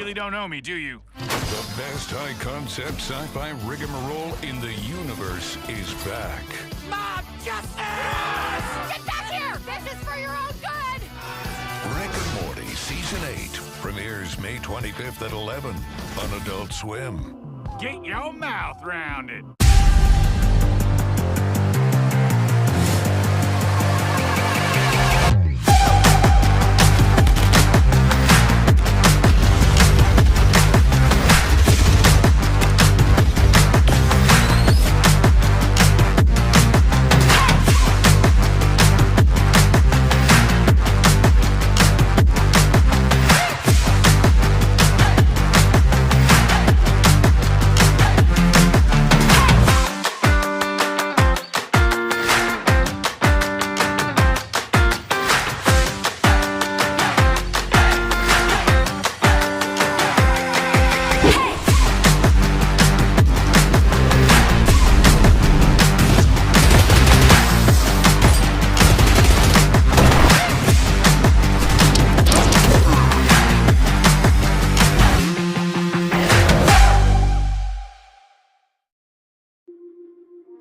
really don't know me, do you? The best high-concept sci-fi rigmarole in the universe is back. Mob justice! Get back here! This is for your own good! Rick and Morty Season 8 premieres May 25th at 11 on Adult Swim. Get your mouth round it.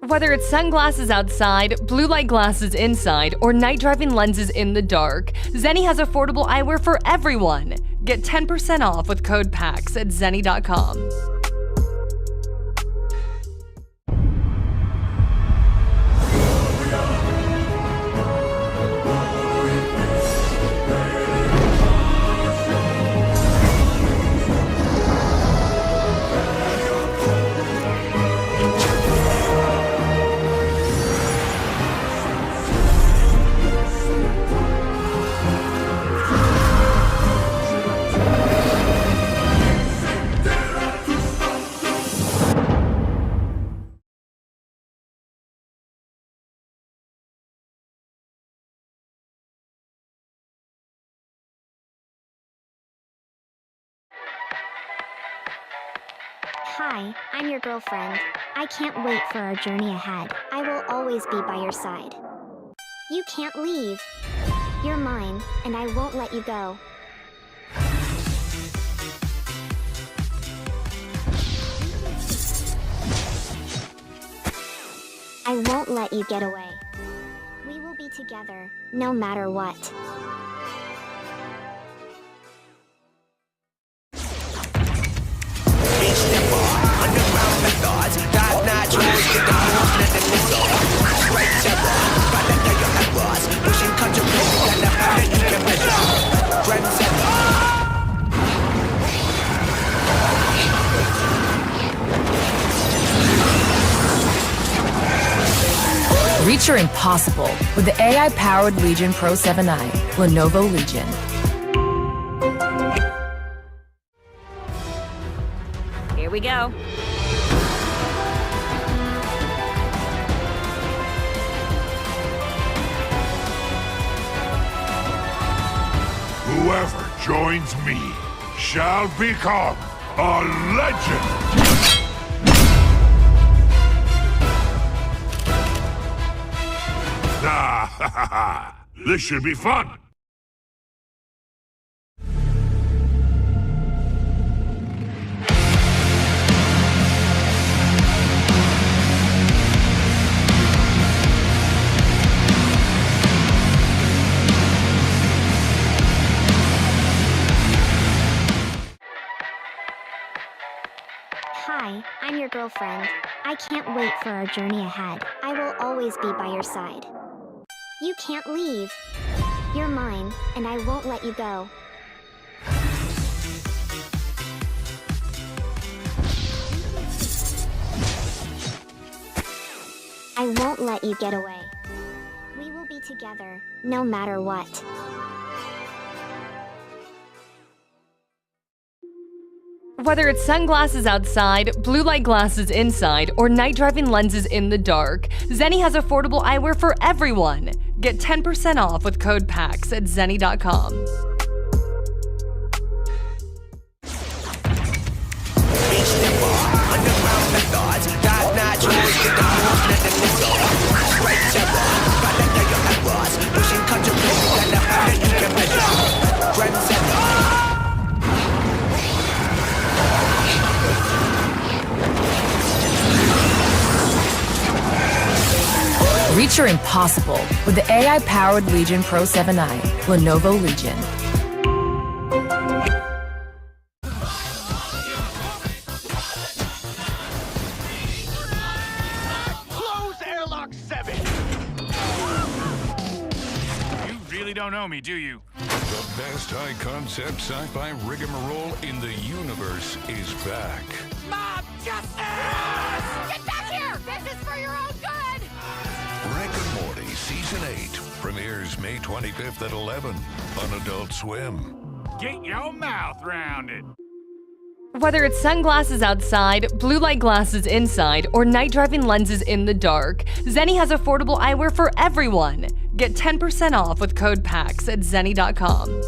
Whether it's sunglasses outside, blue light glasses inside, or night driving lenses in the dark, Zeni has affordable eyewear for everyone. Get 10% off with code PAX at Zeni.com. Hi, I'm your girlfriend. I can't wait for our journey ahead. I will always be by your side. You can't leave. You're mine, and I won't let you go. I won't let you get away. We will be together, no matter what. Reach your impossible with the AI-powered Legion Pro 7i, Lenovo Legion. Here we go. Whoever joins me shall become a legend! This should be fun! Hi, I'm your girlfriend. I can't wait for our journey ahead. I will always be by your side. You can't leave. You're mine, and I won't let you go. I won't let you get away. We will be together, no matter what. Whether it's sunglasses outside, blue light glasses inside, or night driving lenses in the dark, Zeni has affordable eyewear for everyone. Get 10% off with code PAX at Zeni.com. Featuring Possible with the AI-powered Legion Pro 7i, Lenovo Legion. Close airlock 7! You really don't know me, do you? The best high-concept sci-fi rigmarole in the universe is back. Mob justice! Get back here! This is for your own good! Rick and Morty Season 8 premieres May 25th at 11 on Adult Swim. Get your mouth round it. Whether it's sunglasses outside, blue light glasses inside, or night driving lenses in the dark, Zeni has affordable eyewear for everyone. Get 10% off with code PAX at Zeni.com.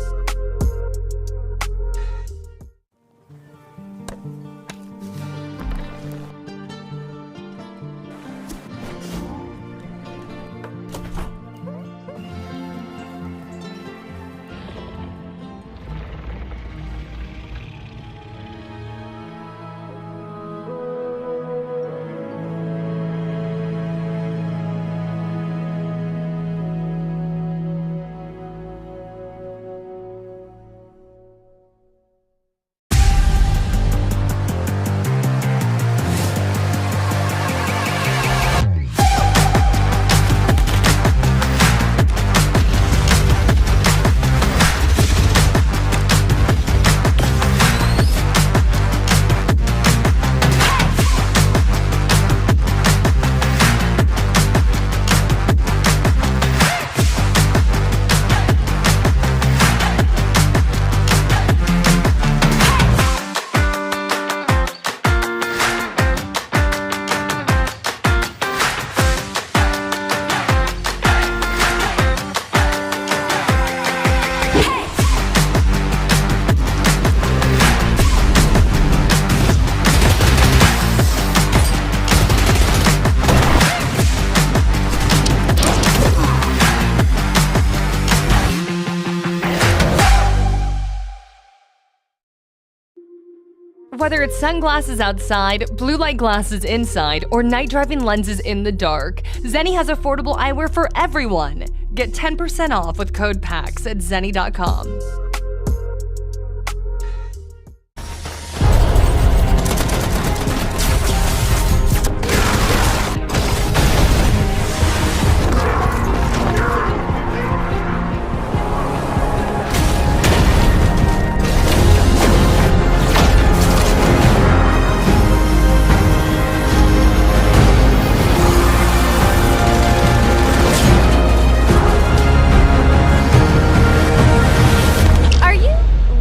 Whether it's sunglasses outside, blue light glasses inside, or night driving lenses in the dark, Zeni has affordable eyewear for everyone. Get 10% off with code PAX at Zeni.com.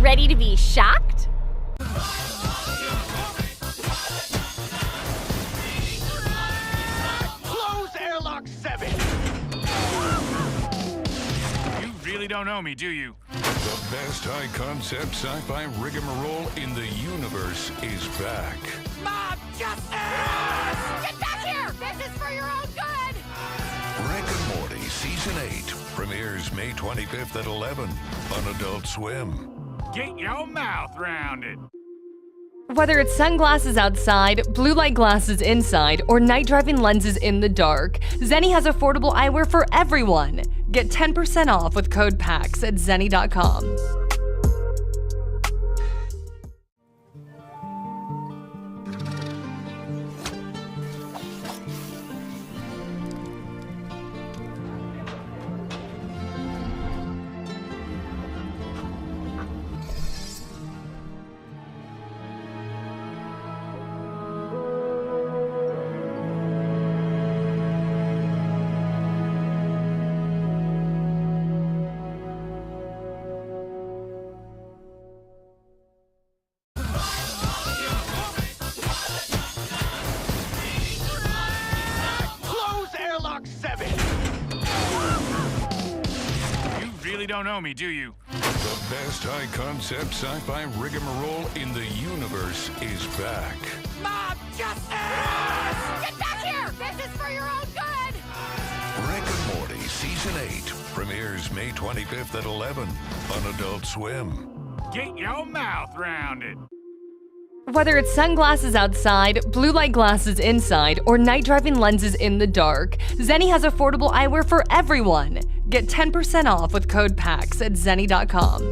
Ready to be shocked? Close airlock 7! You really don't know me, do you? The best high-concept sci-fi rigmarole in the universe is back. Mob justice! Get back here! This is for your own good! Rick and Morty Season 8 premieres May 25th at 11 on Adult Swim. Get your mouth round it. Whether it's sunglasses outside, blue light glasses inside, or night driving lenses in the dark, Zeni has affordable eyewear for everyone. Get 10% off with code PAX at Zeni.com. Don't know me, do you? The best high-concept sci-fi rigmarole in the universe is back. Mob justice! Get back here! This is for your own good! Rick and Morty Season 8 premieres May 25th at 11 on Adult Swim. Get your mouth round it. Whether it's sunglasses outside, blue light glasses inside, or night driving lenses in the dark, Zeni has affordable eyewear for everyone. Get 10% off with code PAX at Zeni.com.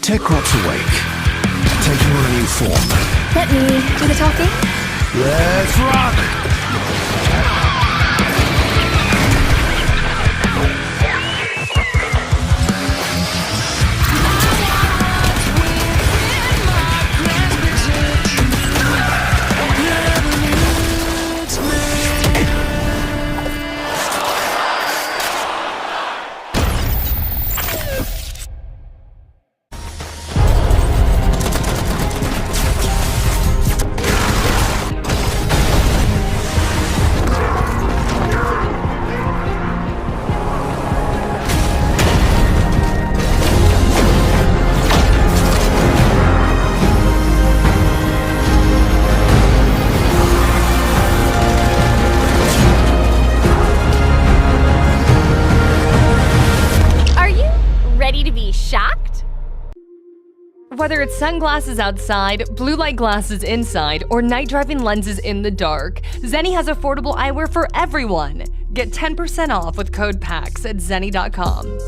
Techcrops awake, taking on a new form. Let me do the talking. Let's rock! Whether it's sunglasses outside, blue light glasses inside, or night driving lenses in the dark, Zeni has affordable eyewear for everyone. Get 10% off with code PAX at Zeni.com.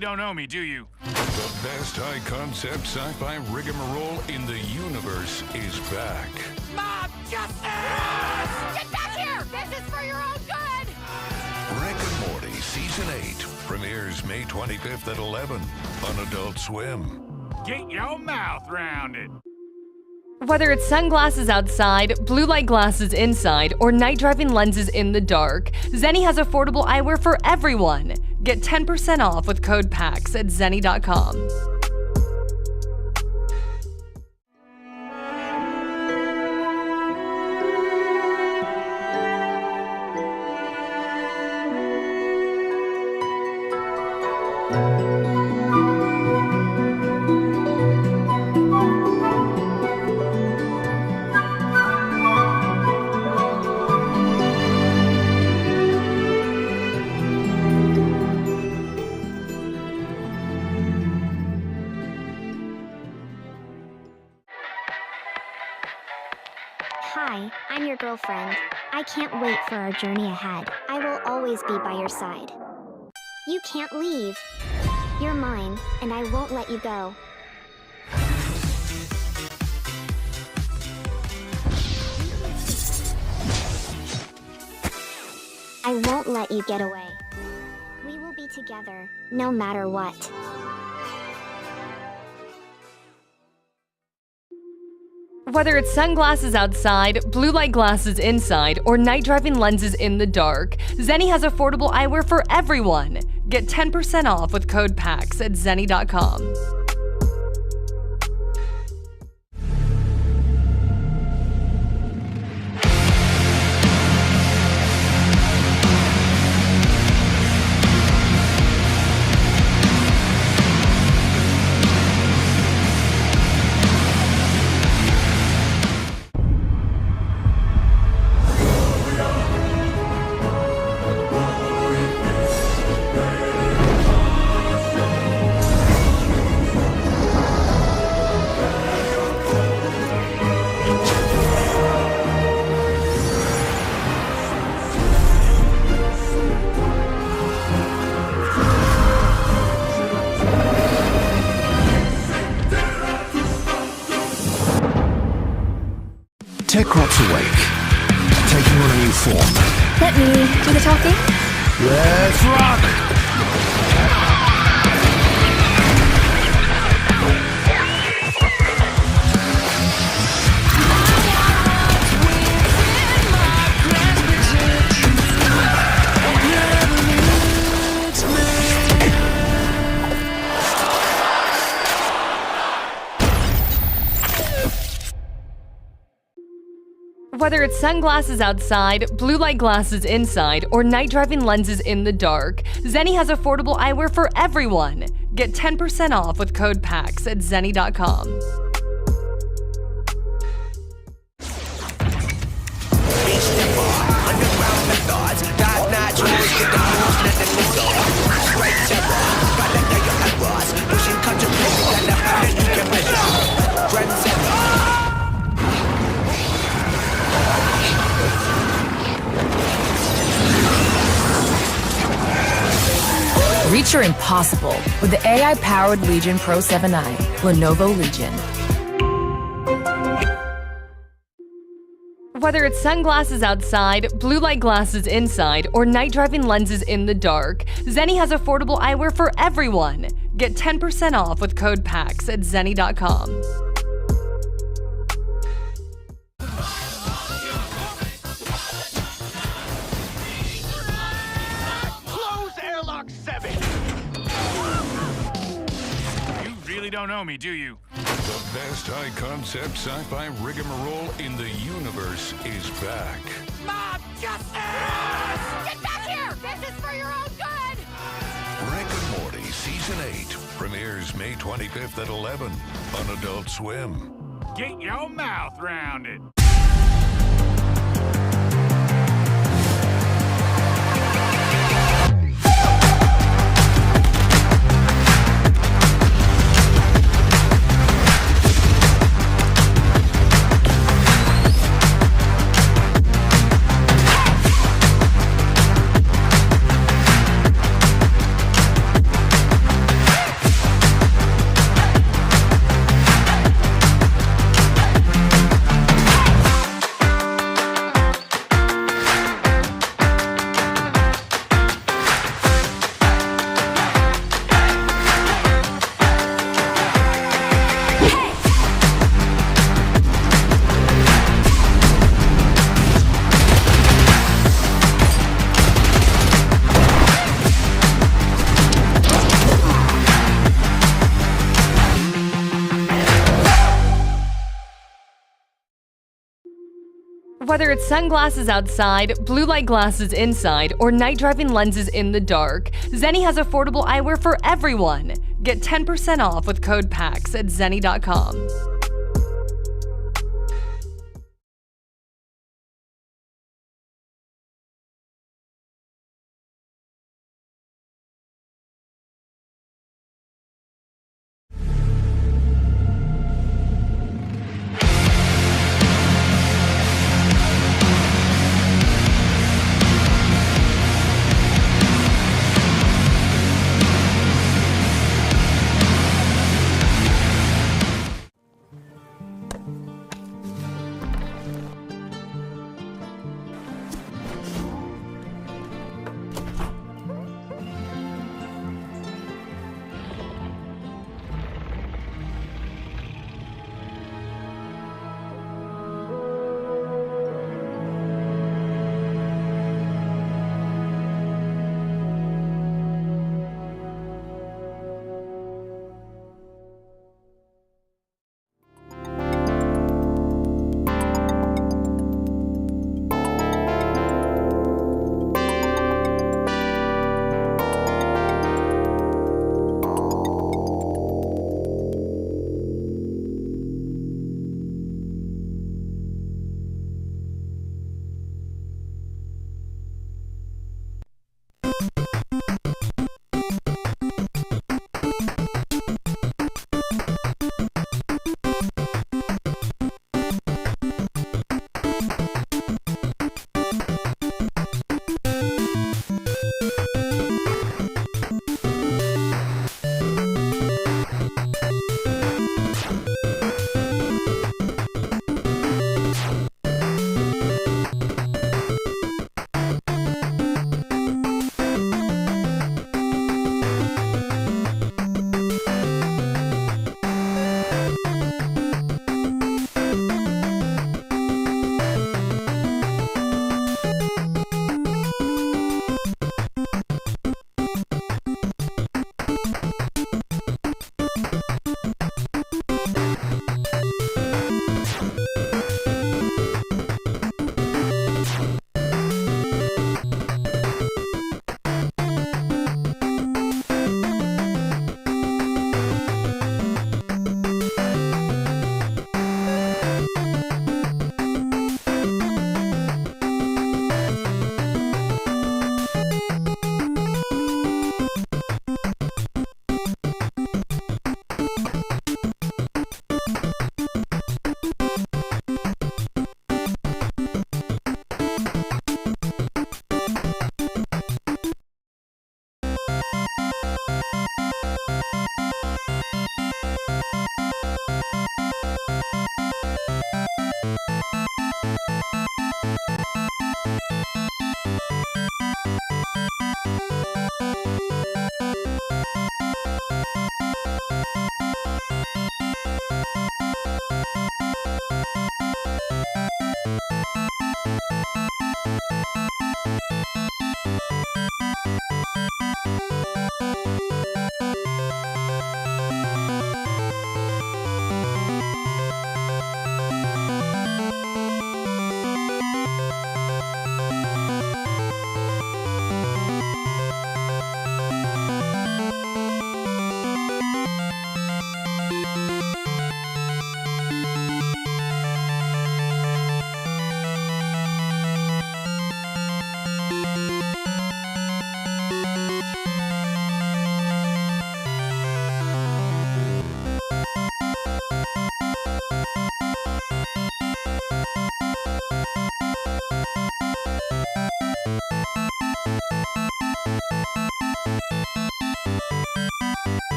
Don't know me, do you? The best high-concept sci-fi rigmarole in the universe is back. Mob justice! Get back here! This is for your own good! Rick and Morty Season 8 premieres May 25th at 11 on Adult Swim. Get your mouth rounded. Whether it's sunglasses outside, blue light glasses inside, or night driving lenses in the dark, Zeni has affordable eyewear for everyone. Get 10% off with code PAX at Zeni.com. Hi, I'm your girlfriend. I can't wait for our journey ahead. I will always be by your side. You can't leave. You're mine, and I won't let you go. I won't let you get away. We will be together, no matter what. Whether it's sunglasses outside, blue light glasses inside, or night driving lenses in the dark, Zeni has affordable eyewear for everyone. Get 10% off with code PAX at Zeni.com. Techrop's awake, taking on a new form. Let me do the talking. Let's rock! Whether it's sunglasses outside, blue light glasses inside, or night driving lenses in the dark, Zeni has affordable eyewear for everyone. Get 10% off with code PAX at Zeni.com. Reach your impossible with the AI-powered Legion Pro 7i, Lenovo Legion. Whether it's sunglasses outside, blue light glasses inside, or night driving lenses in the dark, Zeni has affordable eyewear for everyone. Get 10% off with code PAX at Zeni.com. Close airlock 7! You really don't know me, do you? The best high-concept sci-fi rigmarole in the universe is back. Mob justice! Get back here! This is for your own good! Rick and Morty Season 8 premieres May 25th at 11 on Adult Swim. Get your mouth rounded. Whether it's sunglasses outside, blue light glasses inside, or night driving lenses in the dark, Zeni has affordable eyewear for everyone. Get 10% off with code PAX at Zeni.com.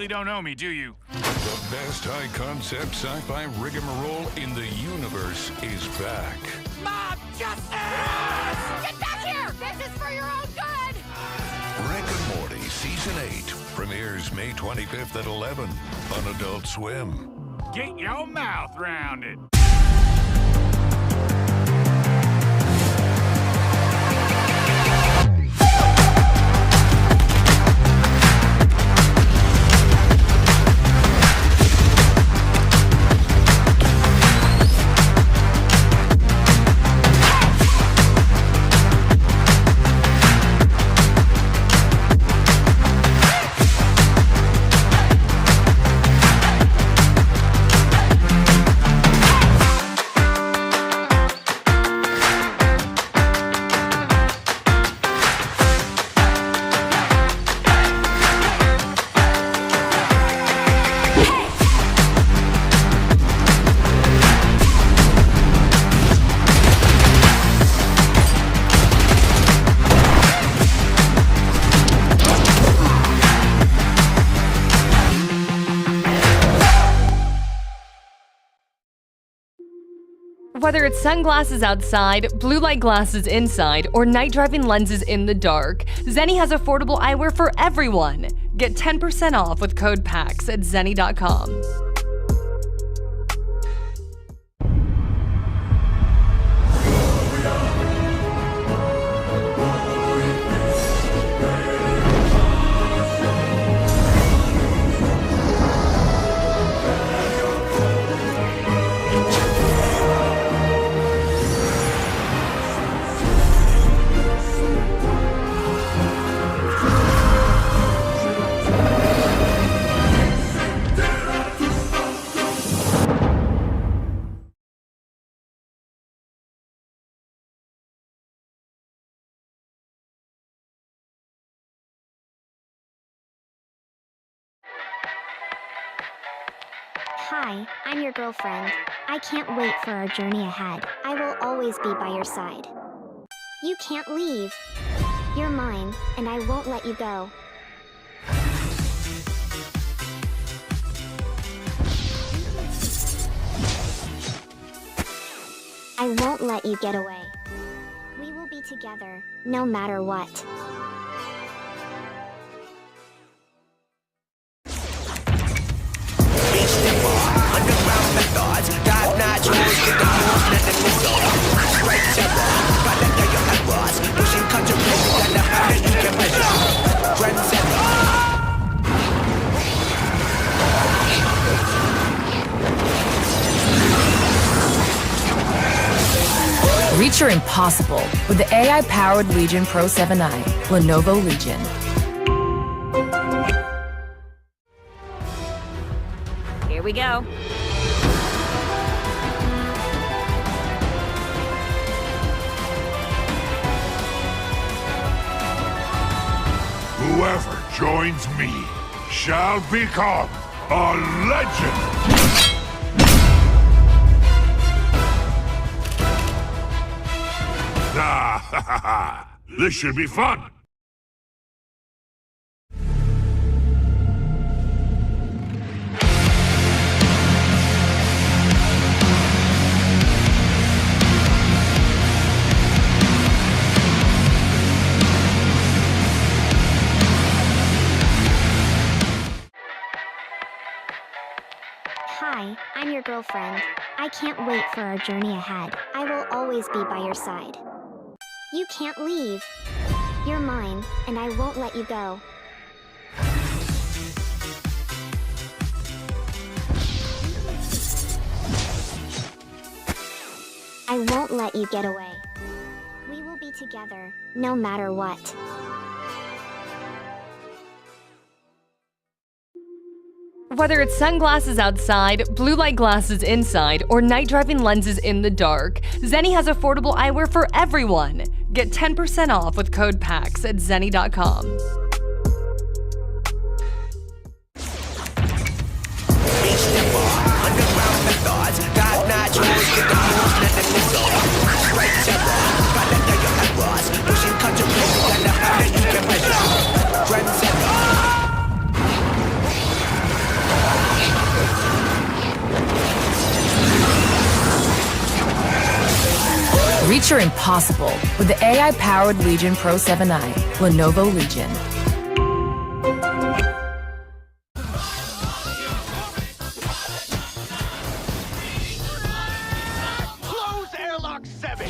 really don't know me, do you? The best high-concept sci-fi rigmarole in the universe is back. Mob justice! Get back here! This is for your own good! Rick and Morty Season 8 premieres May 25th at 11 on Adult Swim. Get your mouth round it. Whether it's sunglasses outside, blue light glasses inside, or night driving lenses in the dark, Zeni has affordable eyewear for everyone. Get 10% off with code PAX at Zeni.com. Hi, I'm your girlfriend. I can't wait for our journey ahead. I will always be by your side. You can't leave. You're mine, and I won't let you go. I won't let you get away. We will be together, no matter what. Reach your impossible with the AI-powered Legion Pro 7i, Lenovo Legion. Here we go. Whoever joins me shall become a legend! Ah, ha ha ha! This should be fun! Hi, I'm your girlfriend. I can't wait for our journey ahead. I will always be by your side. You can't leave. You're mine, and I won't let you go. I won't let you get away. We will be together, no matter what. Whether it's sunglasses outside, blue light glasses inside, or night driving lenses in the dark, Zeni has affordable eyewear for everyone. Get 10% off with code PAX at Zeni.com. Reach your impossible with the AI-powered Legion Pro 7i, Lenovo Legion. Close airlock 7!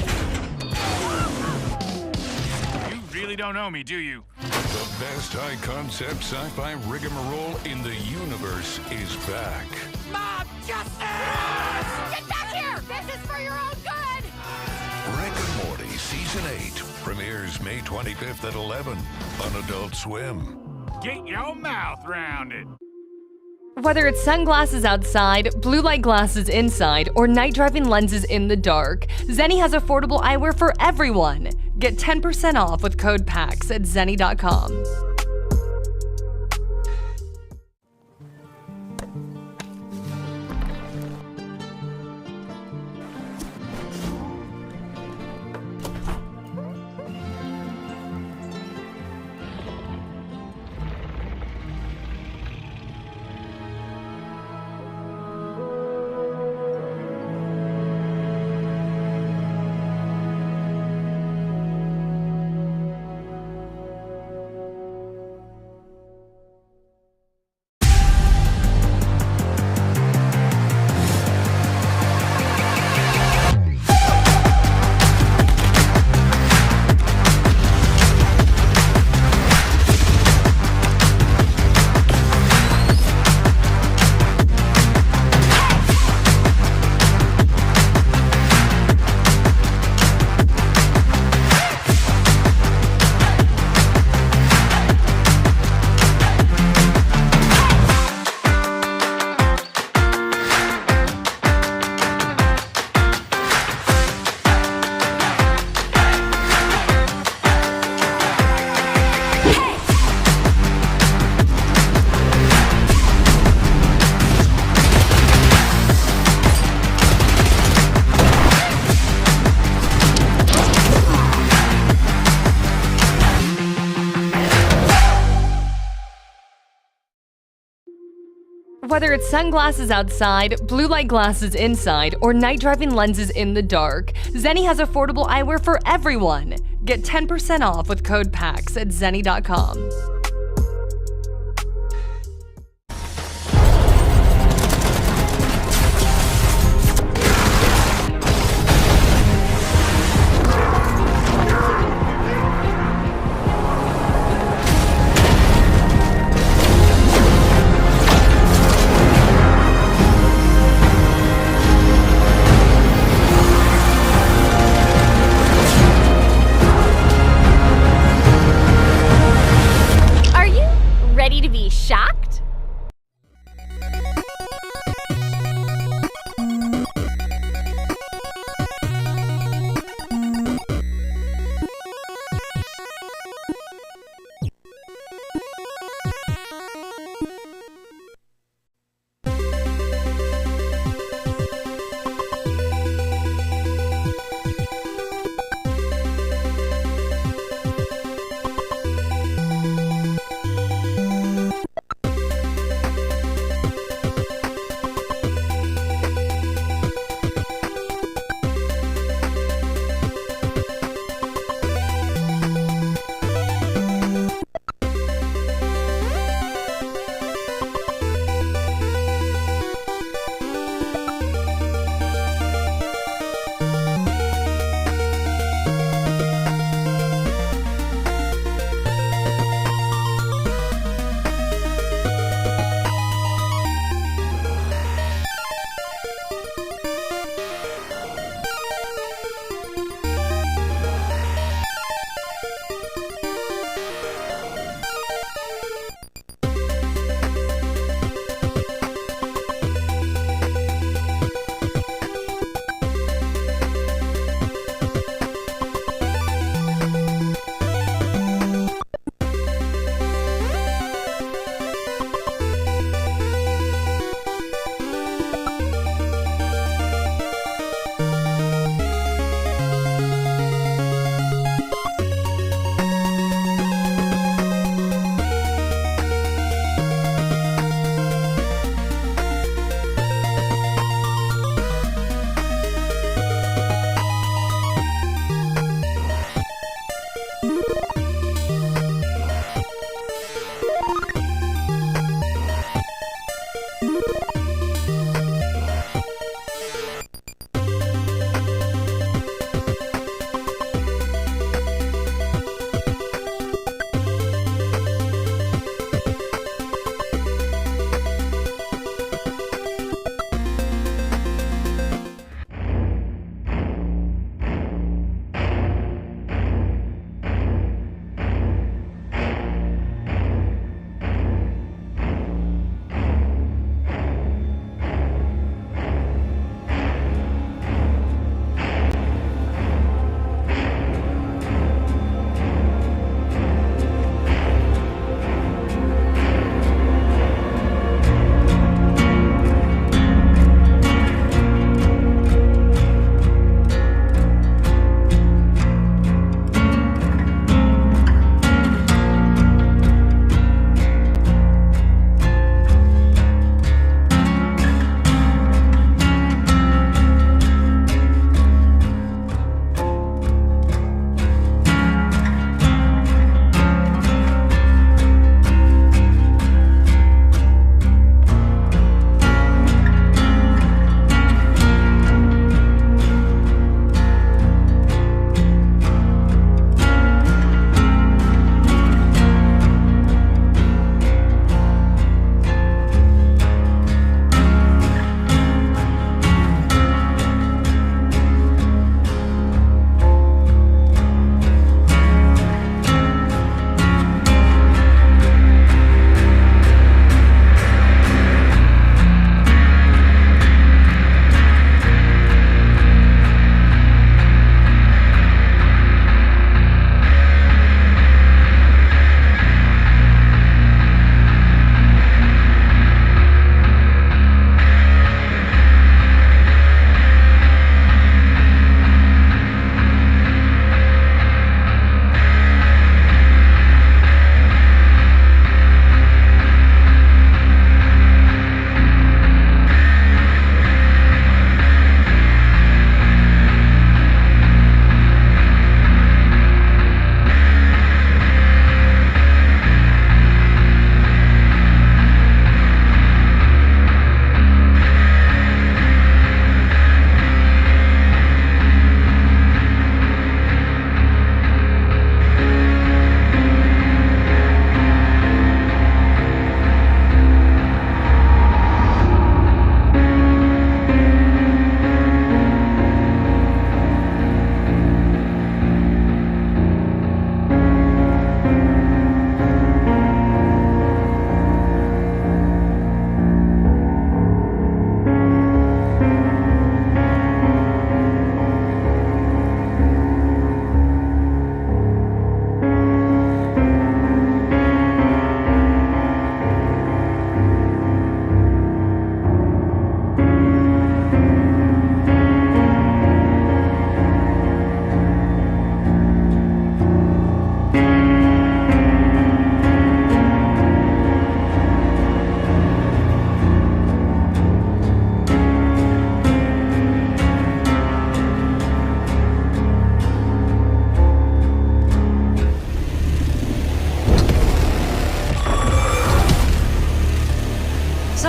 You really don't know me, do you? The best high-concept sci-fi rigmarole in the universe is back. Mob justice! Get back here! This is for your own good! Rick and Morty Season 8 premieres May 25th at 11 on Adult Swim. Get your mouth round it. Whether it's sunglasses outside, blue light glasses inside, or night driving lenses in the dark, Zeni has affordable eyewear for everyone. Get 10% off with code PAX at Zeni.com. Whether it's sunglasses outside, blue light glasses inside, or night driving lenses in the dark, Zeni has affordable eyewear for everyone. Get 10% off with code PAX at Zeni.com.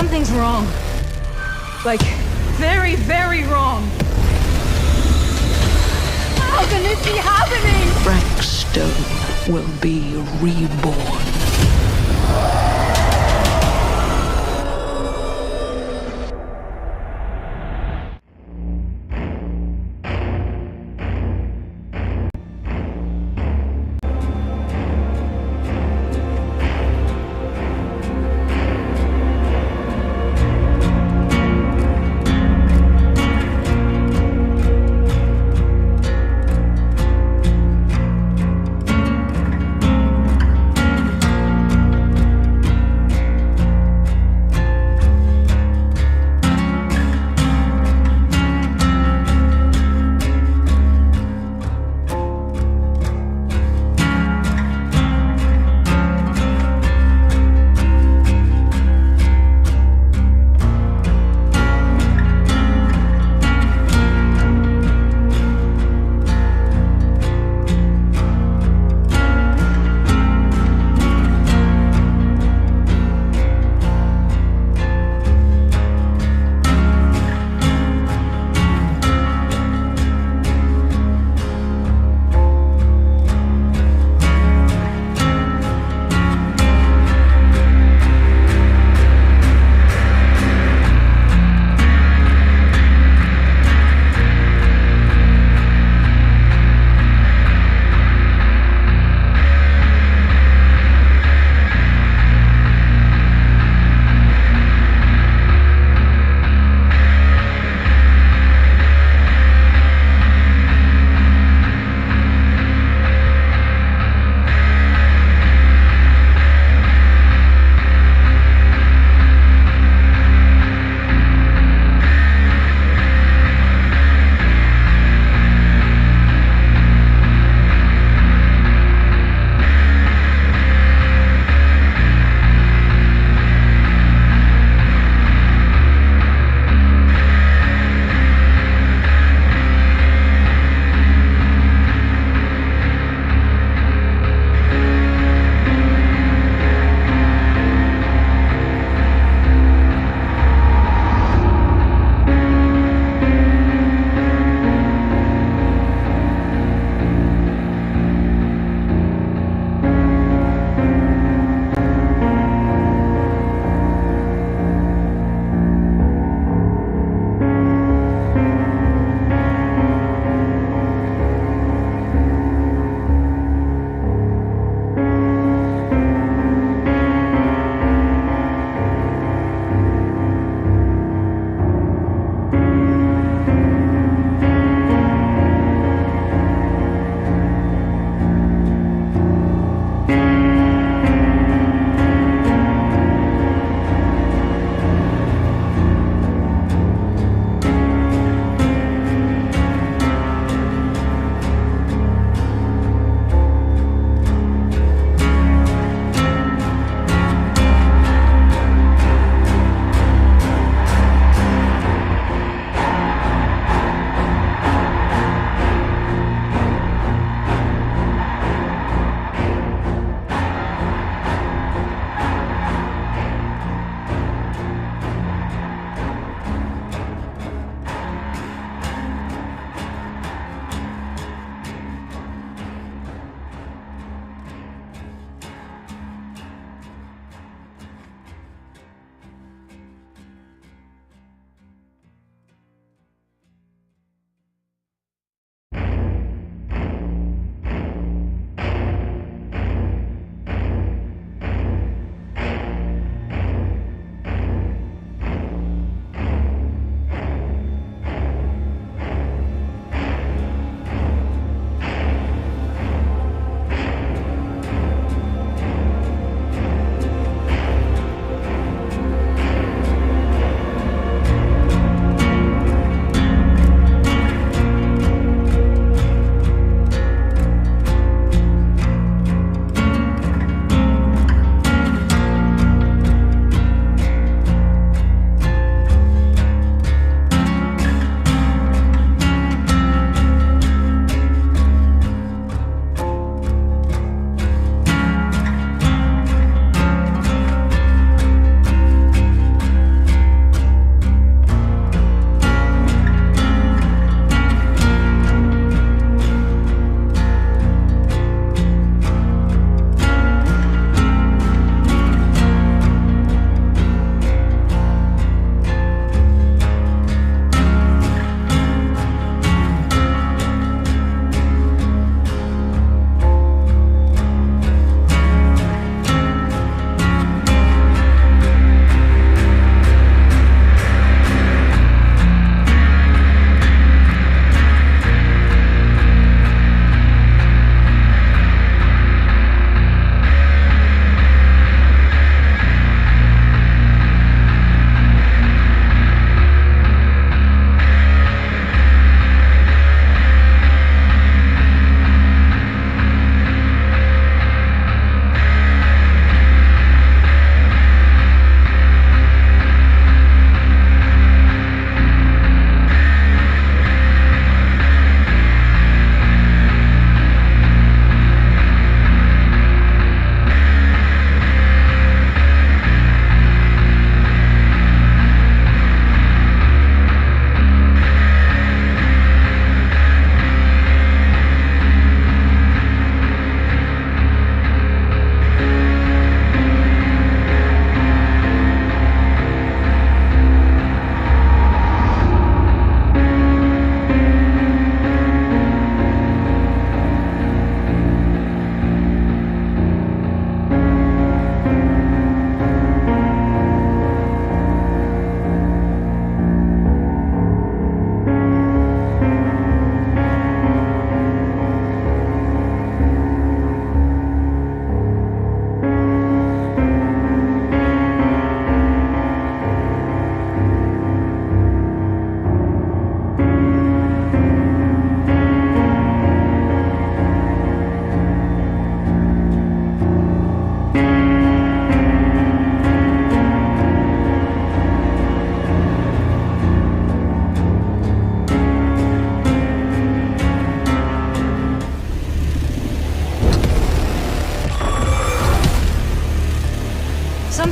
Something's wrong. Like, very, very wrong. How can this be happening? Frankstone will be reborn.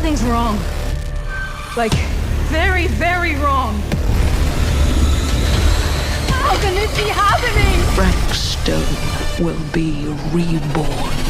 Something's wrong. Like, very, very wrong. How can this be happening? Blackstone will be reborn.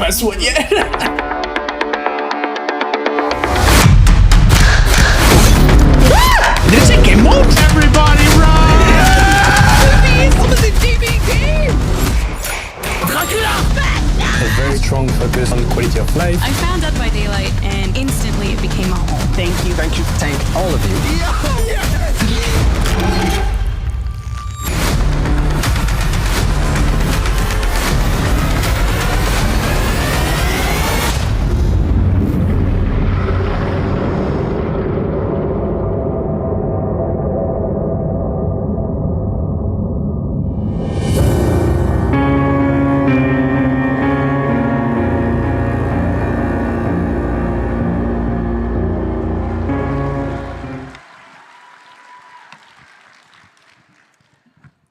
best one yet. life. I found Dead by Daylight, and instantly it became a home. Thank you. Thank you. Thank all of you.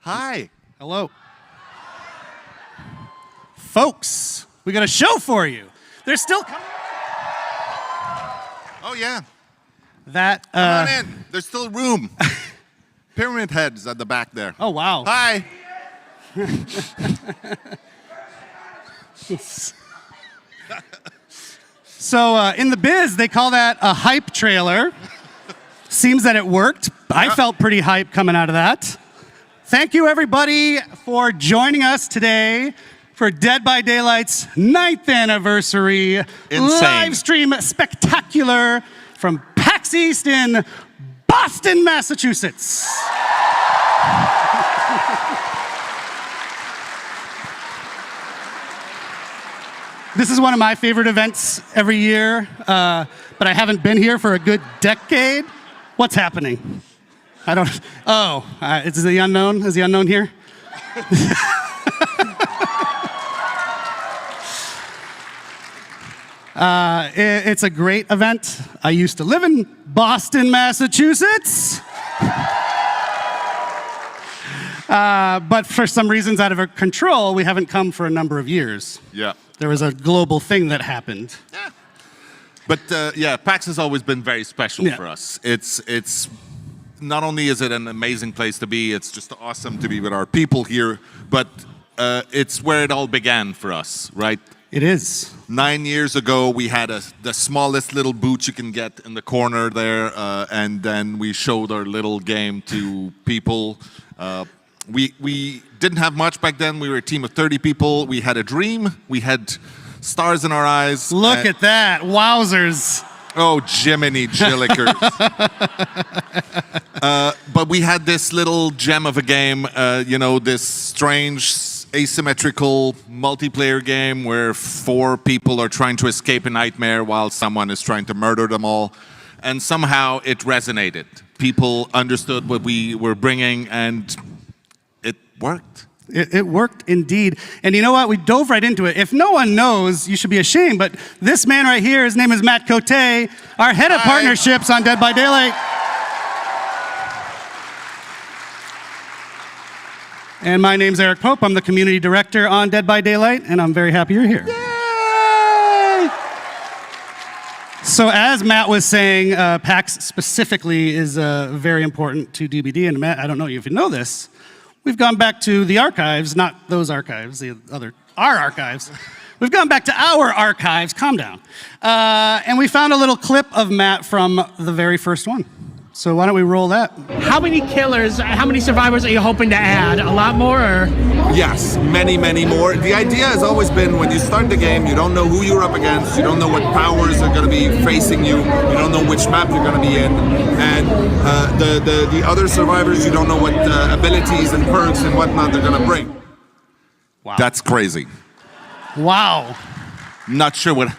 Hi. Hello. Folks, we got a show for you. They're still coming. Oh, yeah. That, Come on in. There's still room. Pyramid Head's at the back there. Oh, wow. Hi. So in the biz, they call that a hype trailer. Seems that it worked. I felt pretty hype coming out of that. Thank you, everybody, for joining us today for Dead by Daylight's 9th anniversary live stream spectacular from PAX East in Boston, Massachusetts. This is one of my favorite events every year, but I haven't been here for a good decade. What's happening? I don't. Oh, is the unknown? Is the unknown here? It's a great event. I used to live in Boston, Massachusetts. But for some reasons out of our control, we haven't come for a number of years. Yeah. There was a global thing that happened. Yeah. But yeah, PAX has always been very special for us. It's not only is it an amazing place to be, it's just awesome to be with our people here, but it's where it all began for us, right? It is. 9 years ago, we had the smallest little booth you can get in the corner there, and then we showed our little game to people. We didn't have much back then. We were a team of 30 people. We had a dream. We had stars in our eyes. Look at that. Wowzers. Oh, Jiminy Jillikers. But we had this little gem of a game, you know, this strange asymmetrical multiplayer game where 4 people are trying to escape a nightmare while someone is trying to murder them all. And somehow it resonated. People understood what we were bringing, and it worked. It worked indeed. And you know what? We dove right into it. If no one knows, you should be ashamed. But this man right here, his name is Matt Cote, our head of partnerships on Dead by Daylight. And my name's Eric Pope. I'm the community director on Dead by Daylight, and I'm very happy you're here. Yay! So as Matt was saying, PAX specifically is very important to DBD. And Matt, I don't know if you know this, we've gone back to the archives, not those archives, our archives. We've gone back to our archives, calm down. And we found a little clip of Matt from the very first one. So why don't we roll that? How many killers, how many survivors are you hoping to add? A lot more, or? Yes, many, many more. The idea has always been when you start the game, you don't know who you're up against, you don't know what powers are going to be facing you, you don't know which map you're going to be in, and the other survivors, you don't know what abilities and perks and whatnot they're going to bring. Wow. That's crazy. Wow. Not sure what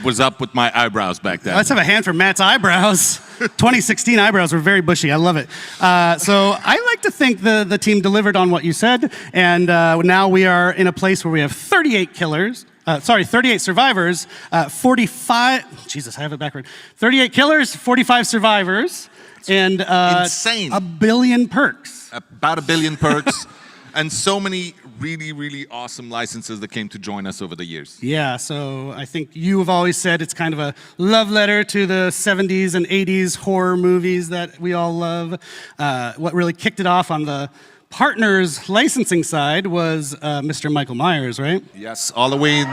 was up with my eyebrows back then. Let's have a hand for Matt's eyebrows. 2016 eyebrows were very bushy. I love it. So I like to think the team delivered on what you said, and now we are in a place where we have 38 killers. 38 survivors, 45. Jesus, I have it backward. 38 killers, 45 survivors, and insane. 1 billion perks. About 1 billion perks, and so many really, really awesome licenses that came to join us over the years. Yeah, so I think you have always said it's kind of a love letter to the 70s and 80s horror movies that we all love. What really kicked it off on the partners licensing side was Mr. Michael Myers, right? Yes, Halloween.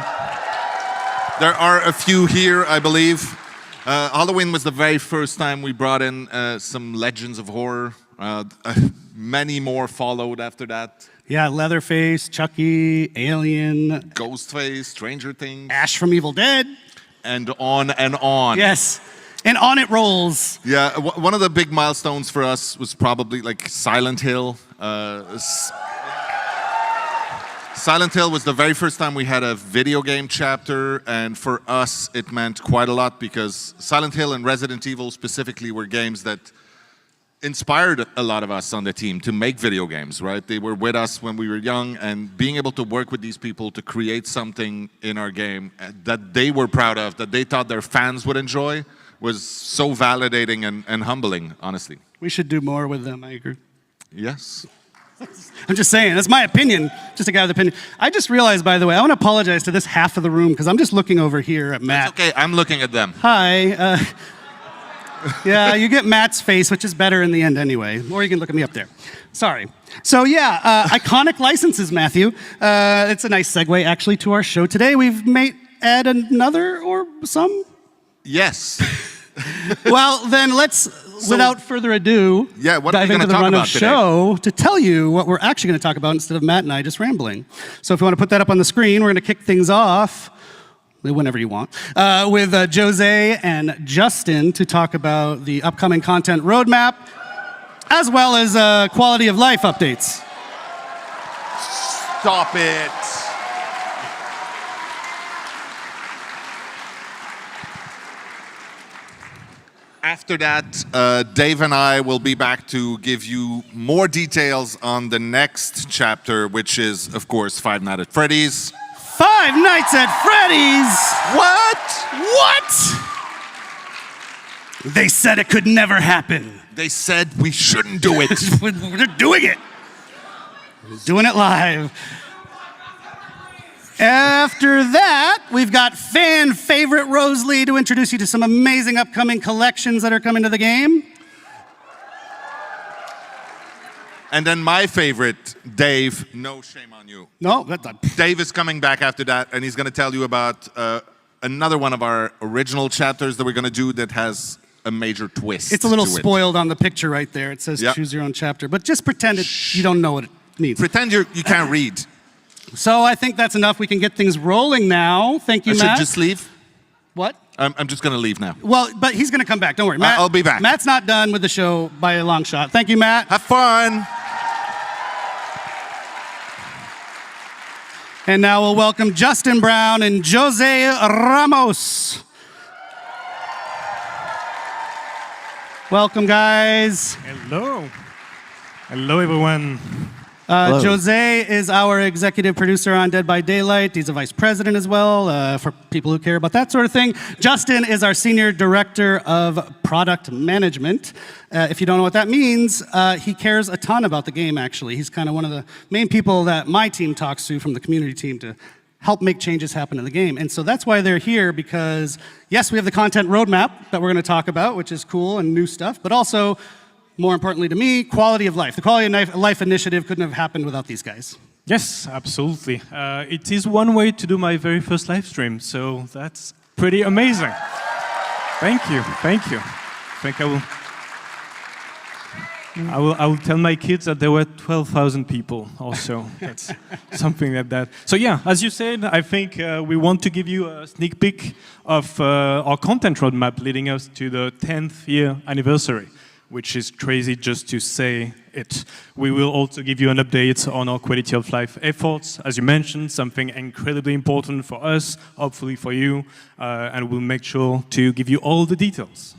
There are a few here, I believe. Halloween was the very first time we brought in some legends of horror. Many more followed after that. Yeah, Leatherface, Chucky, Alien. Ghostface, Stranger Things. Ash from Evil Dead. and on and on. Yes. And on it rolls. Yeah, one of the big milestones for us was probably like Silent Hill. Silent Hill was the very first time we had a video game chapter, and for us it meant quite a lot because Silent Hill and Resident Evil specifically were games that inspired a lot of us on the team to make video games, right? They were with us when we were young, and being able to work with these people to create something in our game that they were proud of, that they thought their fans would enjoy, was so validating and humbling, honestly. We should do more with them, I agree. Yes. I'm just saying, that's my opinion, just a guy with opinion. I just realized, by the way, I want to apologize to this half of the room because I'm just looking over here at Matt. It's okay, I'm looking at them. Hi. Yeah, you get Matt's face, which is better in the end anyway. Or you can look at me up there. Sorry. So yeah, iconic licenses, Matthew. It's a nice segue, actually, to our show today. We've made add another or some? Yes. Well, then let's, without further ado, dive into the run of show to tell you what we're actually going to talk about instead of Matt and I just rambling. So if you want to put that up on the screen, we're going to kick things off, whenever you want, with Jose and Justin to talk about the upcoming content roadmap, as well as quality of life updates. Stop it. After that, Dave and I will be back to give you more details on the next chapter, which is, of course, Five Nights at Freddy's. Five Nights at Freddy's! What? They said it could never happen. They said we shouldn't do it. We're doing it. We're doing it live. After that, we've got fan favorite Rosalie to introduce you to some amazing upcoming collections that are coming to the game. And then my favorite, Dave, no shame on you. No, that's not. Dave is coming back after that, and he's going to tell you about another one of our original chapters that we're going to do that has a major twist. It's a little spoiled on the picture right there. It says Yep. choose your own chapter, but just pretend you don't know what it means. Pretend you can't read. So I think that's enough. We can get things rolling now. Thank you, I Matt. should just leave? What? I'm just going to leave now. Well, but he's going to come back. Don't worry. Matt, I'll be back. Matt's not done with the show by a long shot. Thank you, Matt. Have fun. And now we'll welcome Justin Brown and Jose Ramos. Welcome, guys. Hello. Hello, everyone. Jose is our executive producer on Dead by Daylight. He's a vice president as well, for people who care about that sort of thing. Justin is our senior director of product management. If you don't know what that means, he cares a ton about the game, actually. He's kind of one of the main people that my team talks to from the community team to help make changes happen in the game. And so that's why they're here, because yes, we have the content roadmap that we're going to talk about, which is cool and new stuff, but also, more importantly to me, quality of life. The quality of life initiative couldn't have happened without these guys. Yes, absolutely. It is one way to do my very first live stream, so that's pretty amazing. Thank you, thank you. I think I will tell my kids that there were 12,000 people also. That's something like that. So yeah, as you said, I think we want to give you a sneak peek of our content roadmap leading us to the 10th year anniversary, which is crazy just to say it. We will also give you an update on our quality of life efforts, as you mentioned, something incredibly important for us, hopefully for you, and we'll make sure to give you all the details.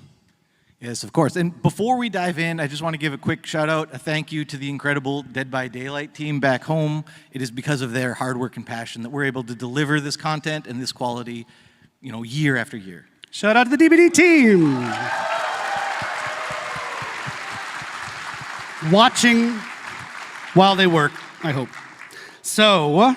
Yes, of course. And before we dive in, I just want to give a quick shout out, a thank you to the incredible Dead by Daylight team back home. It is because of their hard work and passion that we're able to deliver this content and this quality, year after year. Shout out to the DBD team. Watching while they work, I hope. So,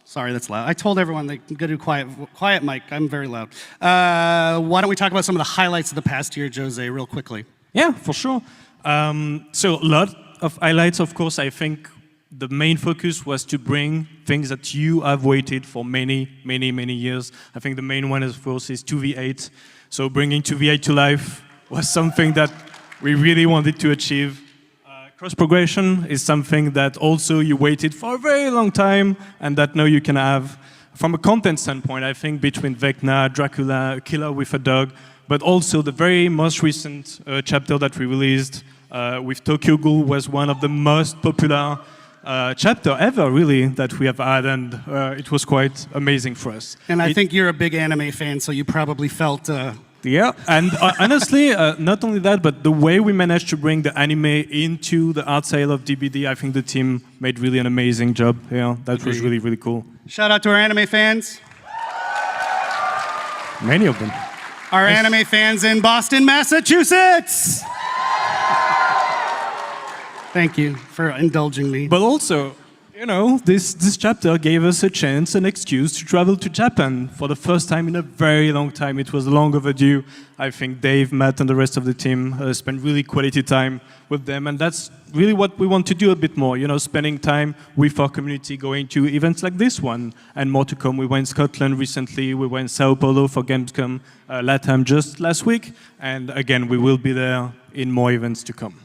sorry, that's loud. I told everyone they can go do quiet mic. I'm very loud. Why don't we talk about some of the highlights of the past year, Jose, real quickly? Yeah, for sure. So a lot of highlights, of course. I think the main focus was to bring things that you have waited for many, many, many years. I think the main one, of course, is 2v8. So bringing 2v8 to life was something that we really wanted to achieve. Cross progression is something that also you waited for a very long time and that now you can have. from a content standpoint, I think between Vecna, Dracula, Killer with a Dog, but also the very most recent chapter that we released with Tokyo Ghoul was one of the most popular chapter ever, really, that we have had, and it was quite amazing for us. And I think you're a big anime fan, so you probably felt... Yeah, and honestly, not only that, but the way we managed to bring the anime into the art sale of DBD, I think the team made really an amazing job. Yeah, that was really, really cool. Shout out to our anime fans. Many of them. Our anime fans in Boston, Massachusetts. Thank you for indulging me. But also, you know, this chapter gave us a chance, an excuse to travel to Japan for the first time in a very long time. It was long overdue. I think Dave, Matt, and the rest of the team spent really quality time with them, and that's really what we want to do a bit more, you know, spending time with our community, going to events like this one, and more to come. We were in Scotland recently, we were in Sao Paulo for Gamescom, LATAM just last week, and again, we will be there in more events to come.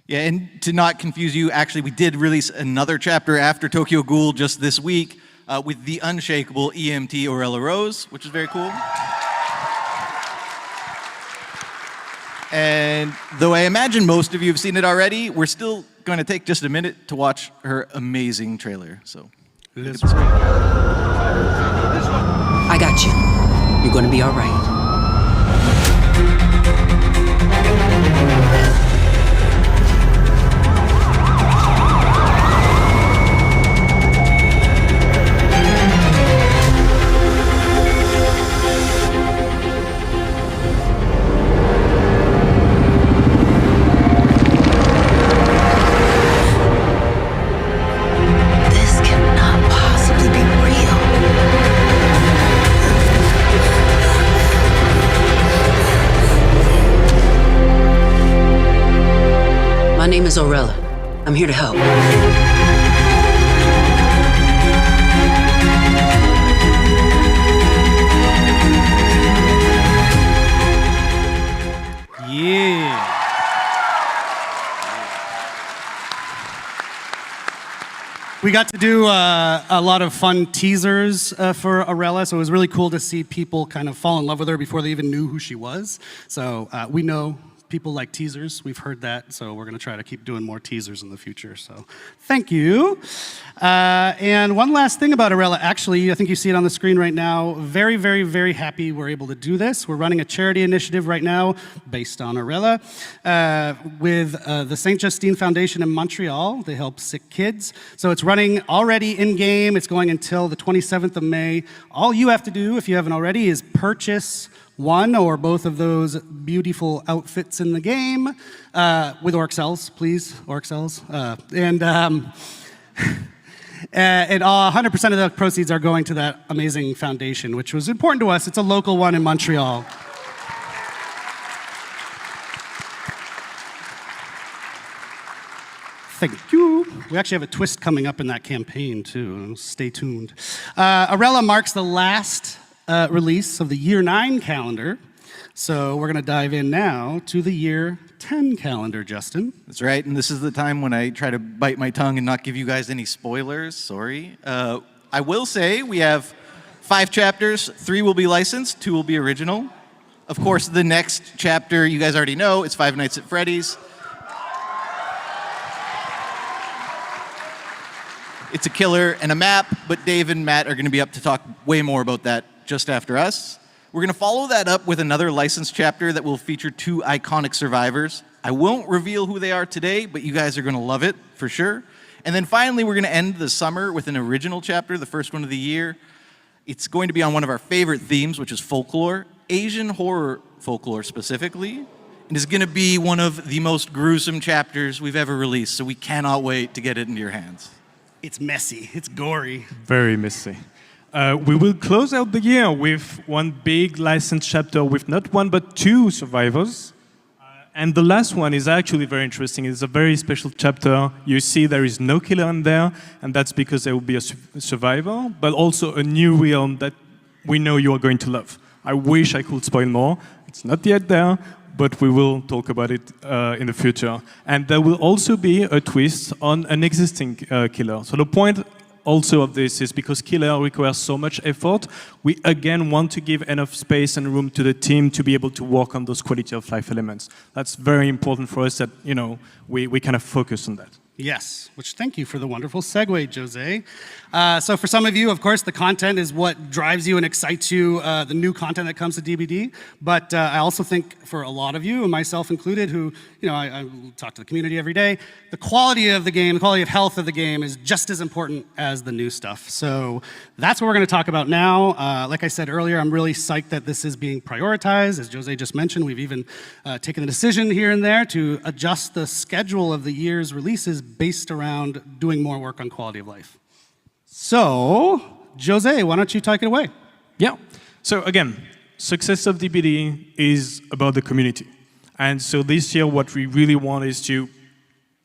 Yeah, and to not confuse you, actually, we did release another chapter after Tokyo Ghoul just this week with the unshakable EMT Aurella Rose, which is very cool. And though I imagine most of you have seen it already, we're still going to take just a minute to watch her amazing trailer. So, I got you. You're going to be all right. My name is Aurella. I'm here to help. Yeah. We got to do a lot of fun teasers for Aurella, so it was really cool to see people kind of fall in love with her before they even knew who she was. So we know people like teasers. We've heard that, so we're going to try to keep doing more teasers in the future. So thank you. And one last thing about Aurella. Actually, I think you see it on the screen right now. Very, very, very happy we're able to do this. We're running a charity initiative right now based on Aurella with the St. Justine Foundation in Montreal. They help sick kids. So it's running already in-game. It's going until the 27th of May. All you have to do, if you haven't already, is purchase one or both of those beautiful outfits in the game with orc cells, please, orc cells. And 100% of the proceeds are going to that amazing foundation, which was important to us. It's a local one in Montreal. Thank you. We actually have a twist coming up in that campaign, too. Stay tuned. Aurella marks the last release of the Year 9 calendar. So we're going to dive in now to the Year 10 calendar, Justin. That's right, and this is the time when I try to bite my tongue and not give you guys any spoilers. Sorry. I will say we have 5 chapters. 3 will be licensed, 2 will be original. Of course, the next chapter you guys already know, it's Five Nights at Freddy's. It's a killer and a map, but Dave and Matt are going to be up to talk way more about that just after us. We're going to follow that up with another licensed chapter that will feature 2 iconic survivors. I won't reveal who they are today, but you guys are going to love it for sure. And then finally, we're going to end the summer with an original chapter, the first one of the year. It's going to be on one of our favorite themes, which is folklore, Asian horror folklore specifically. And it's going to be one of the most gruesome chapters we've ever released, so we cannot wait to get it into your hands. It's messy. It's gory. Very messy. We will close out the year with one big licensed chapter with not 1 but 2 survivors. And the last one is actually very interesting. It's a very special chapter. You see there is no killer in there, and that's because there will be a survivor, but also a new realm that we know you are going to love. I wish I could spoil more. It's not yet there, but we will talk about it in the future. And there will also be a twist on an existing killer. So the point also of this is because killer requires so much effort, we again want to give enough space and room to the team to be able to work on those quality of life elements. That's very important for us that, we kind of focus on that. Yes, which thank you for the wonderful segue, Jose. So for some of you, of course, the content is what drives you and excites you, the new content that comes to DBD. But I also think for a lot of you, and myself included, who, I talk to the community every day, the quality of the game, the quality of health of the game is just as important as the new stuff. So that's what we're going to talk about now. Like I said earlier, I'm really psyched that this is being prioritized. As Jose just mentioned, we've even taken the decision here and there to adjust the schedule of the year's releases based around doing more work on quality of life. So, Jose, why don't you take it away? Yeah. So again, success of DBD is about the community. And so this year, what we really want is to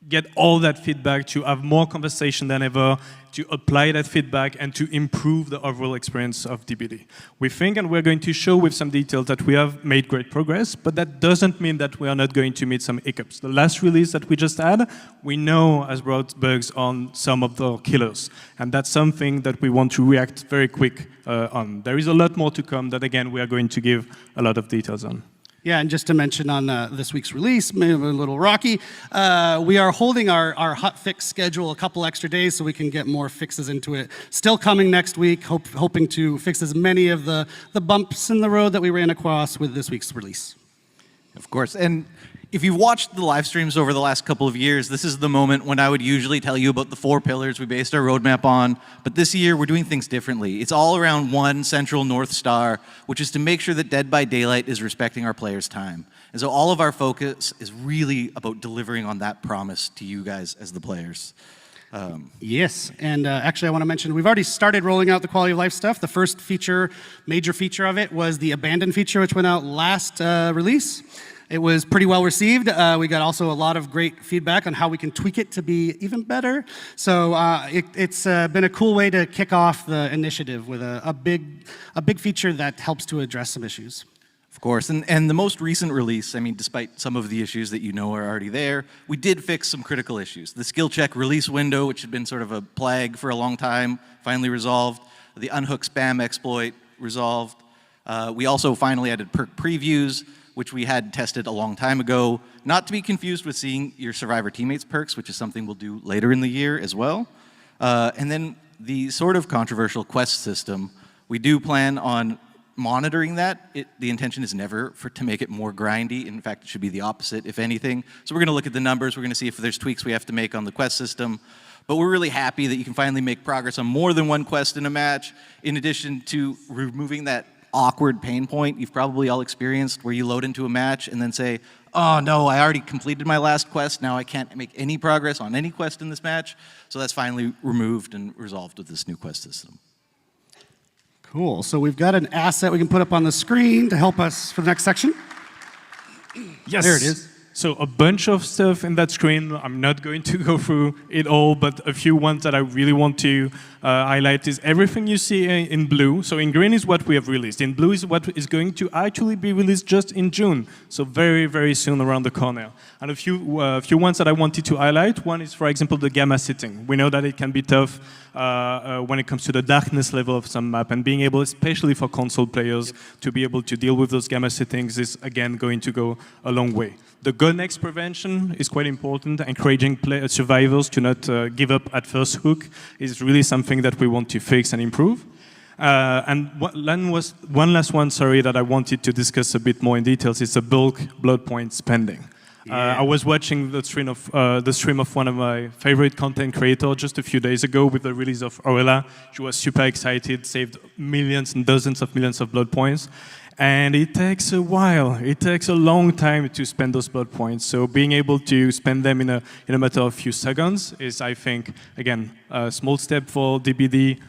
get all that feedback, to have more conversation than ever, to apply that feedback and to improve the overall experience of DBD. We think, and we're going to show with some details, that we have made great progress, but that doesn't mean that we are not going to meet some hiccups. The last release that we just had, we know has brought bugs on some of the killers, and that's something that we want to react very quick on. There is a lot more to come that, again, we are going to give a lot of details on. Yeah, and just to mention on this week's release, maybe a little rocky, we are holding our hot fix schedule a couple extra days so we can get more fixes into it. Still coming next week, hoping to fix as many of the bumps in the road that we ran across with this week's release. Of course, and if you've watched the live streams over the last couple of years, this is the moment when I would usually tell you about the 4 pillars we based our roadmap on. But this year, we're doing things differently. It's all around one central North Star, which is to make sure that Dead by Daylight is respecting our players' time. And so all of our focus is really about delivering on that promise to you guys as the players. Yes, and actually I want to mention, we've already started rolling out the quality of life stuff. The first major feature of it was the abandoned feature, which went out last release. It was pretty well received. We got also a lot of great feedback on how we can tweak it to be even better. So it's been a cool way to kick off the initiative with a big feature that helps to address some issues. Of course, and the most recent release, I mean, despite some of the issues that you know are already there, we did fix some critical issues. The skill check release window, which had been sort of a plague for a long time, finally resolved. The unhook spam exploit resolved. We also finally added perk previews, which we had tested a long time ago, not to be confused with seeing your Survivor teammates perks, which is something we'll do later in the year as well. And then the sort of controversial quest system, we do plan on monitoring that. The intention is never to make it more grindy. In fact, it should be the opposite, if anything. So we're going to look at the numbers. We're going to see if there's tweaks we have to make on the quest system. But we're really happy that you can finally make progress on more than one quest in a match, in addition to removing that awkward pain point you've probably all experienced where you load into a match and then say, oh no, I already completed my last quest, now I can't make any progress on any quest in this match. So that's finally removed and resolved with this new quest system. Cool, so we've got an asset we can put up on the screen to help us for the next section. Yes. There it is. So a bunch of stuff in that screen. I'm not going to go through it all, but a few ones that I really want to highlight is everything you see in blue. So in green is what we have released. In blue is what is going to actually be released just in June. So very, very soon around the corner. And a few ones that I wanted to highlight. One is, for example, the gamma setting. We know that it can be tough when it comes to the darkness level of some map, and being able, especially for console players, to be able to deal with those gamma settings is, again, going to go a long way. The gun X prevention is quite important. Encouraging survivors to not give up at first hook is really something that we want to fix and improve. And one last one, sorry, that I wanted to discuss a bit more in details is the bulk blood point spending. Yeah. I was watching the stream of one of my favorite content creators just a few days ago with the release of Orella. She was super excited, saved millions and dozens of millions of blood points. And it takes a while. It takes a long time to spend those blood points. So being able to spend them in a matter of a few seconds is, I think, again, a small step for DBD,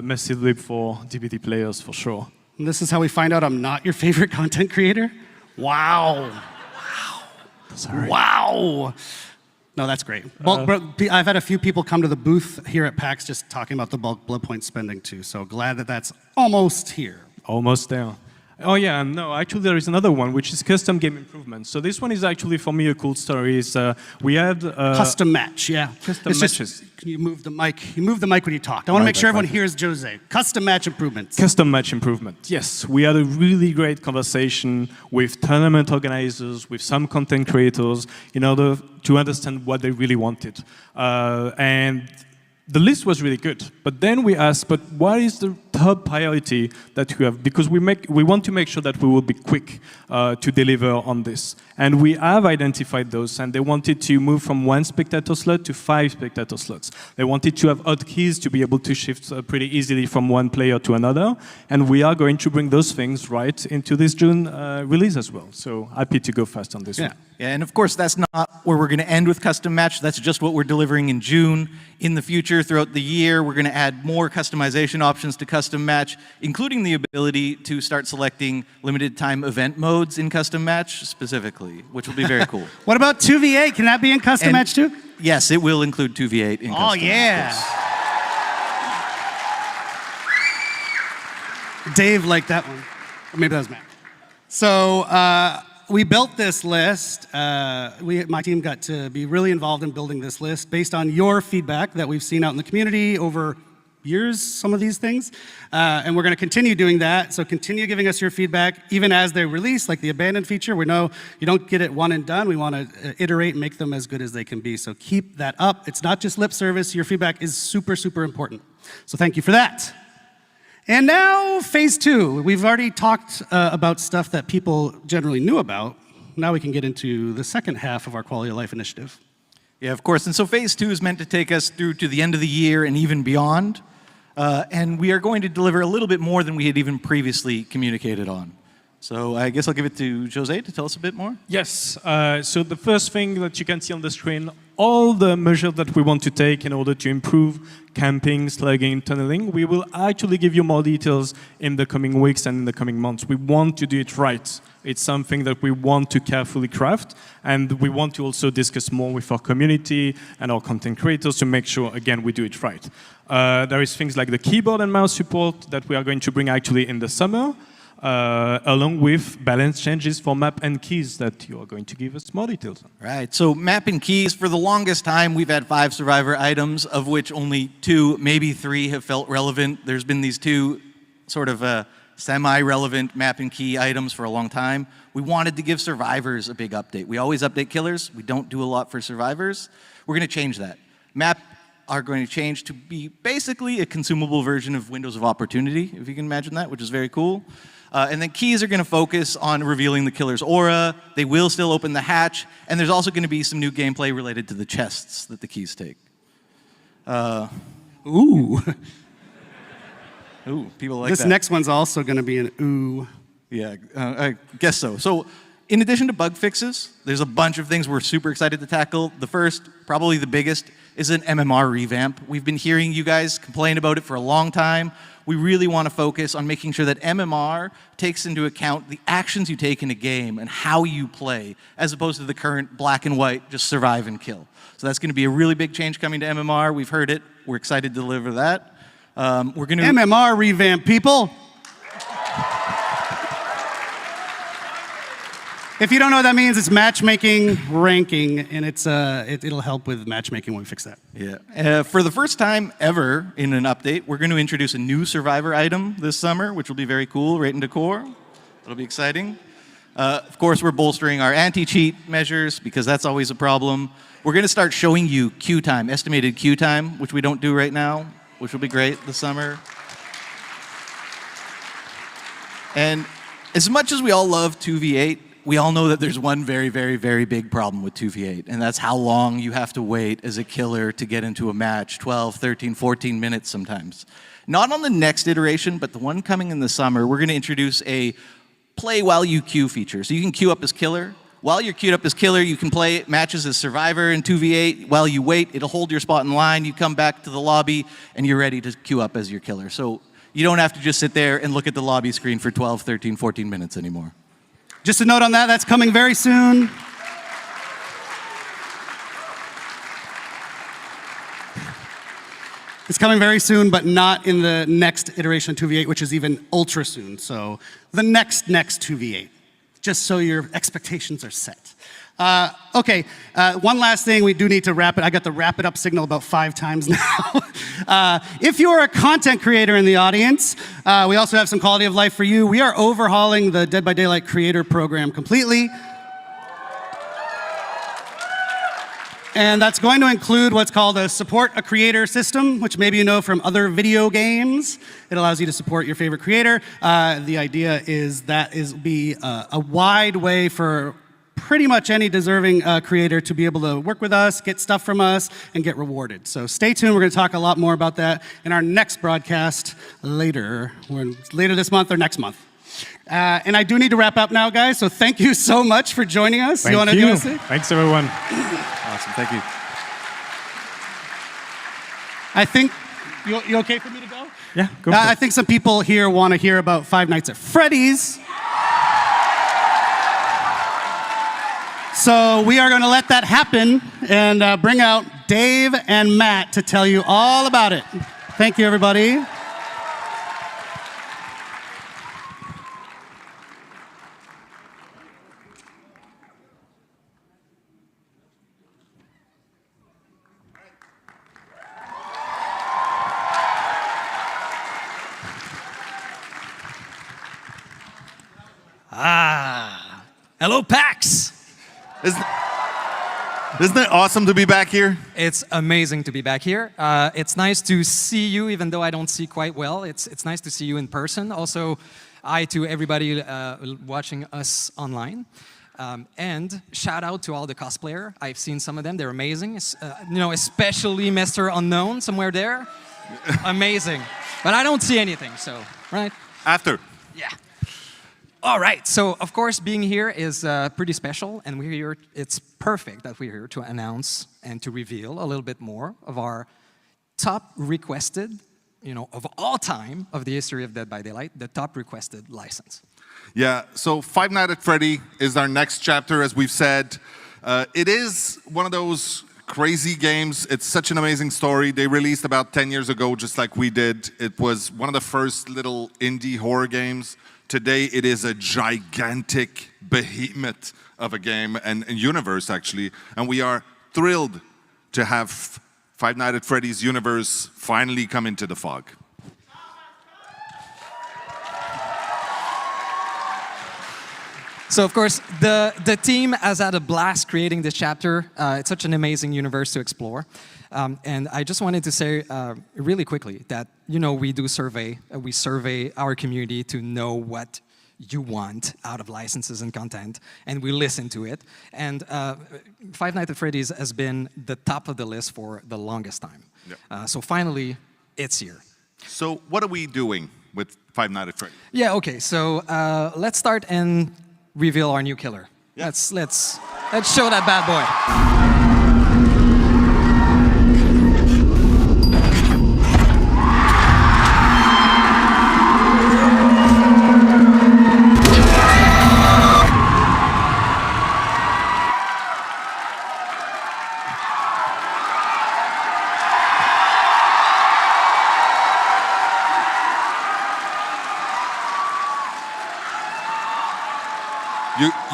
massive leap for DBD players for sure. And this is how we find out I'm not your favorite content creator? Wow. Sorry. Wow. No, that's great. I've had a few people come to the booth here at PAX just talking about the bulk blood point spending too. So glad that that's almost here. Almost there. Oh yeah, no, actually there is another one, which is custom game improvements. So this one is actually, for me, a cool story. Is we had... custom match, yeah. Custom matches. Can you move the mic? You move the mic when you talk. I want to make sure everyone hears Jose. Custom match improvements. Custom match improvement, yes. We had a really great conversation with tournament organizers, with some content creators, in order to understand what they really wanted. And the list was really good, but then we asked, but what is the top priority that we have? Because we want to make sure that we will be quick to deliver on this. And we have identified those, and they wanted to move from 1 spectator slot to 5 spectator slots. They wanted to have hotkeys to be able to shift pretty easily from one player to another, and we are going to bring those things right into this June release as well. So happy to go fast on this one. Yeah, and of course, that's not where we're going to end with custom match. That's just what we're delivering in June. In the future, throughout the year, we're going to add more customization options to custom match, including the ability to start selecting limited time event modes in custom match specifically, which will be very cool. What about 2v8? Can that be in custom match too? Yes, it will include 2v8 in custom match. Oh, yeah. Dave liked that one. Or maybe that was Matt. So, we built this list. My team got to be really involved in building this list based on your feedback that we've seen out in the community over years, some of these things. And we're going to continue doing that. So continue giving us your feedback, even as they release, like the abandoned feature. We know you don't get it one and done. We want to iterate and make them as good as they can be. So keep that up. It's not just lip service. Your feedback is super, super important. So thank you for that. And now, phase 2. We've already talked about stuff that people generally knew about. Now we can get into the second half of our quality of life initiative. Yeah, of course. And so phase 2 is meant to take us through to the end of the year and even beyond. And we are going to deliver a little bit more than we had even previously communicated on. So I guess I'll give it to Jose to tell us a bit more. Yes. So the first thing that you can see on the screen, all the measures that we want to take in order to improve camping, slugging, tunneling, we will actually give you more details in the coming weeks and in the coming months. We want to do it right. It's something that we want to carefully craft, and we want to also discuss more with our community and our content creators to make sure, again, we do it right. There is things like the keyboard and mouse support that we are going to bring actually in the summer, along with balance changes for map and keys that you are going to give us more details on. Right, so map and keys, for the longest time, we've had 5 survivor items, of which only 2, maybe 3 have felt relevant. There's been these 2 sort of semi-relevant map and key items for a long time. We wanted to give survivors a big update. We always update killers. We don't do a lot for survivors. We're going to change that. Map are going to change to be basically a consumable version of Windows of Opportunity, if you can imagine that, which is very cool. And then keys are going to focus on revealing the killer's aura. They will still open the hatch. And there's also going to be some new gameplay related to the chests that the keys take. Ooh. Ooh, people like this that. This next one's also going to be an ooh. Yeah, I guess so. So in addition to bug fixes, there's a bunch of things we're super excited to tackle. The first, probably the biggest, is an MMR revamp. We've been hearing you guys complain about it for a long time. We really want to focus on making sure that MMR takes into account the actions you take in a game and how you play, as opposed to the current black and white, just survive and kill. So that's going to be a really big change coming to MMR. We've heard it. We're excited to deliver that. We're going to MMR revamp, people. If you don't know what that means, it's matchmaking ranking, and it'll help with matchmaking when we fix that. Yeah. For the first time ever in an update, we're going to introduce a new survivor item this summer, which will be very cool, right in decor. It'll be exciting. Of course, we're bolstering our anti-cheat measures, because that's always a problem. We're going to start showing you queue time, estimated queue time, which we don't do right now, which will be great this summer. And as much as we all love 2v8, we all know that there's one very, very, very big problem with 2v8, and that's how long you have to wait as a killer to get into a match, 12, 13, 14 minutes sometimes. Not on the next iteration, but the one coming in the summer, we're going to introduce a play while you queue feature. So you can queue up as killer. While you're queued up as killer, you can play matches as survivor in 2v8. While you wait, it'll hold your spot in line. You come back to the lobby, and you're ready to queue up as your killer. So you don't have to just sit there and look at the lobby screen for 12, 13, 14 minutes anymore. Just a note on that, that's coming very soon. It's coming very soon, but not in the next iteration of 2v8, which is even ultra soon. So the next 2v8, just so your expectations are set. Okay, one last thing, we do need to wrap it. I got the wrap it up signal about 5 times now. If you're a content creator in the audience, we also have some quality of life for you. We are overhauling the Dead by Daylight creator program completely. And that's going to include what's called a support a creator system, which maybe you know from other video games. It allows you to support your favorite creator. The idea is that be a wide way for pretty much any deserving creator to be able to work with us, get stuff from us, and get rewarded. So stay tuned. We're going to talk a lot more about that in our next broadcast later this month or next month. And I do need to wrap up now, guys. So thank you so much for joining us. Thank you. Thanks, everyone. Awesome. Thank you. I think you okay for me to go? Yeah, go for it. I think some people here want to hear about Five Nights at Freddy's. So we are going to let that happen and bring out Dave and Matt to tell you all about it. Thank you, everybody. Hello, PAX! Isn't it awesome to be back here? It's amazing to be back here. It's nice to see you, even though I don't see quite well. It's nice to see you in person. Also, hi to everybody watching us online. And shout out to all the cosplayer. I've seen some of them. They're amazing. Especially Mr. Unknown somewhere there. Amazing. But I don't see anything, so, right? After. Yeah. All right, so of course being here is pretty special, and we're here, it's perfect that we're here to announce and to reveal a little bit more of our top requested, of all time of the history of Dead by Daylight, the top requested license. Yeah, so Five Nights at Freddy is our next chapter, as we've said. It is one of those crazy games. It's such an amazing story. They released about 10 years ago, just like we did. It was one of the first little indie horror games. Today, it is a gigantic behemoth of a game and universe, actually. And we are thrilled to have Five Nights at Freddy's universe finally come into the fog. So, of course, the team has had a blast creating this chapter. It's such an amazing universe to explore. And I just wanted to say really quickly that, we do survey. We survey our community to know what you want out of licenses and content, and we listen to it. And Five Nights at Freddy's has been the top of the list for the longest time. Yep. So finally, it's here. So what are we doing with Five Nights at Freddy's? Yeah, okay, so let's start and reveal our new killer. Yeah. Let's show that bad boy.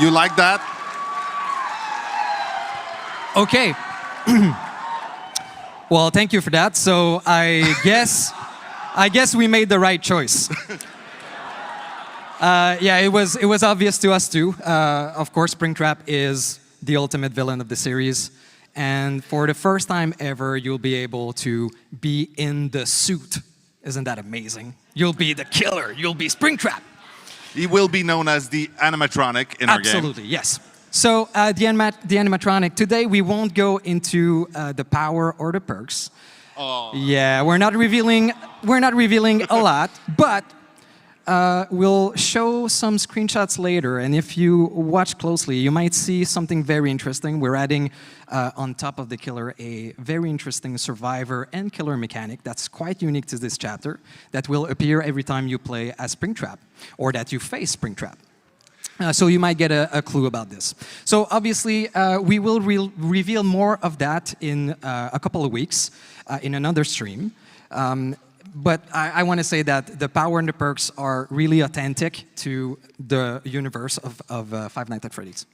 You like that? Okay. Well, thank you for that. So I guess we made the right choice. Yeah, it was obvious to us too. Of course, Springtrap is the ultimate villain of the series, and for the first time ever, you'll be able to be in the suit. Isn't that amazing? You'll be the killer. You'll be Springtrap. He will be known as the animatronic in our game. Absolutely, yes. So the animatronic, today we won't go into the power or the perks. Oh. Yeah, we're not revealing a lot, but we'll show some screenshots later, and if you watch closely, you might see something very interesting. We're adding on top of the killer a very interesting survivor and killer mechanic that's quite unique to this chapter that will appear every time you play as Springtrap or that you face Springtrap. So you might get a clue about this. So obviously, we will reveal more of that in a couple of weeks in another stream. But I want to say that the power and the perks are really authentic to the universe of Five Nights at Freddy's.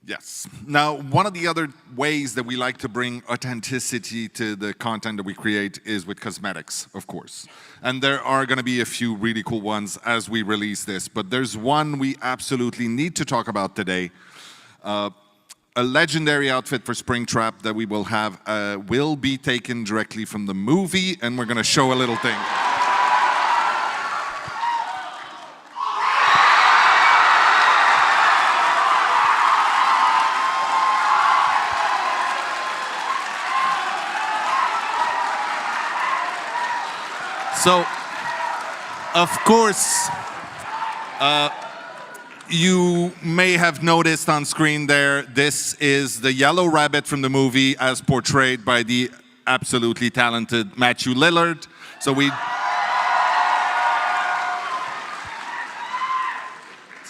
Yes. Now, one of the other ways that we like to bring authenticity to the content that we create is with cosmetics, of course. And there are going to be a few really cool ones as we release this. But there's one we absolutely need to talk about today. A legendary outfit for Springtrap that we will have will be taken directly from the movie, and we're going to show a little thing. So, of course, you may have noticed on screen there, this is the yellow rabbit from the movie as portrayed by the absolutely talented Matthew Lillard. So it's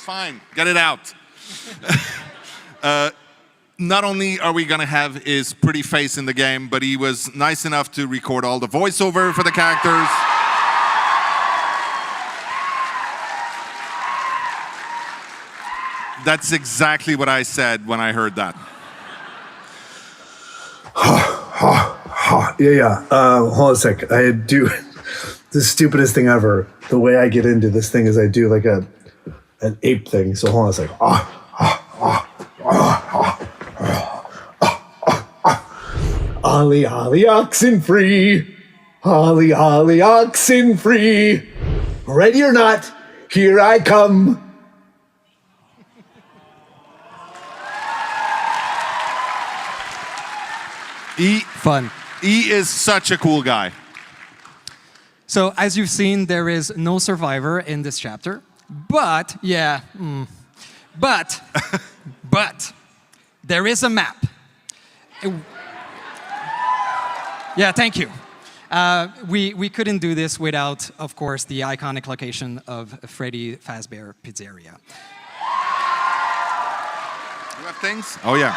fine, get it out. Not only are we gonna have his pretty face in the game, but he was nice enough to record all the voiceover for the characters. That's exactly what I said when I heard that. Yeah. Hold on a sec. I do the stupidest thing ever. The way I get into this thing is I do like an ape thing. So hold on a sec. Ollie, ollie, oxen free. Ollie, ollie, oxen free. Ready or not, here I come. Fun. He is such a cool guy. So as you've seen, there is no survivor in this chapter, but but there is a map. Yeah, thank you. We couldn't do this without, of course, the iconic location of Freddy Fazbear Pizzeria. You have things? Oh yeah.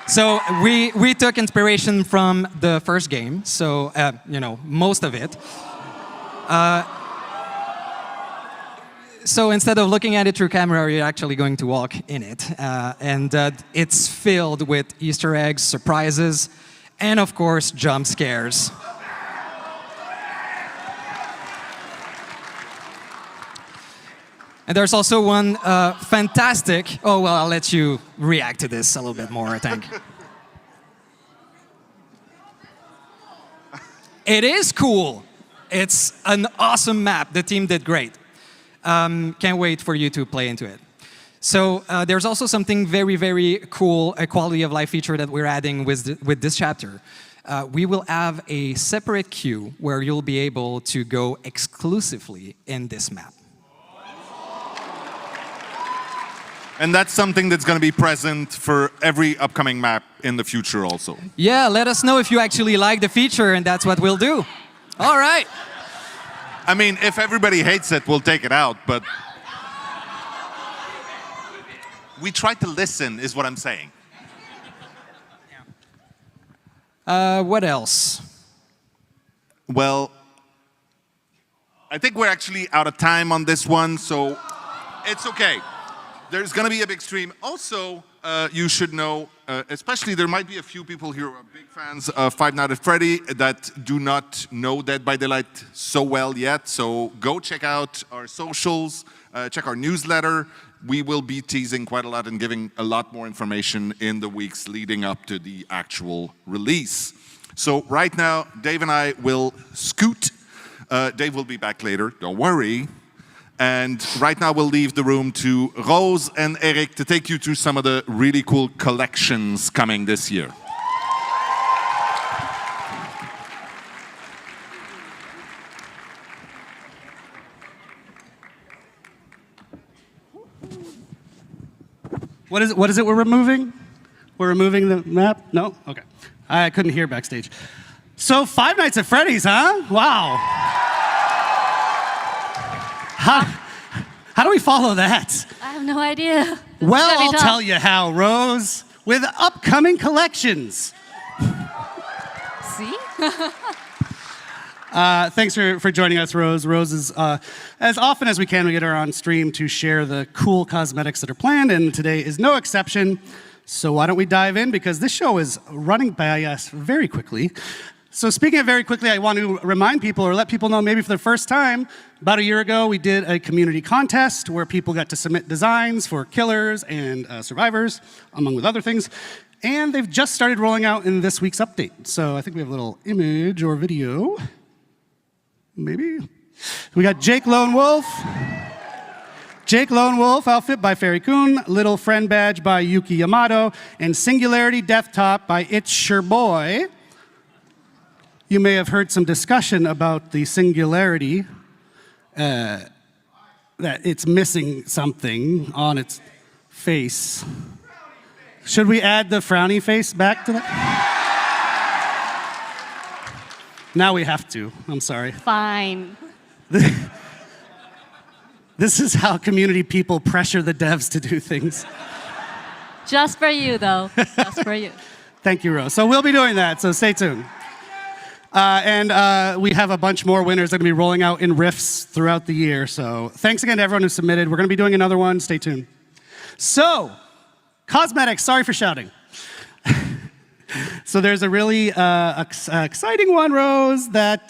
So we took inspiration from the first game, so most of it. So instead of looking at it through camera, you're actually going to walk in it, and it's filled with Easter eggs, surprises, and of course jump scares. And there's also one fantastic... Oh, well, I'll let you react to this a little bit more, I think. It is cool. It's an awesome map. The team did great. Can't wait for you to play into it. So there's also something very, very cool, a quality of life feature that we're adding with this chapter. We will have a separate queue where you'll be able to go exclusively in this map. And that's something that's going to be present for every upcoming map in the future also. Yeah, let us know if you actually like the feature, and that's what we'll do. All right. I mean, if everybody hates it, we'll take it out, but... We try to listen, is what I'm saying. What else? Well, I think we're actually out of time on this one, so it's okay. There's going to be a big stream. Also, you should know, especially there might be a few people here who are big fans of Five Nights at Freddy that do not know Dead by Daylight so well yet. So go check out our socials, check our newsletter. We will be teasing quite a lot and giving a lot more information in the weeks leading up to the actual release. So right now, Dave and I will scoot. Dave will be back later, don't worry. And right now we'll leave the room to Rose and Eric to take you through some of the really cool collections coming this year. What is it we're removing? We're removing the map? No? Okay. I couldn't hear backstage. So Five Nights at Freddy's, huh? Wow. How do we follow that? I have no idea. Well, I'll tell you how, Rose. With upcoming collections. See? Thanks for joining us, Rose. Rose is, as often as we can, we get her on stream to share the cool cosmetics that are planned, and today is no exception. So why don't we dive in, because this show is running by us very quickly. So speaking of very quickly, I want to remind people or let people know maybe for the first time, about a year ago, we did a community contest where people got to submit designs for killers and survivors, among with other things. And they've just started rolling out in this week's update. So I think we have a little image or video. Maybe. We got Jake Lone Wolf. Jake Lone Wolf outfit by Fairy Kun, Little Friend Badge by Yuki Yamato, and Singularity Death Top by It's Your Boy. You may have heard some discussion about the Singularity, that it's missing something on its face. Should we add the frowny face back to that? Now we have to. I'm sorry. Fine. This is how community people pressure the devs to do things. Just for you, though. Just for you. Thank you, Rose. So we'll be doing that, so stay tuned. And we have a bunch more winners that are going to be rolling out in Rifts throughout the year. So thanks again to everyone who submitted. We're going to be doing another one. Stay tuned. So, cosmetics. Sorry for shouting. So there's a really exciting one, Rose, that,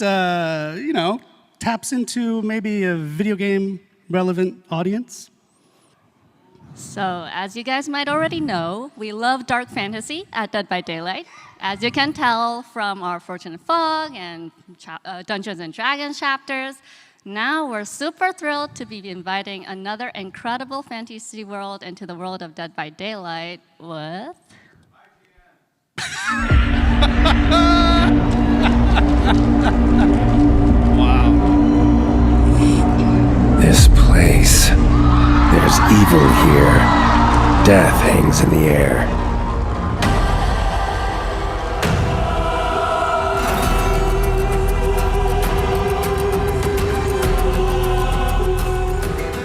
taps into maybe a video game relevant audience. So, as you guys might already know, we love dark fantasy at Dead by Daylight. As you can tell from our Fortune and Fog and Dungeons and Dragons chapters, now we're super thrilled to be inviting another incredible fantasy world into the world of Dead by Daylight with... Wow. This place. There's evil here. Death hangs in the air.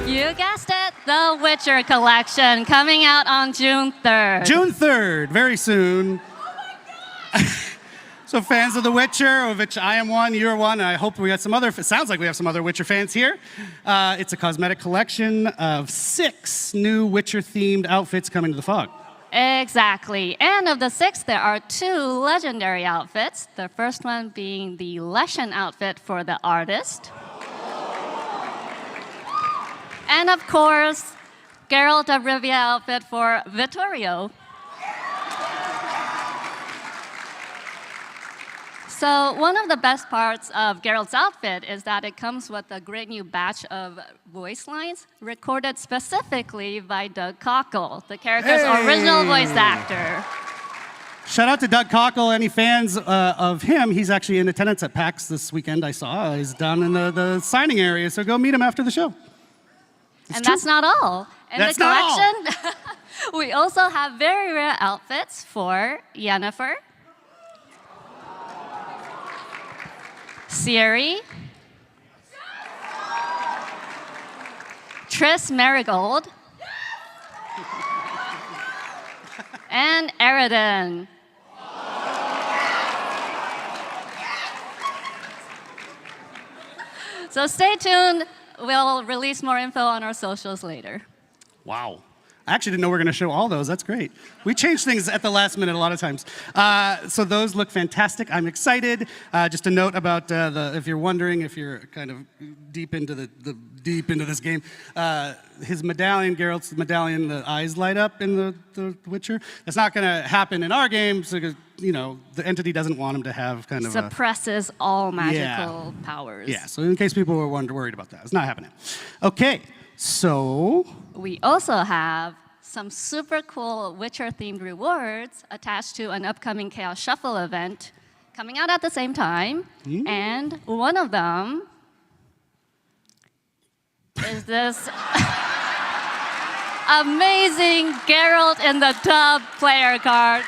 You guessed it, The Witcher Collection, coming out on June 3rd. June 3rd, very soon. So fans of The Witcher, of which I am one, you're one, and I hope we got some other, it sounds like we have some other Witcher fans here. It's a cosmetic collection of 6 new Witcher-themed outfits coming to the Fog. Exactly. And of the 6, there are 2 legendary outfits. The first one being the Legion outfit for the artist. And of course, Geralt of Rivia outfit for Vittorio. So one of the best parts of Geralt's outfit is that it comes with a great new batch of voice lines recorded specifically by Doug Cockle, the character's original voice actor. Shout out to Doug Cockle. Any fans of him? He's actually in attendance at PAX this weekend. I saw. He's down in the signing area, so go meet him after the show. And that's not all. In the collection, we also have very rare outfits for Yennefer, Ciri, Triss Marigold, and Eridan. So stay tuned. We'll release more info on our socials later. Wow. I actually didn't know we were going to show all those. That's great. We change things at the last minute a lot of times. So those look fantastic. I'm excited. Just a note about if you're wondering, if you're kind of deep into this game, his medallion, Geralt's medallion, the eyes light up in the Witcher. That's not going to happen in our games because the entity doesn't want him to have kind of suppresses all magical powers. Yeah. So in case people were worried about that, it's not happening. Okay. So we also have some super cool Witcher-themed rewards attached to an upcoming Chaos Shuffle event coming out at the same time. And one of them is this amazing Geralt in the Tub player card.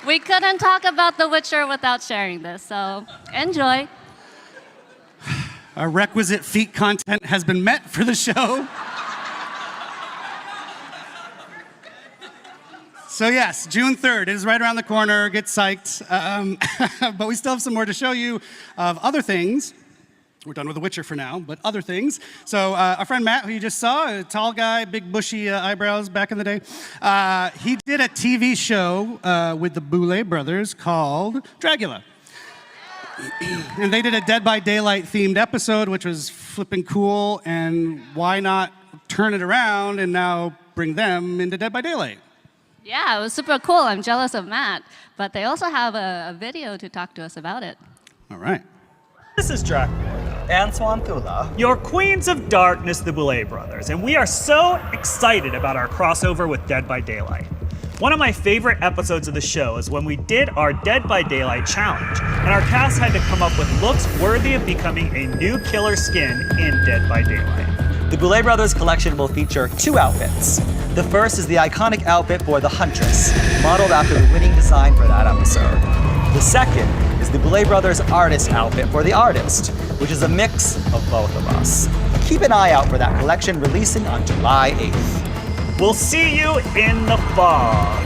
We couldn't talk about The Witcher without sharing this, so enjoy. Our requisite feet content has been met for the show. So yes, June 3rd is right around the corner. Get psyched. But we still have some more to show you of other things. We're done with The Witcher for now, but other things. So our friend Matt, who you just saw, a tall guy, big bushy eyebrows back in the day, he did a TV show with the Boulet brothers called Dragula. And they did a Dead by Daylight themed episode, which was flipping cool, and why not turn it around and now bring them into Dead by Daylight? Yeah, it was super cool. I'm jealous of Matt, but they also have a video to talk to us about it. All right. This is Dragonflight and Swanthula, your Queens of Darkness, the Boulet brothers, and we are so excited about our crossover with Dead by Daylight. One of my favorite episodes of the show is when we did our Dead by Daylight challenge, and our cast had to come up with looks worthy of becoming a new killer skin in Dead by Daylight. The Boulet Brothers collection will feature 2 outfits. The first is the iconic outfit for the Huntress, modeled after the winning design for that episode. The second is the Boulet Brothers artist outfit for the artist, which is a mix of both of us. Keep an eye out for that collection releasing on July 8th. We'll see you in the fog.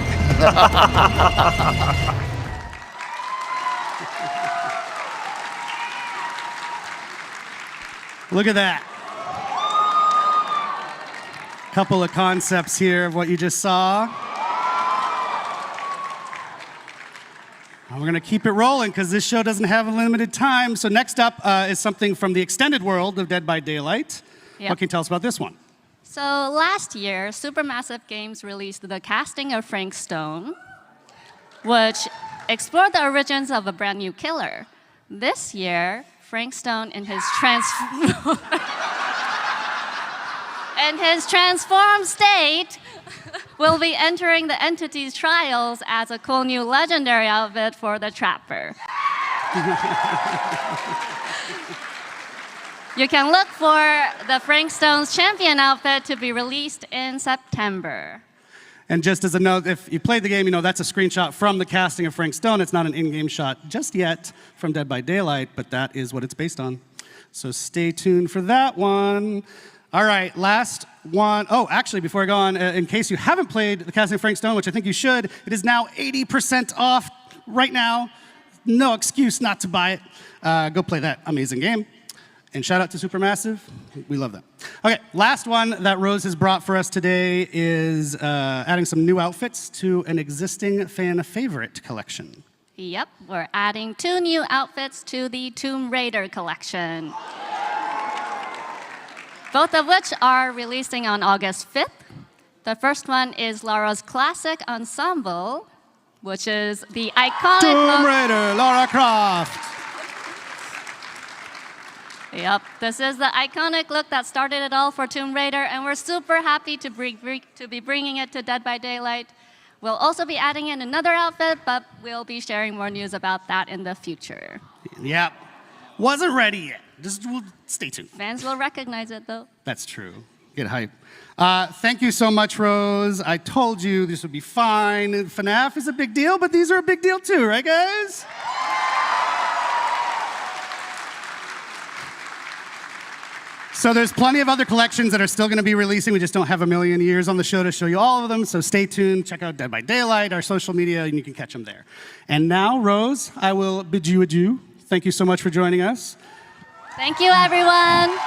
Look at that. Couple of concepts here of what you just saw. And we're gonna keep it rolling because this show doesn't have a limited time. So next up is something from the extended world of Dead by Daylight. Yep. What can you tell us about this one? So last year, Supermassive Games released The Casting of Frank Stone, which explored the origins of a brand new killer. This year, Frank Stone in his transformed state will be entering the entity's trials as a cool new legendary outfit for the Trapper. You can look for the Frank Stone's champion outfit to be released in September. And just as a note, if you played the game, you know that's a screenshot from the casting of Frank Stone. It's not an in-game shot just yet from Dead by Daylight, but that is what it's based on. So stay tuned for that one. All right, last one. Oh, actually, before I go on, in case you haven't played the casting of Frank Stone, which I think you should, it is now 80% off right now. No excuse not to buy it. Go play that amazing game. And shout out to Supermassive. We love them. Okay, last one that Rose has brought for us today is adding some new outfits to an existing fan favorite collection. Yep, we're adding 2 new outfits to the Tomb Raider collection. Both of which are releasing on August 5th. The first one is Lara's classic ensemble, which is the iconic Tomb Raider, Lara Croft. Yep, this is the iconic look that started it all for Tomb Raider, and we're super happy to be bringing it to Dead by Daylight. We'll also be adding in another outfit, but we'll be sharing more news about that in the future. Yep, wasn't ready yet. Just stay tuned. Fans will recognize it, though. That's true. Get hype. Thank you so much, Rose. I told you this would be fine. FNAF is a big deal, but these are a big deal too, right, guys? So there's plenty of other collections that are still going to be releasing. We just don't have a million years on the show to show you all of them. So stay tuned. Check out Dead by Daylight, our social media, and you can catch them there. And now, Rose, I will bid you adieu. Thank you so much for joining us. Thank you, everyone.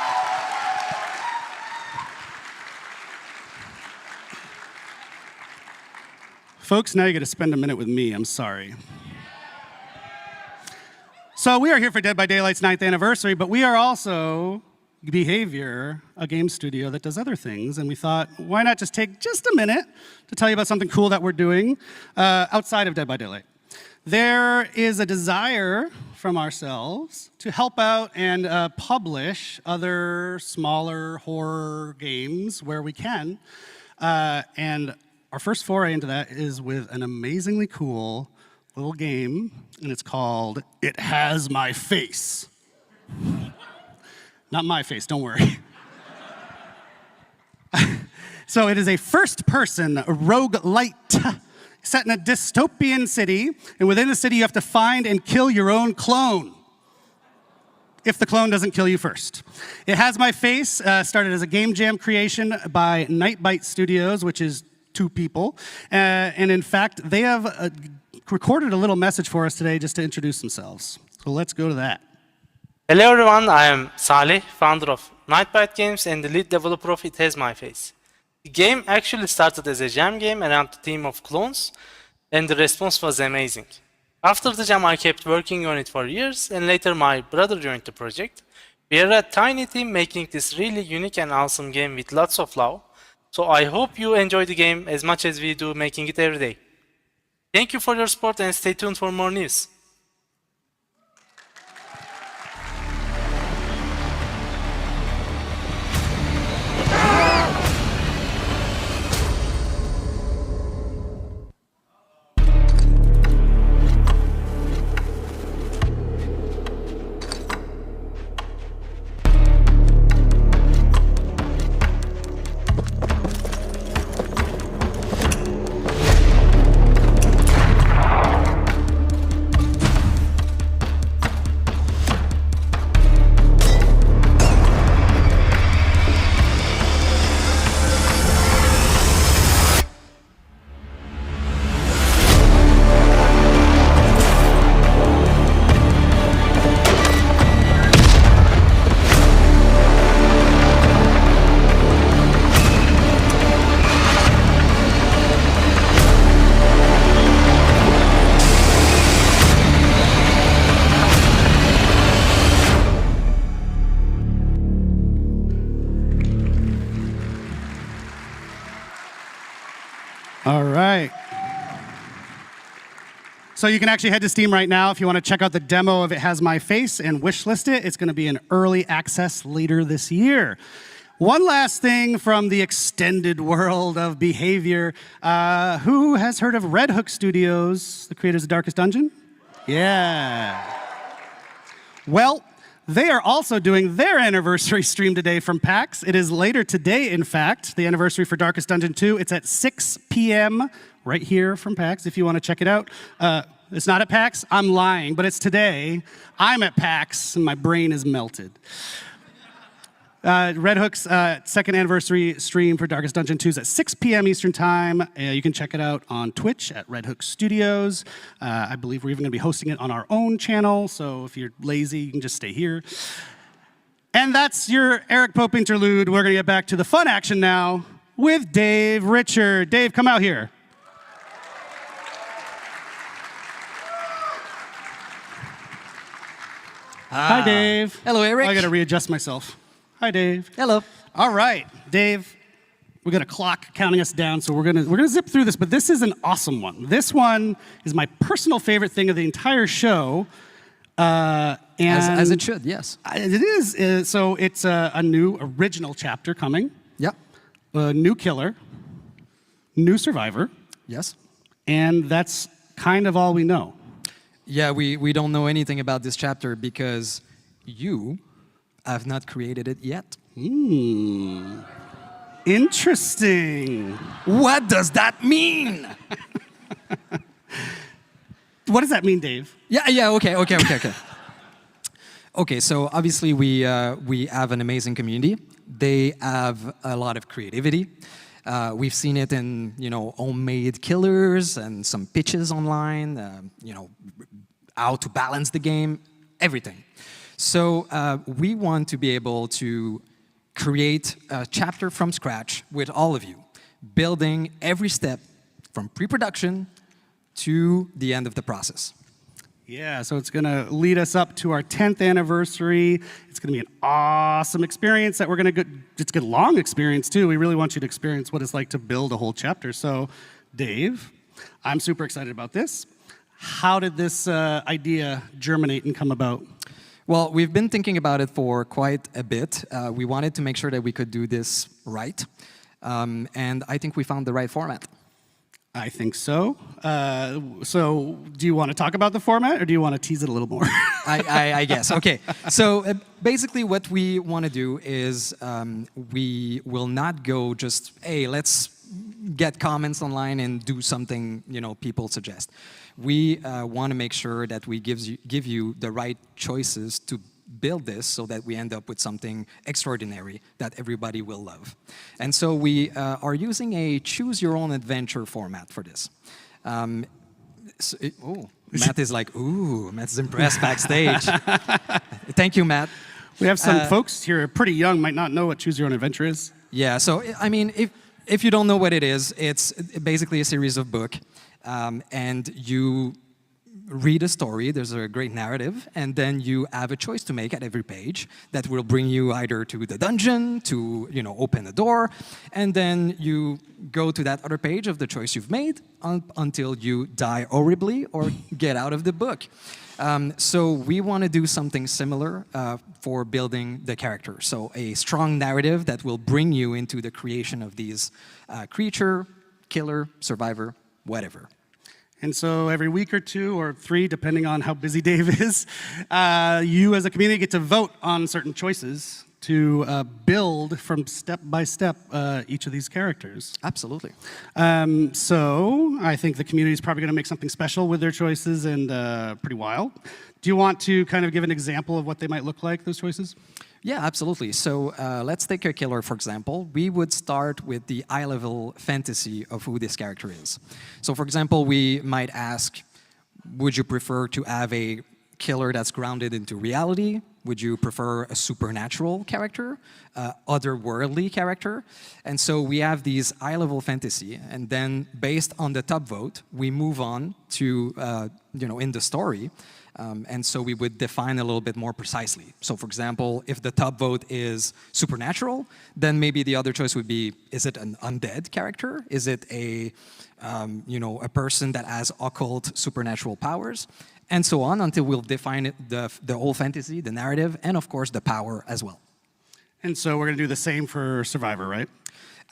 Folks, now you get to spend a minute with me. I'm sorry. So we are here for Dead by Daylight's 9th anniversary, but we are also Behavior, a game studio that does other things, and we thought, why not just take just a minute to tell you about something cool that we're doing outside of Dead by Daylight. There is a desire from ourselves to help out and publish other smaller horror games where we can, and our first foray into that is with an amazingly cool little game, and it's called It Has My Face. Not my face, don't worry. So it is a first-person roguelite set in a dystopian city, and within the city you have to find and kill your own clone. if the clone doesn't kill you first. It has my face, started as a game jam creation by Nightbite Studios, which is 2 people. And in fact, they have recorded a little message for us today just to introduce themselves. So let's go to that. Hello everyone, I am Salih, founder of Nightbite Games and the lead developer of It Has My Face. The game actually started as a jam game around the theme of clones, and the response was amazing. After the jam, I kept working on it for years, and later my brother joined the project. We are a tiny team making this really unique and awesome game with lots of love, so I hope you enjoy the game as much as we do making it every day. Thank you for your support and stay tuned for more news. All right. So you can actually head to Steam right now if you want to check out the demo of It Has My Face and wishlist it. It's going to be in early access later this year. One last thing from the extended world of behavior. Who has heard of Red Hook Studios, the creators of Darkest Dungeon? Yeah. Well, they are also doing their anniversary stream today from PAX. It is later today, in fact, the anniversary for Darkest Dungeon 2. It's at 6 p.m. right here from PAX if you want to check it out. It's not at PAX. I'm lying, but it's today. I'm at PAX, and my brain is melted. Red Hook's second anniversary stream for Darkest Dungeon 2 is at 6 p.m. Eastern Time. You can check it out on Twitch at Red Hook Studios. I believe we're even going to be hosting it on our own channel, so if you're lazy, you can just stay here. And that's your Eric Pope interlude. We're going to get back to the fun action now with Dave Richard. Dave, come out here. Hi, Dave. Hello, Eric. I got to readjust myself. Hi, Dave. Hello. All right, Dave. We got a clock counting us down, so we're gonna zip through this. But this is an awesome one. This one is my personal favorite thing of the entire show. As it should, yes. It is. So it's a new original chapter coming. Yep. A new killer. New survivor. Yes. And that's kind of all we know. Yeah, we don't know anything about this chapter because you have not created it yet. Interesting. What does that mean? What does that mean, Dave? Yeah, okay. Okay, so obviously we have an amazing community. They have a lot of creativity. We've seen it in, homemade killers and some pitches online, how to balance the game, everything. So we want to be able to create a chapter from scratch with all of you, building every step from pre-production to the end of the process. Yeah, so it's going to lead us up to our 10th anniversary. It's going to be an awesome experience that we're going to get. It's a long experience, too. We really want you to experience what it's like to build a whole chapter. So, Dave, I'm super excited about this. How did this idea germinate and come about? Well, we've been thinking about it for quite a bit. We wanted to make sure that we could do this right. And I think we found the right format. I think so. So do you want to talk about the format, or do you want to tease it a little more? I guess. Okay. So basically what we want to do is we will not go just, hey, let's get comments online and do something people suggest. We want to make sure that we give you the right choices to build this so that we end up with something extraordinary that everybody will love. And so we are using a choose-your-own-adventure format for this. Matt is like, ooh, Matt's impressed backstage. Thank you, Matt. We have some folks here pretty young, might not know what Choose Your Own Adventure is. Yeah, so I mean, if you don't know what it is, it's basically a series of books, and you read a story, there's a great narrative, and then you have a choice to make at every page that will bring you either to the dungeon, to open a door, and then you go to that other page of the choice you've made until you die horribly or get out of the book. So we want to do something similar for building the character. So a strong narrative that will bring you into the creation of these creature, killer, survivor, whatever. And so every week or 2 or 3, depending on how busy Dave is, you as a community get to vote on certain choices to build from step by step each of these characters. Absolutely. So I think the community is probably going to make something special with their choices and pretty wild. Do you want to kind of give an example of what they might look like, those choices? Yeah, absolutely. So let's take a killer, for example. We would start with the eye-level fantasy of who this character is. So for example, we might ask, would you prefer to have a killer that's grounded into reality? Would you prefer a supernatural character, otherworldly character? And so we have these eye-level fantasy, and then based on the top vote, we move on to, in the story. And so we would define a little bit more precisely. So for example, if the top vote is supernatural, then maybe the other choice would be, is it an undead character? Is it a person that has occult supernatural powers? And so on until we'll define it, the whole fantasy, the narrative, and of course the power as well. And so we're going to do the same for Survivor, right?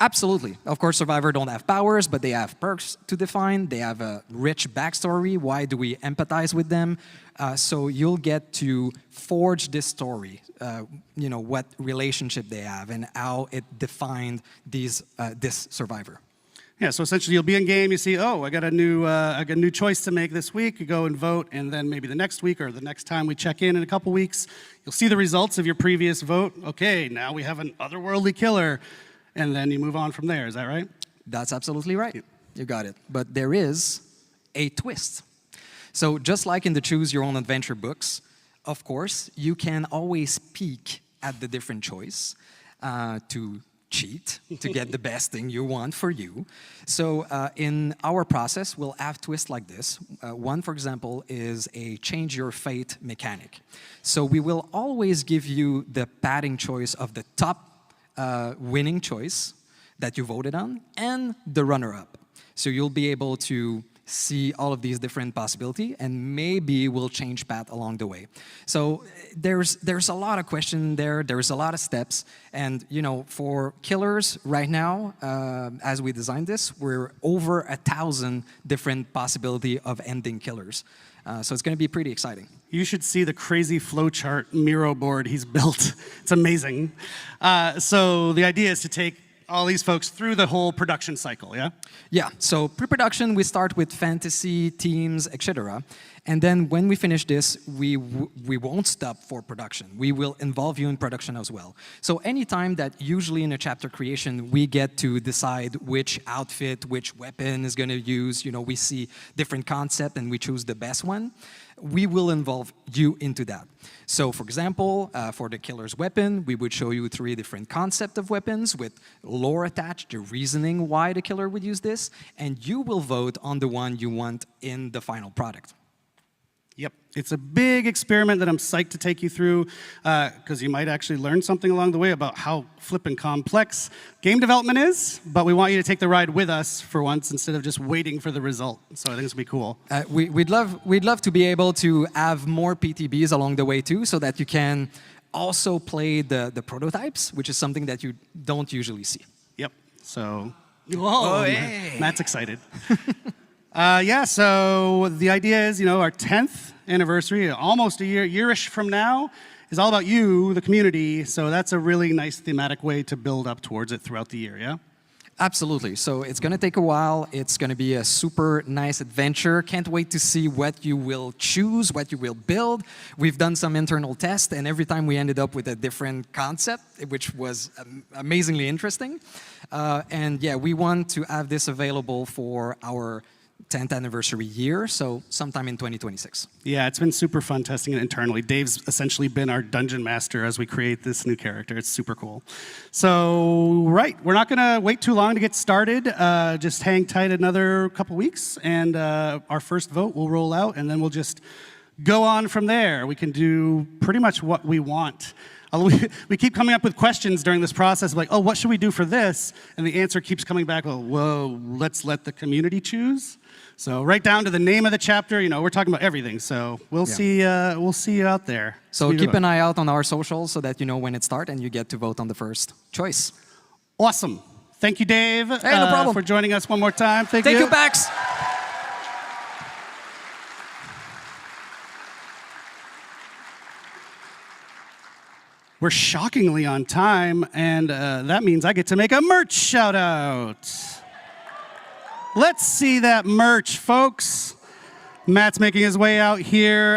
Absolutely. Of course, Survivor don't have powers, but they have perks to define. They have a rich backstory. Why do we empathize with them? So you'll get to forge this story, what relationship they have and how it defined this Survivor. Yeah, so essentially you'll be in game, you see, oh, I got a new choice to make this week. You go and vote, and then maybe the next week or the next time we check in a couple weeks, you'll see the results of your previous vote. Okay, now we have an otherworldly killer, and then you move on from there. Is that right? That's absolutely right. You got it. But there is a twist. So just like in the Choose Your Own Adventure books, of course, you can always peek at the different choice to cheat to get the best thing you want for you. So in our process, we'll have twists like this. One, for example, is a change your fate mechanic. So we will always give you the padding choice of the top winning choice that you voted on and the runner-up. So you'll be able to see all of these different possibilities, and maybe we'll change path along the way. So there's a lot of question there. There's a lot of steps, and for killers right now, as we designed this, we're over 1,000 different possibility of ending killers. So it's going to be pretty exciting. You should see the crazy flowchart Miro board he's built. It's amazing. So the idea is to take all these folks through the whole production cycle, yeah? Yeah, so pre-production, we start with fantasy, themes, etc. And then when we finish this, we won't stop for production. We will involve you in production as well. So anytime that usually in a chapter creation, we get to decide which outfit, which weapon is going to use, we see different concept and we choose the best one, we will involve you into that. So for example, for the killer's weapon, we would show you 3 different concepts of weapons with lore attached, the reasoning why the killer would use this, and you will vote on the one you want in the final product. Yep, it's a big experiment that I'm psyched to take you through because you might actually learn something along the way about how flippin' complex game development is, but we want you to take the ride with us for once instead of just waiting for the result. So I think this will be cool. We'd love to be able to have more PTBs along the way too, so that you can also play the prototypes, which is something that you don't usually see. Yep, so, whoa, hey. Matt's excited. Yeah, so the idea is, our 10th anniversary, almost a year-ish from now, is all about you, the community. So that's a really nice thematic way to build up towards it throughout the year, yeah? Absolutely. So it's going to take a while. It's going to be a super nice adventure. Can't wait to see what you will choose, what you will build. We've done some internal tests, and every time we ended up with a different concept, which was amazingly interesting. And yeah, we want to have this available for our 10th anniversary year, so sometime in 2026. Yeah, it's been super fun testing it internally. Dave's essentially been our dungeon master as we create this new character. It's super cool. So, right, we're not going to wait too long to get started. Just hang tight another couple weeks, and our first vote will roll out, and then we'll just go on from there. We can do pretty much what we want. We keep coming up with questions during this process, like, oh, what should we do for this? And the answer keeps coming back, well, whoa, let's let the community choose. So right down to the name of the chapter, you know, we're talking about everything. So we'll see you out there. So keep an eye out on our socials so that you know when it starts and you get to vote on the first choice. Awesome. Thank you, Dave, no problem. for joining us one more time. Thank you, PAX. We're shockingly on time, and that means I get to make a merch shout out. Let's see that merch, folks. Matt's making his way out here.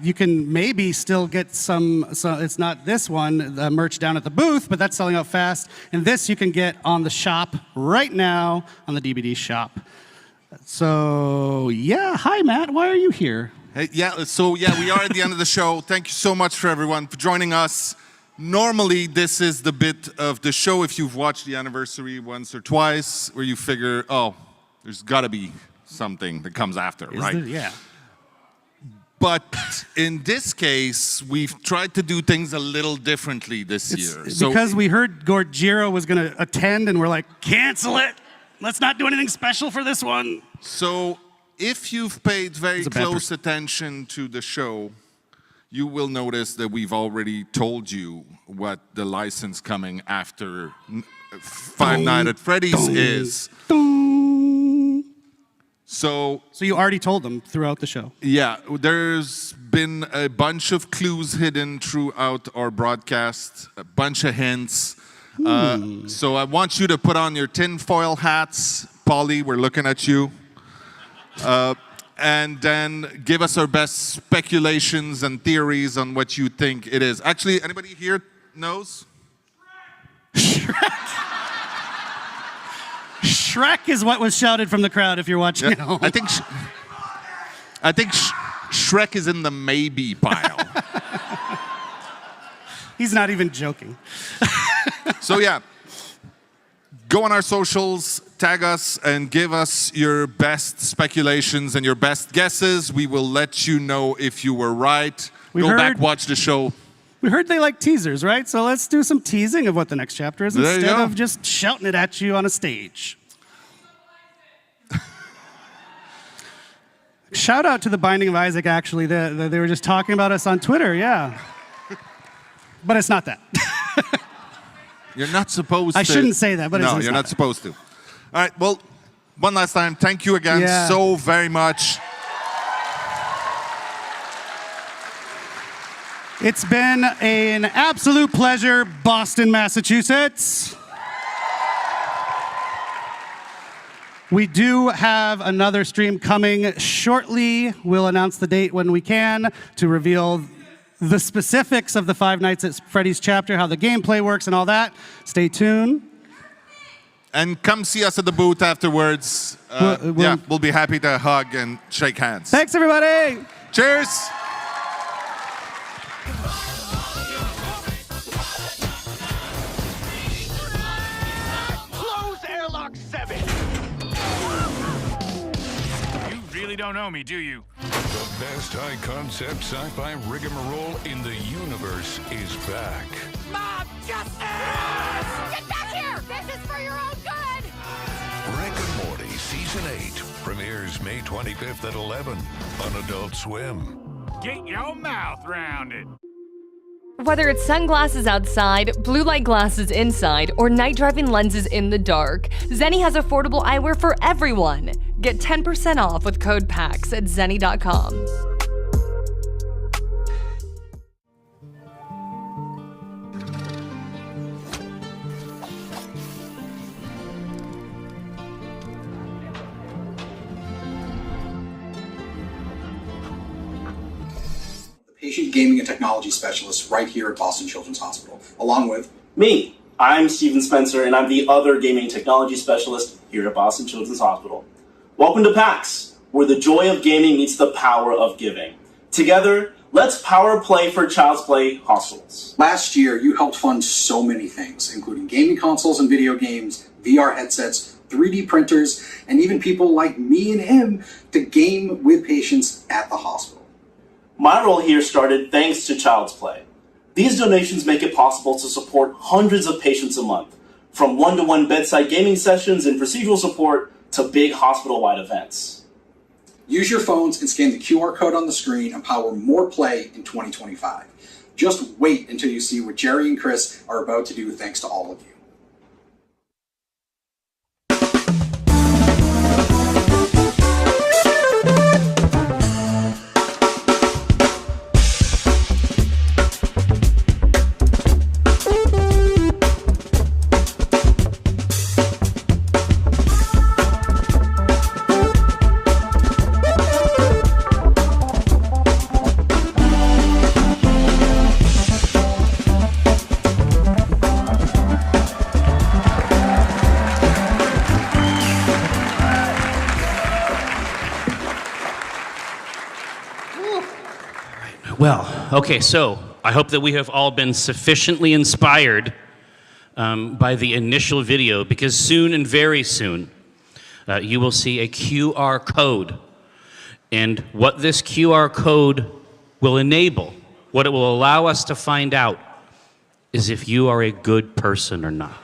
You can maybe still get some, so it's not this one, the merch down at the booth, but that's selling out fast. And this you can get on the shop right now, on the DVD shop. So, yeah, hi, Matt. Why are you here? Hey, we are at the end of the show. Thank you so much for everyone for joining us. Normally, this is the bit of the show, if you've watched the anniversary once or twice, where you figure, oh, there's got to be something that comes after, right? Yeah. But in this case, we've tried to do things a little differently this year. Because we heard Gorgiro was going to attend, and we're like, cancel it. Let's not do anything special for this one. So if you've paid very close attention to the show, you will notice that we've already told you what the license coming after Five Nights at Freddy's is. So you already told them throughout the show? Yeah, there's been a bunch of clues hidden throughout our broadcast, a bunch of hints. So I want you to put on your tinfoil hats. Polly, we're looking at you. And then give us our best speculations and theories on what you think it is. Actually, anybody here knows? Shrek is what was shouted from the crowd if you're watching at home. I think Shrek is in the maybe pile. He's not even joking. So yeah, go on our socials, tag us, and give us your best speculations and your best guesses. We will let you know if you were right. Go back, watch the show. We heard they like teasers, right? So let's do some teasing of what the next chapter is instead of just shouting it at you on a stage. Shout out to the Binding of Isaac, actually. They were just talking about us on Twitter, yeah. But it's not that. You're not supposed to. I shouldn't say that, but no, you're not supposed to. All right, well, one last time, thank you again so very much. It's been an absolute pleasure, Boston, Massachusetts. We do have another stream coming shortly. We'll announce the date when we can to reveal the specifics of the Five Nights at Freddy's chapter, how the gameplay works and all that. Stay tuned. And come see us at the booth afterwards. We'll be happy to hug and shake hands. Thanks, everybody. Cheers. Close airlock 7. You really don't know me, do you? The best high-concept sci-fi rigmarole in the universe is back. Mob justice! Get back here! This is for your own good! Rick and Morty Season 8 premieres May 25th at 11 on Adult Swim. Get your mouth round it. Whether it's sunglasses outside, blue light glasses inside, or night driving lenses in the dark, Zeni has affordable eyewear for everyone. Get 10% off with code PAX at Zeni.com. patient gaming and technology specialist right here at Boston Children's Hospital, along with me. I'm Steven Spencer, and I'm the other gaming and technology specialist here at Boston Children's Hospital. Welcome to PAX, where the joy of gaming meets the power of giving. Together, let's power play for Child's Play hospitals. Last year, you helped fund so many things, including gaming consoles and video games, VR headsets, 3D printers, and even people like me and him to game with patients at the hospital. My role here started thanks to Child's Play. These donations make it possible to support hundreds of patients a month, from one-to-one bedside gaming sessions and procedural support to big hospital-wide events. Use your phones and scan the QR code on the screen and power more play in 2025. Just wait until you see what Jerry and Chris are about to do thanks to all of you. Well, okay, so I hope that we have all been sufficiently inspired by the initial video, because soon and very soon you will see a QR code. And what this QR code will enable, what it will allow us to find out, is if you are a good person or not.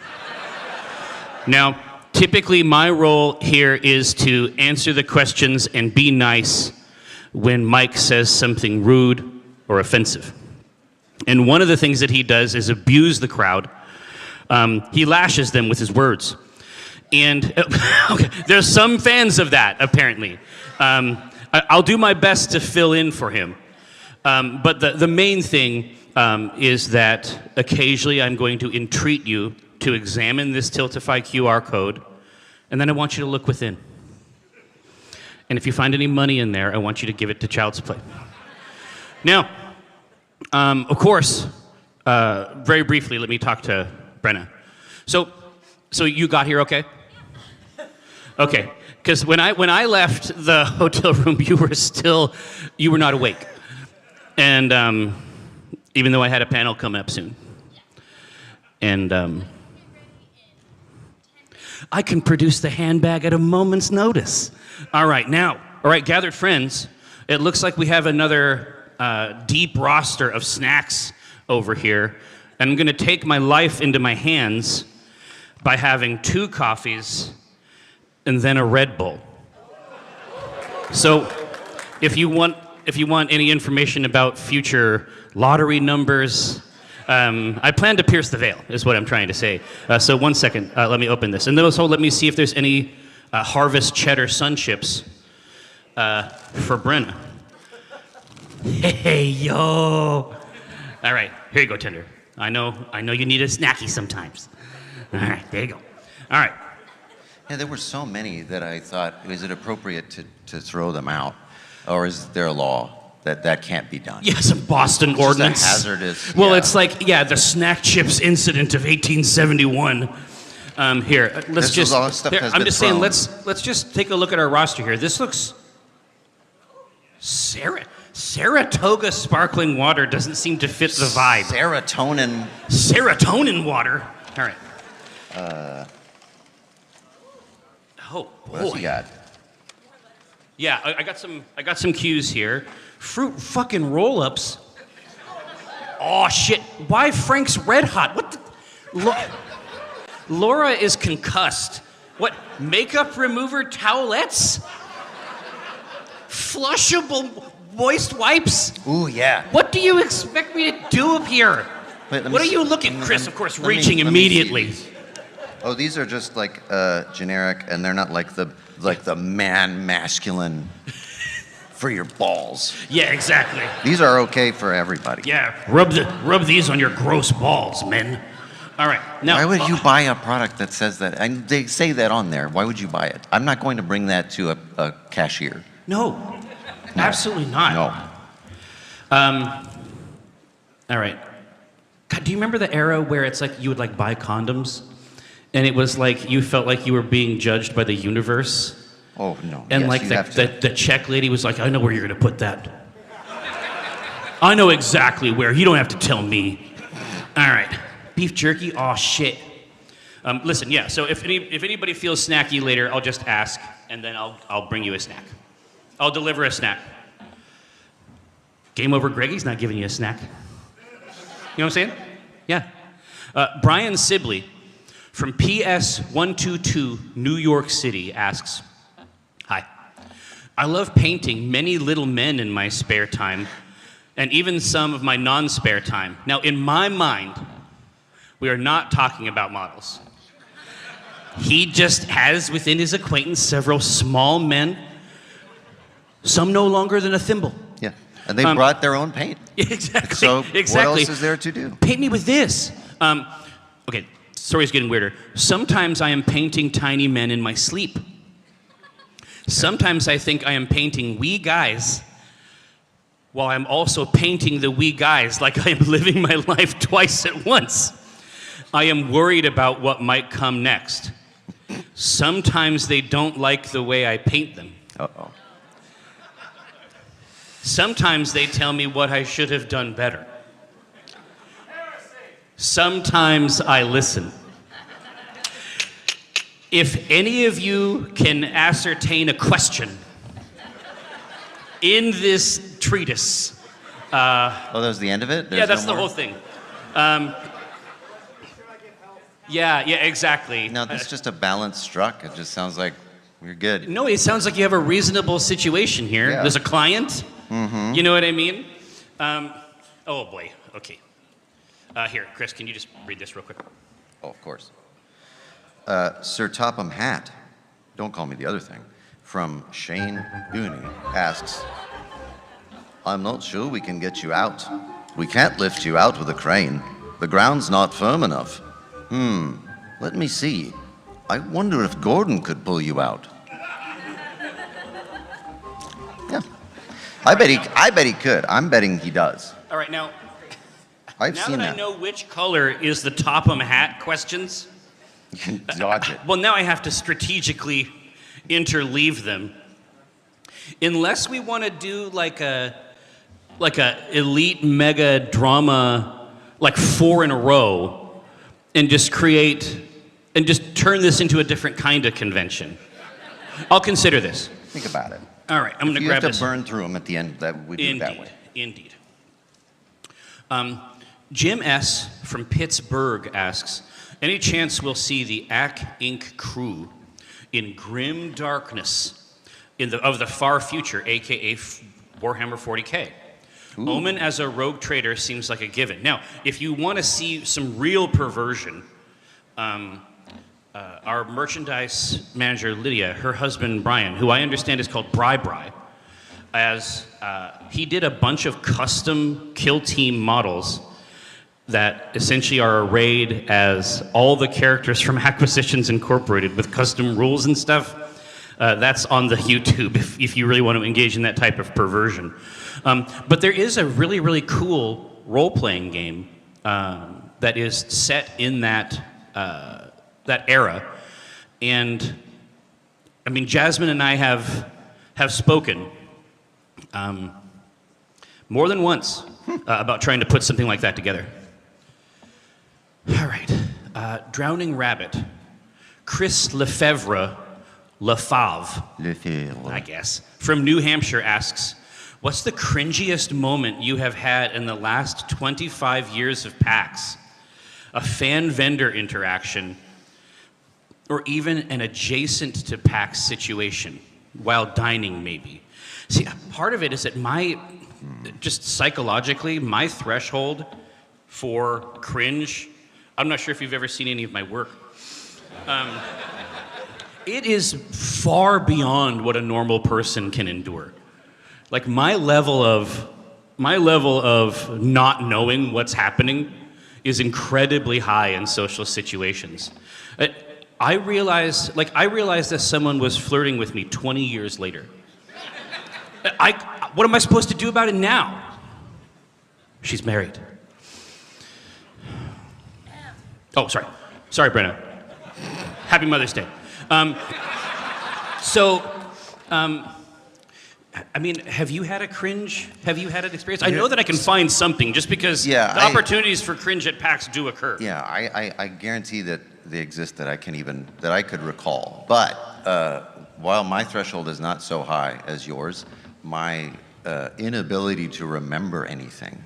Now, typically my role here is to answer the questions and be nice when Mike says something rude or offensive. And one of the things that he does is abuse the crowd. He lashes them with his words. And okay, there's some fans of that, apparently. I'll do my best to fill in for him. But the main thing is that occasionally I'm going to entreat you to examine this Tiltify QR code, and then I want you to look within. And if you find any money in there, I want you to give it to Child's Play. Now, of course, very briefly, let me talk to Brenna. So you got here okay? Okay, because when I left the hotel room, you were not awake. And even though I had a panel coming up soon. And I can produce the handbag at a moment's notice. All right, gathered friends, it looks like we have another deep roster of snacks over here. And I'm gonna take my life into my hands by having 2 coffees and then a Red Bull. So if you want any information about future lottery numbers, I plan to pierce the veil, is what I'm trying to say. So 1 second, let me open this. And then also let me see if there's any Harvest Cheddar Sun Chips for Brenna. Hey, yo. All right, here you go, Tender. I know you need a snacky sometimes. All right, there you go. All right. Yeah, there were so many that I thought, is it appropriate to throw them out? Or is there a law that can't be done? Yeah, some Boston ordinance. Just a hazardous. Well, it's like, the snack chips incident of 1871. Here, let's just. A lot of stuff here, has I'm been just thrown. saying, let's just take a look at our roster here. This looks. Saratoga sparkling water doesn't seem to fit the vibe. Serotonin water. All right. Oh boy. What else you got? Yeah, I got some cues here. Fruit fucking roll-ups. Oh shit! Why Frank's Red Hot? What the? Laura is concussed. What? Makeup remover towelettes? Flushable moist wipes? Ooh, yeah. What do you expect me to do up here? Wait, what are you looking? Chris, of course, reaching immediately. Oh, these are just like generic, and they're not like the masculine for your balls. Yeah, exactly. These are okay for everybody. Yeah, rub these on your gross balls, men. All right, now. Why would you buy a product that says that? And they say that on there. Why would you buy it? I'm not going to bring that to a cashier. No, absolutely not. No. All right. God, do you remember the era where it's like you would like buy condoms, and it was like you felt like you were being judged by the universe? Oh no. And yes, like you have to. the check lady was like, I know where you're gonna put that. I know exactly where. You don't have to tell me. All right. Beef jerky? Oh shit. Listen, yeah. So if anybody feels snacky later, I'll just ask, and then I'll bring you a snack. I'll deliver a snack. Game over, Greggy's not giving you a snack. You know what I'm saying? Yeah. Brian Sibley from PS122 New York City asks, hi. I love painting many little men in my spare time, and even some of my non-spare time. Now, in my mind, we are not talking about models. He just has within his acquaintance several small men, some no longer than a thimble. Yeah, and they brought their own paint. Exactly. So exactly. what else is there to do? Paint me with this. Okay, story's getting weirder. Sometimes I am painting tiny men in my sleep. Sometimes I think I am painting wee guys, while I'm also painting the wee guys like I am living my life twice at once. I am worried about what might come next. Sometimes they don't like the way I paint them. Uh-oh. Sometimes they tell me what I should have done better. Sometimes I listen. If any of you can ascertain a question in this treatise. Oh, that was the end of it? Yeah, that's the whole thing. Yeah, exactly. No, this is just a balance struck. It just sounds like we're good. No, it sounds like you have a reasonable situation here. Yeah. There's a client. Mm-hmm. You know what I mean? Oh boy, okay. Here, Chris, can you just read this real quick? Oh, of course. Sir Topham Hatt, don't call me the other thing, from Shane Gooney asks, I'm not sure we can get you out. We can't lift you out with a crane. The ground's not firm enough. Let me see. I wonder if Gordon could pull you out. Yeah. I bet he could. I'm betting he does. All right, now I've now seen that I know which color is the Topham Hat questions, you can dodge it. well, now I have to strategically interleave them. Unless we want to do like a elite mega drama, like 4 in a row, and just turn this into a different kind of convention. I'll consider this. Think about it. All right, I'm going to You grab have this. to burn through them at the end. That we do it that way. Indeed. Jim S. from Pittsburgh asks, any chance we'll see the Ack Inc. crew in grim darkness of the far future, aka Warhammer 40K? Ooh. Omen as a rogue trader seems like a given. Now, if you want to see some real perversion, our merchandise manager, Lydia, her husband, Brian, who I understand is called Bri, as he did a bunch of custom kill team models that essentially are arrayed as all the characters from Acquisitions Incorporated with custom rules and stuff. That's on the YouTube if you really want to engage in that type of perversion. But there is a really, really cool role-playing game that is set in that era. And I mean, Jasmine and I have spoken more than once about trying to put something like that together. All right. Drowning Rabbit. Chris Lefevre, I guess, from New Hampshire asks, what's the cringiest moment you have had in the last 25 years of PAX? A fan-vendor interaction, or even an adjacent to PAX situation, while dining maybe. See, part of it is that just psychologically, my threshold for cringe, I'm not sure if you've ever seen any of my work. It is far beyond what a normal person can endure. Like my level of not knowing what's happening is incredibly high in social situations. I realized that someone was flirting with me 20 years later. What am I supposed to do about it now? She's married. Oh, sorry. Sorry, Brenna. Happy Mother's Day. I mean, have you had a cringe? Have you had an experience? I know that I can find something just because the opportunities for cringe at PAX do occur. Yeah, I guarantee that they exist that I could recall. But while my threshold is not so high as yours, my inability to remember anything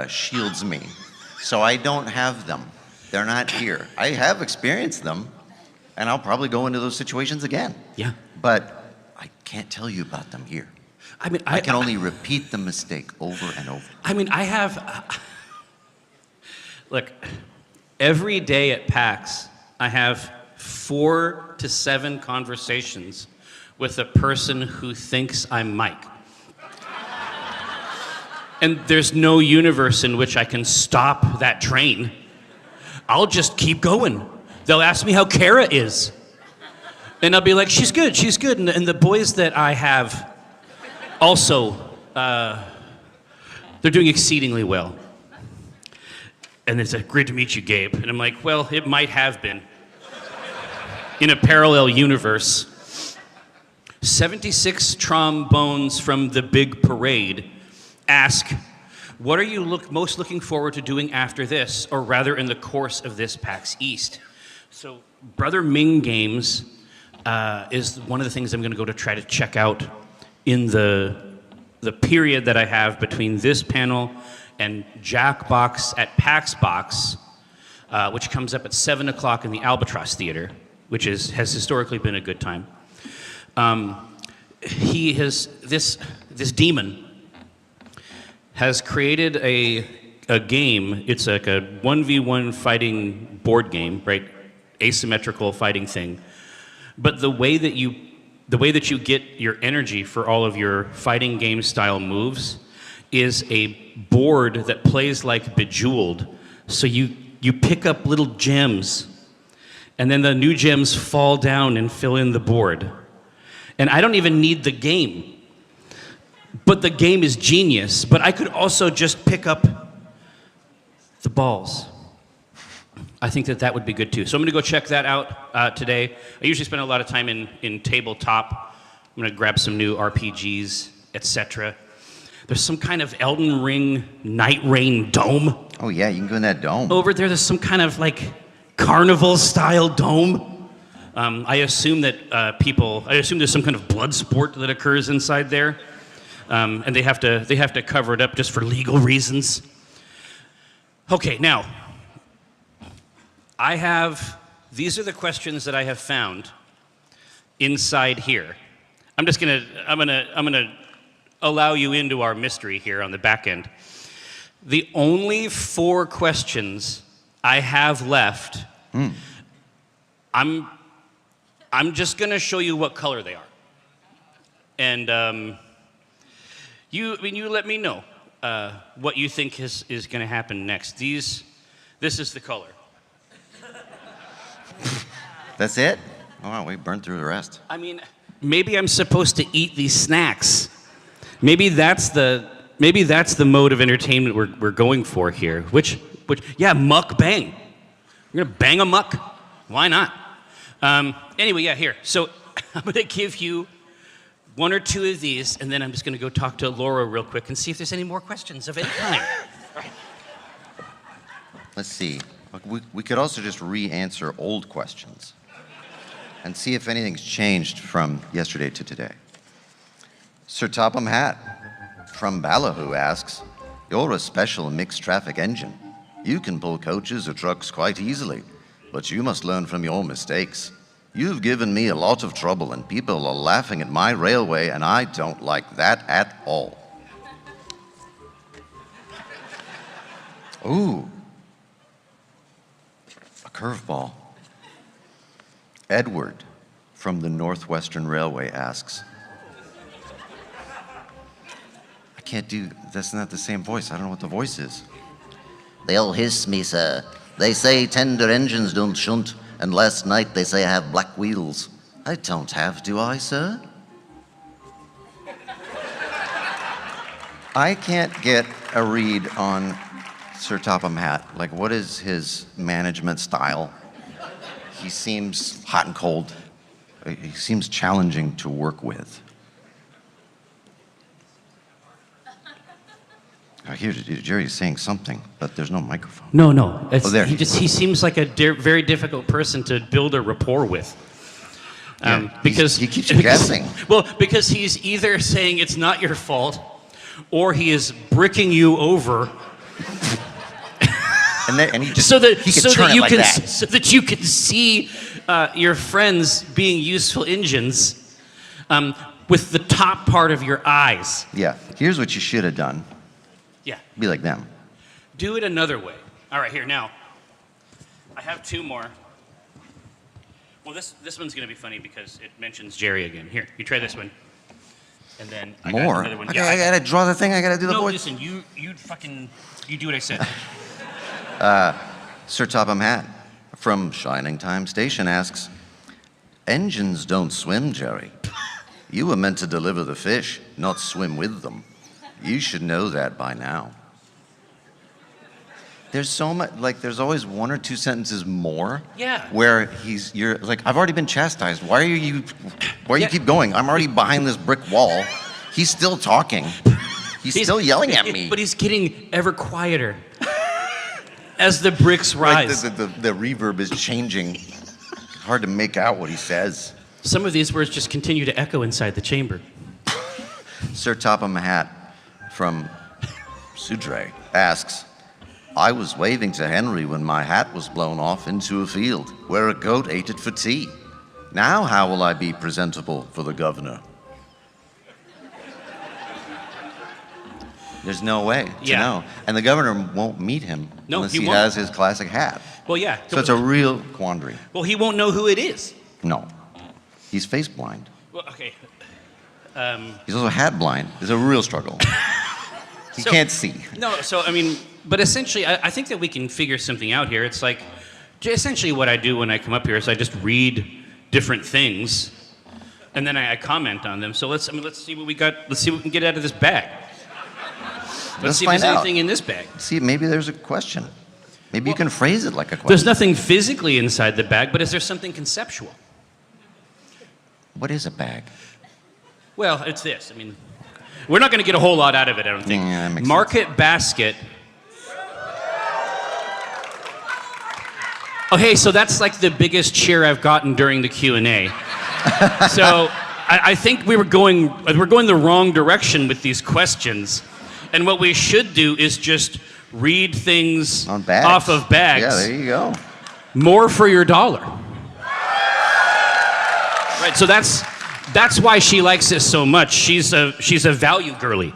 shields me. So I don't have them. They're not here. I have experienced them, and I'll probably go into those situations again. Yeah. But I can't tell you about them here. I mean, I can only repeat the mistake over and over. I mean, I have... Look, every day at PAX, I have 4 to 7 conversations with a person who thinks I'm Mike. And there's no universe in which I can stop that train. I'll just keep going. They'll ask me how Kara is. And I'll be like, she's good, she's good. And the boys that I have also, they're doing exceedingly well. And it's great to meet you, Gabe. And I'm like, well, it might have been. In a parallel universe. 76 trombones from the big parade ask, what are you most looking forward to doing after this, or rather in the course of this PAX East? So Brother Ming Games is one of the things I'm going to go to try to check out in the period that I have between this panel and Jackbox at PAX Box, which comes up at 7 o'clock in the Albatross Theater, which has historically been a good time. He has, this demon has created a game. It's like a 1v1 fighting board game, right? Asymmetrical fighting thing. But the way that you get your energy for all of your fighting game style moves is a board that plays like Bejeweled. So you pick up little gems, and then the new gems fall down and fill in the board. And I don't even need the game. But the game is genius. But I could also just pick up the balls. I think that would be good too. So I'm gonna go check that out today. I usually spend a lot of time in tabletop. I'm gonna grab some new RPGs, etc. There's some kind of Elden Ring Night Rain dome. Oh yeah, you can go in that dome. Over there's some kind of like carnival style dome. I assume that I assume there's some kind of blood sport that occurs inside there. And they have to cover it up just for legal reasons. Okay, now, these are the questions that I have found inside here. I'm gonna allow you into our mystery here on the back end. The only 4 questions I have left, I'm just gonna show you what color they are. And you let me know what you think is gonna happen next. This is the color. That's it? Oh, wow, we burned through the rest. I mean, maybe I'm supposed to eat these snacks. Maybe that's the mode of entertainment we're going for here. Yeah, muck bang. We're gonna bang a muck. Why not? Anyway, yeah, here. So I'm gonna give you 1 or 2 of these, and then I'm just gonna go talk to Laura real quick and see if there's any more questions of any kind. Let's see. We could also just re-answer old questions and see if anything's changed from yesterday to today. Sir Topham Hat from Ballyhoo asks, you're a special mixed traffic engine. You can pull coaches or trucks quite easily, but you must learn from your mistakes. You've given me a lot of trouble and people are laughing at my railway and I don't like that at all. Ooh. A curveball. Edward from the Northwestern Railway asks, that's not the same voice. I don't know what the voice is. They'll hiss me, sir. They say tender engines don't shunt, and last night they say I have black wheels. I don't have, do I, sir? I can't get a read on Sir Topham Hat, like, what is his management style? He seems hot and cold. He seems challenging to work with. I hear Jerry's saying something, but there's no microphone. No. There. He seems like a very difficult person to build a rapport with. Because he keeps you guessing. Well, because he's either saying it's not your fault, or he is bricking you over. And he just so that you can see your friends being useful engines with the top part of your eyes. Yeah. Here's what you should have done. Yeah. Be like them. Do it another way. All right, here now. I have two more. Well, this one's gonna be funny because it mentions Jerry again. Here, you try this one, and then I got More. another one. Okay, I gotta draw the thing. I gotta do the voice. Listen, you do what I said. Sir Topham Hat from Shining Time Station asks, engines don't swim, Jerry. You were meant to deliver the fish, not swim with them. You should know that by now. There's so much, like, there's always one or two sentences more. Yeah. Where you're like, I've already been chastised. Why you keep going? I'm already behind this brick wall. He's still talking. He's still yelling at me. But he's getting ever quieter as the bricks rise. Like the reverb is changing. Hard to make out what he says. Some of these words just continue to echo inside the chamber. Sir Topham Hat from Sudre asks, I was waving to Henry when my hat was blown off into a field where a goat ate it for tea. Now how will I be presentable for the governor? There's no way to know. And the governor won't meet him unless he has his classic hat. Well, yeah. So it's a real quandary. Well, he won't know who it is. No. He's face blind. Well, okay. He's also hat blind. It's a real struggle. He can't see. No, so, I mean, but essentially, I think that we can figure something out here. It's like, essentially what I do when I come up here is I just read different things, and then I comment on them. So let's see what we got. Let's see what we can get out of this bag. Let's see if there's anything in this bag. See, maybe there's a question. Maybe you can phrase it like a question. There's nothing physically inside the bag, but is there something conceptual? What is a bag? Well, it's this. I mean, we're not going to get a whole lot out of it, I don't think. Yeah, that makes Market sense. basket. Oh, hey, so that's like the biggest cheer I've gotten during the Q&A. So I think we're going the wrong direction with these questions. And what we should do is just read things off of bags. Yeah, there you go. More for your dollar. Right, so that's why she likes this so much. She's a value girly.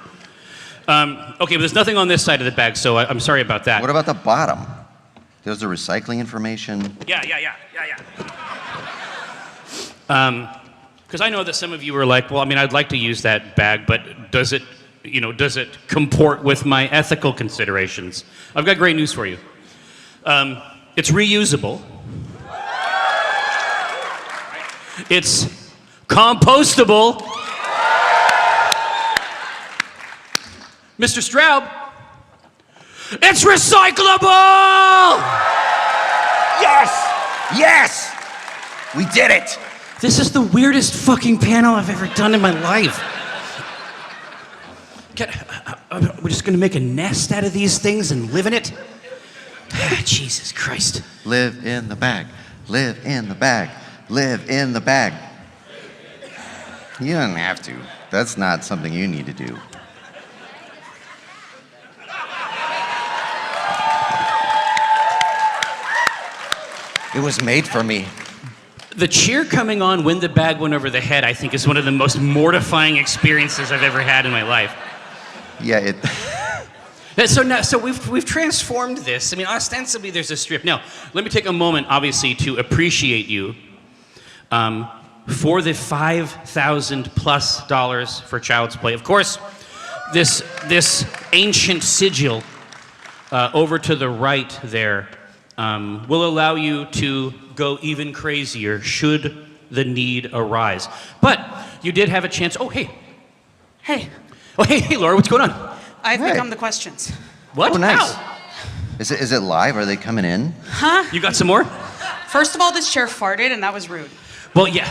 Okay, but there's nothing on this side of the bag, so I'm sorry about that. What about the bottom? There's the recycling information. Yeah. Because I know that some of you are like, well, I mean, I'd like to use that bag, but does it comport with my ethical considerations? I've got great news for you. It's reusable. It's compostable. Mr. Straub, it's recyclable! Yes! We did it! This is the weirdest fucking panel I've ever done in my life. We're just gonna make a nest out of these things and live in it? Jesus Christ. Live in the bag. Live in the bag. Live in the bag. You don't have to. That's not something you need to do. It was made for me. The cheer coming on when the bag went over the head, I think, is one of the most mortifying experiences I've ever had in my life. Yeah, So we've transformed this. I mean, ostensibly there's a strip. Now, let me take a moment, obviously, to appreciate you for the $5,000+ for Child's Play. Of course, this ancient sigil over to the right there will allow you to go even crazier should the need arise. But you did have a chance. Oh, hey. Hey. Oh, hey, Laura, what's going on? I've become the questions. What? Oh, nice. How? Is it live? Are they coming in? Huh? You got some more? First of all, this chair farted, and that was rude. Well, yeah.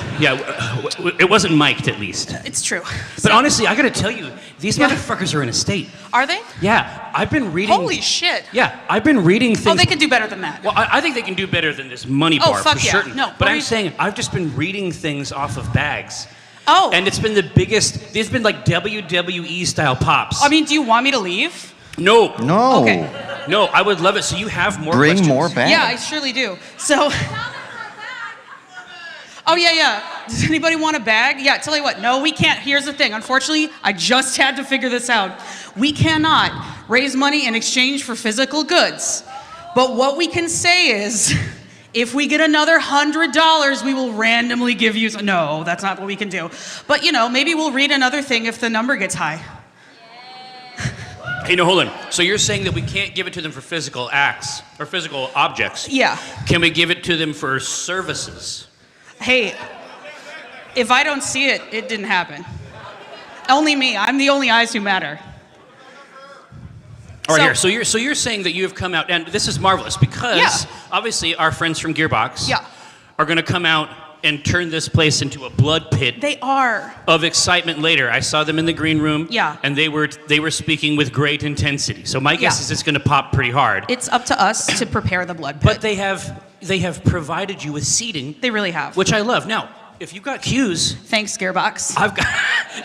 It wasn't mic'd at least. It's true. But honestly, I gotta tell you, these motherfuckers are in a state. Are they? Yeah, I've been reading. Holy shit. Yeah, I've been reading things. Oh, they could do better than that. Well, I think they can do better than this money bar fuck for yeah. certain. No, but what I'm are saying I've just been reading things off of bags. Oh. And it's been the biggest. There's been like WWE style pops. I mean, do you want me to leave? No. No. Okay. No, I would love it. So you have more Bring questions. more bags. Yeah, I surely do. So. Oh, yeah. Does anybody want a bag? Yeah, tell you what. No, we can't. Here's the thing. Unfortunately, I just had to figure this out. We cannot raise money in exchange for physical goods. But what we can say is, if we get another $100, we will randomly give you... No, that's not what we can do. But, maybe we'll read another thing if the number gets high. Hey, no, hold on. So you're saying that we can't give it to them for physical acts or physical objects? Yeah. Can we give it to them for services? Hey, if I don't see it, it didn't happen. Only me. I'm the only eyes who matter. All right, so you're saying that you have come out, and this is marvelous because obviously our friends from Gearbox are going to come out and turn this place into a blood pit. They are. Of excitement later. I saw them in the green room. Yeah. And they were speaking with great intensity. So my guess is it's going to pop pretty hard. It's up to us to prepare the blood pit. But they have provided you with seating. They really have. Which I love. Now, if you've got Q's, thanks Gearbox.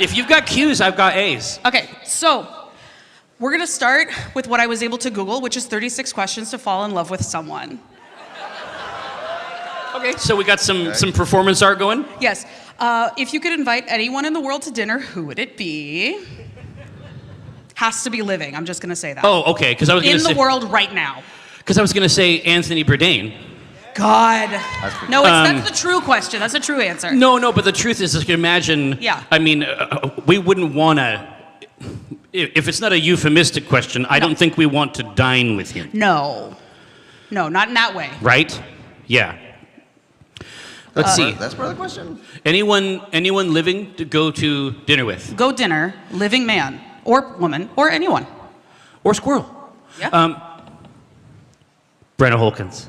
If you've got Q's, I've got A's. Okay, so we're gonna start with what I was able to Google, which is 36 questions to fall in love with someone. Okay, so we got some performance art going? Yes. If you could invite anyone in the world to dinner, who would it be? Has to be living. I'm just gonna say that. Oh, okay. Because I was in the world right now. Because I was gonna say Anthony Bourdain. God. No, that's the true question. That's a true answer. No, but the truth is, just imagine. Yeah. I mean, we wouldn't want to. If it's not a euphemistic question, I don't think we want to dine with him. No, not in that way. Right? Yeah. Let's see. That's part of the question. Anyone living to go to dinner with? Go dinner, living man or woman or anyone. Or squirrel. Yeah. Brenna Holkins.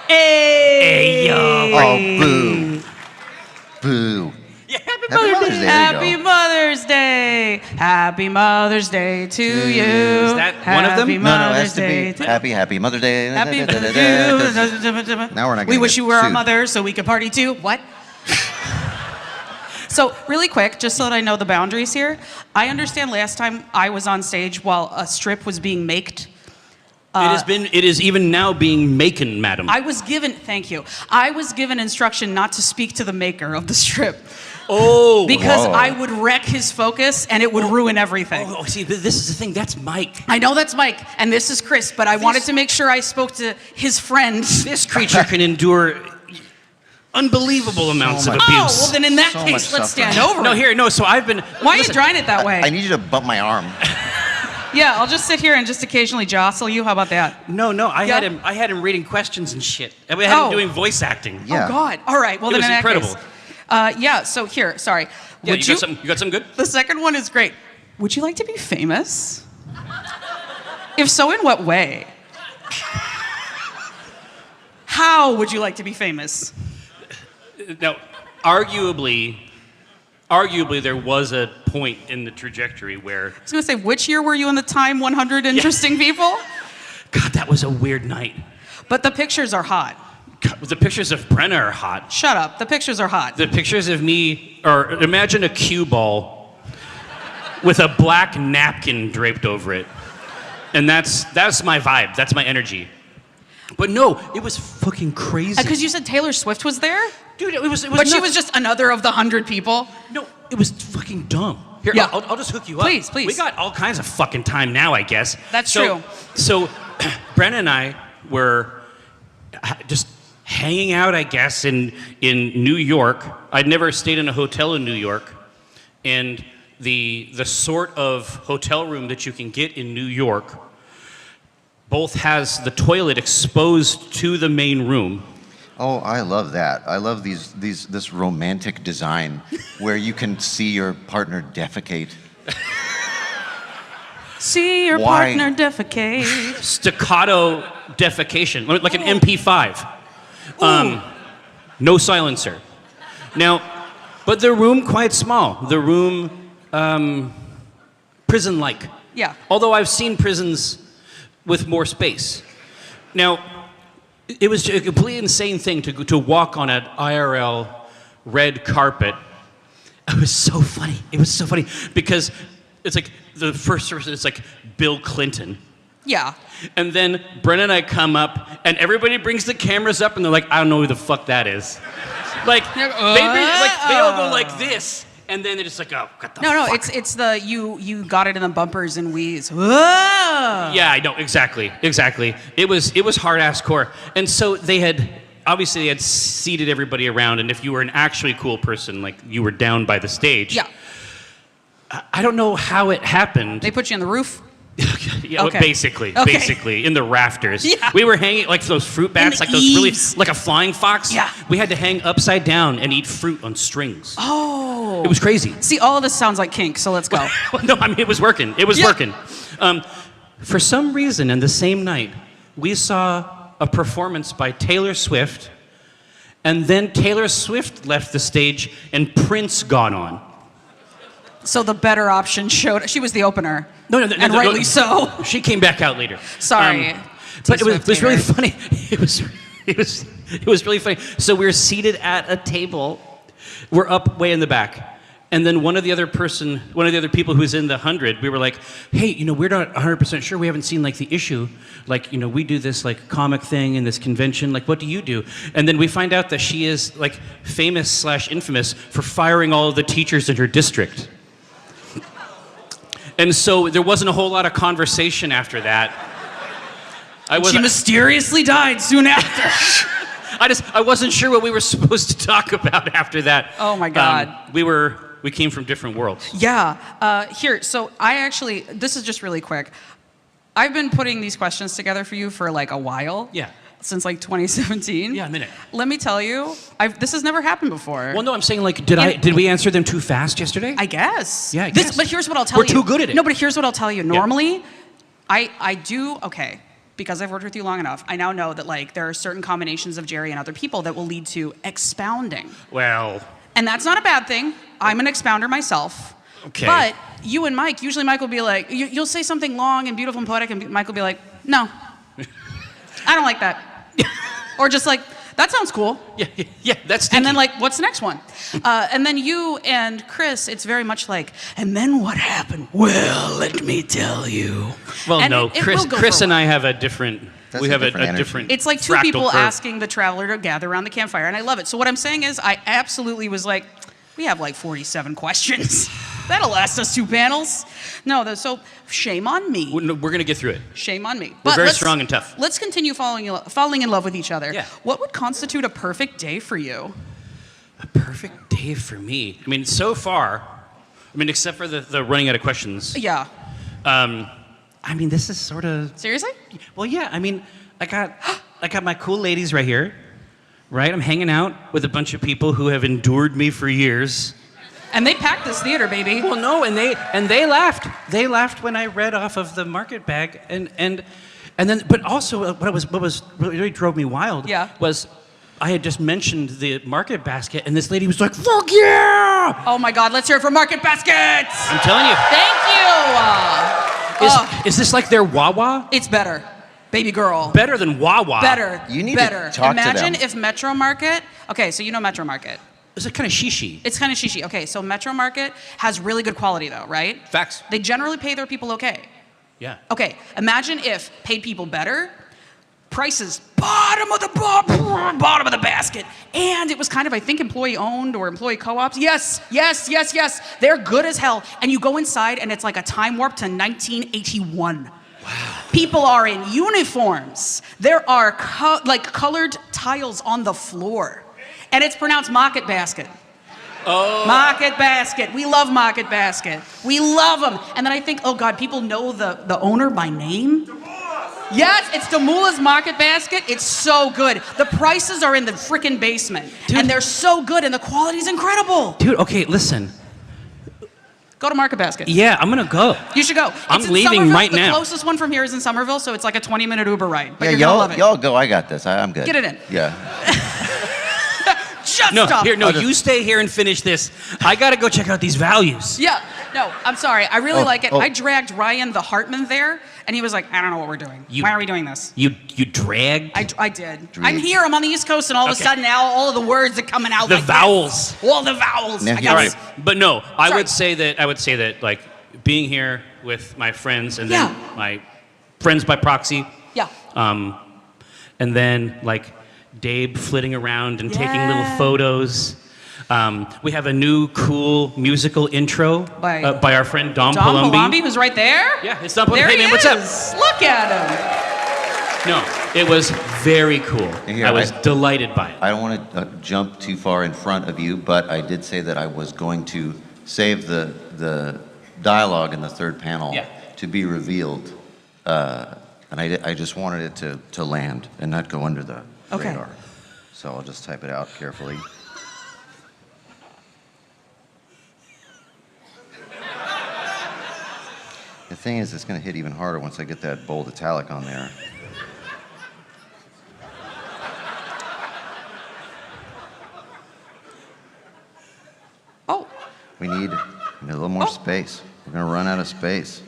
Hey! Yo. Oh, boo. Boo. Yeah, Happy Mother's Day. Happy Mother's Day. Happy Mother's Day to you. Is that one of them? Happy No, it Mother's has to Day be Happy Mother's Day. Happy Now we're not We gonna wish get you were our sued. mother so we could party too. What? So really quick, just so that I know the boundaries here, I understand last time I was on stage while a strip was being maked. It is even now being maken, madam. I was given instruction not to speak to the maker of the strip. Oh. Because I would wreck his focus and it would ruin everything. Oh, see, this is the thing. That's Mike. I know that's Mike, and this is Chris, but I wanted to make sure I spoke to his friend. This creature can endure unbelievable amounts of abuse. Oh, well then in that case, let's stand over. No, so I've been... Why are you drawing it that way? I need you to bump my arm. Yeah, I'll just sit here and just occasionally jostle you. How about that? No, I had him reading questions and shit. I had him doing voice acting. Yeah. Oh God! All right. Well, It then was in that incredible. case, yeah. So here, sorry. Yeah, Would you got something good? The second one is great. Would you like to be famous? If so, in what way? How would you like to be famous? Now, arguably, there was a point in the trajectory where... I was going to say, which year were you in the Time 100 Interesting People? God, that was a weird night. But the pictures are hot. God, the pictures of Brenna are hot. Shut up. The pictures are hot. The pictures of me are... Imagine a cue ball with a black napkin draped over it. And that's my vibe. That's my energy. But no, it was fucking crazy. Because you said Taylor Swift was there? Dude, it was But nuts. she was just another of the 100 people? No, it was fucking dumb. Here, Yeah. I'll just hook you up. Please. We got all kinds of fucking time now, I guess. That's true. So, Brenna and I were just hanging out, I guess, in New York. I'd never stayed in a hotel in New York. And the sort of hotel room that you can get in New York both has the toilet exposed to the main room. Oh, I love that. I love this romantic design where you can see your partner defecate. See your Why? partner defecate. Staccato defecation, like an MP5. No silencer. Now, but the room quite small. The room prison-like. Yeah. Although I've seen prisons with more space. Now, it was a completely insane thing to walk on an IRL red carpet. It was so funny. It was so funny because it's like the first service is like Bill Clinton. Yeah. And then Brennan and I come up, and everybody brings the cameras up, and they're like, I don't know who the fuck that is. Like, they all go like this, and then they're just like, oh, what the No, fuck? it's the you got it in the bumpers and wheeze. Whoa! Yeah, I know, exactly. It was hard-ass core. And so they had seated everybody around, and if you were an actually cool person, like you were down by the stage. Yeah. I don't know how it happened. They put you on the roof? Yeah, Okay. basically, in the rafters. Yeah. We were hanging like those fruit bats, the like those really, eaves. like a flying fox. Yeah. We had to hang upside down and eat fruit on strings. Oh. It was crazy. See, all of this sounds like kink, so let's go. No, I mean, it was working. It was working. For some reason, in the same night, we saw a performance by Taylor Swift, and then Taylor Swift left the stage and Prince got on. So the better option showed. She was the opener. No, and rightly so. She came back out later. Sorry. But it was Taylor. really funny. It was really funny. So we were seated at a table. We're up way in the back. And then one of the other people who's in the 100, we were like, hey, we're not 100% sure. We haven't seen like the issue. Like, we do this like comic thing in this convention. Like, what do you do? And then we find out that she is like famous/infamous for firing all of the teachers in her district. And so there wasn't a whole lot of conversation after that. She mysteriously died soon after. I wasn't sure what we were supposed to talk about after that. Oh my God. We came from different worlds. Yeah. Here, so this is just really quick. I've been putting these questions together for you for like a while. Yeah. Since like 2017. Yeah, a minute. Let me tell you, this has never happened before. Well, no, I'm saying like, did we answer them too fast yesterday? I guess. Yeah, I guess. But here's what I'll tell We're you. too good at it. No, but here's what I'll tell you. Normally, I do, because I've worked with you long enough, I now know that like there are certain combinations of Jerry and other people that will lead to expounding. Well. And that's not a bad thing. I'm an expounder myself. Okay. But you and Mike, usually Mike will be like, you'll say something long and beautiful and poetic, and Mike will be like, no, I don't like that. Or just like, that sounds cool. Yeah, that's stinky. And then like, what's the next one? And then you and Chris, it's very much like, and then what happened? Well, let me tell you. Well, And no, it will go Chris for a and I have a different. That's we a have different a energy. different. It's like two fractal people curve. asking the traveler to gather around the campfire, and I love it. So what I'm saying is, I absolutely was like, we have like 47 questions. That'll last us 2 panels. No, so shame on me. We're gonna get through it. Shame on me. We're very let's- strong and tough. Let's continue falling in love with each other. Yeah. What would constitute a perfect day for you? A perfect day for me. I mean, so far, except for the running out of questions. Yeah. I mean, this is sort of. Seriously? Well, yeah. I mean, I got my cool ladies right here, right? I'm hanging out with a bunch of people who have endured me for years. And they packed this theater, baby. Well, no, and they laughed. They laughed when I read off of the market bag, and then, but also what really drove me wild was I had just mentioned the market basket, and this lady was like, "Fuck yeah!" Oh my God, let's hear it for Market Baskets. I'm telling you. Thank you. Is this like their Wawa? It's better. Baby girl. Better than Wawa. Better. You need better. to talk to Imagine them. if Metro Market. Okay, so you know Metro Market. Is it kind of shishi? It's kind of shishi. Okay, so Metro Market has really good quality though, right? Facts. They generally pay their people okay. Yeah. Okay, imagine if paid people better, prices bottom of the basket, and it was kind of, I think, employee owned or employee co-ops. Yes. They're good as hell. And you go inside and it's like a time warp to 1981. Wow. People are in uniforms. There are colored tiles on the floor. And it's pronounced Market Basket. Oh. Market Basket. We love Market Basket. We love them. And then I think, oh God, people know the owner by name? Yes, it's Damula's Market Basket. It's so good. The prices are in the freaking basement. Dude. And they're so good and the quality's incredible. Dude, okay, listen. Go to Market Basket. Yeah, I'm gonna go. You should go. I'm It's in leaving Somerville. right now. The closest one from here is in Somerville, so it's like a 20-minute Uber ride. But Yeah, you're gonna love it. y'all go. I got this. I'm good. Get it in. Yeah. Just No, stop. here, no, you stay here and finish this. I gotta go check out these values. Yeah. No, I'm sorry. I really Oh, like it. oh. I dragged Ryan the Hartman there, and he was like, I don't know what we're doing. Why are we doing this? You dragged? I did. I'm here. I'm on the East Coast, and all of a Okay. sudden now all of the words are coming out The like vowels. This. All the vowels. I All got right, but no, I Sorry. would say that like being here with my friends and then my friends by proxy. Yeah. And then like Dave flitting around and taking little photos. We have a new cool musical intro by our friend Dom Palumbi. Palumbi, who's right there. Yeah, it's Dom Palumbi. There Hey he man, what's up? is. Look at him. No, it was very cool. Here, I was delighted by it. I don't want to jump too far in front of you, but I did say that I was going to save the dialogue in the third panel to be revealed, and I just wanted it to land and not go under the radar. So I'll just type it out carefully. The thing is, it's going to hit even harder once I get that bold italic on there. Oh. We need a little more space. We're going to run out of space.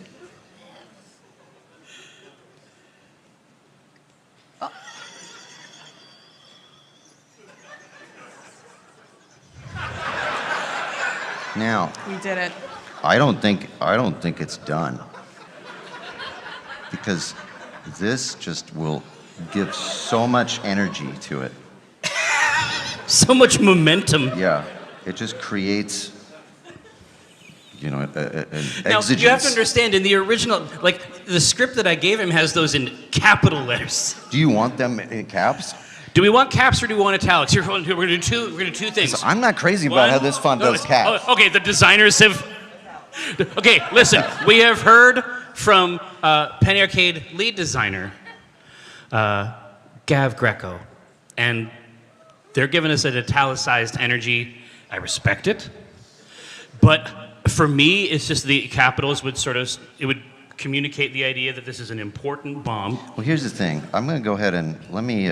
Now, We did it. I don't think it's done. Because this just will give so much energy to it. So much momentum. Yeah, it just creates, an Now, exigence. you have to understand, in the original, like, the script that I gave him has those in capital letters. Do you want them in caps? Do we want caps or do we want italics? Here, we're gonna do two things. I'm not crazy about how this font does caps. Okay, the designers have. Okay, listen. We have heard from Penny Arcade lead designer Gav Greco, and they're giving us an italicized energy. I respect it, but for me, it's just the capitals would it would communicate the idea that this is an important bomb. Well, here's the thing. I'm going to go ahead and let me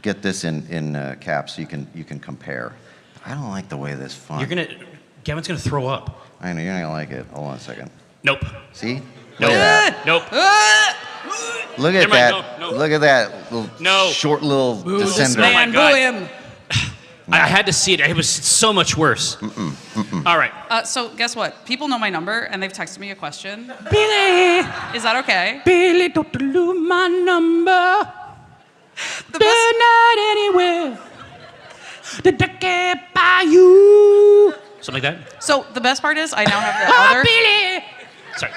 get this in caps so you can compare. I don't like the way this font. Gavin's gonna throw up. I know you're not gonna like it. Hold on a second. Nope. See? Nope. Look at that. Nope. Look at Never mind, that. no. Look at that little short little descender. Oh my God. I had to see it. It was so much worse. All right. So guess what? People know my number, and they've texted me a question. Billy! Is that okay? Billy, don't lose my number. The They're not anywhere. The decade by you. Something like that. So the best part is I now have the other. Billy! Sorry.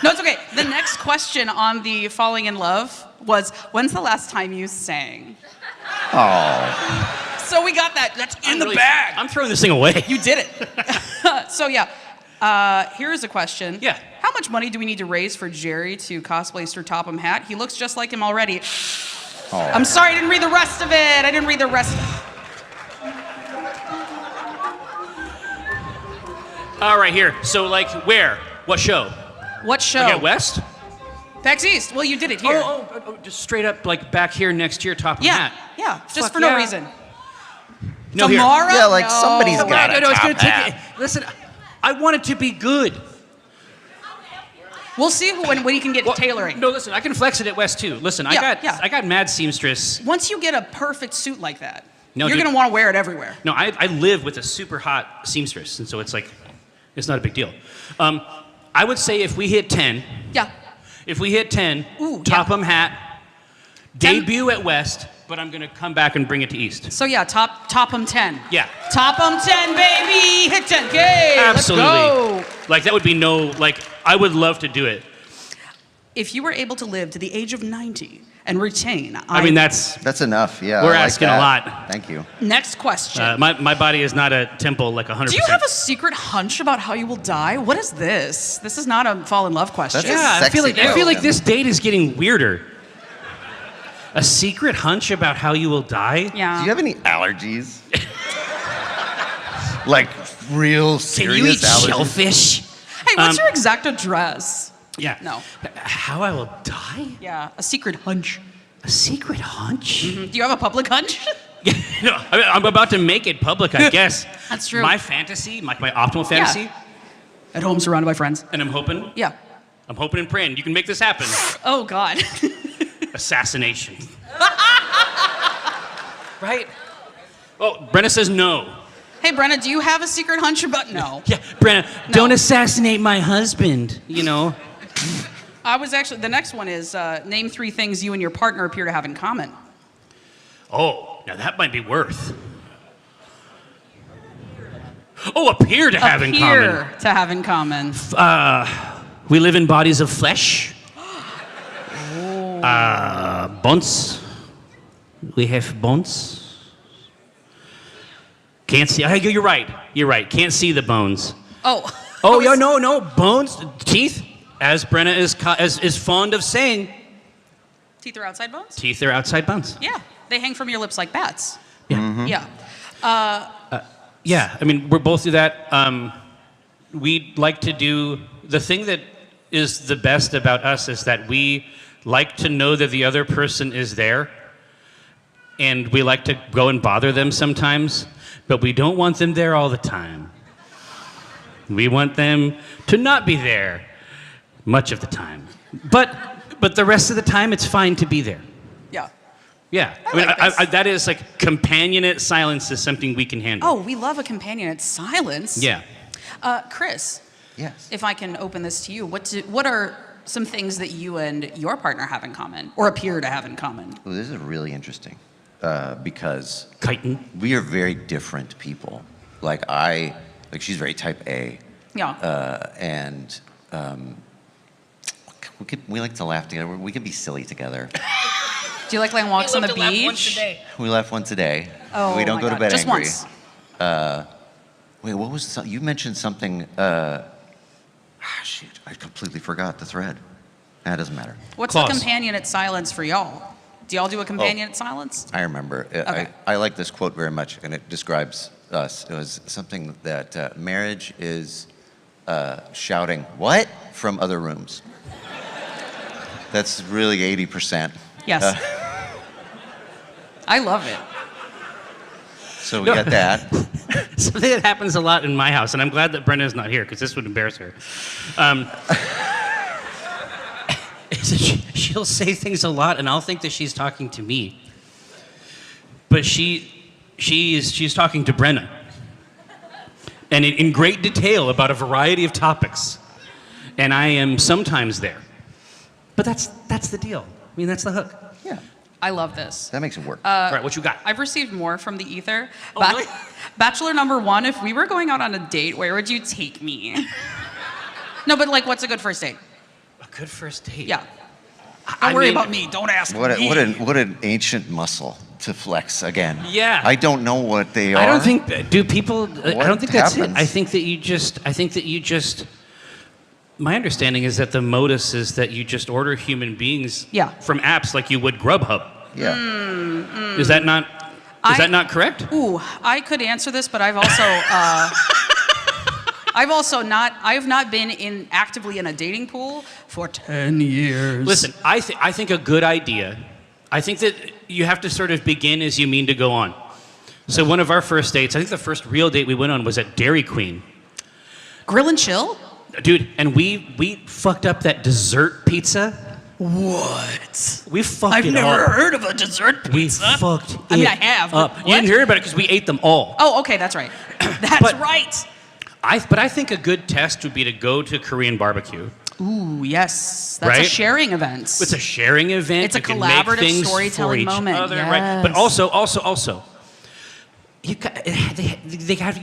No, it's okay. The next question on the falling in love was, when's the last time you sang? Oh. So we got that. That's in the bag. I'm throwing this thing away. You did it. So yeah, here's a question. Yeah. How much money do we need to raise for Jerry to cosplay Sir Topham Hatt? He looks just like him already. Oh. I'm sorry, I didn't read the rest of it. I didn't read the rest. All right, here. So, like, where? What show? What show? Like at West? PAX East. Well, you did it here. Oh, just straight up, like, back here next to your top of Yeah, hat. yeah, just Fuck for no yeah. reason. No, here. Tomorrow? Yeah, like No. somebody's No, got no, a no, it's top gonna take hat. it. Listen, I want it to be good. We'll see when you can get tailoring. No, listen, I can flex it at West too. Listen, Yeah, I got mad seamstress. Once you get a perfect suit like that, No, you're dude. gonna want to wear it everywhere. No, I live with a super hot seamstress, and so it's like, it's not a big deal. I would say if we hit 10. Yeah. If we hit 10, Topham Hat, debut at West, but I'm gonna come back and bring it to East. So yeah, Topham 10. Yeah. Topham 10, baby! Hit 10K! Absolutely. Let's go! Like, that would be I would love to do it. If you were able to live to the age of 90 and retain... I mean, that's enough, yeah. We're I like asking that. a lot. Thank you. Next question. My body is not a temple like 100%. Do you have a secret hunch about how you will die? What is this? This is not a fall in love question. I feel like this date is getting weirder. A secret hunch about how you will die? Yeah. Do you have any allergies? Like real Can serious you eat allergies. shellfish? Hey, what's your exact address? Yeah. No. How I will die? Yeah, a secret hunch. A secret hunch? Do you have a public hunch? No, I'm about to make it public, I guess. That's true. My fantasy, my optimal fantasy. Yeah. At home, surrounded by friends. And I'm hoping. Yeah. I'm hoping and praying you can make this happen. Oh God. Assassination. Right? Oh, Brenna says no. Hey, Brenna, do you have a secret hunch about? No. Yeah, Brenna, don't assassinate my husband, you know. I was actually, the next one is name 3 things you and your partner appear to have in common. Oh, now that might be worth. Oh, appear to have in common. Appear to have in common. We live in bodies of flesh. Bones. We have bones. Can't see. You're right. You're right. Can't see the bones. Oh. Oh, yeah, no. Bones, teeth. As Brenna is fond of saying, Teeth are outside bones? teeth are outside bones. Yeah. They hang from your lips like bats. Yeah. Yeah. Yeah, I mean, we're both do that. We like to do, the thing that is the best about us is that we like to know that the other person is there, and we like to go and bother them sometimes, but we don't want them there all the time. We want them to not be there much of the time. But the rest of the time, it's fine to be there. Yeah. Yeah, I mean, that is like companionate silence is something we can handle. Oh, we love a companionate silence. Yeah. Chris. Yes. If I can open this to you, what are some things that you and your partner have in common, or appear to have in common? Well, this is really interesting because Chitin. We are very different people. Like she's very type A. Yeah. And we like to laugh together. We can be silly together. Do you like walks on the beach? We laugh once a day. Oh, we don't my go to God. bed Just angry. once. Wait, what was you mentioned something? Shoot, I completely forgot the thread. That doesn't matter. What's the companionate silence for y'all? Do y'all do a companionate silence? I remember. Okay. I like this quote very much, and it describes us. It was something that marriage is shouting "what" from other rooms. That's really 80%. Yes. I love it. So we got that. Something that happens a lot in my house, and I'm glad that Brenna's not here because this would embarrass her. She'll say things a lot, and I'll think that she's talking to me, but she's talking to Brenna, and in great detail about a variety of topics, and I am sometimes there. But that's the deal. I mean, that's the hook. Yeah. I love this. That makes it work. All right, what you got? I've received more from the ether. Oh, really? Bachelor number 1, if we were going out on a date, where would you take me? No, but what's a good first date? A good first date? Yeah. Don't worry about me. Don't ask me. What an ancient muscle to flex again. Yeah. I don't know what they are. I don't think, do people, I don't think that's it. happens? I think that you just, my understanding is that the modus is that you just order human beings from apps like you would Grubhub. Yeah. Is that not correct? Ooh, I could answer this, but I've also, I have not been actively in a dating pool for 10 years. Listen, I think a good idea, I think that you have to sort of begin as you mean to go on. So one of our first dates, I think the first real date we went on was at Dairy Queen. Grill and chill? Dude, and we fucked up that dessert pizza. What? We fucked I've it never up. heard of a dessert pizza. We fucked I mean, it I have. up. But You didn't hear about it because we ate them all. Oh, okay, that's right. That's right. But I think a good test would be to go to Korean barbecue. Ooh, yes. That's a Right? sharing event. It's a sharing event. It's a You can make collaborative things storytelling for each moment. other, Yes. right? But also, you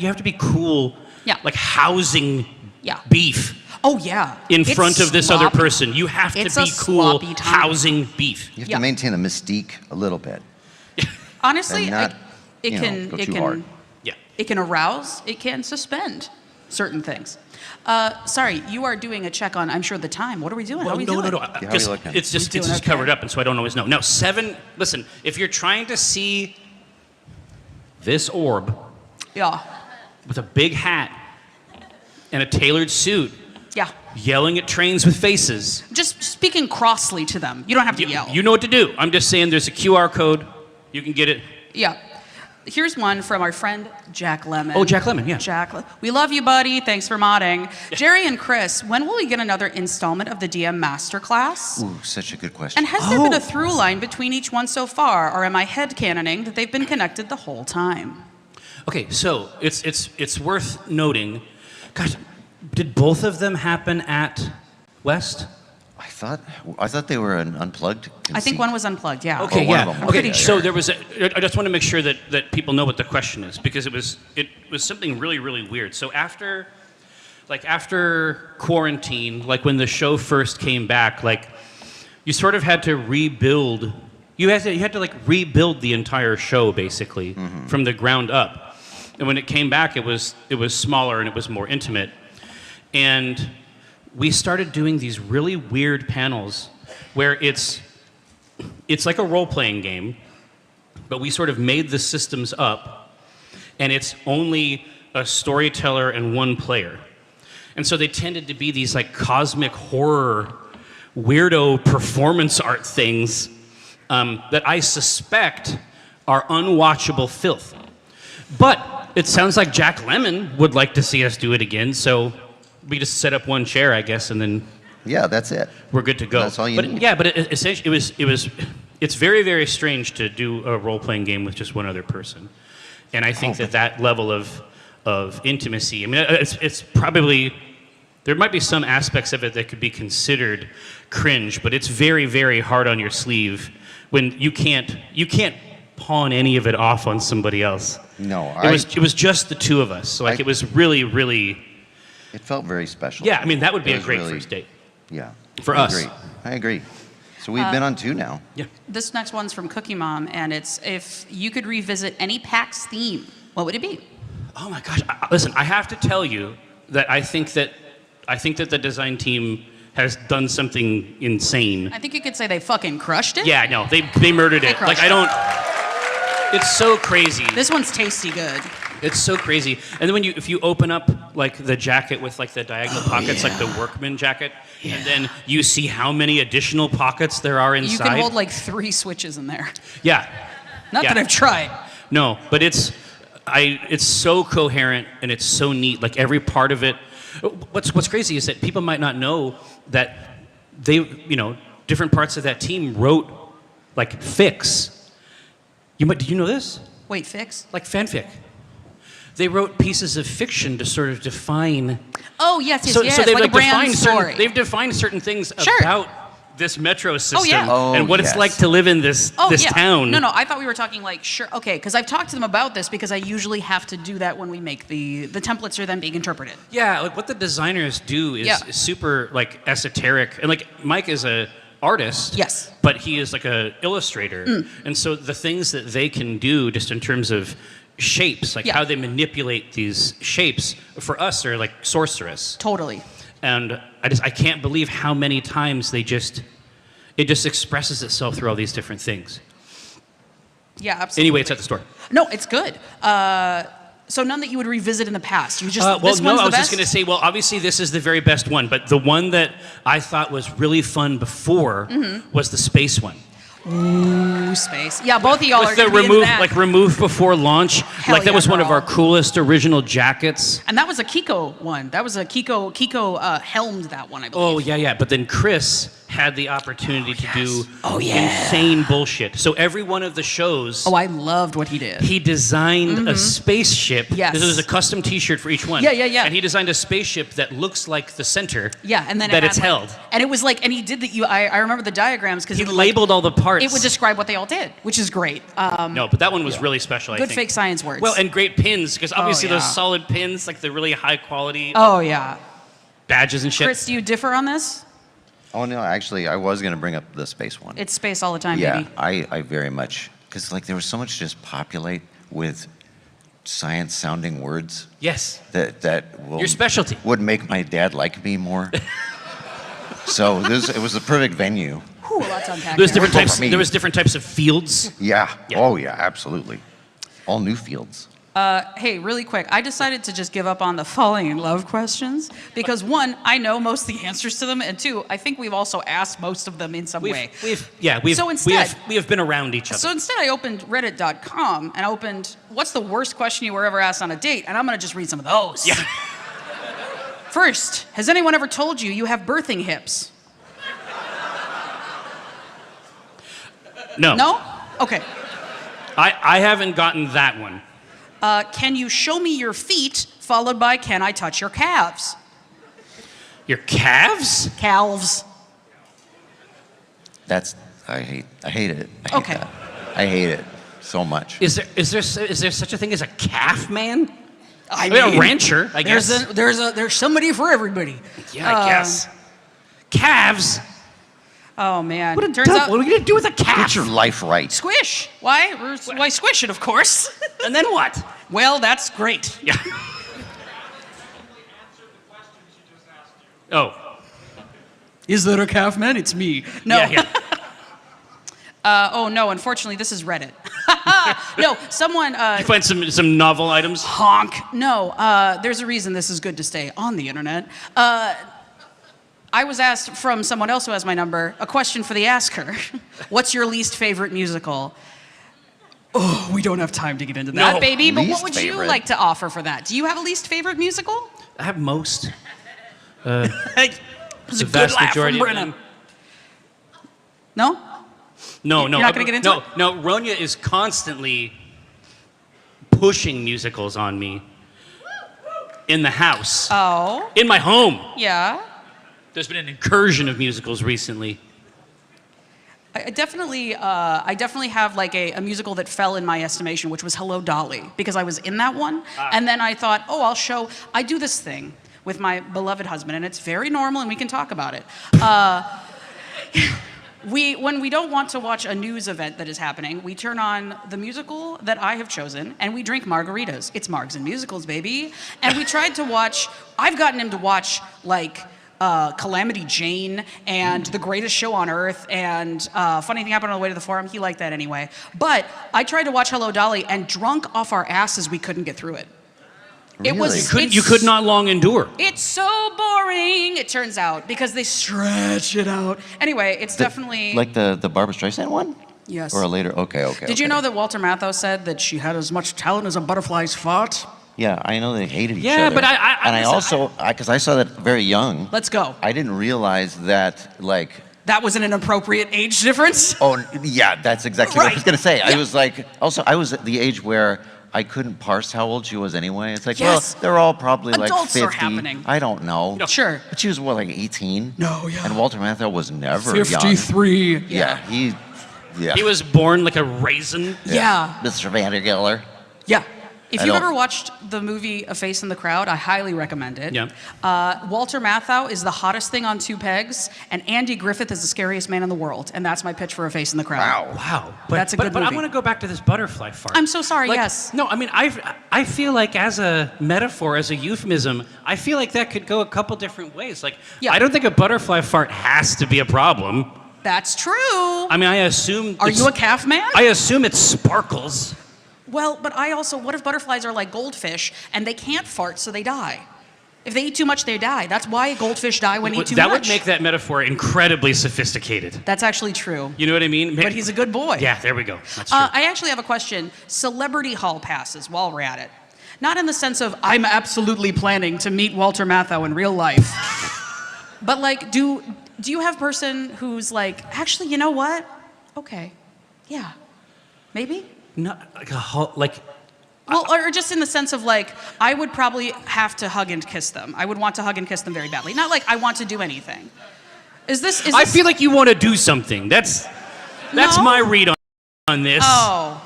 have to be cool. Yeah. Like housing Yeah. beef Oh, yeah. in It's front of this other sloppy. person. You have to It's be a cool sloppy time. housing beef. You have to maintain the mystique a little bit. Honestly, And not, it you know, can go it too can hard. Yeah. it can arouse, it can suspend certain things. Sorry, you are doing a check on, I'm sure, the time. What are we doing? How are we doing? No. Because it's just doing okay? covered up, and so I don't always know. Now, 7. Listen, if you're trying to see this orb, Yeah. with a big hat and a tailored suit, Yeah. yelling at trains with faces. Just speaking crossly to them. You don't have to yell. You know what to do. I'm just saying there's a QR code. You can get it. Yeah. Here's one from our friend Jack Lemon. Oh, Jack Lemon, yeah. Jack, we love you, buddy. Thanks for modding. Jerry and Chris, when will we get another installment of the DM Masterclass? Ooh, such a good question. And has there been a through line between each one so far, or am I headcanoning that they've been connected the whole time? Okay, so it's worth noting. Gosh, did both of them happen at West? I thought they were an unplugged conceit. I think one was unplugged, yeah. Okay, one yeah. of them. Okay, so there was I just want to make sure that people know what the question is, because it was something really, really weird. So after quarantine, like when the show first came back, like you sort of had to rebuild. You had to like rebuild the entire show basically from the ground up. And when it came back, it was smaller and it was more intimate. And we started doing these really weird panels where it's like a role-playing game, but we sort of made the systems up, and it's only a storyteller and one player. And so they tended to be these like cosmic horror, weirdo performance art things that I suspect are unwatchable filth. But it sounds like Jack Lemon would like to see us do it again, so we just set up one chair, I guess, and then yeah, that's it. We're good to go. That's all you need. Yeah, but essentially, it's very, very strange to do a role-playing game with just one other person, and I think that level of intimacy. I mean, it's probably there might be some aspects of it that could be considered cringe, but it's very, very hard on your sleeve when you can't pawn any of it off on somebody else. No, it was just the two of us. So it was really, really. It felt very special. Yeah, I mean that would be It a was great really- first date. Yeah. For I us. agree. I agree. So we've been on 2 now. Yeah. This next one's from Cookie Mom, and it's if you could revisit any PAX theme, what would it be? Oh my gosh! Listen, I have to tell you that I think that the design team has done something insane. I think you could say they fucking crushed it. Yeah, no, they murdered it. Like crushed I it. don't. It's so crazy. This one's tasty good. It's so crazy. And then if you open up like the jacket with like the diagonal pockets, like the workman jacket, and then you see how many additional pockets there are inside. You can hold like 3 switches in there. Yeah. Not Yeah. that I've tried. No, but it's so coherent and it's so neat. Like every part of it. What's crazy is that people might not know that different parts of that team wrote like fics. Did you know this? Wait, fix? Like fanfic. They wrote pieces of fiction to sort of define. Oh yes, yes, So yes. they've like a brand defined story. they've defined certain things Sure. about this metro system yeah. and what it's like to live in this town. No, I thought we were talking like sure. Okay, because I've talked to them about this because I usually have to do that when we make the templates are then being interpreted. Yeah, like what the designers do is Yeah. super like esoteric, and like Mike is a artist. Yes. But he is like a illustrator, and so the things that they can do just in terms of shapes, like how they manipulate these shapes, for us are like sorcerous. Totally. And I can't believe how many times it just expresses itself through all these different things. Yeah, absolutely. Anyway, it's at the store. No, it's good. So none that you would revisit in the past. You just Well, this no, one's I the was best. just going to say, well, obviously this is the very best one, but the one that I thought was really fun before was the space one. Ooh, space. Yeah, both of y'all are With the gonna be into that. remove before launch. Hell Like that yeah, was one of girl. our coolest original jackets. And that was a Kiko one. That was a Kiko helmed that one, I believe. Oh yeah. But then Chris had the opportunity to do insane bullshit. So every one of the shows. Oh, I loved what he did. He designed a spaceship. Yes. This was a custom T-shirt for each one. Yeah. And he designed a spaceship that looks like the center. Yeah, and then that it it's had, like- held. And it was like, and he did that. I remember the diagrams because He labeled all the parts. It would describe what they all did, which is great. No, but that one was really special. I Good think. fake science words. Well, and great pins because obviously yeah. those solid pins, like the really high quality. Oh yeah. Badges and shit. Chris, do you differ on this? Oh no, actually, I was going to bring up the space one. It's space all the time, Yeah, baby. I very much, because like there was so much just populate with science-sounding words. Yes. That will Your specialty. would make my dad like me more. So it was the perfect venue. Whew, a lot to unpack There's there. different types. There was different types of fields. Yeah. Yeah. Oh yeah, absolutely. All new fields. Hey, really quick, I decided to just give up on the falling in love questions because one, I know most of the answers to them, and two, I think we've also asked most of them in some way. We have been around each other. So instead I opened reddit.com and I opened, what's the worst question you were ever asked on a date? And I'm gonna just read some of those. Yeah. First, has anyone ever told you you have birthing hips? No. No? Okay. I haven't gotten that one. Can you show me your feet, followed by can I touch your calves? Your calves? Calves. I hate it. I hate Okay. that. I hate it so much. Is there such a thing as a calf man? I mean, mean, a rancher, I guess. There's somebody for everybody. Yeah, I guess. Calves? Oh man. What are we gonna do with a calf? Get your life right. Squish. Why squish it, of course. And then what? Well, that's great. Yeah. Oh. Is there a calf man? It's me. No. Yeah. Oh no, unfortunately this is Reddit. No, someone You find some novel items? honk. No, there's a reason this is good to stay on the internet. I was asked from someone else who has my number, a question for the asker. What's your least favorite musical? Oh, we don't have time to get into that, baby, but what would you like to offer for that? Do you have a least favorite musical? I have most. It's a good laugh from Brennan. No? No. You're not gonna get into it? No, Ronya is constantly pushing musicals on me in the house. Oh. In my home. Yeah. There's been an incursion of musicals recently. I definitely have like a musical that fell in my estimation, which was Hello, Dolly, because I was in that one. And then I thought, oh, I do this thing with my beloved husband, and it's very normal, and we can talk about it. When we don't want to watch a news event that is happening, we turn on the musical that I have chosen, and we drink margaritas. It's Margs and Musicals, baby. And we tried to watch, I've gotten him to watch, like, Calamity Jane and The Greatest Show on Earth and Funny Thing Happened on the Way to the Forum. He liked that anyway. But I tried to watch Hello, Dolly, and drunk off our asses, we couldn't get through it. Really? You could not long endure. It's so boring, it turns out, because they stretch it out. Anyway, it's definitely... Like the Barbra Streisand one? Yes. Or a later? Okay. Did you know that Walter Matthau said that she had as much talent as a butterfly's fart? Yeah, I know they hated each other. Yeah, but because I saw that very young. Let's go. I didn't realize that, like... That was an inappropriate age difference? Oh, yeah, that's exactly what I was going to say. Yeah. I was like... Also, I was at the age where I couldn't parse how old she was anyway. It's like, yes. well, they're all probably Adults like 50. are happening. I don't know. No. Sure. But she was, what, like 18? No, yeah. And Walter Matthau was never 53. young. Yeah, He was born like a raisin. Yeah. Mr. Vandergiller. Yeah. If you've ever watched the movie A Face in the Crowd, I highly recommend it. Yeah. Walter Matthau is the hottest thing on two pegs, and Andy Griffith is the scariest man in the world, and that's my pitch for A Face in the Crowd. Wow. That's a good But I movie. want to go back to this butterfly fart. I'm so sorry, Like, yes. No, I mean, I feel like as a metaphor, as a euphemism, I feel like that could go a couple different ways. Like, I don't think a butterfly fart has to be a problem. That's true. I mean, I assume... Are you a calf man? I assume it sparkles. Well, but what if butterflies are like goldfish, and they can't fart, so they die? If they eat too much, they die. That's why goldfish die when they eat too much. That would make that metaphor incredibly sophisticated. That's actually true. You know what I mean? But he's a good boy. Yeah, there we go. That's true. I actually have a question. Celebrity hall passes, while we're at it. Not in the sense of, I'm absolutely planning to meet Walter Matthau in real life. But like, do you have a person who's like, actually, you know what? Okay, yeah, maybe? Not like a whole, like... Well, or just in the sense of like, I would probably have to hug and kiss them. I would want to hug and kiss them very badly. Not like I want to do anything. Is this... I feel like you want to do something. That's my read on this. Oh.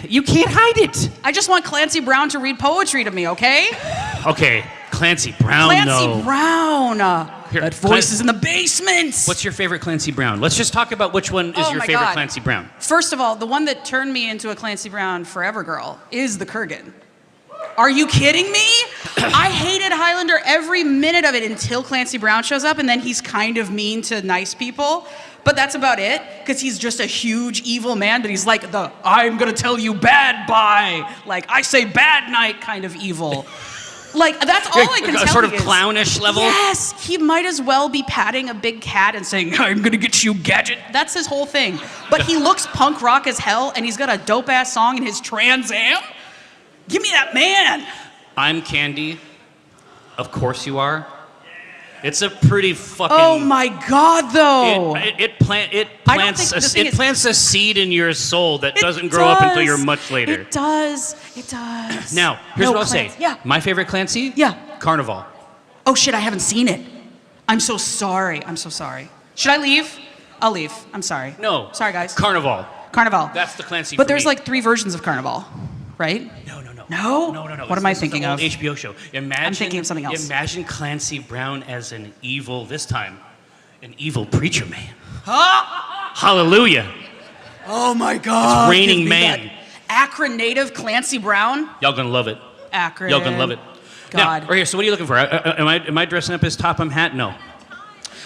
You can't hide it. I just want Clancy Brown to read poetry to me, okay? Okay, Clancy Brown, Clancy Brown! Here, that voice is in the basement! What's your favorite Clancy Brown? Let's just talk about which one is your favorite Clancy Brown. First of all, the one that turned me into a Clancy Brown forever girl is the Kurgan. Are you kidding me? I hated Highlander every minute of it until Clancy Brown shows up, and then he's kind of mean to nice people. But that's about it, because he's just a huge evil man, but he's like I'm gonna tell you bad bye, like I say bad night kind of evil. Like, that's all I can tell you. A sort of clownish level? Yes, he might as well be patting a big cat and saying, I'm gonna get you, gadget. That's his whole thing. But he looks punk rock as hell, and he's got a dope-ass song in his Trans Am. Give me that man. I'm Candy. Of course you are. It's a pretty fucking... Oh my God, though. It plants a seed in your soul that doesn't grow up until you're much later. It does. It does. Now, here's what I'll say. Yeah. My favorite Clancy? Yeah. Carnival. Oh shit, I haven't seen it. I'm so sorry. I'm so sorry. Should I leave? I'll leave. I'm sorry. No. Sorry, guys. Carnival. Carnival. That's the Clancy But for there's me. like 3 versions of Carnival, right? No. No? What am I thinking of? This is an old HBO show. I'm thinking of something else. Imagine Clancy Brown as an evil, this time, an evil preacher man. Hallelujah. Oh my God. It's Raining give me Man. that Akron native Clancy Brown. Y'all gonna love it. Akron. Y'all gonna love it. God. Now, right here, so what are you looking for? Am I dressing up as Topham Hat? No.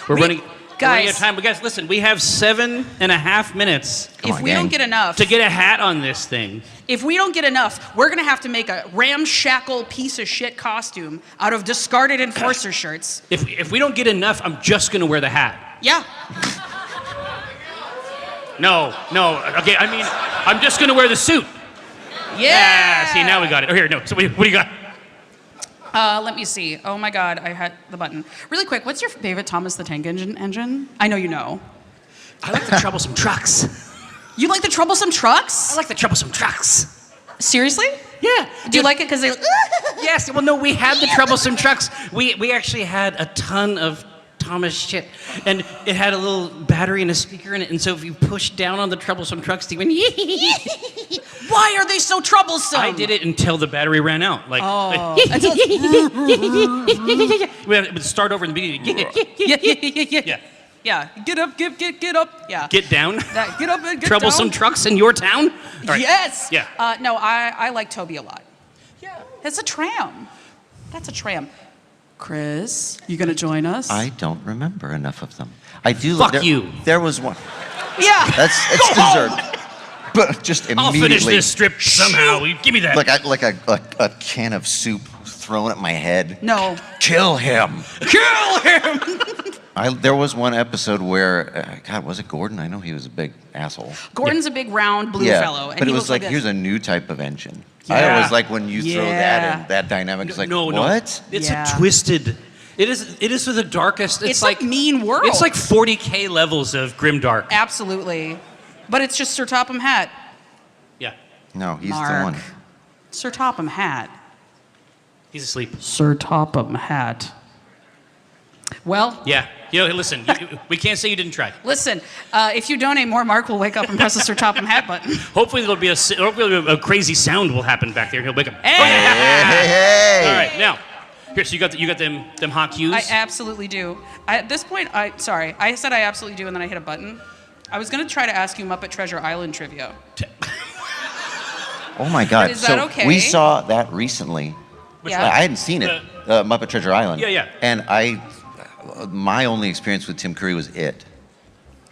We're running out of time. But guys, listen, we have 7.5 minutes. If we don't get enough. To get a hat on this thing. If we don't get enough, we're gonna have to make a ramshackle piece of shit costume out of discarded enforcer shirts. If we don't get enough, I'm just gonna wear the hat. Yeah. No. Okay, I mean, I'm just gonna wear the suit. Yeah. See, now we got it. Oh, here, no. So what do you got? Let me see. Oh my God, I had the button. Really quick, what's your favorite Thomas the Tank Engine? I know you know. I like the troublesome trucks. You like the troublesome trucks? I like the troublesome trucks. Seriously? Yeah. Do you like it because they... Yes, well, no, we had the troublesome trucks. We actually had a ton of Thomas shit. And it had a little battery and a speaker in it. And so if you push down on the troublesome trucks, they went... Why are they so troublesome? I did it until the battery ran out. Like, we would start over in the beginning. Yeah. Get up, get up. Yeah. Get down. Get up and get Troublesome down. trucks in your town? All right. Yes. Yeah. No, I like Toby a lot. Yeah. It's a tram. That's a tram. Chris, you gonna join us? I don't remember enough of them. I do. Fuck you. There was one. Yeah. It's deserved. But just immediately. I'll finish this strip somehow. Give me that. Like a can of soup thrown at my head. No. Kill him. Kill him. There was one episode where, God, was it Gordon? I know he was a big asshole. Gordon's a big round blue fellow, and but he it was looks like this. here's a new type of engine. Yeah. I always like when you throw that in. That dynamic is like, no. what? It's a twisted. It is for the darkest. It's like Mean World. It's like 40K levels of grimdark. Absolutely. But it's just Sir Topham Hat. Yeah. No, he's Mark. the one. Sir Topham Hat. He's asleep. Sir Topham Hat. Well. Yeah. Listen, we can't say you didn't try. Listen, if you donate more, Mark will wake up and press the Sir Topham Hat button. Hopefully hopefully a crazy sound will happen back there and he'll wake up. Hey. All right, now. Here, so you got them hot cues? I absolutely do. At this point, I said I absolutely do, and then I hit a button. I was going to try to ask you Muppet Treasure Island trivia. Oh my God. Is that okay? We saw that recently. Yeah. I hadn't seen it, Muppet Treasure Island. Yeah. And my only experience with Tim Curry was it.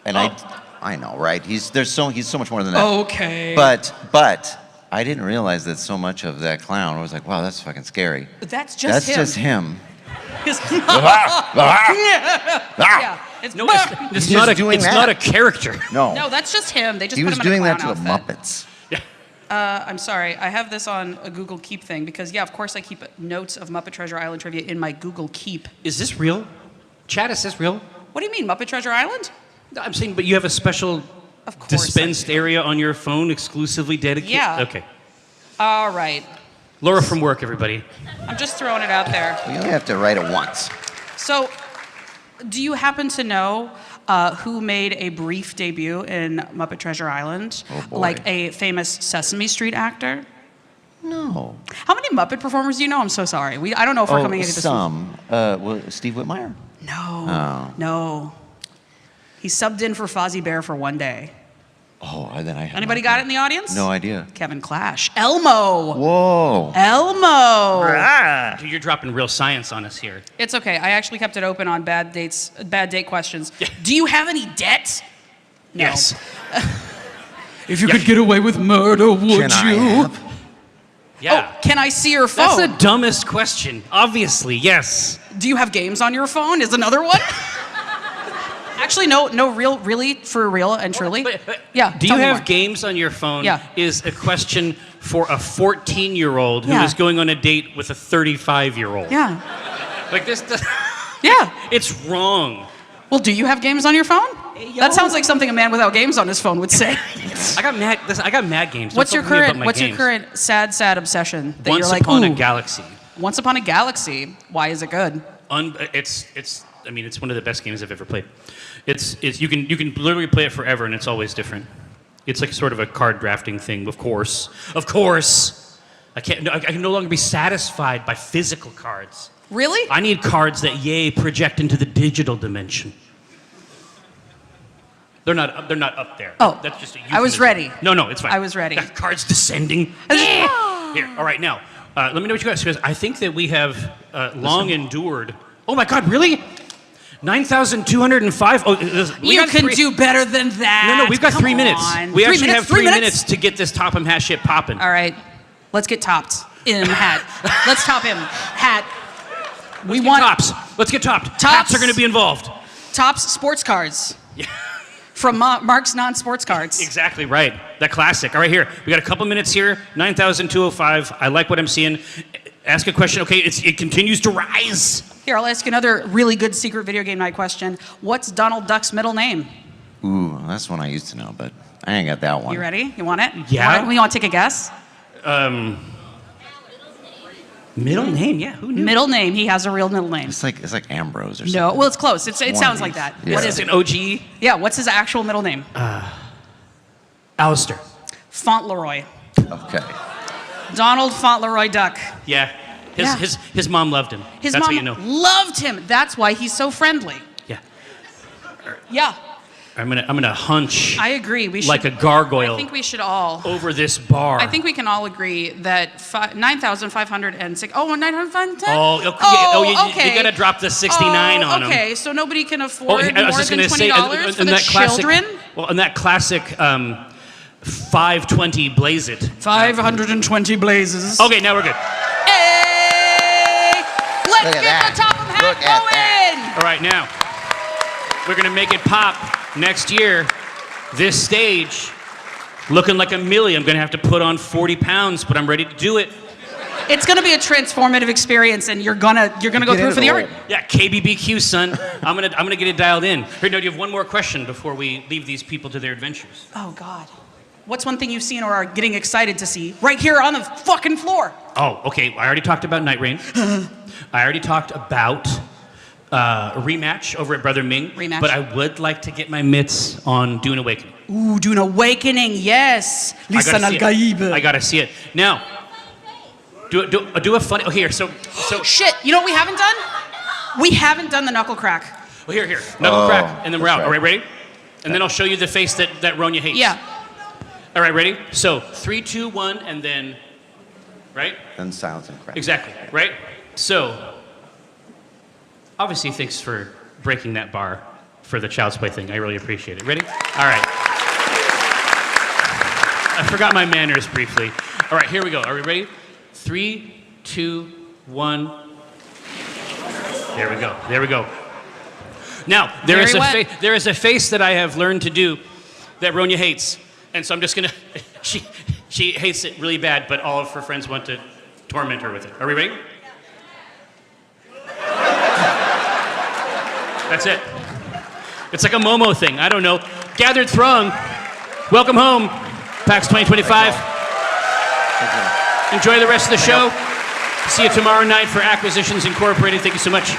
And I know, right? He's so much more than that. Okay. But I didn't realize that so much of that clown. I was like, wow, that's fucking scary. That's just him. That's just him. Yeah. It's not a character. No. No, that's just him. They just He put was him in a doing that clown to the outfit. Muppets. I'm sorry. I have this on a Google Keep thing because, yeah, of course I keep notes of Muppet Treasure Island trivia in my Google Keep. Is this real? Chat, is this real? What do you mean, Muppet Treasure Island? I'm saying, but you have a special dispensed area on your phone exclusively dedicated? Yeah. Okay. All right. Laura from work, everybody. I'm just throwing it out there. You only have to write it once. So, do you happen to know who made a brief debut in Muppet Treasure Island? Oh, boy. Like a famous Sesame Street actor? No. How many Muppet performers do you know? I'm so sorry. I don't know if we're coming into this. Some. Steve Whitmire? No. Oh. No. He subbed in for Fozzie Bear for one day. Oh, then I have Anybody got it in the audience? no idea. Kevin Clash. Elmo. Whoa. Elmo. Dude, you're dropping real science on us here. It's okay. I actually kept it open on bad date questions. Do you have any debt? No. Yes. If you could get away with murder, would you? Yeah. Oh, can I see your phone? That's the dumbest question. Obviously, yes. Do you have games on your phone? Is another one? Actually, no, really, for real and truly. Yeah. Do you tell me have more. games on your phone? Yeah. Is a question for a 14-year-old who is going on a date with a 35-year-old. Yeah. Like this. Yeah. It's wrong. Well, do you have games on your phone? That sounds like something a man without games on his phone would say. I got mad games. Don't What's your talk to me about current my What's games. your current sad obsession that Once you're like, Upon a ooh, Galaxy. Once Upon a Galaxy. Why is it good? It's one of the best games I've ever played. You can literally play it forever and it's always different. It's like sort of a card drafting thing, of course. Of course. I can no longer be satisfied by physical cards. Really? I need cards that project into the digital dimension. They're not up there. Oh, that's just a I was ready. No, it's fine. I was ready. Cards descending. Here, all right, now, let me know what you guys, because I think that we have long endured. Oh my God, really? 9,205? Oh, You can do better than that. No, we've got Come 3 minutes. on. We 3 actually minutes? have 3 3 minutes? minutes to get this top and hat shit popping. All right, let's get topped. In hat. Let's top him. Hat. Let's get tops. Let's get topped. Tops are going to be involved. Tops sports cards. Yeah. From Mark's non-sports cards. Exactly right. That classic. All right, here. We got a couple minutes here. 9,205. I like what I'm seeing. Ask a question. Okay, it continues to rise. Here, I'll ask you another really good secret video game night question. What's Donald Duck's middle name? Ooh, that's one I used to know, but I ain't got that one. You ready? You want it? Yeah. You want to take a guess? Middle name? Yeah, who knew? Middle name. He has a real middle name. It's like Ambrose or something. No, well, it's close. It One sounds of like these. that. Yeah. What Is is it it? an OG? Yeah, what's his actual middle name? Alistair. Fauntleroy. Okay. Donald Fauntleroy Duck. Yeah. Yeah. His mom loved him. His That's mom what you know. loved him. That's why he's so friendly. Yeah. Yeah, I'm gonna hunch. I agree. We should, like a gargoyle. I think we should all. Over this bar. I think we can all agree that 9,506. Oh, 9,510? You gotta drop the 69 on him. Okay, so nobody can afford I more was just than gonna say, $20 for in the that classic, children? Well, in that classic 520 Blaze It. 520 blazes. Okay, now we're good. Hey! Let's Look at get that. the top of hat Look at going! All right, now we're gonna make it pop next year. This stage, looking like a millie. I'm gonna have to put on 40 pounds, but I'm ready to do it. It's gonna be a transformative experience, and you're gonna go through for the art. Yeah, KBBQ, son. I'm gonna get it dialed in. Here, no, do you have one more question before we leave these people to their adventures? Oh God, what's one thing you've seen or are getting excited to see right here on the fucking floor? Oh, okay. I already talked about Night Rain. I already talked about a rematch over at Brother Ming. Rematch. But I would like to get my mitts on Dune Awakening. Ooh, Dune Awakening, yes. I Lisan gotta see it. al-Gaib. I gotta see it. Now, do a funny. Oh, here. So shit. You know what we haven't done? We haven't done the knuckle crack. Well, here. Knuckle crack, and then we're out. All right, ready? And then I'll show you the face that Ronya hates. Yeah. All right, ready? So 3, 2, 1, and then, right? Then silence and crack. Exactly, right? So, obviously, thanks for breaking that bar for the Child's Play thing. I really appreciate it. Ready? All right. I forgot my manners briefly. All right, here we go. Are we ready? 3, 2, 1. There we go. There we go. Now, there is a face that I have learned to do that Ronya hates. And so I'm just gonna, she hates it really bad, but all of her friends want to torment her with it. Are we ready? That's it. It's like a Momo thing. I don't know. Gathered throng. Welcome home, PAX 2025. Enjoy the rest of the show. See you tomorrow night for Acquisitions Incorporated. Thank you so much.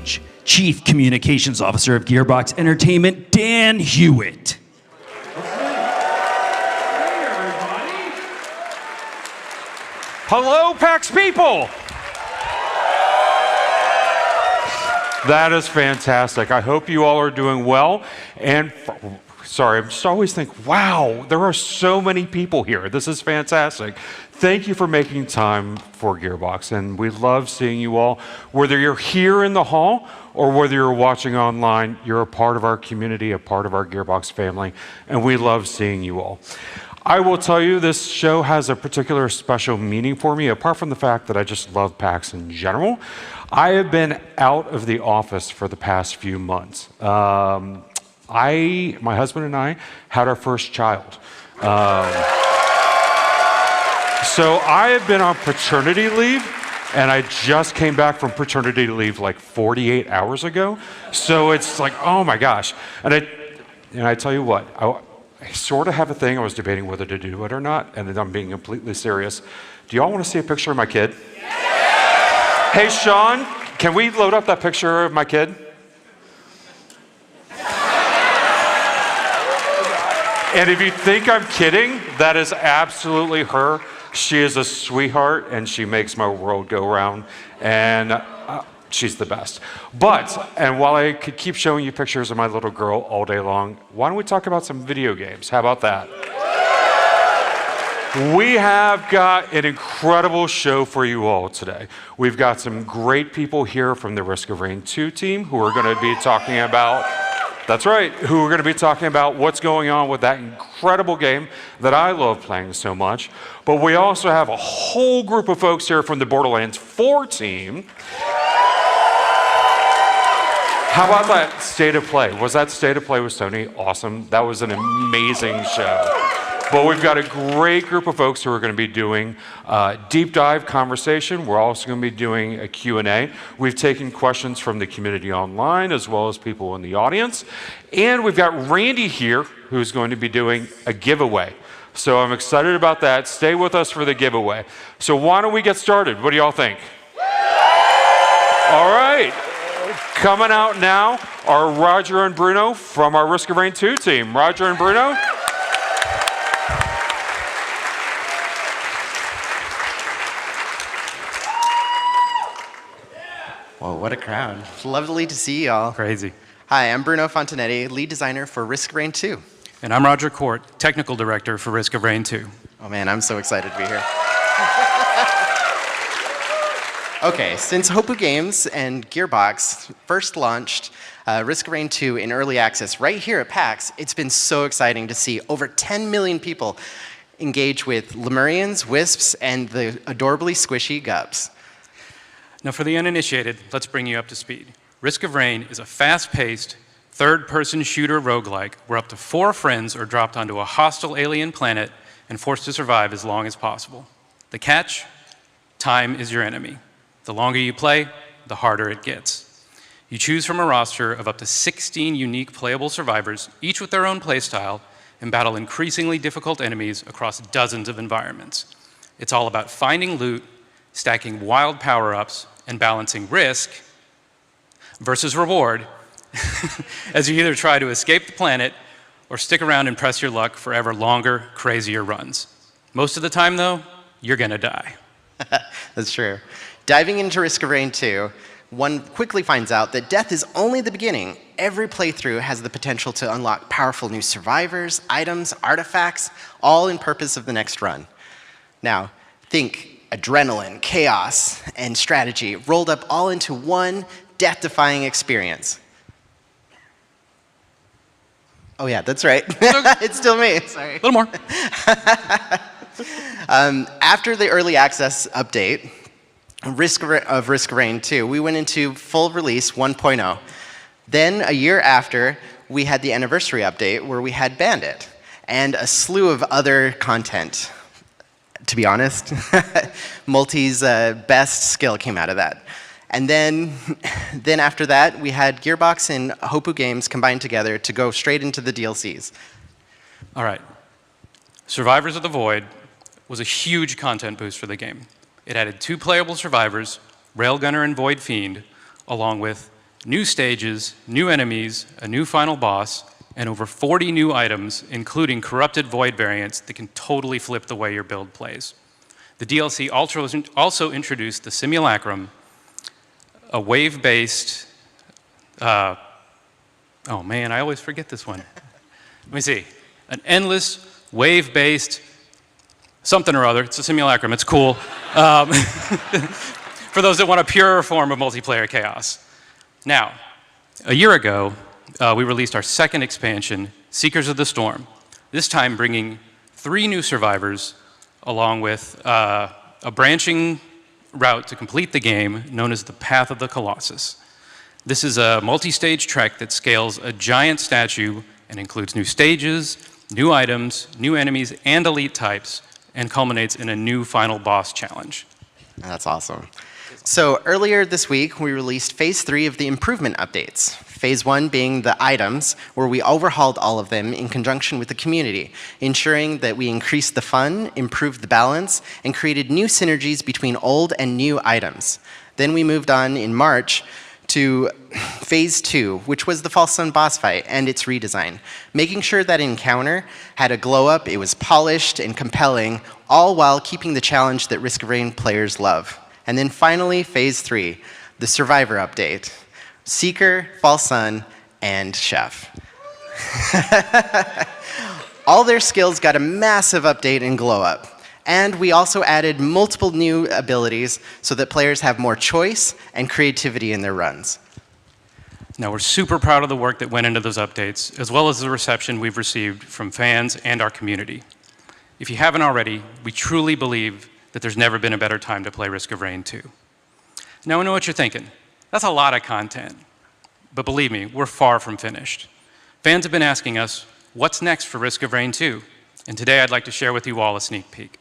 stage, Chief Communications Officer of Gearbox Entertainment, Dan Hewitt. Hello, PAX people! That is fantastic. I hope you all are doing well. And sorry, I just always think, wow, there are so many people here. This is fantastic. Thank you for making time for Gearbox, and we love seeing you all. Whether you're here in the hall or whether you're watching online, you're a part of our community, a part of our Gearbox family, and we love seeing you all. I will tell you, this show has a particular special meaning for me, apart from the fact that I just love PAX in general. I have been out of the office for the past few months. My husband and I had our first child. So I have been on paternity leave, and I just came back from paternity leave like 48 hours ago. So it's like, oh my gosh. And I tell you what, I sort of have a thing. I was debating whether to do it or not, and I'm being completely serious. Do y'all want to see a picture of my kid? Yeah! Hey, Sean, can we load up that picture of my kid? And if you think I'm kidding, that is absolutely her. She is a sweetheart, and she makes my world go round, and she's the best. But, and while I could keep showing you pictures of my little girl all day long, why don't we talk about some video games? How about that? We have got an incredible show for you all today. We've got some great people here from the Risk of Rain 2 team who are going to be talking about, that's right, who are going to be talking about what's going on with that incredible game that I love playing so much. But we also have a whole group of folks here from the Borderlands 4 team. How about that State of Play? Was that State of Play with Sony? Awesome. That was an amazing show. But we've got a great group of folks who are going to be doing deep dive conversation. We're also going to be doing a Q&A. We've taken questions from the community online as well as people in the audience. And we've got Randy here who's going to be doing a giveaway. So I'm excited about that. Stay with us for the giveaway. So why don't we get started? What do y'all think? All right. Coming out now are Roger and Bruno from our Risk of Rain 2 team. Roger and Bruno. Well, what a crowd. Lovely to see y'all. Crazy. Hi, I'm Bruno Fontanetti, lead designer for Risk of Rain 2. And I'm Roger Court, technical director for Risk of Rain 2. Oh man, I'm so excited to be here. Okay, since Hopu Games and Gearbox first launched Risk of Rain 2 in early access right here at PAX, it's been so exciting to see over 10 million people engage with Lemurians, Wisps, and the adorably squishy Gubs. Now for the uninitiated, let's bring you up to speed. Risk of Rain is a fast-paced, third-person shooter roguelike where up to 4 friends are dropped onto a hostile alien planet and forced to survive as long as possible. The catch? Time is your enemy. The longer you play, the harder it gets. You choose from a roster of up to 16 unique playable survivors, each with their own playstyle, and battle increasingly difficult enemies across dozens of environments. It's all about finding loot, stacking wild power-ups, and balancing risk versus reward as you either try to escape the planet or stick around and press your luck for ever longer, crazier runs. Most of the time, though, you're gonna die. That's true. Diving into Risk of Rain 2, one quickly finds out that death is only the beginning. Every playthrough has the potential to unlock powerful new survivors, items, artifacts, all in purpose of the next run. Now, think adrenaline, chaos, and strategy rolled up all into one death-defying experience. Oh yeah, that's right. It's still me, sorry. A little more. After the early access update, Risk of Rain 2, we went into full release 1.0. Then a year after, we had the anniversary update where we had Bandit and a slew of other content. To be honest, Multi's best skill came out of that. And then after that, we had Gearbox and Hopu Games combined together to go straight into the DLCs. All right. Survivors of the Void was a huge content boost for the game. It added 2 playable survivors, Railgunner and Void Fiend, along with new stages, new enemies, a new final boss, and over 40 new items, including corrupted void variants that can totally flip the way your build plays. The DLC also introduced the Simulacrum, a wave-based, oh man, I always forget this one. Let me see. An endless, wave-based, something or other. It's a Simulacrum, it's cool. For those that want a purer form of multiplayer chaos. Now, a year ago, we released our second expansion, Seekers of the Storm, this time bringing 3 new survivors along with a branching route to complete the game known as the Path of the Colossus. This is a multi-stage trek that scales a giant statue and includes new stages, new items, new enemies, and elite types, and culminates in a new final boss challenge. That's awesome. So earlier this week, we released Phase 3 of the improvement updates. Phase 1 being the items, where we overhauled all of them in conjunction with the community, ensuring that we increased the fun, improved the balance, and created new synergies between old and new items. Then we moved on in March to Phase 2, which was the False Sun boss fight and its redesign, making sure that encounter had a glow up, it was polished and compelling, all while keeping the challenge that Risk of Rain players love. And then finally, Phase 3, the Survivor update. Seeker, False Sun, and Chef. All their skills got a massive update and glow up. And we also added multiple new abilities so that players have more choice and creativity in their runs. Now, we're super proud of the work that went into those updates, as well as the reception we've received from fans and our community. If you haven't already, we truly believe that there's never been a better time to play Risk of Rain 2. Now, I know what you're thinking. That's a lot of content. But believe me, we're far from finished. Fans have been asking us, what's next for Risk of Rain 2? And today I'd like to share with you all a sneak peek.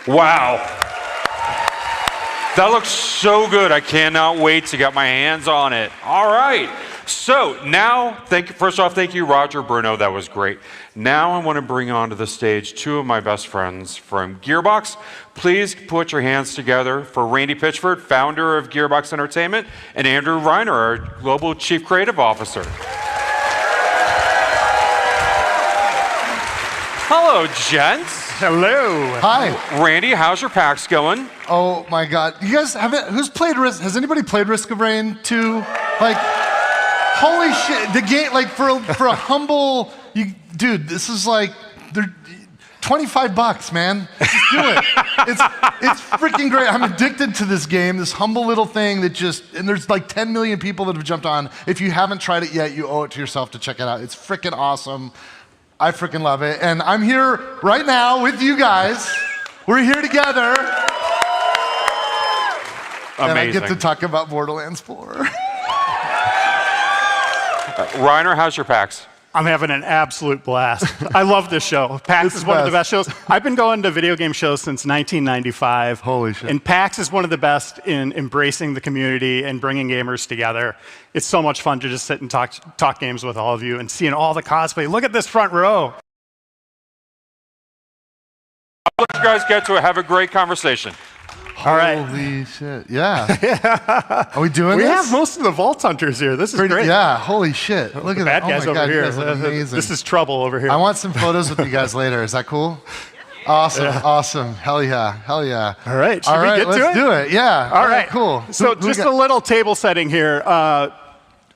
Wow. That looks so good. I cannot wait to get my hands on it. All right. So now, first off, thank you, Roger Bruno. That was great. Now I want to bring onto the stage 2 of my best friends from Gearbox. Please put your hands together for Randy Pitchford, founder of Gearbox Entertainment, and Andrew Reiner, our Global Chief Creative Officer. Hello, gents. Hello. Hi. Randy, how's your PAX going? Oh my God. You guys who's played Risk? Has anybody played Risk of Rain 2? Like, holy shit. The game, like for a humble, dude, this is like, they're $25, man. Just do it. It's freaking great. I'm addicted to this game, this humble little thing that and there's like 10 million people that have jumped on. If you haven't tried it yet, you owe it to yourself to check it out. It's freaking awesome. I freaking love it. And I'm here right now with you guys. We're here together. Amazing. And I get to talk about Borderlands 4. Reiner, how's your PAX? I'm having an absolute blast. I love this show. PAX is one of the best shows. I've been going to video game shows since 1995. Holy shit. And PAX is one of the best in embracing the community and bringing gamers together. It's so much fun to just sit and talk games with all of you and seeing all the cosplay. Look at this front row. I'll let you guys get to it. Have a great conversation. All right. Holy shit. Yeah. Are we doing we this? We have most of the Vault Hunters here. This is great. Yeah. Holy shit. Look at bad that. guys oh my over God, here. You guys look amazing. This is trouble over here. I want some photos with you guys later. Is that cool? Awesome. Yeah. Awesome. Hell yeah. Hell yeah. All right. Should All right, we get to it? let's do it. Yeah. All right. Cool. So just a little table setting here.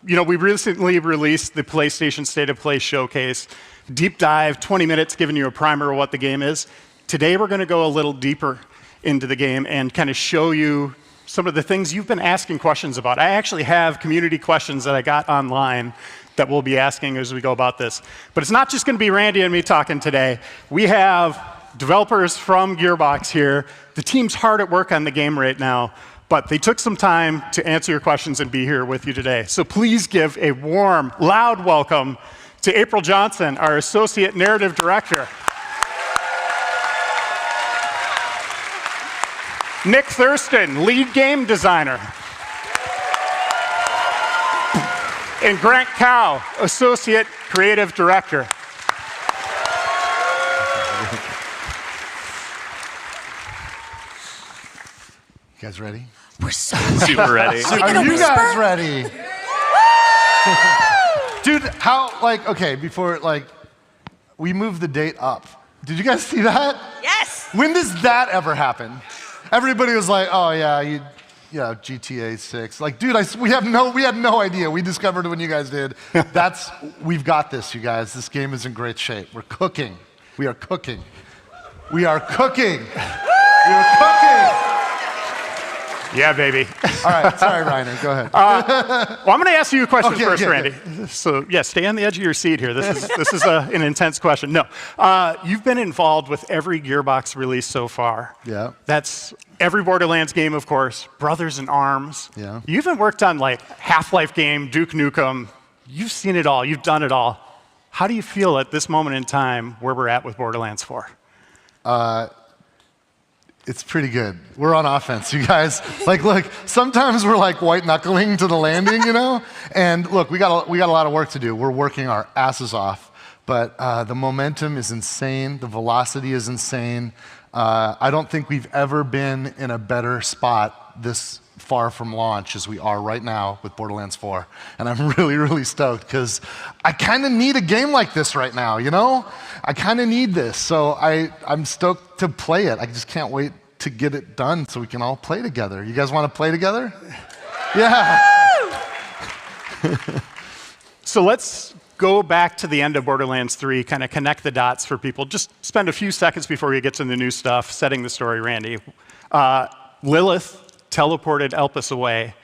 You know, we recently released the PlayStation State of Play Showcase. Deep dive, 20 minutes, giving you a primer of what the game is. Today we're going to go a little deeper into the game and kind of show you some of the things you've been asking questions about. I actually have community questions that I got online that we'll be asking as we go about this. But it's not just going to be Randy and me talking today. We have developers from Gearbox here. The team's hard at work on the game right now, but they took some time to answer your questions and be here with you today. So please give a warm, loud welcome to April Johnson, our Associate Narrative Director. Nick Thurston, Lead Game Designer. And Grant Cow, Associate Creative Director. You guys ready? We're so super ready. Are you guys ready? Dude, how, like, okay, before, like, we moved the date up. Did you guys see that? Yes. When does that ever happen? Everybody was like, oh yeah, GTA 6. Like, dude, we had no idea. We discovered it when you guys did. We've got this, you guys. This game is in great shape. We're cooking. We are cooking. We are cooking. We are cooking. Yeah, baby. All right, sorry, Reiner, go ahead. Well, I'm going to ask you a question Okay, first, okay, Randy. So, yeah, stay on the edge of your seat here. This is an intense question. No, you've been involved with every Gearbox release so far. Yeah. That's every Borderlands game, of course. Brothers in Arms. Yeah. You even worked on like Half-Life game, Duke Nukem. You've seen it all. You've done it all. How do you feel at this moment in time where we're at with Borderlands 4? It's pretty good. We're on offense, you guys. Like, look, sometimes we're like white knuckling to the landing, you know? And look, we got a lot of work to do. We're working our asses off. But the momentum is insane. The velocity is insane. I don't think we've ever been in a better spot this far from launch as we are right now with Borderlands 4. And I'm really, really stoked because I kind of need a game like this right now, you know? I kind of need this. So I'm stoked to play it. I just can't wait to get it done so we can all play together. You guys want to play together? Yeah. So let's go back to the end of Borderlands 3, kind of connect the dots for people. Just spend a few seconds before you get to the new stuff, setting the story, Randy. Lilith teleported Elpis away.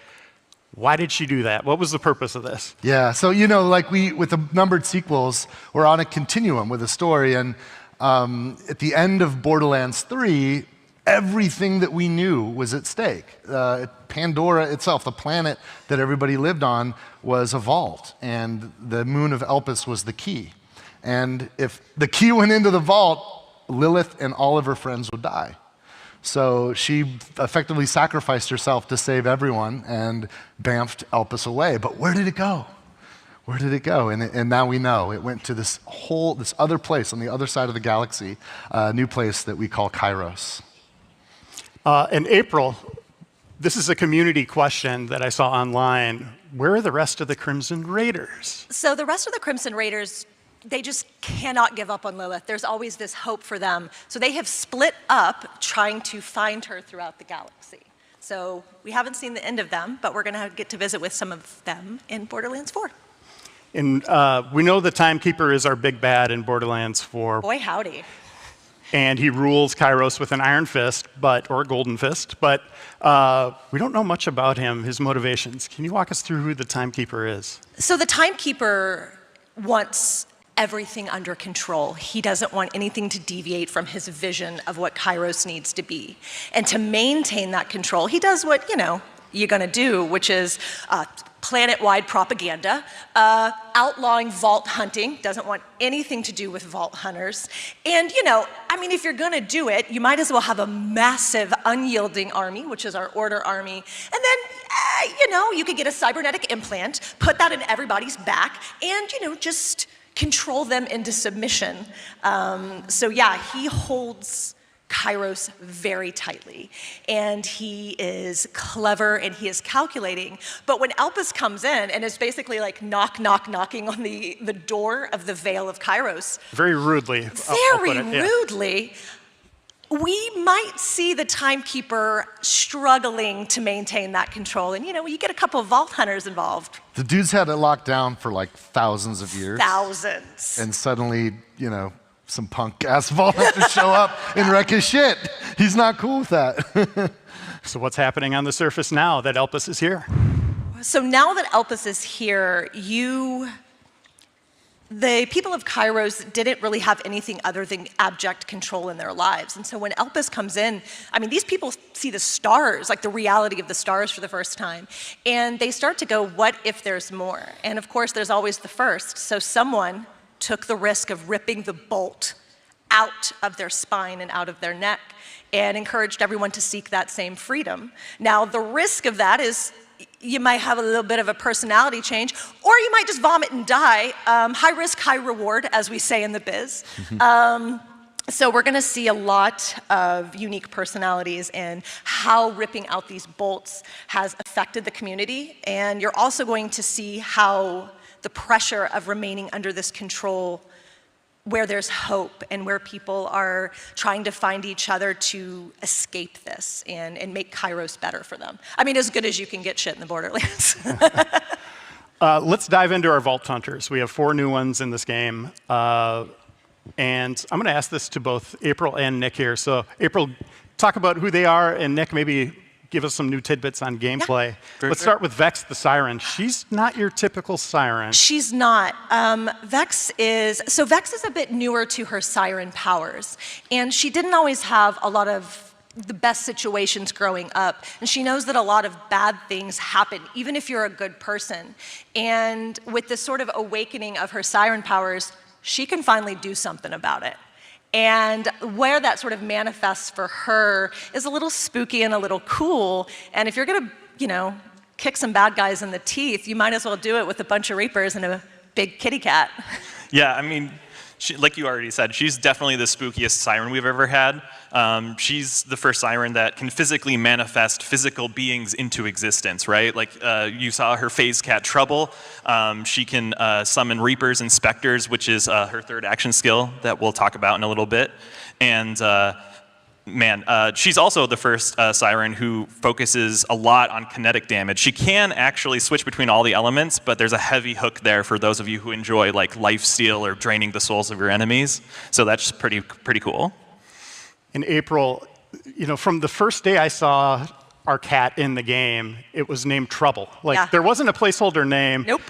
Why did she do that? What was the purpose of this? Yeah, so you know, like with the numbered sequels, we're on a continuum with a story, and at the end of Borderlands 3, everything that we knew was at stake. Pandora itself, the planet that everybody lived on, was a vault, and the moon of Elpis was the key. And if the key went into the vault, Lilith and all of her friends would die. So she effectively sacrificed herself to save everyone and bamfed Elpis away. But where did it go? Where did it go? And now we know. It went to this other place on the other side of the galaxy, a new place that we call Kairos. In April, this is a community question that I saw online. Where are the rest of the Crimson Raiders? So the rest of the Crimson Raiders, they just cannot give up on Lilith. There's always this hope for them. So they have split up trying to find her throughout the galaxy. So we haven't seen the end of them, but we're going to get to visit with some of them in Borderlands 4. And we know the Timekeeper is our big bad in Borderlands 4. Boy, howdy. And he rules Kairos with an iron fist, or a golden fist, but we don't know much about him, his motivations. Can you walk us through who the Timekeeper is? So the Timekeeper wants everything under control. He doesn't want anything to deviate from his vision of what Kairos needs to be. And to maintain that control, he does what, you know, you going to do, which is planet-wide propaganda, outlawing vault hunting, doesn't want anything to do with vault hunters. And, you know, I mean, if you're going to do it, you might as well have a massive unyielding army, which is our Order army. And then, you know, you could get a cybernetic implant, put that in everybody's back, and, you know, just control them into submission. So yeah, he holds Kairos very tightly, and he is clever and he is calculating. But when Elpis comes in and is basically like knocking on the door of the Veil of Kairos, very rudely, rudely, we might see the Timekeeper struggling to maintain that control. And you know, you get a couple of Vault Hunters involved. The dude's had it locked down for like thousands of years. Thousands. And suddenly, you know, some punk ass Vault Hunters show up and wreck his shit. He's not cool with that. So what's happening on the surface now that Elpis is here? So now that Elpis is here, the people of Kairos didn't really have anything other than abject control in their lives. And so when Elpis comes in, I mean, these people see the stars, like the reality of the stars for the first time. And they start to go, what if there's more? And of course, there's always the first. So someone took the risk of ripping the bolt out of their spine and out of their neck and encouraged everyone to seek that same freedom. Now, the risk of that is you might have a little bit of a personality change, or you might just vomit and die. High risk, high reward, as we say in the biz. So we're gonna see a lot of unique personalities and how ripping out these bolts has affected the community. And you're also going to see how the pressure of remaining under this control, where there's hope and where people are trying to find each other to escape this and make Kairos better for them. I mean, as good as you can get shit in the Borderlands. Let's dive into our Vault Hunters. We have 4 new ones in this game. And I'm going to ask this to both April and Nick here. So April, talk about who they are, and Nick, maybe give us some new tidbits on gameplay. Yeah. Let's start with Vex the Siren. She's not your typical Siren. She's not. Vex is a bit newer to her Siren powers. And she didn't always have a lot of the best situations growing up. And she knows that a lot of bad things happen, even if you're a good person. And with this sort of awakening of her Siren powers, she can finally do something about it. And where that sort of manifests for her is a little spooky and a little cool. And if you're gonna, you know, kick some bad guys in the teeth, you might as well do it with a bunch of Reapers and a big kitty cat. Yeah, I mean, like you already said, she's definitely the spookiest Siren we've ever had. She's the first Siren that can physically manifest physical beings into existence, right? Like you saw her phase cat Trouble. She can summon Reapers and Specters, which is her 3rd action skill that we'll talk about in a little bit. And she's also the first Siren who focuses a lot on kinetic damage. She can actually switch between all the elements, but there's a heavy hook there for those of you who enjoy like lifesteal or draining the souls of your enemies. So that's pretty cool. In April, you know, from the first day I saw our cat in the game, it was named Trouble. Like, there wasn't a placeholder name. Nope.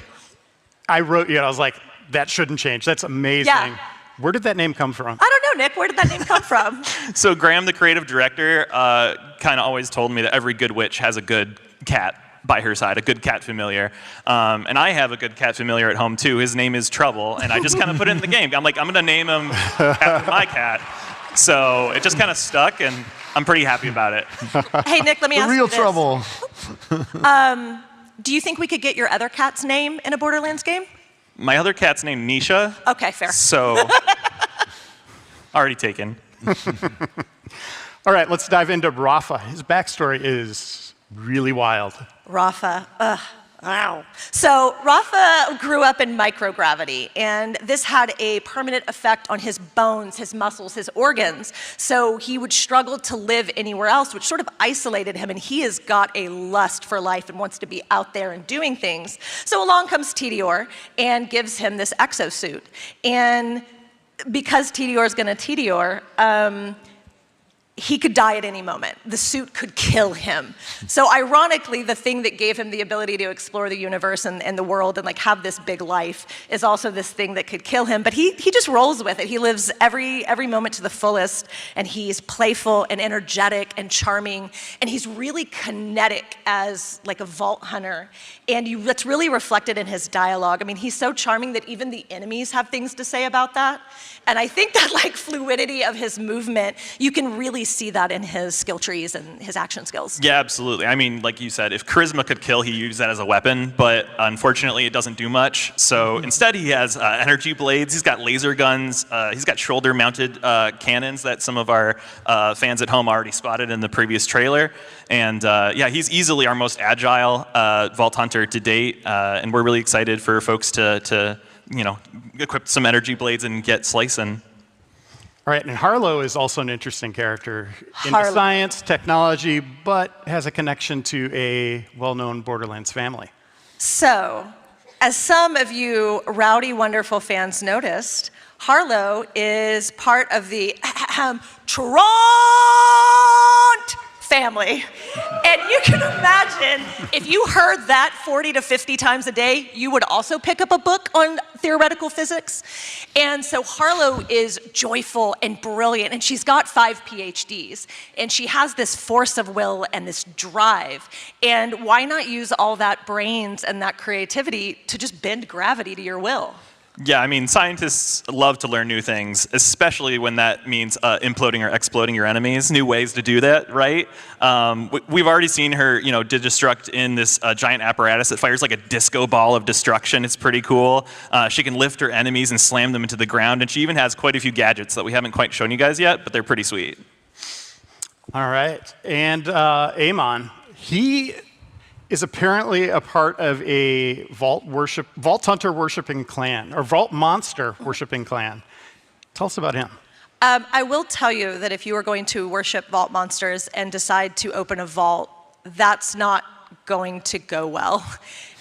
I wrote, I was like, that shouldn't change. That's amazing. Yeah. Where did that name come from? I don't know, Nick. Where did that name come from? So Graham, the creative director, kind of always told me that every good witch has a good cat by her side, a good cat familiar. And I have a good cat familiar at home, too. His name is Trouble, and I just kind of put it in the game. I'm like, I'm going to name him after my cat. So it just kind of stuck, and I'm pretty happy about it. Hey, Nick, let me ask you this. The real Trouble. Do you think we could get your other cat's name in a Borderlands game? My other cat's named Nisha. Okay, fair. So, already taken. All right, let's dive into Rafa. His backstory is really wild. Rafa, wow. So Rafa grew up in microgravity, and this had a permanent effect on his bones, his muscles, his organs. So he would struggle to live anywhere else, which sort of isolated him, and he has got a lust for life and wants to be out there and doing things. So along comes Tedior and gives him this exosuit. And because Tedior is going to Tedior, he could die at any moment. The suit could kill him. So ironically, the thing that gave him the ability to explore the universe and the world and like have this big life is also this thing that could kill him. But he just rolls with it. He lives every moment to the fullest, and he's playful and energetic and charming, and he's really kinetic as like a vault hunter. And that's really reflected in his dialogue. I mean, he's so charming that even the enemies have things to say about that. And I think that like fluidity of his movement, you can really see that in his skill trees and his action skills. Yeah, absolutely. I mean, like you said, if charisma could kill, he used that as a weapon, but unfortunately it doesn't do much. So instead he has energy blades, he's got laser guns, he's got shoulder-mounted cannons that some of our fans at home already spotted in the previous trailer. And yeah, he's easily our most agile Vault Hunter to date, and we're really excited for folks to you know, equip some energy blades and get slicing. All right, and Harlow is also an interesting character into science, technology, but has a connection to a well-known Borderlands family. So, as some of you rowdy, wonderful fans noticed, Harlow is part of the Toronto family. And you can imagine, if you heard that 40 to 50 times a day, you would also pick up a book on theoretical physics. And so Harlow is joyful and brilliant, and she's got 5 PhDs. And she has this force of will and this drive. And why not use all that brains and that creativity to just bend gravity to your will? Yeah, I mean, scientists love to learn new things, especially when that means imploding or exploding your enemies, new ways to do that, right? We've already seen her, you know, destruct in this giant apparatus that fires like a disco ball of destruction. It's pretty cool. She can lift her enemies and slam them into the ground, and she even has quite a few gadgets that we haven't quite shown you guys yet, but they're pretty sweet. All right, and Amon, he is apparently a part of a Vault Hunter worshiping clan, or Vault Monster worshiping clan. Tell us about him. I will tell you that if you are going to worship Vault Monsters and decide to open a vault, that's not going to go well.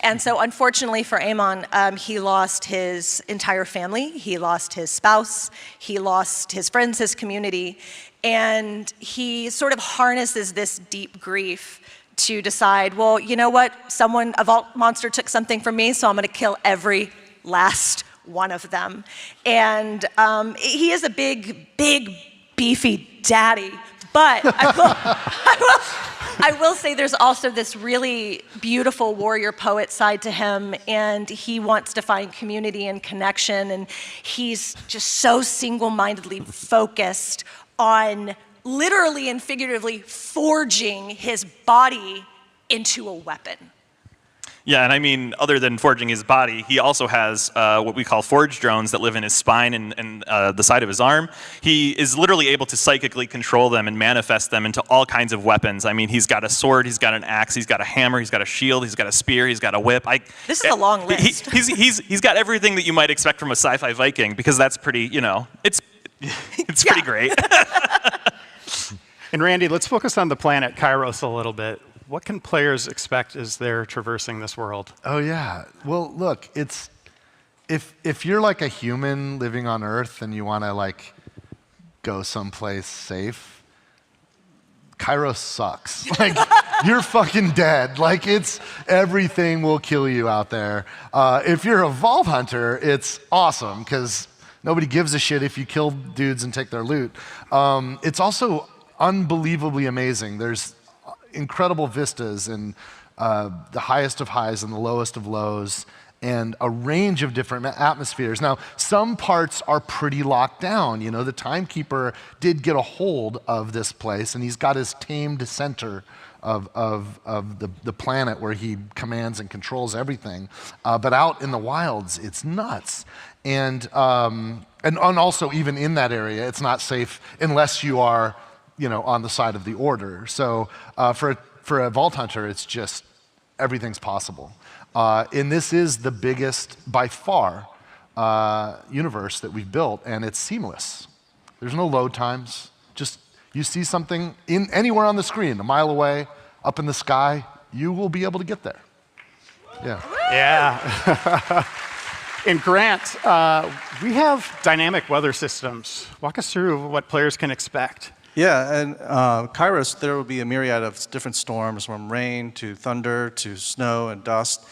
And so unfortunately for Amon, he lost his entire family, he lost his spouse, he lost his friends, his community, and he sort of harnesses this deep grief to decide, well, you know what, a Vault Monster took something from me, so I'm gonna kill every last one of them. And he is a big, beefy daddy, but I will say there's also this really beautiful warrior poet side to him, and he wants to find community and connection, and he's just so single-mindedly focused on literally and figuratively forging his body into a weapon. Yeah, and I mean, other than forging his body, he also has what we call forge drones that live in his spine and the side of his arm. He is literally able to psychically control them and manifest them into all kinds of weapons. I mean, he's got a sword, he's got an axe, he's got a hammer, he's got a shield, he's got a spear, he's got a whip. This is a long list. He's got everything that you might expect from a sci-fi Viking, because that's pretty, you know, it's pretty great. And Randy, let's focus on the planet Kairos a little bit. What can players expect as they're traversing this world? Oh yeah. Well, look, it's if you're like a human living on Earth and you want to like go someplace safe, Kairos sucks. Like you're fucking dead. Like everything will kill you out there. If you're a Vault Hunter, it's awesome because nobody gives a shit if you kill dudes and take their loot. It's also unbelievably amazing. There's incredible vistas and the highest of highs and the lowest of lows and a range of different atmospheres. Now, some parts are pretty locked down. You know, the Timekeeper did get a hold of this place, and he's got his tamed center of the planet where he commands and controls everything. But out in the wilds, it's nuts. And also even in that area, it's not safe unless you are, you know, on the side of the Order. So for a Vault Hunter, it's just everything's possible. And this is the biggest, by far, universe that we've built, and it's seamless. There's no load times. Just you see something anywhere on the screen, a mile away, up in the sky, you will be able to get there. Yeah. Yeah. And Grant, we have dynamic weather systems. Walk us through what players can expect. Yeah, and Kairos, there will be a myriad of different storms, from rain to thunder to snow and dust.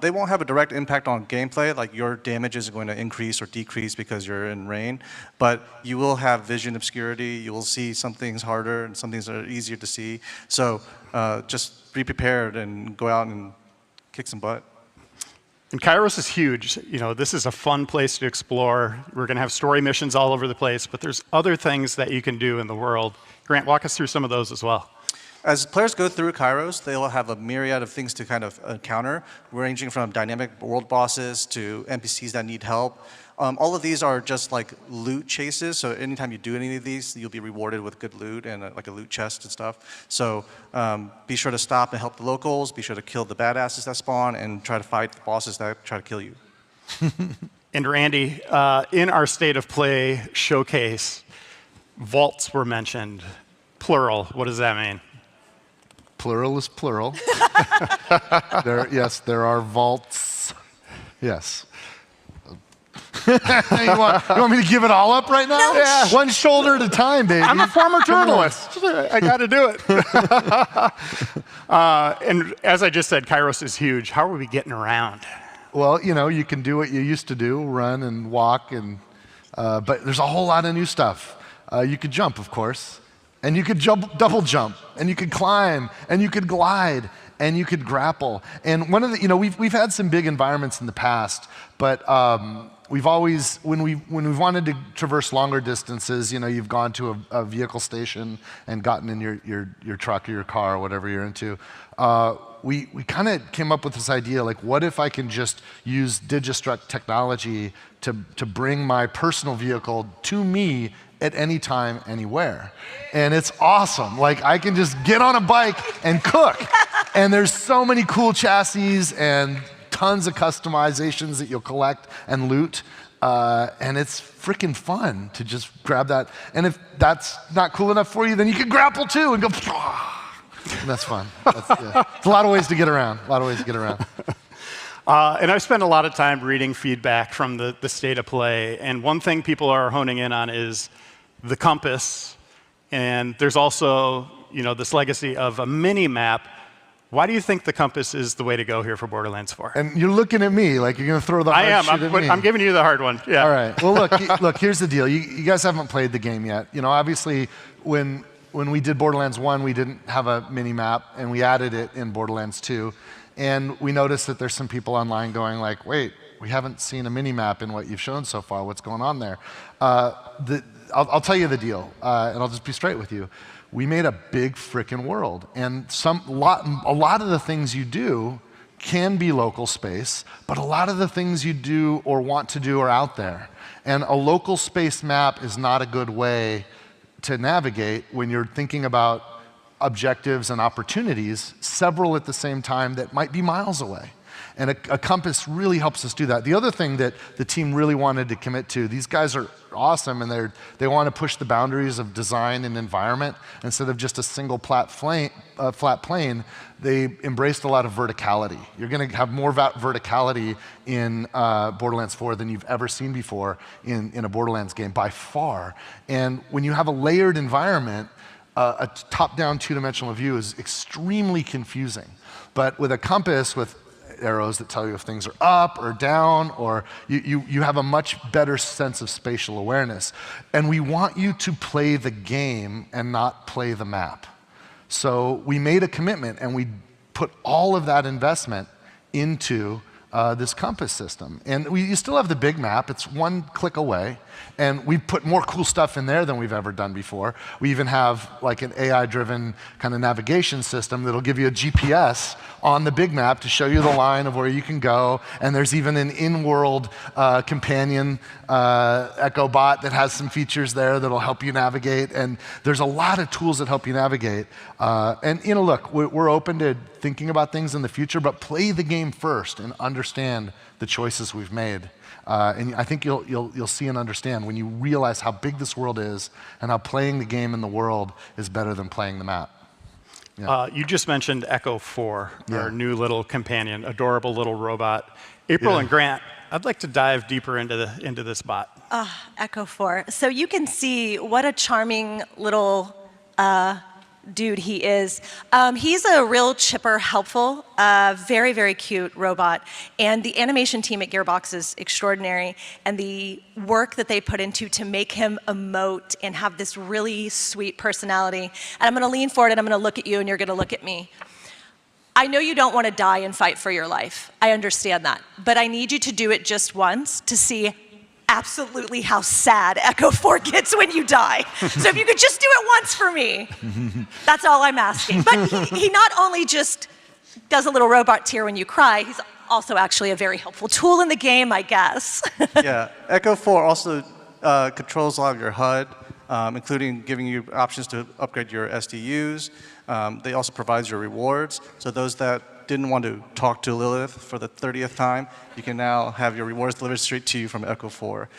They won't have a direct impact on gameplay, like your damage isn't going to increase or decrease because you're in rain, but you will have vision obscurity, you will see some things harder and some things that are easier to see. So just be prepared and go out and kick some butt. And Kairos is huge. You know, this is a fun place to explore. We're going to have story missions all over the place, but there's other things that you can do in the world. Grant, walk us through some of those as well. As players go through Kairos, they will have a myriad of things to kind of encounter, ranging from dynamic world bosses to NPCs that need help. All of these are just like loot chases, so anytime you do any of these, you'll be rewarded with good loot and like a loot chest and stuff. So be sure to stop and help the locals, be sure to kill the badasses that spawn, and try to fight the bosses that try to kill you. And Randy, in our State of Play showcase, vaults were mentioned. Plural, what does that mean? Plural is plural. Yes, there are vaults. Yes. you want me to give it all up right now? No. Yeah. One shoulder at a time, baby. I'm a former journalist. I got to do it. And as I just said, Kairos is huge. How are we getting around? Well, you know, you can do what you used to do, run and walk, and but there's a whole lot of new stuff. You could jump, of course, and you could double jump, and you could climb, and you could glide, and you could grapple. And one of the, you know, we've had some big environments in the past, but we've always, when we've wanted to traverse longer distances, you know, you've gone to a vehicle station and gotten in your truck or your car or whatever you're into. We kind of came up with this idea, like, what if I can just use Digistruct technology to bring my personal vehicle to me at any time, anywhere. And it's awesome. Like, I can just get on a bike and cook. And there's so many cool chassis and tons of customizations that you'll collect and loot. And it's freaking fun to just grab that. And if that's not cool enough for you, then you can grapple too and go, and that's fun. Yeah. It's a lot of ways to get around. And I've spent a lot of time reading feedback from the State of Play. And one thing people are honing in on is the compass. And there's also, you know, this legacy of a mini map. Why do you think the compass is the way to go here for Borderlands 4? And you're looking at me like you're going to throw the hard shit at me. I'm giving you the hard one. Yeah. All right. Well, look. Here's the deal. You guys haven't played the game yet. You know, obviously, when we did Borderlands 1, we didn't have a mini map, and we added it in Borderlands 2. And we noticed that there's some people online going like, wait, we haven't seen a mini map in what you've shown so far. What's going on there? I'll tell you the deal, and I'll just be straight with you. We made a big frickin' world, and a lot of the things you do can be local space, but a lot of the things you do or want to do are out there. And a local space map is not a good way to navigate when you're thinking about objectives and opportunities, several at the same time that might be miles away. And a compass really helps us do that. The other thing that the team really wanted to commit to, these guys are awesome, and they want to push the boundaries of design and environment. Instead of just a single flat plane, they embraced a lot of verticality. You're going to have more verticality in Borderlands 4 than you've ever seen before in a Borderlands game, by far. And when you have a layered environment, a top-down two-dimensional view is extremely confusing. But with a compass, with arrows that tell you if things are up or down, or you have a much better sense of spatial awareness. And we want you to play the game and not play the map. So we made a commitment, and we put all of that investment into this compass system. And you still have the big map. It's one click away. And we put more cool stuff in there than we've ever done before. We even have like an AI-driven kind of navigation system that'll give you a GPS on the big map to show you the line of where you can go. And there's even an in-world companion Echo bot that has some features there that'll help you navigate. And there's a lot of tools that help you navigate. And you know, look, we're open to thinking about things in the future, but play the game first and understand the choices we've made. And I think you'll see and understand when you realize how big this world is and how playing the game in the world is better than playing the map. You just mentioned Echo 4, our new little companion, adorable little robot. April and Grant, I'd like to dive deeper into this bot. Echo 4. So you can see what a charming little dude he is. He's a real chipper, helpful, very, very cute robot. And the animation team at Gearbox is extraordinary. And the work that they put into to make him emote and have this really sweet personality. And I'm going to lean forward and I'm going to look at you and you're going to look at me. I know you don't want to die and fight for your life. I understand that. But I need you to do it just once to see absolutely how sad Echo 4 gets when you die. So if you could just do it once for me, that's all I'm asking. But he not only just does a little robot tear when you cry, he's also actually a very helpful tool in the game, I guess. Yeah, Echo 4 also controls a lot of your HUD, including giving you options to upgrade your SDUs. They also provide your rewards. So those that didn't want to talk to Lilith for the 30th time, you can now have your rewards delivered straight to you from Echo 4.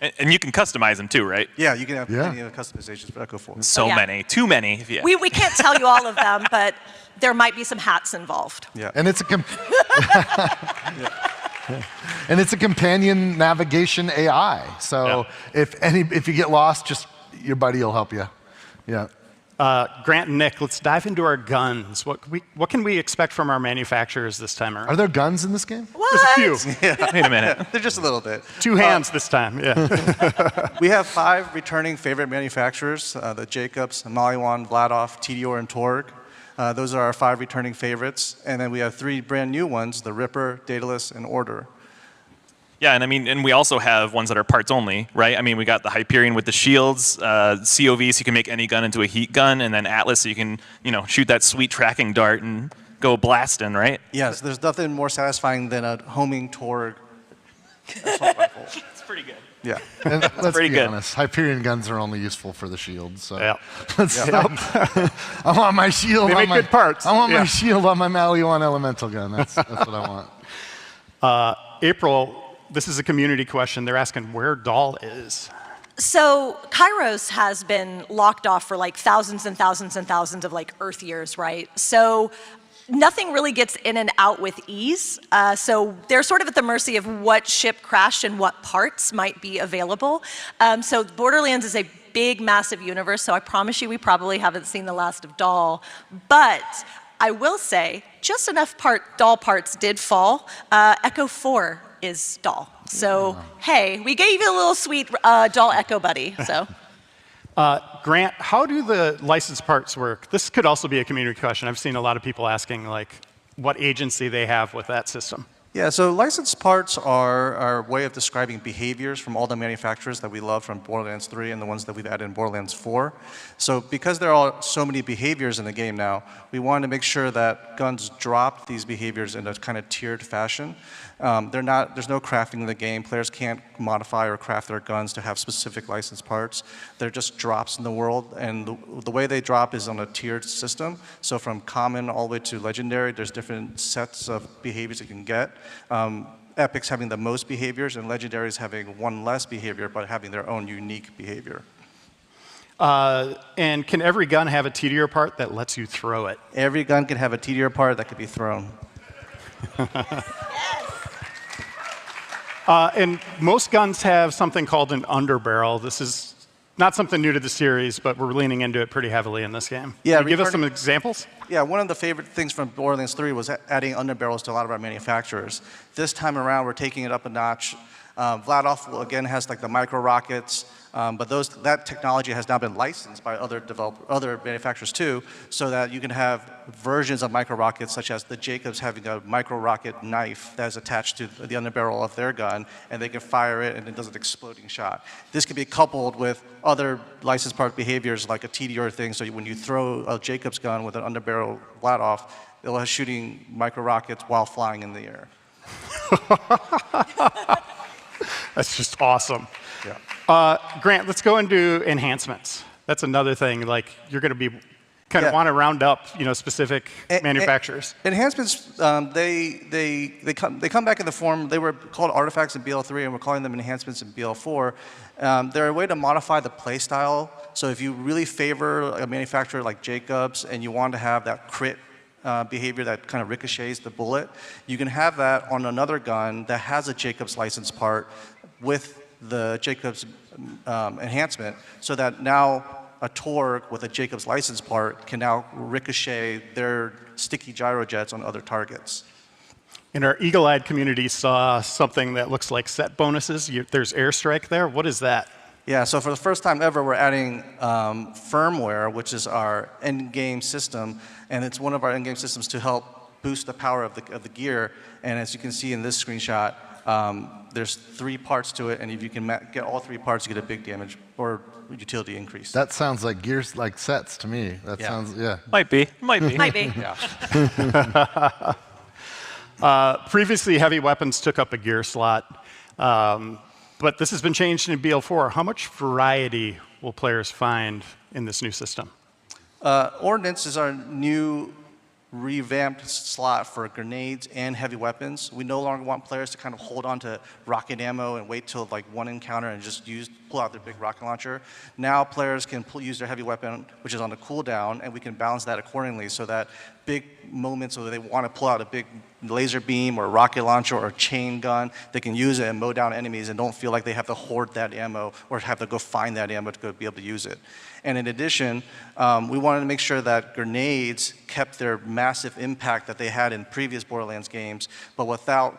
And you can customize them too, right? Yeah, you can have many customizations for Echo 4. So many, too many. Yeah. We can't tell you all of them, but there might be some hats involved. Yeah, and it's a and it's a companion navigation AI. So if you get lost, just your buddy will help you. Yeah. Grant and Nick, let's dive into our guns. What can we expect from our manufacturers this time around? Are there guns in this game? What? There's a few. Yeah. Wait a minute. They're just a little bit. 2 hands this time, yeah. We have 5 returning favorite manufacturers, the Jacobs, Maliwan, Vladoff, Tedior, and Torg. Those are our 5 returning favorites. And then we have 3 brand new ones, the Ripper, Daedalus, and Order. Yeah, and I mean, and we also have ones that are parts only, right? I mean, we got the Hyperion with the shields, COV, so you can make any gun into a heat gun, and then Atlas, so you can, shoot that sweet tracking dart and go blasting, right? Yes, there's nothing more satisfying than a homing Torg assault rifle. It's pretty good. Yeah, and let's pretty be good. honest. Hyperion guns are only useful for the shield. So Yeah. let's stop. I want my shield. They on make my, good parts. I want Yeah. my shield on my Maliwan elemental gun. That's what I want. April, this is a community question. They're asking where Doll is. So Kairos has been locked off for like thousands and thousands and thousands of like Earth years, right? So nothing really gets in and out with ease. So they're sort of at the mercy of what ship crashed and what parts might be available. So Borderlands is a big, massive universe, so I promise you we probably haven't seen the last of Doll. But I will say, just enough Doll parts did fall. Echo 4 is Doll. So, hey, we gave you a little sweet Doll Echo buddy, so. Grant, how do the licensed parts work? This could also be a community question. I've seen a lot of people asking, like, what agency they have with that system. Yeah, so licensed parts are our way of describing behaviors from all the manufacturers that we love from Borderlands 3 and the ones that we've added in Borderlands 4. So because there are so many behaviors in the game now, we wanted to make sure that guns drop these behaviors in a kind of tiered fashion. There's no crafting in the game. Players can't modify or craft their guns to have specific licensed parts. They're just drops in the world, and the way they drop is on a tiered system. So from common all the way to legendary, there's different sets of behaviors you can get. Epics having the most behaviors, and legendaries having one less behavior, but having their own unique behavior. And can every gun have a TDR part that lets you throw it? Every gun can have a TDR part that could be thrown. And most guns have something called an underbarrel. This is not something new to the series, but we're leaning into it pretty heavily in this game. Yeah, Can you give us some examples? Yeah, one of the favorite things from Borderlands 3 was adding underbarrels to a lot of our manufacturers. This time around, we're taking it up a notch. Vladoff, again, has like the micro rockets, but that technology has now been licensed by other manufacturers too, so that you can have versions of micro rockets, such as the Jacobs having a micro rocket knife that is attached to the underbarrel of their gun, and they can fire it and it does an exploding shot. This can be coupled with other licensed part behaviors like a TDR thing, so when you throw a Jacobs gun with an underbarrel Vladoff, it'll have shooting micro rockets while flying in the air. That's just awesome. Yeah. Grant, let's go into enhancements. That's another thing. Like, you're going to be kind of want to round up, specific manufacturers. Enhancements, they come back in the form, they were called artifacts in BL3, and we're calling them enhancements in BL4. They're a way to modify the play style. So if you really favor a manufacturer like Jacobs and you want to have that crit behavior that kind of ricochets the bullet, you can have that on another gun that has a Jacobs license part with the Jacobs enhancement, so that now a Torg with a Jacobs license part can now ricochet their sticky gyrojets on other targets. And our eagle-eyed community saw something that looks like set bonuses. There's airstrike there. What is that? Yeah, so for the first time ever, we're adding firmware, which is our end-game system, and it's one of our end-game systems to help boost the power of the gear. And as you can see in this screenshot, there's 3 parts to it, and if you can get all 3 parts, you get a big damage or utility increase. That sounds like gears, like sets to me. That sounds, yeah. Might be. Might be. Yeah. Previously, heavy weapons took up a gear slot, but this has been changed in BL4. How much variety will players find in this new system? Ordnance is our new revamped slot for grenades and heavy weapons. We no longer want players to kind of hold on to rocket ammo and wait till like one encounter and just pull out their big rocket launcher. Now players can use their heavy weapon, which is on the cooldown, and we can balance that accordingly so that big moments where they want to pull out a big laser beam or a rocket launcher or a chain gun, they can use it and mow down enemies and don't feel like they have to hoard that ammo or have to go find that ammo to go be able to use it. And in addition, we wanted to make sure that grenades kept their massive impact that they had in previous Borderlands games, but without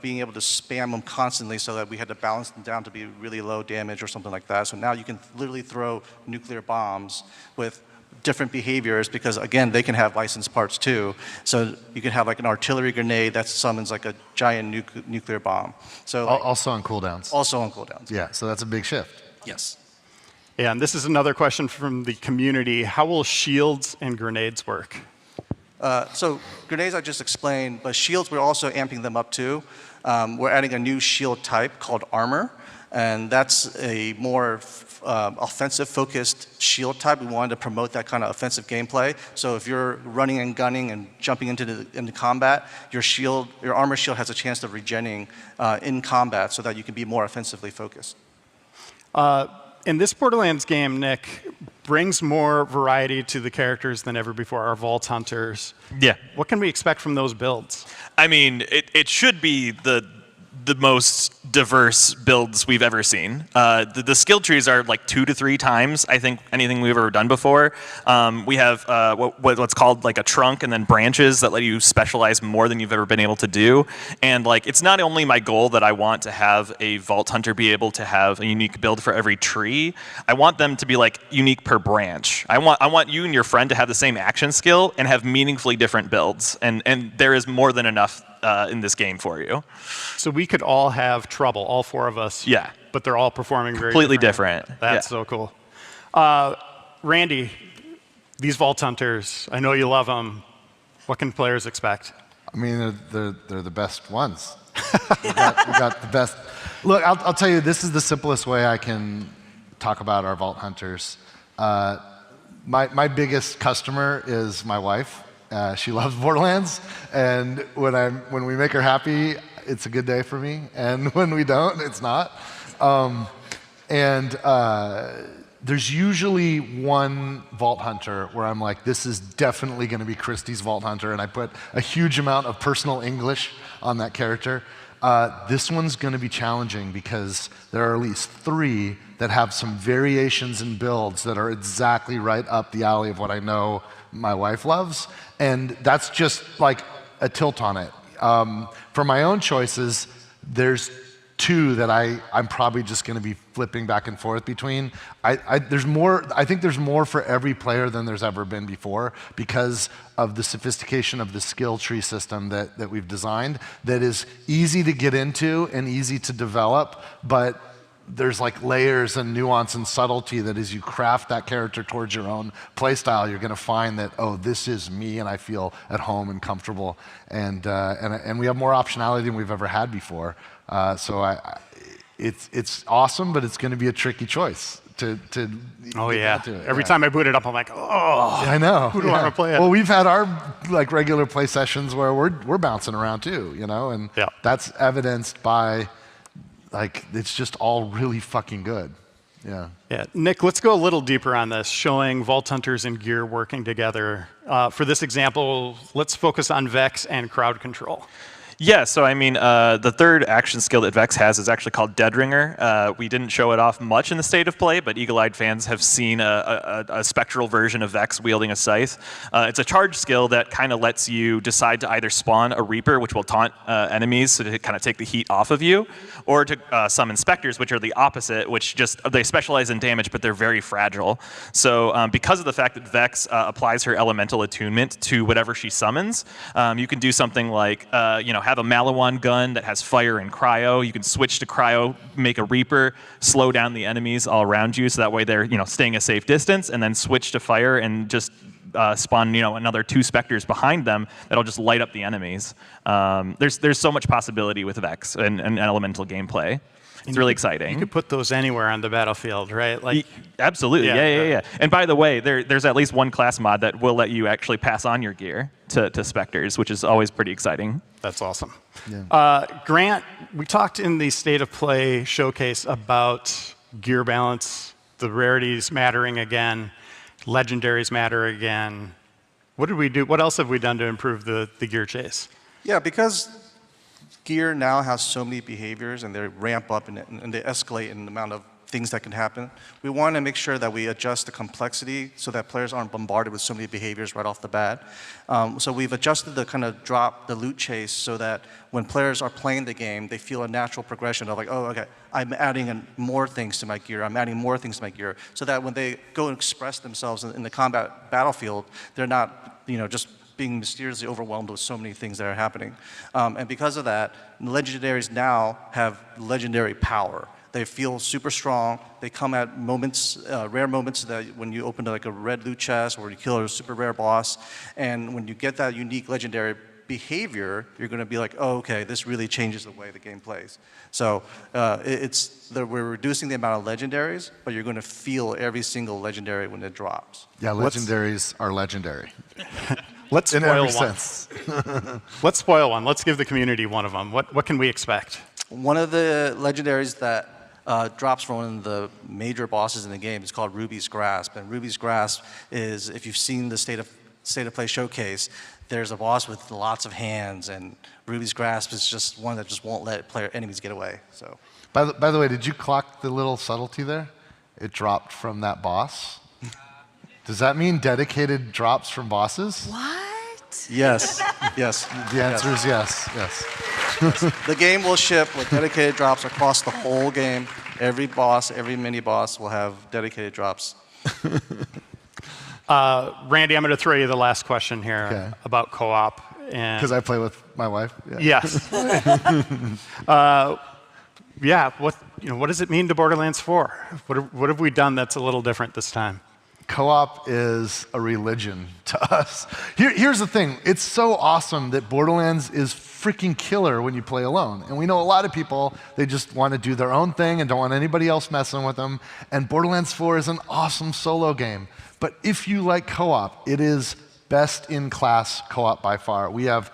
being able to spam them constantly, so that we had to balance them down to be really low damage or something like that. So now you can literally throw nuclear bombs with different behaviors, because again, they can have licensed parts too. So you can have like an artillery grenade that summons like a giant nuclear bomb. So also on cooldowns. Also on cooldowns. Yeah, so that's a big shift. Yes. Yeah, and this is another question from the community. How will shields and grenades work? So grenades I just explained, but shields we're also amping them up too. We're adding a new shield type called armor, and that's a more offensive-focused shield type. We wanted to promote that kind of offensive gameplay. So if you're running and gunning and jumping into combat, your armor shield has a chance of regenning in combat, so that you can be more offensively focused. In this Borderlands game, Nick, brings more variety to the characters than ever before, our Vault Hunters. Yeah. What can we expect from those builds? I mean, it should be the most diverse builds we've ever seen. The skill trees are like 2 to 3 times, I think, anything we've ever done before. We have what's called like a trunk and then branches that let you specialize more than you've ever been able to do. And like, it's not only my goal that I want to have a Vault Hunter be able to have a unique build for every tree. I want them to be like unique per branch. I want you and your friend to have the same action skill and have meaningfully different builds. And there is more than enough in this game for you. So we could all have trouble, all 4 of us. Yeah. But they're all performing very completely different. That's so cool. Randy, these Vault Hunters, I know you love them. What can players expect? I mean, they're the best ones. we got the best. Look, I'll tell you, this is the simplest way I can talk about our Vault Hunters. My biggest customer is my wife. She loves Borderlands, and when we make her happy, it's a good day for me, and when we don't, it's not. There's usually one Vault Hunter where I'm like, this is definitely going to be Christie's Vault Hunter, and I put a huge amount of personal English on that character. This one's going to be challenging because there are at least 3 that have some variations in builds that are exactly right up the alley of what I know my wife loves, and that's just like a tilt on it. For my own choices, there's 2 that I'm probably just going to be flipping back and forth between. I think there's more for every player than there's ever been before, because of the sophistication of the skill tree system that we've designed, that is easy to get into and easy to develop, but there's like layers and nuance and subtlety that as you craft that character towards your own playstyle, you're going to find that, oh, this is me and I feel at home and comfortable. And we have more optionality than we've ever had before. So it's awesome, but it's going to be a tricky choice. Oh get yeah. to it. Every Yeah. time I boot it up, I'm like, oh. I know. Who do I want to play it? Well, we've had our like regular play sessions where we're bouncing around too, you know, and that's evidenced by like it's just all really fucking good. Yeah. Yeah, Nick, let's go a little deeper on this, showing Vault Hunters and Gear working together. For this example, let's focus on Vex and crowd control. Yeah, so I mean, the third action skill that Vex has is actually called Dead Ringer. We didn't show it off much in the state of play, but eagle-eyed fans have seen a spectral version of Vex wielding a scythe. It's a charge skill that kind of lets you decide to either spawn a Reaper, which will taunt enemies so to kind of take the heat off of you, or to summon Spectres, which are the opposite, which they specialize in damage, but they're very fragile. So because of the fact that Vex applies her elemental attunement to whatever she summons, you can do something like, have a Malawan gun that has fire and cryo. You can switch to cryo, make a Reaper, slow down the enemies all around you, so that way they're staying a safe distance, and then switch to fire and just spawn another 2 Spectres behind them that'll just light up the enemies. There's so much possibility with Vex and elemental gameplay. It's really exciting. You could put those anywhere on the battlefield, right? Like, absolutely, yeah. And by the way, there's at least one class mod that will let you actually pass on your gear to Spectres, which is always pretty exciting. That's awesome. Yeah. Grant, we talked in the State of Play showcase about gear balance, the rarities mattering again, legendaries matter again. What did we do? What else have we done to improve the gear chase? Yeah, because gear now has so many behaviors and they ramp up and they escalate in the amount of things that can happen. We want to make sure that we adjust the complexity so that players aren't bombarded with so many behaviors right off the bat. So we've adjusted the kind of the loot chase so that when players are playing the game, they feel a natural progression of like, oh, okay, I'm adding more things to my gear, I'm adding more things to my gear, so that when they go and express themselves in the combat battlefield, they're not, just being mysteriously overwhelmed with so many things that are happening. And because of that, legendaries now have legendary power. They feel super strong. They come at moments, rare moments that when you open like a red loot chest or you kill a super rare boss. And when you get that unique legendary behavior, you're going to be like, oh, okay, this really changes the way the game plays. So we're reducing the amount of legendaries, but you're going to feel every single legendary when it drops. Yeah, legendaries are legendary. Let's spoil in every one. sense. Let's spoil one. Let's give the community one of them. What can we expect? One of the legendaries that drops from one of the major bosses in the game is called Ruby's Grasp. And Ruby's Grasp is, if you've seen the State of Play showcase, there's a boss with lots of hands, and Ruby's Grasp is just one that just won't let enemies get away. So, by the way, did you clock the little subtlety there? It dropped from that boss. Does that mean dedicated drops from bosses? What? Yes. Yes. The answer is yes. Yes. The game will ship with dedicated drops across the whole game. Every boss, every mini boss will have dedicated drops. Randy, I'm going to throw you the last question here about co-op. Because I play with my wife? Yeah. Yes. What does it mean to Borderlands 4? What have we done that's a little different this time? Co-op is a religion to us. Here's the thing. It's so awesome that Borderlands is freaking killer when you play alone. And we know a lot of people, they just want to do their own thing and don't want anybody else messing with them. And Borderlands 4 is an awesome solo game. But if you like co-op, it is best in class co-op by far. We have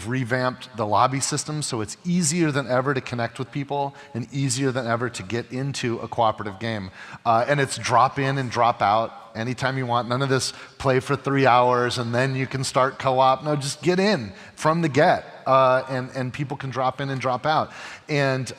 revamped the lobby system, so it's easier than ever to connect with people and easier than ever to get into a cooperative game. And it's drop in and drop out anytime you want. None of this play for 3 hours and then you can start co-op. No, just get in from the get, and people can drop in and drop out. And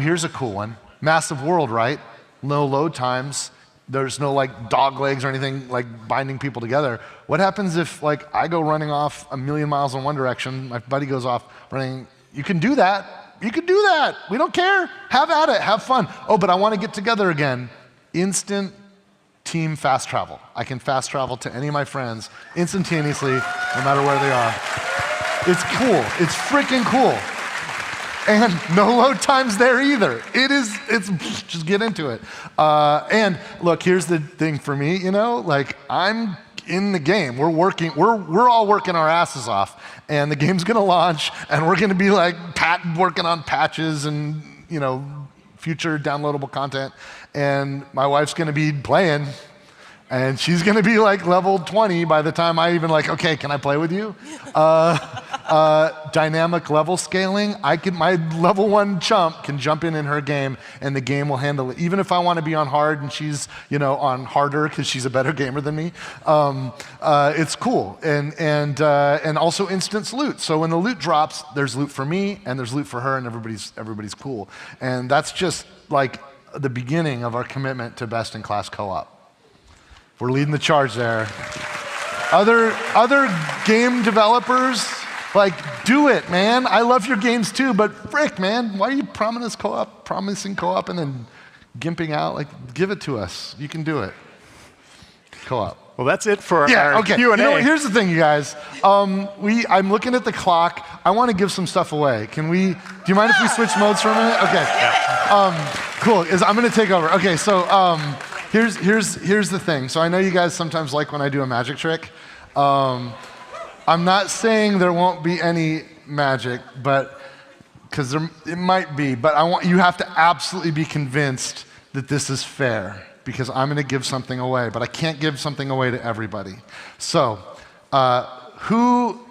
here's a cool one. Massive world, right? No load times. There's no like dog legs or anything like binding people together. What happens if like I go running off 1,000,000 miles in one direction, my buddy goes off running? You can do that. You can do that. We don't care. Have at it. Have fun. Oh, but I want to get together again. Instant team fast travel. I can fast travel to any of my friends instantaneously, no matter where they are. It's cool. It's freaking cool. And no load times there either. It's just get into it. And look, here's the thing for me, like I'm in the game. We're all working our asses off, and the game's gonna launch, and we're gonna be like working on patches and future downloadable content, and my wife's gonna be playing, and she's gonna be like level 20 by the time I even like, okay, can I play with you? Dynamic level scaling, my level 1 chump can jump in her game, and the game will handle it. Even if I want to be on hard and she's on harder because she's a better gamer than me, it's cool. And also instance loot. So when the loot drops, there's loot for me and there's loot for her, and everybody's cool. And that's just like the beginning of our commitment to best in class co-op. We're leading the charge there. Other game developers, like, do it, man. I love your games too, but frick, man, why are you promising co-op and then gimping out? Like, give it to us. You can do it. Co-op. Well, that's it for our Q&A. You know what, here's the thing, you guys. I'm looking at the clock. I want to give some stuff away. Do you mind if we switch modes for a minute? Okay. Yeah. Cool. I'm going to take over. Okay, so here's the thing. So I know you guys sometimes like when I do a magic trick. I'm not saying there won't be any magic, but because it might be. But you have to absolutely be convinced that this is fair, because I'm going to give something away, but I can't give something away to everybody. So,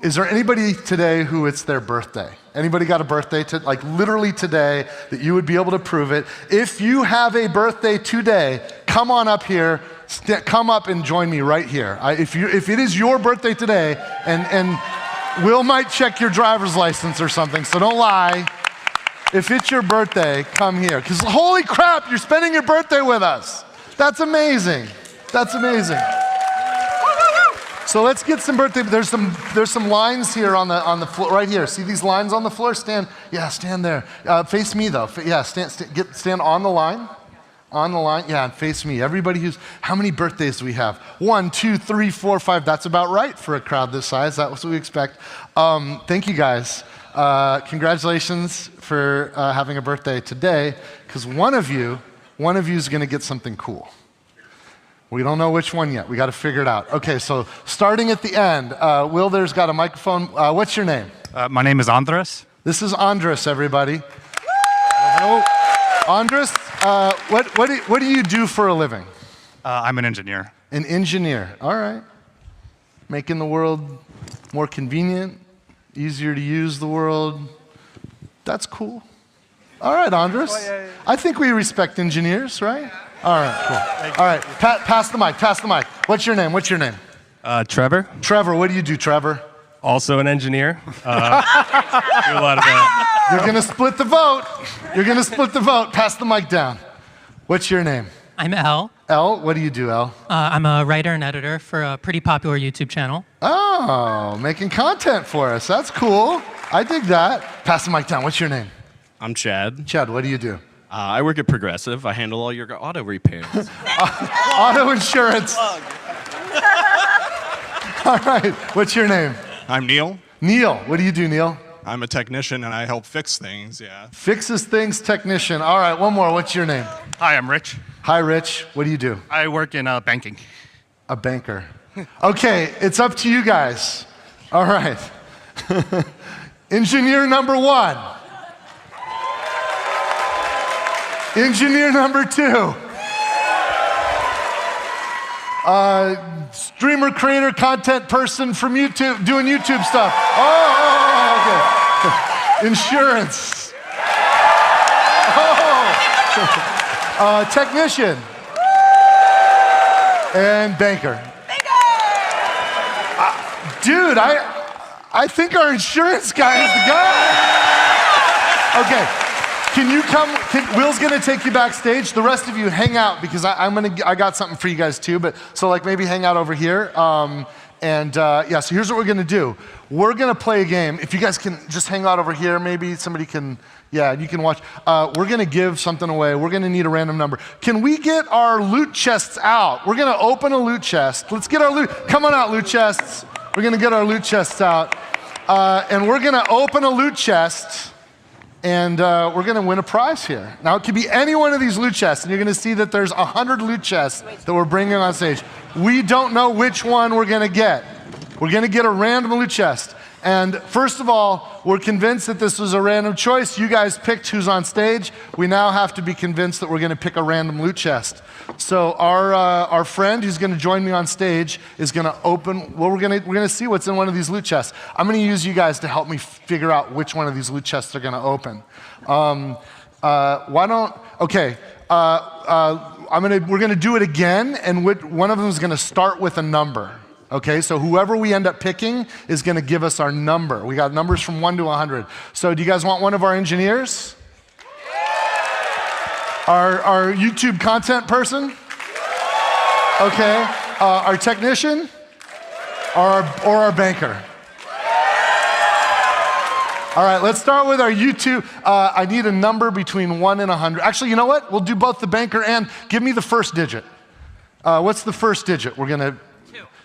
is there anybody today who it's their birthday? Anybody got a birthday, like literally today, that you would be able to prove it? If you have a birthday today, come on up here, come up and join me right here. If it is your birthday today, and Will might check your driver's license or something, so don't lie. If it's your birthday, come here. Because holy crap, you're spending your birthday with us. That's amazing. That's amazing. So let's get some birthday. There's some lines here on the floor right here. See these lines on the floor? Stand there. Face me though. Stand on the line. On the line, yeah, and face me. Everybody how many birthdays do we have? 1, 2, 3, 4, 5. That's about right for a crowd this size. That's what we expect. Thank you guys. Congratulations for having a birthday today, because one of you is going to get something cool. We don't know which one yet. We got to figure it out. Okay, so starting at the end, Will there's got a microphone. What's your name? My name is Andres. This is Andres, everybody. Hello. Andres, what do you do for a living? I'm an engineer. An engineer, all right. Making the world more convenient, easier to use the world. That's cool. All right, Andres. I think we respect engineers, right? All right, cool. All right, pass the mic. What's your name? Trevor. Trevor, what do you do, Trevor? Also an engineer. Do a lot of You're going to split the vote. Pass the mic down. What's your name? I'm Elle. Elle, what do you do, Elle? I'm a writer and editor for a pretty popular YouTube channel. Oh, making content for us. That's cool. I dig that. Pass the mic down. What's your name? I'm Chad. Chad, what do you do? I work at Progressive. I handle all your auto repairs. Auto insurance. All right. What's your name? I'm Neil. Neil, what do you do, Neil? I'm a technician and I help fix things, yeah. Fixes things technician. All right, one more. What's your name? Hi, I'm Rich. Hi, Rich. What do you do? I work in banking. A banker. Okay, it's up to you guys. All right. Engineer number 1. Engineer number 2. Streamer, creator, content person from YouTube, doing YouTube stuff. Okay. Insurance. Technician. And banker. Dude, I think our insurance guy is the guy. Okay. Can you come? Will's gonna take you backstage. The rest of you hang out, because I got something for you guys too. But so like maybe hang out over here. So here's what we're gonna do. We're gonna play a game. If you guys can just hang out over here, maybe somebody can. Yeah, you can watch. We're gonna give something away. We're gonna need a random number. Can we get our loot chests out? We're gonna open a loot chest. Let's get our loot. Come on out, loot chests. We're gonna get our loot chests out, and we're gonna open a loot chest. And we're going to win a prize here. Now, it could be any one of these loot chests, and you're going to see that there's 100 loot chests that we're bringing on stage. We don't know which one we're going to get. We're going to get a random loot chest. And first of all, we're convinced that this was a random choice. You guys picked who's on stage. We now have to be convinced that we're going to pick a random loot chest. So our friend who's going to join me on stage is going to open. Well, we're going to see what's in one of these loot chests. I'm going to use you guys to help me figure out which one of these loot chests are going to open. Why don't? Okay. We're going to do it again, and one of them is going to start with a number. Okay, so whoever we end up picking is going to give us our number. We got numbers from 1 to 100. So do you guys want one of our engineers? Our YouTube content person? Okay. Our technician? Or our banker? All right, let's start with our YouTube. I need a number between 1 and 100. Actually, you know what? We'll do both the banker and give me the first digit. What's the first digit? We're going to...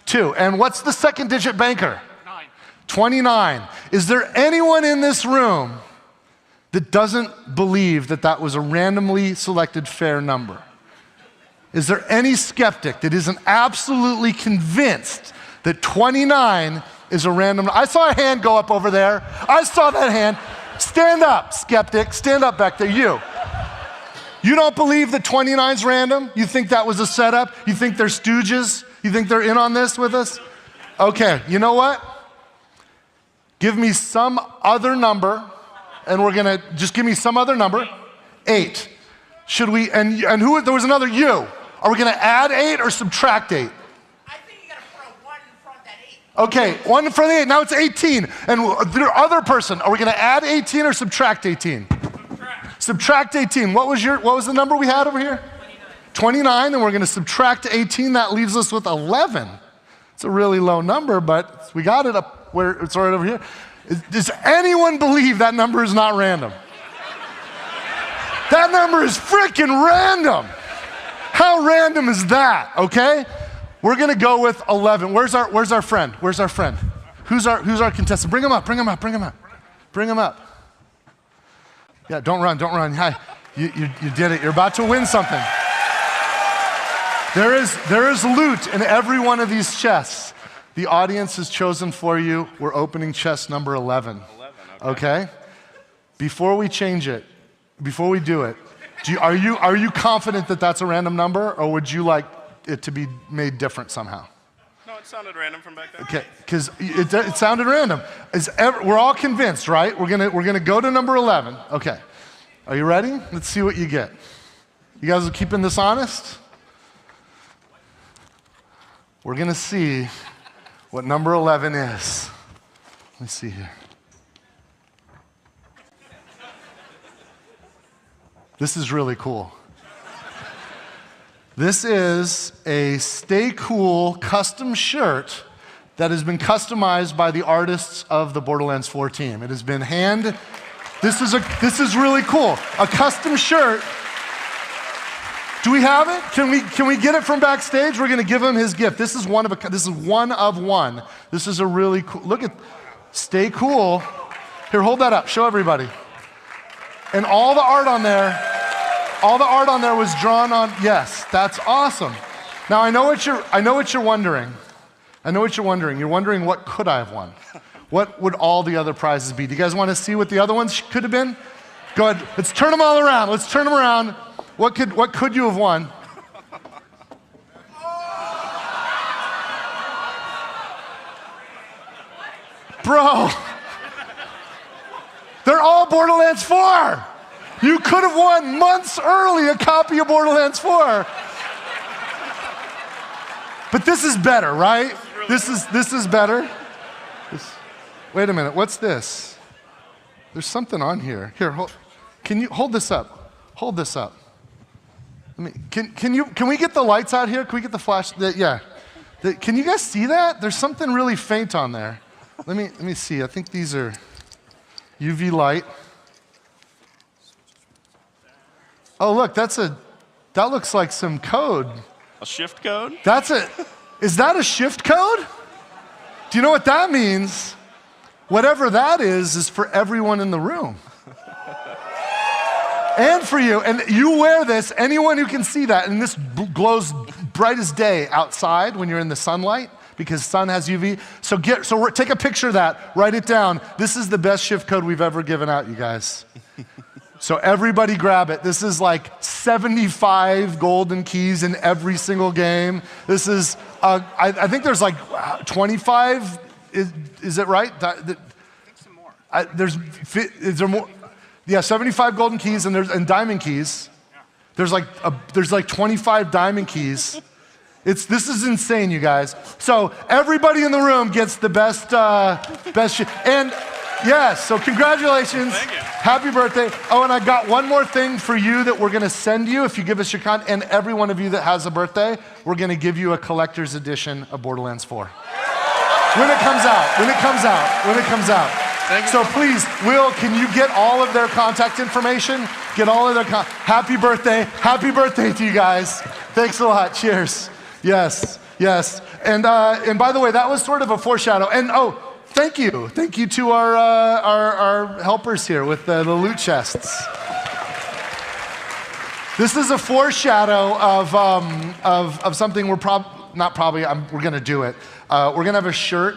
2. And what's the second digit banker? 9. 29. Is there anyone in this room that doesn't believe that that was a randomly selected fair number? Is there any skeptic that isn't absolutely convinced that 29 is a random? I saw a hand go up over there. I saw that hand. Stand up, skeptic. Stand up back there. You don't believe that 29 is random? You think that was a setup? You think they're stooges? You think they're in on this with us? Okay, you know what? Give me some other number, and we're gonna just give me some other number. 8. Should we? And who? There was another U. Are we gonna add 8 or subtract 8? I think you gotta put a 1 in front of that 8. Okay, 1 in front of the 8. Now it's 18. And the other person, are we gonna add 18 or subtract 18? Subtract 18. What was the number we had over here? 29, and we're going to subtract 18. That leaves us with 11. It's a really low number, but we got it up where it's right over here. Does anyone believe that number is not random? That number is freaking random. How random is that? Okay, we're going to go with 11. Where's our friend? Where's our friend? Who's our contestant? Bring him up. Bring him up. Bring him up. Bring him up. Yeah, don't run. Don't run. Hi, you did it. You're about to win something. There is loot in every one of these chests. The audience has chosen for you. We're opening chest number 11. 11, okay? Before we change it, before we do it, are you confident that that's a random number, or would you like it to be made different somehow? No, it sounded random from back there. Okay, because it sounded random. We're all convinced, right? We're gonna go to number 11. Okay, are you ready? Let's see what you get. You guys are keeping this honest? We're going to see what number 11 is. Let me see here. This is really cool. This is a Stay Cool custom shirt that has been customized by the artists of the Borderlands 4 team. It has been this is really cool. A custom shirt. Do we have it? Can we get it from backstage? We're going to give him his gift. This is one of one. This is a really cool. Look at Stay Cool. Here, hold that up. Show everybody. And all the art on there was drawn on. Yes, that's awesome. Now I know what you're wondering. You're wondering what could I have won? What would all the other prizes be? Do you guys want to see what the other ones could have been? Go ahead. Let's turn them all around. Let's turn them around. What could you have won? Bro, they're all Borderlands 4. You could have won months early a copy of Borderlands 4. But this is better, right? This is better. Wait a minute, what's this? There's something on here. Here, can you hold this up? Hold this up. Can we get the lights out here? Can we get the flash? Yeah. Can you guys see that? There's something really faint on there. Let me see. I think these are UV light. Oh, look, that looks like some code. A shift code? Is that a shift code? Do you know what that means? Whatever that is for everyone in the room. And for you. And you wear this, anyone who can see that, and this glows bright as day outside when you're in the sunlight, because sun has UV. So take a picture of that, write it down. This is the best shift code we've ever given out, you guys. So everybody grab it. This is like 75 golden keys in every single game. This is, I think there's like 25, is it right? Is there more? Yeah, 75 golden keys and diamond keys. There's like 25 diamond keys. This is insane, you guys. So everybody in the room gets the best and yes, so congratulations. Thank you. Happy birthday. Oh, and I got one more thing for you that we're gonna send you if you give us your and every one of you that has a birthday, we're gonna give you a collector's edition of Borderlands 4. When it comes out. So please, Will, can you get all of their contact information? Get all of their happy birthday to you guys. Thanks a lot, cheers. Yes. And by the way, that was sort of a foreshadow. And thank you to our helpers here with the loot chests. This is a foreshadow of something we're gonna do it. We're gonna have a shirt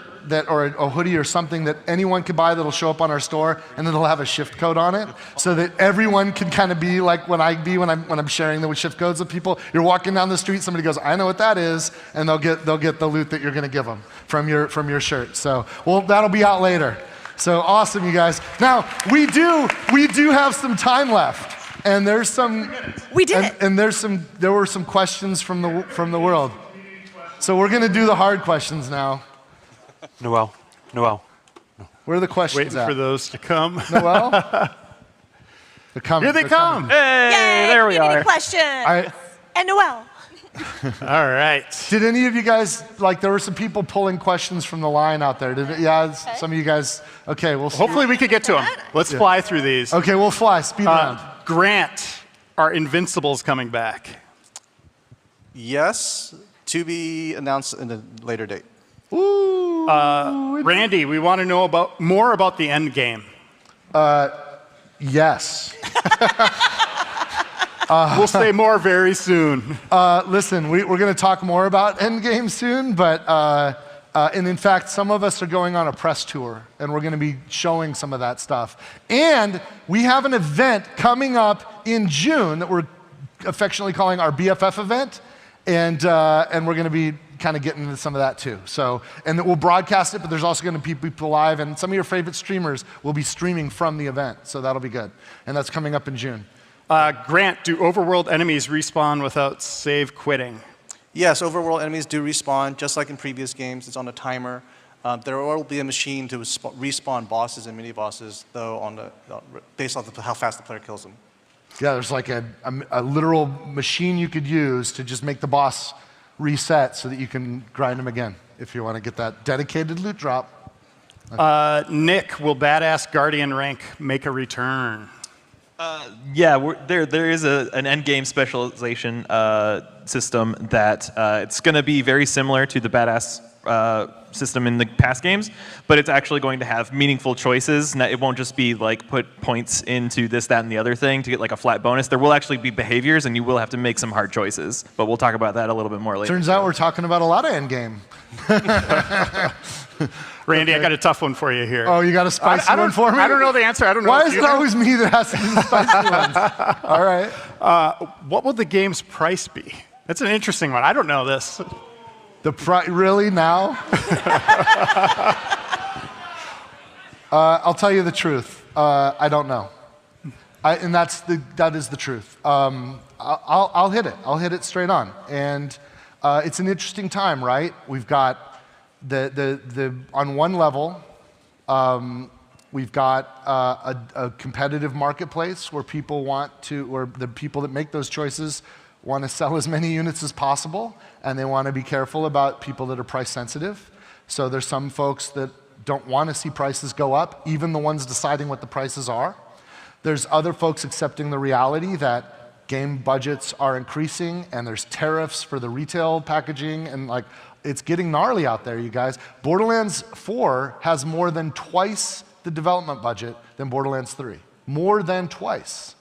or a hoodie or something that anyone could buy that'll show up on our store, and it'll have a shift code on it, so that everyone can kind of be like when I'm sharing the shift codes with people. You're walking down the street, somebody goes, "I know what that is," and they'll get the loot that you're gonna give them from your shirt. So, that'll be out later. So awesome, you guys. Now we do have some time left, and there's some. We did it. And there were some questions from the world. So we're gonna do the hard questions now. Noel. Where are the questions Waiting for those to come. Noel? They're coming. Here they come. Coming. Hey, Yay, there we are. Question. And Noel. All right. Did any of you guys, there were some people pulling questions from the line out there. Some of you guys, okay. Hopefully we could get to them. Let's fly through these. Okay, we'll fly, speed round. Grant, are Invincibles coming back? Yes, to be announced in a later date. Ooh. Randy, we want to know more about the end game. Yes. We'll say more very soon. Listen, we're going to talk more about Endgame soon, but and in fact, some of us are going on a press tour, and we're going to be showing some of that stuff. And we have an event coming up in June that we're affectionately calling our BFF event, and we're going to be kind of getting into some of that too. So, and we'll broadcast it, but there's also going to be people live, and some of your favorite streamers will be streaming from the event, so that'll be good. And that's coming up in June. Grant, do overworld enemies respawn without save quitting? Yes, overworld enemies do respawn, just like in previous games. It's on a timer. There will be a machine to respawn bosses and mini-bosses, though, based on how fast the player kills them. Yeah, there's like a literal machine you could use to just make the boss reset so that you can grind them again if you want to get that dedicated loot drop. Nick, will Badass Guardian rank make a return? Yeah, there is an endgame specialization system that it's going to be very similar to the Badass system in the past games, but it's actually going to have meaningful choices. It won't just be like put points into this, that, and the other thing to get like a flat bonus. There will actually be behaviors, and you will have to make some hard choices. But we'll talk about that a little bit more later. Turns out we're talking about a lot of endgame. Randy, okay. I got a tough one for you here. Oh, you got a spicy one for me? I don't know the answer. I don't know. Why is it always me that has to do the spicy ones? All right. What will the game's price be? That's an interesting one. I don't know this. Really now? I'll tell you the truth. I don't know. And that is the truth. I'll hit it. I'll hit it straight on. And it's an interesting time, right? We've got on one level, we've got a competitive marketplace where the people that make those choices want to sell as many units as possible, and they want to be careful about people that are price sensitive. So there's some folks that don't want to see prices go up, even the ones deciding what the prices are. There's other folks accepting the reality that game budgets are increasing, and there's tariffs for the retail packaging, and it's getting gnarly out there, you guys. Borderlands 4 has more than twice the development budget than Borderlands 3. More than twice.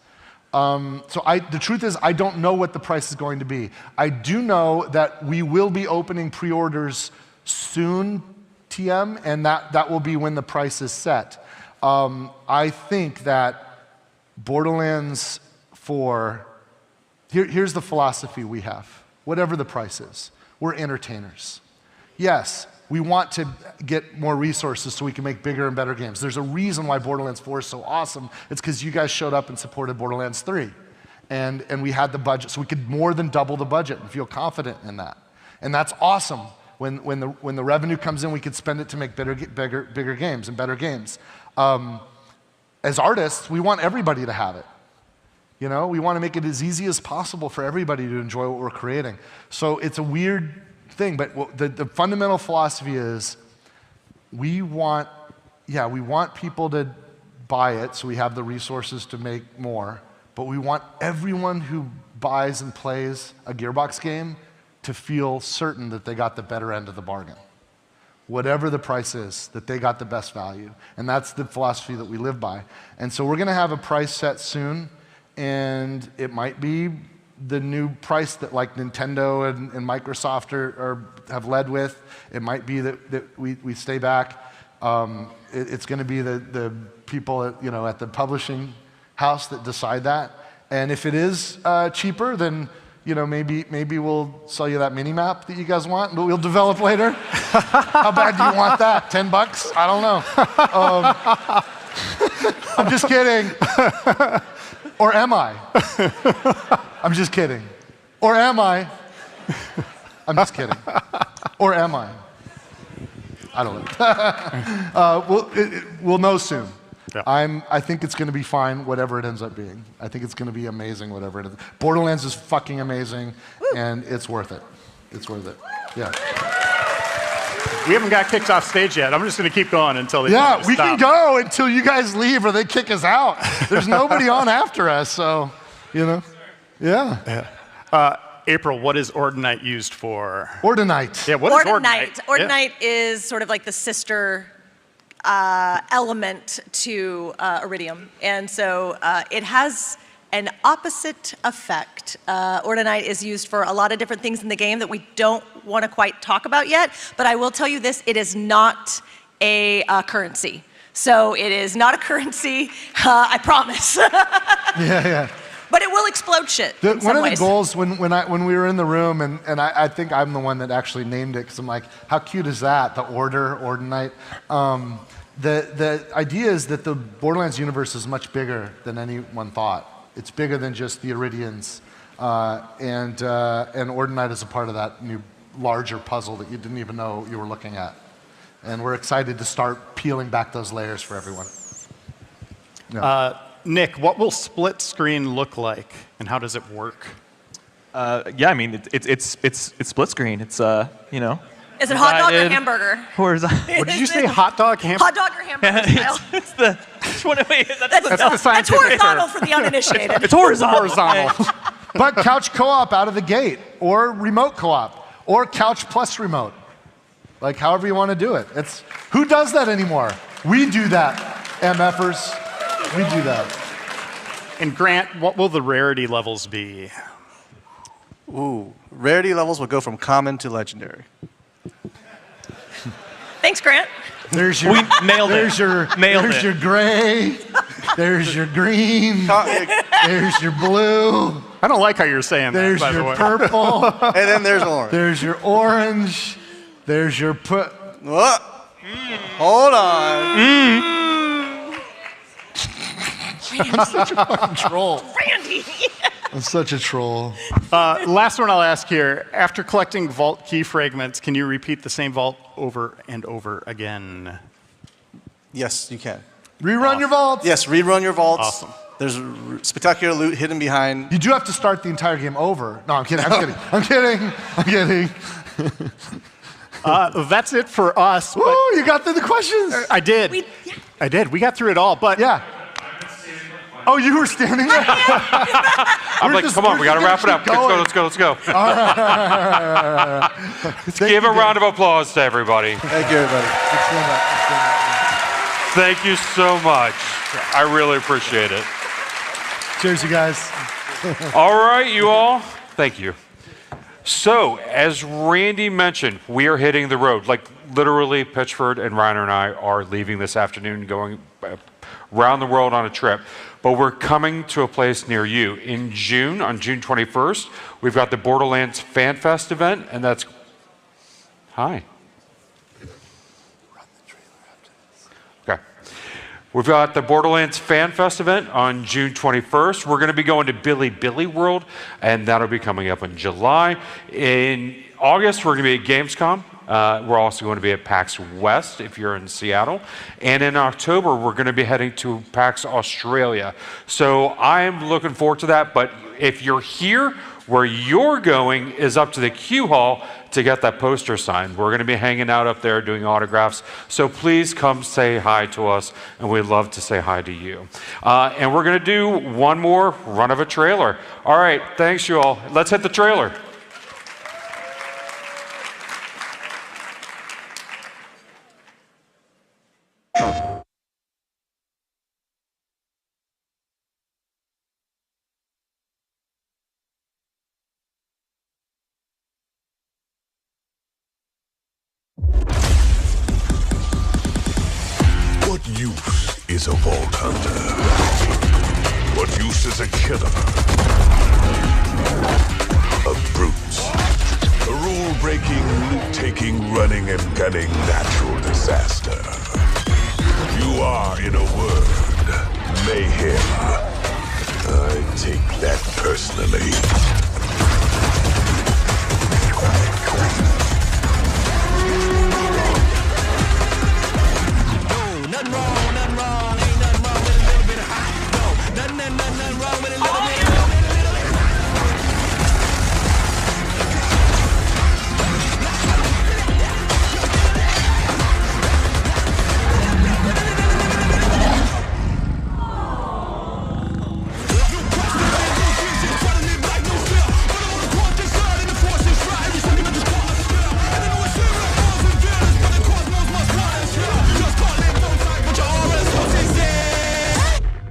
The truth is, I don't know what the price is going to be. I do know that we will be opening pre-orders soon, TM, and that will be when the price is set. I think that Borderlands 4, here's the philosophy we have. Whatever the price is, we're entertainers. Yes, we want to get more resources so we can make bigger and better games. There's a reason why Borderlands 4 is so awesome. It's because you guys showed up and supported Borderlands 3. And we had the budget, so we could more than double the budget and feel confident in that. And that's awesome. When the revenue comes in, we could spend it to make bigger games and better games. As artists, we want everybody to have it. You know, we want to make it as easy as possible for everybody to enjoy what we're creating. So it's a weird thing, but the fundamental philosophy is we want people to buy it so we have the resources to make more, but we want everyone who buys and plays a Gearbox game to feel certain that they got the better end of the bargain. Whatever the price is, that they got the best value. And that's the philosophy that we live by. And so we're going to have a price set soon, and it might be the new price that like Nintendo and Microsoft have led with. It might be that we stay back. It's going to be the people at the publishing house that decide that. And if it is cheaper, then maybe we'll sell you that mini map that you guys want, but we'll develop later. How bad do you want that? $10? I don't know. I'm just kidding. Or am I? I'm just kidding. Or am I? I'm just kidding. Or am I? I don't know. We'll know soon. Yeah. I think it's going to be fine, whatever it ends up being. I think it's going to be amazing, whatever it is. Borderlands is fucking amazing, and it's worth it. It's worth it. Yeah. We haven't got kicked off stage yet. I'm just going to keep going until they Yeah, we can go until you guys leave or they kick us out. There's nobody on after us, so, Yeah. April, what is Ordinite used for? Ordinite. Yeah, what is Ordinite? Ordinite is sort of like the sister element to Iridium. And so it has an opposite effect. Ordinite is used for a lot of different things in the game that we don't want to quite talk about yet, but I will tell you this, it is not a currency. So it is not a currency, I promise. Yeah. But it will explode shit in some One of ways. the goals when we were in the room, and I think I'm the one that actually named it, because I'm like, how cute is that? The Ordinite. The idea is that the Borderlands universe is much bigger than anyone thought. It's bigger than just the Iridians, and Ordinite is a part of that new larger puzzle that you didn't even know you were looking at. And we're excited to start peeling back those layers for everyone. Yeah. Nick, what will split screen look like, and how does it work? Yeah, I mean, it's split screen. It's, Is it hot dog or hamburger? What did you say, hot dog, hamburger? Hot dog or hamburger style? It's the That's horizontal for the uninitiated. It's horizontal. But couch co-op out of the gate, or remote co-op, or couch plus remote. Like however you want to do it. Who does that anymore? We do that, MFers. We do that. And Grant, what will the rarity levels be? Ooh, rarity levels will go from common to legendary. Thanks, Grant. There's your, we nailed there's it. Your, nailed there's it. your gray. There's your green. There's your blue. I don't like how you're saying there's that, by the way. There's your purple. And then there's orange. There's your orange. There's your Hold on. I'm such a fucking troll. Randy. I'm such a troll. Last one I'll ask here. After collecting vault key fragments, can you repeat the same vault over and over again? Yes, you can. Rerun your vaults. Yes, rerun your vaults. Awesome. There's spectacular loot hidden behind. You do have to start the entire game over. No, I'm kidding. I'm kidding. That's it for us. Woo, you got through the questions. I did. I did. We got through it all, but yeah. Oh, you were standing there? I'm like, come on, we got to wrap it up. Let's go. All right. Let's give a round of applause to everybody. Thank you, everybody. Thank you so much. I really appreciate it. Cheers, you guys. All right, you all. Thank you. So, as Randy mentioned, we are hitting the road. Like, literally, Pitchford and Reiner and I are leaving this afternoon, going around the world on a trip. But we're coming to a place near you. In June, on June 21st, we've got the Borderlands Fan Fest event, and that's... Hi. Okay. We've got the Borderlands Fan Fest event on June 21st. We're going to be going to Billy World, and that'll be coming up in July. In August, we're going to be at Gamescom. We're also going to be at PAX West if you're in Seattle. And in October, we're going to be heading to PAX Australia. So I'm looking forward to that. But if you're here, where you're going is up to the Q Hall to get that poster signed. We're going to be hanging out up there doing autographs. So please come say hi to us, and we'd love to say hi to you. And we're going to do one more run of a trailer. All right, thanks you all. Let's hit the trailer. What use is a vault hunter? What use is a killer? A brute. A rule-breaking, loot-taking, running and gunning natural disaster. You are, in a word, mayhem. I take that personally. Nothing wrong, nothing wrong, ain't nothing wrong with a little bit of hot. No, nothing wrong with a little bit.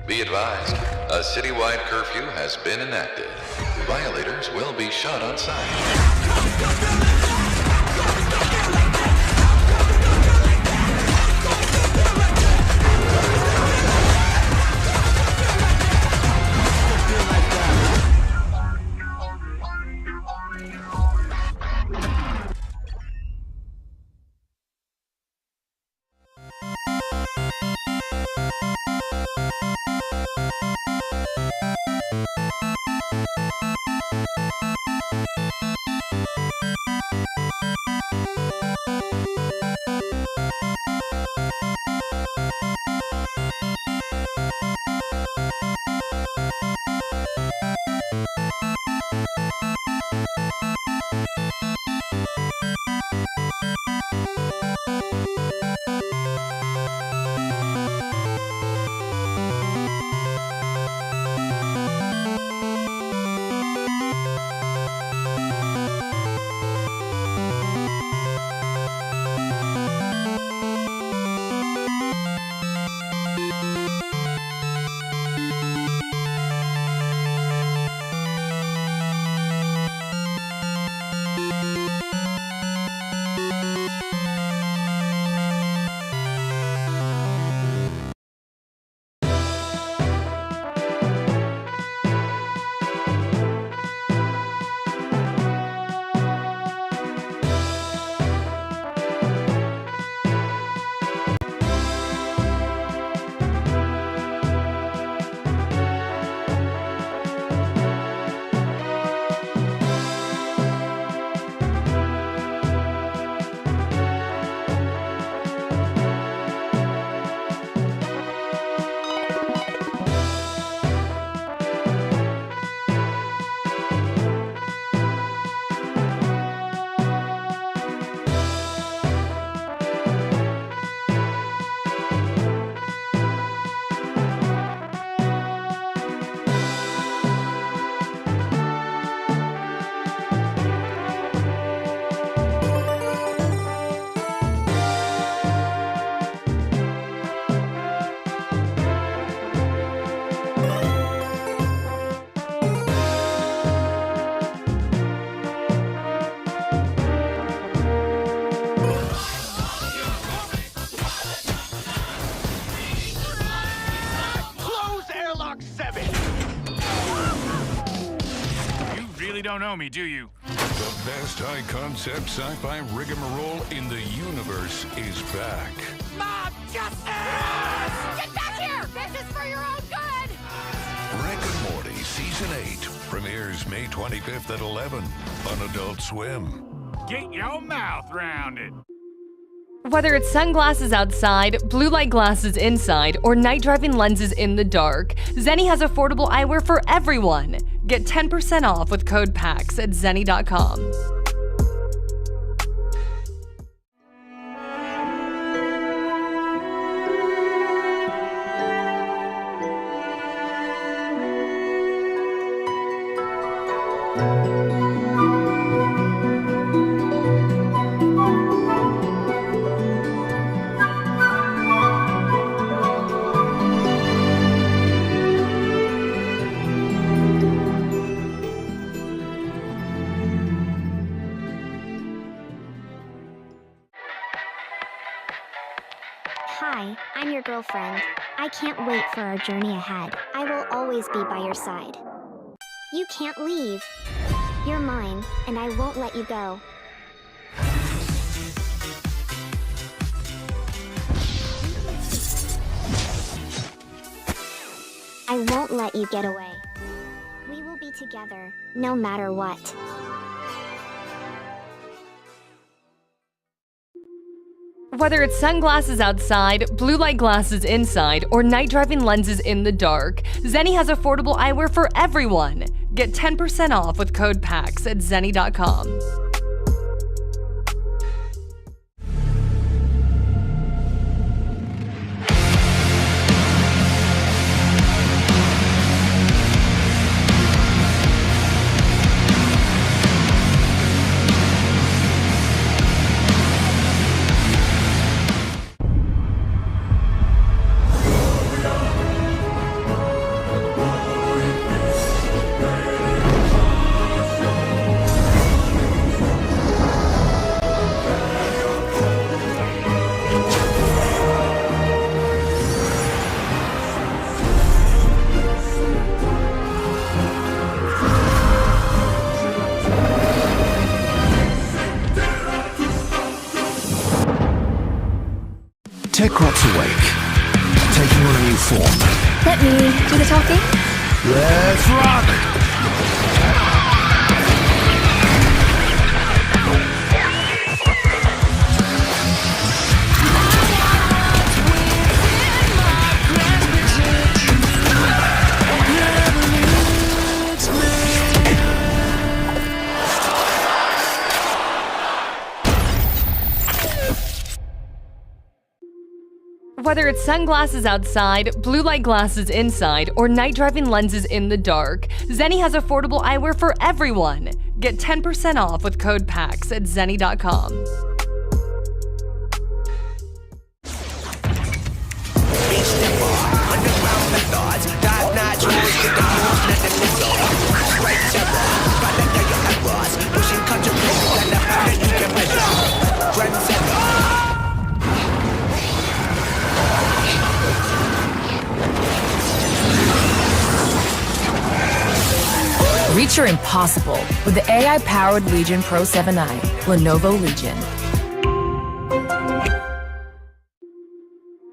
Be advised, a citywide curfew has been enacted. Violators will be shot on sight. don't know me, do you? The best high-concept sci-fi rigmarole in the universe is back. Mob justice! Get back here! This is for your own good! Rick and Morty Season 8 premieres May 25th at 11 on Adult Swim. Get your mouth round it. Whether it's sunglasses outside, blue light glasses inside, or night driving lenses in the dark, Zeni has affordable eyewear for everyone. Get 10% off with code PAX at Zeni.com. Hi, I'm your girlfriend. I can't wait for our journey ahead. I will always be by your side. You can't leave. You're mine, and I won't let you go. I won't let you get away. We will be together, no matter what. Whether it's sunglasses outside, blue light glasses inside, or night driving lenses in the dark, Zeni has affordable eyewear for everyone. Get 10% off with code PAX at Zeni.com. Techrot's awake, taking on a new form. Let me do the talking. Let's rock! Whether it's sunglasses outside, blue light glasses inside, or night driving lenses in the dark, Zeni has affordable eyewear for everyone. Get 10% off with code PAX at Zeni.com. Reach your impossible with the AI-powered Legion Pro 7i, Lenovo Legion.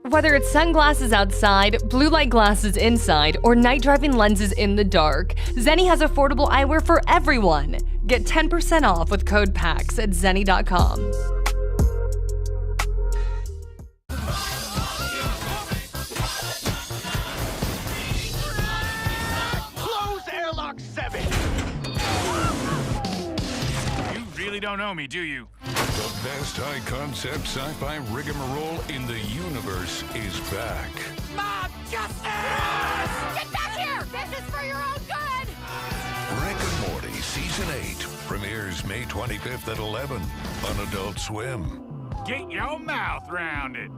Whether it's sunglasses outside, blue light glasses inside, or night driving lenses in the dark, Zeni has affordable eyewear for everyone. Get 10% off with code PAX at Zeni.com. You don't know me, do you? The best high-concept sci-fi rigmarole in the universe is back. Mob justice! Get back here! This is for your own good! Rick and Morty Season 8 premieres May 25th at 11 on Adult Swim. Get your mouth round it.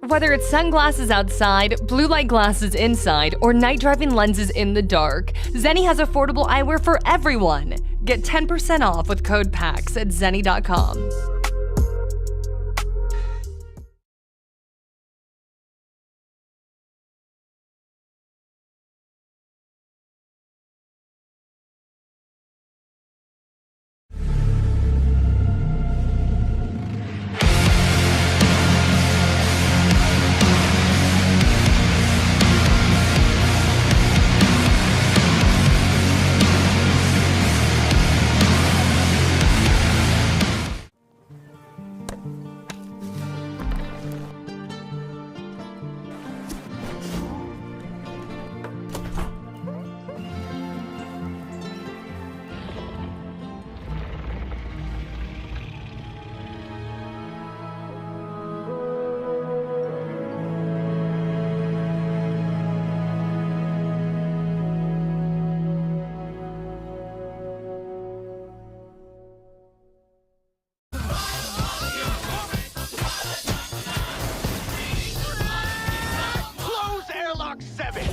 Whether it's sunglasses outside, blue light glasses inside, or night driving lenses in the dark, Zeni has affordable eyewear for everyone. Get 10% off with code PAX at Zeni.com. Close airlock 7!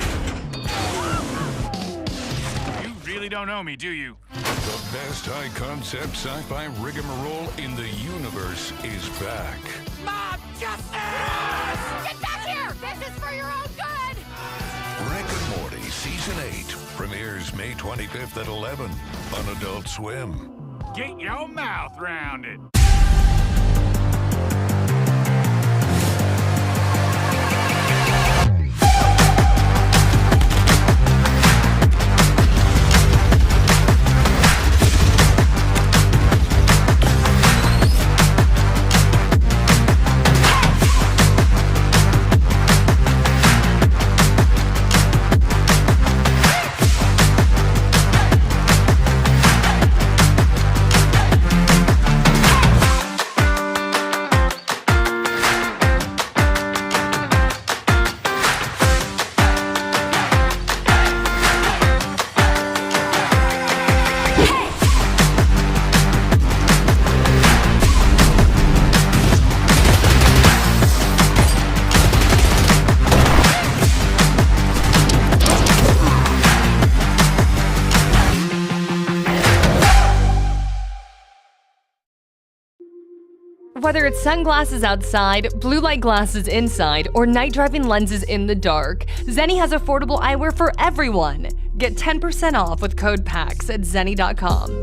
You really don't know me, do you? The best high-concept sci-fi rigmarole in the universe is back. Mob justice! Get back here! This is for your own good! Rick and Morty Season 8 premieres May 25th at 11 on Adult Swim. Get your mouth round it. Whether it's sunglasses outside, blue light glasses inside, or night driving lenses in the dark, Zeni has affordable eyewear for everyone. Get 10% off with code PAX at Zeni.com.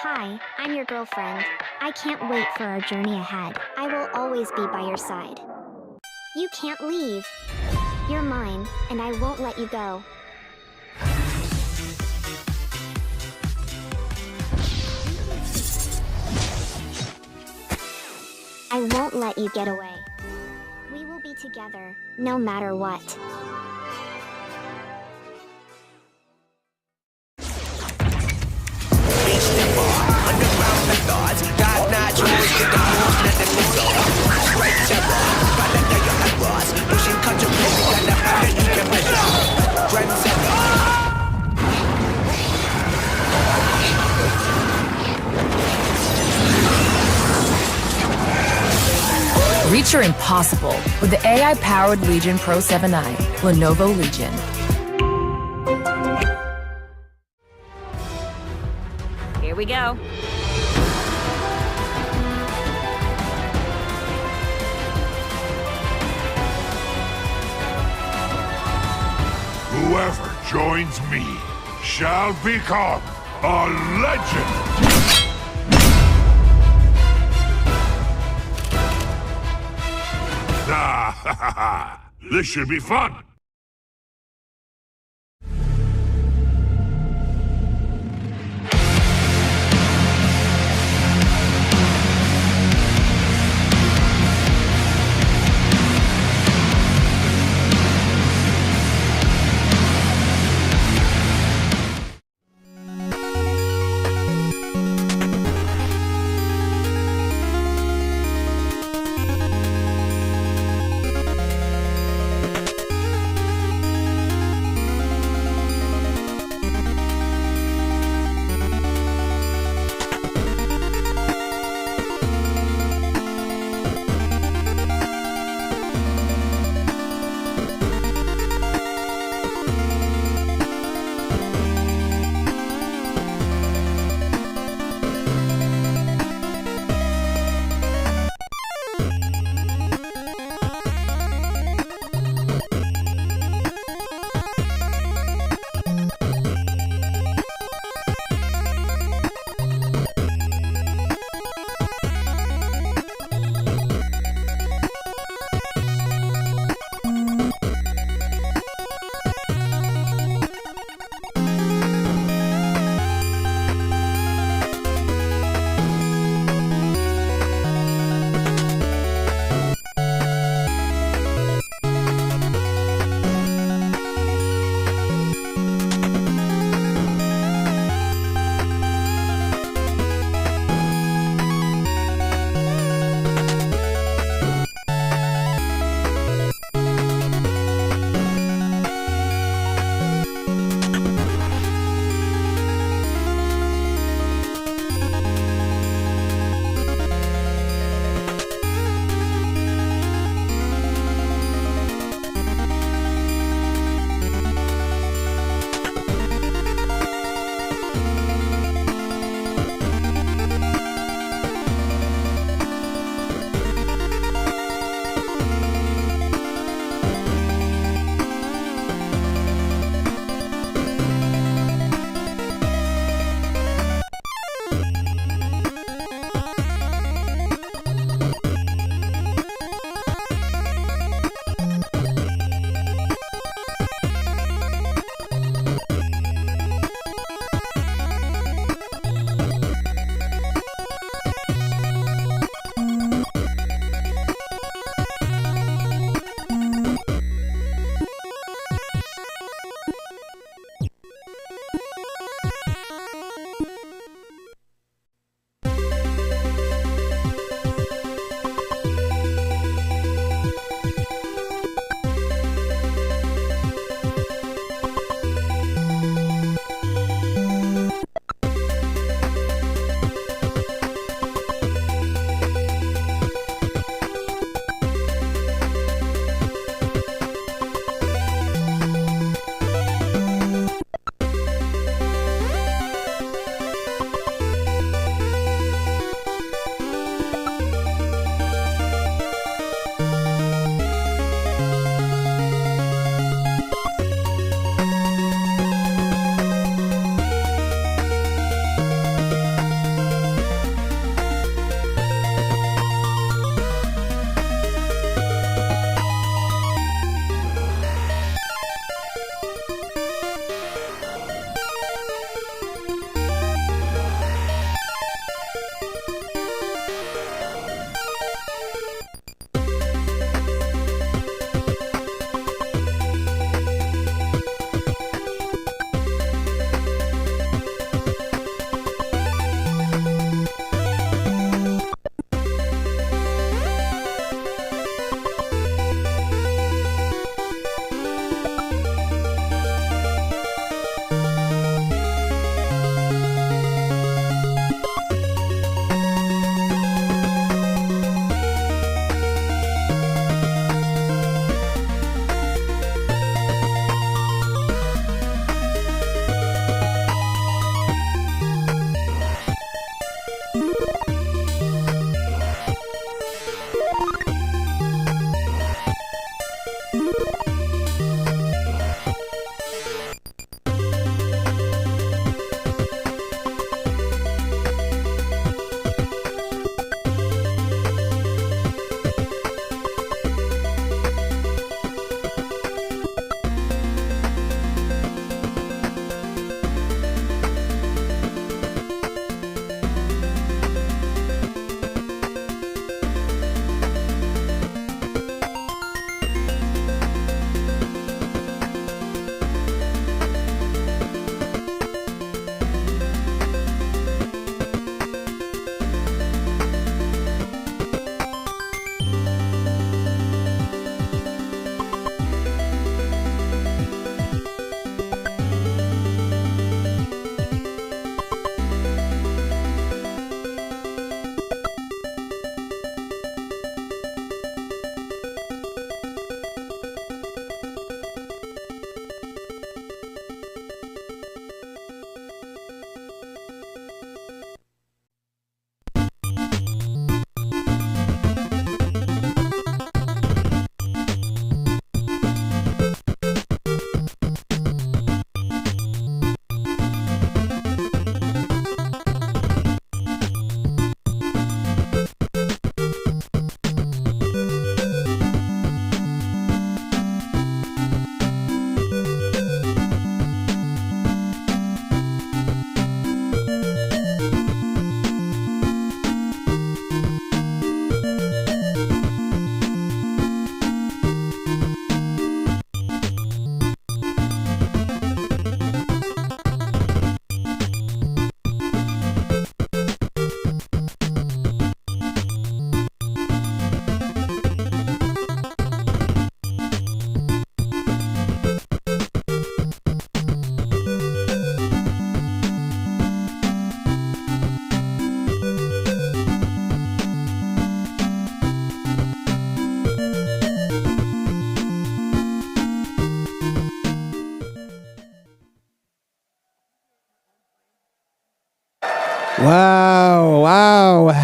Hi, I'm your girlfriend. I can't wait for our journey ahead. I will always be by your side. You can't leave. You're mine, and I won't let you go. I won't let you get away. We will be together, no matter what. Reach your impossible with the AI-powered Legion Pro 7i, Lenovo Legion. Here we go. Whoever joins me shall become a legend! This should be fun.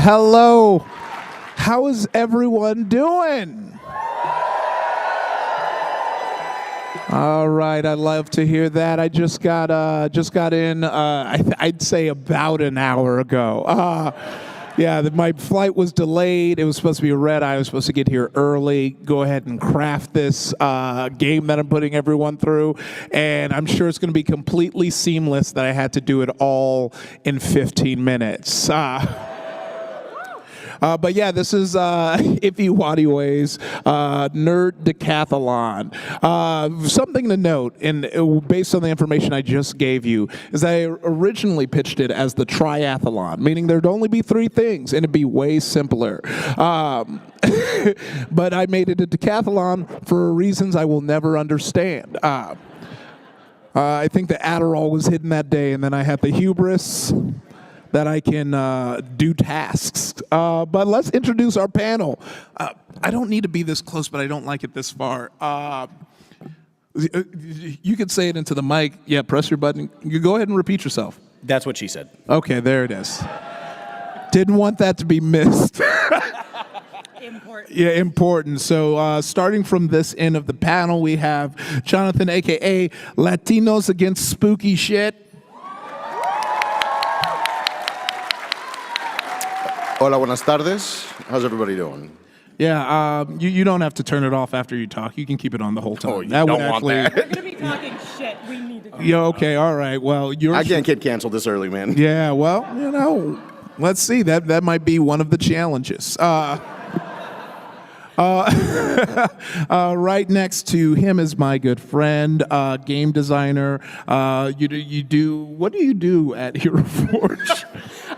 Hello. How is everyone doing? All right, I love to hear that. I just got in. I'd say about an hour ago. Yeah, my flight was delayed. It was supposed to be a red eye. I was supposed to get here early, go ahead and craft this game that I'm putting everyone through. And I'm sure it's going to be completely seamless that I had to do it all in 15 minutes. But yeah, this is Iffy Waddy Ways Nerd Decathlon. Something to note, and based on the information I just gave you, is I originally pitched it as the triathlon, meaning there'd only be 3 things, and it'd be way simpler. But I made it a decathlon for reasons I will never understand. I think the Adderall was hidden that day, and then I had the hubris that I can do tasks. But let's introduce our panel. I don't need to be this close, but I don't like it this far. You could say it into the mic. Yeah, press your button. You go ahead and repeat yourself. That's what she said. Okay, there it is. Didn't want that to be missed. Important. Yeah, important. So starting from this end of the panel, we have Jonathan, a.k.a. Latinos Against Spooky Shit. Hola, buenas tardes. How's everybody doing? Yeah, you don't have to turn it off after you talk. You can keep it on the whole time. Oh, you don't want that. We're gonna be talking shit. We need to. Yeah, okay, all right. Well, I can't get canceled this early, man. Yeah, well, let's see. That might be one of the challenges. Right next to him is my good friend, game designer. What do you do at Hero Forge?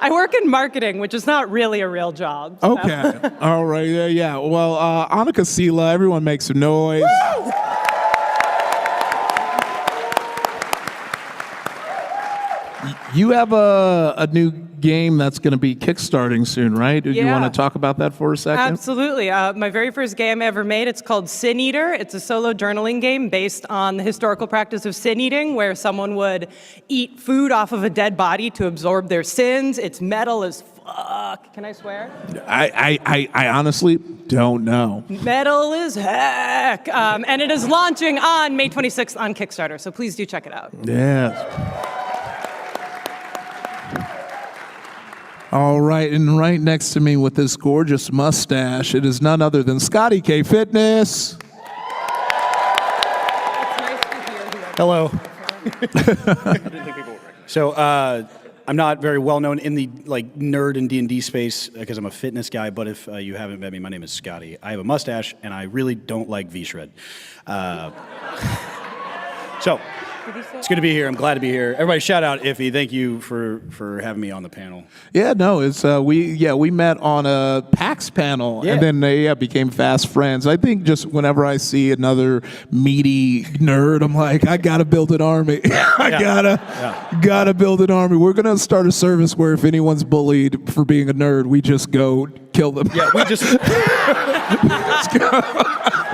I work in marketing, which is not really a real job. So. Okay. All right. Yeah. Well, Annika Sela, everyone make some noise. Woo! You have a new game that's going to be kickstarting soon, right? Do you want to talk about that for a second? Absolutely. My very first game I ever made, it's called Sin Eater. It's a solo journaling game based on the historical practice of sin eating, where someone would eat food off of a dead body to absorb their sins. It's metal as fuck. Can I swear? I honestly don't know. Metal as heck. And it is launching on May 26th on Kickstarter, so please do check it out. Yes. All right, and right next to me with this gorgeous mustache, it is none other than Scotty K Fitness. Hello. So I'm not very well known in the nerd and D&D space because I'm a fitness guy. But if you haven't met me, my name is Scotty. I have a mustache, and I really don't like V-Shred. So it's good to be here. I'm glad to be here. Everybody, shout out Iffy. Thank you for having me on the panel. Yeah, no, it's we met on a PAX panel, and then they became fast friends. I think just whenever I see another meaty nerd, I'm like, I gotta build an army. Gotta build an army. We're gonna start a service where if anyone's bullied for being a nerd, we just go kill them. Yeah,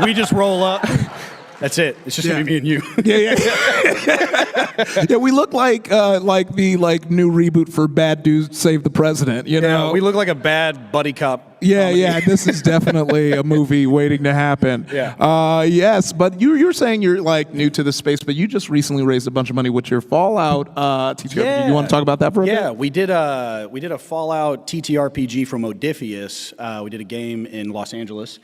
we just roll up. That's it. It's just gonna be me and you. Yeah, we look like the new reboot for Bad Dudes Save the President. You know, we look like a bad buddy cop. Yeah. This is definitely a movie waiting to happen. Yeah. Yes, but you're saying you're new to the space, but you just recently raised a bunch of money with your Fallout TTRPG. You want to talk about that for a bit? Yeah, we did a Fallout TTRPG from Odysseus. We did a game in Los Angeles.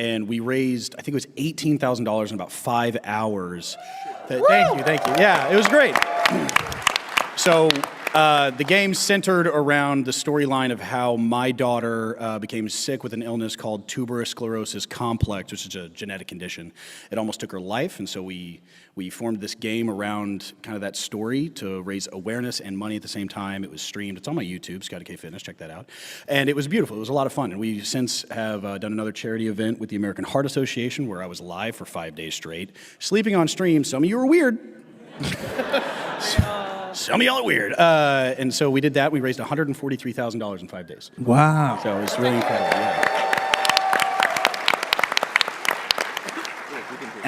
And we raised, I think it was $18,000 in about 5 hours. Thank you. Yeah, it was great. So the game centered around the storyline of how my daughter became sick with an illness called tuberous sclerosis complex, which is a genetic condition. It almost took her life, and so we formed this game around kind of that story to raise awareness and money at the same time. It was streamed. It's on my YouTube, Scotty K Fitness. Check that out. And it was beautiful. It was a lot of fun. And we since have done another charity event with the American Heart Association where I was live for 5 days straight, sleeping on stream. Some of you are weird. Some of y'all are weird. And so we did that. We raised $143,000 in 5 days. Wow. So it was really incredible. Yeah.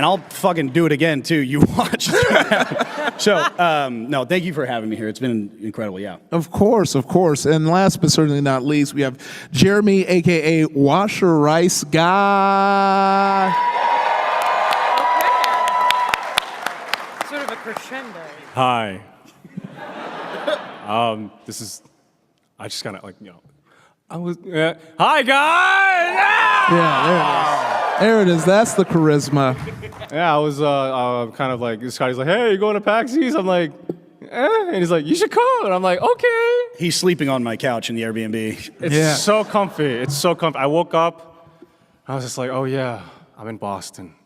And I'll fucking do it again, too. You watch. So, no, thank you for having me here. It's been incredible, yeah. Of course, of course. And last but certainly not least, we have Jeremy, a.k.a. Washer Rice Guy. Sort of a crescendo. Hi. This is, I just kind of like, hi guys! Yeah, there it is. That's the charisma. Yeah, I was kind of like, this guy's like, hey, you going to PAX East? I'm like, and he's like, you should come. And I'm like, okay. He's sleeping on my couch in the Airbnb. It's so comfy. It's so comfy. I woke up, I was just like, oh yeah, I'm in Boston.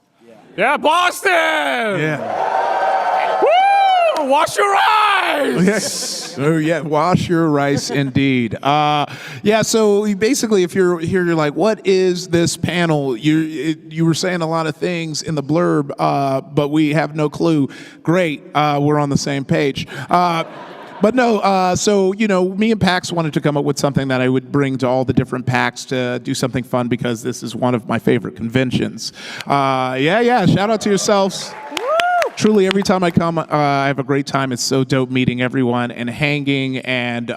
Yeah, Boston! Yeah. Woo! Wash your eyes! Yes. Oh yeah, wash your rice indeed. Yeah, so basically if you're here, you're like, what is this panel? You were saying a lot of things in the blurb, but we have no clue. Great, we're on the same page. But no, so, me and PAX wanted to come up with something that I would bring to all the different PAX to do something fun because this is one of my favorite conventions. Yeah, shout out to yourselves. Truly, every time I come, I have a great time. It's so dope meeting everyone and hanging and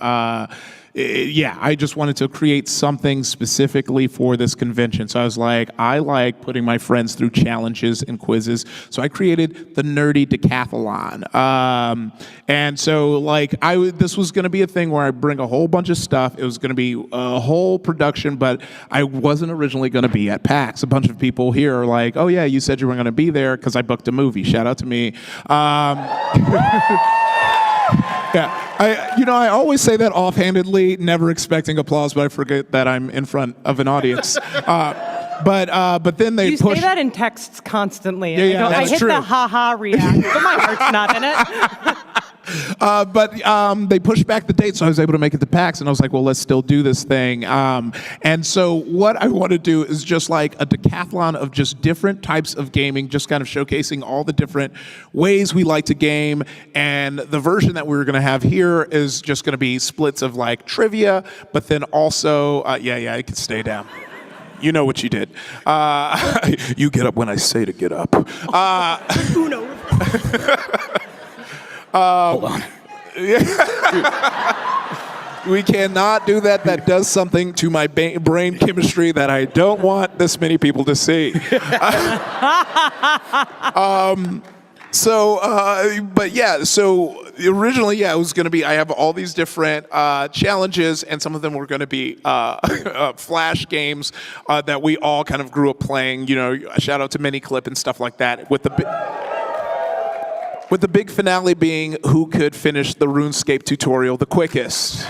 I just wanted to create something specifically for this convention. So I was like, I like putting my friends through challenges and quizzes. So I created the Nerdy Decathlon. And so this was going to be a thing where I bring a whole bunch of stuff. It was going to be a whole production, but I wasn't originally going to be at PAX. A bunch of people here are like, oh yeah, you said you were going to be there because I booked a movie. Shout out to me. Yeah, I always say that offhandedly, never expecting applause, but I forget that I'm in front of an audience. But then they you say that in texts constantly. Yeah, I that's hit true. the ha-ha react, but my heart's not in it. But they pushed back the date, so I was able to make it to PAX, and I was like, well, let's still do this thing. And so what I want to do is just like a decathlon of just different types of gaming, just kind of showcasing all the different ways we like to game. And the version that we're going to have here is just going to be splits of like trivia, but then also, I can stay down. You know what you did. You get up when I say to get up. Uno. Hold on. We cannot do that. That does something to my brain chemistry that I don't want this many people to see. So originally, it was going to be, I have all these different challenges, and some of them were going to be Flash games that we all kind of grew up playing, shout out to Miniclip and stuff like that, with the big finale being who could finish the RuneScape tutorial the quickest.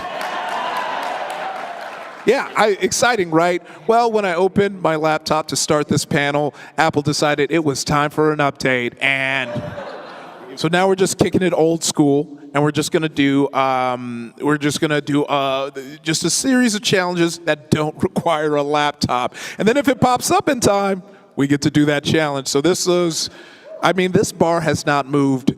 Yeah, exciting, right? Well, when I opened my laptop to start this panel, Apple decided it was time for an update, and so now we're just kicking it old school, and we're just gonna do just a series of challenges that don't require a laptop, and then if it pops up in time, we get to do that challenge. So this bar has not moved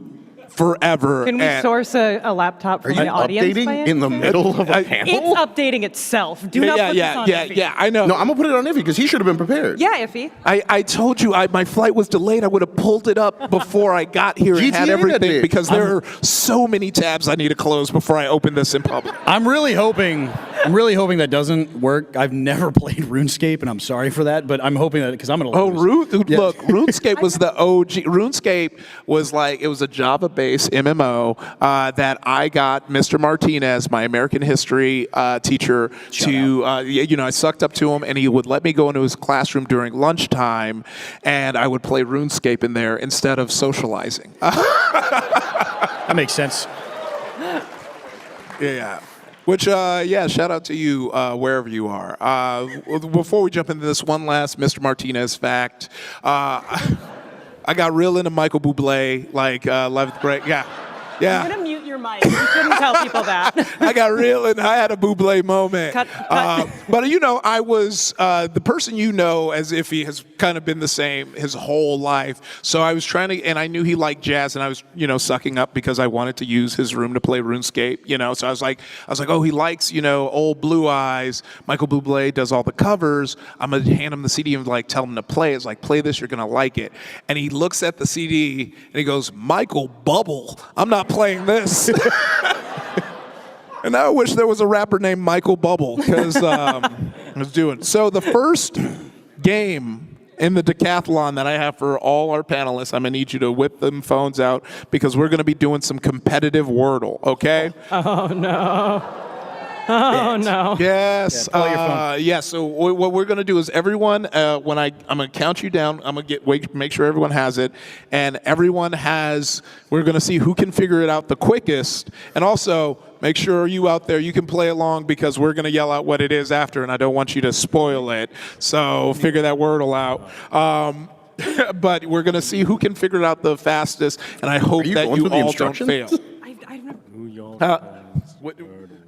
forever. Can we source a laptop from the audience? Are you updating in the middle of a panel? It's updating itself. Do not put this on Iffy. Yeah, I know. No, I'm going to put it on Iffy because he should have been prepared. Yeah, Iffy. I told you my flight was delayed. I would have pulled it up before I got here and had everything because there are so many tabs I need to close before I open this in public. I'm really hoping that doesn't work. I've never played RuneScape, and I'm sorry for that, but I'm hoping that because I'm going to look, RuneScape was the OG. RuneScape was it was a Java-based MMO that I got Mr. Martinez, my American history teacher, I sucked up to him, and he would let me go into his classroom during lunchtime, and I would play RuneScape in there instead of socializing. That makes sense. Yeah. Which, shout out to you wherever you are. Before we jump into this, one last Mr. Martinez fact. I got real into Michael Bublé, 11th grade. Yeah. I'm going to mute your mic. You shouldn't tell people that. I got real and I had a Bublé moment. Cut. But you know, I was the person you know as if he has kind of been the same his whole life. So I was trying to, and I knew he liked jazz, and I was, you know, sucking up because I wanted to use his room to play RuneScape. You know, so I was like, oh, he likes, you know, old Blue Eyes. Michael Bublé does all the covers. I'm gonna hand him the CD and like tell him to play. It's like, play this, you're gonna like it. And he looks at the CD and he goes, Michael Bubble, I'm not playing this. And I wish there was a rapper named Michael Bubble, because I was doing. So the first game in the decathlon that I have for all our panelists, I'm gonna need you to whip them phones out because we're gonna be doing some competitive Wordle, okay? Oh no. Oh no. Yes. Yeah. So what we're gonna do is everyone, I'm gonna count you down. I'm gonna make sure everyone has it, and everyone has. We're gonna see who can figure it out the quickest, and also make sure you out there you can play along because we're gonna yell out what it is after, and I don't want you to spoil it. So figure that Wordle out. But we're gonna see who can figure it out the fastest, and I hope that you all don't fail.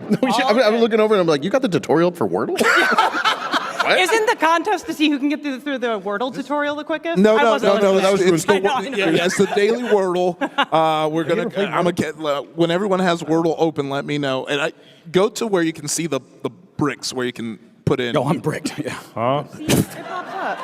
I'm looking over and I'm like, you got the tutorial for Wordle? Isn't the contest to see who can get through the Wordle tutorial the quickest? No. That was It's the daily Wordle. We're gonna. I'm gonna get when everyone has Wordle open. Let me know, and I go to where you can see the bricks where you can put in. No, I'm bricked. Yeah. Huh? See, it pops up.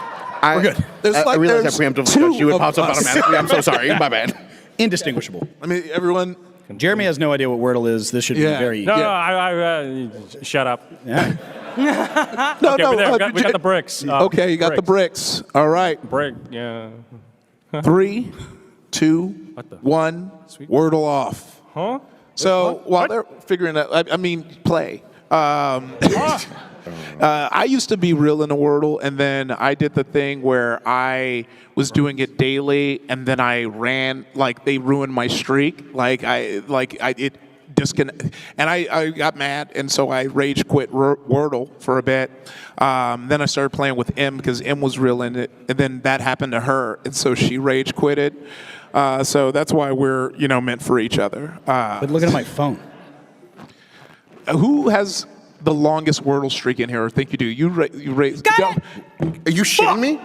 We're good. I realized I preemptively you. It pops up automatically. I'm so sorry. My bad. Indistinguishable. I mean, everyone. Jeremy has no idea what Wordle is. This should be very. No, I shut up. Yeah. No, we got the bricks. Okay, you got the bricks. All right. Brick, yeah. 3, 2, 1. Wordle off. Huh? So while they're figuring out, I mean, play. I used to be real into Wordle, and then I did the thing where I was doing it daily, and then I ran, like they ruined my streak. It disconnect, and I got mad, and so I rage quit Wordle for a bit. Then I started playing with M because M was real in it, and then that happened to her, and so she rage quitted. So that's why we're meant for each other. But look at my phone. Who has the longest Wordle streak in here? I think you do. You raise. Are you shitting me?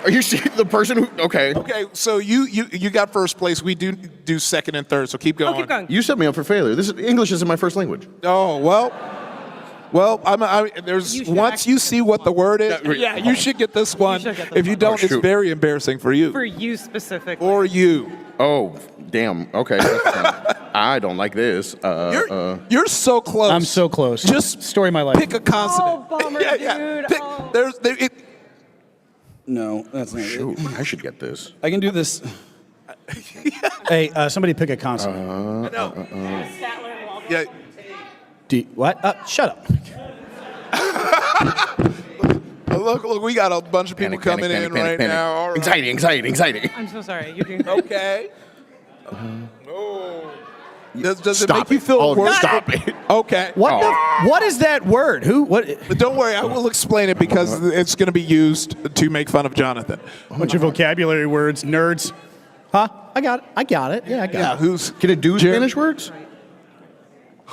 Are you the person who? Okay. Okay. So you got first place. We do second and third. So keep going. Oh, keep going. You set me up for failure. English isn't my first language. Oh well. Once you see what the word is, you should get this one. If you don't, it's very embarrassing for you. For you specifically. Or you. Oh, damn. Okay. I don't like this. You're so close. I'm so close. Just story of my life. Pick a consonant. Oh, bummer, dude. No, that's not Shoot, it. I should get this. I can do this. Hey, somebody pick a consonant. Yeah. What? Shut up. Look, we got a bunch of people coming in right now. All right. Anxiety. I'm so sorry. You do. Okay. Does it make you feel worse? Stop it. Okay. What is that word? But don't worry, I will explain it because it's going to be used to make fun of Jonathan. Bunch of vocabulary words, nerds. Huh? I got it. Yeah, I got it. Can it do Spanish words?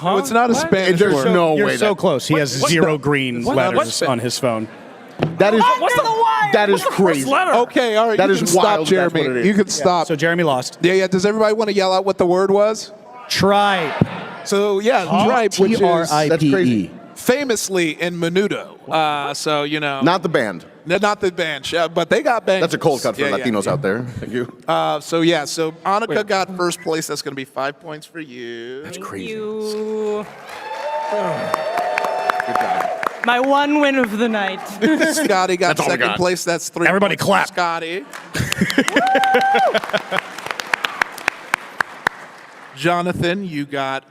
No, it's not a Spanish There's word. no You're way. so close. He has zero green letters on his phone. That is crazy. Okay, all right. That you is can wild. Stop, Jeremy. That's what it is. You can stop. So Jeremy lost. Yeah. Does everybody want to yell out what the word was? Tripe. So tripe, which is That's crazy. famously in Menudo. Not the band. Not the band, but they got bands. That's a cold cut for Latinos out there. Thank you. So Annika got first place. That's going to be 5 points for you. That's crazy. You. Good job. My one win of the night. Scotty got That's all we second got. place. That's 3 Everybody points clap. for Scotty. Jonathan, you got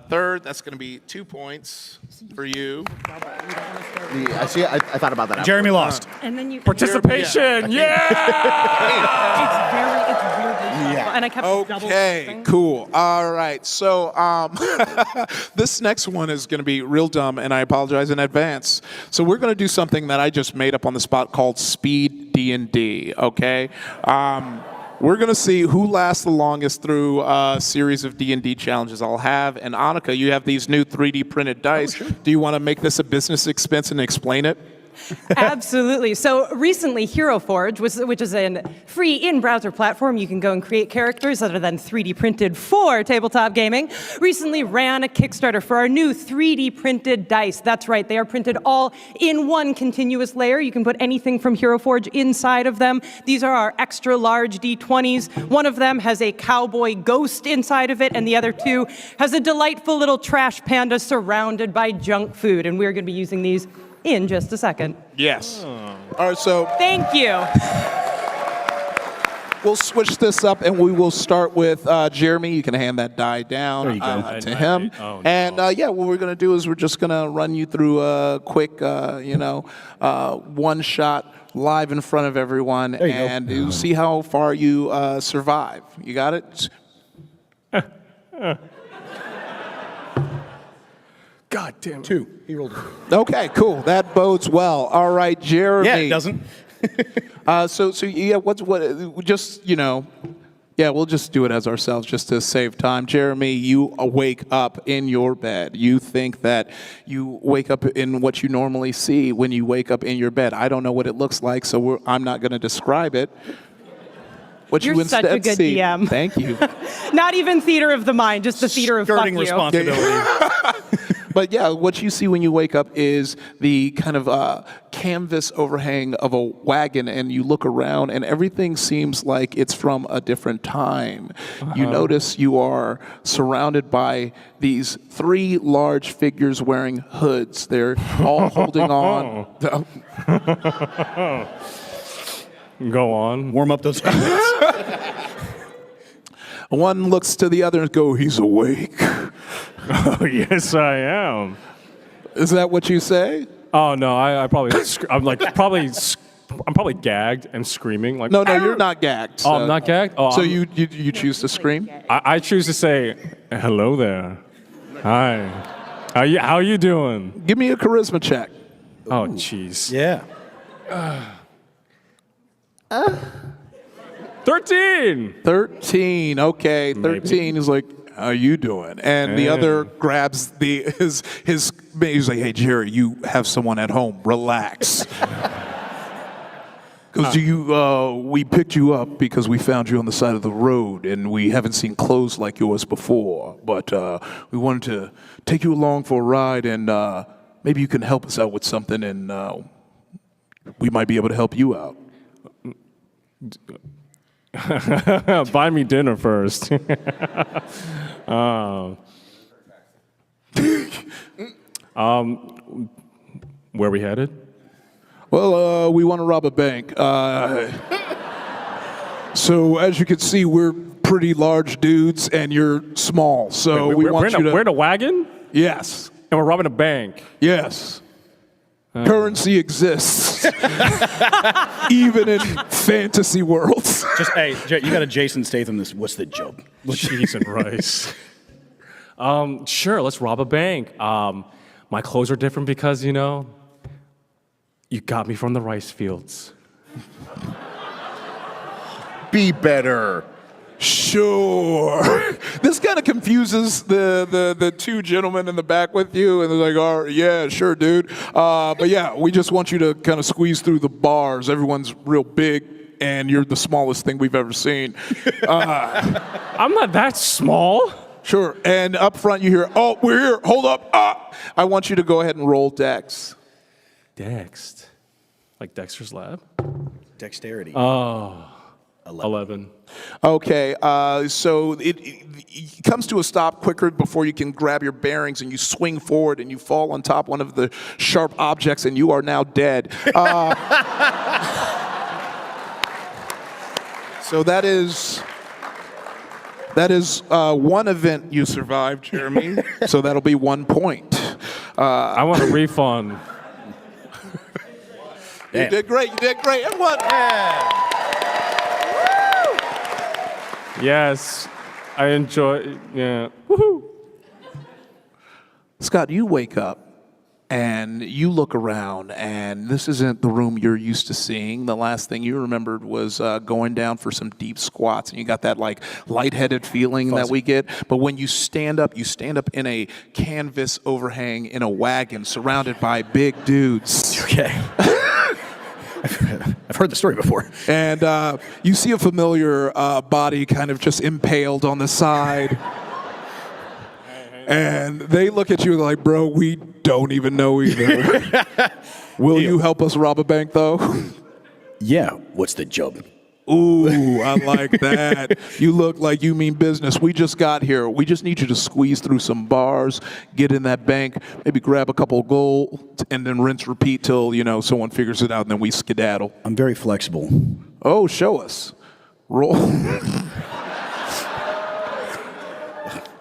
third. That's going to be 2 points for you. I see. I thought about that. Jeremy lost. And then you Participation, yeah! It's weirdly stressful, and I kept double. Okay, cool. All right. So this next one is going to be real dumb, and I apologize in advance. So we're going to do something that I just made up on the spot called Speed D&D. Okay. We're going to see who lasts the longest through a series of D&D challenges I'll have. And Annika, you have these new 3D printed dice. Sure. Do you want to make this a business expense and explain it? Absolutely. So recently, Hero Forge, which is a free in-browser platform, you can go and create characters that are then 3D printed for tabletop gaming, recently ran a Kickstarter for our new 3D printed dice. That's right, they are printed all in one continuous layer. You can put anything from Hero Forge inside of them. These are our extra large D20s. One of them has a cowboy ghost inside of it, and the other two has a delightful little trash panda surrounded by junk food. And we're going to be using these in just a second. Yes. All right, so thank you. We'll switch this up, and we will start with Jeremy. You can hand that die down to him. And yeah, what we're going to do is we're just going to run you through a quick, one shot live in front of everyone, and you'll see how far you survive. You got it? God damn it. 2. He rolled a 2. Okay, cool. That bodes well. All right, Jeremy. Yeah, it doesn't. So yeah, we'll just do it as ourselves just to save time. Jeremy, you wake up in your bed. You think that you wake up in what you normally see when you wake up in your bed. I don't know what it looks like, so I'm not going to describe it. What You're you instead such a good see, DM. Thank you. Not even theater of the mind, just the theater of fuck you. Responsibility. But yeah, what you see when you wake up is the kind of canvas overhang of a wagon, and you look around, and everything seems like it's from a different time. You notice you are surrounded by these 3 large figures wearing hoods. They're all holding on. Go on. Warm up those hands. One looks to the other and goes, "He's awake." Oh, yes, I am. Is that what you say? Oh no, I'm probably gagged and screaming like. No, you're not gagged. Oh, I'm not gagged. Oh, so you choose to scream? I choose to say, "Hello there, hi, how you doing?" Give me a charisma check. Oh, jeez. Yeah. 13. 13. Okay, 13 Maybe. is like, "How you doing?" And the other grabs his. He's like, "Hey Jerry, you have someone at home. Relax." Because we picked you up because we found you on the side of the road, and we haven't seen clothes like yours before. But we wanted to take you along for a ride, and maybe you can help us out with something, and we might be able to help you out. Buy me dinner first. Where we headed? Well, we want to rob a bank. So as you can see, we're pretty large dudes, and you're small. So we want you to. We're in a wagon? Yes. And we're robbing a bank? Yes. Currency exists, even in fantasy worlds. Just you got a Jason Statham. What's the joke? Cheese and rice. Sure, let's rob a bank. My clothes are different because you got me from the rice fields. Be better. Sure. This kind of confuses the 2 gentlemen in the back with you, and they're like, "Oh, yeah, sure, dude." But yeah, we just want you to kind of squeeze through the bars. Everyone's real big, and you're the smallest thing we've ever seen. I'm not that small. Sure. And up front, you hear, "Oh, we're here. Hold up. I want you to go ahead and roll Dex." Dex, like Dexter's Lab. Dexterity. Oh. 11. Okay, so it comes to a stop quicker before you can grab your bearings, and you swing forward and you fall on top one of the sharp objects, and you are now dead. So that is one event you survived, Jeremy. So that'll be 1 point. I want a refund. You did great. Everyone. Yeah. Yes, I enjoy. Yeah. Woohoo. Scott, you wake up and you look around, and this isn't the room you're used to seeing. The last thing you remembered was going down for some deep squats, and you got that like lightheaded feeling that we get. But when you stand up in a canvas overhang in a wagon surrounded by big dudes. Okay. I've heard the story before. And you see a familiar body kind of just impaled on the side. And they look at you like, bro, we don't even know either. Will you help us rob a bank, though? Yeah. What's the job? Ooh, I like that. You look like you mean business. We just got here. We just need you to squeeze through some bars, get in that bank, maybe grab a couple of gold, and then rinse, repeat till, someone figures it out, and then we skedaddle. I'm very flexible. Oh, show us. Roll.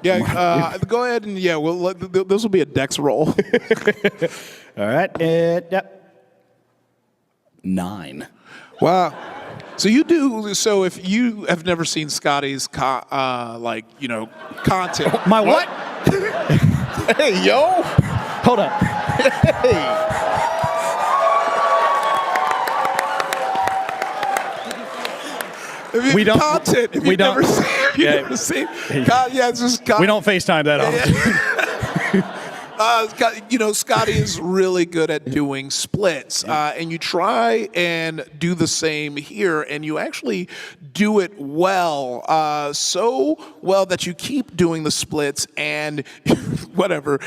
Yeah, go ahead and this will be a dex roll. All right. Yep. 9. Wow. So you do. So if you have never seen Scotty's content. My what? Hey, yo. Hold up. Hey. We don't. Content. If we you've don't. Never seen. It's just content. We don't FaceTime that often. Scotty is really good at doing splits, and you try and do the same here, and you actually do it well, so well that you keep doing the splits, and whatever.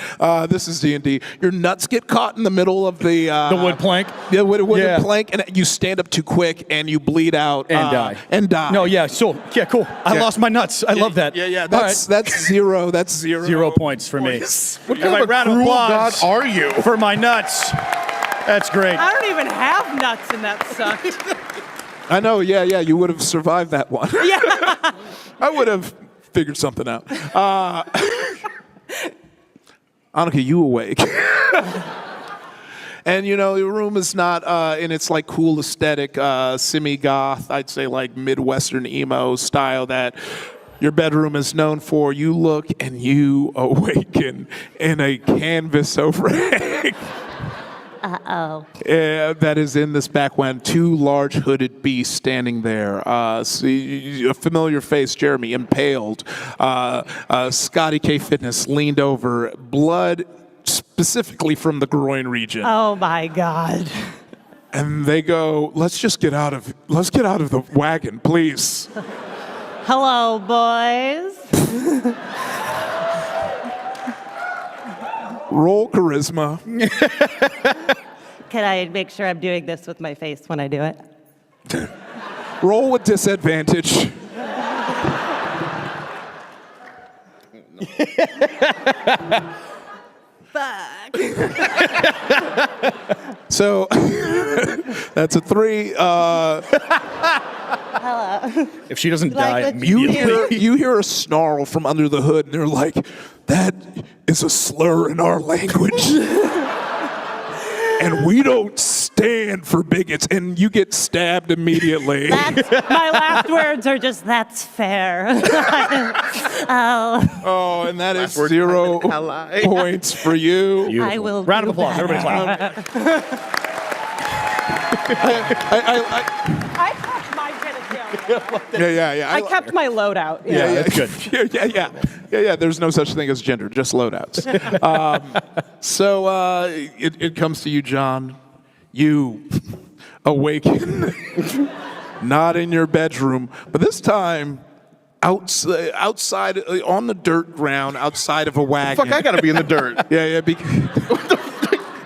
This is D&D. Your nuts get caught in the middle of the wood plank. Yeah, wooden plank, and you stand up too quick, and you bleed out and die. No, yeah, cool. I lost my nuts. I love that. Yeah. That's zero. That's 0. 0 points for me. What kind of a round of cruel applause god are you? for my nuts? That's great. I don't even have nuts, and that sucked. I know, yeah, you would have survived that one. Yeah. I would have figured something out. Annika, you awake. And your room is not in its like cool aesthetic, semi-goth, I'd say like Midwestern emo style that your bedroom is known for. You look and you awaken in a canvas overhang. Uh-oh. That is in this back when 2 large hooded beasts standing there. See a familiar face, Jeremy, impaled. Scotty K Fitness leaned over, blood specifically from the groin region. Oh my God. And they go, let's get out of the wagon, please. Hello, boys. Roll charisma. Can I make sure I'm doing this with my face when I do it? Roll with disadvantage. Fuck. So that's a 3. Hello. If she doesn't die immediately. You hear a snarl from under the hood, and they're like, that is a slur in our language. And we don't stand for bigots, and you get stabbed immediately. My last words are just, that's fair. Oh, and that is 0 points for you. Beautiful. I will. Round of applause. Everybody clap. I kept my bit of joke. Yeah. I kept my loadout. Yeah, that's good. Yeah. There's no such thing as gender, just loadouts. So it comes to you, John. You awaken, not in your bedroom, but this time outside on the dirt ground, outside of a wagon. Fuck, I gotta be in the dirt. Yeah.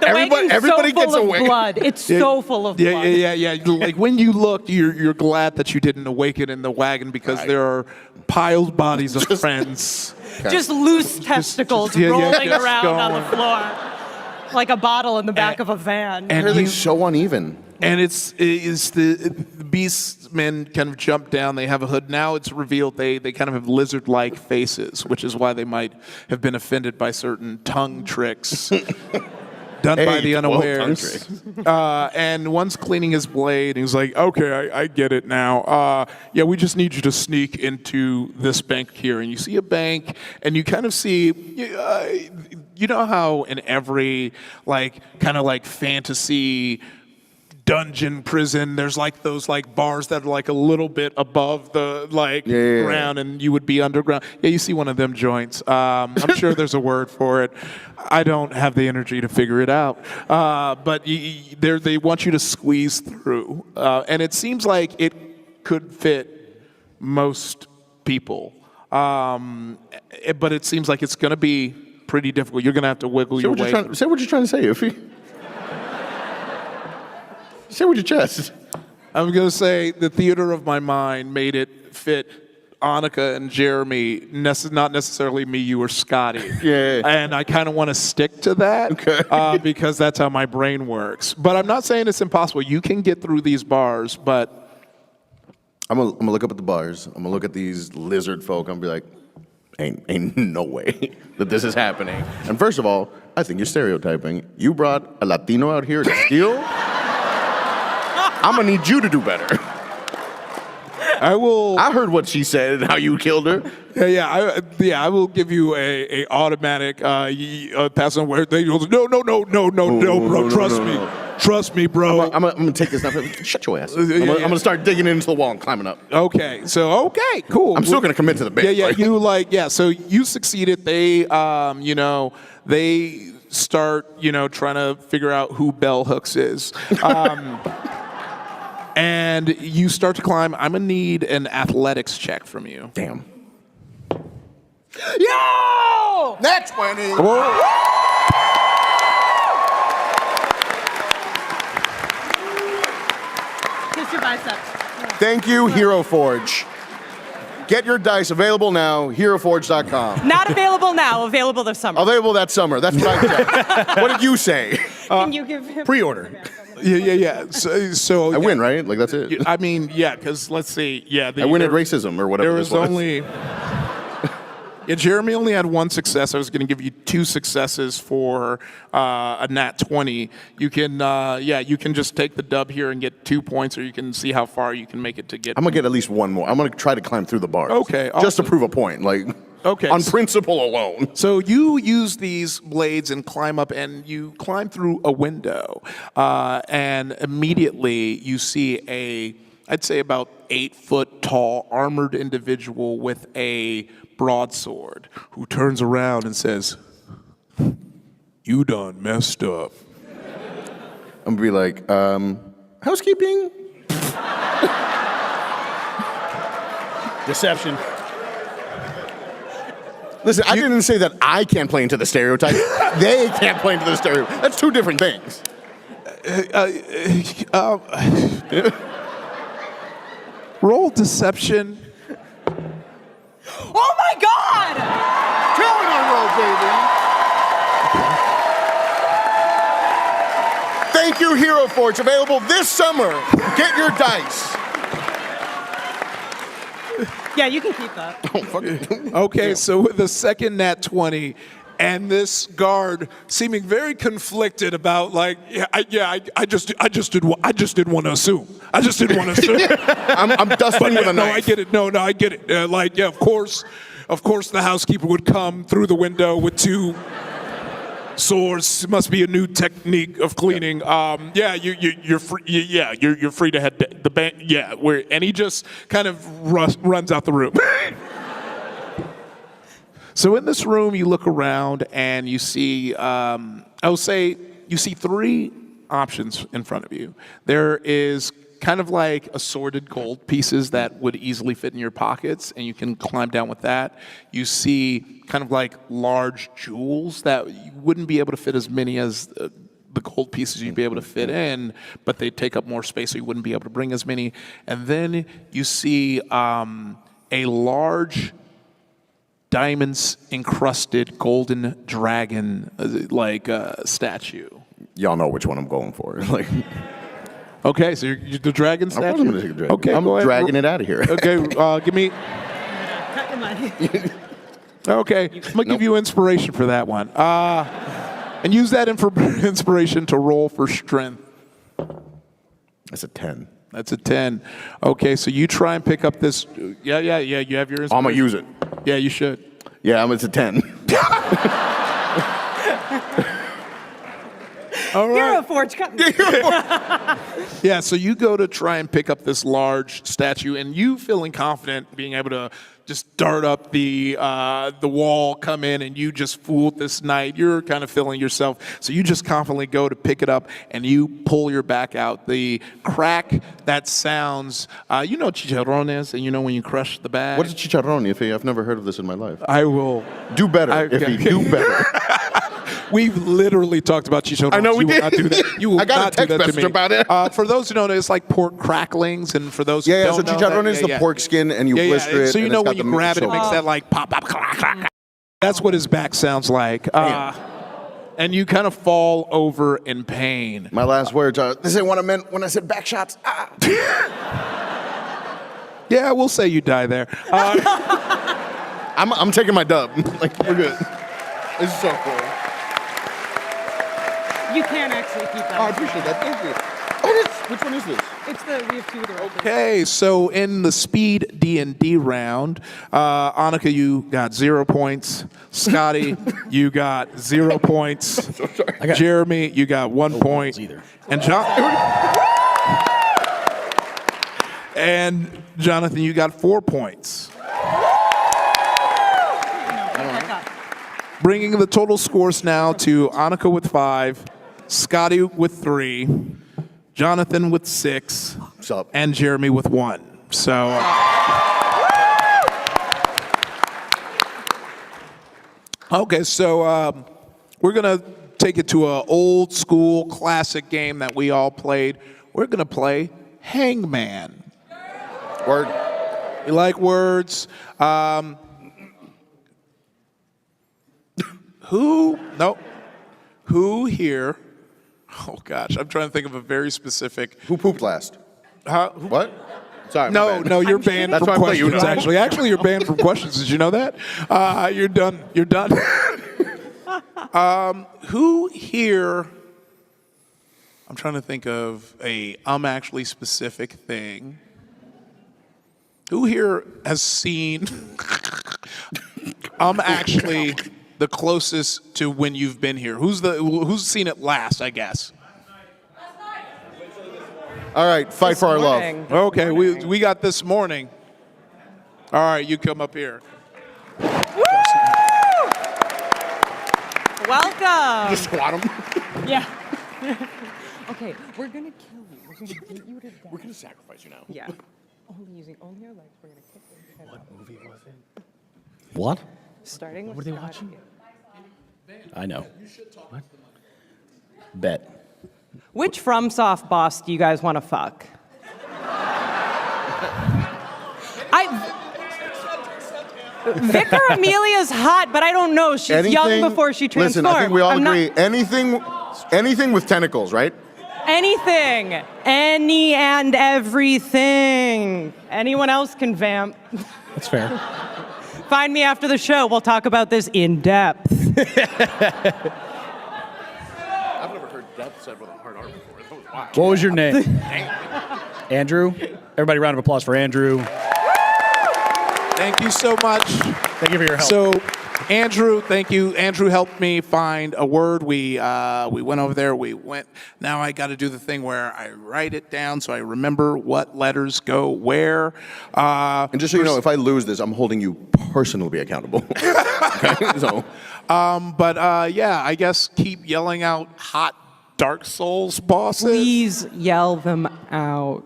Everybody so gets away. Blood. It's so full of blood. Yeah. Like when you look, you're glad that you didn't awaken in the wagon because there are piled bodies of friends. Just loose testicles rolling around on the floor, like a bottle in the back of a van. And they're so uneven. And it's the beast men kind of jump down. They have a hood. Now it's revealed they kind of have lizard-like faces, which is why they might have been offended by certain tongue tricks. Done by the unawares. And one's cleaning his blade, and he's like, okay, I get it now. We just need you to sneak into this bank here. And you see a bank, and you kind of see you know how in every like kind of like fantasy dungeon prison there's like those like bars that are like a little bit above the like ground and you would be underground. Yeah, you see one of them joints. I'm sure there's a word for it. I don't have the energy to figure it out. But they want you to squeeze through. And it seems like it could fit most people. But it seems like it's going to be pretty difficult. You're going to have to wiggle your way. Say what you're trying to say, Iffy. Say with your chest. I'm going to say the theater of my mind made it fit Annika and Jeremy, not necessarily me, you, or Scotty. Yeah. And I kind of want to stick to that because that's how my brain works. But I'm not saying it's impossible. You can get through these bars, but... I'm gonna look up at the bars. I'm gonna look at these lizard folk. I'm gonna be like, ain't no way that this is happening. And first of all, I think you're stereotyping. You brought a Latino out here to steal? I'm gonna need you to do better. I will. I heard what she said and how you killed her. I will give you a automatic pass on where they go. No, bro. Trust me, bro. I'm gonna take this now. Shut your ass. I'm gonna start digging into the wall and climbing up. Okay, cool. I'm still gonna commit to the bit. So you succeeded. They, they start, trying to figure out who Bell Hooks is. And you start to climb. I'm gonna need an athletics check from you. Damn. Yo! Next 20. Kiss your biceps. Thank you, Hero Forge. Get your dice available now, heroforge.com. Not available now, available this summer. Available that summer. That's what I said. What did you say? Can you give him Pre-order. Yeah. So I win, right? Like that's it. I mean, yeah, because let's see. Yeah, I win at racism or whatever. There was only. Jeremy only had one success. I was going to give you 2 successes for a nat 20. You can, you can just take the dub here and get 2 points, or you can see how far you can make it to get. I'm gonna get at least one more. I'm gonna try to climb through the bars. Okay, just to prove a point, on principle alone. So you use these blades and climb up, and you climb through a window, and immediately you see I'd say about 8 foot tall armored individual with a broadsword who turns around and says, "You done messed up." I'm gonna be like, housekeeping? Deception. Listen, I didn't say that I can't play into the stereotype. They can't play into the stereotype. That's 2 different things. Roll deception. Oh my God! Killing on roll, baby. Thank you, Hero Forge. Available this summer. Get your dice. Yeah, you can keep that. Oh, fuck it. Okay, so with the second nat 20, and this guard seeming very conflicted about I just didn't want to assume. I just didn't want to assume. I'm dusting with a knife. No, I get it. No, I get it. Of course, the housekeeper would come through the window with 2 swords. It must be a new technique of cleaning. You're free. You're free to head the bank. Yeah, and he just kind of runs out the room. So in this room, you look around and you see, you see 3 options in front of you. There is kind of like assorted gold pieces that would easily fit in your pockets, and you can climb down with that. You see kind of like large jewels that you wouldn't be able to fit as many as the gold pieces you'd be able to fit in, but they take up more space, so you wouldn't be able to bring as many. And then you see a large diamonds encrusted golden dragon statue. Y'all know which one I'm going for. Okay, so you're the dragon statue? I'm gonna take a dragon. Okay, I'm dragging it out of here. Okay, give me. Cut your money. Okay, I'm gonna give you inspiration for that one. And use that inspiration to roll for strength. That's a 10. That's a 10. Okay, so you try and pick up this. Yeah. You have your inspiration. I'm gonna use it. Yeah, you should. Yeah, it's a 10. All right. Hero Forge, cut me. Yeah, so you go to try and pick up this large statue, and you feeling confident being able to just dart up the wall, come in, and you just fooled this knight. You're kind of feeling yourself. So you just confidently go to pick it up, and you pull your back out. The crack that sounds, you know what chicharrón is, and you know when you crush the bag? What is chicharrón, Iffy? I've never heard of this in my life. I will. Do better, Iffy. Do better. We've literally talked about chicharrón. I know we You will did. not do that. You will I got not a text do that to message me. about it. For those who don't know, it's like pork cracklings, and for those who Yeah, don't so know, chicharrón that- is the pork skin, and you blister it. So you and know it's when got you the meat grab it, it soak. makes that like pop, pop, clack, clack. That's what his back sounds like. And you kind of fall over in pain. My last words are, this ain't what I meant when I said back shots. Yeah, we'll say you die there. I'm taking my dub. Like, we're good. This is so cool. You can actually keep that. Oh, I appreciate that. Thank you. Oh, which one is this? It's we have two directors. Okay, so in the speed D&D round, Annika, you got 0 points. Scotty, you got 0 points. Jeremy, you got 1 point. And and Jonathan, you got 4 points. Bringing the total scores now to Annika with 5, Scotty with 3, Jonathan with 6, and Jeremy with 1. So, okay, so we're gonna take it to an old school classic game that we all played. We're gonna play Hangman. Word. You like words? Who here? Oh gosh, I'm trying to think of a very specific. Who pooped last? What? Sorry. No, you're banned That's from why I'm questions. letting you know. Actually, you're banned from questions. Did you know that? You're done. You're done. Who here? I'm trying to think of a actually specific thing. Who here has seen? Actually the closest to when you've been here. Who's seen it last? I guess. All right, fight for our love. Okay, we got this morning. All right, you come up here. Welcome. Just squat him. Yeah. Okay, we're gonna kill you. We're gonna beat you to death. We're gonna sacrifice you now. Yeah. Only our legs. We're gonna kick them. What movie was it? What? Starting with What are they Scotty. watching? I know. What? Bet. Which FromSoft boss do you guys want to fuck? Vicar Amelia's hot, but I don't know. She's young before she transforms. Listen, I think we all agree. Anything with tentacles, right? Anything. Any and everything. Anyone else can vamp. That's fair. Find me after the show. We'll talk about this in depth. I've never heard depth said with a hard R before. That was wild. What was your name? Andrew? Everybody, round of applause for Andrew. Thank you so much. Thank you for your help. So, Andrew, thank you. Andrew helped me find a word. We went over there. Now I got to do the thing where I write it down so I remember what letters go where. And just so you know, if I lose this, I'm holding you personally accountable. Okay? So. Yeah, I guess keep yelling out hot Dark Souls bosses. Please yell them out.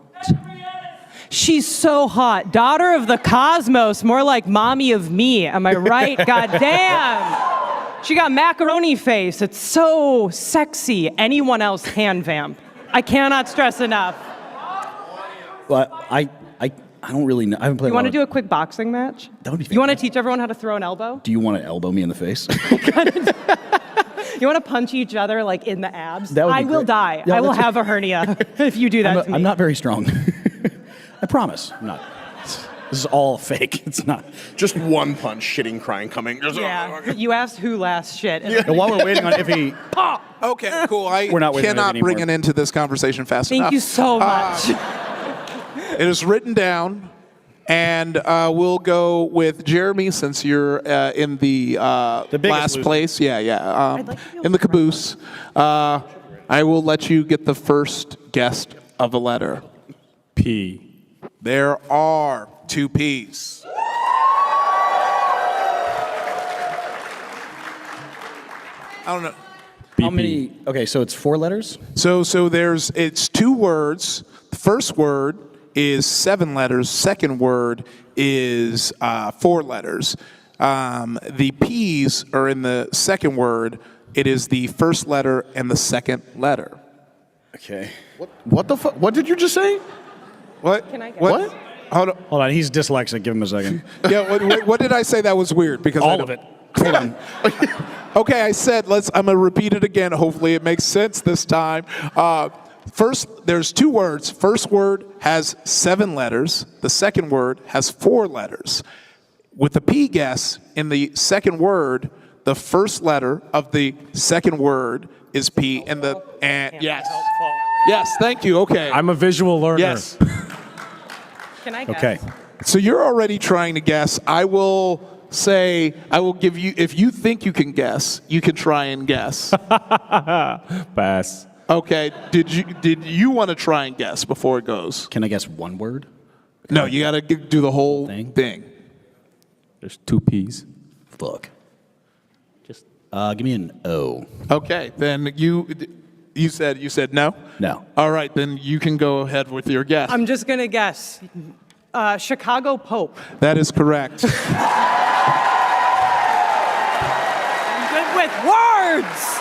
She's so hot. Daughter of the cosmos, more like mommy of me. Am I right? God damn. She got macaroni face. It's so sexy. Anyone else can vamp. I cannot stress enough. Well, I don't really know. I haven't played. You want to do a quick boxing match? That would be. You want to teach everyone how to throw an elbow? Do you want to elbow me in the face? You want to punch each other like in the abs? That would be I will great. die. Yeah, I will that's- have a hernia if you do that to me. I'm not very strong. I promise. I'm not. This is all fake. It's not. Just one punch, shitting, crying, coming. Just, Yeah. You asked who last shit. And while we're waiting on if he. Okay, cool. We're not waiting on cannot it bring anymore. it into this conversation fast enough. Thank you so much. It is written down, and we'll go with Jeremy since you're in the biggest last loser. place. Yeah. In the caboose. I will let you get the first guess of a letter. P. There are 2 P's. I don't know. How many? Okay, so it's 4 letters? So it's 2 words. The first word is 7 letters. Second word is 4 letters. The P's are in the second word. It is the first letter and the second letter. Okay. What the fuck? What did you just say? What? Can I guess? What? Hold on, he's dyslexic. Give him a second. Yeah, what did I say that was weird? Because all of it. Hold on. Okay, I said I'm gonna repeat it again. Hopefully it makes sense this time. First, there's 2 words. First word has 7 letters. The second word has 4 letters. With the P guess in the second word, the first letter of the second word is P, and yes, thank you. Okay, I'm a visual learner. Yes. Can I guess? Okay. So you're already trying to guess. I will give you, if you think you can guess, you can try and guess. Pass. Okay. Did you want to try and guess before it goes? Can I guess 1 word? No, you got to do the whole thing. There's 2 P's. Fuck. Just give me an O. Okay, then you said no? No. All right, then you can go ahead with your guess. I'm just going to guess. Chicago Pope. That is correct. I'm good with words.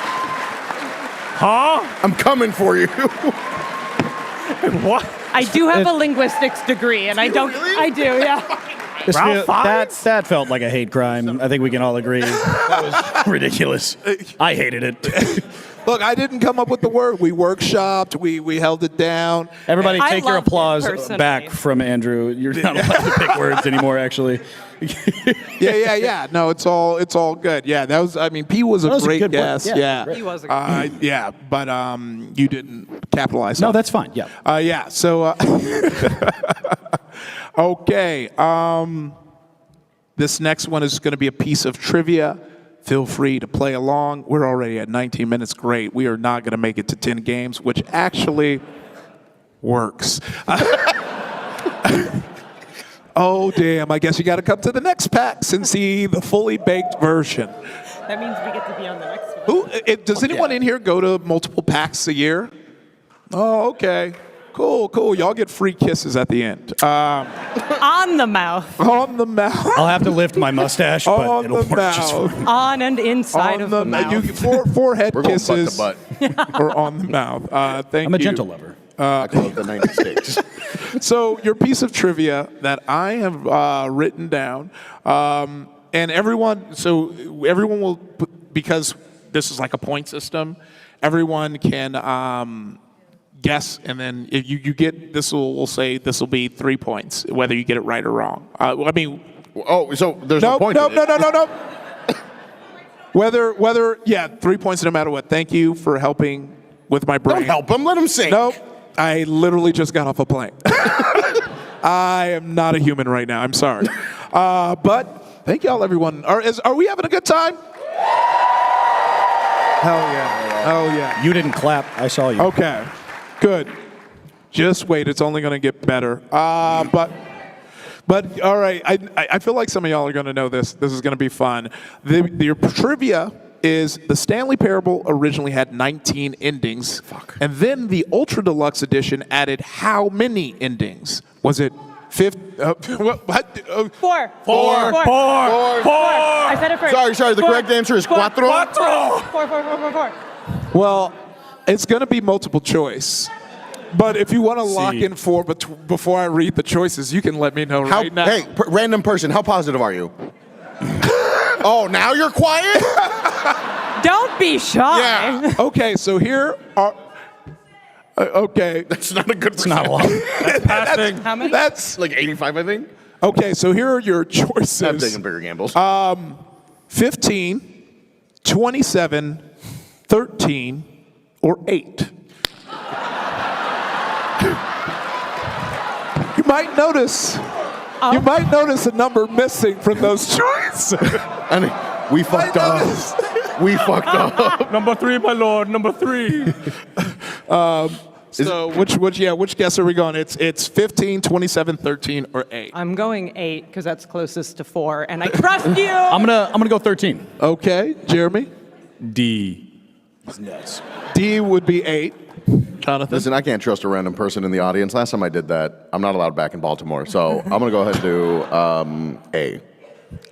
Huh? I'm coming for you. What? I do have a linguistics degree, and I don't. Really? I do, yeah. That felt like a hate crime. I think we can all agree. That was ridiculous. I hated it. Look, I didn't come up with the word. We workshopped. We held it down. Everybody, I take your loved it, applause personally. back from Andrew. You're not allowed to pick words anymore, actually. Yeah. No, it's all good. Yeah, that was. I mean, P was a great good word. guess. Yeah. He was a good Yeah, but you didn't capitalize. No, on that's fine. Yeah. Yeah. So. Okay. This next one is going to be a piece of trivia. Feel free to play along. We're already at 19 minutes. Great. We are not going to make it to 10 games, which actually works. Oh, damn. I guess you got to come to the next PAX and see the fully baked version. That means we get to be on the next one. Does anyone in here go to multiple PAX a year? Oh, okay. Cool. Y'all get free kisses at the end. On the mouth. On the mouth. I'll have to lift my mustache, but it'll work just fine. On and inside of the mouth. You get 4 head We're going kisses butt to butt. or on the mouth. Thank you. I'm a gentle lover. I call it the 90 States. So your piece of trivia that I have written down, and everyone will, because this is like a point system, everyone can guess, and then if you get this, we'll say this will be 3 points, whether you get it right or wrong. So there's no point. No. Whether 3 points no matter what. Thank you for helping with my brain. Don't help him. Let him sing. Nope. I literally just got off a plane. I am not a human right now. I'm sorry. But thank y'all, everyone. Are we having a good time? Hell yeah. Oh yeah. You didn't clap. I saw you. Okay. Good. Just wait. It's only going to get better. But all right. I feel like some of y'all are going to know this. This is going to be fun. Your trivia is the Stanley Parable originally had 19 endings. And then the Ultra Deluxe Edition added how many endings? Was it 50? What? 4. I said it first. Sorry. The correct answer is cuatro. 4. Well, it's going to be multiple choice. But if you want to lock in 4 before I read the choices, you can let me know right now. Hey, random person, how positive are you? Oh, now you're quiet? Don't be shy. Yeah. Okay, so here are... okay. That's not a good It's not a lot. That's passing. How many? That's like 85, I think. Okay, so here are your choices. I'm taking bigger gambles. 15, 27, 13, or 8. You might notice a number missing from those choices. We fucked up. We fucked up. Number 3, my lord. Number 3. So which guess are we going? It's 15, 27, 13, or 8. I'm going 8 because that's closest to 4, and I trust you. I'm gonna go 13. Okay, Jeremy. D. Yes. D would be 8. Jonathan. Listen, I can't trust a random person in the audience. Last time I did that, I'm not allowed back in Baltimore. So I'm gonna go ahead and do A.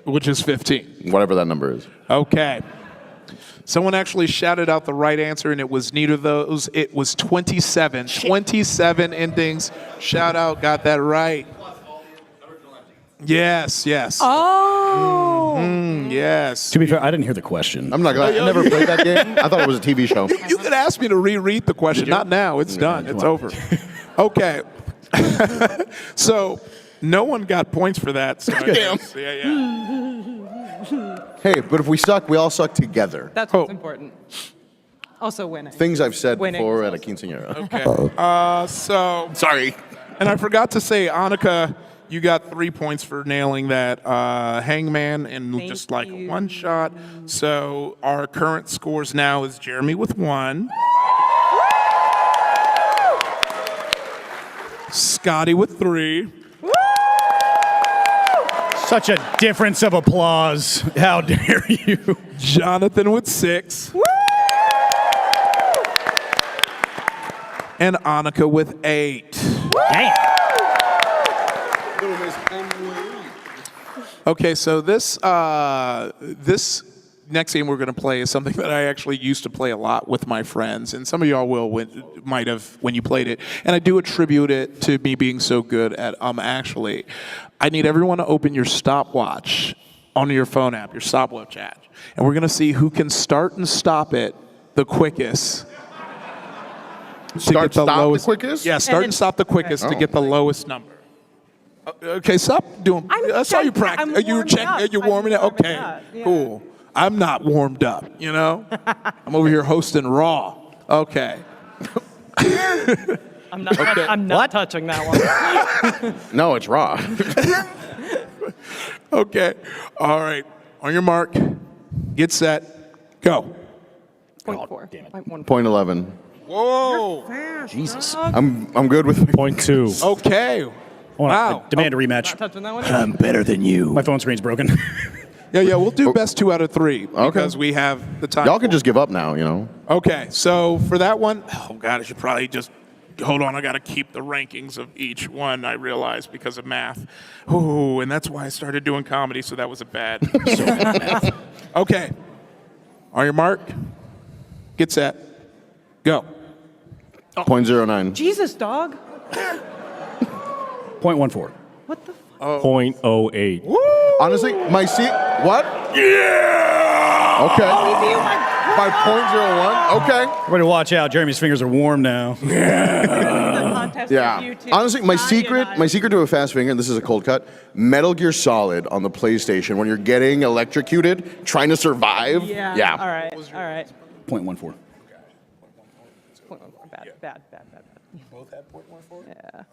Which is 15. Whatever that number is. Okay. Someone actually shouted out the right answer, and it was neither of those. It was 27. 27 endings. Shout out, got that right. Yes. Oh. Yes. To be fair, I didn't hear the question. I'm not glad. I never played that game. I thought it was a TV show. You could ask me to reread the question. Not now. It's done. It's over. Okay. So no one got points for that. So yeah. Hey, but if we suck, we all suck together. That's what's important. Also winning. Things I've said Winning before is at a quinceañera. Okay. So sorry. And I forgot to say, Annika, you got 3 points for nailing that hangman in just like one shot. So our current scores now is Jeremy with 1. Scotty with 3. Such a difference of applause. How dare you? Jonathan with 6. And Annika with 8. Damn. Okay, so this next game we're going to play is something that I actually used to play a lot with my friends, and some of y'all might have when you played it. And I do attribute it to me being so good at actually. I need everyone to open your stopwatch on your phone app, your stopwatch app, and we're going to see who can start and stop it the quickest. Start, stop the quickest? Yeah, start and stop the quickest to get the lowest number. Okay, stop doing. I saw you practice. You were checking. You're warming up. Okay, yeah. Cool. I'm not warmed up. You know, I'm over here hosting Raw. Okay. I'm not touching that one. No, it's Raw. Okay. All right. On your mark. Get set. Go. Point 4. Damn it. Point 11. Whoa. Jesus. I'm good with Point 2. Okay. Wow. I demand a rematch. Not touching that one. I'm better than you. My phone screen's broken. Yeah, we'll do best 2 out of 3 because we have the time. Y'all can just give up now, you know. Okay, so for that one, oh God, I should probably just hold on. I got to keep the rankings of each one. I realized because of math. Oh, and that's why I started doing comedy. So that was a bad. Okay, on your mark, get set, go. Point 09. Jesus, dog. Point 14. What the? .08. Honestly, my seat. What? Yeah. Okay. By .01. Okay. Everybody watch out. Jeremy's fingers are warm now. Yeah. Honestly, my secret to a fast finger, and this is a cold cut, Metal Gear Solid on the PlayStation when you're getting electrocuted, trying to survive. Yeah. All right. Point 14. Bad. You both had .14? Yeah. Okay.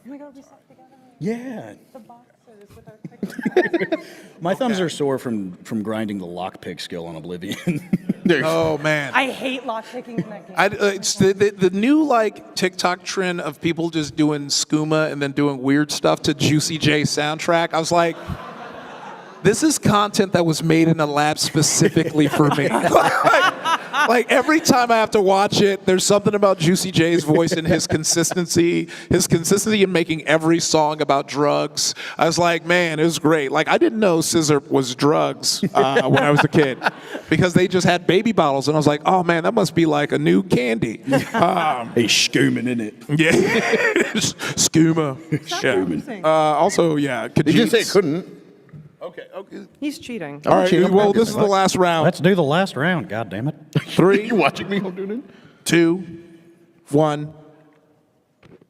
Oh my God, we stuck together. Yeah. The boxes with our My thumbs are sore from grinding the lockpick skill on Oblivion. Oh man. I hate lockpicking in that game. It's the new like TikTok trend of people just doing skooma and then doing weird stuff to Juicy J soundtrack. I was like, this is content that was made in a lab specifically for me. Like every time I have to watch it, there's something about Juicy J's voice and his consistency in making every song about drugs. I was like, man, it was great. Like I didn't know scissor was drugs when I was a kid because they just had baby bottles, and I was like, oh man, that must be like a new candy. Hey, scooming in it. Yeah, skooma. Also, yeah. You didn't say it couldn't. Okay. He's cheating. All right. Well, this is the last round. Let's do the last round. God damn it. 3. You watching me? I'm doing it. 2, 1.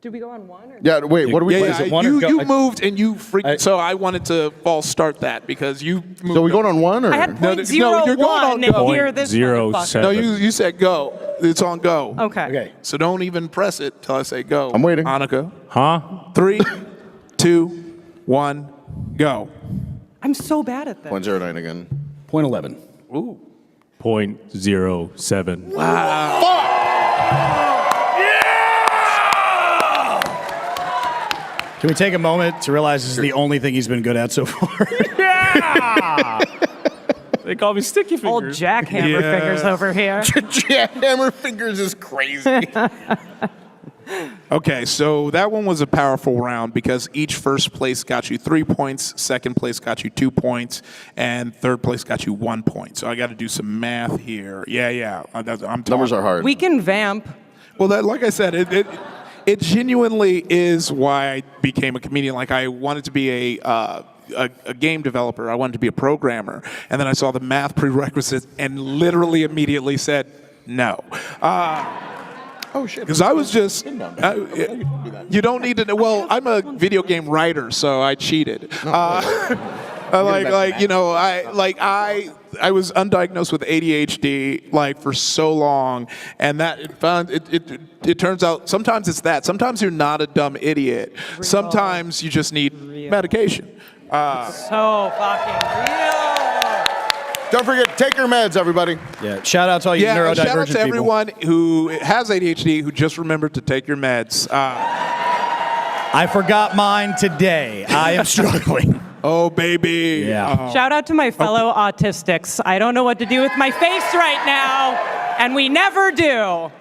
Do we go on 1? Or Yeah. Wait. What do we? Yeah, you moved and you freaked. So I wanted to false start that because you moved. So we going on 1 or? I had No, you're going on go. Here this 0.07. No, you said go. It's on go. Okay. So don't even press it till I say go. I'm waiting. Annika. Huh? 3, 2, 1, go. I'm so bad at this. .09 again. Point 11. Ooh. 0.07. Can we take a moment to realize this is the only thing he's been good at so far? Yeah! They call me Sticky Fingers. Old jackhammer fingers over here. Jackhammer fingers is crazy. Okay, so that one was a powerful round because each first place got you 3 points, second place got you 2 points, and third place got you 1 point. So I got to do some math here. Yeah. Numbers are hard. We can vamp. Well, like I said, it genuinely is why I became a comedian. Like I wanted to be a game developer. I wanted to be a programmer. And then I saw the math prerequisites and literally immediately said no. Oh, shit. Because I was just, you don't need to know. Well, I'm a video game writer, so I cheated. I was undiagnosed with ADHD like for so long, and that it turns out sometimes it's that. Sometimes you're not a dumb idiot. Sometimes you just need medication. So fucking real. Don't forget, take your meds, everybody. Yeah, shout out to all you neurodivergent shout out to people. everyone who has ADHD who just remembered to take your meds. I forgot mine today. I am struggling. Oh, baby. Yeah. Shout out to my fellow autistics. I don't know what to do with my face right now, and we never do.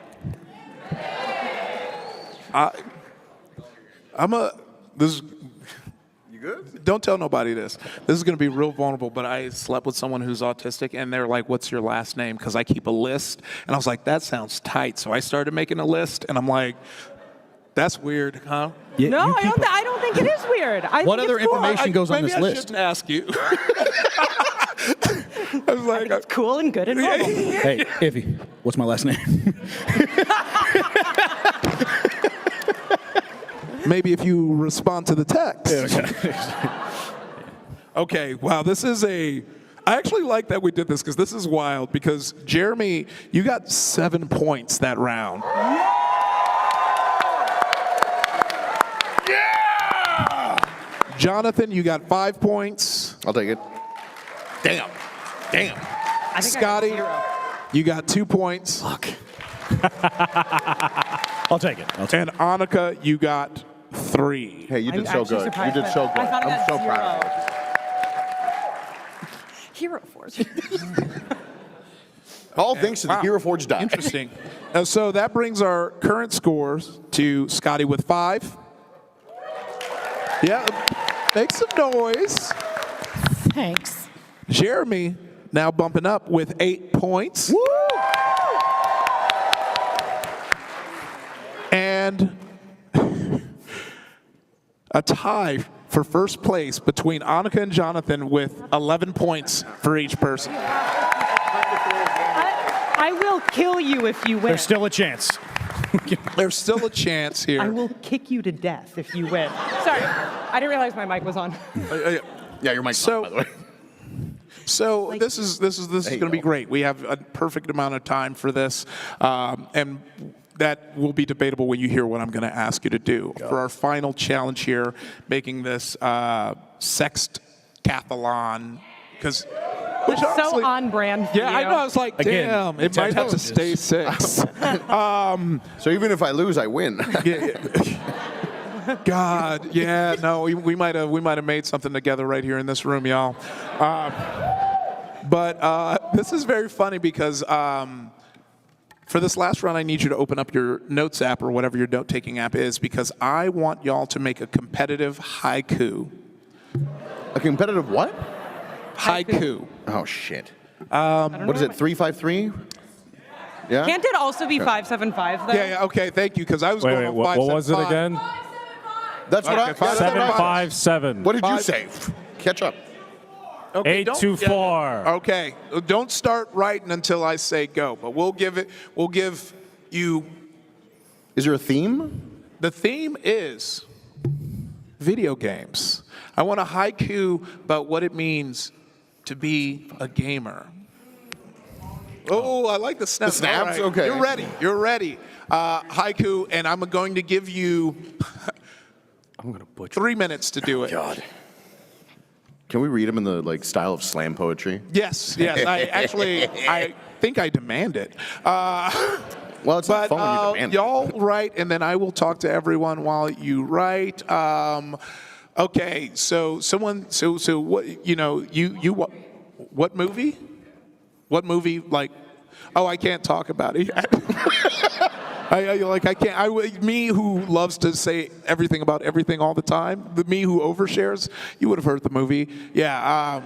You good? Don't tell nobody this. This is going to be real vulnerable, but I slept with someone who's autistic, and they're like, what's your last name? Because I keep a list. And I was like, that sounds tight. So I started making a list, and I'm like, that's weird, huh? Yeah, No, I don't think it is weird. I What think other it's cool. information goes on Maybe this I list? shouldn't ask you. I was like, It's cool and good and normal. Hey, Iffy, what's my last name? maybe if you respond to the text. Okay, wow, I actually like that we did this because this is wild because Jeremy, you got 7 points that round. Yeah! Jonathan, you got 5 points. I'll take it. Damn. Scotty, you got 2 points. Fuck. I'll take it. And Annika, you got 3. Hey, you did I'm so actually good. You surprised did by so that. good. I thought I I'm got so 0. proud of you. Hero Force. All thanks to the Hero Forge die. Interesting. So that brings our current scores to Scotty with 5. Yeah, make some noise. Thanks. Jeremy now bumping up with 8 points. Woo! And a tie for first place between Annika and Jonathan with 11 points for each person. I will kill you if you win. There's still a chance. There's still a chance here. I will kick you to death if you win. Sorry, I didn't realize my mic was on. Yeah, your mic's on, by the way. So this is going to be great. We have a perfect amount of time for this, and that will be debatable when you hear what I'm going to ask you to do. For our final challenge here, making this sextathlon, because It's so on brand for yeah, you. I know. I was like, Again, damn, it might have to stay 6. So even if I lose, I win. God, yeah, no, we might have made something together right here in this room, y'all. But this is very funny because for this last round, I need you to open up your notes app or whatever your note-taking app is because I want y'all to make a competitive haiku. A competitive what? Haiku. Oh, shit. What is it, 353? Yeah? Can't it also be 575 though? Yeah, okay, thank you, because I was Wait, going on what was it 575. again? That's what I... 757. What did you say? Catch up. Okay, 824. Okay, don't start writing until I say go, but we'll give you... Is there a theme? The theme is video games. I want a haiku about what it means to be a gamer. Oh, I like the snaps. The snaps? All right. Okay. You're ready. Haiku, and I'm going to give you 3 minutes to do it. God. Can we read them in the style of slam poetry? Yes. I think I demand it. Well, it's not fun when you demand it. Y'all write, and then I will talk to everyone while you write. Okay, so someone, so what? What movie? What movie? Oh, I can't talk about it yet. I can't. Me who loves to say everything about everything all the time. Me who overshares. You would have heard the movie. Yeah.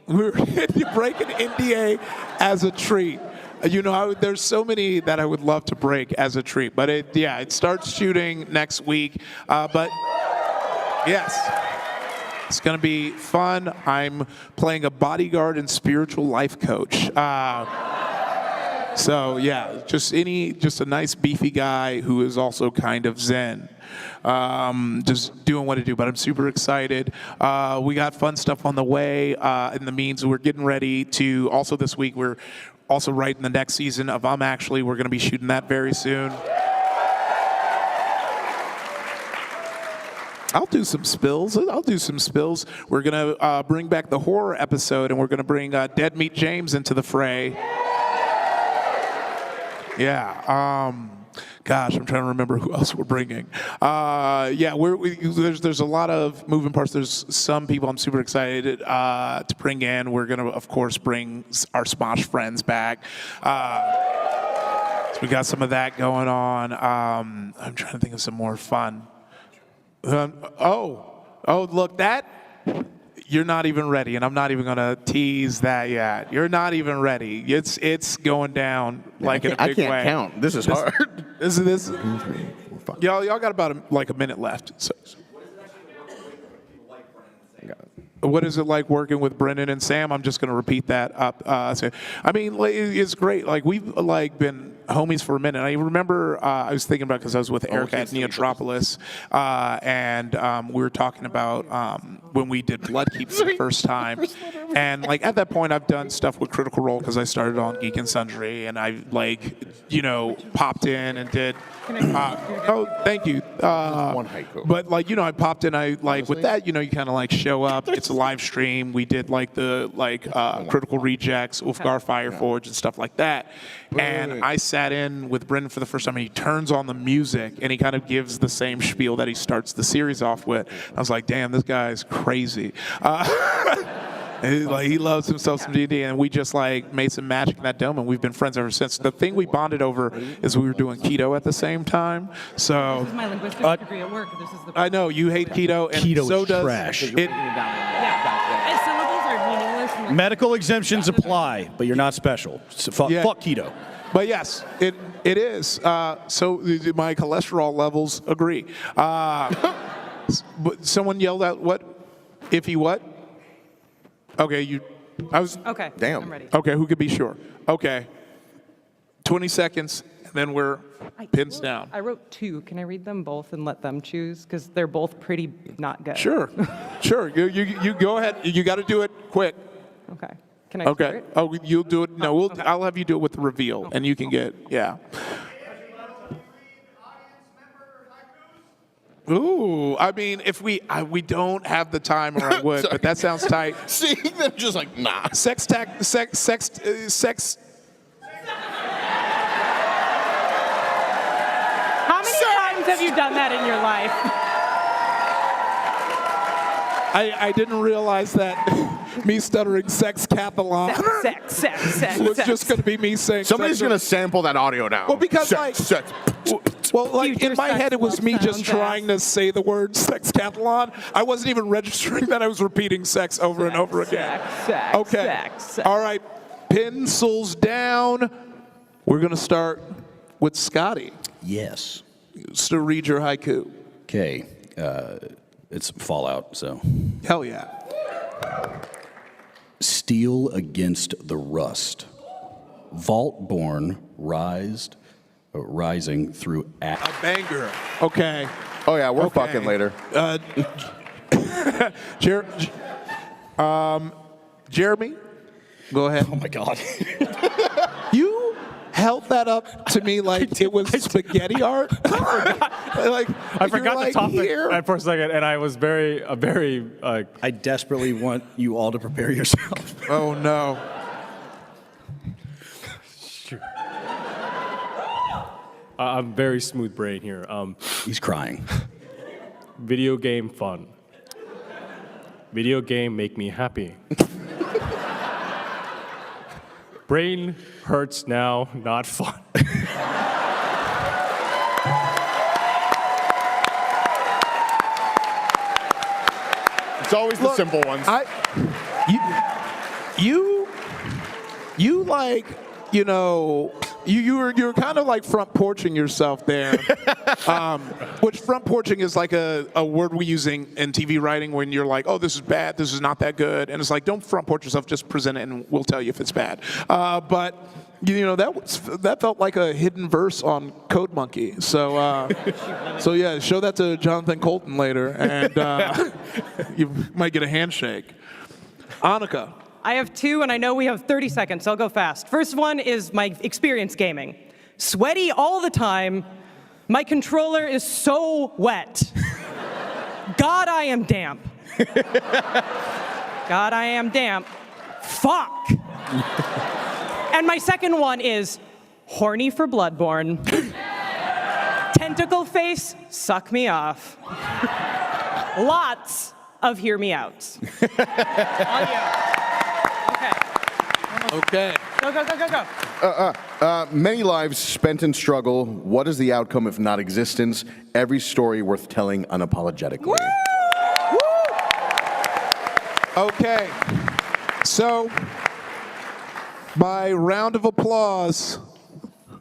We're breaking NDA as a treat. There's so many that I would love to break as a treat, but it starts shooting next week. But yes, it's gonna be fun. I'm playing a bodyguard and spiritual life coach. So yeah, just a nice beefy guy who is also kind of zen. Just doing what I do, but I'm super excited. We got fun stuff on the way. In the means, we're getting ready to, also this week, we're also writing the next season of Actually. We're going to be shooting that very soon. I'll do some spills. We're going to bring back the horror episode, and we're going to bring Dead Meat James into the fray. Yeah. Gosh, I'm trying to remember who else we're bringing. There's a lot of moving parts. There's some people I'm super excited to bring in. We're going to, of course, bring our Smosh friends back. So we got some of that going on. I'm trying to think of some more fun. Look, that... You're not even ready, and I'm not even going to tease that yet. You're not even ready. It's going down in a big way. I can't count. This is hard. This. Y'all got about a minute left. So. What is it like working with Brendan and Sam? I'm just going to repeat that up. It's great. We've been homies for a minute. I remember I was thinking about, because I was with Erica at Neotropolis, and we were talking about when we did Bloodkeep for the first time. And at that point, I've done stuff with Critical Role because I started on Geek and Sundry, and I popped in and did. Thank you. One haiku. But I popped in. With that, you kind of show up. It's a live stream. We did the Critical Rejects, Ulfgar Fireforge, and stuff like that. And I sat in with Brendan for the first time, and he turns on the music, and he kind of gives the same spiel that he starts the series off with. I was like, damn, this guy's crazy. He loves himself some D&D, and we just made some magic in that dome, and we've been friends ever since. The thing we bonded over is we were doing keto at the same time. So this is my linguistics degree at work. This is the I know you hate keto, and keto so is does trash. And syllables are meaningless. Medical exemptions apply, but you're not special. So fuck keto. But yes, it is. So my cholesterol levels agree. But someone yelled out, "What? If he what?" Okay, Okay. Damn. I'm ready. Okay, who could be sure? Okay. 20 seconds, and then we're pins down. I wrote 2. Can I read them both and let them choose? Because they're both pretty not good. Sure. You go ahead. You got to do it quick. Okay. Can I start it? Oh, you'll do it. No, I'll have you do it with the reveal, and you can get Ooh, if we don't have the time, or I would, but that sounds tight. See, they're just nah. Sex. How many times have you done that in your life? I didn't realize that me stuttering sextathlon was just going to be me saying. Somebody's going to sample that audio now. Well, because sex. Well, in my head, it was me just trying to say the word sextathlon. I wasn't even registering that I was repeating sex over and over again. Sex. All right, pencils down. We're going to start with Scotty. Yes. So read your haiku. Okay. It's Fallout, so. Hell yeah. Steel against the rust. Vault-born rising through a banger. Okay. Oh yeah, we're fucking later. Jeremy, go ahead. Oh my God. You held that up to me like it was spaghetti art. I forgot the topic for a second, and I was very. I desperately want you all to prepare yourself. Oh no. I'm very smooth brain here. He's crying. Video game fun. Video game make me happy. Brain hurts now, not fun. It's always the simple ones. You like, you know, you're kind of like front porching yourself there. Which front porching is like a word we use in TV writing when you're like, oh, this is bad, this is not that good. And it's like, don't front porch yourself, just present it and we'll tell you if it's bad. But you know, that felt like a hidden verse on Code Monkey. So yeah, show that to Jonathan Colton later and you might get a handshake. Annika. I have two, and I know we have 30 seconds, so I'll go fast. First one is my experience gaming. Sweaty all the time. My controller is so wet. God, I am damp. God, I am damp. Fuck. And my second one is horny for Bloodborne. Tentacle face, suck me off. Lots of hear me outs. Okay. Go. Many lives spent in struggle. What is the outcome if not existence? Every story worth telling unapologetically. Woo! Okay. So, by round of applause,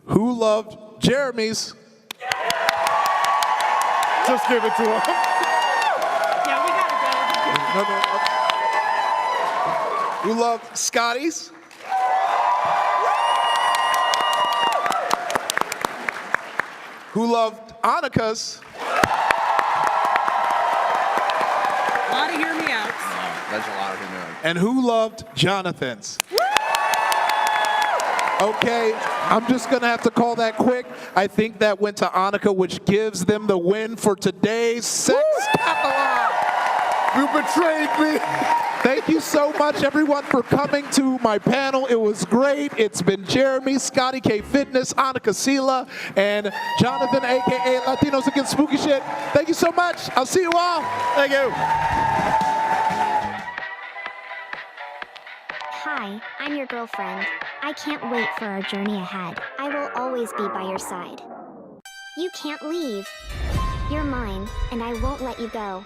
who loved Jeremy's? Just give it to him. Yeah, we gotta go. No. Who loved Scotty's? Who loved Annika's? A lot of hear me outs. That's a lot of him. And who loved Jonathan's? Okay, I'm just gonna have to call that quick. I think that went to Annika, which gives them the win for today's Sex Decathlon. You betrayed me. Thank you so much, everyone, for coming to my panel. It was great. It's been Jeremy, Scotty K Fitness, Annika Sila, and Jonathan, a.k.a. Latinos Against Spooky Shit. Thank you so much. I'll see you all. Thank you. Hi, I'm your girlfriend. I can't wait for our journey ahead. I will always be by your side. You can't leave. You're mine, and I won't let you go.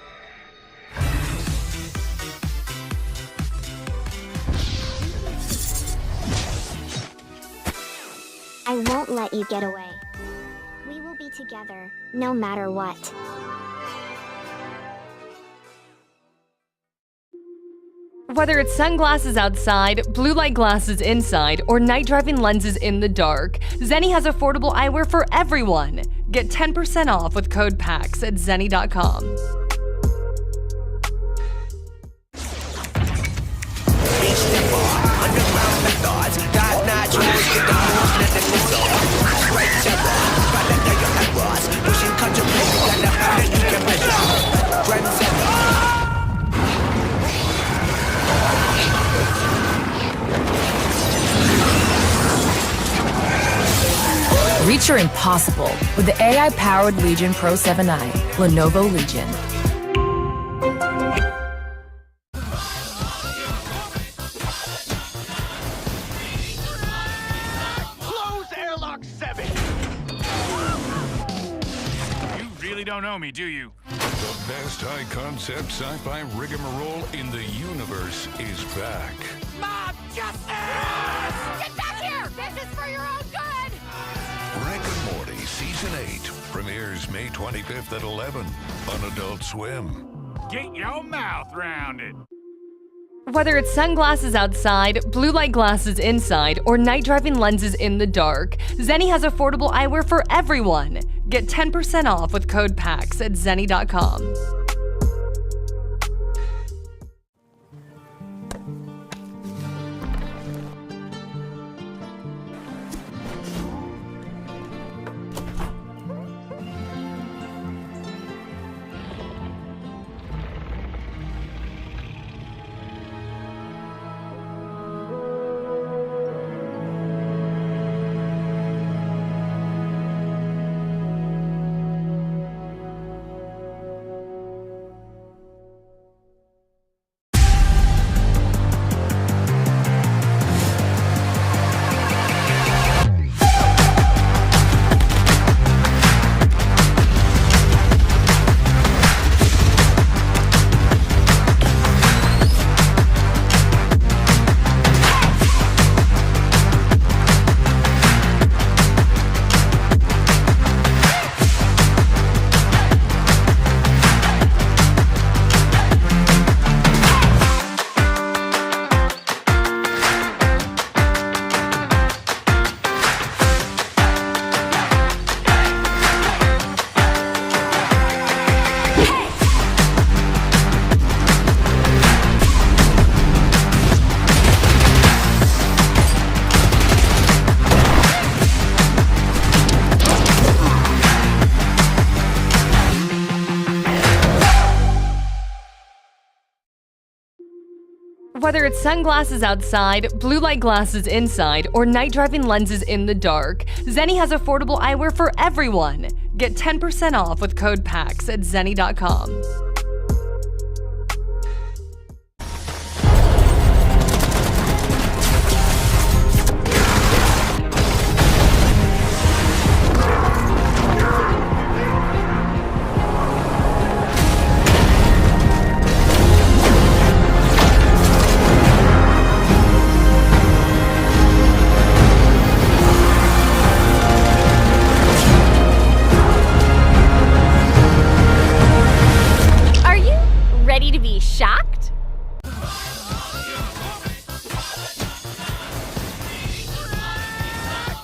I won't let you get away. We will be together, no matter what. Whether it's sunglasses outside, blue light glasses inside, or night driving lenses in the dark, Zeni has affordable eyewear for everyone. Get 10% off with code PAX at Zeni.com. Reach your impossible with the AI-powered Legion Pro 7i, Lenovo Legion. Close airlock 7! You really don't know me, do you? The best high-concept sci-fi rigmarole in the universe is back. Mob justice! Get back here! This is for your own good! Rick and Morty Season 8 premieres May 25th at 11 on Adult Swim. Get your mouth round it. Whether it's sunglasses outside, blue light glasses inside, or night driving lenses in the dark, Zeni has affordable eyewear for everyone. Get 10% off with code PAX at Zeni.com. Whether it's sunglasses outside, blue light glasses inside, or night driving lenses in the dark, Zeni has affordable eyewear for everyone. Get 10% off with code PAX at Zeni.com. Ready to be shocked?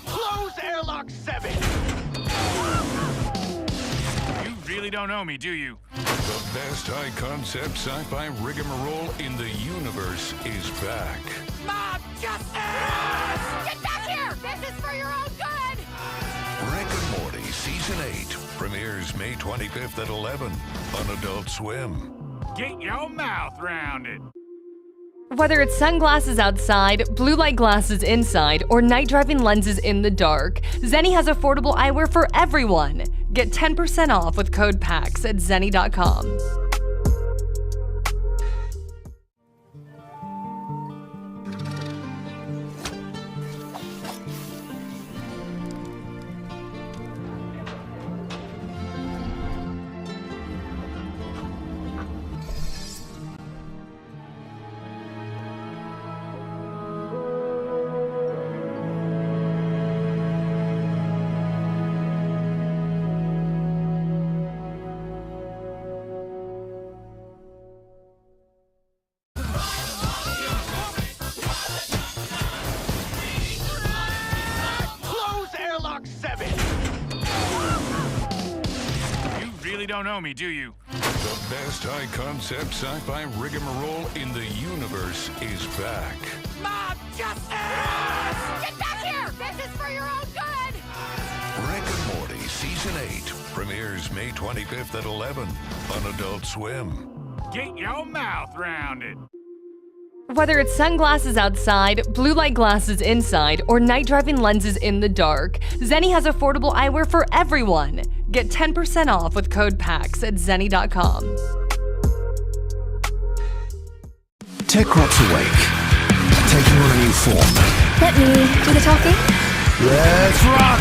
Close airlock 7! You really don't know me, do you? The best high-concept sci-fi rigmarole in the universe is back. Mob justice! Get back here! This is for your own good! Rick and Morty Season 8 premieres May 25th at 11 on Adult Swim. Get your mouth round it. Whether it's sunglasses outside, blue light glasses inside, or night driving lenses in the dark, Zeni has affordable eyewear for everyone. Get 10% off with code PAX at Zeni.com. Don't know me, do you? The best high-concept sci-fi rigmarole in the universe is back. Mob justice! Get back here! This is for your own good! Rick and Morty Season 8 premieres May 25th at 11 on Adult Swim. Get your mouth round it. Whether it's sunglasses outside, blue light glasses inside, or night driving lenses in the dark, Zeni has affordable eyewear for everyone. Get 10% off with code PAX at Zeni.com. Techcrops awake, taking on a new form. Let me do the talking. Let's rock!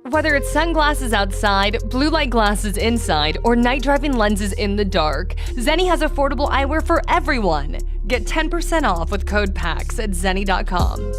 Whether it's sunglasses outside, blue light glasses inside, or night driving lenses in the dark, Zeni has affordable eyewear for everyone. Get 10% off with code PAX at Zeni.com.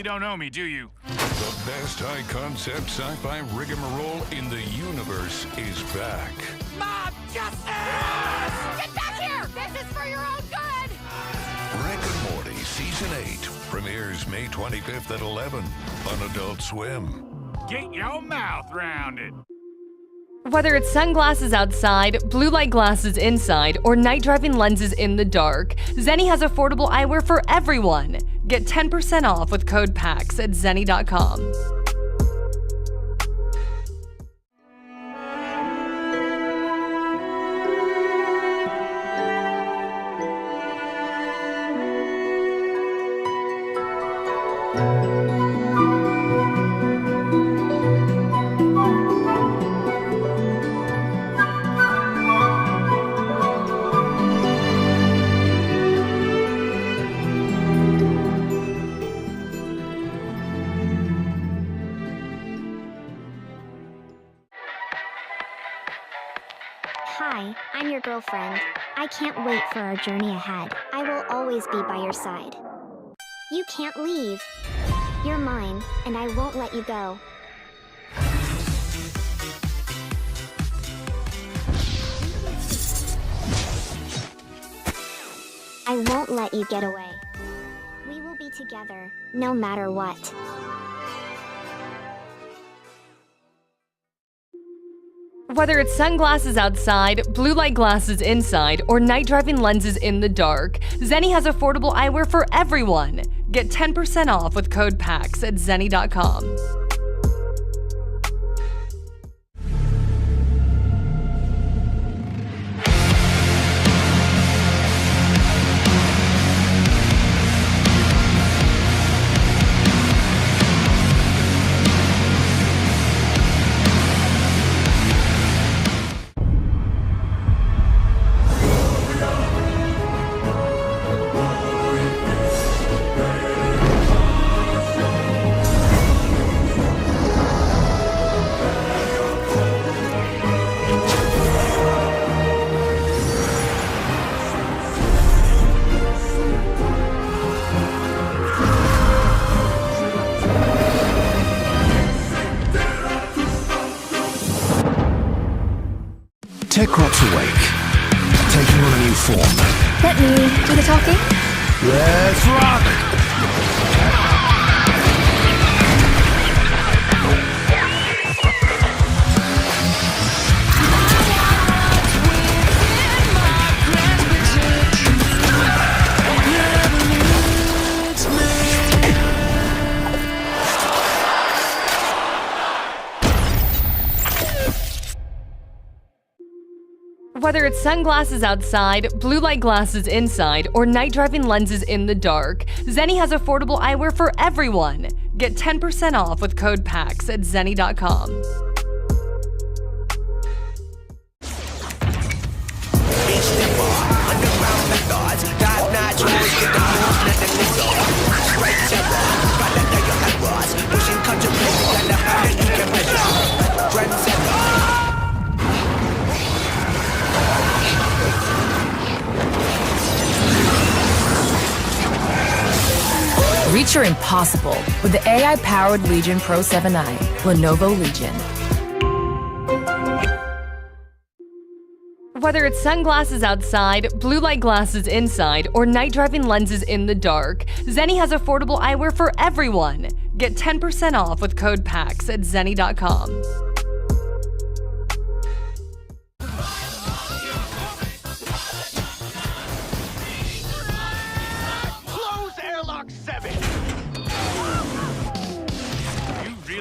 don't know me, do you? The best high-concept sci-fi rigmarole in the universe is back. Mob justice! Get back here! This is for your own good! Rick and Morty Season 8 premieres May 25th at 11 on Adult Swim. Get your mouth round it. Whether it's sunglasses outside, blue light glasses inside, or night driving lenses in the dark, Zeni has affordable eyewear for everyone. Get 10% off with code PAX at Zeni.com. Hi, I'm your girlfriend. I can't wait for our journey ahead. I will always be by your side. You can't leave. You're mine, and I won't let you go. I won't let you get away. We will be together, no matter what. Whether it's sunglasses outside, blue light glasses inside, or night driving lenses in the dark, Zeni has affordable eyewear for everyone. Get 10% off with code PAX at Zeni.com. Tech Crops Awake, taking on a new form. Let me do the talking. Let's rock! Whether it's sunglasses outside, blue light glasses inside, or night driving lenses in the dark, Zeni has affordable eyewear for everyone. Get 10% off with code PAX at Zeni.com. Reach your impossible with the AI-powered Legion Pro 7i, Lenovo Legion. Whether it's sunglasses outside, blue light glasses inside, or night driving lenses in the dark, Zeni has affordable eyewear for everyone. Get 10% off with code PAX at Zeni.com.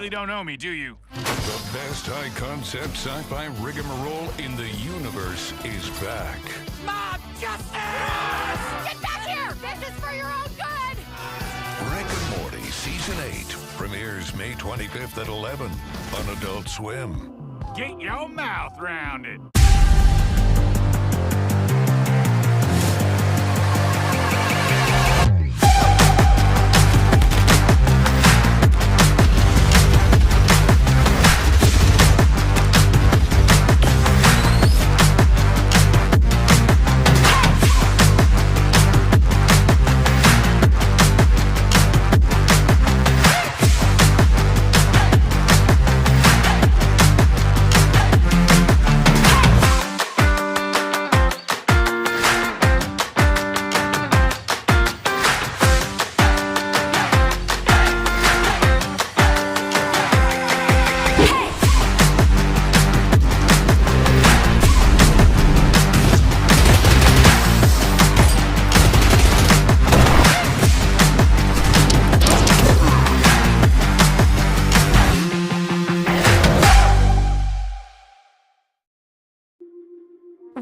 You don't know me, do you? The best high-concept sci-fi rigmarole in the universe is back. Mob justice! Get back here! This is for your own good! Rick and Morty Season 8 premieres May 25th at 11 on Adult Swim. Get your mouth round it.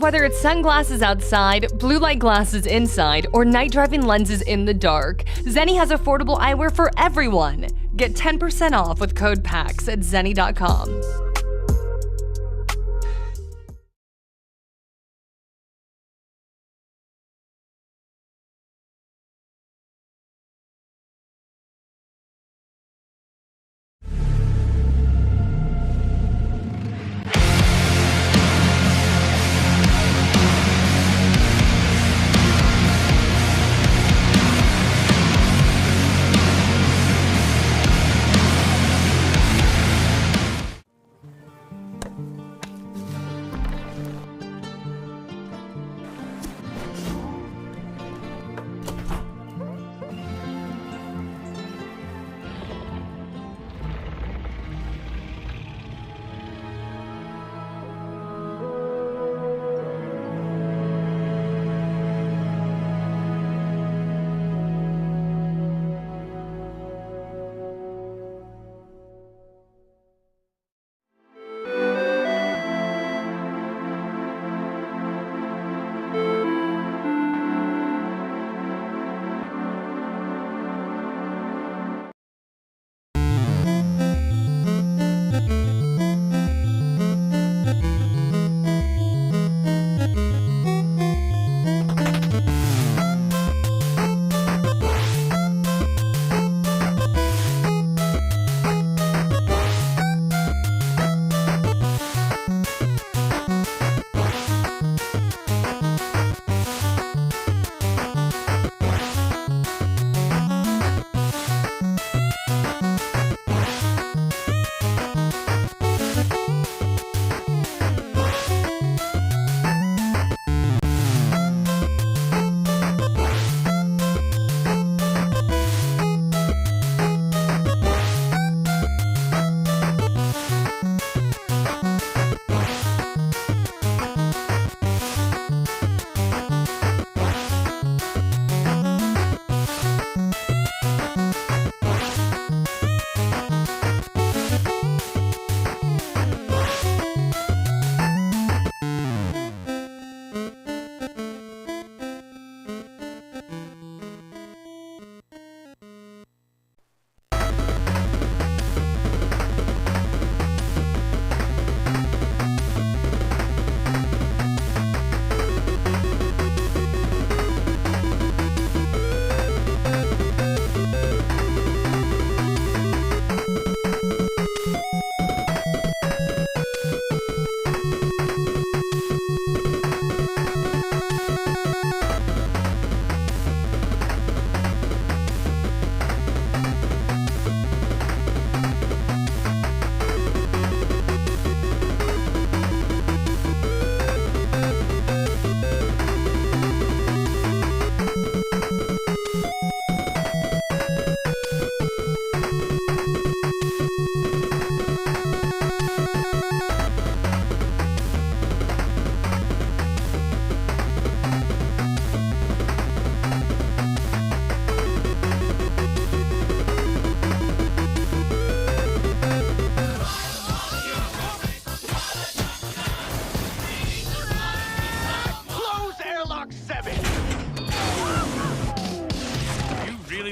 Whether it's sunglasses outside, blue light glasses inside, or night driving lenses in the dark, Zeni has affordable eyewear for everyone. Get 10% off with code PAX at Zeni.com.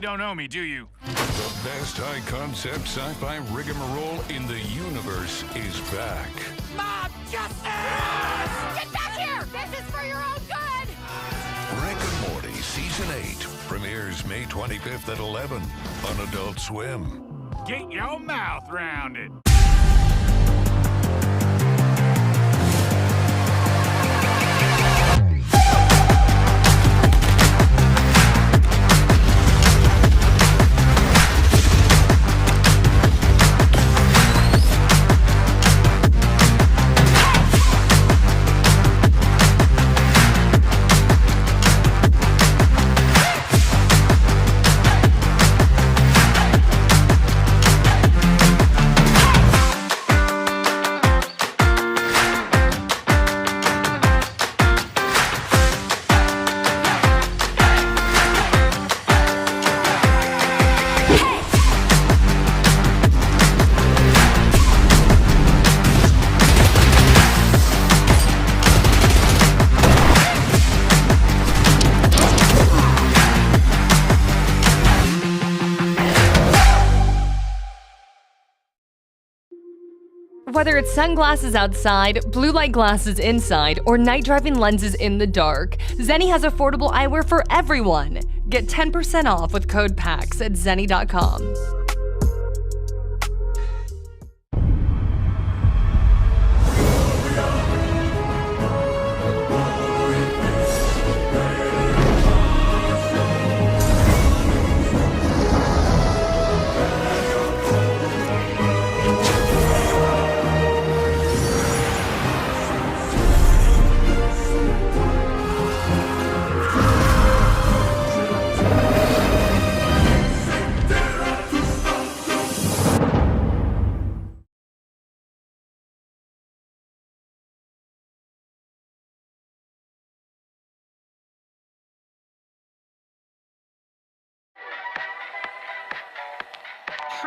don't know me, do you? The best high-concept sci-fi rigmarole in the universe is back. Mob justice! Get back here! This is for your own good! Rick and Morty Season 8 premieres May 25th at 11 on Adult Swim. Get your mouth round it. Whether it's sunglasses outside, blue light glasses inside, or night driving lenses in the dark, Zeni has affordable eyewear for everyone. Get 10% off with code PAX at Zeni.com.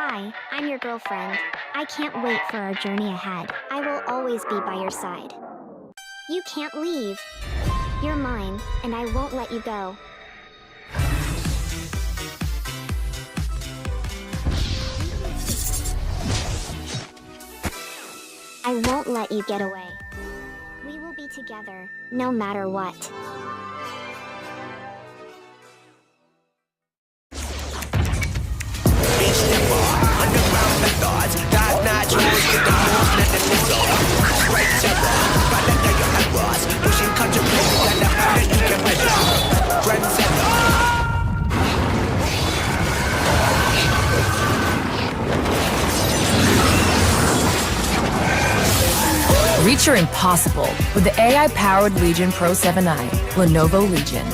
Hi, I'm your girlfriend. I can't wait for our journey ahead. I will always be by your side. You can't leave. You're mine, and I won't let you go. I won't let you get away. We will be together, no matter what. Reach your impossible with the AI-powered Legion Pro 7i, Lenovo Legion.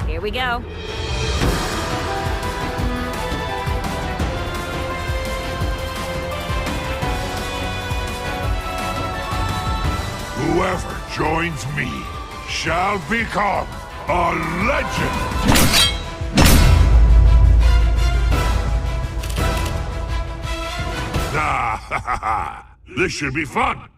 Here we go. Whoever joins me shall become a legend! Ah, this should be fun!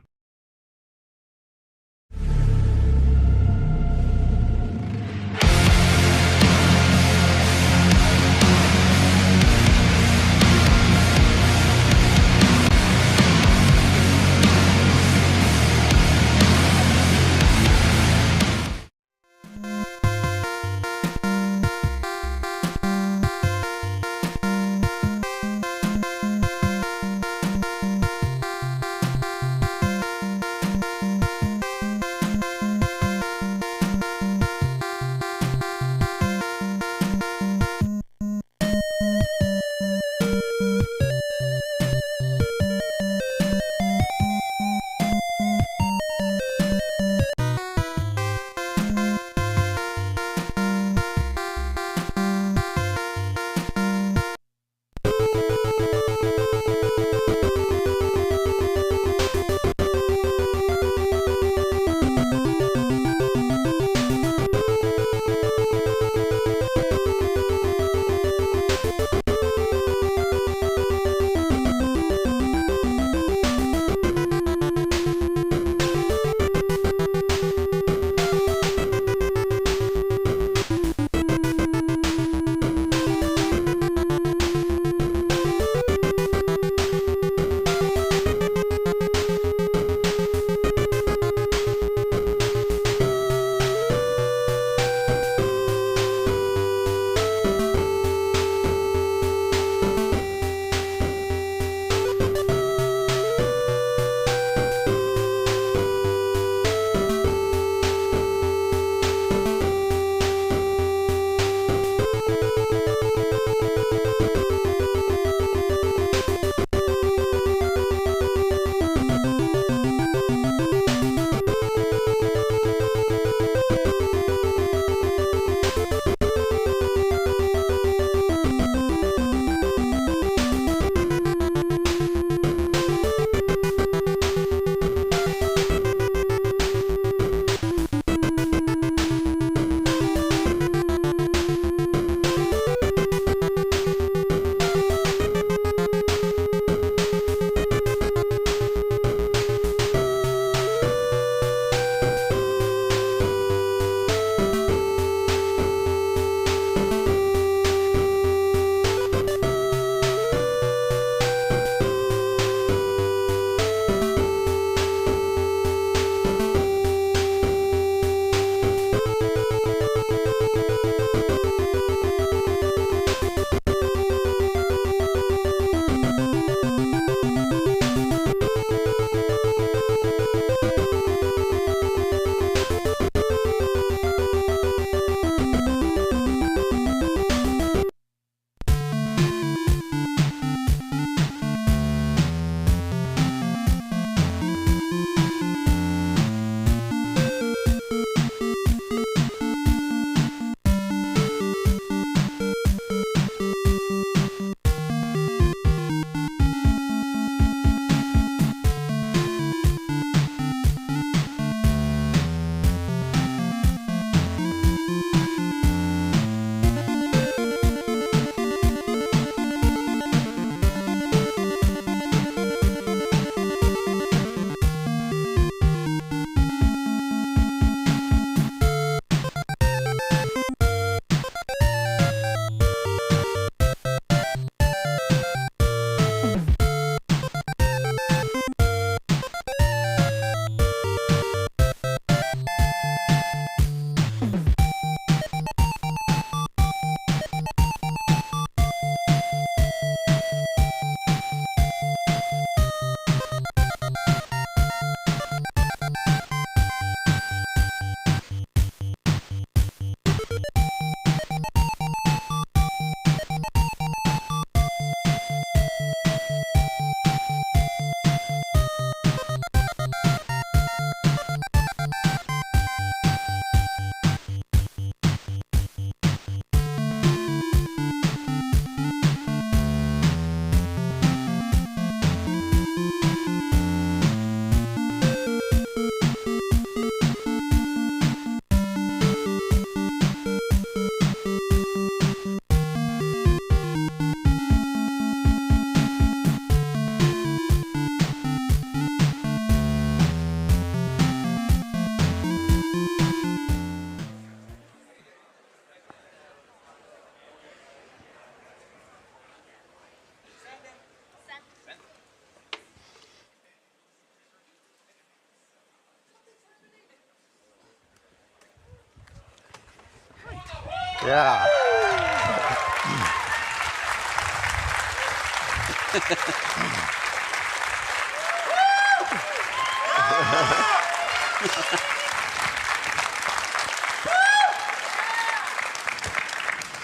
Yeah.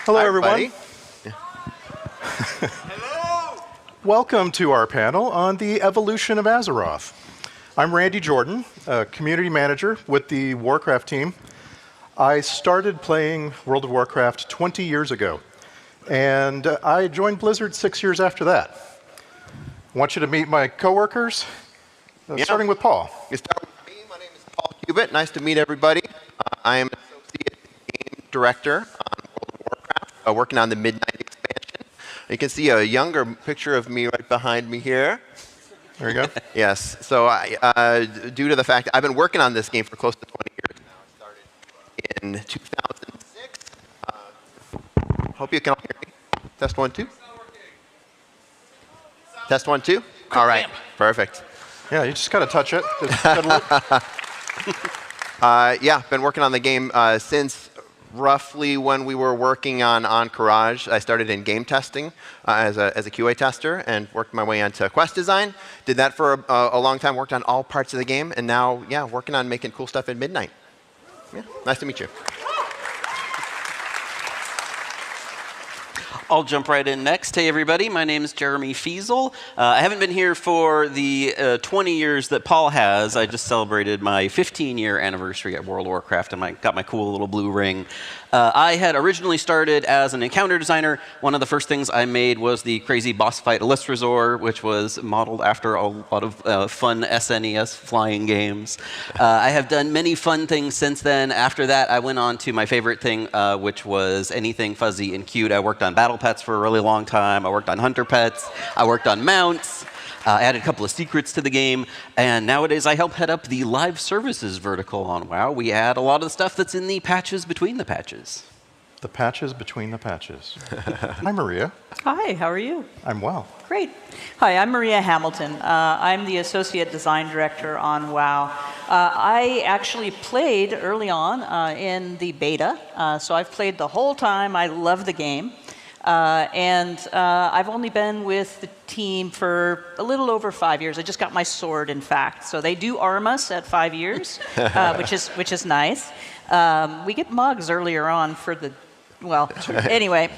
Hello, everyone. Hello. Welcome to our panel on the evolution of Azeroth. I'm Randy Jordan, a community manager with the Warcraft team. I started playing World of Warcraft 20 years ago, and I joined Blizzard 6 years after that. I want you to meet my coworkers, starting with Paul. You start with me. My name is Paul Cubitt. Nice to meet everybody. I am Associate Game Director on World of Warcraft, working on the Midnight expansion. You can see a younger picture of me right behind me here. There you go. Yes. So due to the fact that I've been working on this game for close to 20 years now, I started in 2006. Hope you can all hear me. Test 1, 2. Test 1, 2. All right. Perfect. Yeah, you just got to touch it. Yeah, been working on the game since roughly when we were working on Encourage. I started in game testing as a QA tester and worked my way into quest design. Did that for a long time, worked on all parts of the game, and now, yeah, working on making cool stuff at Midnight. Yeah, nice to meet you. I'll jump right in next. Hey, everybody. My name is Jeremy Fiesel. I haven't been here for the 20 years that Paul has. I just celebrated my 15-year anniversary at World of Warcraft, and got my cool little blue ring. I had originally started as an encounter designer. One of the first things I made was the crazy boss fight List Resort, which was modeled after a lot of fun SNES flying games. I have done many fun things since then. After that, I went on to my favorite thing, which was anything fuzzy and cute. I worked on battle pets for a really long time. I worked on hunter pets. I worked on mounts. I added a couple of secrets to the game, and nowadays I help head up the live services vertical on WoW. We add a lot of the stuff that's in the patches between the patches. The patches between the patches. Hi, Maria. Hi, how are you? I'm well. Great. Hi, I'm Maria Hamilton. I'm the Associate Design Director on WoW. I actually played early on in the beta, so I've played the whole time. I love the game. And I've only been with the team for a little over 5 years. I just got my sword, in fact. So they do arm us at 5 years, which is nice. We get mugs earlier on for the, well, anyway.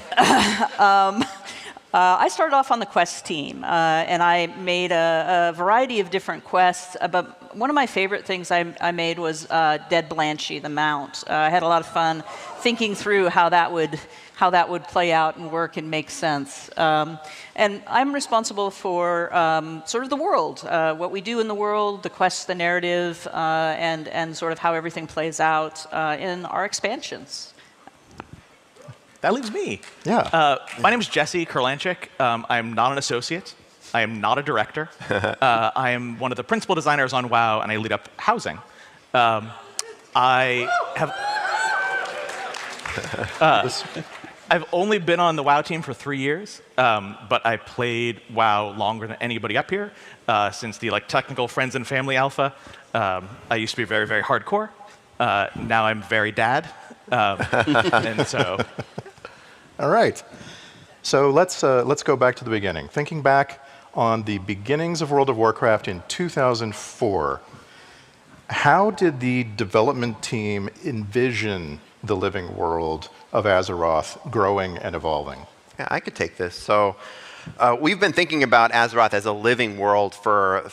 I started off on the quest team, and I made a variety of different quests. But one of my favorite things I made was Dead Blanchy, the mount. I had a lot of fun thinking through how that would play out and work and make sense. And I'm responsible for sort of the world, what we do in the world, the quests, the narrative, and sort of how everything plays out in our expansions. That leaves me. Yeah. My name is Jesse Kurlanchik. I'm not an associate. I am not a director. I am one of the principal designers on WoW, and I lead up housing. I have... I've only been on the WoW team for 3 years, but I played WoW longer than anybody up here, since the technical friends and family alpha. I used to be very, very hardcore. Now I'm very dad, and so. All right. So let's go back to the beginning. Thinking back on the beginnings of World of Warcraft in 2004, how did the development team envision the living world of Azeroth growing and evolving? Yeah, I could take this. So we've been thinking about Azeroth as a living world for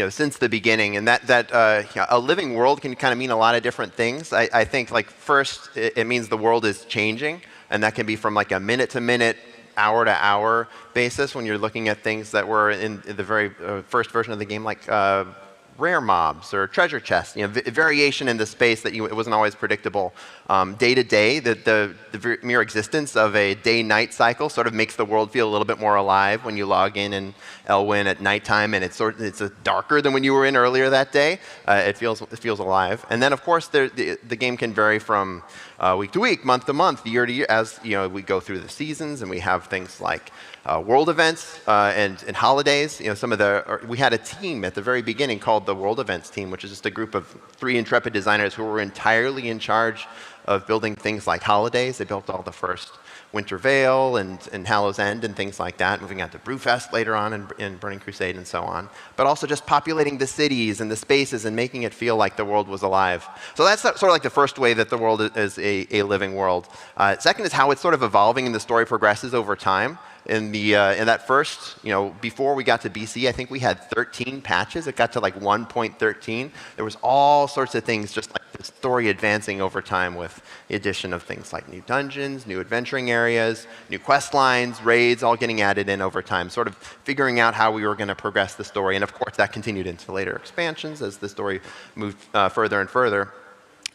since the beginning, and that a living world can kind of mean a lot of different things. I think first it means the world is changing, and that can be from a minute to minute, hour to hour basis when you're looking at things that were in the very first version of the game, like rare mobs or treasure chests, variation in the space that it wasn't always predictable. Day to day, the mere existence of a day-night cycle sort of makes the world feel a little bit more alive when you log in Elwyn at nighttime, and it's darker than when you were in earlier that day. It feels alive. And then, of course, the game can vary from week to week, month to month, year to year, as we go through the seasons, and we have things like world events and holidays. We had a team at the very beginning called the World Events team, which is just a group of 3 intrepid designers who were entirely in charge of building things like holidays. They built all the first Winter Veil and Hallow's End and things like that, moving on to Brewfest later on in Burning Crusade and so on. But also just populating the cities and the spaces and making it feel like the world was alive. So that's sort of like the first way that the world is a living world. Second is how it's sort of evolving and the story progresses over time. In that first, before we got to BC, I think we had 13 patches. It got to like 1.13. There was all sorts of things, just like the story advancing over time with the addition of things like new dungeons, new adventuring areas, new quest lines, raids, all getting added in over time, sort of figuring out how we were going to progress the story. And of course, that continued into later expansions as the story moved further and further.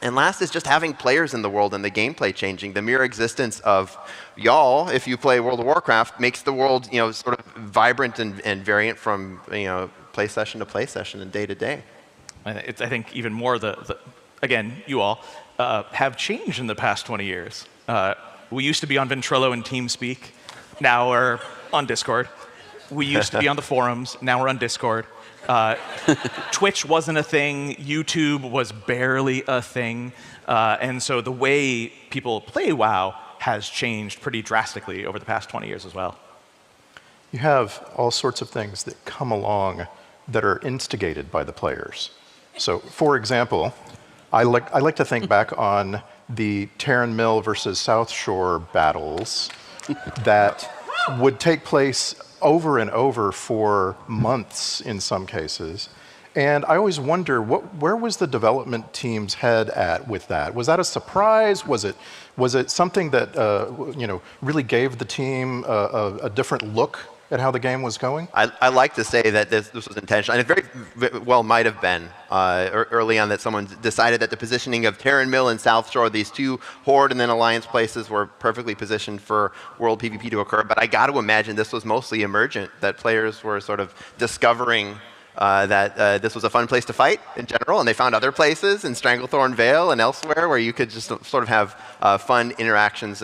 And last is just having players in the world and the gameplay changing. The mere existence of y'all, if you play World of Warcraft, makes the world, sort of vibrant and variant from, play session to play session and day to day. I think even more again, you all have changed in the past 20 years. We used to be on Ventrilo and TeamSpeak. Now we're on Discord. We used to be on the forums. Now we're on Discord. Twitch wasn't a thing. YouTube was barely a thing. And so the way people play WoW has changed pretty drastically over the past 20 years as well. You have all sorts of things that come along that are instigated by the players. So, for example, I like to think back on the Terran Mill versus South Shore battles that would take place over and over for months in some cases. And I always wonder, where was the development team's head at with that? Was that a surprise? Was it something that really gave the team a different look at how the game was going? I like to say that this was intentional, and it very well might have been early on that someone decided that the positioning of Terran Mill and South Shore, these two Horde and then Alliance places, were perfectly positioned for world PvP to occur. But I got to imagine this was mostly emergent, that players were sort of discovering that this was a fun place to fight in general, and they found other places in Stranglethorn Vale and elsewhere where you could just sort of have fun interactions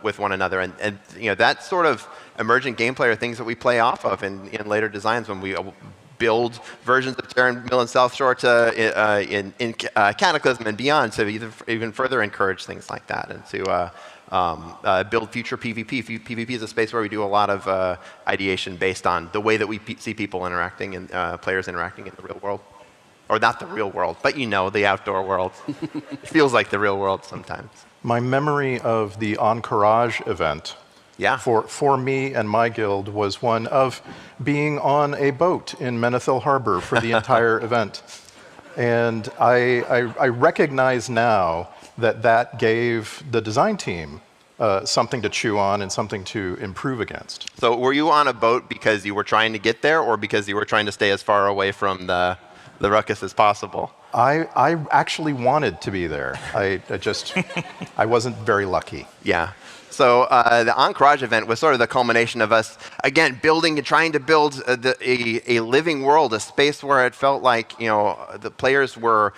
with one another. And that sort of emergent gameplay are things that we play off of in later designs when we build versions of Terran Mill and South Shore to in Cataclysm and beyond to even further encourage things like that and to build future PvP. PvP is a space where we do a lot of ideation based on the way that we see people interacting and players interacting in the real world. Or not the real world, but the outdoor world. It feels like the real world sometimes. My memory of the Encourage event for me and my guild was one of being on a boat in Menethil Harbor for the entire event. And I recognize now that gave the design team something to chew on and something to improve against. So were you on a boat because you were trying to get there or because you were trying to stay as far away from the ruckus as possible? I actually wanted to be there. I wasn't very lucky. Yeah. So the Encourage event was sort of the culmination of us, again, building and trying to build a living world, a space where it felt like the players were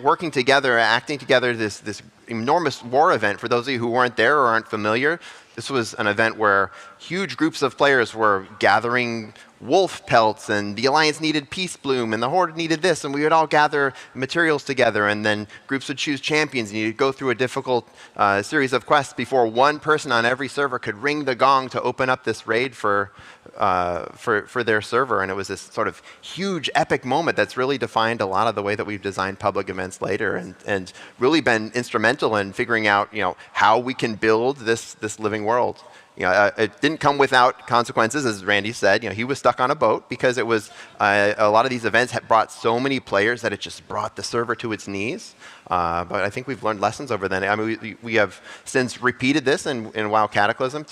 working together, acting together, this enormous war event. For those of you who weren't there or aren't familiar, this was an event where huge groups of players were gathering wolf pelts, and the Alliance needed Peace Bloom, and the Horde needed this, and we would all gather materials together, and then groups would choose champions, and you'd go through a difficult series of quests before one person on every server could ring the gong to open up this raid for their server, and it was this sort of huge, epic moment that's really defined a lot of the way that we've designed public events later, and really been instrumental in figuring out, how we can build this living world. It didn't come without consequences, as Randy said. He was stuck on a boat because it was a lot of these events had brought so many players that it just brought the server to its knees. But I think we've learned lessons over then. I mean, we have since repeated this in WoW Cataclysm,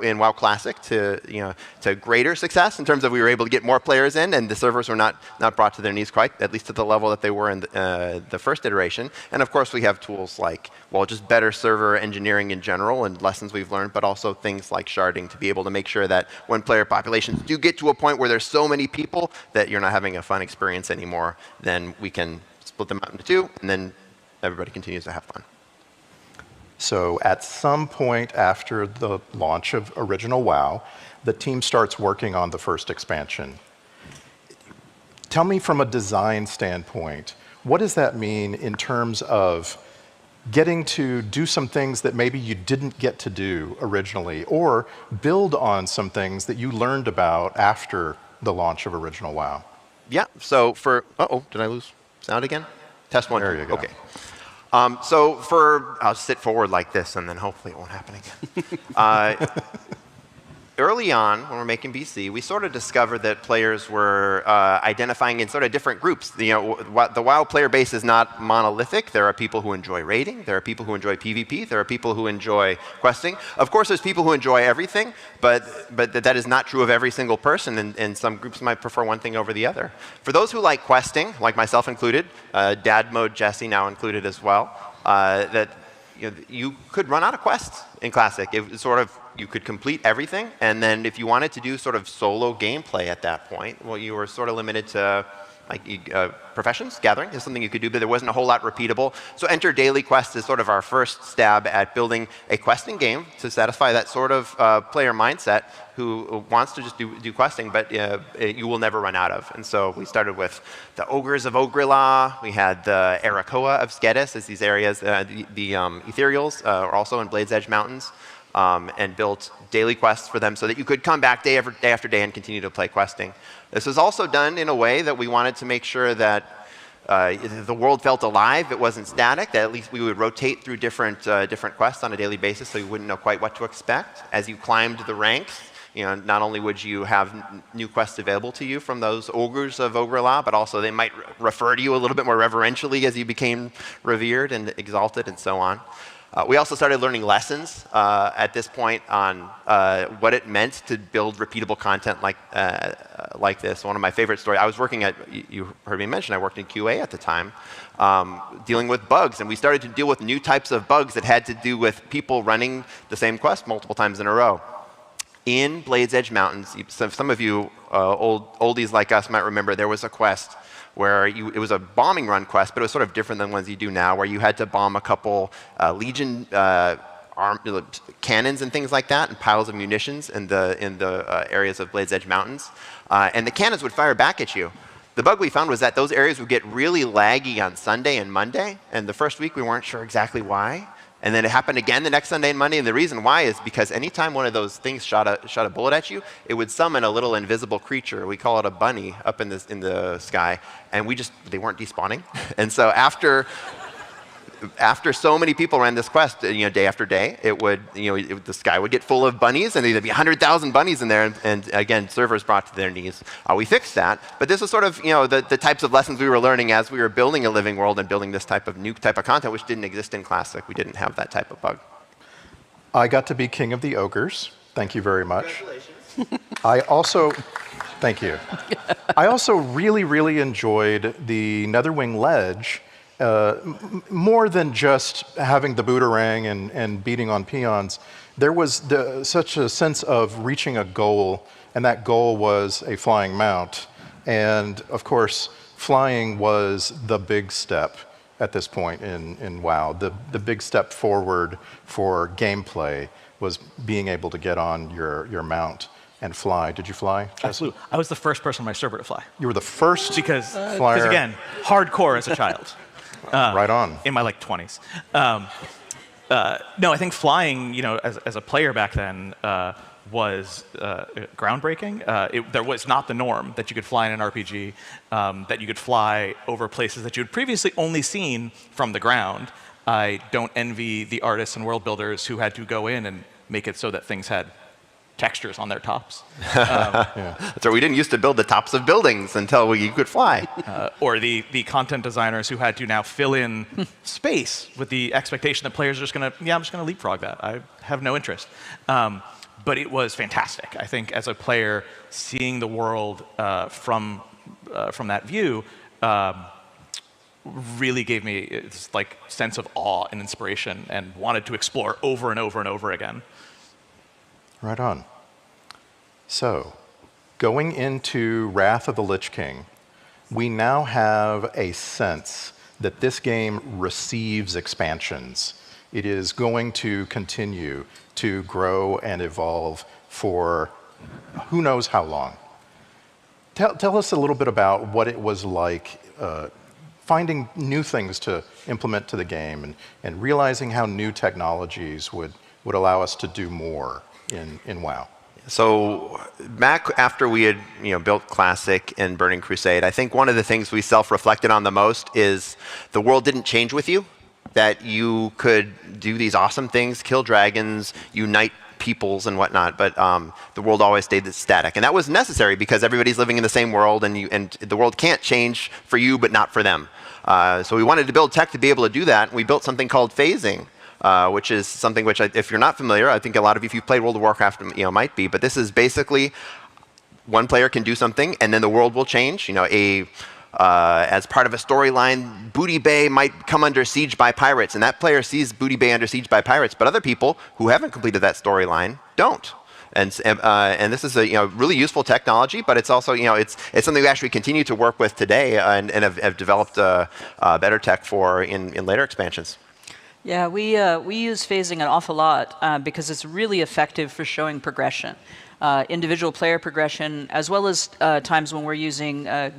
in WoW Classic to greater success in terms of we were able to get more players in, and the servers were not brought to their knees quite, at least to the level that they were in the first iteration. And of course, we have tools like just better server engineering in general and lessons we've learned, but also things like sharding to be able to make sure that when player populations do get to a point where there's so many people that you're not having a fun experience anymore, then we can split them out into two, and then everybody continues to have fun. So at some point after the launch of Original WoW, the team starts working on the first expansion. Tell me from a design standpoint, what does that mean in terms of getting to do some things that maybe you didn't get to do originally, or build on some things that you learned about after the launch of original WoW? Yeah, so for, did I lose sound again? Test one. There you go. Okay. I'll sit forward like this, and then hopefully it won't happen again. Early on, when we're making BC, we sort of discovered that players were identifying in sort of different groups. The WoW player base is not monolithic. There are people who enjoy raiding. There are people who enjoy PvP. There are people who enjoy questing. Of course, there's people who enjoy everything, but that is not true of every single person, and some groups might prefer one thing over the other. For those who like questing, like myself included, Dad Mode Jesse now included as well, you could run out of quests in Classic. It was sort of, you could complete everything, and then if you wanted to do sort of solo gameplay at that point, well, you were sort of limited to professions. Gathering is something you could do, but there wasn't a whole lot repeatable. So Enter Daily Quest is sort of our first stab at building a questing game to satisfy that sort of player mindset who wants to just do questing, but you will never run out of. And so we started with the Ogres of Ogrilla. We had the Arakoa of Skedis as these areas. The Ethereals are also in Blades Edge Mountains. And built daily quests for them so that you could come back day after day and continue to play questing. This was also done in a way that we wanted to make sure that the world felt alive. It wasn't static, that at least we would rotate through different quests on a daily basis so you wouldn't know quite what to expect. As you climbed the ranks, not only would you have new quests available to you from those Ogres of Ogrilla, but also they might refer to you a little bit more reverentially as you became revered and exalted and so on. We also started learning lessons at this point on what it meant to build repeatable content like this. One of my favorite stories, I was working at, you heard me mention, I worked in QA at the time, dealing with bugs. And we started to deal with new types of bugs that had to do with people running the same quest multiple times in a row. In Blades Edge Mountains, some of you oldies like us might remember there was a quest where it was a bombing run quest, but it was sort of different than ones you do now, where you had to bomb a couple Legion cannons and things like that, and piles of munitions in the areas of Blades Edge Mountains. And the cannons would fire back at you. The bug we found was that those areas would get really laggy on Sunday and Monday, and the first week we weren't sure exactly why. And then it happened again the next Sunday and Monday, and the reason why is because anytime one of those things shot a bullet at you, it would summon a little invisible creature. We call it a bunny up in the sky, and they weren't despawning. And so after so many people ran this quest, day after day, the sky would get full of bunnies, and there'd be 100,000 bunnies in there, and again, servers brought to their knees. We fixed that, but this was sort of the types of lessons we were learning as we were building a living world and building this new type of content, which didn't exist in Classic. We didn't have that type of bug. I got to be king of the ogres. Thank you very much. Congratulations. Thank you. I also really, really enjoyed the Netherwing Ledge. More than just having the boomerang and beating on peons, there was such a sense of reaching a goal, and that goal was a flying mount. And of course, flying was the big step at this point in WoW. The big step forward for gameplay was being able to get on your mount and fly. Did you fly, Jesse? Absolutely. I was the first person on my server to fly. You were the first flyer? Because again, hardcore as a child. Right on. In my 20s. No, I think flying, as a player back then, was groundbreaking. There was not the norm that you could fly in an RPG, that you could fly over places that you had previously only seen from the ground. I don't envy the artists and world builders who had to go in and make it so that things had textures on their tops. That's right. We didn't used to build the tops of buildings until you could fly. Or the content designers who had to now fill in space with the expectation that players are just going to, I'm just going to leapfrog that. I have no interest. But it was fantastic. I think as a player, seeing the world from that view really gave me this sense of awe and inspiration, and wanted to explore over and over and over again. Right on. So, going into Wrath of the Lich King, we now have a sense that this game receives expansions. It is going to continue to grow and evolve for who knows how long. Tell us a little bit about what it was like finding new things to implement to the game and realizing how new technologies would allow us to do more in WoW. So back after we had built Classic and Burning Crusade, I think one of the things we self-reflected on the most is the world didn't change with you, that you could do these awesome things, kill dragons, unite peoples and whatnot, but the world always stayed static. And that was necessary because everybody's living in the same world and the world can't change for you but not for them. So we wanted to build tech to be able to do that. We built something called phasing. Which is something which, if you're not familiar, I think a lot of you, if you've played World of Warcraft, might be. But this is basically one player can do something, and then the world will change. As part of a storyline, Booty Bay might come under siege by pirates, and that player sees Booty Bay under siege by pirates. But other people who haven't completed that storyline don't. And this is a really useful technology, but it's also it's something we actually continue to work with today, and have developed better tech for in later expansions. Yeah, we use phasing an awful lot because it's really effective for showing progression, individual player progression, as well as times when we're using a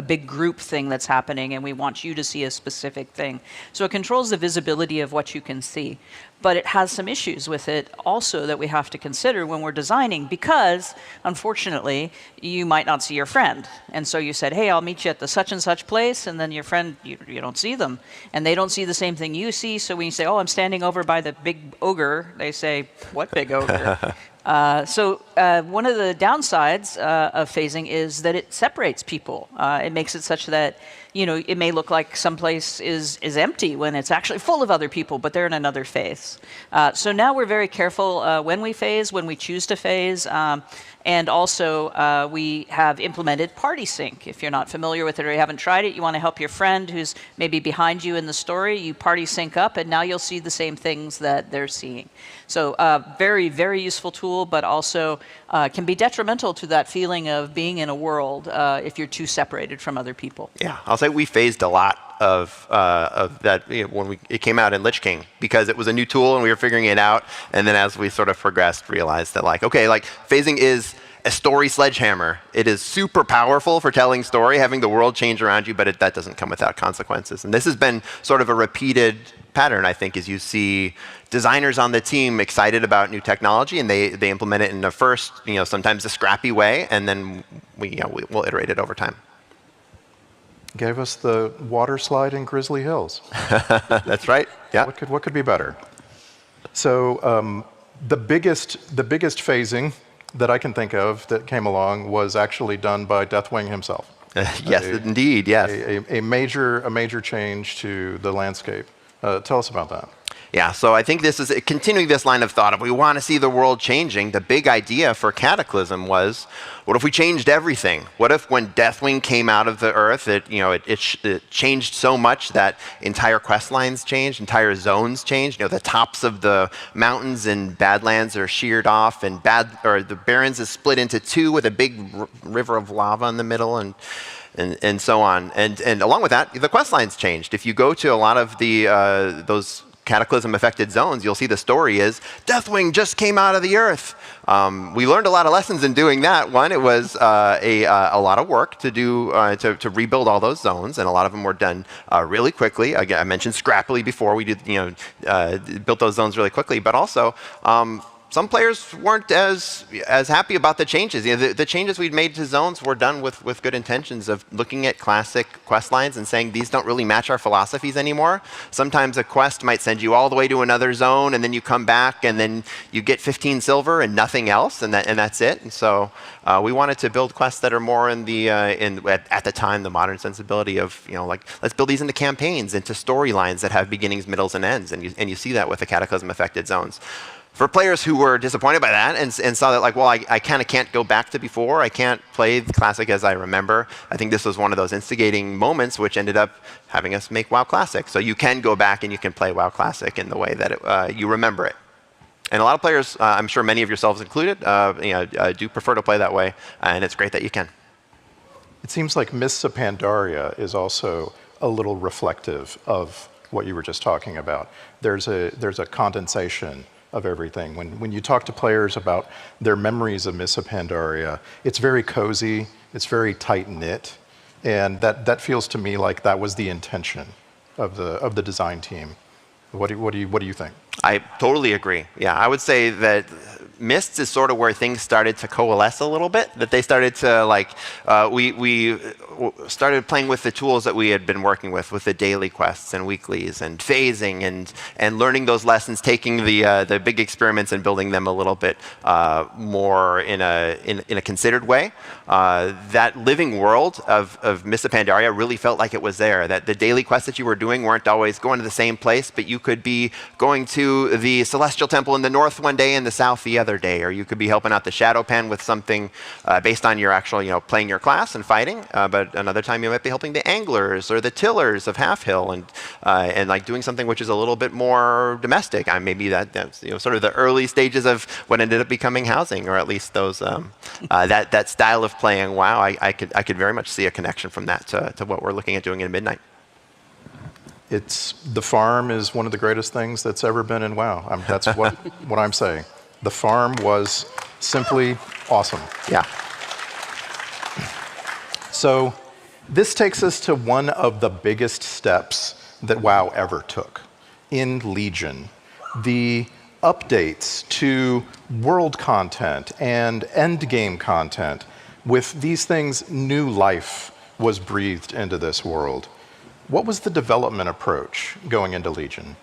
big group thing that's happening and we want you to see a specific thing. So it controls the visibility of what you can see. But it has some issues with it also that we have to consider when we're designing because, unfortunately, you might not see your friend. And so you said, hey, I'll meet you at the such and such place, and then your friend, you don't see them. And they don't see the same thing you see, so when you say, oh, I'm standing over by the big ogre, they say, what big ogre? So one of the downsides of phasing is that it separates people. It makes it such that it may look like someplace is empty when it's actually full of other people, but they're in another phase. So now we're very careful when we phase, when we choose to phase, and also we have implemented party sync. If you're not familiar with it or you haven't tried it, you want to help your friend who's maybe behind you in the story, you party sync up, and now you'll see the same things that they're seeing. So very, very useful tool, but also can be detrimental to that feeling of being in a world if you're too separated from other people. Yeah, I'll say we phased a lot of that when it came out in Lich King because it was a new tool and we were figuring it out. And then as we sort of progressed, realized that phasing is a story sledgehammer. It is super powerful for telling story, having the world change around you, but that doesn't come without consequences. And this has been sort of a repeated pattern, I think, as you see designers on the team excited about new technology and they implement it in the first, sometimes a scrappy way, and then we'll iterate it over time. Gave us the water slide in Grizzly Hills. That's right. Yeah. What could be better? So the biggest phasing that I can think of that came along was actually done by Deathwing himself. Yes, indeed. Yes. A major change to the landscape. Tell us about that. Yeah, so I think this is continuing this line of thought. If we want to see the world changing, the big idea for Cataclysm was, what if we changed everything? What if when Deathwing came out of the earth, it changed so much that entire quest lines changed, entire zones changed. The tops of the mountains in Badlands are sheared off, and the Barrens is split into two with a big river of lava in the middle, and so on. And along with that, the quest lines changed. If you go to a lot of those Cataclysm-affected zones, you'll see the story is Deathwing just came out of the earth. We learned a lot of lessons in doing that. One, it was a lot of work to do to rebuild all those zones, and a lot of them were done really quickly. Again, I mentioned scrappily before. We did built those zones really quickly, but also some players weren't as happy about the changes. The changes we'd made to zones were done with good intentions of looking at classic quest lines and saying these don't really match our philosophies anymore. Sometimes a quest might send you all the way to another zone, and then you come back, and then you get 15 silver and nothing else, and that's it. And so we wanted to build quests that are more in the at the time the modern sensibility of let's build these into campaigns, into storylines that have beginnings, middles, and ends. And you see that with the Cataclysm affected zones. For players who were disappointed by that and saw that I kind of can't go back to before, I can't play the Classic as I remember, I think this was one of those instigating moments which ended up having us make WoW Classic. So you can go back and you can play WoW Classic in the way that you remember it. And a lot of players, I'm sure many of yourselves included, do prefer to play that way, and it's great that you can. It seems like Mists of Pandaria is also a little reflective of what you were just talking about. There's a condensation of everything. When you talk to players about their memories of Mists of Pandaria, it's very cozy, it's very tight-knit. And that feels to me like that was the intention of the design team. What do you think? I totally agree. Yeah, I would say that Mists is sort of where things started to coalesce a little bit. That they started to like we started playing with the tools that we had been working with the daily quests and weeklies and phasing and learning those lessons, taking the big experiments and building them a little bit more in a considered way. That living world of Mists of Pandaria really felt like it was there. That the daily quests that you were doing weren't always going to the same place, but you could be going to the Celestial Temple in the north one day and the south the other day, or you could be helping out the Shadow Pen with something based on your actual, playing your class and fighting. But another time you might be helping the Anglers or the Tillers of Half Hill and like doing something which is a little bit more domestic. Maybe that's sort of the early stages of what ended up becoming housing, or at least those that style of playing WoW. I could very much see a connection from that to what we're looking at doing in Midnight. The farm is one of the greatest things that's ever been in WoW. That's what I'm saying. The farm was simply awesome. Yeah. So this takes us to one of the biggest steps that WoW ever took in Legion. The updates to world content and endgame content. With these things, new life was breathed into this world. What was the development approach going into Legion?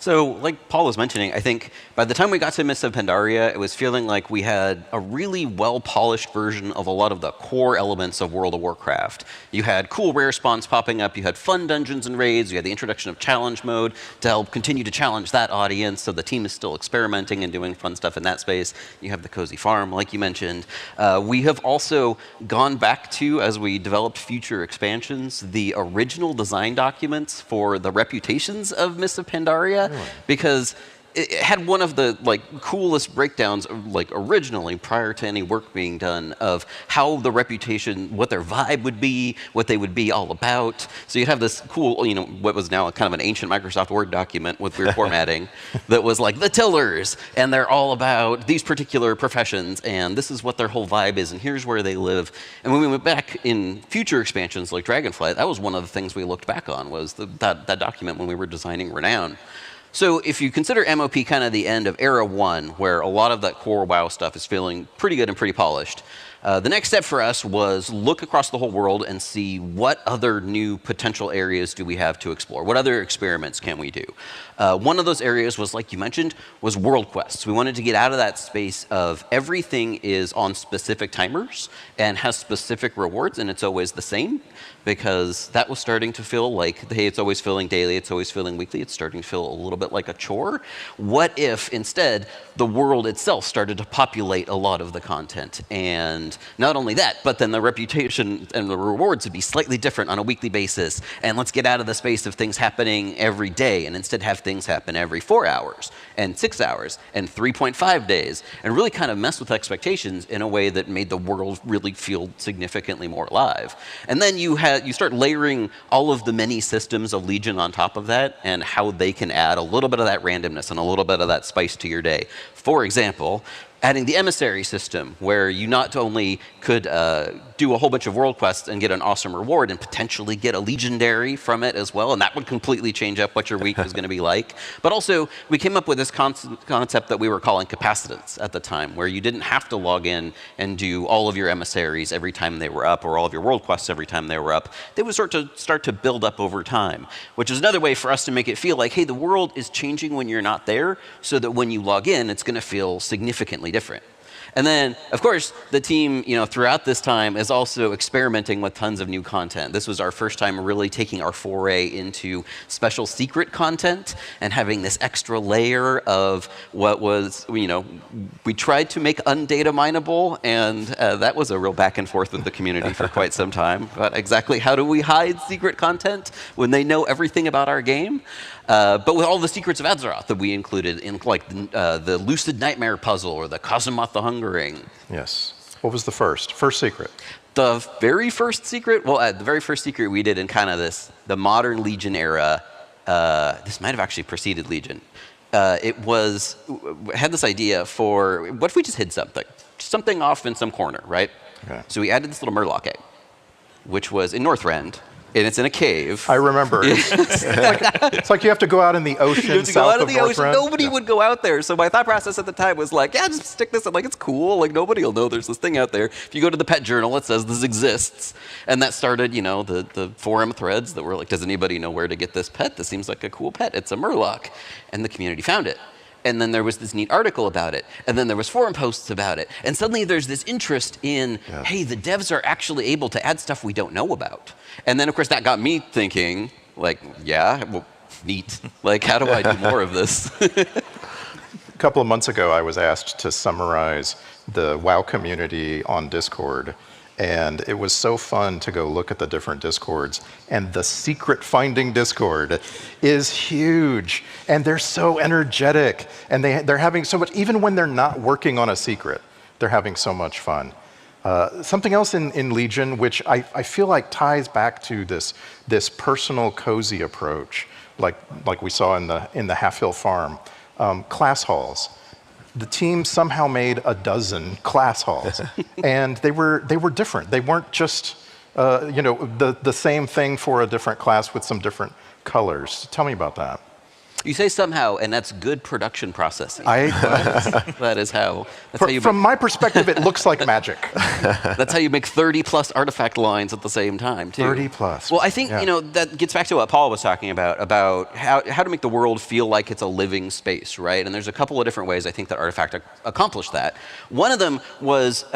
So, like Paul was mentioning, I think by the time we got to Mists of Pandaria, it was feeling like we had a really well-polished version of a lot of the core elements of World of Warcraft. You had cool rare spawns popping up, you had fun dungeons and raids, you had the introduction of challenge mode to help continue to challenge that audience, so the team is still experimenting and doing fun stuff in that space. You have the cozy farm, like you mentioned. We have also gone back to, as we developed future expansions, the original design documents for the reputations of Mists of Pandaria. Because it had one of the coolest breakdowns originally prior to any work being done of how the reputation, what their vibe would be, what they would be all about. So you'd have this cool, what was now kind of an ancient Microsoft Word document with weird formatting that was like the Tillers, and they're all about these particular professions, and this is what their whole vibe is, and here's where they live. And when we went back in future expansions like Dragonflight, that was one of the things we looked back on, was that document when we were designing Renown. So if you consider MOP kind of the end of Era 1, where a lot of that core WoW stuff is feeling pretty good and pretty polished, the next step for us was look across the whole world and see what other new potential areas do we have to explore. What other experiments can we do? One of those areas was, like you mentioned, was world quests. We wanted to get out of that space of everything is on specific timers and has specific rewards, and it's always the same, because that was starting to feel like, hey, it's always feeling daily, it's always feeling weekly, it's starting to feel a little bit like a chore. What if, instead, the world itself started to populate a lot of the content? And not only that, but then the reputation and the rewards would be slightly different on a weekly basis. And let's get out of the space of things happening every day and instead have things happen every 4 hours and 6 hours and 3.5 days, and really kind of mess with expectations in a way that made the world really feel significantly more alive. And then you start layering all of the many systems of Legion on top of that, and how they can add a little bit of that randomness and a little bit of that spice to your day. For example, adding the emissary system, where you not only could do a whole bunch of world quests and get an awesome reward and potentially get a legendary from it as well, and that would completely change up what your week was going to be like. But also, we came up with this concept that we were calling capacitance at the time, where you didn't have to log in and do all of your emissaries every time they were up, or all of your world quests every time they were up. They would start to build up over time, which is another way for us to make it feel like, hey, the world is changing when you're not there, so that when you log in, it's going to feel significantly different. And then, of course, the team, throughout this time is also experimenting with tons of new content. This was our first time really taking our foray into special secret content and having this extra layer of what was, we tried to make undata mineable, and that was a real back and forth with the community for quite some time. But exactly how do we hide secret content when they know everything about our game? But with all the secrets of Azeroth that we included in the Lucid Nightmare puzzle or the Cosmoth the Hungering. Yes. What was the first secret? The very first secret? Well, the very first secret we did in kind of the modern Legion era, this might have actually preceded Legion. It had this idea for, what if we just hid something? Something off in some corner, right? Okay. So we added this little Murloc egg. which was in Northrend. And it's in a cave. I remember. It's like you have to go out in the ocean. You have to go out in the ocean. Nobody would go out there. So my thought process at the time was like, yeah, just stick this in. Like, it's cool. Like, nobody will know there's this thing out there. If you go to the pet journal, it says this exists. And that started, you know, the forum threads that were like, does anybody know where to get this pet? This seems like a cool pet. It's a murloc. And the community found it. And then there was this neat article about it. And then there was forum posts about it. And suddenly there's this interest in, hey, the devs are actually able to add stuff we don't know about. And then, of course, that got me thinking, like, yeah, well, neat. Like, how do I do more of this? A couple of months ago, I was asked to summarize the WoW community on Discord. And it was so fun to go look at the different Discords. And the secret finding Discord is huge. And they're so energetic. And they're having so much, even when they're not working on a secret, they're having so much fun. Something else in Legion, which I feel like ties back to this personal, cozy approach, like we saw in the Half Hill Farm, class halls. The team somehow made a dozen class halls, and they were different. They weren't just the same thing for a different class with some different colors. Tell me about that. You say somehow, and that's good production processing. That is how. From my perspective, it looks like magic. That's how you make 30+ artifact lines at the same time, too. 30+. Well, I think that gets back to what Paul was talking about how to make the world feel like it's a living space, right? And there's a couple of different ways I think that Artifact accomplished that. One of them was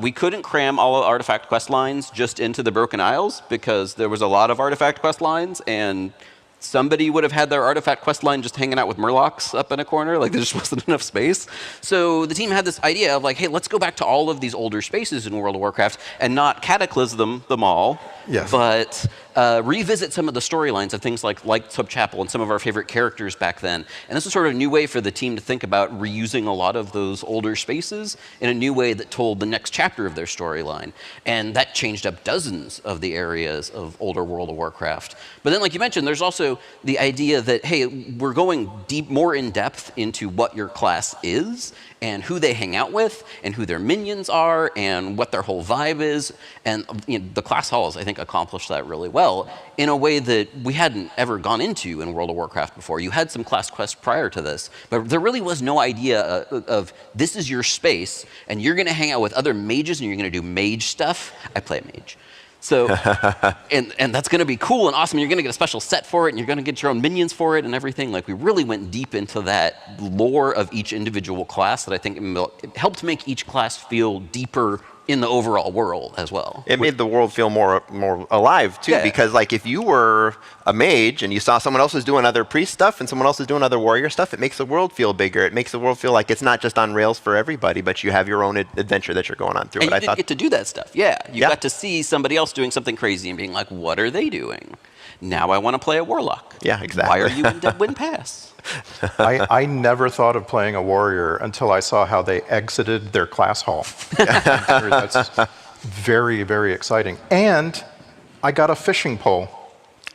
we couldn't cram all of Artifact quest lines just into the Broken Isles because there was a lot of Artifact quest lines, and somebody would have had their Artifact quest line just hanging out with murlocs up in a corner. Like, there just wasn't enough space. So the team had this idea of like, hey, let's go back to all of these older spaces in World of Warcraft and not cataclysm them all, but revisit some of the storylines of things like Subchapel and some of our favorite characters back then. And this was sort of a new way for the team to think about reusing a lot of those older spaces in a new way that told the next chapter of their storyline. And that changed up dozens of the areas of older World of Warcraft. But then, like you mentioned, there's also the idea that, hey, we're going more in depth into what your class is and who they hang out with and who their minions are and what their whole vibe is. And the class halls, I think, accomplished that really well in a way that we hadn't ever gone into in World of Warcraft before. You had some class quests prior to this, but there really was no idea of this is your space and you're going to hang out with other mages and you're going to do mage stuff. I play a mage. So, and that's going to be cool and awesome. You're going to get a special set for it, and you're going to get your own minions for it and everything. Like, we really went deep into that lore of each individual class that I think it helped make each class feel deeper in the overall world as well. It made the world feel more alive too, because like if you were a mage and you saw someone else was doing other priest stuff and someone else is doing other warrior stuff, it makes the world feel bigger. It makes the world feel like it's not just on rails for everybody, but you have your own adventure that you're going on through. And you didn't get to do that stuff. Yeah, you got to see somebody else doing something crazy and being like, what are they doing? Now I want to play a warlock. Yeah, exactly. Why are you in Deadwind Pass? I never thought of playing a warrior until I saw how they exited their class hall. That's very, very exciting. And I got a fishing pole.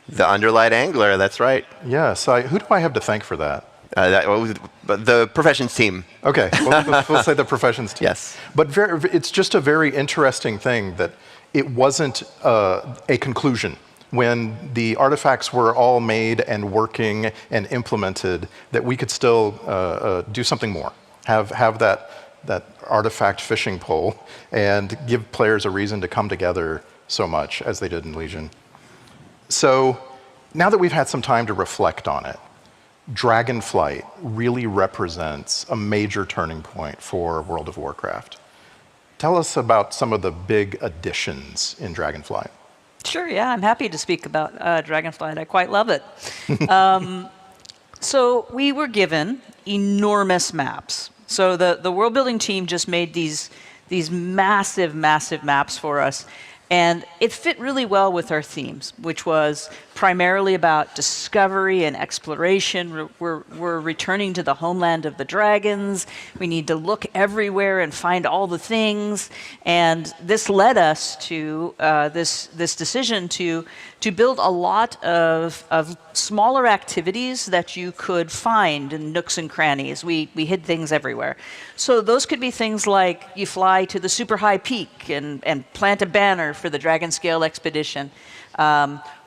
The Underlight Angler, that's right. Yes. Who do I have to thank for that? The professions team. Okay, we'll say the professions team. Yes. But it's just a very interesting thing that it wasn't a conclusion. When the artifacts were all made and working and implemented, that we could still do something more. Have that artifact fishing pole and give players a reason to come together so much as they did in Legion. So now that we've had some time to reflect on it, Dragonflight really represents a major turning point for World of Warcraft. Tell us about some of the big additions in Dragonflight. Sure, yeah, I'm happy to speak about Dragonflight. I quite love it. So we were given enormous maps. So the world building team just made these massive, massive maps for us. And it fit really well with our themes, which was primarily about discovery and exploration. We're returning to the homeland of the dragons. We need to look everywhere and find all the things. And this led us to this decision to build a lot of smaller activities that you could find in nooks and crannies. We hid things everywhere. So those could be things like you fly to the super high peak and plant a banner for the Dragon Scale expedition.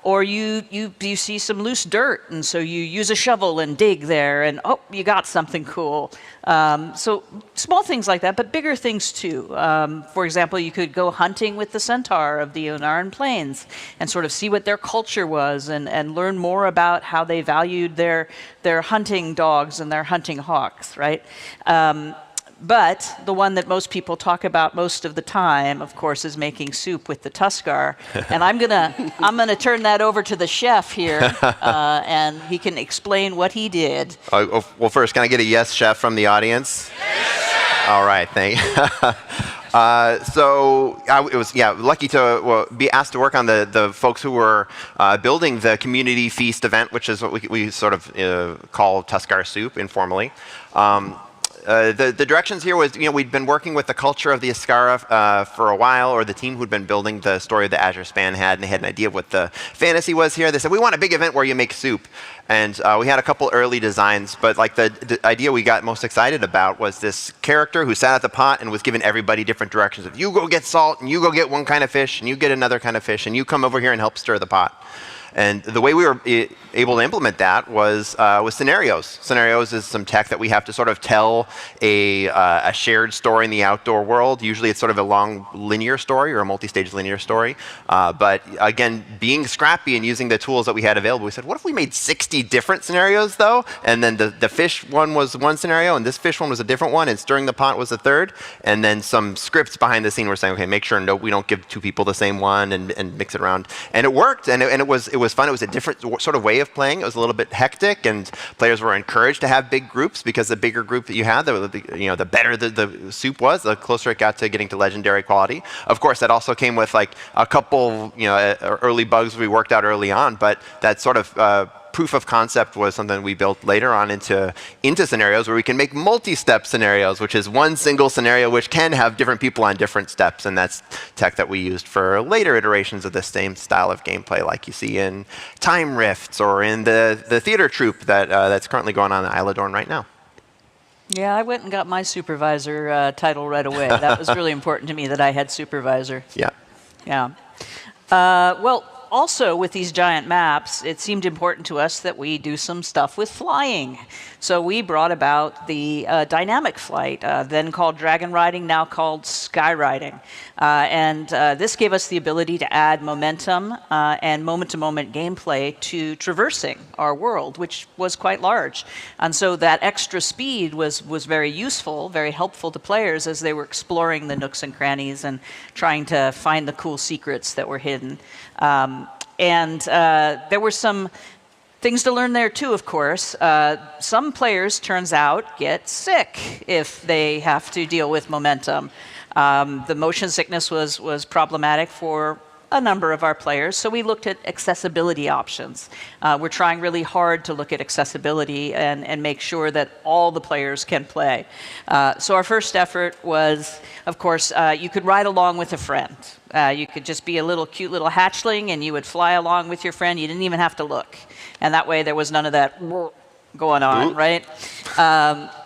Or you see some loose dirt, and so you use a shovel and dig there, and oh, you got something cool. So small things like that, but bigger things too. For example, you could go hunting with the centaur of the Onaran Plains and sort of see what their culture was and learn more about how they valued their hunting dogs and their hunting hawks, right? But the one that most people talk about most of the time, of course, is making soup with the Tuskar. And I'm gonna turn that over to the chef here, and he can explain what he did. Well, first, can I get a yes, chef, from the audience? Yes! All right, thank you. So I was lucky to be asked to work on the folks who were building the community feast event, which is what we sort of call Tuskar Soup informally. The directions here was, we'd been working with the culture of the Iskara for a while, or the team who'd been building the story of the Azure Span had, and they had an idea of what the fantasy was here. They said, we want a big event where you make soup. And we had a couple early designs, but like the idea we got most excited about was this character who sat at the pot and was giving everybody different directions of, you go get salt, and you go get one kind of fish, and you get another kind of fish, and you come over here and help stir the pot. And the way we were able to implement that was with scenarios. Scenarios is some tech that we have to sort of tell a shared story in the outdoor world. Usually it's sort of a long linear story or a multi-stage linear story. But again, being scrappy and using the tools that we had available, we said, what if we made 60 different scenarios though? And then the fish one was one scenario, and this fish one was a different one, and stirring the pot was the third. And then some scripts behind the scene were saying, okay, make sure we don't give two people the same one and mix it around. And it worked, and it was fun. It was a different sort of way of playing. It was a little bit hectic, and players were encouraged to have big groups, because the bigger group that you had, the better the soup was, the closer it got to getting to legendary quality. Of course, that also came with like a couple early bugs we worked out early on, but that sort of proof of concept was something we built later on into scenarios where we can make multi-step scenarios, which is one single scenario which can have different people on different steps, and that's tech that we used for later iterations of the same style of gameplay, like you see in Time Rifts or in the theater troupe that's currently going on in Isladorn right now. Yeah, I went and got my supervisor title right away. That was really important to me that I had supervisor. Yeah. Yeah. Well, also, with these giant maps, it seemed important to us that we do some stuff with flying. So we brought about the dynamic flight, then called dragon riding, now called sky riding. And this gave us the ability to add momentum and moment-to-moment gameplay to traversing our world, which was quite large. And so that extra speed was very useful, very helpful to players as they were exploring the nooks and crannies and trying to find the cool secrets that were hidden. And there were some things to learn there too, of course. Some players, turns out, get sick if they have to deal with momentum. The motion sickness was problematic for a number of our players, so we looked at accessibility options. We're trying really hard to look at accessibility and make sure that all the players can play. So our first effort was, of course, you could ride along with a friend. You could just be a cute little hatchling, and you would fly along with your friend. You didn't even have to look. And that way there was none of that going on, right?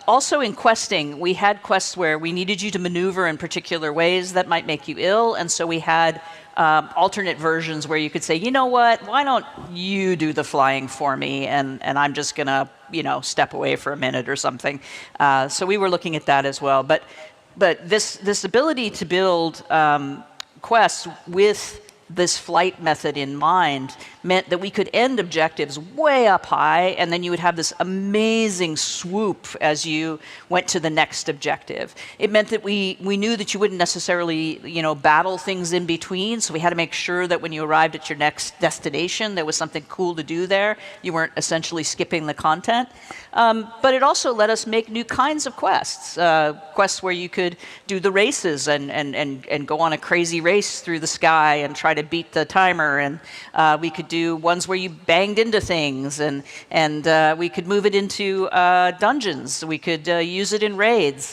Also in questing, we had quests where we needed you to maneuver in particular ways that might make you ill, and so we had alternate versions where you could say, you know what, why don't you do the flying for me, and I'm just going to, step away for a minute or something. So we were looking at that as well. But this ability to build quests with this flight method in mind meant that we could end objectives way up high, and then you would have this amazing swoop as you went to the next objective. It meant that we knew that you wouldn't necessarily, battle things in between, so we had to make sure that when you arrived at your next destination, there was something cool to do there. You weren't essentially skipping the content. But it also let us make new kinds of quests, quests where you could do the races and go on a crazy race through the sky and try to beat the timer, and we could do do ones where you banged into things, and we could move it into dungeons. We could use it in raids.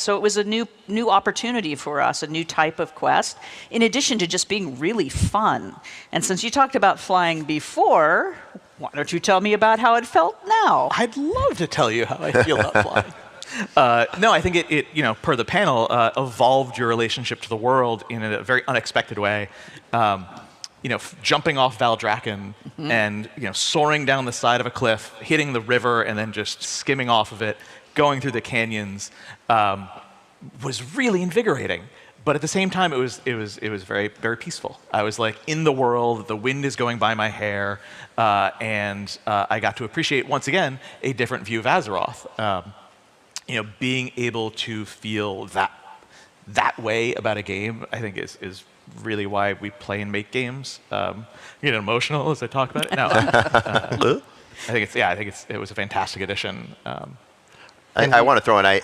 So it was a new opportunity for us, a new type of quest, in addition to just being really fun. And since you talked about flying before, why don't you tell me about how it felt now? I'd love to tell you how I feel about flying. No, I think it per the panel, evolved your relationship to the world in a very unexpected way. Jumping off Valdrakken and soaring down the side of a cliff, hitting the river, and then just skimming off of it, going through the canyons, was really invigorating. But at the same time, it was very, very peaceful. I was like in the world. The wind is going by my hair, and I got to appreciate once again a different view of Azeroth. Being able to feel that way about a game, I think is really why we play and make games. Get emotional as I talk about it. No, I think it was a fantastic addition. I want to throw in,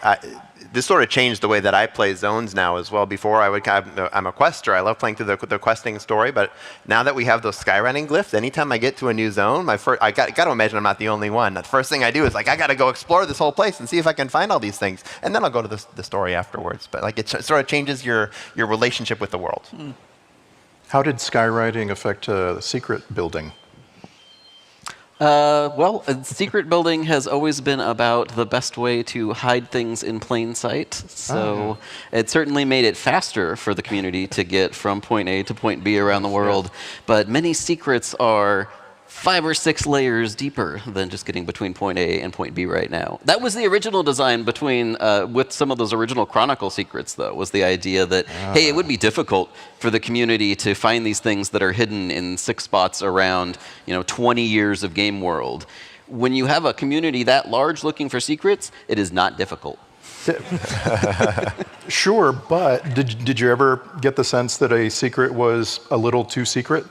this sort of changed the way that I play zones now as well. Before, I'm a quester. I love playing through the questing story, but now that we have those skywriting glyphs, anytime I get to a new zone, I got to imagine I'm not the only one. The first thing I do is I got to go explore this whole place and see if I can find all these things, and then I'll go to the story afterwards. But it sort of changes your relationship with the world. How did skywriting affect secret building? Well, secret building has always been about the best way to hide things in plain sight. So it certainly made it faster for the community to get from point A to point B around the world. But many secrets are 5 or 6 layers deeper than just getting between point A and point B right now. That was the original design with some of those original Chronicle secrets, though, was the idea that, hey, it would be difficult for the community to find these things that are hidden in 6 spots around 20 years of game world. When you have a community that large looking for secrets, it is not difficult. Sure, but did you ever get the sense that a secret was a little too secret?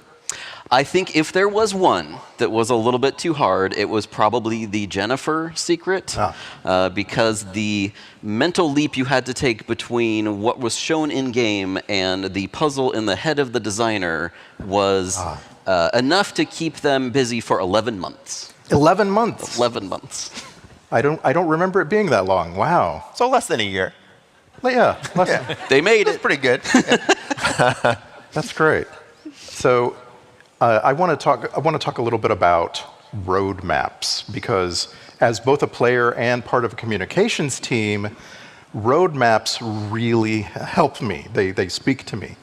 I think if there was one that was a little bit too hard, it was probably the Jennifer secret, because the mental leap you had to take between what was shown in-game and the puzzle in the head of the designer was enough to keep them busy for 11 months. 11 months? 11 months. I don't remember it being that long. Wow. So less than a year. Yeah, they made it. That's pretty good. That's great. So I want to talk a little bit about roadmaps, because as both a player and part of a communications team, roadmaps really help me. They speak to me.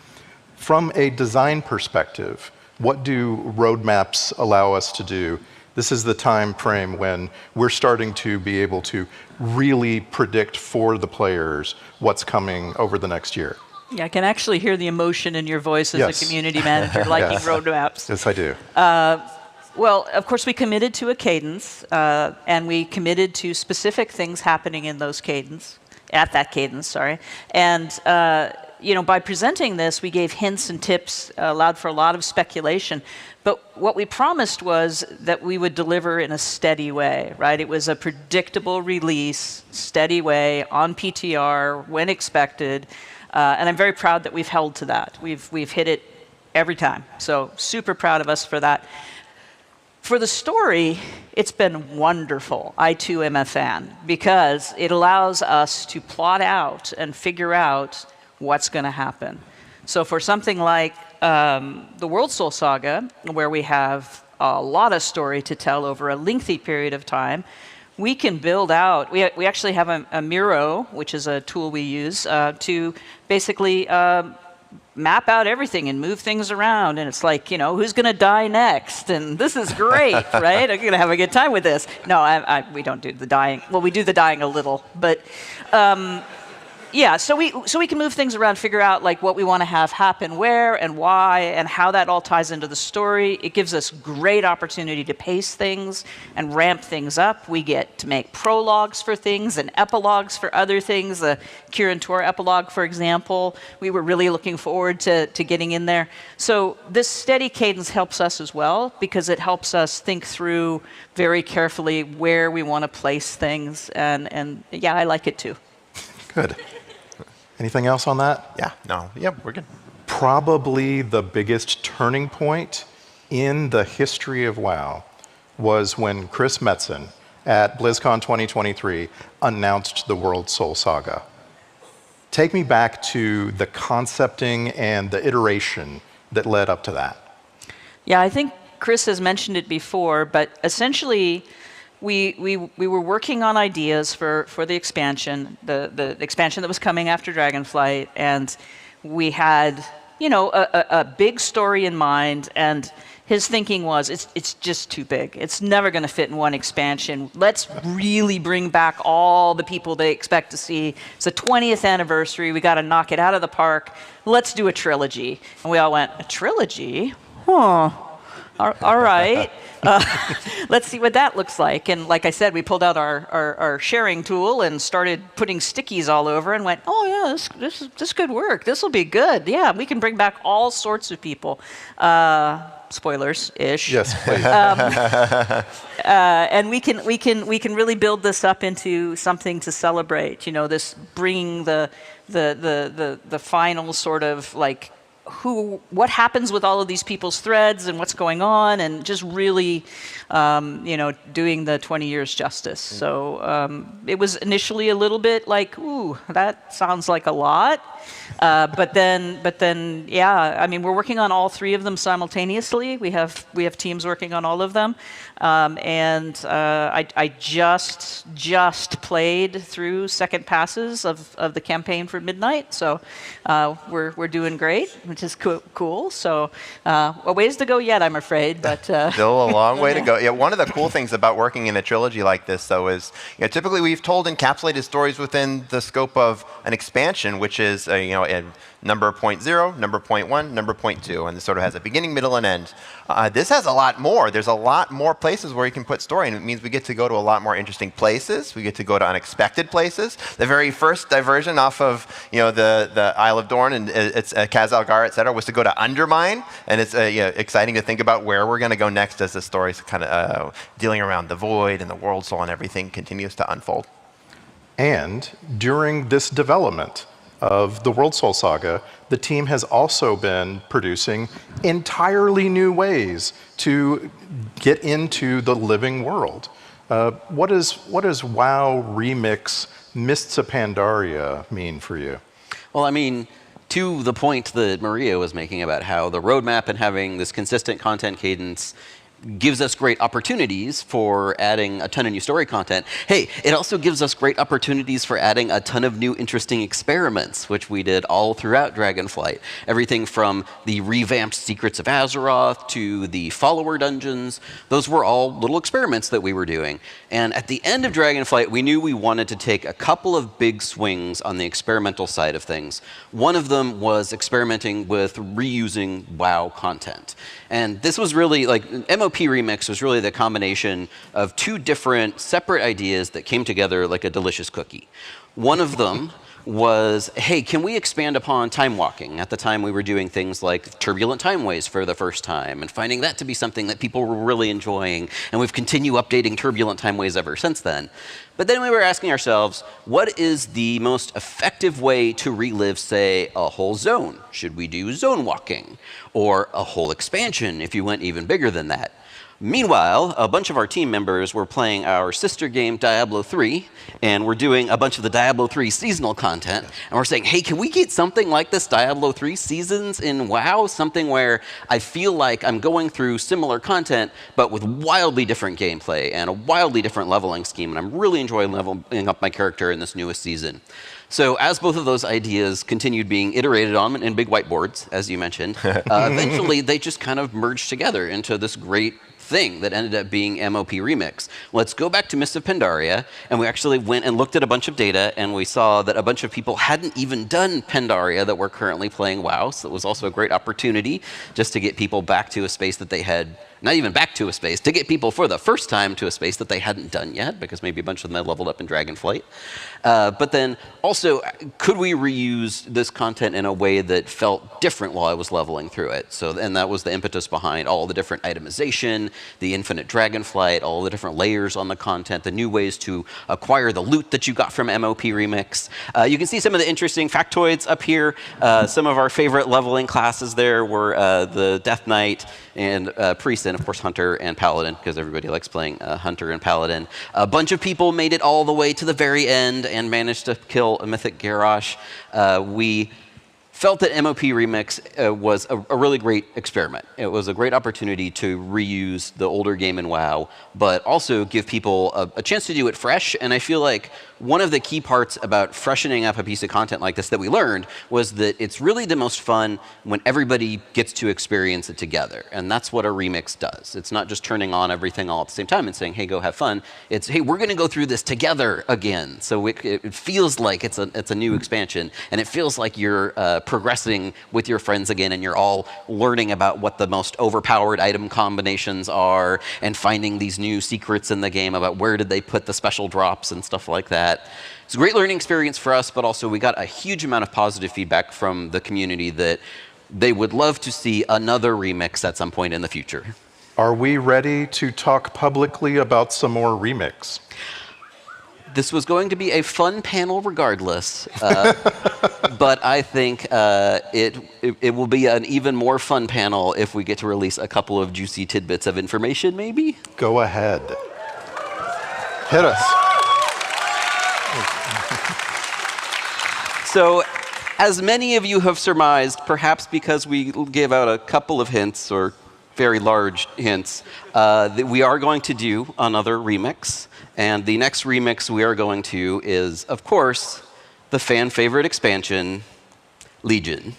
From a design perspective, what do roadmaps allow us to do? This is the time frame when we're starting to be able to really predict for the players what's coming over the next year. Yeah, I can actually hear the emotion in your voice as a community manager liking roadmaps. Yes, I do. Well, of course, we committed to a cadence, and we committed to specific things happening in those cadence, at that cadence, sorry. And by presenting this, we gave hints and tips, allowed for a lot of speculation. But what we promised was that we would deliver in a steady way, right? It was a predictable release, steady way, on PTR, when expected. And I'm very proud that we've held to that. We've hit it every time. So super proud of us for that. For the story, it's been wonderful. I too am a fan, because it allows us to plot out and figure out what's going to happen. So for something like the World Soul Saga, where we have a lot of story to tell over a lengthy period of time, we can build out, we actually have a Miro, which is a tool we use to basically map out everything and move things around. And it's like, who's going to die next? And this is great, right? I'm going to have a good time with this. No, we don't do the dying. Well, we do the dying a little, but yeah, so we can move things around, figure out like what we want to have happen where and why and how that all ties into the story. It gives us great opportunity to pace things and ramp things up. We get to make prologues for things and epilogues for other things. The Kirin Tor epilogue, for example, we were really looking forward to getting in there. So this steady cadence helps us as well, because it helps us think through very carefully where we want to place things. And yeah, I like it too. Good. Anything else on that? Yeah, we're good. Probably the biggest turning point in the history of WoW was when Chris Metzen at BlizzCon 2023 announced the World Soul Saga. Take me back to the concepting and the iteration that led up to that. Yeah, I think Chris has mentioned it before, but essentially we were working on ideas for the expansion, the expansion that was coming after Dragonflight, and we had, you know, a big story in mind, and his thinking was, it's just too big. It's never going to fit in one expansion. Let's really bring back all the people they expect to see. It's the 20th anniversary. We got to knock it out of the park. Let's do a trilogy. And we all went, a trilogy? Huh. All right. Let's see what that looks like. And like I said, we pulled out our sharing tool and started putting stickies all over and went, oh yeah, this could work. This will be good. Yeah, we can bring back all sorts of people. Spoilers-ish. Yes, please. And we can really build this up into something to celebrate. You know, this bringing the final sort of like what happens with all of these people's threads and what's going on, and just really, you know, doing the 20 years justice. So it was initially a little bit like, ooh, that sounds like a lot. But then, yeah, I mean, we're working on all three of them simultaneously. We have teams working on all of them. And I just played through second passes of the campaign for Midnight, so we're doing great, which is cool. So a ways to go yet, I'm afraid, but still a long way to go. Yeah, one of the cool things about working in a trilogy like this, though, is typically we've told encapsulated stories within the scope of an expansion, which is a number 0.0, number 0.1, number 0.2, and this sort of has a beginning, middle, and end. This has a lot more. There's a lot more places where you can put story, and it means we get to go to a lot more interesting places. We get to go to unexpected places. The very first diversion off of the Isle of Dorn and it's Khazalgar, etc., was to go to Undermine, and it's exciting to think about where we're going to go next as the story's kind of dealing around the void and the world soul and everything continues to unfold. And during this development of the World Soul Saga, the team has also been producing entirely new ways to get into the living world. What does WoW Remix Mists of Pandaria mean for you? Well, I mean, to the point that Maria was making about how the roadmap and having this consistent content cadence gives us great opportunities for adding a ton of new story content. Hey, it also gives us great opportunities for adding a ton of new interesting experiments, which we did all throughout Dragonflight. Everything from the revamped Secrets of Azeroth to the follower dungeons. Those were all little experiments that we were doing. And at the end of Dragonflight, we knew we wanted to take a couple of big swings on the experimental side of things. One of them was experimenting with reusing WoW content. And this was really like MOP Remix was really the combination of two different separate ideas that came together like a delicious cookie. One of them was, hey, can we expand upon time walking? At the time, we were doing things like turbulent timeways for the first time and finding that to be something that people were really enjoying. And we've continued updating turbulent timeways ever since then. But then we were asking ourselves, what is the most effective way to relive, say, a whole zone? Should we do zone walking? Or a whole expansion if you went even bigger than that? Meanwhile, a bunch of our team members were playing our sister game, Diablo 3, and we're doing a bunch of the Diablo 3 seasonal content, and we're saying, hey, can we get something like this Diablo 3 seasons in WoW? Something where I feel like I'm going through similar content, but with wildly different gameplay and a wildly different leveling scheme, and I'm really enjoying leveling up my character in this newest season. So as both of those ideas continued being iterated on in big whiteboards, as you mentioned, eventually they just kind of merged together into this great thing that ended up being MOP Remix. Let's go back to Mists of Pandaria, and we actually went and looked at a bunch of data, and we saw that a bunch of people hadn't even done Pandaria that were currently playing WoW, so it was also a great opportunity just to get people back to a space that they had, not even back to a space, to get people for the first time to a space that they hadn't done yet, because maybe a bunch of them had leveled up in Dragonflight. But then also, could we reuse this content in a way that felt different while I was leveling through it? So, and that was the impetus behind all the different itemization, the infinite Dragonflight, all the different layers on the content, the new ways to acquire the loot that you got from MOP Remix. You can see some of the interesting factoids up here. Some of our favorite leveling classes there were the Death Knight, and priest, and of course hunter and paladin, because everybody likes playing hunter and paladin. A bunch of people made it all the way to the very end and managed to kill a mythic Garrosh. We felt that MOP Remix was a really great experiment. It was a great opportunity to reuse the older game in WoW, but also give people a chance to do it fresh. And I feel like one of the key parts about freshening up a piece of content like this that we learned was that it's really the most fun when everybody gets to experience it together. And that's what a remix does. It's not just turning on everything all at the same time and saying, hey, go have fun. It's, hey, we're going to go through this together again. So it feels like it's a new expansion, and it feels like you're progressing with your friends again, and you're all learning about what the most overpowered item combinations are and finding these new secrets in the game about where did they put the special drops and stuff like that. It's a great learning experience for us, but also we got a huge amount of positive feedback from the community that they would love to see another remix at some point in the future. Are we ready to talk publicly about some more remix? This was going to be a fun panel regardless, but I think it will be an even more fun panel if we get to release a couple of juicy tidbits of information, maybe? Go ahead. Hit us. So, as many of you have surmised, perhaps because we gave out a couple of hints, or very large hints, that we are going to do another remix. And the next remix we are going to is, of course, the fan favorite expansion, Legion.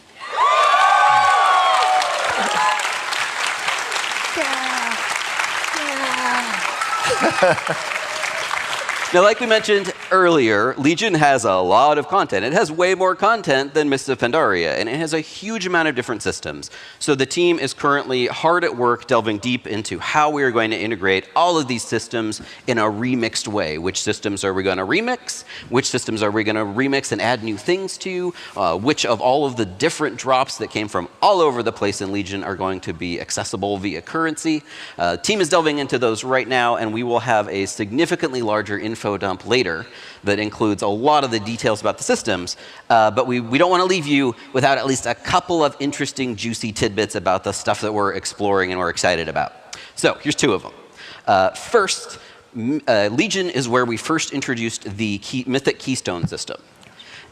Now, like we mentioned earlier, Legion has a lot of content. It has way more content than Mists of Pandaria, and it has a huge amount of different systems. So the team is currently hard at work delving deep into how we are going to integrate all of these systems in a remixed way. Which systems are we going to remix? Which systems are we going to remix and add new things to? Which of all of the different drops that came from all over the place in Legion are going to be accessible via currency? Team is delving into those right now, and we will have a significantly larger info dump later that includes a lot of the details about the systems, but we don't want to leave you without at least a couple of interesting, juicy tidbits about the stuff that we're exploring and we're excited about. So here's two of them. First, Legion is where we first introduced the Mythic Keystone system.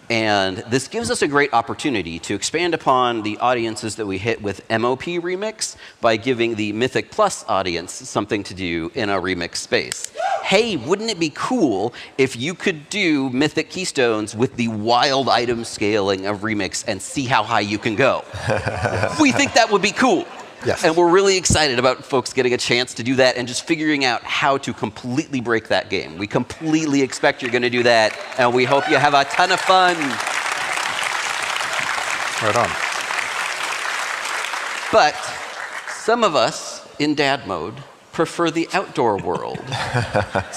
And this gives us a great opportunity to expand upon the audiences that we hit with MOP Remix by giving the Mythic Plus audience something to do in a remix space. Hey, wouldn't it be cool if you could do Mythic Keystones with the wild item scaling of Remix and see how high you can go? We think that would be cool. Yes. And we're really excited about folks getting a chance to do that and just figuring out how to completely break that game. We completely expect you're going to do that, and we hope you have a ton of fun. Right on. But some of us in dad mode prefer the outdoor world.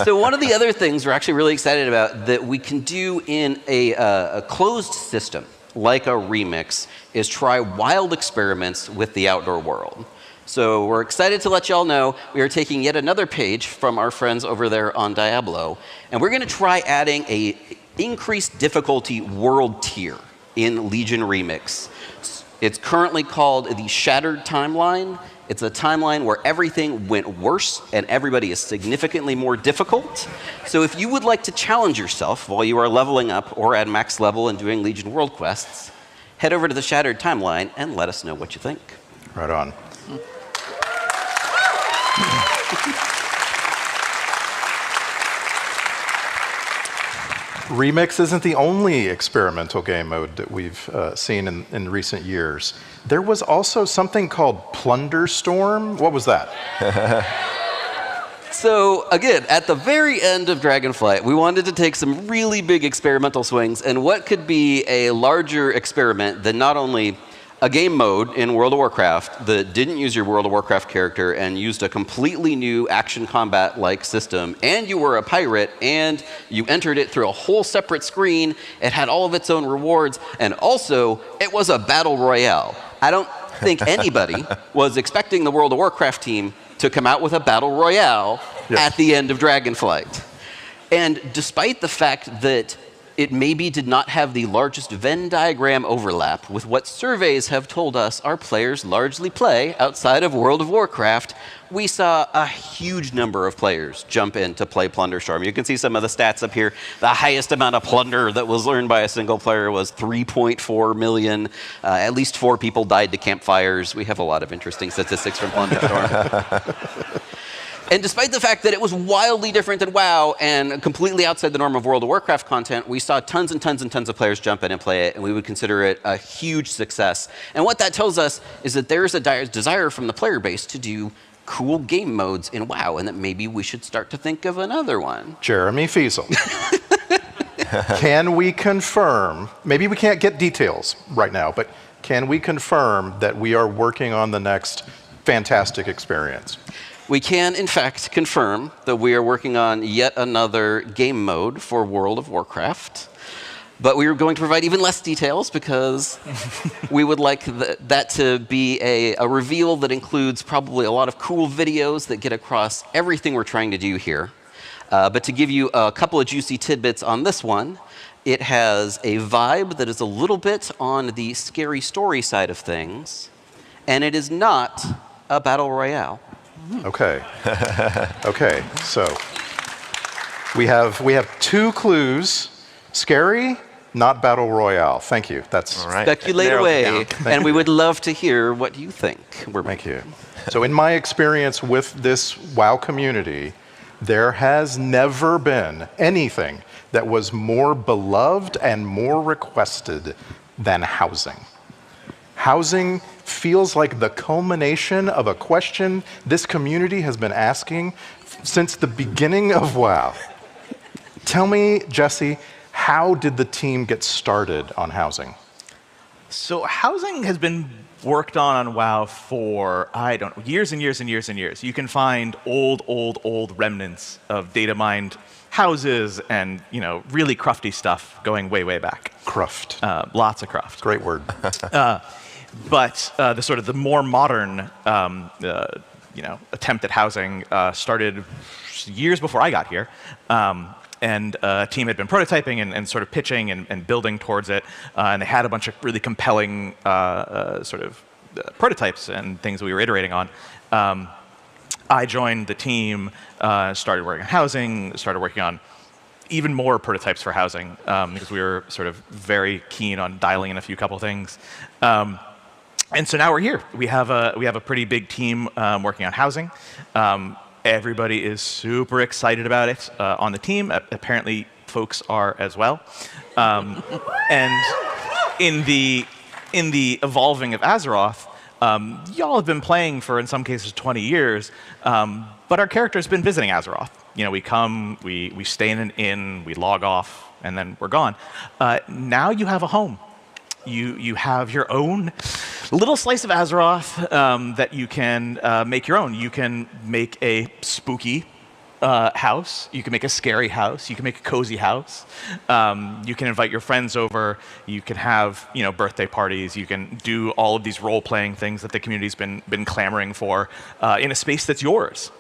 So one of the other things we're actually really excited about that we can do in a closed system like a remix is try wild experiments with the outdoor world. So we're excited to let y'all know we are taking yet another page from our friends over there on Diablo, and we're going to try adding a increased difficulty world tier in Legion Remix. It's currently called the Shattered Timeline. It's a timeline where everything went worse and everybody is significantly more difficult. So if you would like to challenge yourself while you are leveling up or at max level and doing Legion World Quests, head over to the Shattered Timeline and let us know what you think. Right on. Remix isn't the only experimental game mode that we've seen in recent years. There was also something called Plunder Storm. What was that? So again, at the very end of Dragonflight, we wanted to take some really big experimental swings, and what could be a larger experiment than not only a game mode in World of Warcraft that didn't use your World of Warcraft character and used a completely new action combat-like system, and you were a pirate, and you entered it through a whole separate screen, it had all of its own rewards, and also, it was a battle royale. I don't think anybody was expecting the World of Warcraft team to come out with a battle royale at the end of Dragonflight. And despite the fact that it maybe did not have the largest Venn diagram overlap with what surveys have told us our players largely play outside of World of Warcraft, we saw a huge number of players jump in to play Plunderstorm. You can see some of the stats up here. The highest amount of plunder that was learned by a single player was 3.4 million. At least 4 people died to campfires. We have a lot of interesting statistics from Plunderstorm. And despite the fact that it was wildly different than WoW and completely outside the norm of World of Warcraft content, we saw tons and tons and tons of players jump in and play it, and we would consider it a huge success. And what that tells us is that there is a desire from the player base to do cool game modes in WoW, and that maybe we should start to think of another one. Jeremy Fiesel. Can we confirm, maybe we can't get details right now, but can we confirm that we are working on the next fantastic experience? We can, in fact, confirm that we are working on yet another game mode for World of Warcraft. But we are going to provide even less details because we would like that to be a reveal that includes probably a lot of cool videos that get across everything we're trying to do here. But to give you a couple of juicy tidbits on this one, it has a vibe that is a little bit on the scary story side of things, and it is not a battle royale. Okay. Okay, so we have 2 clues. Scary, not battle royale. Thank you. That's all right. Speculate away, and we would love to hear what you think. Thank you. So in my experience with this WoW community, there has never been anything that was more beloved and more requested than housing. Housing feels like the culmination of a question this community has been asking since the beginning of WoW. Tell me, Jesse, how did the team get started on housing? So housing has been worked on WoW for, I don't know, years and years and years and years. You can find old remnants of data mined houses and, you know, really crufty stuff going way, way back. Cruft. Lots of cruft. Great word. But the sort of the more modern, attempt at housing started years before I got here. And a team had been prototyping and sort of pitching and building towards it. And they had a bunch of really compelling prototypes and things that we were iterating on. I joined the team, started working on housing, started working on even more prototypes for housing because we were sort of very keen on dialing in a couple things. And so now we're here. We have a pretty big team working on housing. Everybody is super excited about it on the team. Apparently, folks are as well. And in the evolving of Azeroth, y'all have been playing for, in some cases, 20 years. But our character's been visiting Azeroth. You know, we come, we stay in an inn, we log off, and then we're gone. Now you have a home. You have your own little slice of Azeroth that you can make your own. You can make a spooky house. You can make a scary house. You can make a cozy house. You can invite your friends over. You can have, you know, birthday parties. You can do all of these role-playing things that the community's been clamoring for in a space that's yours.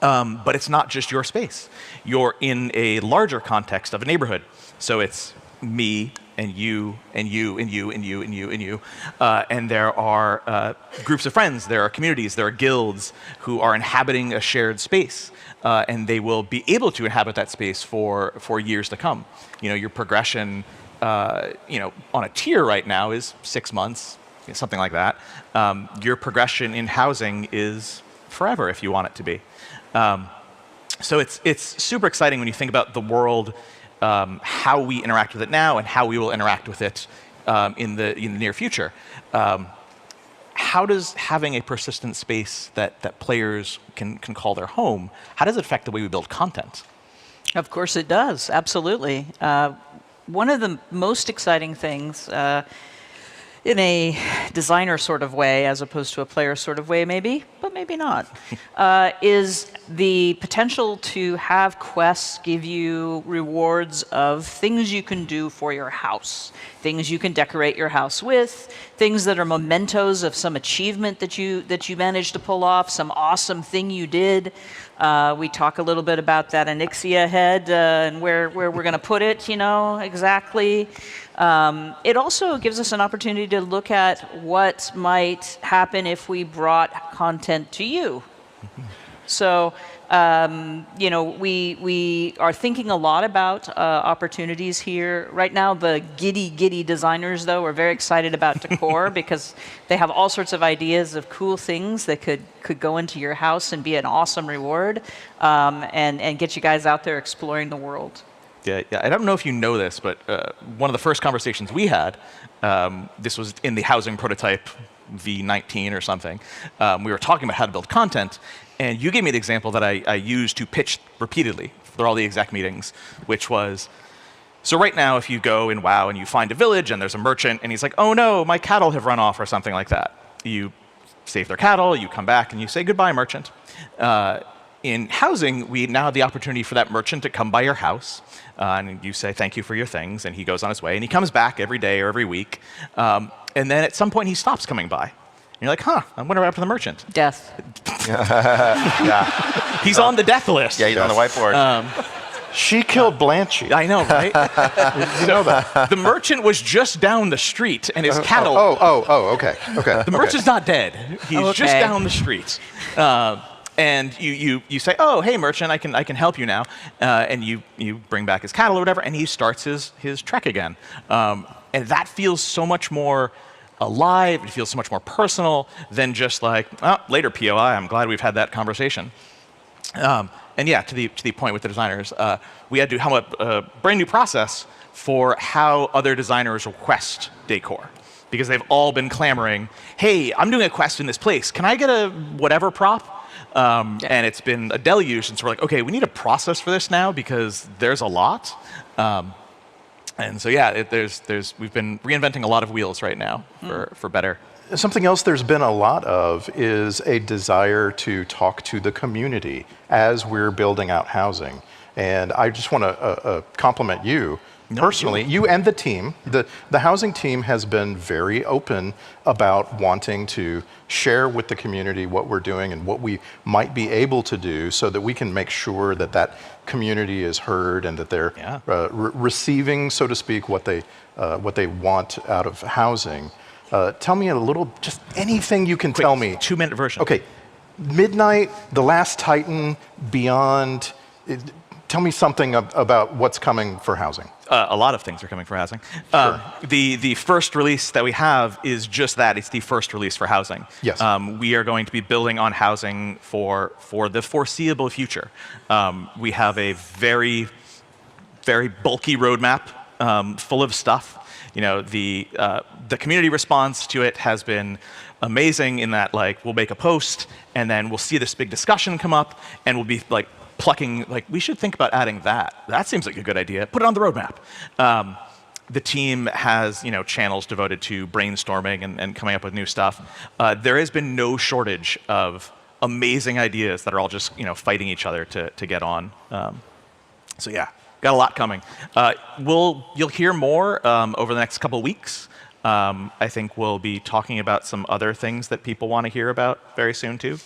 But it's not just your space. You're in a larger context of a neighborhood. So it's me and you and you and you and you and you and you. And there are groups of friends, there are communities, there are guilds who are inhabiting a shared space. And they will be able to inhabit that space for years to come. You know, your progression, on a tier right now is 6 months, something like that. Your progression in housing is forever if you want it to be. So it's super exciting when you think about the world, how we interact with it now and how we will interact with it in the near future. How does having a persistent space that players can call their home, how does it affect the way we build content? Of course it does, absolutely. One of the most exciting things in a designer sort of way, as opposed to a player sort of way, maybe, but maybe not, is the potential to have quests give you rewards of things you can do for your house, things you can decorate your house with, things that are mementos of some achievement that you managed to pull off, some awesome thing you did. We talk a little bit about that Onyxia head and where we're going to put it, exactly. It also gives us an opportunity to look at what might happen if we brought content to you. So, we are thinking a lot about opportunities here. Right now, the giddy designers, though, are very excited about decor because they have all sorts of ideas of cool things that could go into your house and be an awesome reward and get you guys out there exploring the world. Yeah. I don't know if you know this, but one of the first conversations we had, this was in the housing prototype V19 or something. We were talking about how to build content, and you gave me the example that I used to pitch repeatedly for all the exec meetings, which was, so right now if you go in WoW and you find a village and there's a merchant and he's like, oh no, my cattle have run off or something like that. You save their cattle, you come back and you say, goodbye, merchant. In housing, we now have the opportunity for that merchant to come by your house, and you say thank you for your things, and he goes on his way, and he comes back every day or every week, and then at some point he stops coming by. And you're like, I wonder what happened to the merchant. Death. Yeah. He's on the death list. Yeah, he's on the whiteboard. She killed Blanchie. I know, right? You know that. The merchant was just down the street, and his cattle... Okay. The merchant's not dead. He's just down the street. And you say, oh, hey, merchant, I can help you now. And you bring back his cattle or whatever, and he starts his trek again. And that feels so much more alive. It feels so much more personal than just like, later, POI, I'm glad we've had that conversation. And yeah, to the point with the designers, we had to have a brand new process for how other designers request decor. Because they've all been clamoring, hey, I'm doing a quest in this place. Can I get a whatever prop? And it's been a deluge, and so we're like, okay, we need a process for this now because there's a lot. And so yeah, we've been reinventing a lot of wheels right now for better. Something else there's been a lot of is a desire to talk to the community as we're building out housing. And I just want to compliment you personally, you and the team. The housing team has been very open about wanting to share with the community what we're doing and what we might be able to do so that we can make sure that that community is heard and that they're receiving, so to speak, what they want out of housing. Tell me a little, just anything you can tell me. 2-minute version. Okay, Midnight, The Last Titan, Beyond. Tell me something about what's coming for housing. A lot of things are coming for housing. Sure. The first release that we have is just that. It's the first release for housing. Yes. We are going to be building on housing for the foreseeable future. We have a very, very bulky roadmap full of stuff. The community response to it has been amazing in that, like, we'll make a post and then we'll see this big discussion come up and we'll be like plucking, like, we should think about adding that. That seems like a good idea. Put it on the roadmap. The team has, channels devoted to brainstorming and coming up with new stuff. There has been no shortage of amazing ideas that are all just, fighting each other to get on. So yeah. Got a lot coming. You'll hear more over the next couple of weeks. I think we'll be talking about some other things that people want to hear about very soon too.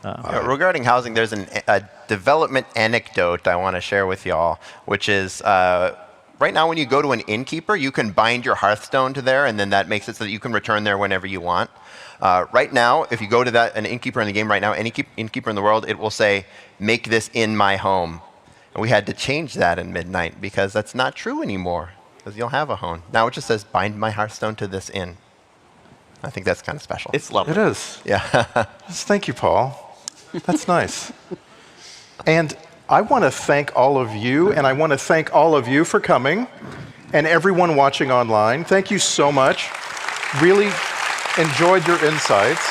Regarding housing, there's a development anecdote I want to share with y'all, which is right now when you go to an innkeeper, you can bind your Hearthstone to there, and then that makes it so that you can return there whenever you want. Right now, if you go to an innkeeper in the game right now, any innkeeper in the world, it will say, make this in my home. And we had to change that in Midnight because that's not true anymore, because you'll have a home. Now it just says, bind my Hearthstone to this inn. I think that's kind of special. It's lovely. It is. Yeah. Thank you, Paul. That's nice. And I want to thank all of you, and I want to thank all of you for coming, and everyone watching online. Thank you so much. Really enjoyed your insights.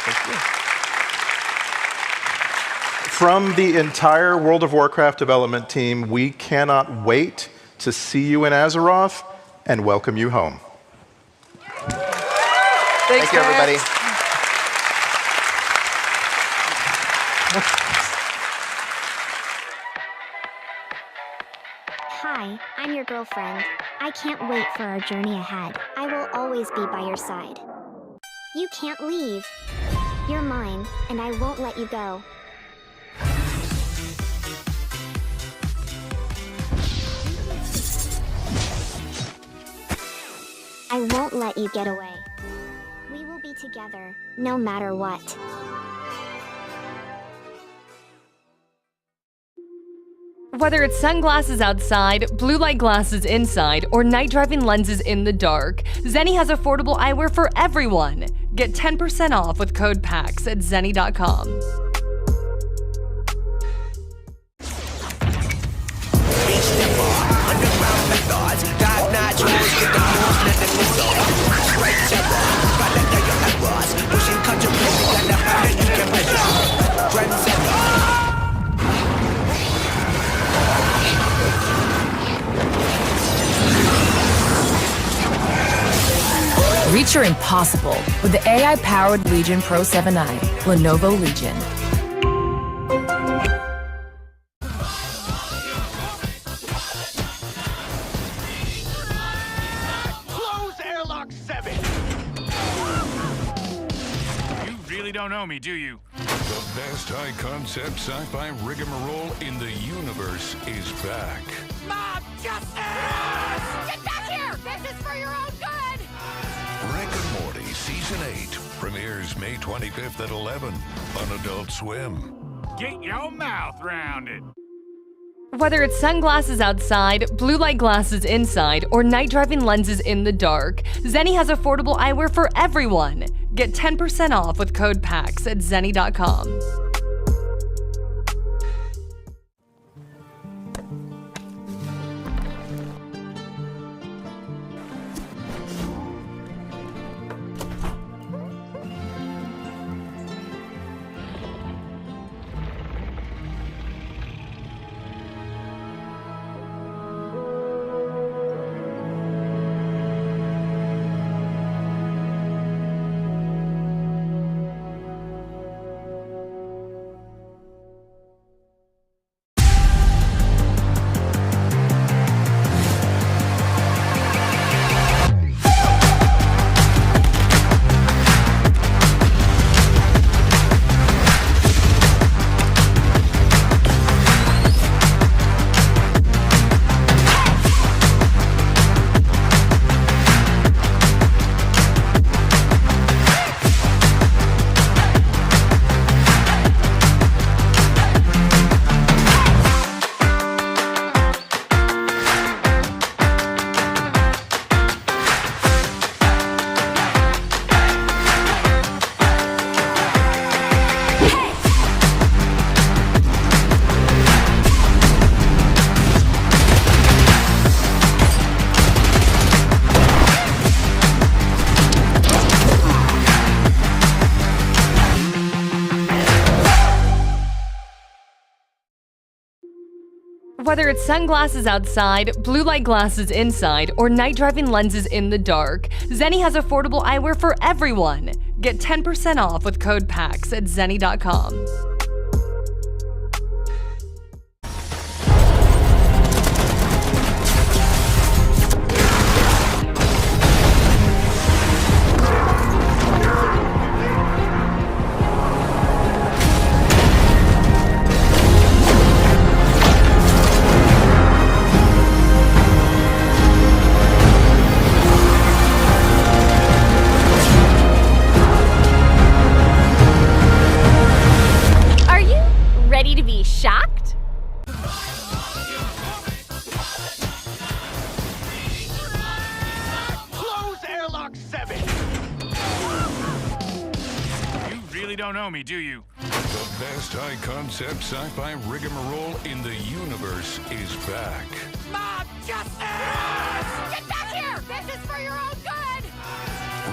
Thank you. From the entire World of Warcraft development team, we cannot wait to see you in Azeroth and welcome you home. Thank you, everybody. Hi, I'm your girlfriend. I can't wait for our journey ahead. I will always be by your side. You can't leave. You're mine, and I won't let you go. I won't let you get away. We will be together, no matter what. Whether it's sunglasses outside, blue light glasses inside, or night driving lenses in the dark, Zeni has affordable eyewear for everyone. Get 10% off with code PAX at Zeni.com. Reach your impossible with the AI-powered Legion Pro 7i, Lenovo Legion. Close airlock 7! You really don't know me, do you? The best high-concept sci-fi rigmarole in the universe is back. Mob justice! Get back here! This is for your own good! Rick and Morty Season 8 premieres May 25th at 11 on Adult Swim. Get your mouth round it. Whether it's sunglasses outside, blue light glasses inside, or night driving lenses in the dark, Zeni has affordable eyewear for everyone. Get 10% off with code PAX at Zeni.com. Whether it's sunglasses outside, blue light glasses inside, or night driving lenses in the dark, Zeni has affordable eyewear for everyone. Get 10% off with code PAX at Zeni.com. Ready to be shocked? Close airlock 7! You really don't know me, do you? The best high-concept sci-fi rigmarole in the universe is back. Mob justice! Get back here! This is for your own good!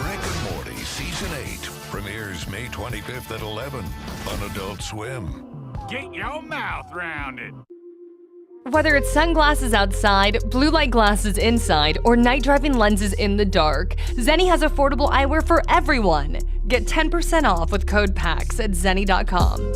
Rick and Morty Season 8 premieres May 25th at 11 on Adult Swim. Get your mouth round it. Whether it's sunglasses outside, blue light glasses inside, or night driving lenses in the dark, Zeni has affordable eyewear for everyone. Get 10% off with code PAX at Zeni.com.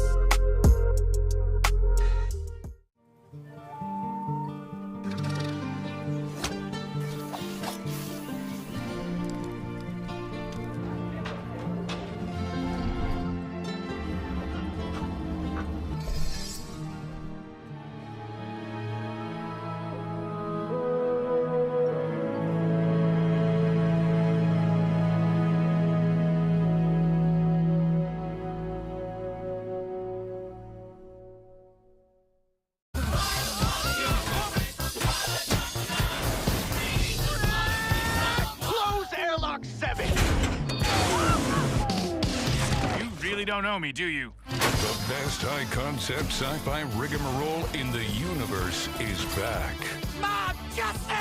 Close airlock 7! You really don't know me, do you? The best high-concept sci-fi rigmarole in the universe is back. Mob justice!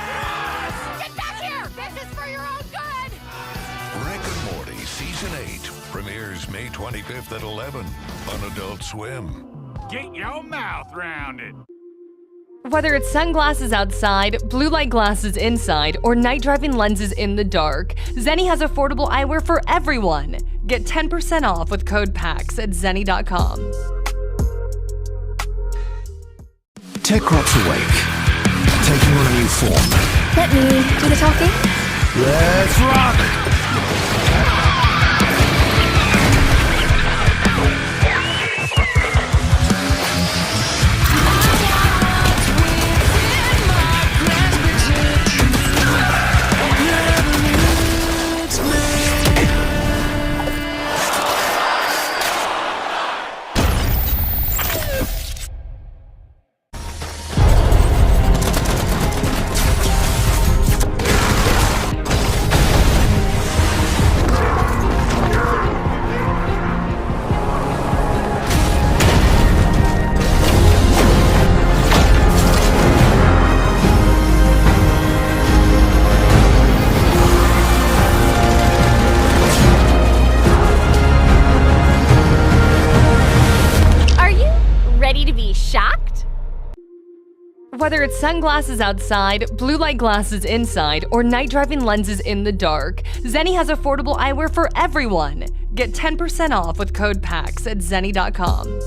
Get back here! This is for your own good! Rick and Morty Season 8 premieres May 25th at 11 on Adult Swim. Get your mouth round it. Whether it's sunglasses outside, blue light glasses inside, or night driving lenses in the dark, Zeni has affordable eyewear for everyone. Get 10% off with code PAX at Zeni.com. Tech Crops Awake, taking on a new form. Let me do the talking. Let's rock! Whether it's sunglasses outside, blue light glasses inside, or night driving lenses in the dark, Zeni has affordable eyewear for everyone. Get 10% off with code PAX at Zeni.com.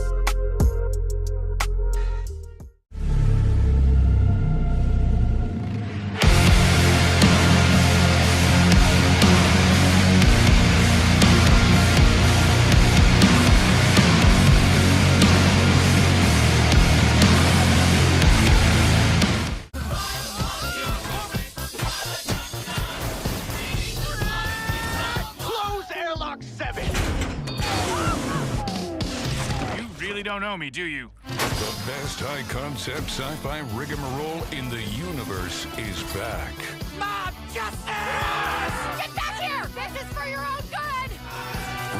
Don't know me, do you? The best high-concept sci-fi rigmarole in the universe is back. Mob justice! Get back here! This is for your own good!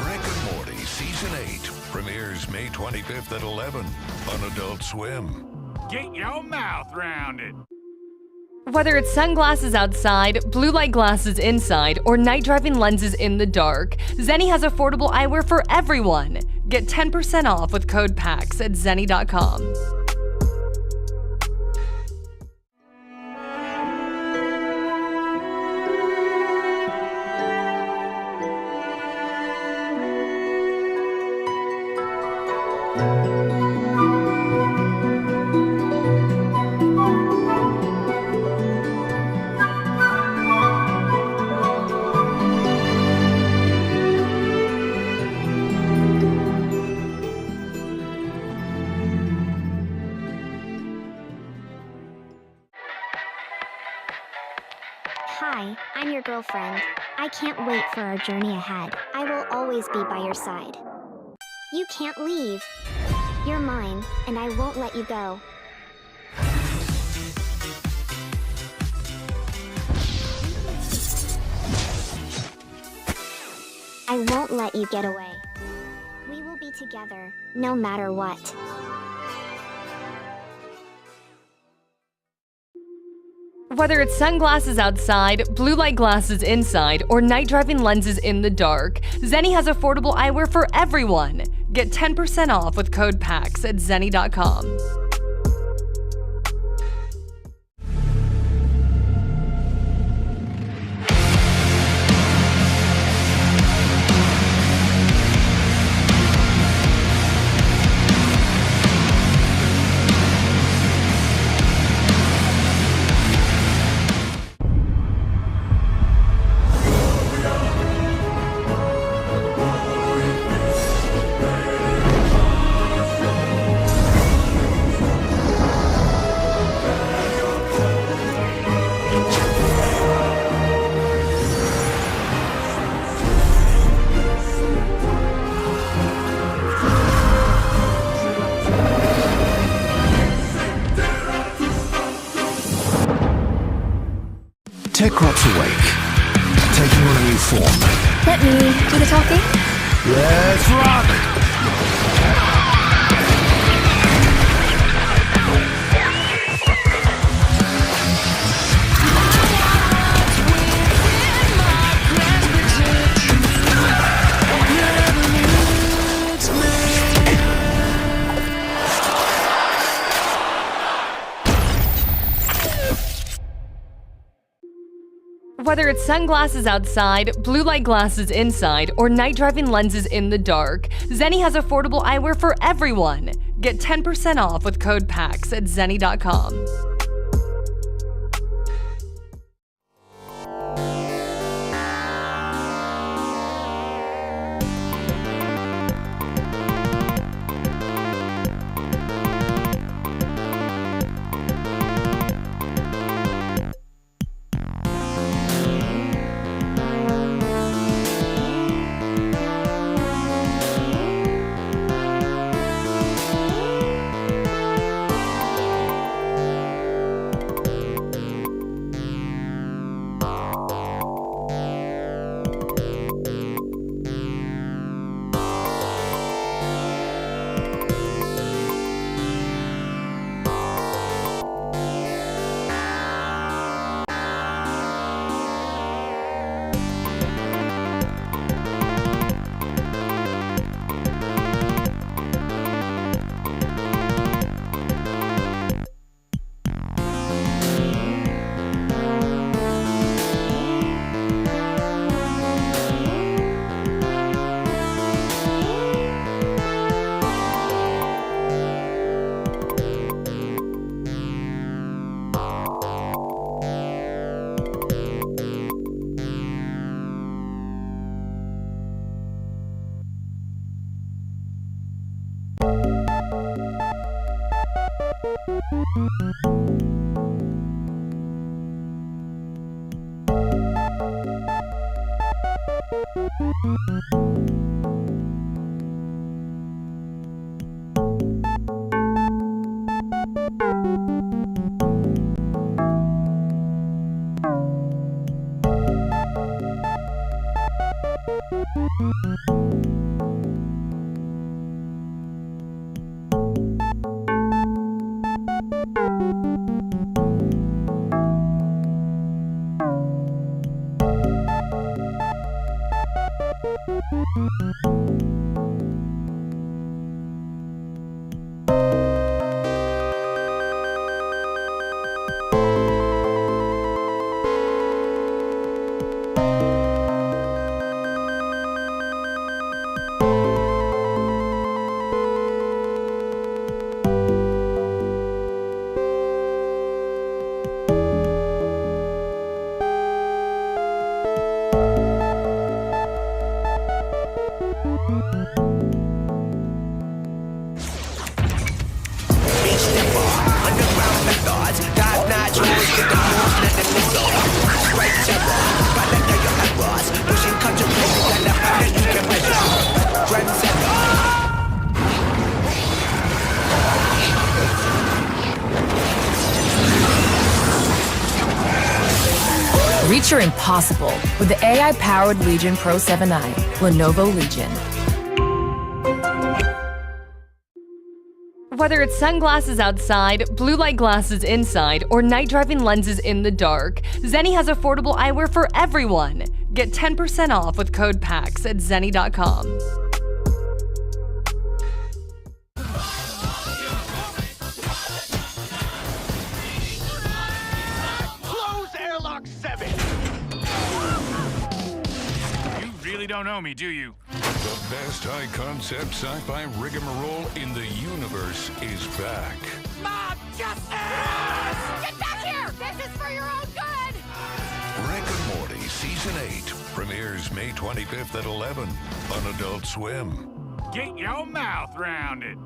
Rick and Morty Season 8 premieres May 25th at 11 on Adult Swim. Get your mouth round it. Whether it's sunglasses outside, blue light glasses inside, or night driving lenses in the dark, Zeni has affordable eyewear for everyone. Get 10% off with code PAX at Zeni.com. Hi, I'm your girlfriend. I can't wait for our journey ahead. I will always be by your side. You can't leave. You're mine, and I won't let you go. I won't let you get away. We will be together, no matter what. Whether it's sunglasses outside, blue light glasses inside, or night driving lenses in the dark, Zeni has affordable eyewear for everyone. Get 10% off with code PAX at Zeni.com. Tech Rots awake, taking on a new form. Let me do the talking. Let's rock! Whether it's sunglasses outside, blue light glasses inside, or night driving lenses in the dark, Zeni has affordable eyewear for everyone. Get 10% off with code PAX at Zeni.com. Reach your impossible with the AI-powered Legion Pro 7i, Lenovo Legion. Whether it's sunglasses outside, blue light glasses inside, or night driving lenses in the dark, Zeni has affordable eyewear for everyone. Get 10% off with code PAX at Zeni.com. Close airlock 7! You really don't know me, do you? The best high-concept sci-fi rigmarole in the universe is back. Mob justice! Get back here! This is for your own good! Rick and Morty Season 8 premieres May 25th at 11 on Adult Swim. Get your mouth round it.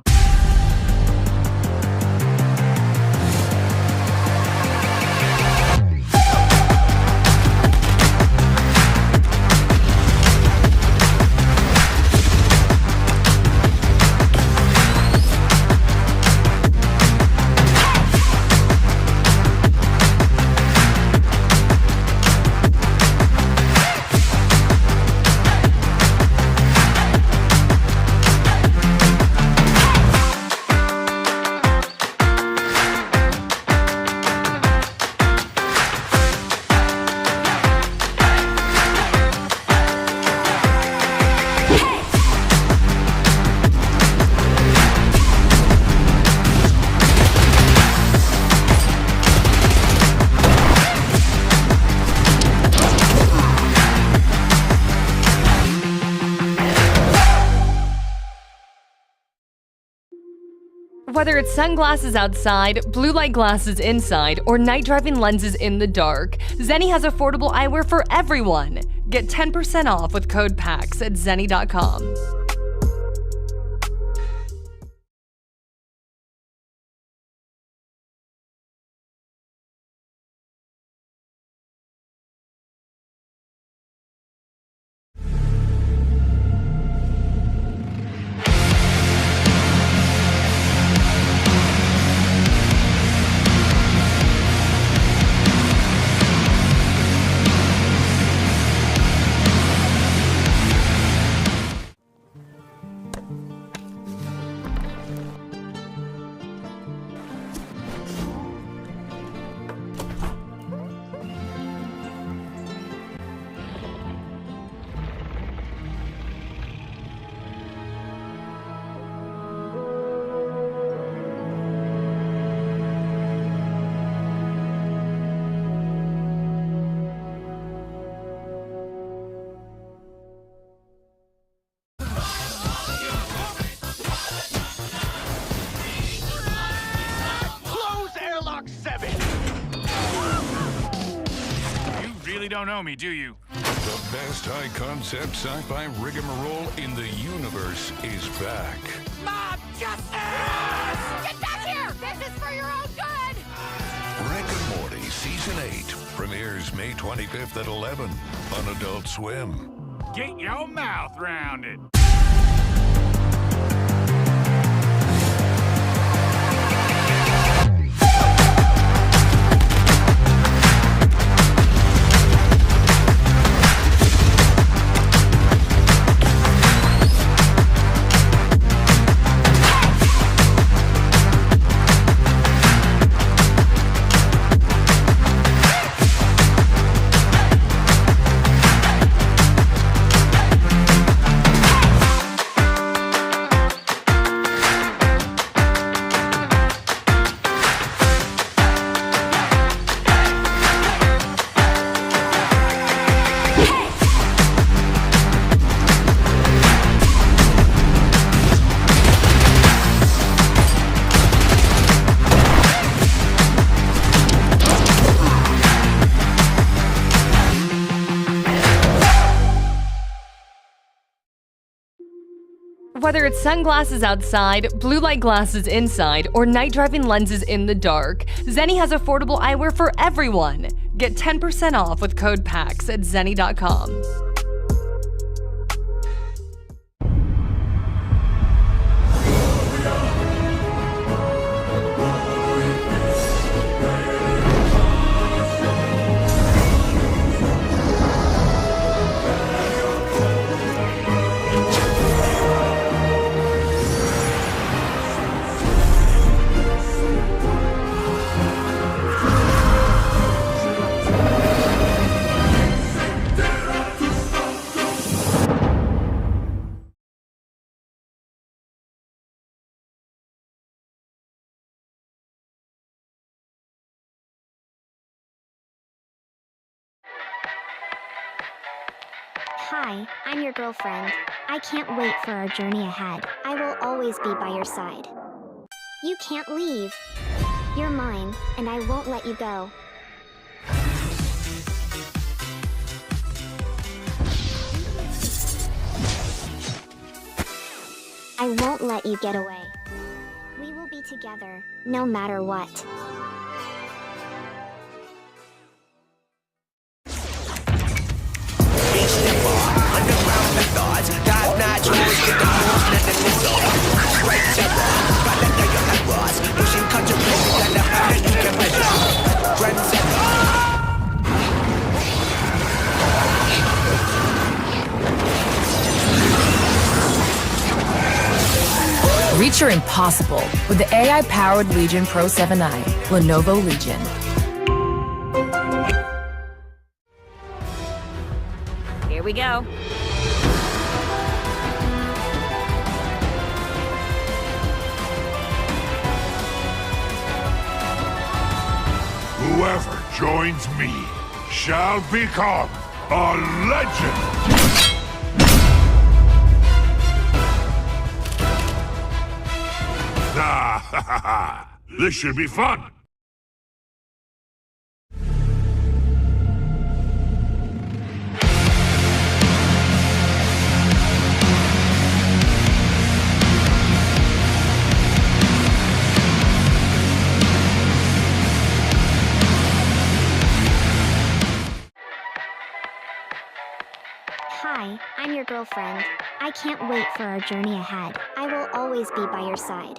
Whether it's sunglasses outside, blue light glasses inside, or night driving lenses in the dark, Zeni has affordable eyewear for everyone. Get 10% off with code PAX at Zeni.com. Close airlock 7! You really don't know me, do you? The best high-concept sci-fi rigmarole in the universe is back. Mob justice! Get back here! This is for your own good! Rick and Morty Season 8 premieres May 25th at 11 on Adult Swim. Get your mouth round it. Whether it's sunglasses outside, blue light glasses inside, or night driving lenses in the dark, Zeni has affordable eyewear for everyone. Get 10% off with code PAX at Zeni.com. Hi, I'm your girlfriend. I can't wait for our journey ahead. I will always be by your side. You can't leave. You're mine, and I won't let you go. I won't let you get away. We will be together, no matter what. Reach your impossible with the AI-powered Legion Pro 7i, Lenovo Legion. Here we go. Whoever joins me shall become a legend! Ah! Ha ha ha! This should be fun! Hi, I'm your girlfriend. I can't wait for our journey ahead. I will always be by your side.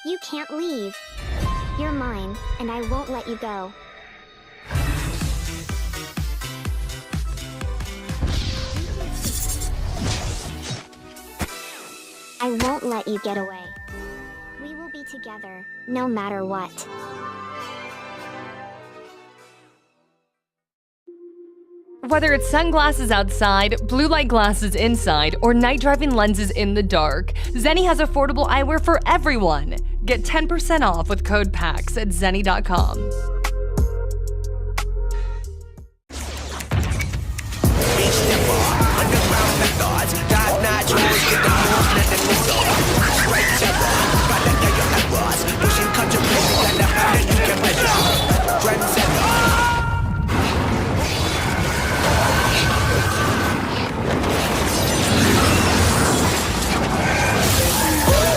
You can't leave. You're mine, and I won't let you go. I won't let you get away. We will be together, no matter what. Whether it's sunglasses outside, blue light glasses inside, or night driving lenses in the dark, Zeni has affordable eyewear for everyone. Get 10% off with code PAX at Zeni.com.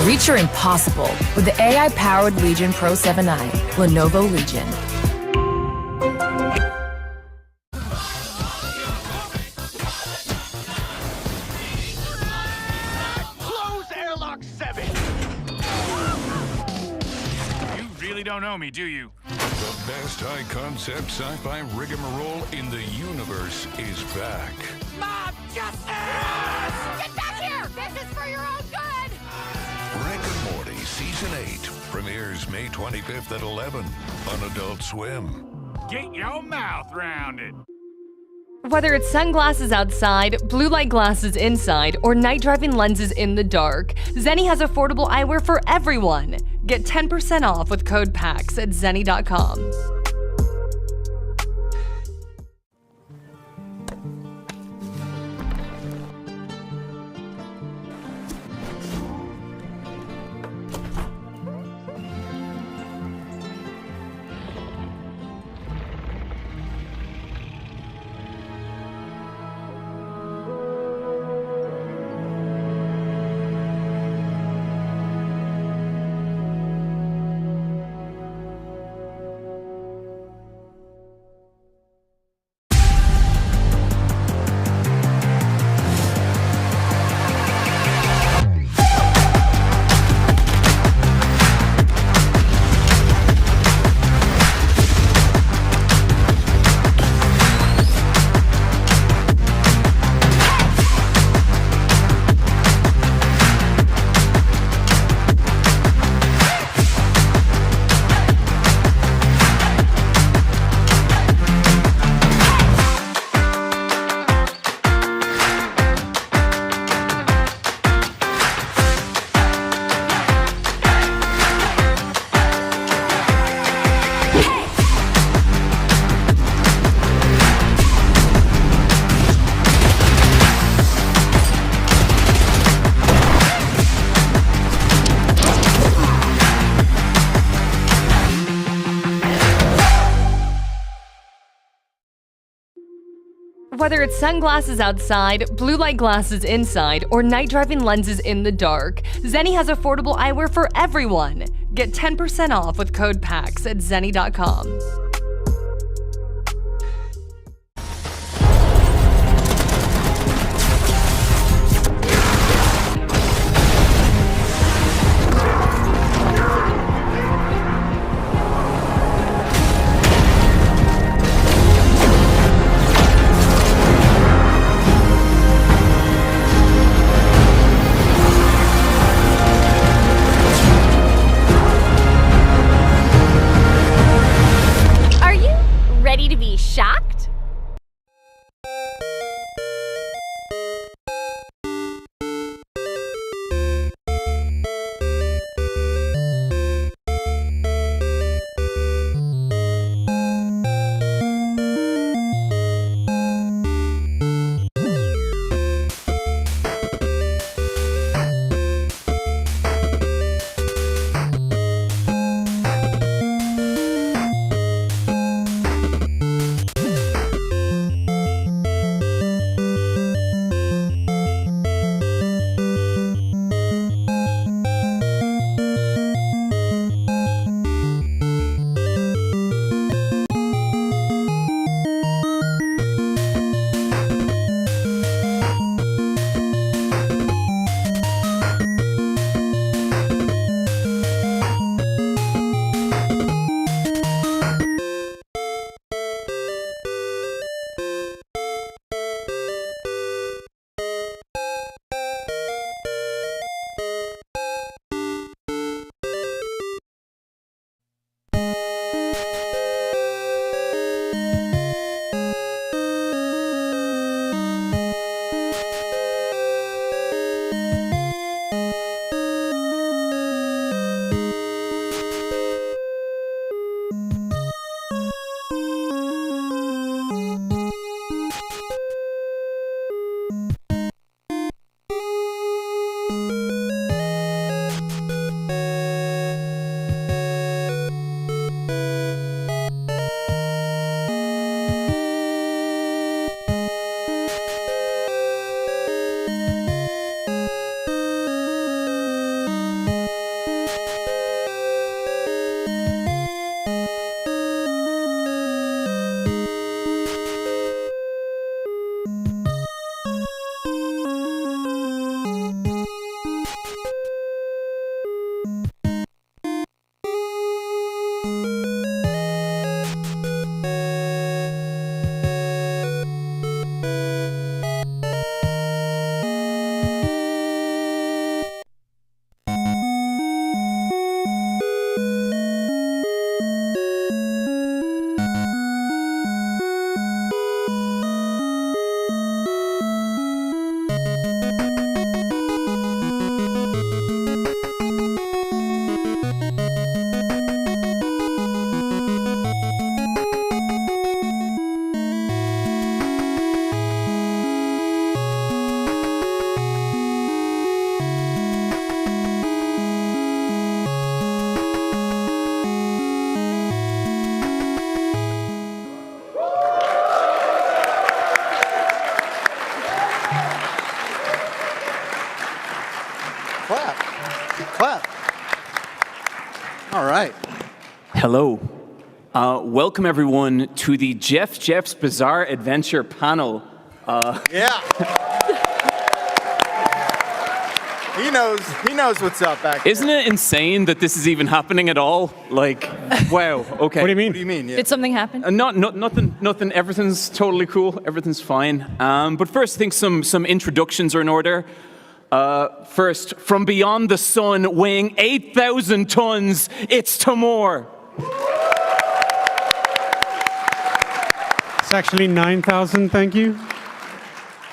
Reach your impossible with the AI-powered Legion Pro 7i, Lenovo Legion. Close airlock 7! You really don't know me, do you? The best high-concept sci-fi rigmarole in the universe is back. Mob justice! Get back here! This is for your own good! Rick and Morty Season 8 premieres May 25th at 11 on Adult Swim. Get your mouth rounded. Whether it's sunglasses outside, blue light glasses inside, or night driving lenses in the dark, Zeni has affordable eyewear for everyone. Get 10% off with code PAX at Zeni.com. Whether it's sunglasses outside, blue light glasses inside, or night driving lenses in the dark, Zeni has affordable eyewear for everyone. Get 10% off with code PAX at Zeni.com. Hello. Welcome, everyone, to the Jeff's Bizarre Adventure panel. Yeah. He knows what's up back there. Isn't it insane that this is even happening at all? Like, wow, okay. What do you mean? What do you mean? Yeah. Did something happen? Nothing. Everything's totally cool. Everything's fine. But first, I think some introductions are in order. First, from beyond the sun, weighing 8,000 tons, it's Tamor. It's actually 9,000, thank you.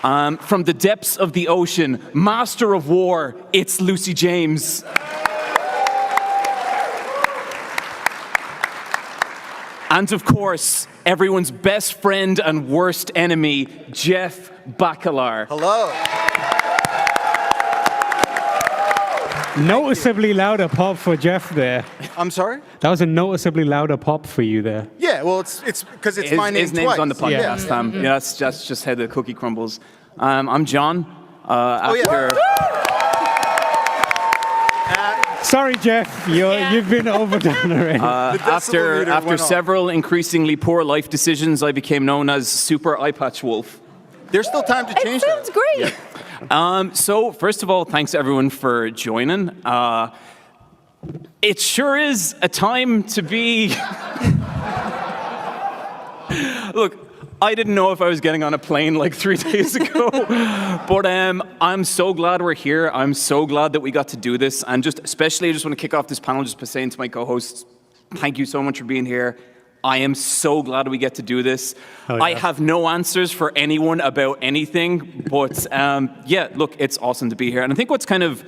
From the depths of the ocean, master of war, it's Lucy James. And of course, everyone's best friend and worst enemy, Jeff Bacalar. Hello. Noticeably louder pop for Jeff there. I'm sorry? That was a noticeably louder pop for you there. Yeah, well, it's because it's my name His name's twice. on the podcast. Yeah, that's just how the cookie crumbles. I'm John. Sorry, Jeff, you've been overdone already. After several increasingly poor life decisions, I became known as Super Eye Patch Wolf. There's still time to change that. Sounds great. So, first of all, thanks everyone for joining. It sure is a time to be... Look, I didn't know if I was getting on a plane like 3 days ago, but I'm so glad we're here. I'm so glad that we got to do this. And especially, I just want to kick off this panel just by saying to my co-hosts, thank you so much for being here. I am so glad we get to do this. Oh, yeah. I have no answers for anyone about anything, but yeah, look, it's awesome to be here. And I think what's kind of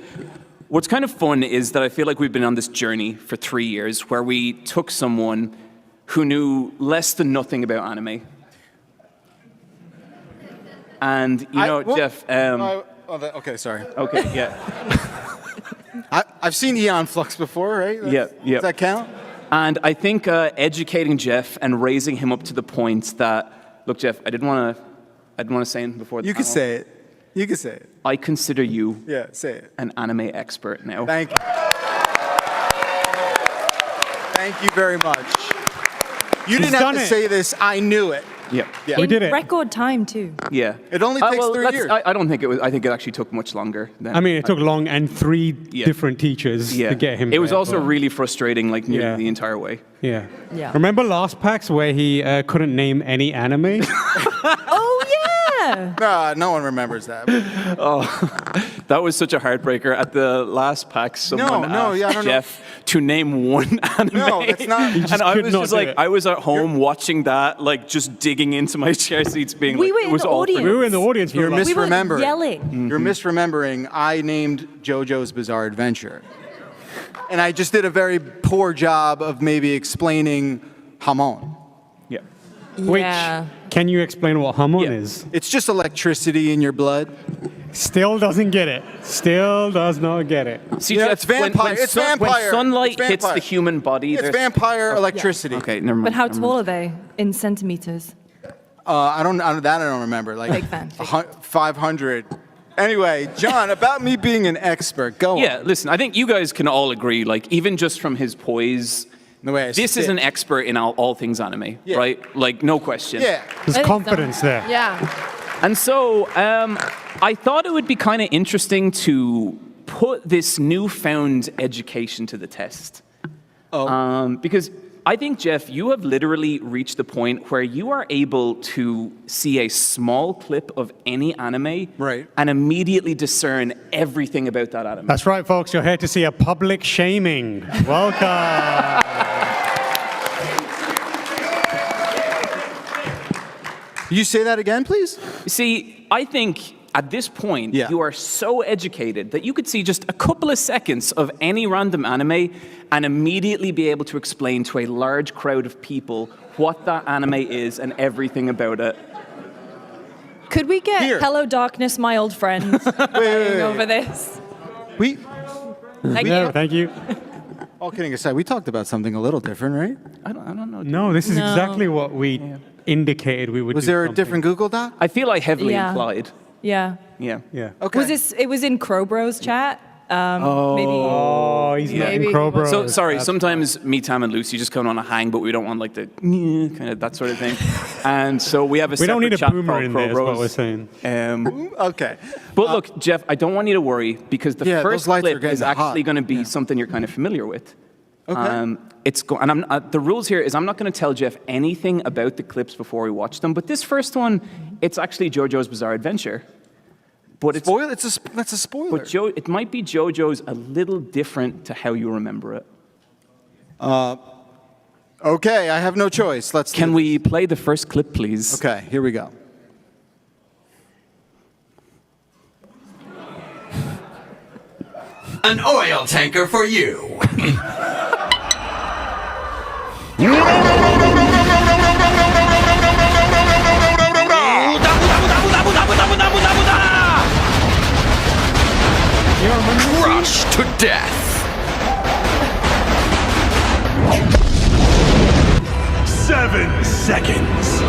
fun is that I feel like we've been on this journey for 3 years where we took someone who knew less than nothing about anime. And, Jeff... okay, sorry. Okay, yeah. I've seen Eon Flux before, right? Yeah. Does that count? And I think educating Jeff and raising him up to the point that, look, Jeff, I didn't want to say it before the You panel. can say it. You can say it. I consider you say it. an anime expert now. Thank you. Thank you very much. You didn't have to say this. I knew it. Yeah. We did it. Record time, too. Yeah. It only takes 3 years. I don't think it was. I think it actually took much longer. I mean, it took long and 3 different teachers to get him. It was there, also but- really frustrating, like nearly the entire way. Yeah. Yeah. Remember last PAX where he couldn't name any anime? Oh, yeah. Nah, no one remembers that. Oh, that was such a heartbreaker. At the last PAX, someone asked Jeff to name one anime. No, it's not. And I was just like, I was at home watching that, like just digging into my chair seats, being We like, were it in was the all audience. We were in the audience. You're We were misremembering. yelling. You're misremembering. I named JoJo's Bizarre Adventure. And I just did a very poor job of maybe explaining Hamon. Yeah. Which, Yeah. can you explain what Hamon is? It's just electricity in your blood. Still doesn't get it. Still does not get it. See, Yeah, Jeff, it's vampire. It's vampire. When sunlight It's hits the vampire. human body, It's there's- vampire electricity. Okay, never mind. But how never tall mind. are they in centimeters? I don't remember. Like Big fan. 500. Anyway, John, about me being an expert. Go on. Yeah, listen, I think you guys can all agree, like, even just from his poise, The way I this sit. is an expert in all things anime, Yeah. right? Like, no question. Yeah. There's confidence there. Yeah. And so I thought it would be kind of interesting to put this newfound education to the test. Because I think, Jeff, you have literally reached the point where you are able to see a small clip of any anime and immediately discern everything about that anime. That's right, folks. You're here to see a public shaming. Welcome. You say that again, please? See, I think at this point, you are so educated that you could see just a couple of seconds of any random anime and immediately be able to explain to a large crowd of people what that anime is and everything about it. Could we get Here. Hello Darkness, My Old Friend playing over this? Thank No, thank you. All kidding aside, we talked about something a little different, right? I don't know. No, this is No. exactly what we indicated we would Was do there a something. different Google Doc? I feel like heavily Yeah. implied. Yeah. Yeah. Yeah. Okay. It was in Crowbros chat? Maybe. Oh, he's not in Crow Bros. So sorry. Sometimes me, Tam, and Lucy just come on a hang, but we don't want like the kind of that sort of thing. And so we have a We don't separate need a chat boomer called in Crow there, is what Bros. we're saying. Okay. But look, Jeff, I don't want you to worry because the Yeah, first those lights are clip getting is actually hot. going to be something you're kind of familiar with. Okay. The rules here is I'm not going to tell Jeff anything about the clips before we watch them. But this first one, it's actually JoJo's Bizarre Adventure. But it's that's a spoiler. But it might be JoJo's a little different to how you remember it. Okay, I have no choice. Can we play the first clip, please? Okay, here we go. An oil tanker for you. Crushed to death. 7 seconds.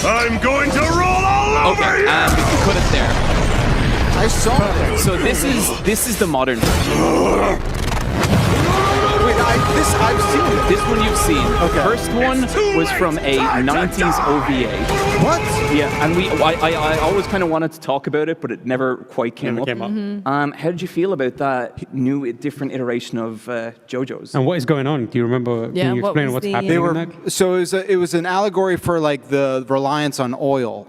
I'm going to roll all over you. We can put it there. I saw it. So this is the modern version. Wait, I've seen it. This one you've seen. Okay. First one was from a 90s OVA. What? Yeah, and I always kind of wanted to talk about it, but it never quite came up. How did you feel about that new, different iteration of JoJo's? And what is going on? Do you remember? Yeah, Can you what explain was what's the- happening? They were in that? so it was an allegory for like the reliance on oil.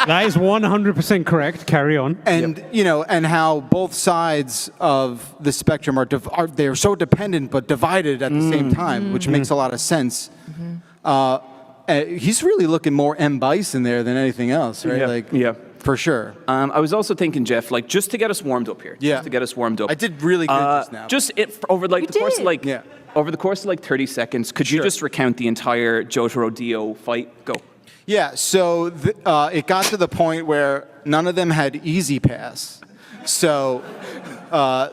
That is 100% correct. Carry on. And and how both sides of the spectrum are they're so dependent but divided at the same time, which makes a lot of sense. He's really looking more M. Bison there than anything else, right? Yeah. For sure. I was also thinking, Jeff, like just to get us warmed up here. Yeah. Just to get us warmed up. I did really good just now. Just over like the course of like Yeah. over the course of like 30 seconds, could you just recount the entire Jotaro Dio fight? Go. Yeah, so it got to the point where none of them had Easy Pass. So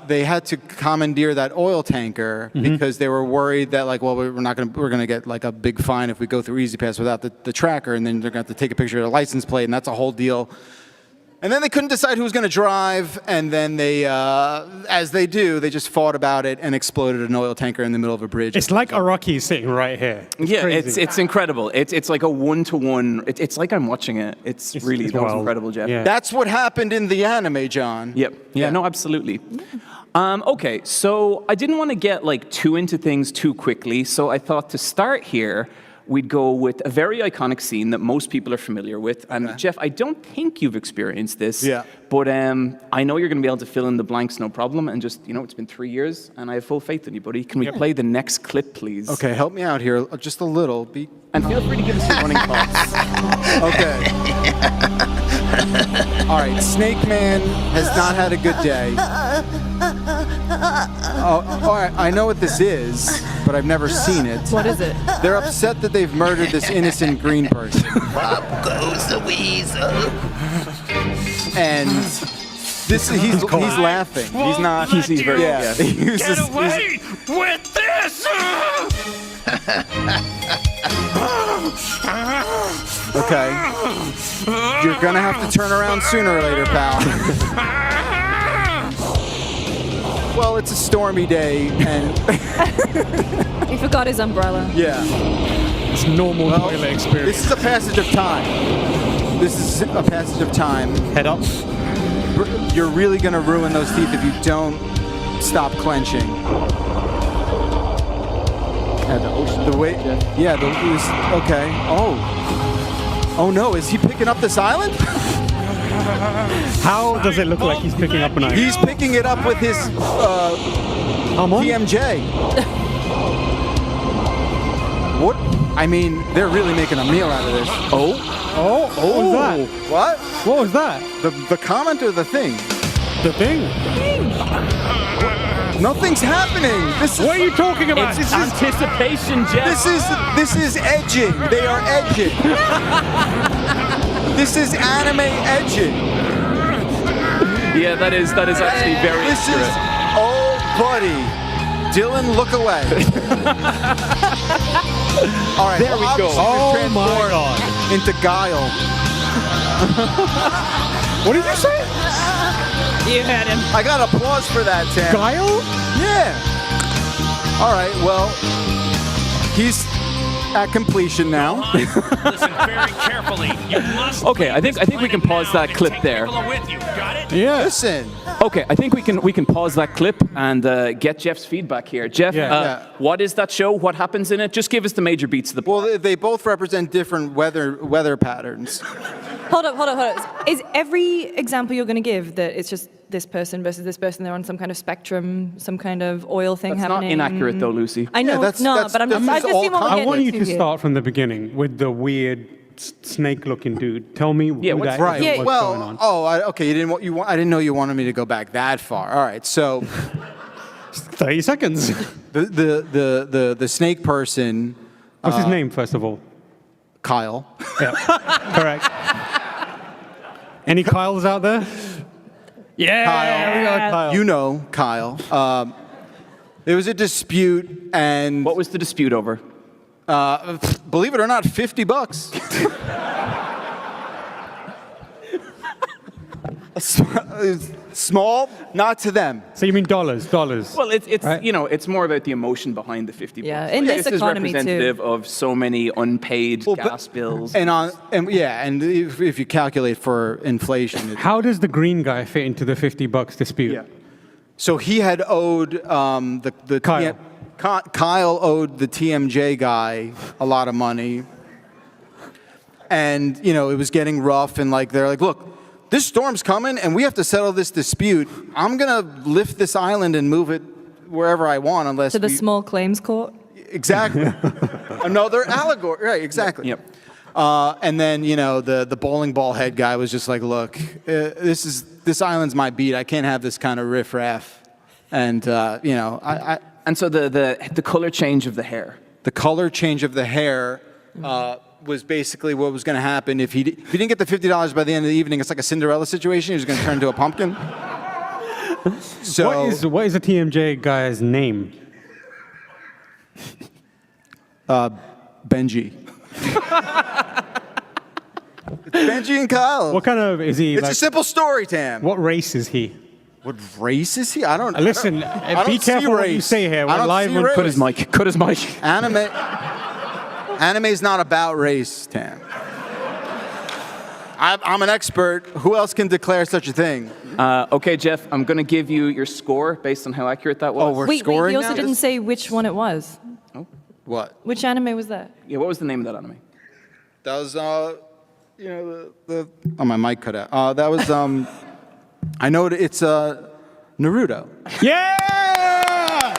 they had to commandeer that oil tanker because they were worried that we're gonna get like a big fine if we go through Easy Pass without the tracker, and then they're gonna have to take a picture of the license plate, and that's a whole deal. And then they couldn't decide who was going to drive, and then they, as they do, they just fought about it and exploded an oil tanker in the middle of a bridge. It's like Araki sitting right here. It's incredible. It's like a 1-to-1. It's like I'm watching it. It's that was incredible, Jeff. Yeah. That's what happened in the anime, John. Yep. Yeah. No, absolutely. Okay, so I didn't want to get like too into things too quickly, so I thought to start here, we'd go with a very iconic scene that most people are familiar with. And Jeff, I don't think you've experienced this, but I know you're going to be able to fill in the blanks, no problem. And just, it's been 3 years, and I have full faith in you, buddy. Can we play the next clip, please? Okay, help me out here just a little. And feel free to give us your running thoughts. Okay. All right, Snake Man has not had a good day. Oh, all right, I know what this is, but I've never seen it. What is it? They're upset that they've murdered this innocent green person. Up goes the weasel. And he's laughing. He's not. He's very. Yeah. Get away with this! Okay. You're gonna have to turn around sooner or later, pal. Well, it's a stormy day, and He forgot his umbrella. yeah. It's normal toilet experience. This is a passage of time. Head up. You're really gonna ruin those teeth if you don't stop clenching. The way, okay. Oh no, is he picking up this island? How does it look like he's picking up an item? He's picking it up with his PMJ. What? I mean, they're really making a meal out of this. What was that? What? What was that? The comment or the thing? The thing? Nothing's happening. What are you talking about? It's anticipation, Jeff. This is edging. They are edging. This is anime edging. Yeah, that is actually very accurate. Oh, buddy. Dylan, look away. All right, there we go. Oh my God. Into Guile. What did you say? You had him. I got applause for that, Tam. Guile? Yeah. All right, well, he's at completion now. Listen very carefully. You must. Okay, I think we can pause that clip there. With you. Got it? Yeah. Listen. Okay, I think we can pause that clip and get Jeff's feedback here. Jeff, what is that show? What happens in it? Just give us the major beats of the. Well, they both represent different weather patterns. Hold up. Is every example you're going to give that it's just this person versus this person, they're on some kind of spectrum, some kind of oil thing That's happening? not inaccurate though, Lucy. I know it's not, but I just see what we're I want you getting to start from the beginning with the weird snake-looking dude. Tell me who that is and what's going on. Okay. I didn't know you wanted me to go back that far. All right, so 30 seconds. The snake person. What's his name, first of all? Kyle. Yeah, correct. Any Kyles out there? Yeah, Kyle. we got Kyle. You know Kyle. There was a dispute, and what was the dispute over? Believe it or not, $50. Small, not to them. So you mean dollars? Well, it's right? It's more about the emotion behind the $50. Yeah, in this economy is representative of so many unpaid gas bills. And if you calculate for inflation, how does the green guy fit into the $50 dispute? Yeah. So he had owed Kyle. Kyle owed the TMJ guy a lot of money, and it was getting rough. And they're like, look, this storm's coming, and we have to settle this dispute. I'm gonna lift this island and move it wherever I want, unless to the small claims court. Exactly. Another allegory, right? Exactly. Yep. And then the bowling ball head guy was just like, look, this island's my beat. I can't have this kind of riffraff. And And so the color change of the hair. The color change of the hair was basically what was going to happen if he didn't get the $50 by the end of the evening. It's like a Cinderella situation. He was going to turn into a pumpkin. So what is the TMJ guy's name? Benji. It's Benji and Kyle. What kind of is he? It's a simple story, Tam. What race is he? What race is he? I don't. Listen, be careful what you say here. We're live on. Cut his mic. Cut his mic. Anime's not about race, Tam. I'm an expert. Who else can declare such a thing? Okay, Jeff, I'm going to give you your score based on how accurate that was. Oh, we're scoring you also now? didn't say which one it was. Oh. What? Which anime was that? Yeah, what was the name of that anime? That was, the oh, my mic cut out. That was, I know it's Naruto. Yeah!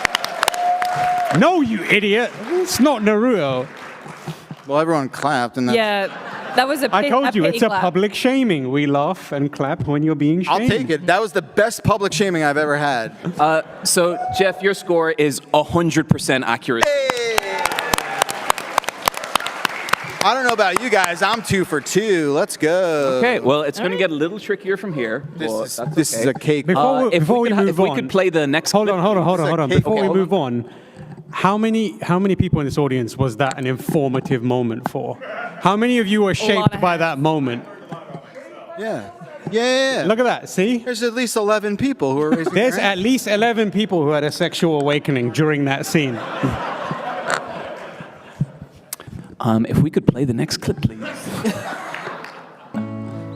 No, you idiot. It's not Naruto. Well, everyone clapped. And Yeah, that was I told you, it's a clap. public shaming. We laugh and clap when you're being shamed. I'll take it. That was the best public shaming I've ever had. So, Jeff, your score is 100% accurate. I don't know about you guys. I'm 2 for 2. Let's go. Okay, well, it's going to get a little trickier from here. This is a cake. Before we if we could play the next Hold clip. on. Before we hold move on, how many people in this audience was that an informative moment for? How many of you were shaped by that moment? Yeah. Look at that. See? There's at least 11 people who are raising There's their hand. at least 11 people who had a sexual awakening during that scene. If we could play the next clip, please.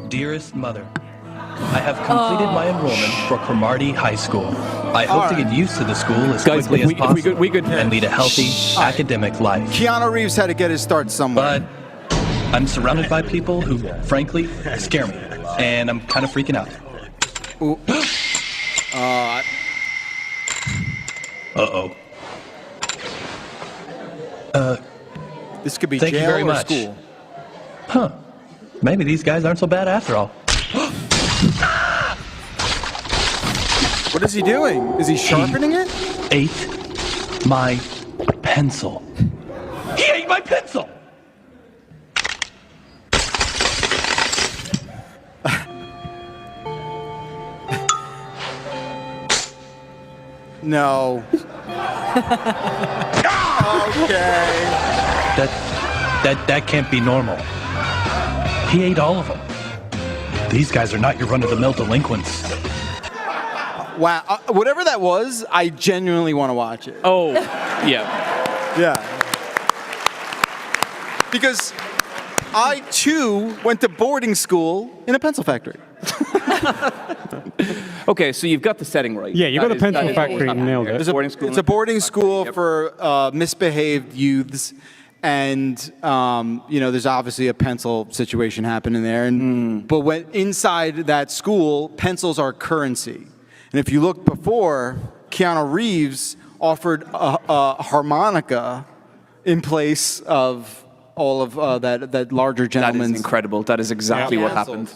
Dearest Mother, I have completed my enrollment for Cromartie High School. I hope to get used to the school as quickly as possible and lead a healthy academic life. Keanu Reeves had to get his start somewhere. But I'm surrounded by people who, frankly, scare me, and I'm kind of freaking out. Ooh. Uh-oh. This could be Thank jail you very or much. school. Huh. Maybe these guys aren't so bad after all. What is he doing? Is he sharpening it? Ate my pencil. He ate my pencil! No. Okay. That can't be normal. He ate all of them. These guys are not your run-of-the-mill delinquents. wow. Whatever that was, I genuinely want to watch it. Oh, yeah. Yeah. Because I, too, went to boarding school in a pencil factory. Okay, so you've got the setting right. Yeah, you got the pencil factory and nailed it. It's a boarding school for misbehaved youths. And, there's obviously a pencil situation happening there. But when inside that school, pencils are currency. And if you look before, Keanu Reeves offered a harmonica in place of all of that larger gentleman's. That is incredible. That is exactly what happened.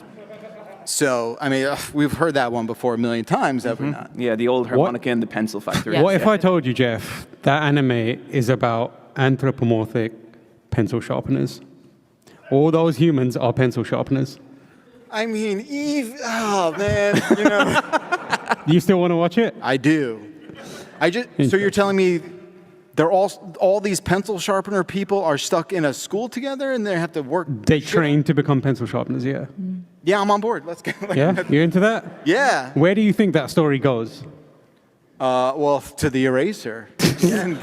So, I mean, we've heard that one before a million times, have we not? Yeah, the old harmonica in the pencil factory. What if I told you, Jeff, that anime is about anthropomorphic pencil sharpeners? All those humans are pencil sharpeners. I mean, Eve, oh man, Do you still want to watch it? I do. So you're telling me they're all these pencil sharpener people are stuck in a school together and they have to work? They train to become pencil sharpeners, yeah. Yeah, I'm on board. Let's go. Yeah, you into that? Yeah. Where do you think that story goes? Well, to the eraser. And,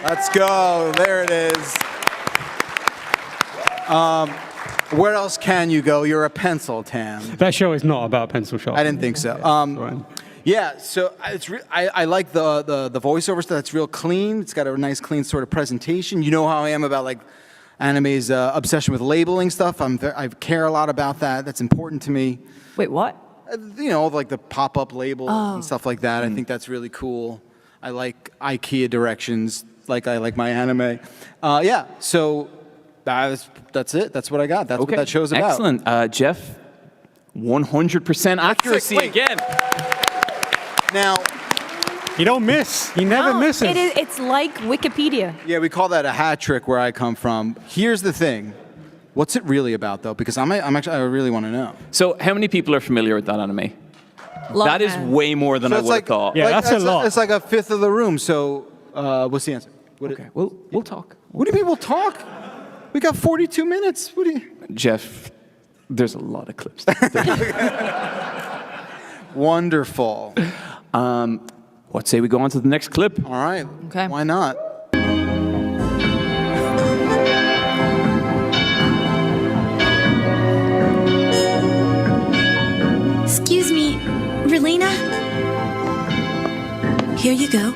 let's go. There it is. Where else can you go? You're a pencil, Tam. That show is not about pencil sharpening. I didn't think so. Yeah, so I like the voiceover stuff. That's real clean. It's got a nice, clean sort of presentation. You know how I am about like anime's obsession with labeling stuff. I care a lot about that. That's important to me. Wait, what? Like the pop-up labels and stuff like that. I think that's really cool. I like IKEA directions, like I like my anime. So that's it. That's what I got. That's what that show's about. Excellent. Jeff, 100% accuracy again. Now, you don't miss. He never misses. It's like Wikipedia. Yeah, we call that a hat trick where I come from. Here's the thing. What's it really about, though? Because I really want to know. So how many people are familiar with that anime? That is way more than I would have thought. Yeah, that's a lot. It's like a fifth of the room. So what's the answer? We'll talk. What do you mean we'll talk? We got 42 minutes. What do you... Jeff, there's a lot of clips. Wonderful. What say we go on to the next clip? All right. Okay. Why not? Excuse me, Relina? Here you go.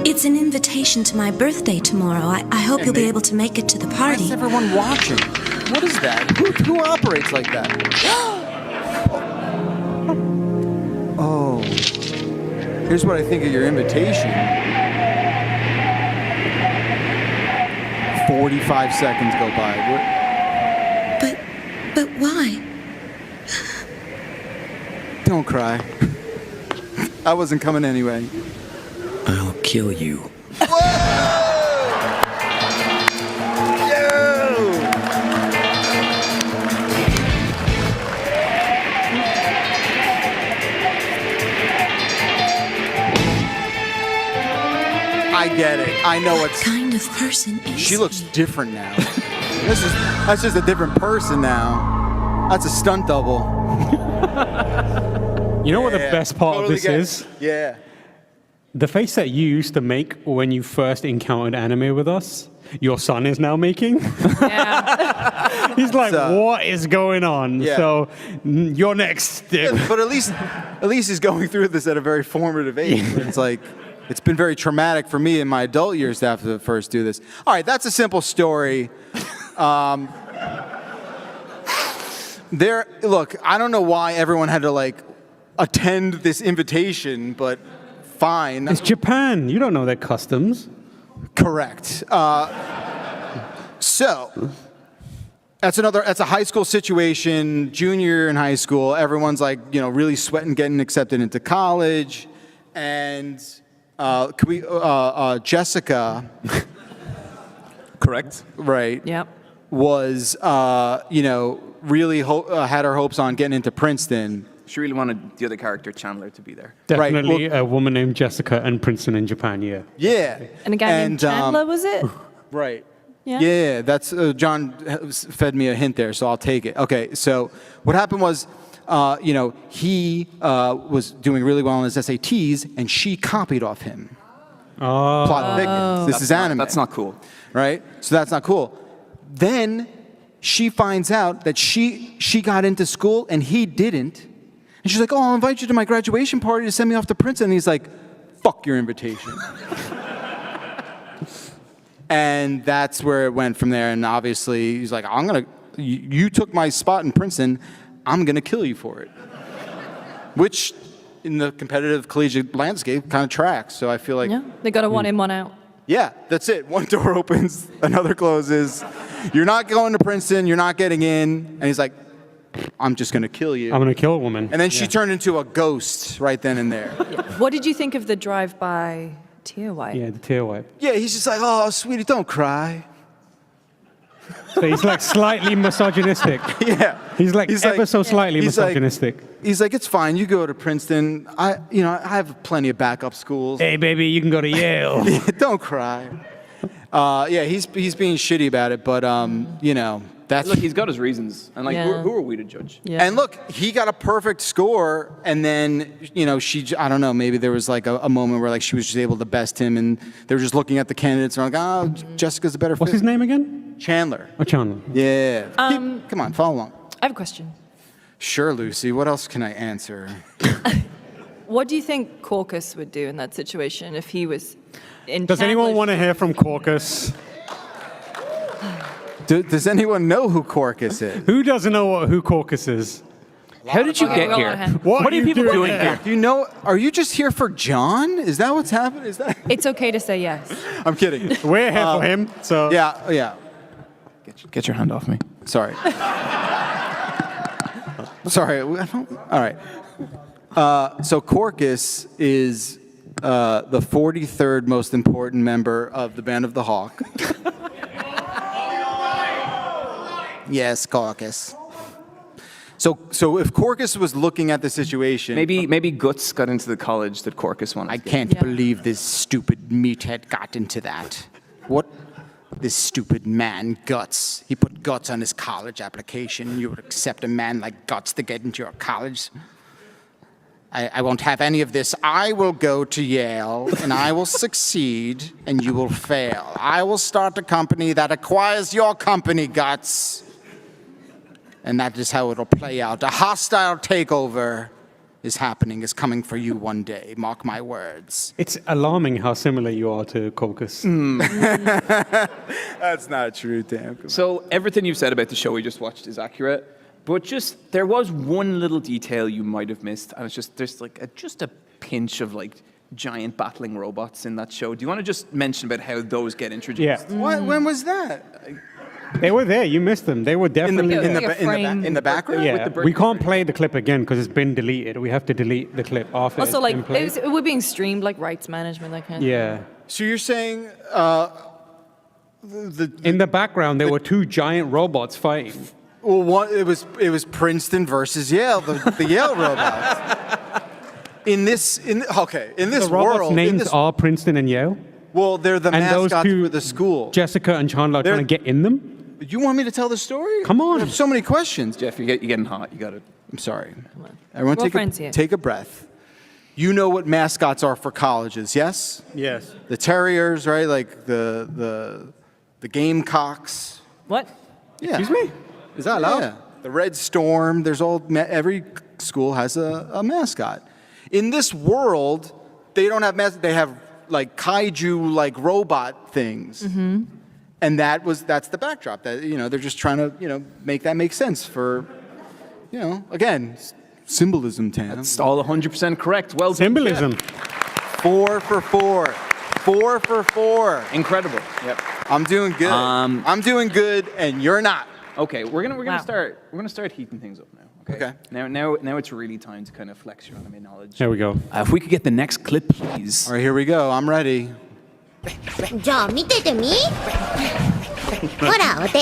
It's an invitation to my birthday tomorrow. I hope you'll be able to make it to the party. Why is everyone watching? What is that? Who operates like that? Oh. Here's what I think of your invitation. 45 seconds go by. But why? Don't cry. I wasn't coming anyway. I'll kill you. I get it. I know What kind of person is She looks different now. That's just a different person now. That's a stunt double. You know what the best part of this is? Yeah. The face that you used to make when you first encountered anime with us, your son is now making. Yeah. He's like, what is going on? Yeah. So you're next. Yeah, but at least he's going through this at a very formative age. It's like, it's been very traumatic for me in my adult years to have to first do this. All right, that's a simple story. Look, I don't know why everyone had to like attend this invitation, but fine. It's Japan. You don't know their customs. Correct. So that's a high school situation, junior year in high school. Everyone's like, really sweating, getting accepted into college. And Jessica. Correct. Right. Yep. Was, really had her hopes on getting into Princeton. She really wanted the other character, Chandler, to be there. Definitely a woman named Jessica and Princeton in Japan, yeah. Yeah. And a guy named Chandler, was it? Right. Yeah, that's John fed me a hint there, so I'll take it. Okay, so what happened was, he was doing really well on his SATs, and she copied off him. Oh. Plot thickens. This is anime. That's not cool. Right? So that's not cool. Then she finds out that she got into school and he didn't. And she's like, oh, I'll invite you to my graduation party to send me off to Princeton. And he's like, fuck your invitation. And that's where it went from there. And obviously, he's like, you took my spot in Princeton. I'm going to kill you for it. Which, in the competitive collegiate landscape, kind of tracks. So I feel like... Yeah, they got a one in, one out. Yeah, that's it. One door opens, another closes. You're not going to Princeton. You're not getting in. And he's like, I'm just going to kill you. I'm going to kill a woman. And then she turned into a ghost right then and there. What did you think of the drive-by tear wipe? Yeah, the tear wipe. Yeah, he's just like, oh, sweetie, don't cry. So he's like slightly misogynistic. Yeah. He's ever so slightly misogynistic. He's like, it's fine. You go to Princeton. I have plenty of backup schools. Hey, baby, you can go to Yale. Yeah, don't cry. He's being shitty about it, but that's... Look, he's got his reasons. And who are we to judge? Yeah. And look, he got a perfect score, and then, I don't know, maybe there was like a moment where like she was just able to best him, and they were just looking at the candidates and like, Jessica's a better fit. What's his name again? Chandler. Oh, Chandler. Yeah. Come on, follow along. I have a question. Sure, Lucy. What else can I answer? What do you think Caucus would do in that situation if he was in Does anyone Chandler's want to hear from Caucus? Does anyone know who Caucus is? Who doesn't know who Caucus is? How did you get here? What are you people doing here? Are you just here for John? Is that what's happening? Is that? It's okay to say yes. I'm kidding. We're here for him, so... Yeah. Get your hand off me. Sorry. Sorry. All right. So Caucus is the 43rd most important member of the Band of the Hawk. Yes, Caucus. So if Caucus was looking at the situation... Maybe Guts got into the college that Caucus wanted. I can't believe this stupid meathead got into that. What? This stupid man, Guts. He put Guts on his college application. You would accept a man like Guts to get into your college? I won't have any of this. I will go to Yale, and I will succeed, and you will fail. I will start a company that acquires your company, Guts. And that is how it'll play out. A hostile takeover is coming for you one day. Mark my words. It's alarming how similar you are to Caucus. That's not true, damn. So everything you've said about the show we just watched is accurate, but there was one little detail you might have missed, and it's there's just a pinch of giant battling robots in that show. Do you want to just mention about how those get introduced? Yeah. When was that? They were there. You missed them. They were definitely in the background. Yeah, we can't play the clip again because it's been deleted. We have to delete the clip after. Also, we're being streamed, rights management, that kind of thing. Yeah. So you're saying in the background there were two giant robots fighting. Well, it was Princeton versus Yale, the Yale robots. In this the world, names are Princeton and Yale. Well, they're the mascots for the school. Jessica and Chandler are trying to get in them. You want me to tell the story? Come on. I have so many questions. Jeff, you're getting hot. You got it. I'm sorry. Everyone We're take a breath. You know what mascots are for colleges, yes? Yes. The Terriers, right? Like the Gamecocks. What? Yeah. Excuse me? Is that allowed? Yeah. The Red Storm. Every school has a mascot. In this world, they don't have mascots. They have kaiju robot things. Mm-hmm. And that's the backdrop. That they're just trying to make that make sense for again, symbolism, Tam. That's all 100% correct. Well, symbolism. 4 for 4. 4 for 4. Incredible. Yep. I'm doing good. I'm doing good, and you're not. Okay, we're gonna start heating things up now. Okay. Now it's really time to kind of flex your anime knowledge. Here we go. If we could get the next clip, please. All right, here we go. I'm ready. じゃあ見ててみほらお手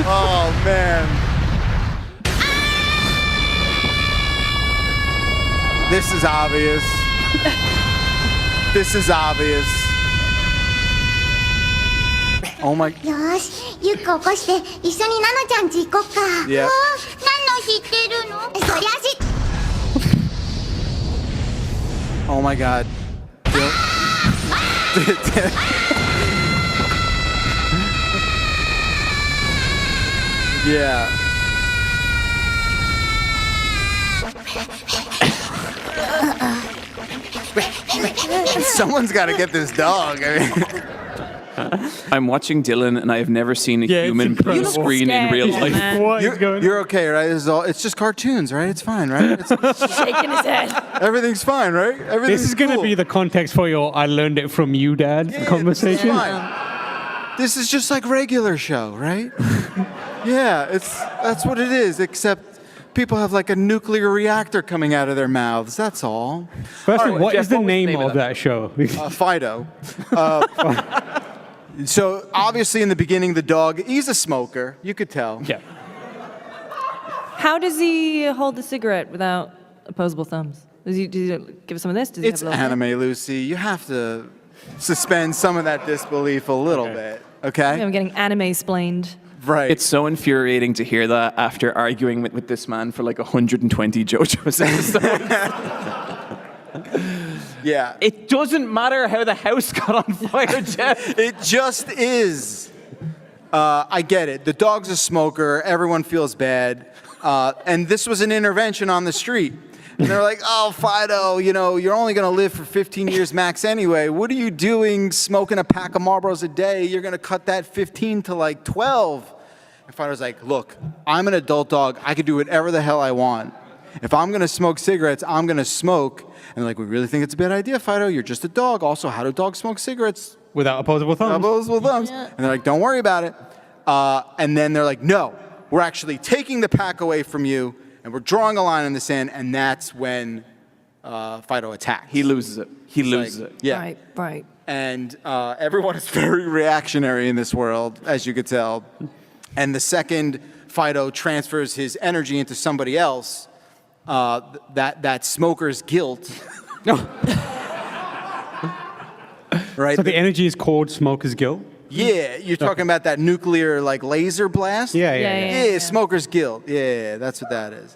Oh man. This is obvious. This is obvious. Oh my. よーし、ゆっく起こして一緒にナノちゃん家行こっか。Yeah. 何の知ってるの？そりゃ知っ Oh my God. Yeah. Someone's got to get this dog. I mean. I'm watching Dylan, and I have never seen a human blue screen in real life. You're okay, right? It's just cartoons, right? It's fine, right? It's shaking his head. Everything's fine, right? This is going to be the context for your "I learned it from you, Dad" conversation. This is just like regular show, right? Yeah, that's what it is. Except people have like a nuclear reactor coming out of their mouths. That's all. First, what is the name of that show? Fido. So obviously in the beginning, the dog, he's a smoker. You could tell. Yeah. How does he hold the cigarette without opposable thumbs? Does he give some of this? Does he It's have a little anime, Lucy. You have to suspend some of that disbelief a little bit, okay? I'm getting anime-splained. Right. It's so infuriating to hear that after arguing with this man for like 120 JoJo's episodes. Yeah. It doesn't matter how the house got on fire, Jeff. It just is. I get it. The dog's a smoker. Everyone feels bad. And this was an intervention on the street. And they're like, oh, Fido, you're only going to live for 15 years max anyway. What are you doing smoking a pack of Marlboros a day? You're going to cut that 15 to like 12. And Fido's like, look, I'm an adult dog. I can do whatever the hell I want. If I'm going to smoke cigarettes, I'm going to smoke. And they're like, we really think it's a bad idea, Fido. You're just a dog. Also, how do dogs smoke cigarettes? Without opposable thumbs. Opposable thumbs. Yeah. And they're like, don't worry about it. And then they're like, no, we're actually taking the pack away from you, and we're drawing a line in the sand, and that's when Fido attacks. He loses it. He loses it. Yeah. Right. And everyone is very reactionary in this world, as you could tell. And the second Fido transfers his energy into somebody else, that smoker's guilt. Right? So the energy is called smoker's guilt? Yeah, you're talking about that nuclear like laser blast? Yeah. Smoker's guilt. Yeah, that's what that is.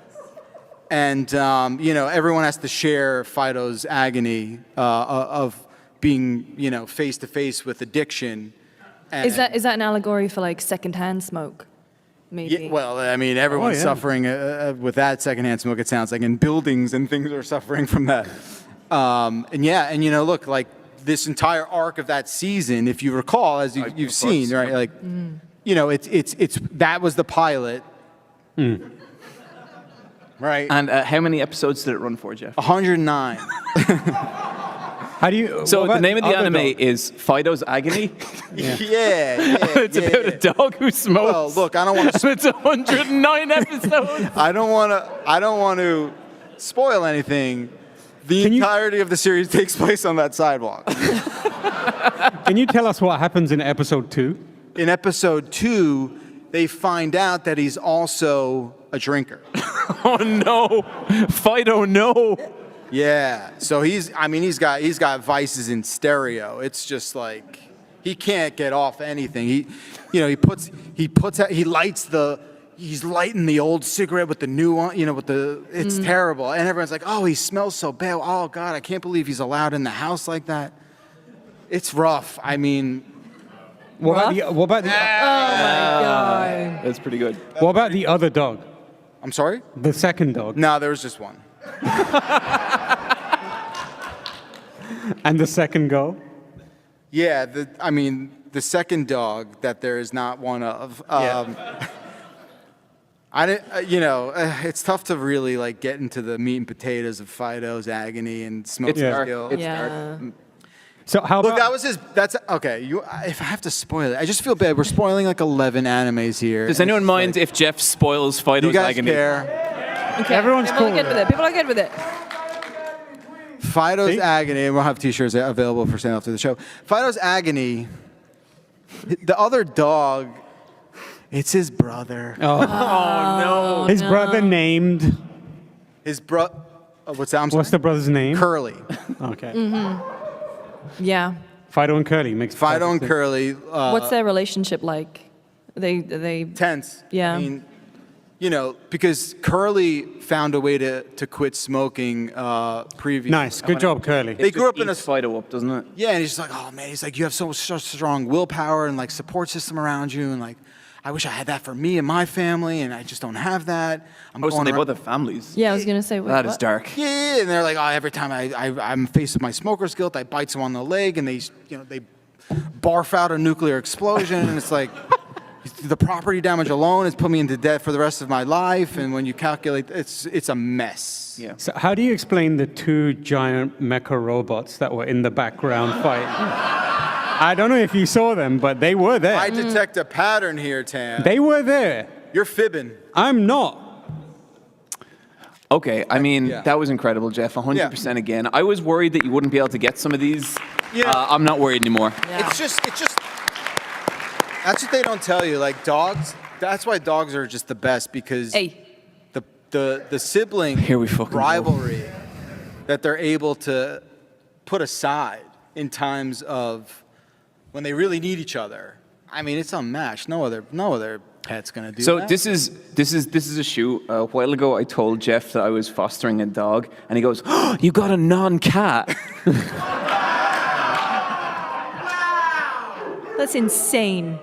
And everyone has to share Fido's agony of being, face to face with addiction. And Is that an allegory for like secondhand smoke? Maybe. Yeah, well, I mean, everyone's suffering with that secondhand smoke. It sounds like, and buildings and things are suffering from that. Look, like this entire arc of that season, if you recall, as you've seen, right? Like, it's that was the pilot, right? And how many episodes did it run for, Jeff? 109. How do you? So the name of the anime is Fido's Agony. It's about a dog who smokes. Well, look, I don't want to. It's 109 episodes. I don't want to spoil anything. The entirety of the series takes place on that sidewalk. Can you tell us what happens in episode 2? In episode 2, they find out that he's also a drinker. Oh no, Fido, no. Yeah, so he's got vices in stereo. It's just like he can't get off anything. He's lighting the old cigarette with the new one, it's terrible. And everyone's like, oh, he smells so bad. Oh God, I can't believe he's allowed in the house like that. It's rough. I mean, what about the Oh my God. That's pretty good. What about the other dog? I'm sorry? The second dog. No, there was just one. And the second girl? Yeah, the second dog that there is not one of. It's tough to really like get into the meat and potatoes of Fido's agony and smoking guilt. It's dark. So how about? Look, that was his. That's okay. If I have to spoil it, I just feel bad. We're spoiling like 11 animes here. Does anyone mind if Jeff spoils Fido's You guys Agony? care? Okay. Everyone's People cool are good with it. People are good with it. Fido's agony, and we'll have T-shirts available for sale after the show. Fido's agony. The other dog. It's his brother. Oh no! His brother named. His what's that? I'm sorry? What's the brother's name? Curly. Okay. Yeah. Fido and Curly makes Fido and perfect sense. Curly. What's their relationship like? Are they tense? Yeah. I mean, you know, because Curly found a way to quit smoking previously. Nice, good job, Curly. They grew up in a Fido up, doesn't it? Yeah, and he's just like, oh man, he's like, you have such strong willpower and like support system around you, and like, I wish I had that for me and my family, and I just don't have that. So they both have families. Yeah, I was gonna say. Wait, That is what? dark. Yeah, and they're like, oh, every time I'm faced with my smoker's guilt, I bite someone on the leg, and they barf out a nuclear explosion, and it's like, the property damage alone has put me into debt for the rest of my life, and when you calculate, it's a mess. Yeah. So how do you explain the two giant mecha robots that were in the background fight? I don't know if you saw them, but they were there. I detect a pattern here, Tam. They were there. You're fibbing. I'm not. Okay, I mean, that was incredible, Jeff. 100% again. I was worried that you wouldn't be able to get some of these. Yeah. I'm not worried anymore. It's just. That's what they don't tell you. Like dogs. That's why dogs are just the best, because the sibling rivalry that they're able to put aside in times of when they really need each other. I mean, it's unmatched. No other pet's gonna do So that. this is a shoot. A while ago, I told Jeff that I was fostering a dog, and he goes, oh, "You got a non-cat." That's insane.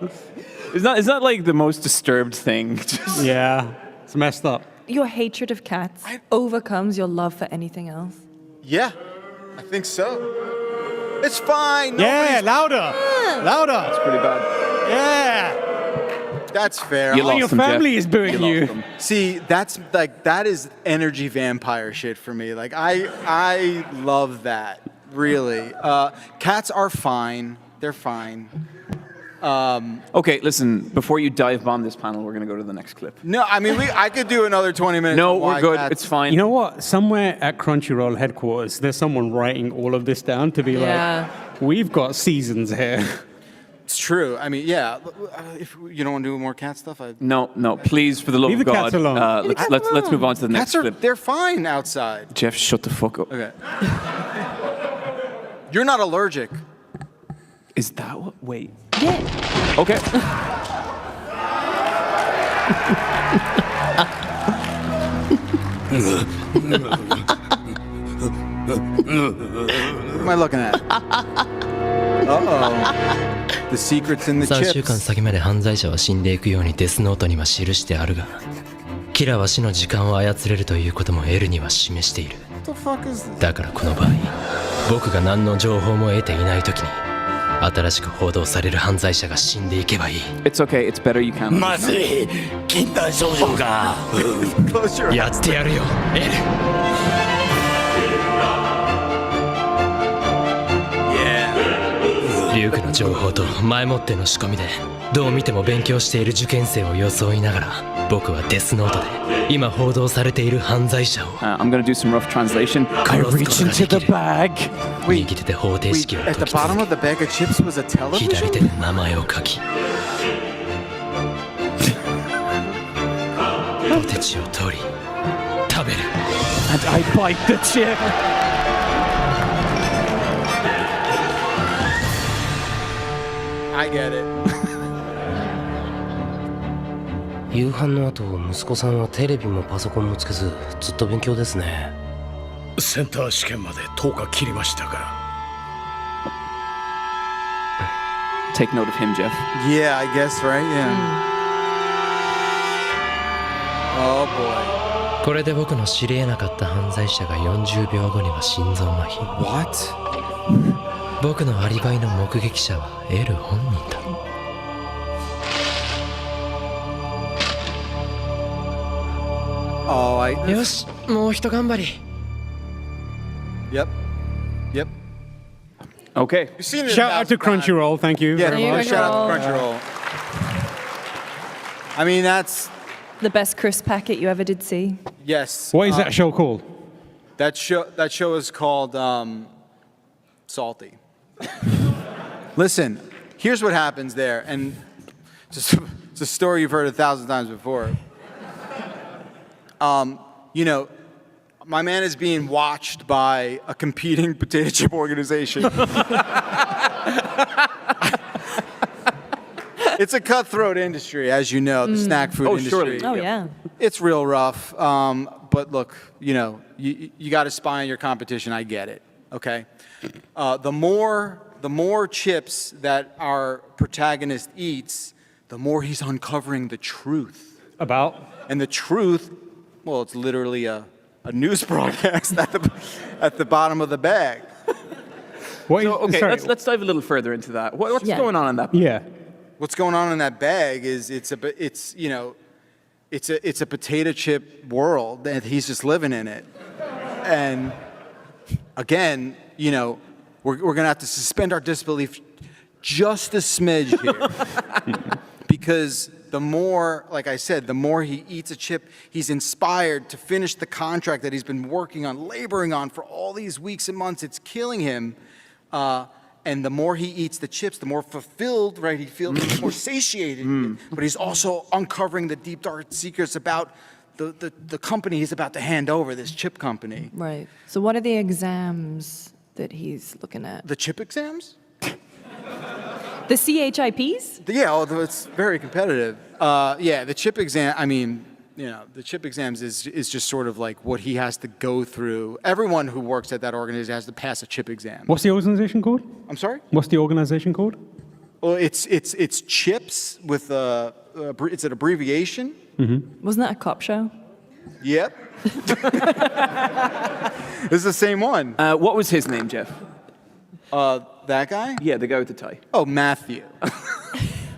Is that like the most disturbed thing? Yeah, it's messed up. Your hatred of cats overcomes your love for anything else. Yeah, I think so. It's fine. Yeah, louder. Louder. That's pretty bad. Yeah. That's fair. Your family is booing you. See, that's like, that is energy vampire shit for me. Like I love that. Really. Cats are fine. They're fine. Okay, listen, before you dive bomb this panel, we're going to go to the next clip. No, I mean, I could do another 20 minutes. No, on we're why good. cats- It's fine. You know what? Somewhere at Crunchyroll headquarters, there's someone writing all of this down to be like, we've got seasons here. It's true. I mean, yeah. If you don't want to do more cat stuff, No, please, for the love Leave of the God. cats alone. Let's move on to the next cats clip. they're fine outside. Jeff, shut the fuck up. Okay. You're not allergic. Is that what? Wait. Yeah. Okay. What am I looking at? Uh-oh. The secret's in the 3 週 chips. 間先まで犯罪者は死んでいくようにデスノートには記してあるが、キラーは死の時間を操れるということも L には示している。 What the fuck is this? だからこの場合、僕が何の情報も得ていないときに、新しく報道される犯罪者が死んでいけばいい。 It's okay, it's better you can't. まずい、禁断症状が。やってやるよ、L。リュウクの情報と前もっての仕込みでどう見ても勉強している受験生を装いながら僕はデスノートで今報道されている犯罪者を I'm gonna do some rough translation. I reach into the bag. 右手で方程式を At 解 the き続 bottom け of the bag of chips was a 左 television? 手で名前を書きポテチを取り食べる And I bite the chip. I get it. 夕飯の後息子さんはテレビもパソコンもつけずずっと勉強ですねセンター試験まで10日切りましたから Take note of him, Jeff. Yeah, I guess, right? Yeah. Oh boy. これで僕の知り得なかった犯罪者が40秒後には心臓麻痺 What? 僕のアリバイの目撃者は L 本人だ Oh, I... よしもう一頑張り Yep. Yep. Okay. You've seen it Shout out to 1,000 times. Crunchyroll, thank you Yeah, very much. shout out to Crunchyroll. I mean, that's... The best crisp packet you ever did see. Yes. What is that show called? That show is called Salty. Listen, here's what happens there, and it's a story you've heard 1,000 times before. You know, My man is being watched by a competing potato chip organization. It's a cutthroat industry, as you know, the snack food industry. Surely. Oh, yeah. It's real rough. But look, you got to spy on your competition. I get it. Okay. The more chips that our protagonist eats, the more he's uncovering the truth. About? And the truth, well, it's literally a news broadcast at the bottom of the bag. Let's dive a little further into that. What's going on in that bag? Yeah. What's going on in that bag is it's a potato chip world, and he's just living in it. And again, we're gonna have to suspend our disbelief just a smidge here, because the more, like I said, the more he eats a chip, he's inspired to finish the contract that he's been working on, laboring on for all these weeks and months. It's killing him. And the more he eats the chips, the more fulfilled, right? He feels more satiated. But he's also uncovering the deep, dark secrets about the company he's about to hand over, this chip company. Right. So what are the exams that he's looking at? The chip exams? The CHIPs? Yeah, although it's very competitive. The chip exam, the chip exams is just sort of like what he has to go through. Everyone who works at that organization has to pass a chip exam. What's the organization called? I'm sorry? What's the organization called? Well, it's CHIPS with it's an abbreviation. Mm-hmm. Wasn't that a cop show? Yep. It's the same one. What was his name, Jeff? That guy? Yeah, the guy with the tie. Oh, Matthew.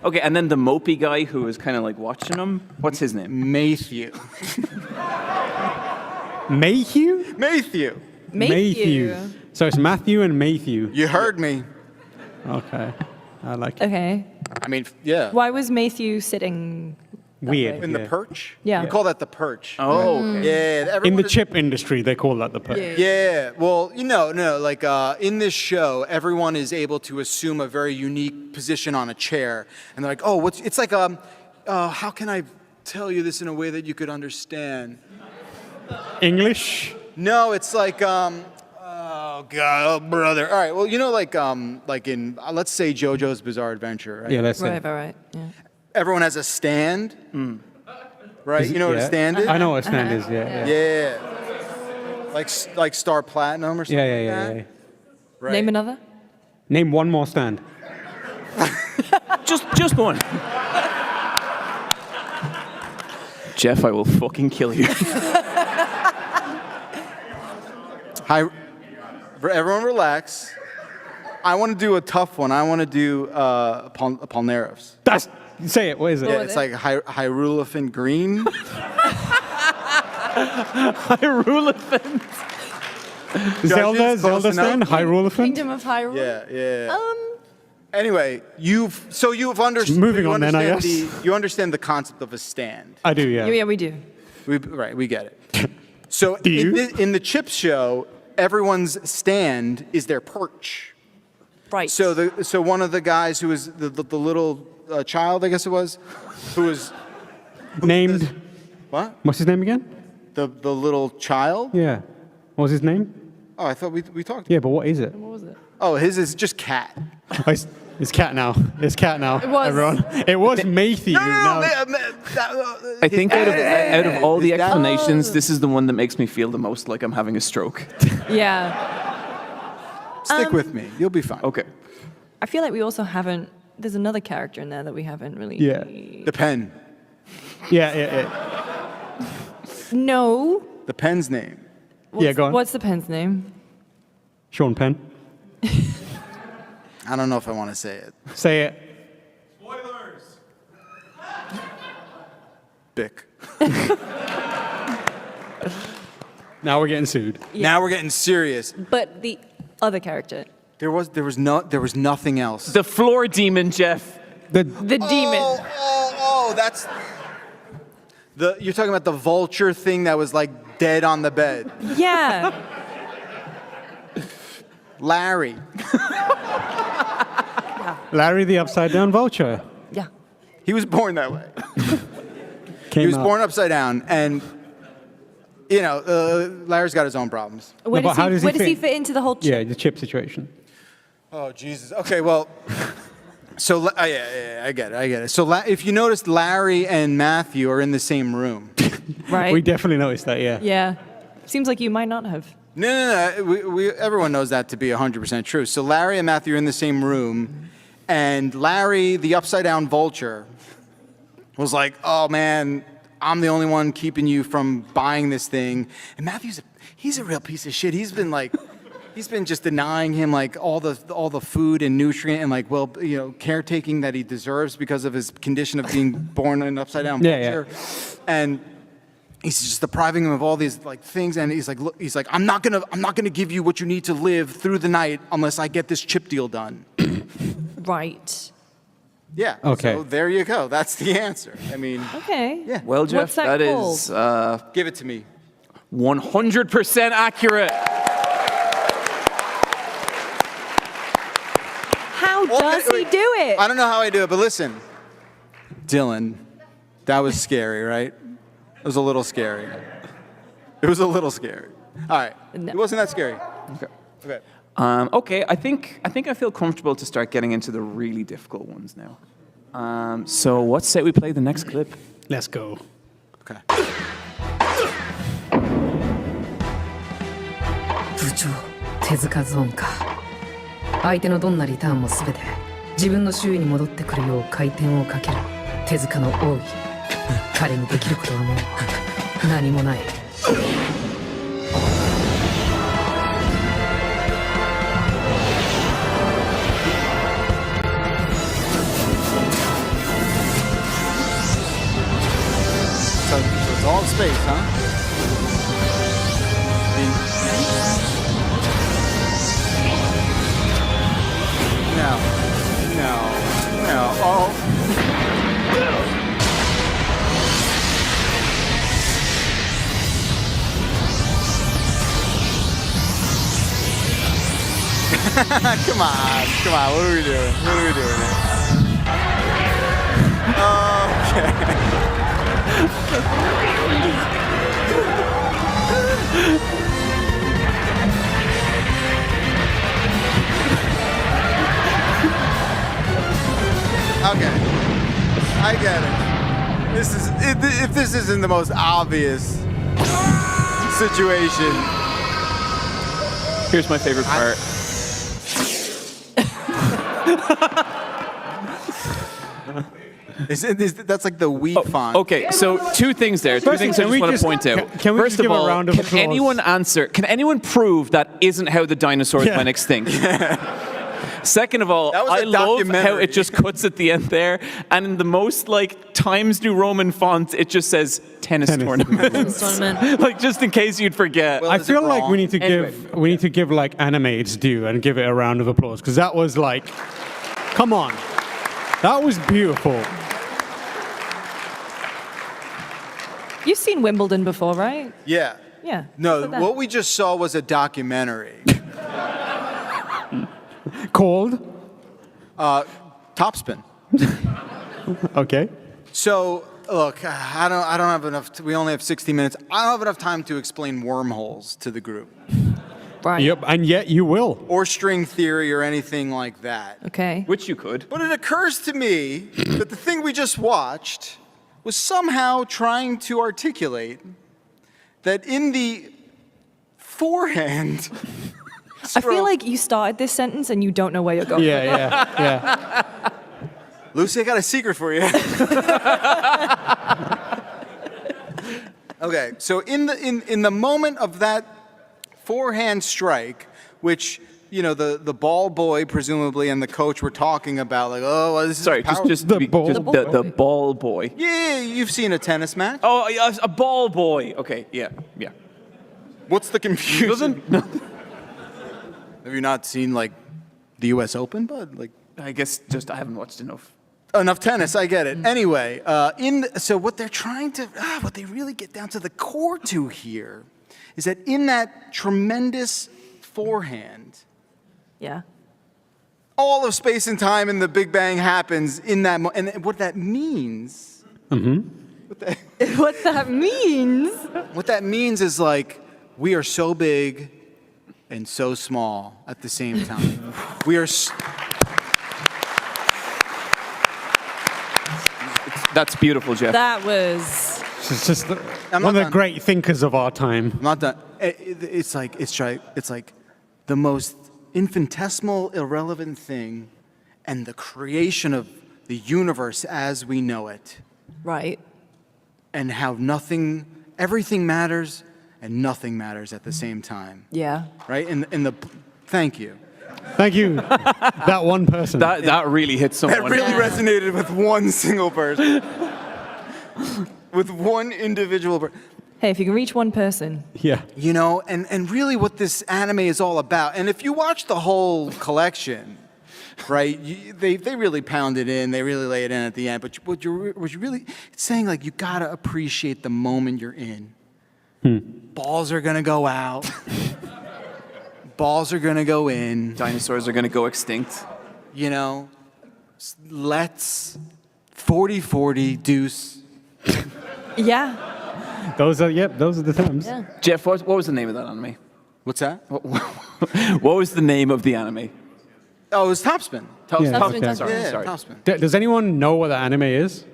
Okay, and then the mopey guy who was kind of like watching him. What's his name? Matthew. Mayhew? Matthew. Matthew. So it's Matthew and Mayhew. You heard me. Okay. I like it. Okay. Yeah. Why was Matthew sitting Weird. In the perch? Yeah. We call that the perch. Oh, okay. Yeah. In the chip industry, they call that the perch. Yeah. Well, like in this show, everyone is able to assume a very unique position on a chair, and they're like, "Oh, it's like how can I tell you this in a way that you could understand?" English? No, it's like oh God, oh brother. All right. Well, like in let's say JoJo's Bizarre Adventure, right? Yeah, let's say. Right. Yeah. Everyone has a stand, right? You know what a stand is? I know what a stand is. Yeah. Like Star Platinum or something. Yeah. Right. Name another. Name one more stand. just one. Jeff, I will fucking kill you. Hi, everyone relax. I want to do a tough one. I want to do Polnareff's. Say it. What is it? Yeah, it's like Hyrule Green. Hyrule. Zelda stand? Hyrule. Kingdom of Hyrule. Yeah. Anyway, you've understood. Moving on then, I guess. You understand the concept of a stand. I do, yeah. Yeah, we do. We get it. So Do you? in the Chips show, everyone's stand is their perch. Right. So one of the guys who was the little child, I guess it was, who was named. What? What's his name again? The little child. Yeah. What was his name? Oh, I thought we talked. Yeah, but what is it? What was it? Oh, his is just Cat. It's Cat now. It's Cat now. It was. Everyone. It was Matthew. No. I think out of all the explanations, this is the one that makes me feel the most like I'm having a stroke. Yeah. Stick with me. You'll be fine. Okay. I feel like we also haven't. There's another character in there that we haven't really. Yeah. The pen. Yeah. No. The pen's name. Go on. What's the pen's name? Sean Penn. I don't know if I want to say it. Say it. Spoilers. Bick. Now we're getting sued. Yeah. Now we're getting serious. But the other character. There was nothing else. The floor demon, Jeff. The demon. Oh, that's you're talking about the vulture thing that was like dead on the bed. Yeah. Larry. Larry the Upside Down Vulture. Yeah. He was born that way. Came He was out. born upside down, and Larry's got his own problems. Where does he fit into the whole chip? Yeah, the chip situation. Oh, Jesus. Okay, well, so, I get it. So if you noticed, Larry and Matthew are in the same room. Right. We definitely noticed that, yeah. Yeah. Seems like you might not have. No. Everyone knows that to be 100% true. So Larry and Matthew are in the same room, and Larry, the upside-down vulture, was like, oh, man, I'm the only one keeping you from buying this thing. And Matthew's he's a real piece of shit. He's been just denying him like all the food and nutrient and caretaking that he deserves because of his condition of being born in an upside down vulture. Yeah. And he's just depriving him of all these like things, and he's like, I'm not gonna give you what you need to live through the night unless I get this chip deal done. Right. Yeah. Okay. So there you go. That's the answer. I mean. Okay. Yeah. Well, Jeff, What's that is give it to me. 100% accurate. How does he do it? I don't know how I do it, but listen, Dylan, that was scary, right? It was a little scary. All right. No. It wasn't that scary. Okay. Okay. I think I feel comfortable to start getting into the really difficult ones now. So let's say we play the next clip. Let's go. Okay. 部長、手塚ゾーンか。相手のどんなリターンも全て自分の周囲に戻ってくるよう回転をかける手塚の奥義。彼にできることはもう何もない。So it's all space, huh? No. Oh. Come on. What are we doing? Okay. Okay, I get it. If this isn't the most obvious situation. Here's my favorite part. That's like the Wii font. Okay, so two things there. Two things I just want to point out. Can we First just give of all, a round of applause? Can anyone prove that isn't how the dinosaurs went extinct? Second of all, I love how it just cuts at the end there, and in the most like Times New Roman font, it just says tennis tournament. Like just in case you'd forget. I feel like we need to give like anime its due and give it a round of applause because that was like, come on, that was beautiful. You've seen Wimbledon before, right? Yeah. Yeah. No, what we just saw was a documentary. Called? Topspin. Okay. So, look, I don't have enough. We only have 60 minutes. I don't have enough time to explain wormholes to the group. Right. Yep, and yet you will. Or string theory or anything like that. Okay. Which you could. But it occurs to me that the thing we just watched was somehow trying to articulate that in the forehand. I feel like you started this sentence and you don't know where you're going. Yeah. Lucy, I got a secret for you. Okay, so in the moment of that forehand strike, which the ball boy presumably and the coach were talking about, like, oh, well, this is the ball boy. Yeah, you've seen a tennis match. Oh, a ball boy. Okay, yeah. What's the confusion? Have you not seen like the U.S. Open, bud? Like, I guess just I haven't watched enough. Enough tennis, I get it. Anyway, so what they're trying to, what they really get down to the core to here is that in that tremendous forehand, yeah, all of space and time and the Big Bang happens in that and what that means What that means? What that means is like we are so big and so small at the same time. We are. That's beautiful, Jeff. That was. It's just one of the great thinkers of our time. I'm not done. It's like the most infinitesimal, irrelevant thing, and the creation of the universe as we know it. Right. And how everything matters, and nothing matters at the same time. Yeah. Right. Thank you. Thank you. That one person. That really hit someone. That really resonated with one single person. With one individual person. Hey, if you can reach one person. Yeah. You know, and really what this anime is all about. And if you watch the whole collection, right, they really pound it in. They really lay it in at the end. But what you're really it's saying, like, you got to appreciate the moment you're in. Balls are going to go out. Balls are going to go in. Dinosaurs are going to go extinct. You know, let's 40-40 deuce. Yeah. Those are the terms. Yeah. Jeff, what was the name of that anime? What's that? What was the name of the anime? Oh, it was Topspin. Topspin. Sorry. Topspin. Does anyone know what the anime is?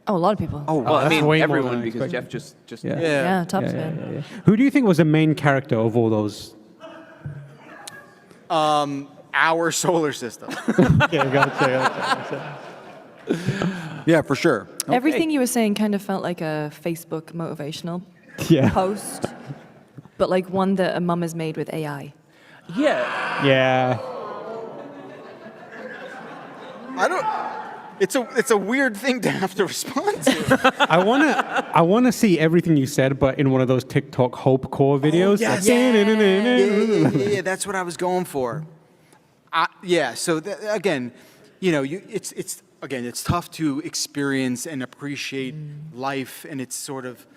Oh, a lot of people. Oh, well, I mean, way more everyone, than I because expected. Jeff just Yeah, Topspin. Yeah. Who do you think was the main character of all those? Our solar system. Gotcha. Yeah, for sure. Okay. Everything you were saying kind of felt like a Facebook motivational post, but like one that a mum has made with AI. Yeah. Yeah. It's a weird thing to have to respond to. I wanna see everything you said, but in one of those TikTok Hope Core videos. Yeah, that's what I was going for. So again, you know, it's tough to experience and appreciate life and its sort of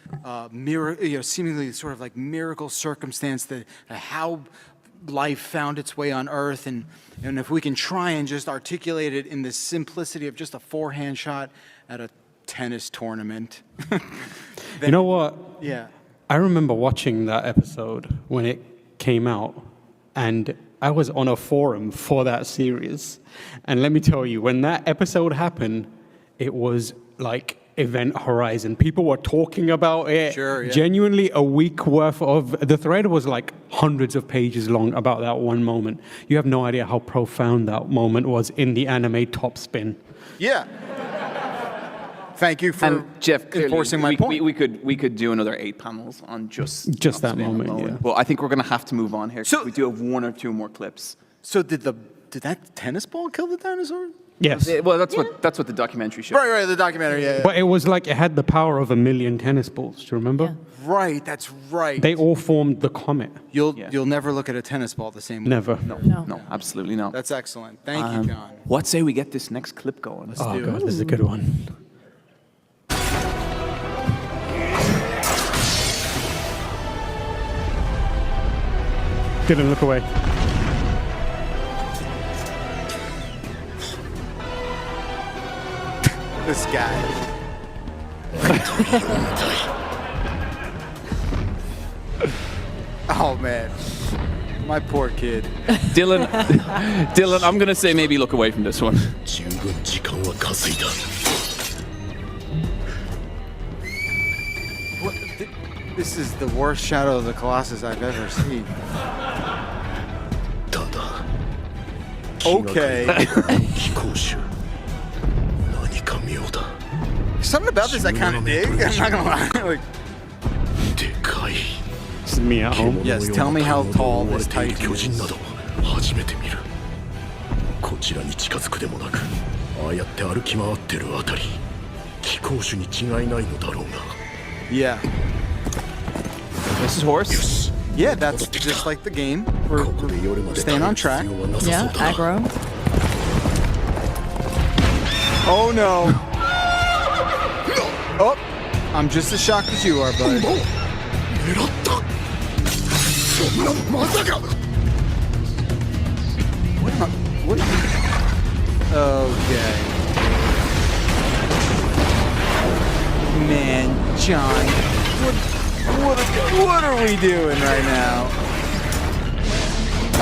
seemingly sort of like miracle circumstance that how life found its way on Earth, and if we can try and just articulate it in the simplicity of just a forehand shot at a tennis tournament. You know what? Yeah. I remember watching that episode when it came out, and I was on a forum for that series. And let me tell you, when that episode happened, it was like Event Horizon. People were talking about it. Sure, yeah. Genuinely a week worth of... The thread was like hundreds of pages long about that one moment. You have no idea how profound that moment was in the anime Topspin. Yeah. Thank you for Jeff, enforcing my point. We could do another 8 panels on just that moment. alone. Yeah. Well, I think we're going to have to move on here because we do have 1 or 2 more clips. So did that tennis ball kill the dinosaur? Yes. Well, that's what the documentary showed. Right, the documentary, yeah. But it was like it had the power of 1,000,000 tennis balls. Do you remember? Yeah. Right, that's right. They all formed the comet. You'll never look at a tennis ball the same way. Never. No, absolutely not. That's excellent. Thank you, John. What say we get this next clip going? Let's do God, it. this is a good one. Dylan, look away. This guy. Oh man, my poor kid. Dylan, I'm gonna say maybe look away from this one. This is the worst Shadow of the Colossus I've ever seen. Okay. Something about this I kind of dig. I'm not gonna lie. Like, this is me at home. yes, tell me how tall this Titan is. こちらに近づくでもなく、ああやって歩き回ってるあたり、貴公種に違いないのだろうが。Yeah. This is horse. Yeah, that's just like the game. We're staying on track. Yeah, aggro. Oh no. Oh, I'm just as shocked as you are, bud. What? Okay. Man, John, what are we doing right now?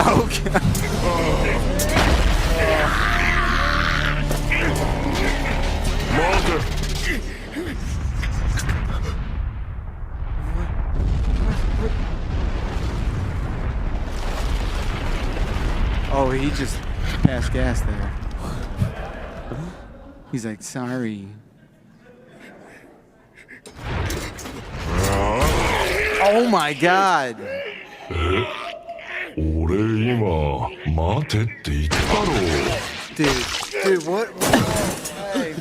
Okay. Oh, he just passed gas there. He's like, sorry. Oh my God. 俺今待てって言ったろ Dude, what? Hey,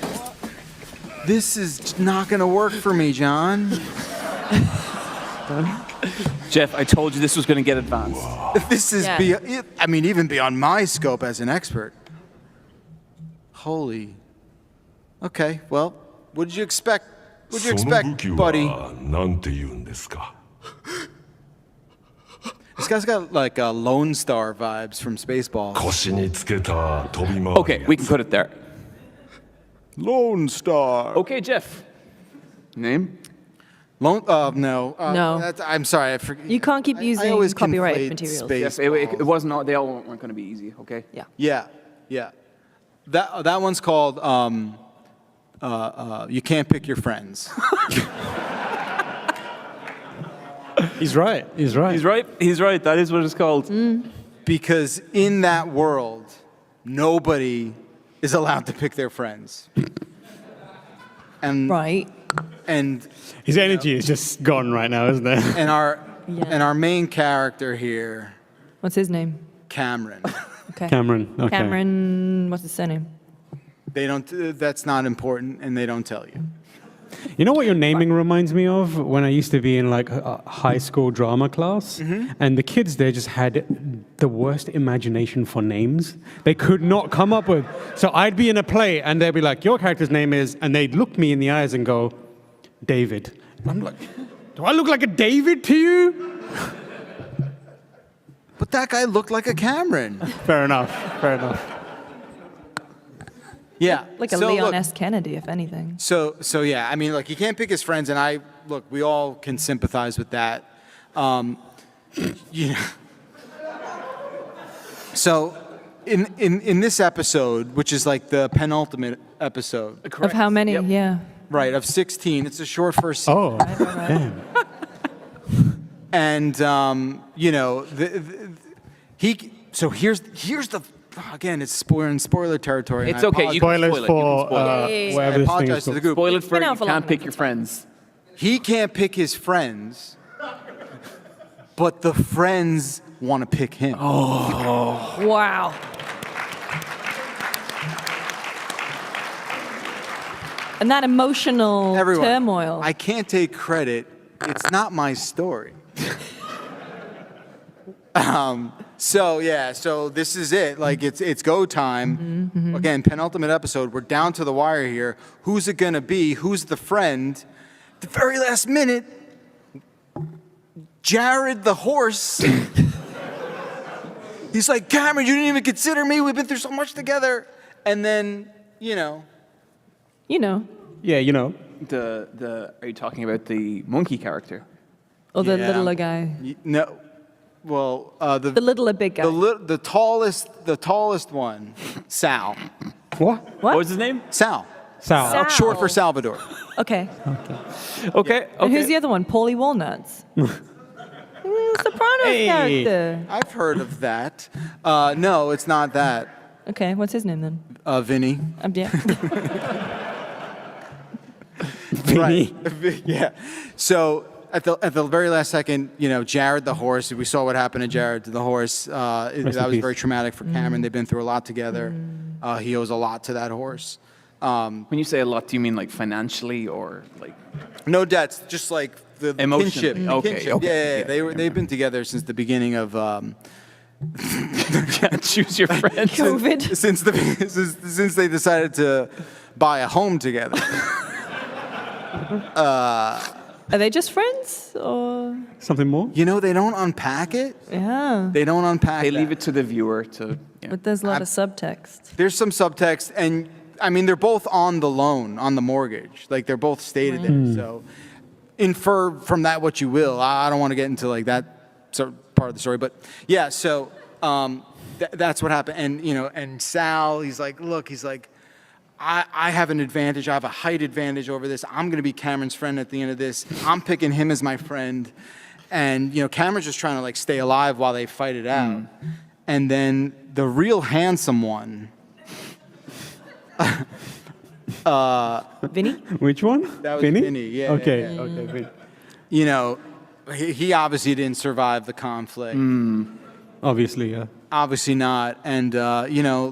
this is not gonna work for me, John. Jeff, I told you this was going to get advanced. This is, I mean, even beyond my scope as an expert. Holy. Okay, well, what did you expect? What did you expect, buddy? なんて言うんですか This guy's got like Lone Star vibes from Spaceballs. 腰につけた飛び回る Okay, we can put it there. Lone Star. Okay, Jeff. Name? Lone, no. No. I'm sorry, I forget. You can't keep using always copyrighted conflate materials. Jeff, it wasn't. They all weren't going to be easy. Okay. Yeah. Yeah. That one's called You Can't Pick Your Friends. He's right. He's right. He's right. He's right. That is what it's called. Because in that world, nobody is allowed to pick their friends. And right. And his energy is just gone right now, isn't it? And our main character here. What's his name? Cameron. Okay. Cameron. Okay. Cameron. What's his surname? They don't. That's not important, and they don't tell you. You know what your naming reminds me of? When I used to be in like a high school drama class, and the kids there just had the worst imagination for names. They could not come up with. So I'd be in a play, and they'd be like, "Your character's name is," and they'd look me in the eyes and go, "David." I'm like, "Do I look like a David to you?" But that guy looked like a Cameron. Fair enough. Fair enough. Yeah. Like a Leon S. Kennedy, if anything. So yeah, I mean, look, he can't pick his friends, and we all can sympathize with that. You know. So in this episode, which is like the penultimate episode. Of how many? Yep. Yeah. Right, of 16. It's a short first season. Oh, damn. And you know, so here's the. Again, it's spoiler territory. It's okay. You can Spoilers spoil it. for I whatever this thing apologize is to the called. group. Spoil it for Been you out for can't long pick enough. your friends. He can't pick his friends, but the friends want to pick him. Oh. Wow. And that emotional turmoil. I can't take credit. It's not my story. So this is it. Like it's go time. Again, penultimate episode. We're down to the wire here. Who's it gonna be? Who's the friend? The very last minute, Jared the horse. He's like, Cameron, you didn't even consider me. We've been through so much together. And then, you know. Yeah, you know. Are you talking about the monkey character? Or the littler guy? No. Well, the littler big guy. The tallest one, Sal. What? What was his name? Sal. Sal. Short for Salvador. Okay. Okay. And who's the other one? Paulie Walnuts. Sopranos character. I've heard of that. No, it's not that. Okay, what's his name then? Vinny. Yeah. Right. Yeah. So at the very last second, you know, Jared the horse. We saw what happened to Jared the horse. That was very traumatic for Cameron. They've been through a lot together. He owes a lot to that horse. When you say a lot, do you mean like financially or like? No debts, just like the Emotionally. kinship. Okay, Kinship. okay. Yeah. They've been together since the beginning of. Choose your friends. COVID. Since they decided to buy a home together. Are they just friends or something more? You know, they don't unpack it. Yeah. They don't unpack. They leave it to the viewer to. Yeah. But there's a lot of subtext. There's some subtext, and I mean they're both on the loan, on the mortgage. Like they're both stated there. So infer from that what you will. I don't want to get into like that part of the story, but yeah. So that's what happened. And and Sal, he's like, look, he's like, I have an advantage. I have a height advantage over this. I'm going to be Cameron's friend at the end of this. I'm picking him as my friend. And Cameron's just trying to like stay alive while they fight it out. And then the real handsome one. Vinny? Which one? That was Vinny? Vinny, yeah. Okay, yeah. okay, Vinny. He obviously didn't survive the conflict. Obviously, yeah. Obviously not, and so we're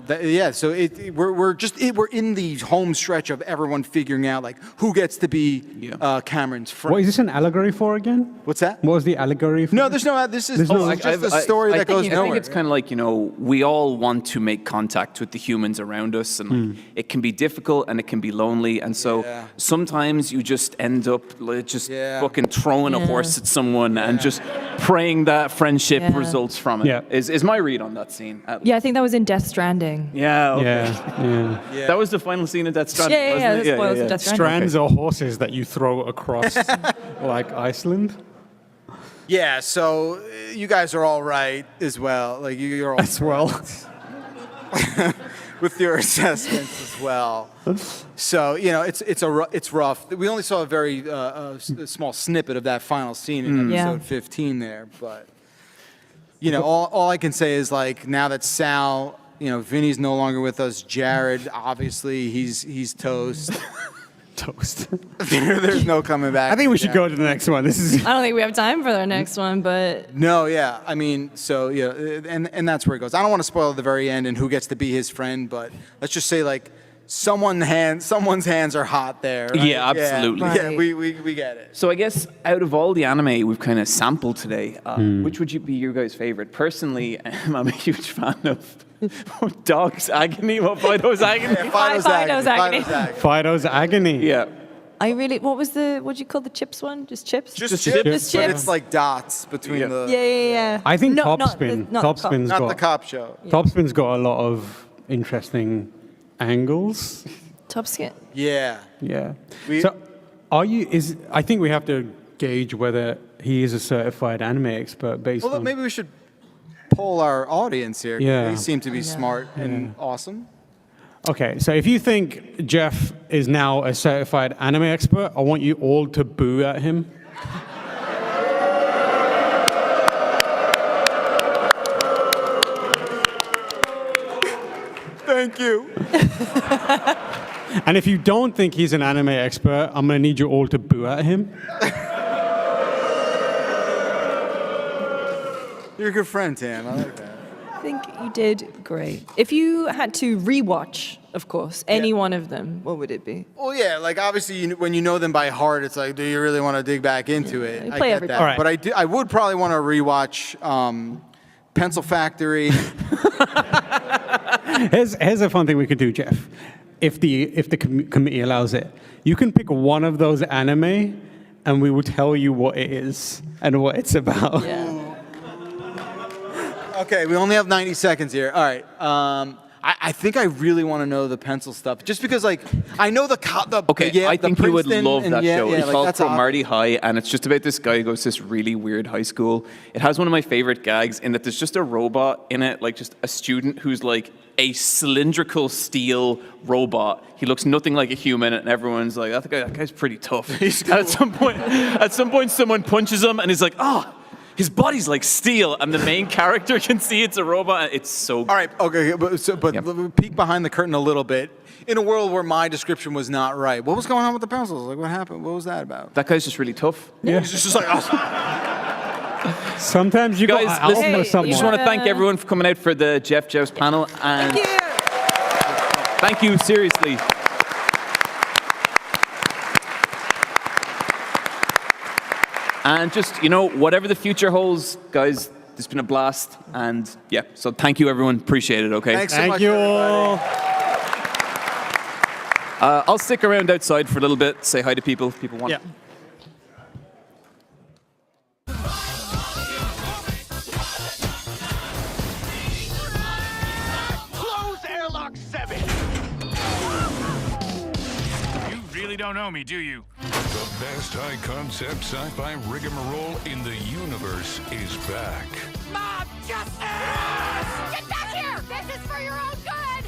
in the home stretch of everyone figuring out like who gets to be Cameron's friend. What is this an allegory for again? What's that? What was the allegory for? No, there's no. This is just a story that goes nowhere. I think it's kind of like we all want to make contact with the humans around us, and it can be difficult and it can be lonely, and so sometimes you just end up just fucking throwing a horse at someone and just praying that friendship results from it. Yeah. Is my read on that scene. Yeah, I think that was in Death Stranding. Yeah, okay. Yeah. That was the final scene of Death Stranding, wasn't it? Yeah, spoilers of Death Stranding. Strands are horses that you throw across like Iceland. Yeah, so you guys are all right as well. Like you're all as well with your assessments as well. So it's rough. We only saw a very small snippet of that final scene in episode 15 there, but all I can say is like now that Sal, Vinny's no longer with us. Jared, obviously he's toast. Toast. There's no coming back. I think we should go to the next one. This is. I don't think we have time for the next one, but. No, yeah. I mean, so and that's where it goes. I don't want to spoil the very end and who gets to be his friend, but let's just say like someone's hands are hot there. Right? Yeah, absolutely. Yeah, we get it. So I guess out of all the anime we've kind of sampled today, which would be your guys' favorite? Personally, I'm a huge fan of Dog's Agony. Fido's Agony? Fido's Agony. Fido's Agony. Yeah. What do you call the chips one? Just chips? Just chips. But it's like dots between the. Yeah. I think Topspin. Topspin's not got the cop show. Topspin's got a lot of interesting angles. Topspin. Yeah. Yeah. So, I think we have to gauge whether he is a certified anime expert based on. Well, maybe we should poll our audience here. Yeah. They seem to be smart and awesome. Okay, so if you think Jeff is now a certified anime expert, I want you all to boo at him. Thank you. And if you don't think he's an anime expert, I'm going to need you all to boo at him. You're a good friend, Tam. I like that. I think you did great. If you had to rewatch, of course, any one of them, what would it be? Well, yeah, like obviously when you know them by heart, it's like, do you really want to dig back into it? You I play get everything. that. All right. But I would probably want to rewatch Pencil Factory. Here's a fun thing we could do, Jeff. If the committee allows it, you can pick one of those anime, and we will tell you what it is and what it's about. Yeah. Okay, we only have 90 seconds here. All right. I think I really want to know the pencil stuff, just because like I know I think you would love that show. It's called that's Cromarty High, and it's just about this guy who goes to this really weird high school. It has one of my favorite gags in that there's just a robot in it, like just a student who's like a cylindrical steel robot. He looks nothing like a human, and everyone's like, that guy's pretty tough. And at some point, someone punches him, and he's like, his body's like steel, and the main character can see it's a robot. It's so good. All right, okay, but peek behind the curtain a little bit. In a world where my description was not right, what was going on with the pencils? Like, what happened? What was that about? That guy's just really tough. Yeah. He's just like, Sometimes you guys, listen, with someone. I just want to thank everyone for coming out for the Jeff Jeffs panel. And thank you, seriously. And just, whatever the future holds, guys, it's been a blast. And yeah, so thank you, everyone. Appreciate it, okay? Thanks so much. Thank you all. I'll stick around outside for a little bit, say hi to people if people want. Yeah. Close airlock 7! You really don't know me, do you? The best high-concept sci-fi rigmarole in the universe is back. Mob justice! Get back here! This is for your own good!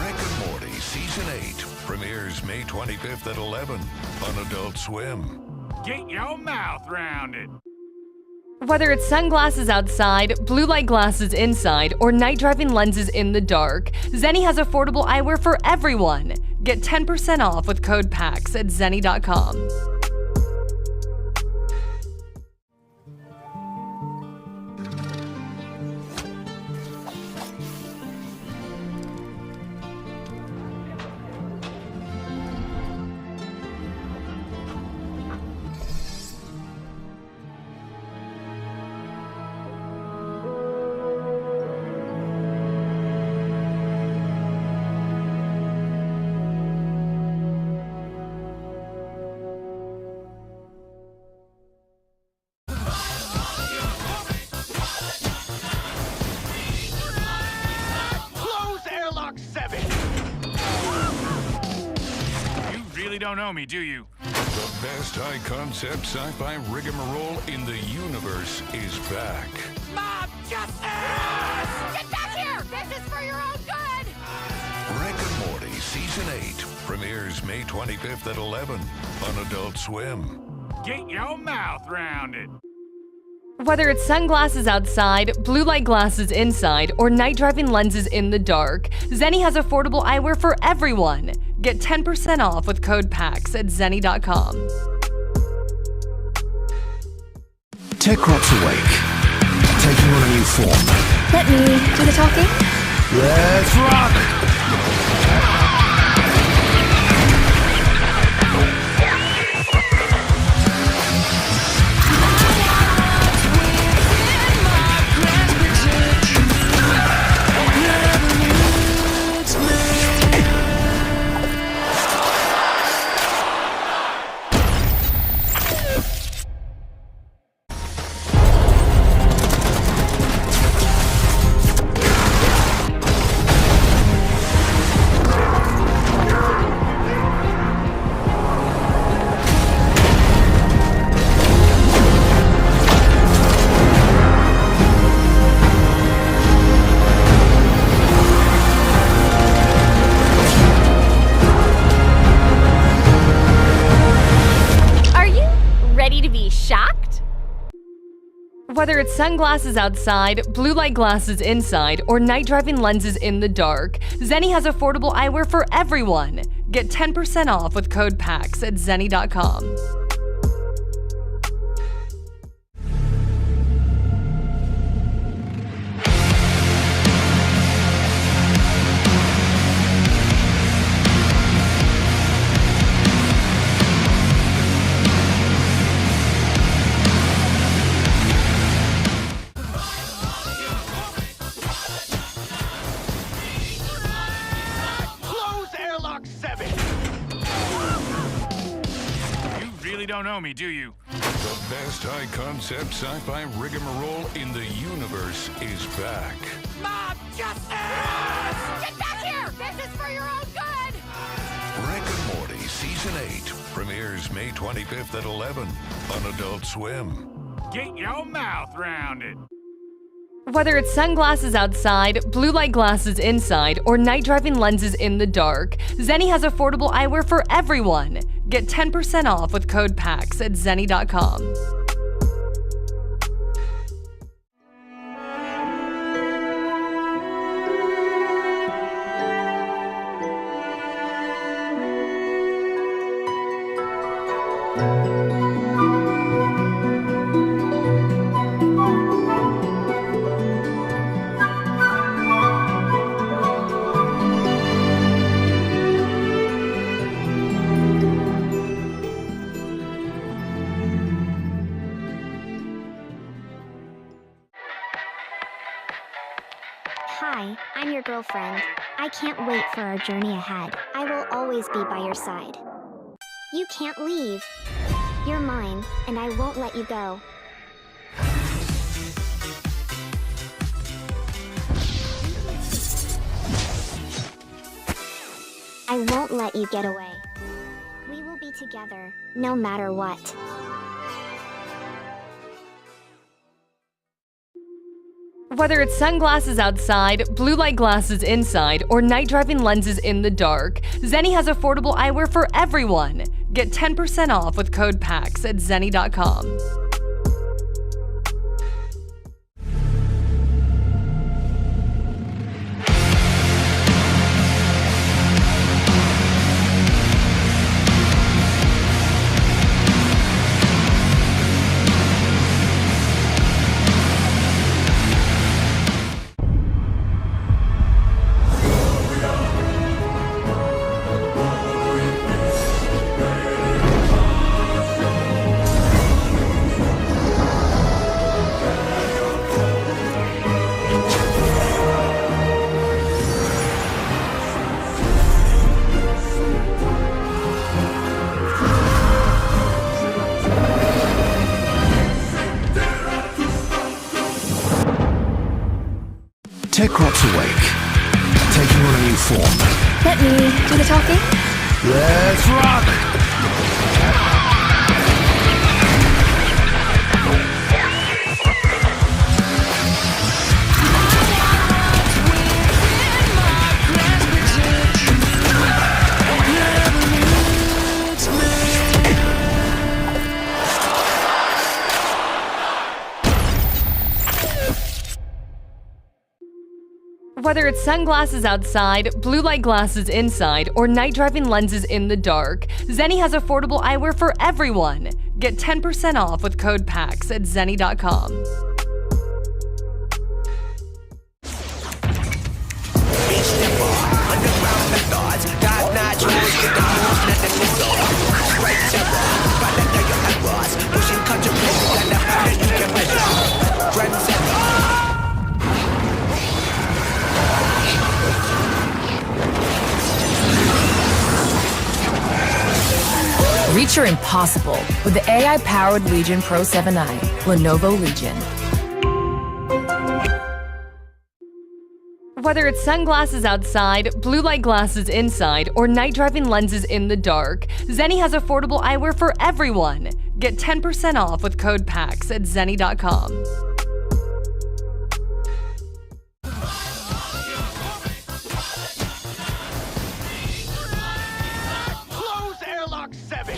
Rick and Morty Season 8 premieres May 25th at 11 on Adult Swim. Get your mouth rounded. Whether it's sunglasses outside, blue light glasses inside, or night driving lenses in the dark, Zeni has affordable eyewear for everyone. Get 10% off with code PAX at Zeni.com. Close airlock 7! You really don't know me, do you? The best high-concept sci-fi rigmarole in the universe is back. Mob justice! Get back here! This is for your own good! Rick and Morty Season 8 premieres May 25th at 11 on Adult Swim. Get your mouth rounded. Whether it's sunglasses outside, blue light glasses inside, or night driving lenses in the dark, Zeni has affordable eyewear for everyone. Get 10% off with code PAX at Zeni.com. Tech Rock's awake, taking on a new form. Let me do the talking. Let's rock! Whether it's sunglasses outside, blue light glasses inside, or night driving lenses in the dark, Zeni has affordable eyewear for everyone. Get 10% off with code PAX at Zeni.com. Don't know me, do you? The best high-concept sci-fi rigmarole in the universe is back. Mob justice! Get back here! This is for your own good! Rick and Morty Season 8 premieres May 25th at 11 on Adult Swim. Get your mouth rounded. Whether it's sunglasses outside, blue light glasses inside, or night driving lenses in the dark, Zeni has affordable eyewear for everyone. Get 10% off with code PAX at Zeni.com. Hi, I'm your girlfriend. I can't wait for our journey ahead. I will always be by your side. You can't leave. You're mine, and I won't let you go. I won't let you get away. We will be together, no matter what. Whether it's sunglasses outside, blue light glasses inside, or night driving lenses in the dark, Zeni has affordable eyewear for everyone. Get 10% off with code PAX at Zeni.com. Techrops awake, taking on a new form. Let me do the talking. Let's rock! Whether it's sunglasses outside, blue light glasses inside, or night driving lenses in the dark, Zeni has affordable eyewear for everyone. Get 10% off with code PAX at Zeni.com. Reach your impossible with the AI-powered Legion Pro 7i, Lenovo Legion. Whether it's sunglasses outside, blue light glasses inside, or night driving lenses in the dark, Zeni has affordable eyewear for everyone. Get 10% off with code PAX at Zeni.com. Close airlock 7!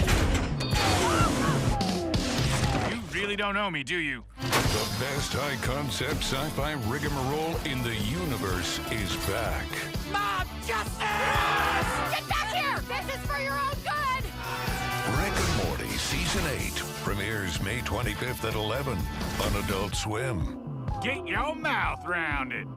You really don't know me, do you? The best high-concept sci-fi rigmarole in the universe is back. Mob justice! Get back here! This is for your own good! Rick and Morty Season 8 premieres May 25th at 11 on Adult Swim. Get your mouth round it.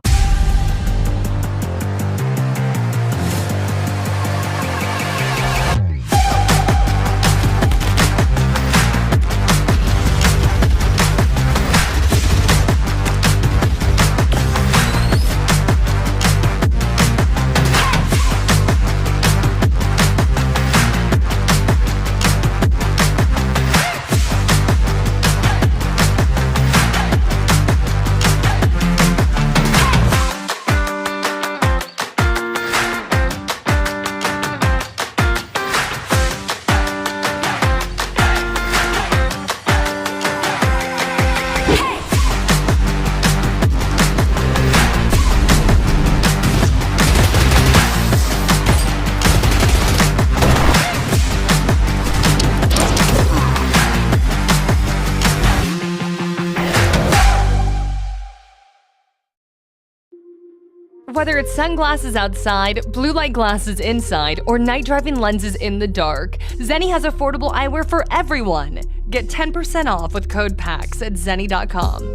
Whether it's sunglasses outside, blue light glasses inside, or night driving lenses in the dark, Zeni has affordable eyewear for everyone. Get 10% off with code PAX at Zeni.com.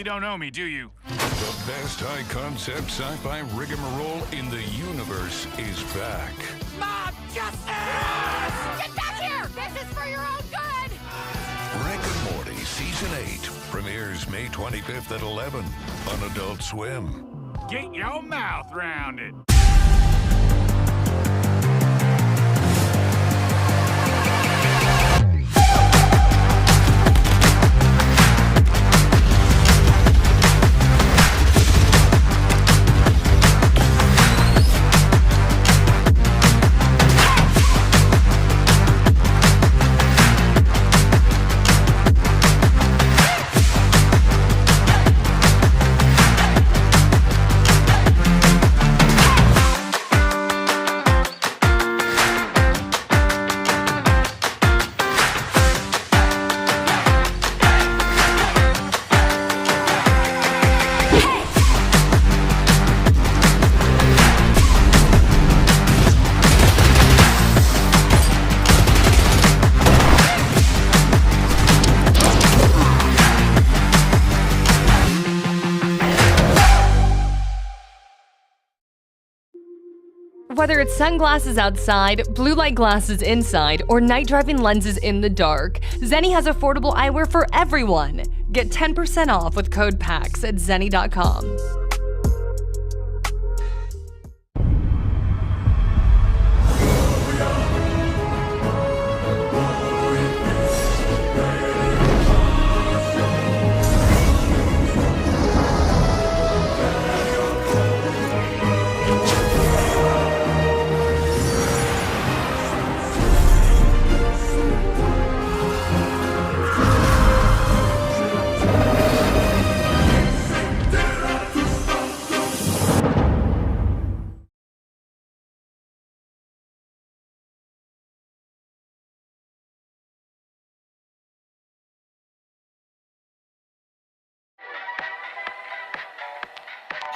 really don't know me, do you? The best high-concept sci-fi rigmarole in the universe is back. Mob justice! Get back here! This is for your own good! Rick and Morty Season 8 premieres May 25th at 11 on Adult Swim. Get your mouth rounded. Whether it's sunglasses outside, blue light glasses inside, or night driving lenses in the dark, Zeni has affordable eyewear for everyone. Get 10% off with code PAX at Zeni.com.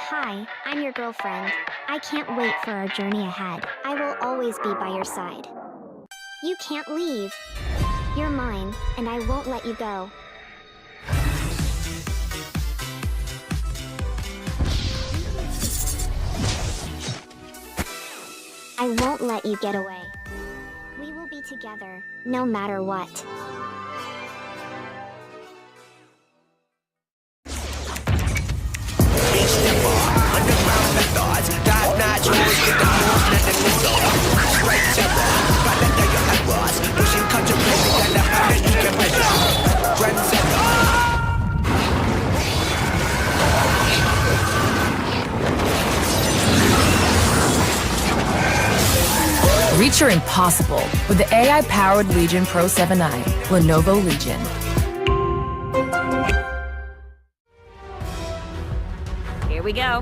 Hi, I'm your girlfriend. I can't wait for our journey ahead. I will always be by your side. You can't leave. You're mine, and I won't let you go. I won't let you get away. We will be together, no matter what. Reach your impossible with the AI-powered Legion Pro 7i, Lenovo Legion. Here we go.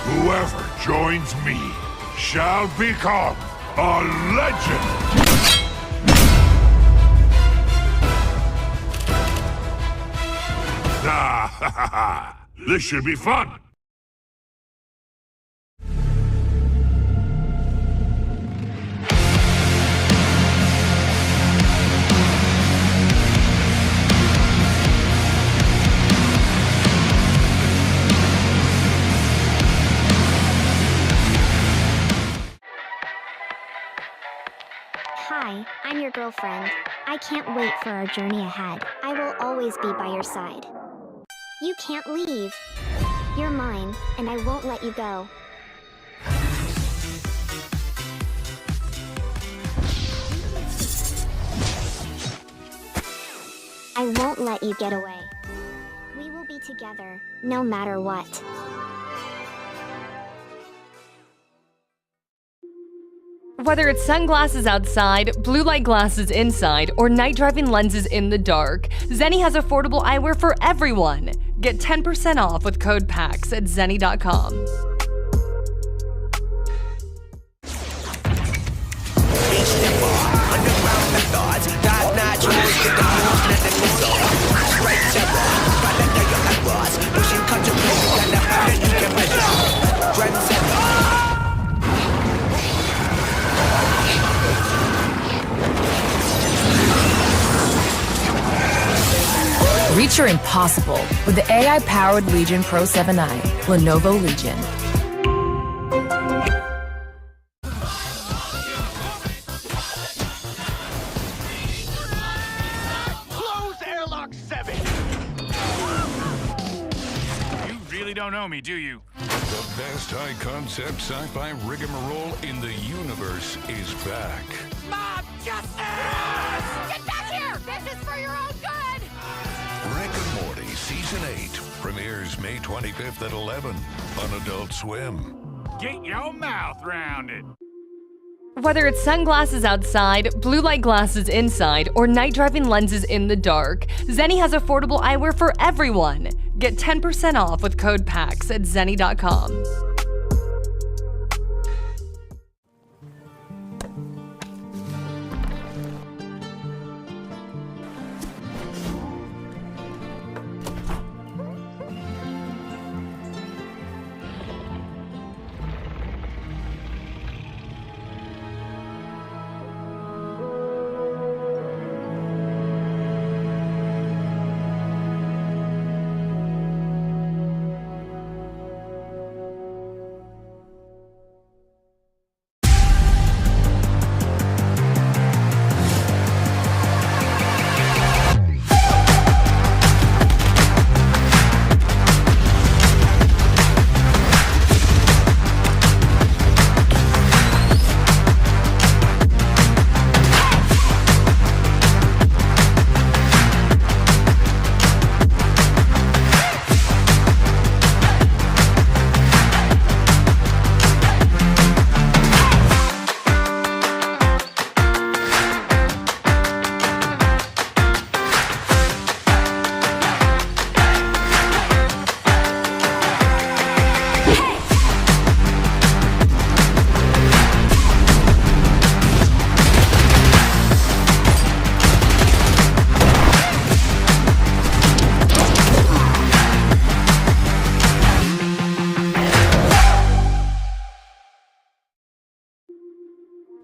Whoever joins me shall become a legend! Ah, ha ha ha! This should be fun! Hi, I'm your girlfriend. I can't wait for our journey ahead. I will always be by your side. You can't leave. You're mine, and I won't let you go. I won't let you get away. We will be together, no matter what. Whether it's sunglasses outside, blue light glasses inside, or night driving lenses in the dark, Zeni has affordable eyewear for everyone. Get 10% off with code PAX at Zeni.com. Reach your impossible with the AI-powered Legion Pro 7i, Lenovo Legion. Close airlock 7. You really don't know me, do you? The best high-concept sci-fi rigmarole in the universe is back. Mob justice! Get back here! This is for your own good! Rick and Morty Season 8 premieres May 25th at 11 on Adult Swim. Get your mouth rounded. Whether it's sunglasses outside, blue light glasses inside, or night driving lenses in the dark, Zeni has affordable eyewear for everyone. Get 10% off with code PAX at Zeni.com.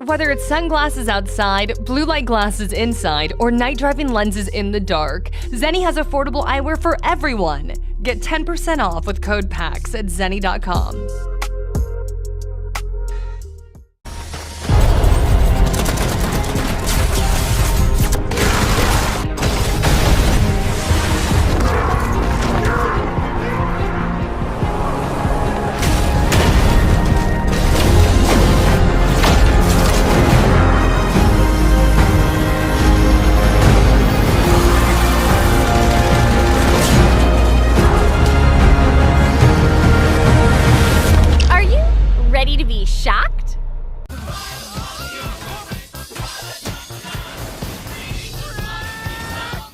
Whether it's sunglasses outside, blue light glasses inside, or night driving lenses in the dark, Zeni has affordable eyewear for everyone. Get 10% off with code PAX at Zeni.com. Ready to be shocked?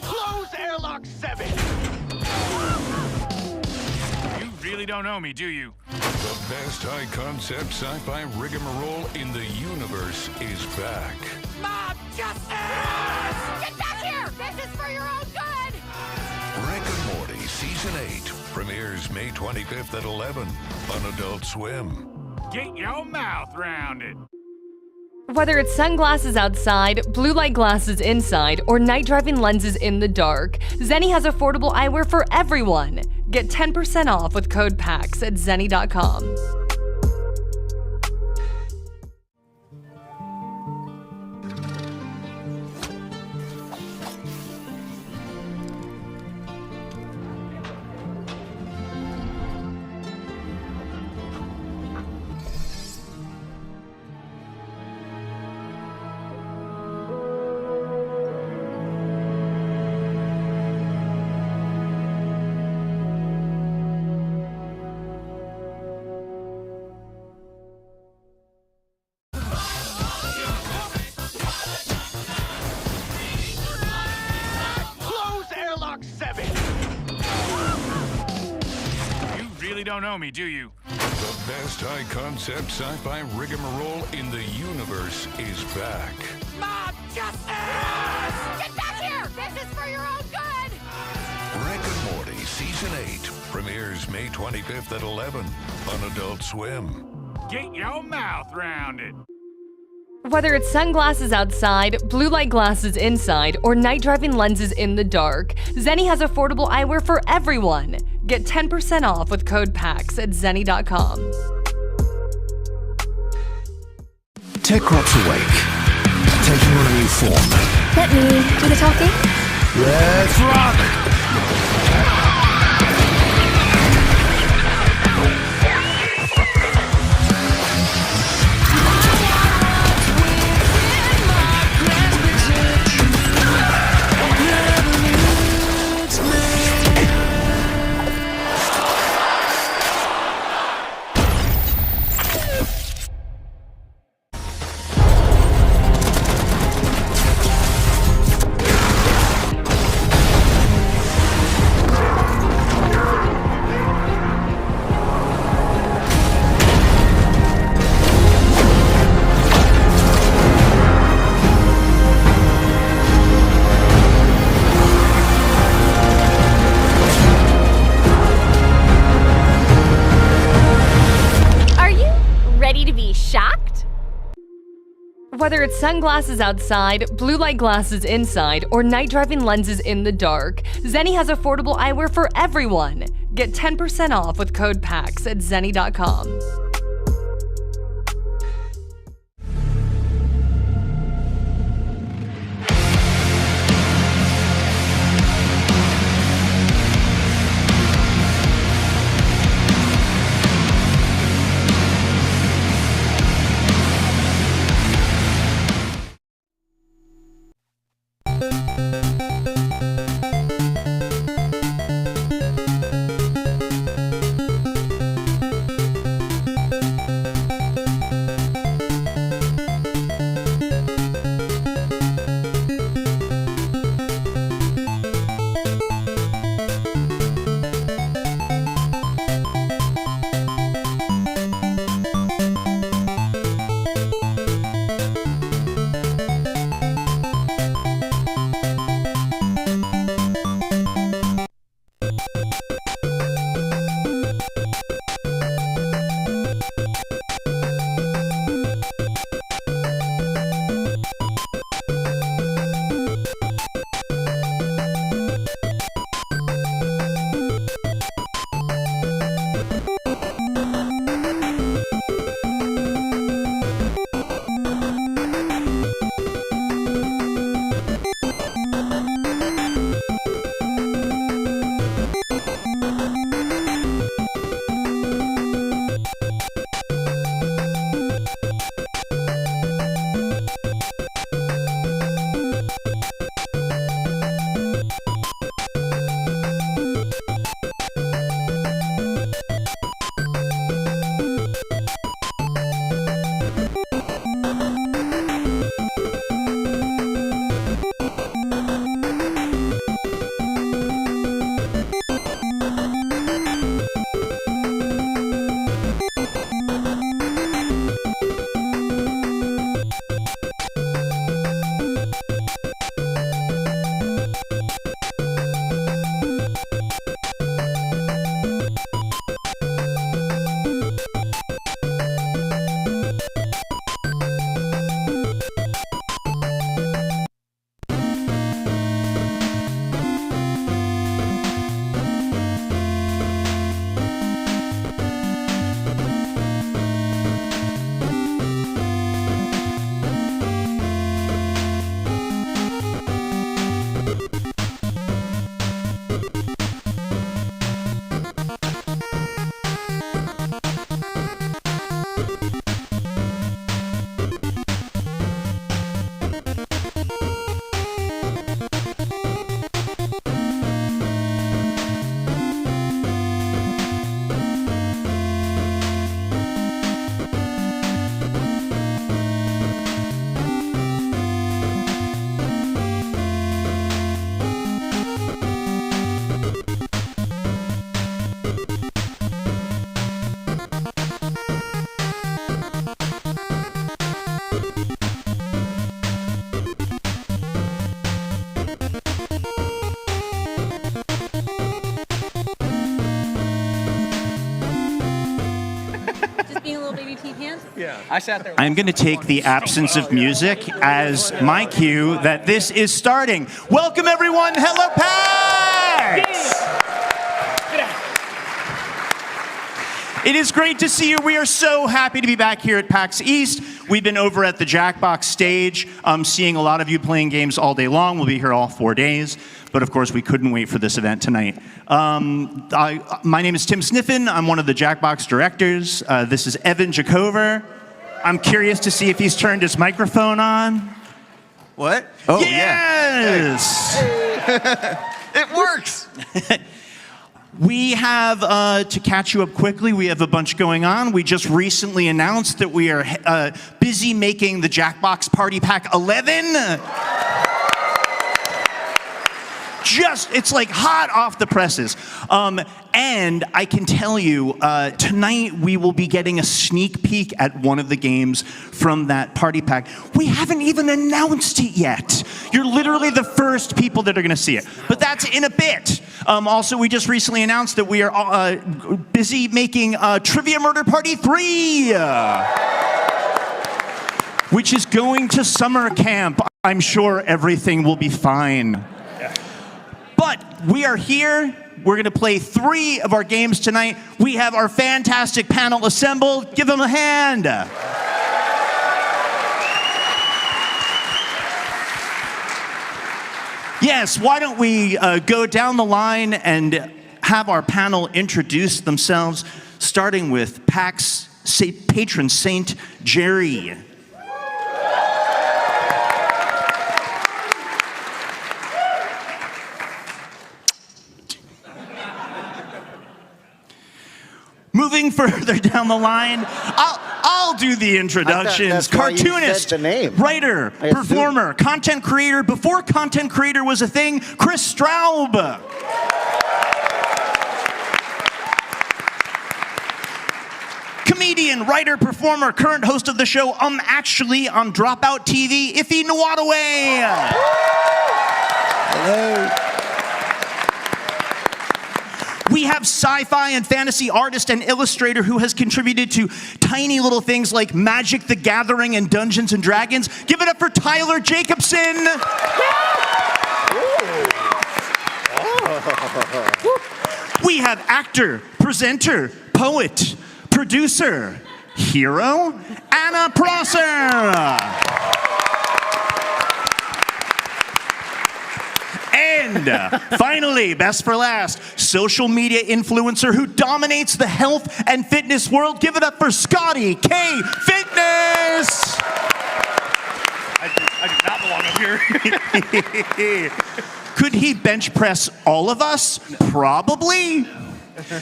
Close airlock 7. You really don't know me, do you? The best high-concept sci-fi rigmarole in the universe is back. Mob justice! Get back here! This is for your own good! Rick and Morty Season 8 premieres May 25th at 11 on Adult Swim. Get your mouth rounded. Whether it's sunglasses outside, blue light glasses inside, or night driving lenses in the dark, Zeni has affordable eyewear for everyone. Get 10% off with code PAX at Zeni.com. Don't know me, do you? The best high-concept sci-fi rigmarole in the universe is back. Mob justice! Get back here! This is for your own good! Rick and Morty Season 8 premieres May 25th at 11 on Adult Swim. Get your mouth rounded. Whether it's sunglasses outside, blue light glasses inside, or night driving lenses in the dark, Zeni has affordable eyewear for everyone. Get 10% off with code PAX at Zeni.com. Techcrops awake, taking on a new form. Let me do the talking. Let's rock! Whether it's sunglasses outside, blue light glasses inside, or night driving lenses in the dark, Zeni has affordable eyewear for everyone. Get 10% off with code PAX at Zeni.com. WT pants? Yeah. I sat there. I'm going to take the absence of music as my cue that this is starting. Welcome, everyone. Hello, PAX! It is great to see you. We are so happy to be back here at PAX East. We've been over at the Jackbox stage, seeing a lot of you playing games all day long. We'll be here all 4 days. But of course, we couldn't wait for this event tonight. My name is Tim Sniffen. I'm one of the Jackbox directors. This is Evan Jacover. I'm curious to see if he's turned his microphone on. What? Oh, yes! Yeah. It works! We have, to catch you up quickly, we have a bunch going on. We just recently announced that we are busy making the Jackbox Party Pack 11. It's like hot off the presses. And I can tell you, tonight we will be getting a sneak peek at one of the games from that party pack. We haven't even announced it yet. You're literally the first people that are going to see it. But that's in a bit. Also, we just recently announced that we are busy making Trivia Murder Party 3, which is going to summer camp. I'm sure everything will be fine. But we are here. We're going to play 3 of our games tonight. We have our fantastic panel assembled. Give them a hand. Yes, why don't we go down the line and have our panel introduce themselves, starting with PAX patron saint Jerry. Moving further down the line, I'll do the introductions. Cartoonist, writer, performer, content creator. Before content creator was a thing, Chris Straub. Comedian, writer, performer, current host of the show Actually on Dropout TV, Iffy Nwadaway. Hello. We have sci-fi and fantasy artist and illustrator who has contributed to tiny little things like Magic the Gathering and Dungeons and Dragons. Give it up for Tyler Jacobson. We have actor, presenter, poet, producer, hero, Anna Prosser. And finally, best for last, social media influencer who dominates the health and fitness world. Give it up for Scotty K. Fitness! I do not belong up here. Could he bench press all of us? Probably.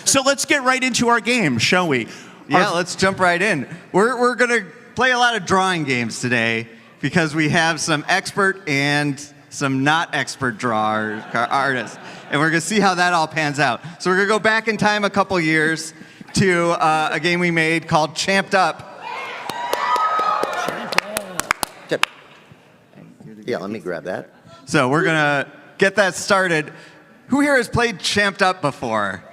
So let's get right into our game, shall we? Yeah, let's jump right in. We're going to play a lot of drawing games today because we have some expert and some not expert artists. And we're going to see how that all pans out. So we're going to go back in time a couple years to a game we made called Champed Up. Yeah, let me grab that. So we're going to get that started. Who here has played Champed Up before?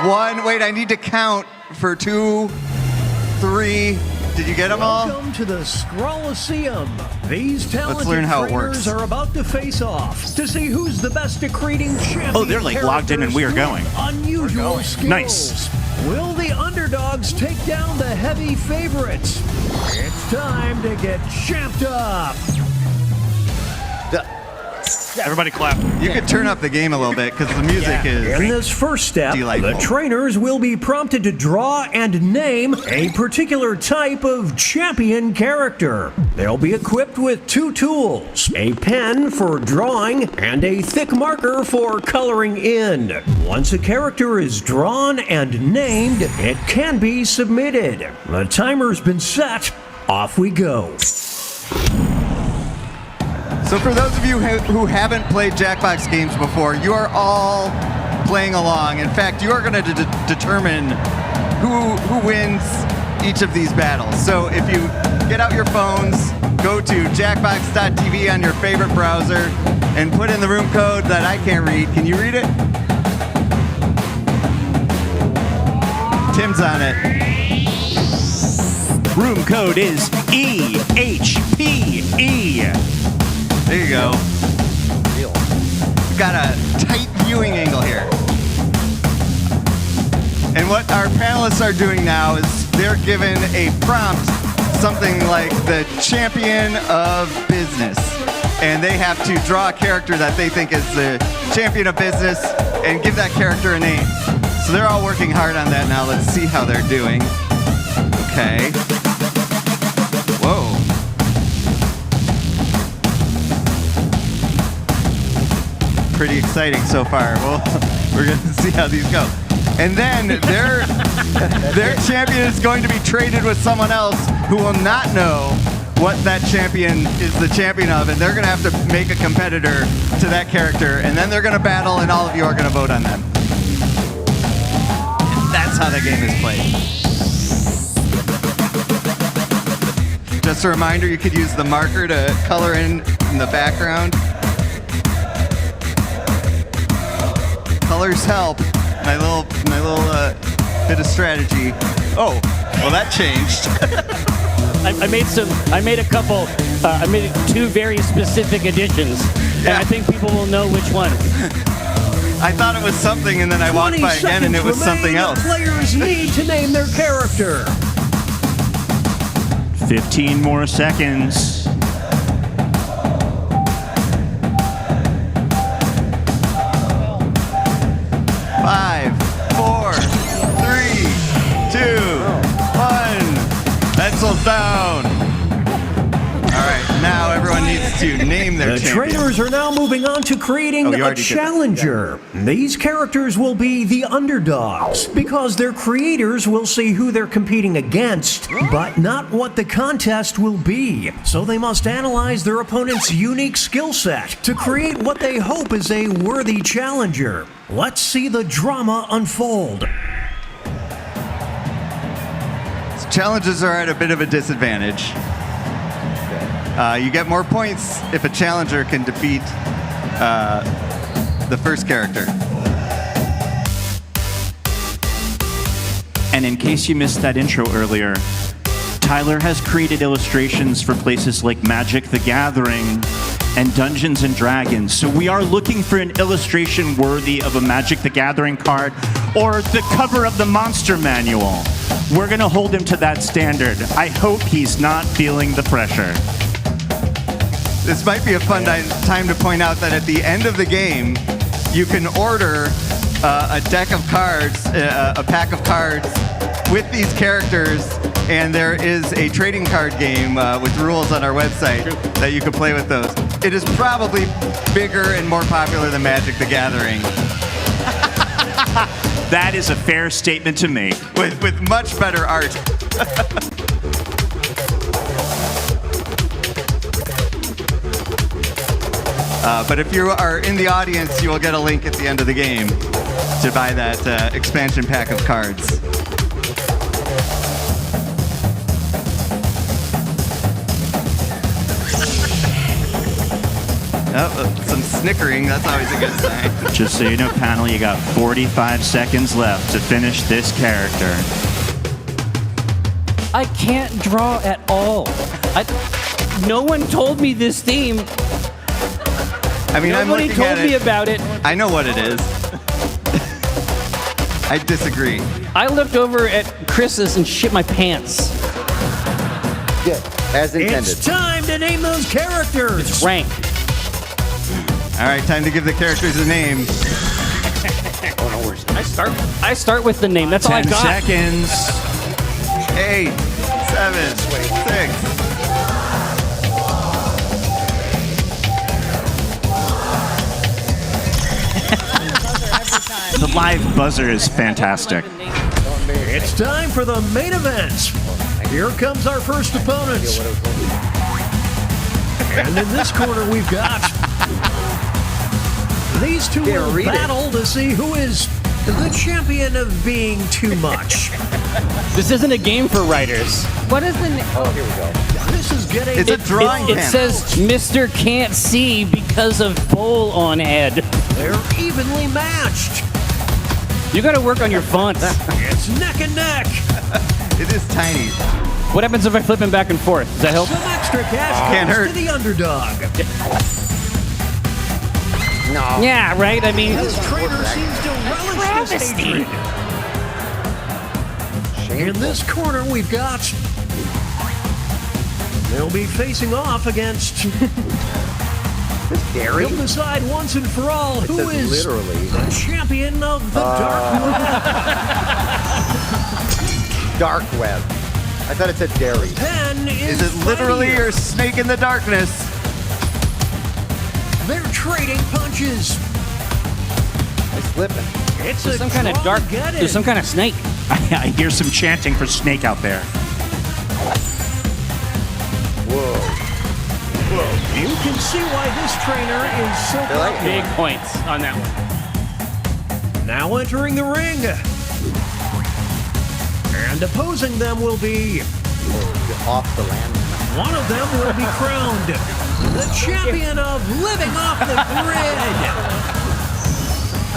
1, wait, I need to count for 2, 3. Did you get them all? Welcome to the Scrollaceum. These talented learn how it trainers works. are about to face off to see who's the best at creating champion. Oh, they're like logged in and we are going. Unusual skills. Nice. Will the underdogs take down the heavy favorites? It's time to get champed up. Everybody clap. You could turn up the game a little bit because the music is In this first step, delightful. the trainers will be prompted to draw and name a particular type of champion character. They'll be equipped with 2 tools, a pen for drawing and a thick marker for coloring in. Once a character is drawn and named, it can be submitted. The timer's been set. Off we go. So for those of you who haven't played Jackbox games before, you are all playing along. In fact, you are going to determine who wins each of these battles. So if you get out your phones, go to jackbox.tv on your favorite browser, and put in the room code that I can't read. Can you read it? Tim's on it. Room code is EHPE. There you go. We've got a tight viewing angle here. And what our panelists are doing now is they're given a prompt, something like the champion of business. And they have to draw a character that they think is the champion of business and give that character a name. So they're all working hard on that now. Let's see how they're doing. Okay. Whoa. Pretty exciting so far. Well, we're going to see how these go. And then their champion is going to be traded with someone else who will not know what that champion is the champion of, and they're going to have to make a competitor to that character, and then they're going to battle, and all of you are going to vote on them. And that's how the game is played. Just a reminder, you could use the marker to color in the background. Colors help. My little bit of strategy. Oh, well that changed. I made a couple. I made 2 very specific additions, and I think people will know which one. I thought it was something, and then I walked by again, and it was something else. Players need to name their character. 15 more seconds. 5, 4, 3, 2, 1. Pencils down. All right, now everyone needs to name their champion. The trainers are now moving on to creating a challenger. These characters will be the underdogs because their creators will see who they're competing against, but not what the contest will be. So they must analyze their opponent's unique skill set to create what they hope is a worthy challenger. Let's see the drama unfold. Challenges are at a bit of a disadvantage. You get more points if a challenger can defeat the first character. And in case you missed that intro earlier, Tyler has created illustrations for places like Magic the Gathering and Dungeons and Dragons. So we are looking for an illustration worthy of a Magic the Gathering card or the cover of the Monster Manual. We're gonna hold him to that standard. I hope he's not feeling the pressure. This might be a fun time to point out that at the end of the game, you can order a deck of cards, a pack of cards with these characters, and there is a trading card game with rules on our website that you can play with those. It is probably bigger and more popular than Magic the Gathering. That is a fair statement to make. With much better art. But if you are in the audience, you will get a link at the end of the game to buy that expansion pack of cards. Oh, some snickering, that's always a good sign. Just so you know, panel, you got 45 seconds left to finish this character. I can't draw at all. No one told me this theme. I mean, Nobody told me about it. I know what it is. I disagree. I looked over at Chris's and shit my pants. Good, as intended. It's time to name those characters. It's rank. All right, time to give the characters a name. Oh, no worries. I start with the name. That's all I got. 10 seconds. 8, 7, 6. The live buzzer is fantastic. It's time for the main event. Here comes our first opponent. And in this corner, we've got these two will battle to see who is the champion of being too much. This isn't a game for writers. What is the name? Oh, here we go. This is getting. It's a drawing It says Mr. Can't See because of bowl on head. They're evenly matched. You got to work on your fonts. It's neck and neck. It is tiny. What happens if I flip him back and forth? Does that help? Some extra cash Can't goes hurt. to the underdog. No. Yeah, right? I mean, This trainer seems to relish this hatred. In this corner, we've got... They'll be facing off against... Dairy? They'll decide once and for all who says is literally. the champion of the dark web. Dark web. I thought it said dairy. Pen Is it literally fighting. or snake in the darkness? They're trading punches. It's slipping. It's there's a some kind of dark. draw-get-it. There's some kind of snake. I hear some chanting for Snake out there. Whoa. You can see why this trainer is so popular. Big points on that one. Now entering the ring. And opposing them will be... Off the land. One of them will be crowned the champion of living off the grid.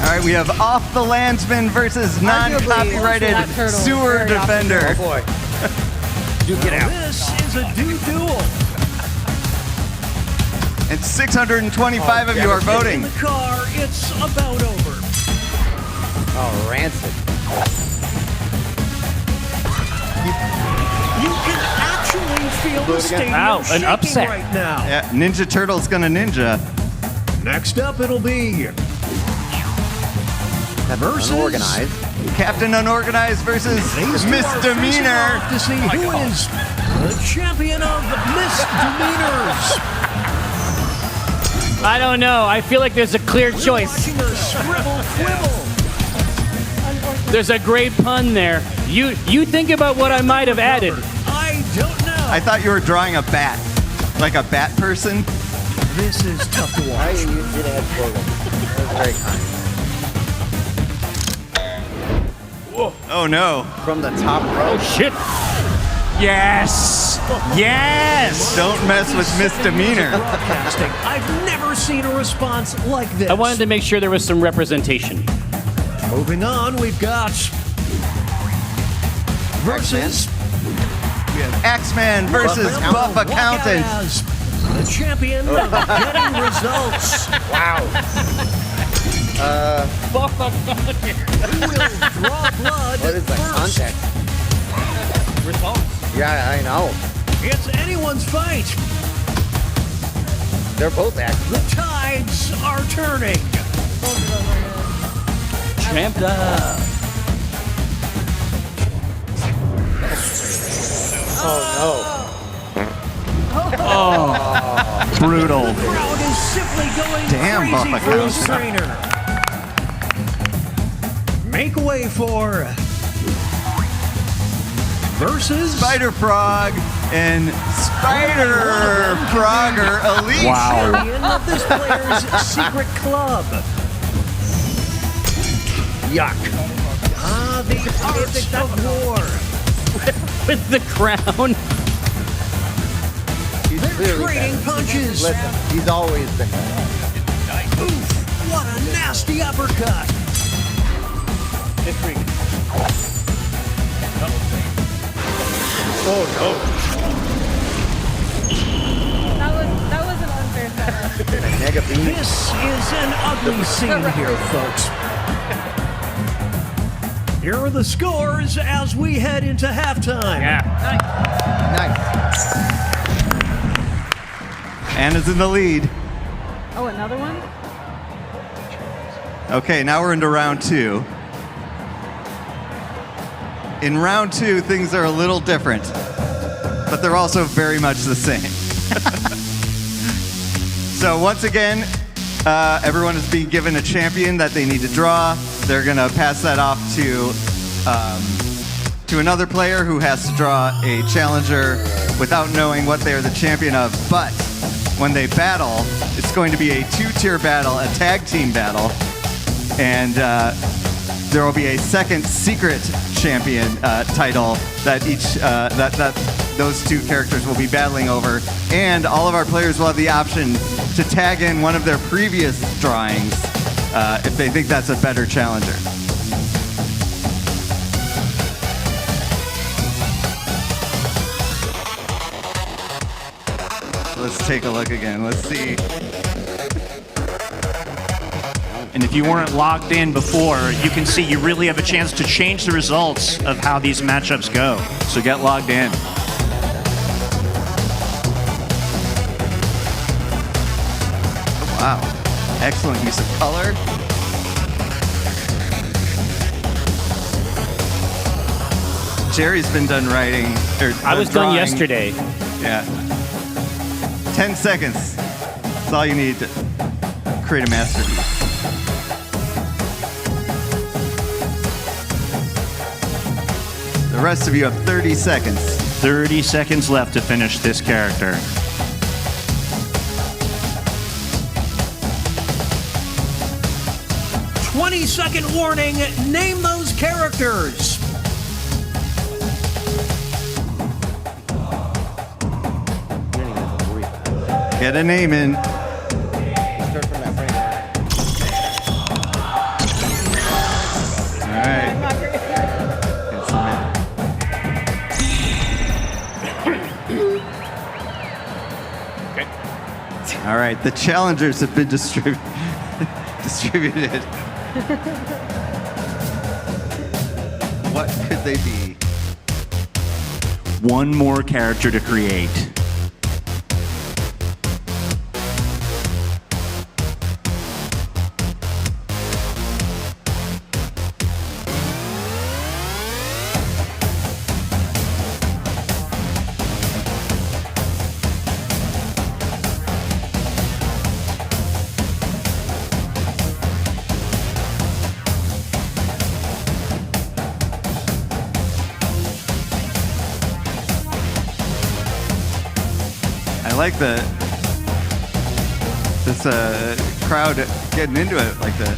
All right, we have Off the Landsman versus non-copyrighted that turtle sewer very often. defender. Oh boy. This is a duel. And 625 of you are In voting. the car, it's about over. Oh, rancid. You can actually feel the stadium Wow, an shaking upset. right now. Yeah, Ninja Turtle's gonna ninja. Next up, it'll be versus Unorganized. Captain Unorganized versus these two are facing Misdemeanor. off to see who is the champion of misdemeanors. I don't know. I feel like there's a clear choice. Watching a scribble quibble. There's a great pun there. You think about what I might have added. I don't know. I thought you were drawing a bat, like a bat person. This is tough to I watch. used it as program. That was very kind. Oh no! From the top row. Oh shit! Yes! Yes! Don't mess with Misdemeanor. Broadcasting. I've never seen a response like this. I wanted to make sure there was some representation. Moving on, we've got versus We have Axeman versus Buff Accountant. as the champion of getting results. Wow. Who will draw blood What is that first? context? Results. Yeah, I know. It's anyone's fight. They're both acting. The tides are turning. Tramped up. Oh Brutal. The crowd is simply going Damn, crazy Buff for this Accountant. trainer. Make way for versus Spider Frog and Spider Frogger Elite. champion of this player's secret club. Yuck. Ah, the art of war. With the crown. He's They're clearly trading better. punches. Listen, he's always been better. Oof, what a nasty uppercut. Oh no. That was an unfair setup. Mega beam. This is an ugly scene here, folks. Here are the scores as we head into halftime. Nice. Anna's in the lead. Oh, another one? Okay, now we're into round two. In round two, things are a little different, but they're also very much the same. So once again, everyone is being given a champion that they need to draw. They're gonna pass that off to another player who has to draw a challenger without knowing what they are the champion of. But when they battle, it's going to be a two-tier battle, a tag team battle, and there will be a second secret champion title that those two characters will be battling over, and all of our players will have the option to tag in one of their previous drawings if they think that's a better challenger. Let's take a look again. Let's see. And if you weren't logged in before, you can see you really have a chance to change the results of how these matchups go. So get logged in. Wow. Excellent use of color. Jerry's been done writing. I was done drawing. yesterday. Yeah. 10 seconds. That's all you need to create a masterpiece. The rest of you have 30 seconds. 30 seconds left to finish this character. Second warning, name those characters. Get a name in. Start from that frame. All right, the challengers have been distributed. What could they be? One more character to create. I like this crowd getting into it like that.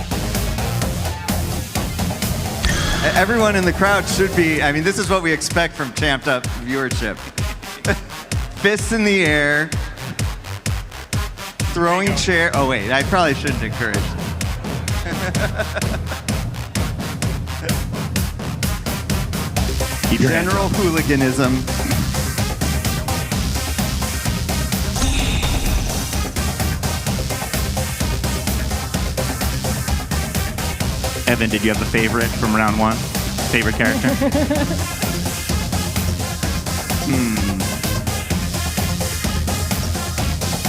Everyone in the crowd should be, I mean, this is what we expect from champed up viewership. Fists in the air, throwing chair. Oh wait, I probably shouldn't encourage. General hooliganism. Evan, did you have a favorite from round one? Favorite character?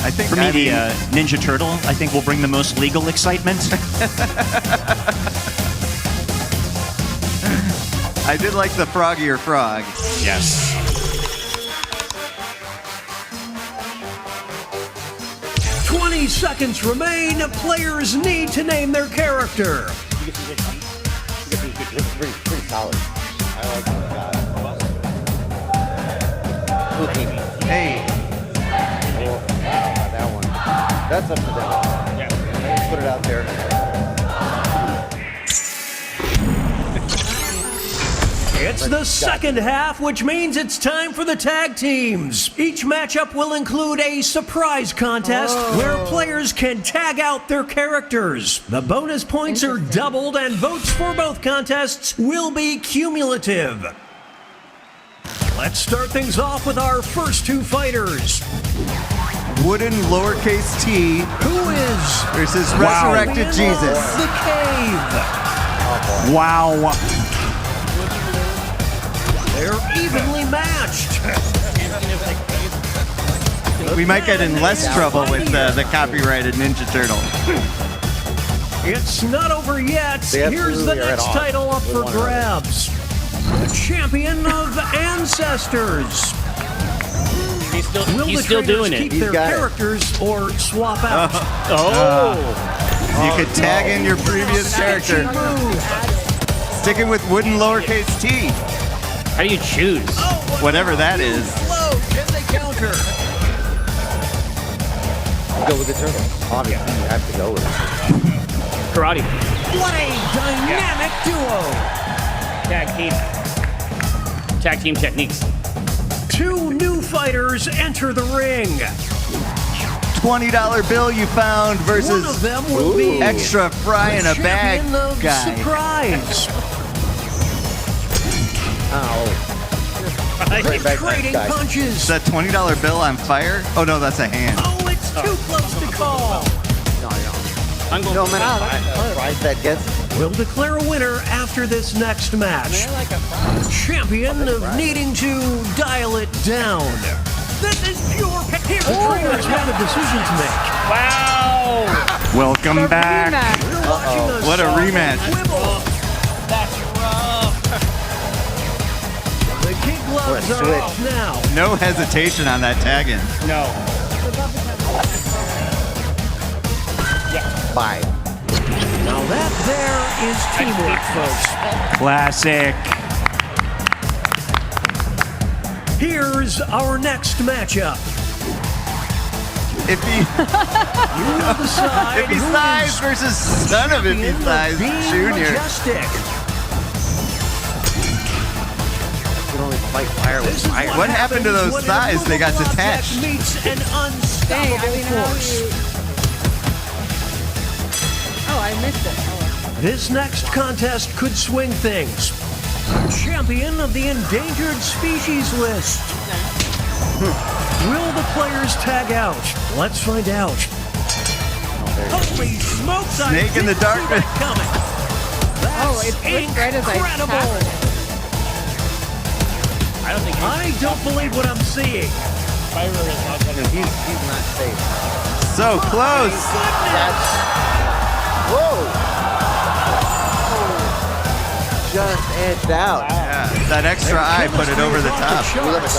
I think for me, the Ninja Turtle, I think, will bring the most legal excitement. I did like the froggier frog. Yes. Seconds remain. Players need to name their character. Pretty solid. I like that. Hey. Oh, wow, that one. That's up to them. Yeah. Let's put it out there. It's the second half, which means it's time for the tag teams. Each matchup will include a surprise contest where players can tag out their characters. The bonus points are doubled and votes for both contests will be cumulative. Let's start things off with our first two fighters. Wooden lowercase t. Who is versus Resurrected Jesus. The Cave. Wow. They're evenly matched. We might get in less trouble with the copyrighted Ninja Turtle. It's not over yet. Here's the next title up for grabs. The Champion of Ancestors. He's still doing it. Keep their characters or swap out. You could tag in your previous character. Sticking with wooden lowercase t. How do you choose? Whatever that is. Can they counter? Go with the turtle. Obviously, you have to go with it. Karate. What a dynamic duo. Tag team techniques. Two new fighters enter the ring. $20 bill you found versus one of them will be extra fry in a bag guy. Surprise. Ow. Trading punches. Is that $20 bill on fire? Oh no, that's a hand. Oh, it's too close to call. I'm going to prize that gets. We'll declare a winner after this next match. Champion of needing to dial it down. This is pure. Here, the trainers have a decision to make. Wow! Welcome back. What a rematch. That's rough. The kid gloves are off now. No hesitation on that tag in. No. Bye. Now that there is teamwork, folks. Classic. Here's our next matchup. If he size versus son of if he size Junior. Majestic. You can only fight fire with fire. What happened to those thighs? They got detached. Meets an unstoppable force. Oh, I missed it. This next contest could swing things. Champion of the endangered species list. Will the players tag out? Let's find out. Holy smokes! Snake in the darkness. It's right as incredible. I don't believe what I'm seeing. He's not safe. So close. Whoa! Just edged out. Yeah, that extra eye put it over the top. We love it,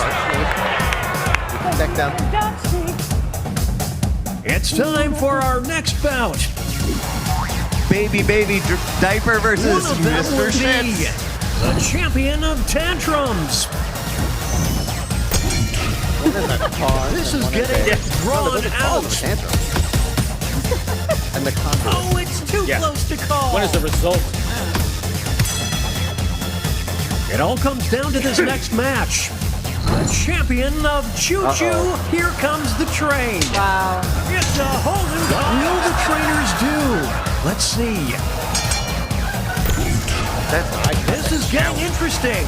Deck down. It's time for our next bout. Baby diaper versus One of them Mr. will be Shits. the champion of tantrums. This is getting drawn out. And the contour. Oh, it's too close to call. What is the result? It all comes down to this next match. The champion of Choo Choo, here comes the train. Wow. It's a whole new. What will the trainers do? Let's see. This is getting interesting.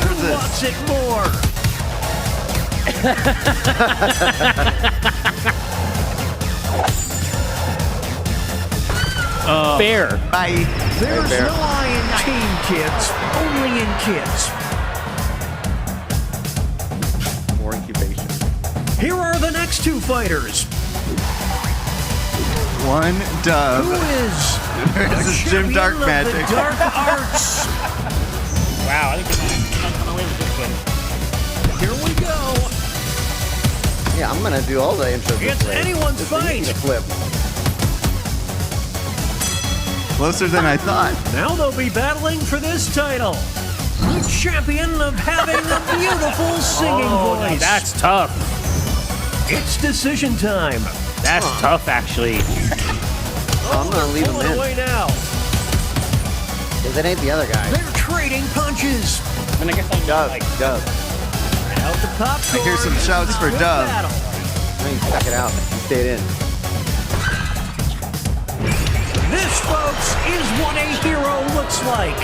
Who wants it more? Fair. Bye. There's no I in team, kids. Only in kids. More incubation. Here are the next two fighters. One dove. Who is versus the Jim Dark champion of the Magic. Dark Arts? Wow, I think we might come away with this one. Here we go. Yeah, I'm gonna do all the intros. It's anyone's fight. Flip. Closer than I thought. Now they'll be battling for this title. The champion of having a beautiful singing Now voice. that's tough. It's decision time. That's tough, actually. I'm gonna leave him Pulling in. away now. Because it ain't the other guy. They're trading punches. And I guess I'm Dove. like, Dove. Out the popcorn. I hear some shouts for Good Dove. battle. No, you stuck it out. You stayed in. This, folks, is what a hero looks like.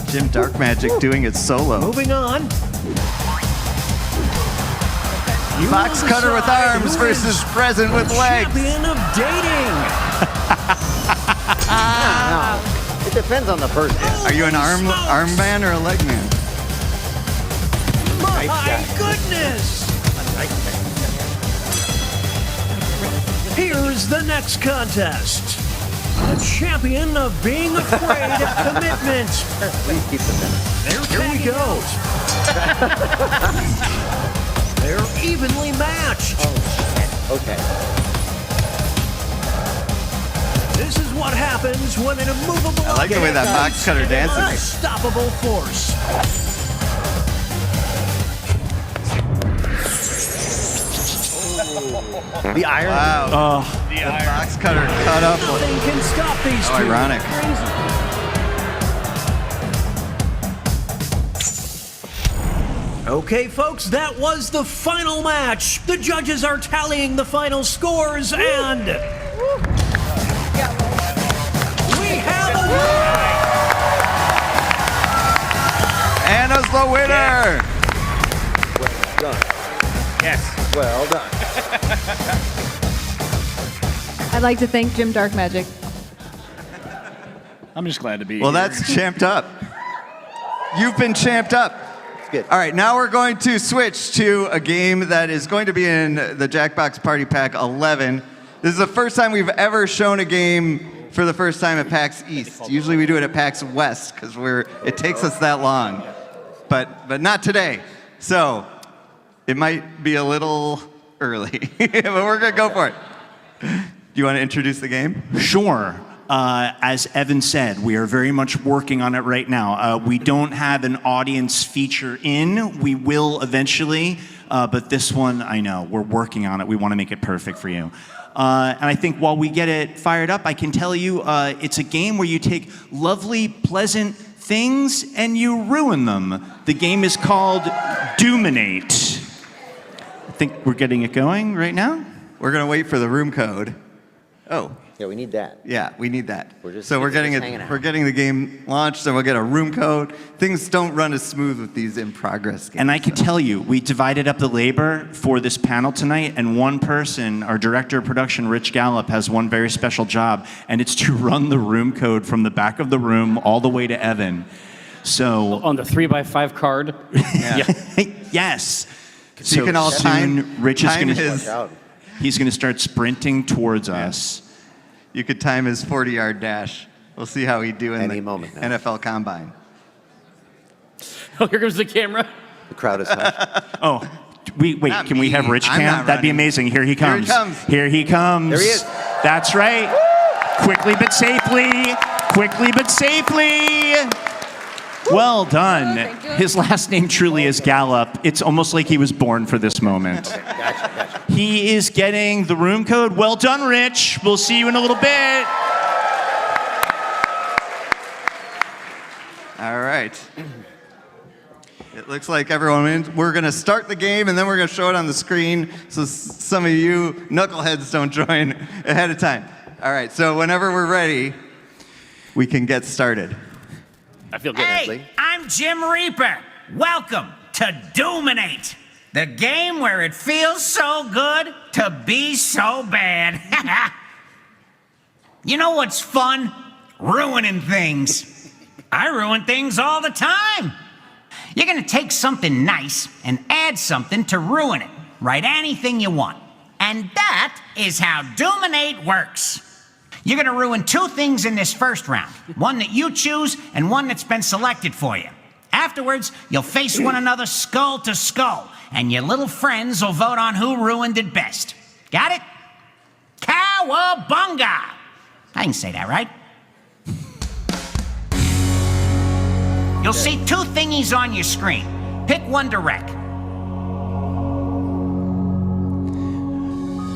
Jim Dark Magic doing it solo. Moving on. You Box will cutter with decide arms who versus is present with the legs. champion of dating. No. It depends on the person. Are you an arm man or a leg man? My guy. goodness. Here's the next contest. The champion of being afraid of commitment. Please keep the minute. Here we go. They're evenly matched. Okay. This is what happens when an immovable I like the way that object box cutter is an dances. unstoppable force. The iron. Wow. The box cutter cut up. Nothing can stop these How two. ironic. Okay, folks, that was the final match. The judges are tallying the final scores, and we have a winner. the winner. Well done. Yes. Well done. I'd like to thank Jim Darkmagic. I'm just glad to be Well, here. that's champed up. You've been champed up. It's good. All right, now we're going to switch to a game that is going to be in the Jackbox Party Pack 11. This is the first time we've ever shown a game for the first time at PAX East. Usually we do it at PAX West because it takes us that long. But not today. So it might be a little early, but we're gonna go for it. Do you want to introduce the game? Sure. As Evan said, we are very much working on it right now. We don't have an audience feature in. We will eventually, but this one, I know, we're working on it. We want to make it perfect for you. And I think while we get it fired up, I can tell you it's a game where you take lovely, pleasant things and you ruin them. The game is called Doominate. I think we're getting it going right now. We're going to wait for the room code. Oh. Yeah, we need that. Yeah, we need that. We're just getting hanging out. We're getting the game launched, and we'll get a room code. Things don't run as smooth with these in progress games. And I can tell you, we divided up the labor for this panel tonight, and one person, our director of production, Rich Gallup, has one very special job, and it's to run the room code from the back of the room all the way to Evan. So on the 3x5 card. Yes. So you can all soon, Rich is time going his. He's going to start sprinting towards us. You could time his 40-yard dash. We'll see how he do in Any the moment now. NFL Combine. Oh, here comes the camera. The crowd is hushed. Oh, wait, Not can we have me. Rich I'm cam? not That'd be running. amazing. Here he comes. Here he comes. Here he comes. There he is. That's right. Quickly but safely. Quickly but safely. Well done. His last name truly is Gallup. It's almost like he was born for this moment. Gotcha. He is getting the room code. Well done, Rich. We'll see you in a little bit. All right. It looks like everyone in. We're going to start the game, and then we're going to show it on the screen so some of you knuckleheads don't join ahead of time. All right, so whenever we're ready, we can get started. I feel good. Hey, I'm Jim Reaper. Welcome to Doominate, the game where it feels so good to be so bad. You know what's fun? Ruining things. I ruin things all the time. You're gonna take something nice and add something to ruin it. Write anything you want. And that is how Doominate works. You're gonna ruin two things in this first round. One that you choose and one that's been selected for you. Afterwards, you'll face one another skull to skull, and your little friends will vote on who ruined it best. Got it? Cowabunga! I can say that, right? You'll see two thingies on your screen. Pick one to wreck.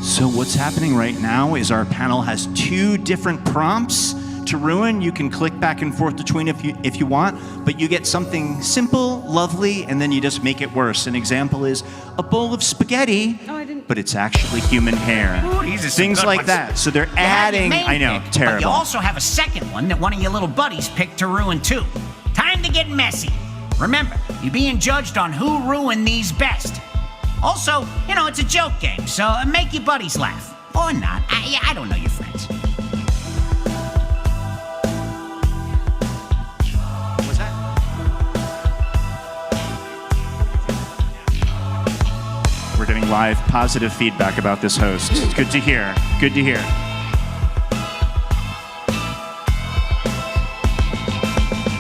So what's happening right now is our panel has two different prompts to ruin. You can click back and forth between if you want, but you get something simple, lovely, and then you just make it worse. An example is a bowl of spaghetti, but it's actually human hair. Ooh, these are some Things good like ones. that. So they're You have your adding, main I know, pick, terrible. But you also have a second one that one of your little buddies picked to ruin too. Time to get messy. Remember, you're being judged on who ruined these best. Also, you know, it's a joke game, so make your buddies laugh. Or not. I don't know your friends. What's that? We're getting live positive feedback about this host. It's good to hear. Good to hear.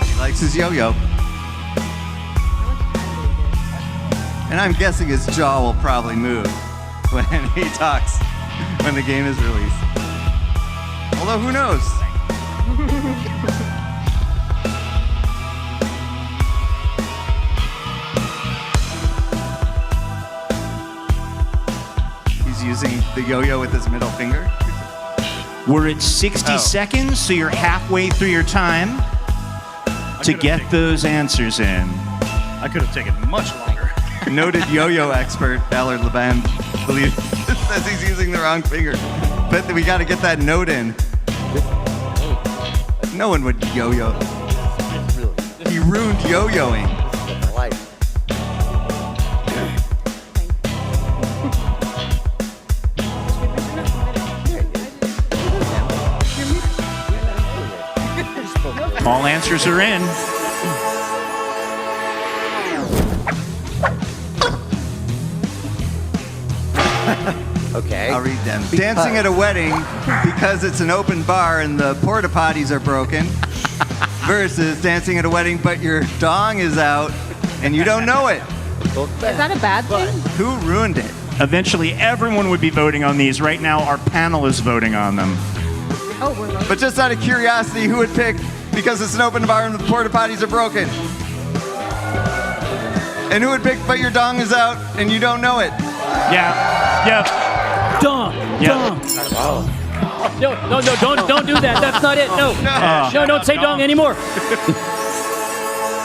He likes his yo-yo. And I'm guessing his jaw will probably move when he talks, when the game is released. Although, who knows? He's using the yo-yo with his middle finger. We're at 60 seconds, so you're halfway through your time to get those answers in. I could have taken much longer. Noted yo-yo expert Ballard Laban believes says he's using the wrong finger. But we got to get that note in. No one would yo-yo. He ruined yo-yoing. All answers are in. Okay. I'll read them. Dancing at a wedding because it's an open bar and the porta potties are broken. Versus dancing at a wedding but your dong is out and you don't know it. Is that a bad thing? Who ruined it? Eventually, everyone would be voting on these. Right now, our panel is voting on them. Oh, we're voting. But just out of curiosity, who would pick because it's an open bar and the porta potties are broken? And who would pick but your dong is out and you don't know it? Yeah. Dong. Yeah. Dong. No, don't do that. That's not it. No. No, don't say dong anymore.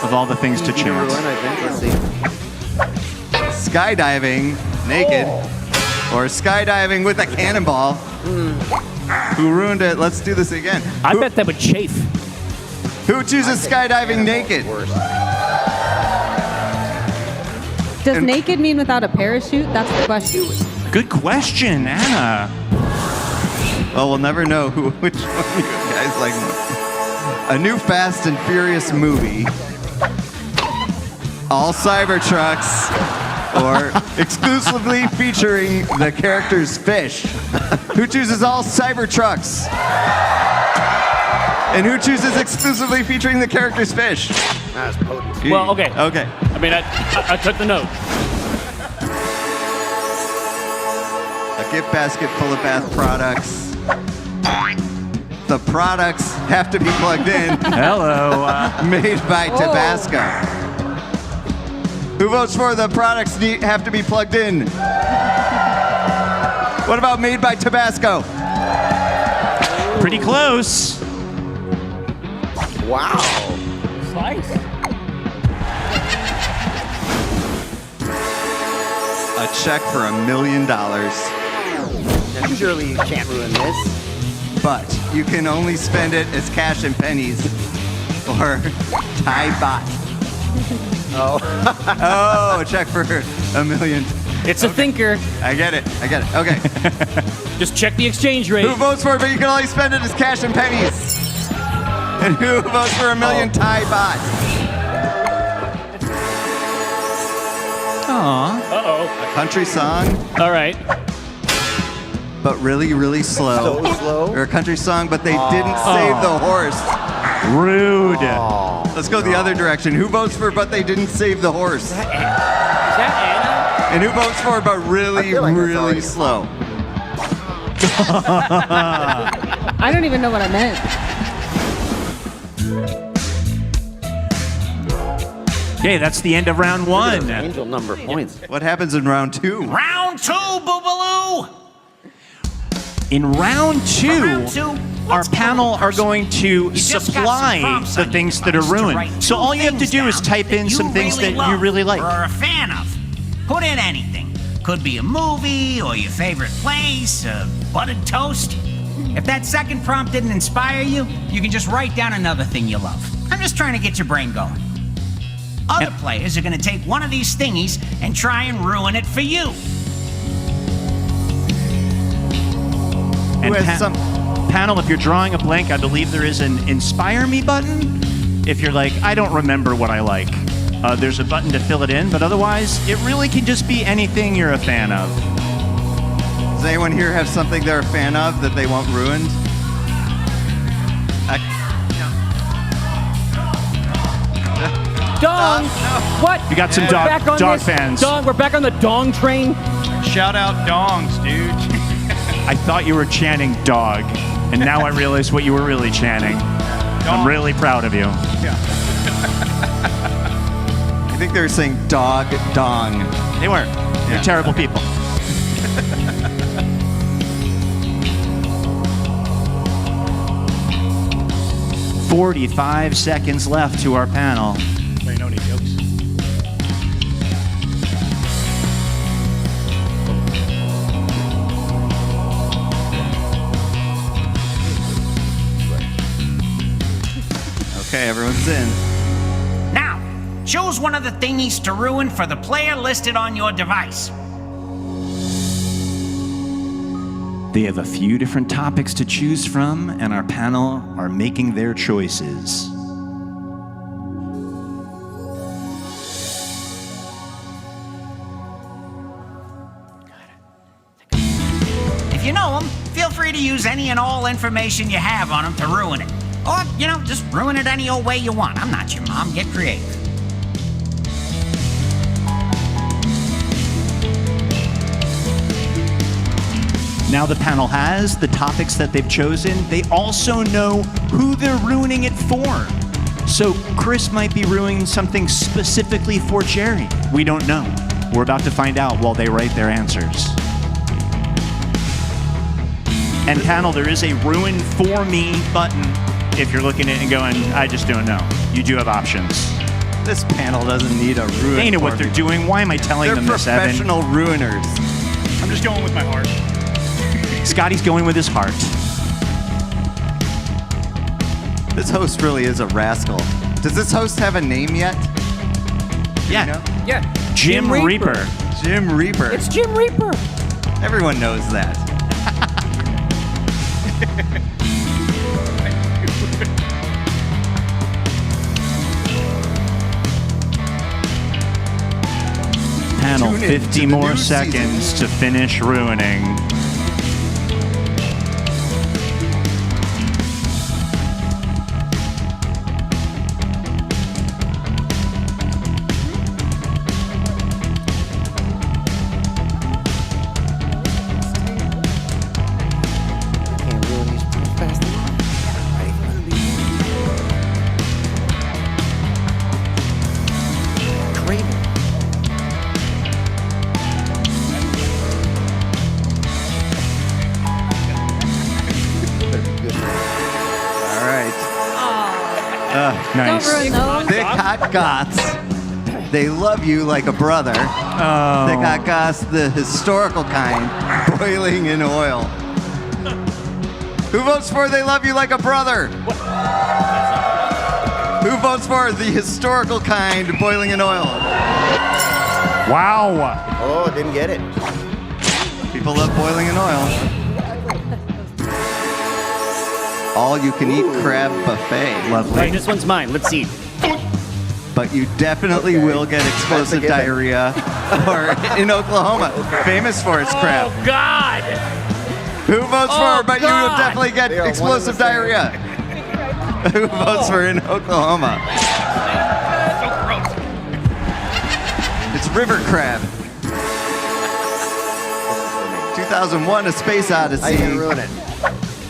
Of all the things to chance. Let's see. Skydiving naked or skydiving with a cannonball. Who ruined it? Let's do this again. I bet that would chafe. Who chooses skydiving naked? Does naked mean without a parachute? That's the question. Good question, Anna. Well, we'll never know which one you guys like more. A new Fast and Furious movie. All Cybertrucks, or exclusively featuring the characters Fish. Who chooses all Cybertrucks? And who chooses exclusively featuring the characters Fish? That's potent. Well, okay. Okay. I mean, I took the note. A gift basket full of bath products. The products have to be plugged in. Hello. Made by Tabasco. Who votes for the products have to be plugged in? What about made by Tabasco? Pretty close. Wow. Slice. A check for $1 million. Now, surely you can't ruin this. But you can only spend it as cash and pennies or Thai baht. Oh, a check for $1 million. It's a thinker. I get it. Okay. Just check the exchange rate. Who votes for it, but you can only spend it as cash and pennies? And who votes for $1 million Thai baht? Aww. Uh-oh. A country song. All right. But really, really slow. So slow. Or a country song, but they didn't save the horse. Rude. Let's go the other direction. Who votes for but they didn't save the horse? Is that Anna? And who votes for but really, like really slow? I don't even know what I meant. Okay, that's the end of round one. Angel number of points. What happens in round two? Round two, Boobaloo! In round two, our panel are going to just got supply some prompts the on things your that are device to ruined. write So two all you have to things do is down type in that some you things really that you love really like. or are a fan of. Put in anything. Could be a movie or your favorite place, buttered toast. If that second prompt didn't inspire you, you can just write down another thing you love. I'm just trying to get your brain going. Other players are going to take one of these thingies and try and ruin it for you. And Who has some? panel, if you're drawing a blank, I believe there is an Inspire Me button. If you're like, I don't remember what I like, there's a button to fill it in, but otherwise, it really can just be anything you're a fan of. Does anyone here have something they're a fan of that they want ruined? Dong! What? You got some We're dog back on this fans. Dong, we're back on the dong train. Shout out dongs, dude. I thought you were chanting dog, and now I realize what you were really chanting. I'm really proud of you. Yeah. I think they were saying dog dong. They weren't. They're terrible people. 45 seconds left to our panel. Anybody know any jokes? Okay, everyone's in. Now, choose one of the thingies to ruin for the player listed on your device. They have a few different topics to choose from, and our panel are making their choices. free to use any and all information you have on them to ruin it. Or, just ruin it any old way you want. I'm not your mom. Get creative. Now the panel has the topics that they've chosen. They also know who they're ruining it for. So Chris might be ruining something specifically for Jerry. We don't know. We're about to find out while they write their answers. And panel, there is a ruin for me button if you're looking at it and going, I just don't know. You do have options. This panel doesn't need a ruin. They know what they're doing. Why am I telling them this, Evan? They're professional ruiners. I'm just going with my heart. Scotty's going with his heart. This host really is a rascal. Does this host have a name yet? Yeah. You know? Yeah. Jim Reaper. Jim Reaper. It's Jim Reaper. Everyone knows that. Panel, Tune in 50 to the more new seconds season. to finish ruining. Can't ruin these fast enough. Craven. All right. Nice. Don't ruin those. Thick hot goths. They love you like a brother. Oh. Thick hot goths, the historical kind, boiling in oil. Who votes for They Love You Like a Brother? Who votes for the historical kind, boiling in oil? Wow. Oh, didn't get it. People love boiling in oil. All you can eat crab buffet. Lovely. Right, this one's mine. Let's see. But you definitely will get explosive given. diarrhea. Or in Oklahoma, famous for its crab. Oh, God. Who votes for, but you will God. definitely get They are one explosive and the same. diarrhea? Who votes for in Oklahoma? It's river crab. 2001: A Space How you Odyssey. gonna ruin it?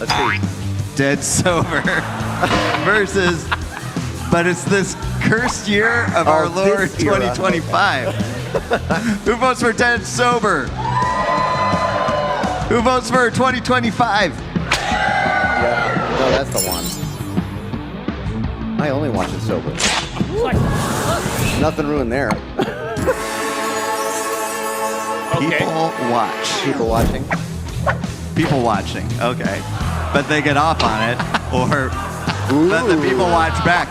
Let's see. Dead sober versus, but it's this cursed year of our Oh, Lord this era. 2025. Who votes for dead sober? Who votes for 2025? Yeah. No, that's the one. I only watch it sober. Nothing ruined there. People watch. People watching. People watching. Okay. But they get off on it, or but the people watch back.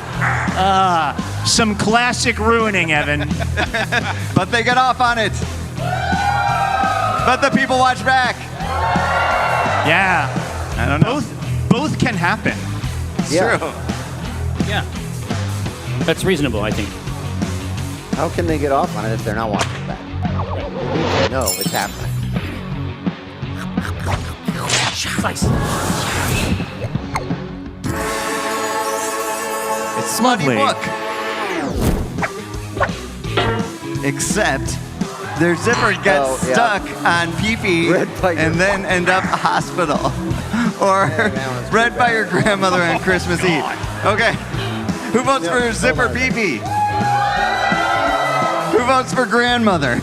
Some classic ruining, Evan. But they get off on it. But the people watch back. Yeah. I don't know. Both can happen. It's Yeah. true. Yeah. That's reasonable, I think. How can they get off on it if they're not watching back? No, it's happening. Nice. It's Smutty Lovely. Book. Except their zipper gets stuck on pee-pee and then end up hospital. Or read by your grandmother on Christmas Eve. Okay. Who votes for zipper pee-pee? Who votes for grandmother?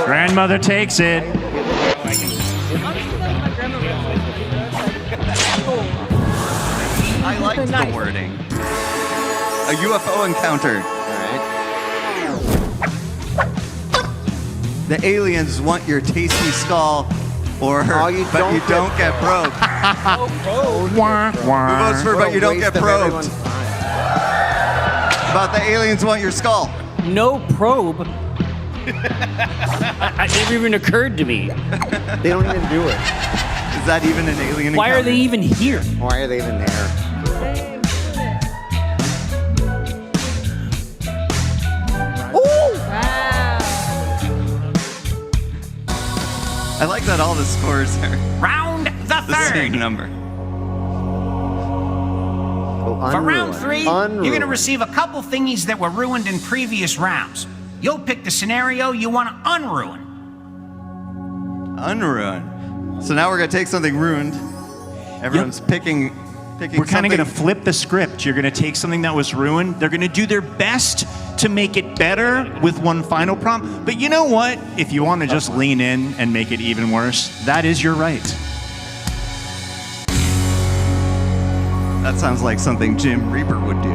Grandmother takes it. I liked the wording. A UFO encounter. The aliens want your tasty skull, or but you don't get probed. Who votes for but you don't get probed? But the aliens want your skull. No probe. It never even occurred to me. They don't even do it. Is that even an alien Why encounter? are they even here? Why are they even there? I like that all the scores are Round the the same third. number. For round 3, Unruined. you're going to receive a couple thingies that were ruined in previous rounds. You'll pick the scenario you want to unruin. Unruined. So now we're gonna take something ruined. Everyone's picking We're kind of going to flip the script. You're going to take something that was ruined. They're going to do their best to make it better with one final prompt. But you know what? If you want to just lean in and make it even worse, that is your right. That sounds like something Jim Reaper would do.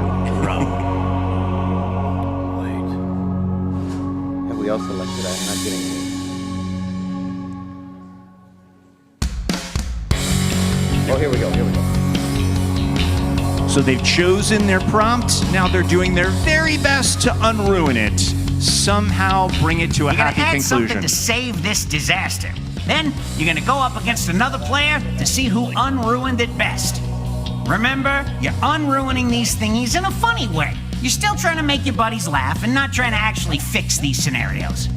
Have we all selected? I'm not getting any. Oh, here we go. So they've chosen their prompt. Now they're doing their very best to unruin it. Somehow bring it to a You're going happy to add something conclusion. to save this disaster. Then you're going to go up against another player to see who unruined it best. Remember, you're unruining these thingies in a funny way. You're still trying to make your buddies laugh and not trying to actually fix these scenarios.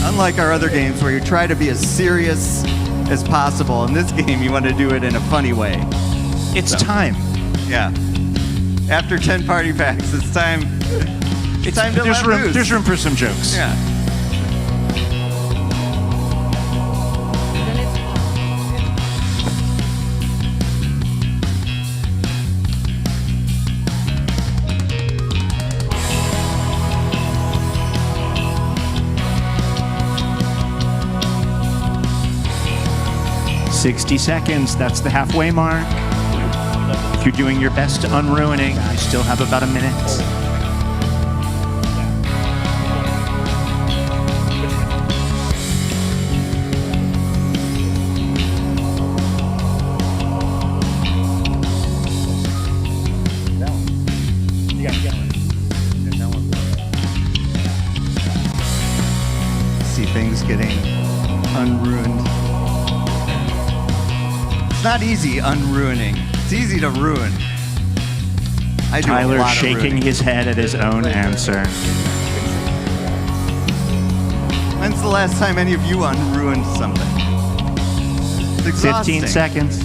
Unlike our other games where you try to be as serious as possible, in this game you want to do it in a funny way. It's time. Yeah. After 10 party packs, it's time. It's time to let loose. There's room for some jokes. Yeah. $60 seconds, that's the halfway mark. If you're doing your best to unruining, you still have about a minute. See things getting unruined. It's not easy unruining. It's easy to ruin. I do a Tyler's lot of shaking ruining. his head at his own answer. When's the last time any of you unruined something? It's exhausting. 15 seconds.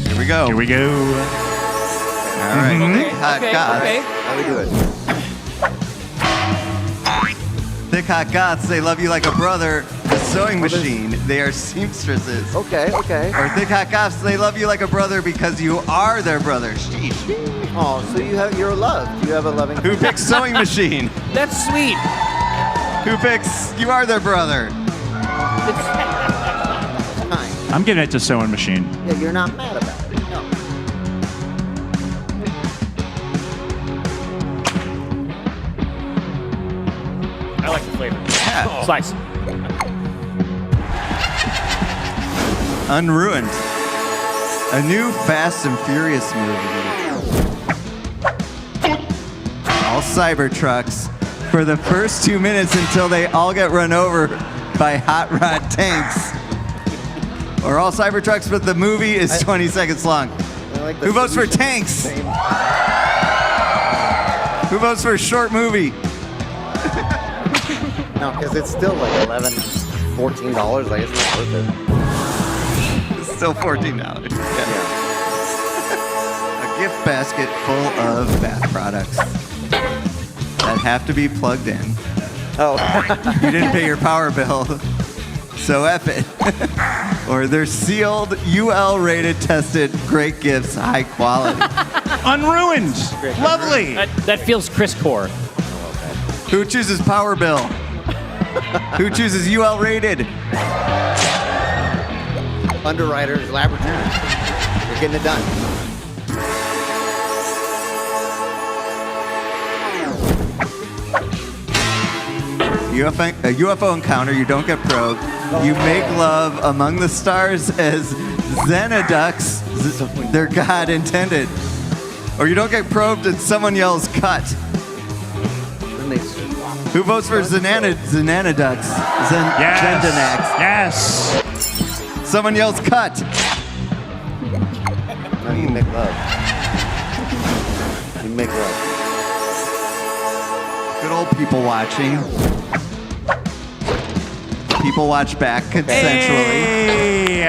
Here we go. Here we go. All right. Thick hot goths. How do we do it? Thick hot goths, they love you like a brother. The sewing machine, they are seamstresses. Okay. Or thick hot goths, they love you like a brother because you are their brother. Sheesh. Oh, so you're loved. You have a loving. Who picks sewing machine? That's sweet. Who picks you are their brother? Fine. I'm giving it to sewing machine. Yeah, you're not mad about it. No. I like the flavor. Yeah. Slice. Unruined. A new Fast and Furious movie. All Cybertrucks for the first 2 minutes until they all get run over by hot rod tanks. Or all Cybertrucks, but the movie is 20 seconds long. Who votes for tanks? Who votes for a short movie? No, because it's still like $11, $14. Like, it's not worth it. It's still $14. Yeah. A gift basket full of bath products that have to be plugged in. Oh. You didn't pay your power bill, so F it. Or they're sealed, UL rated, tested, great gifts, high quality. Unruined. Lovely. That feels Chris Core. Who chooses power bill? Who chooses UL rated? Underwriters Laboratory. You're getting it done. A UFO encounter, you don't get probed. You make love among the stars as Xenoducks, their god intended. Or you don't get probed and someone yells, cut. Who votes for Xenanaducks? Zendanax. Yes. Someone yells, cut. No, you make love. You make love. Good old people watching. People watch back consensually.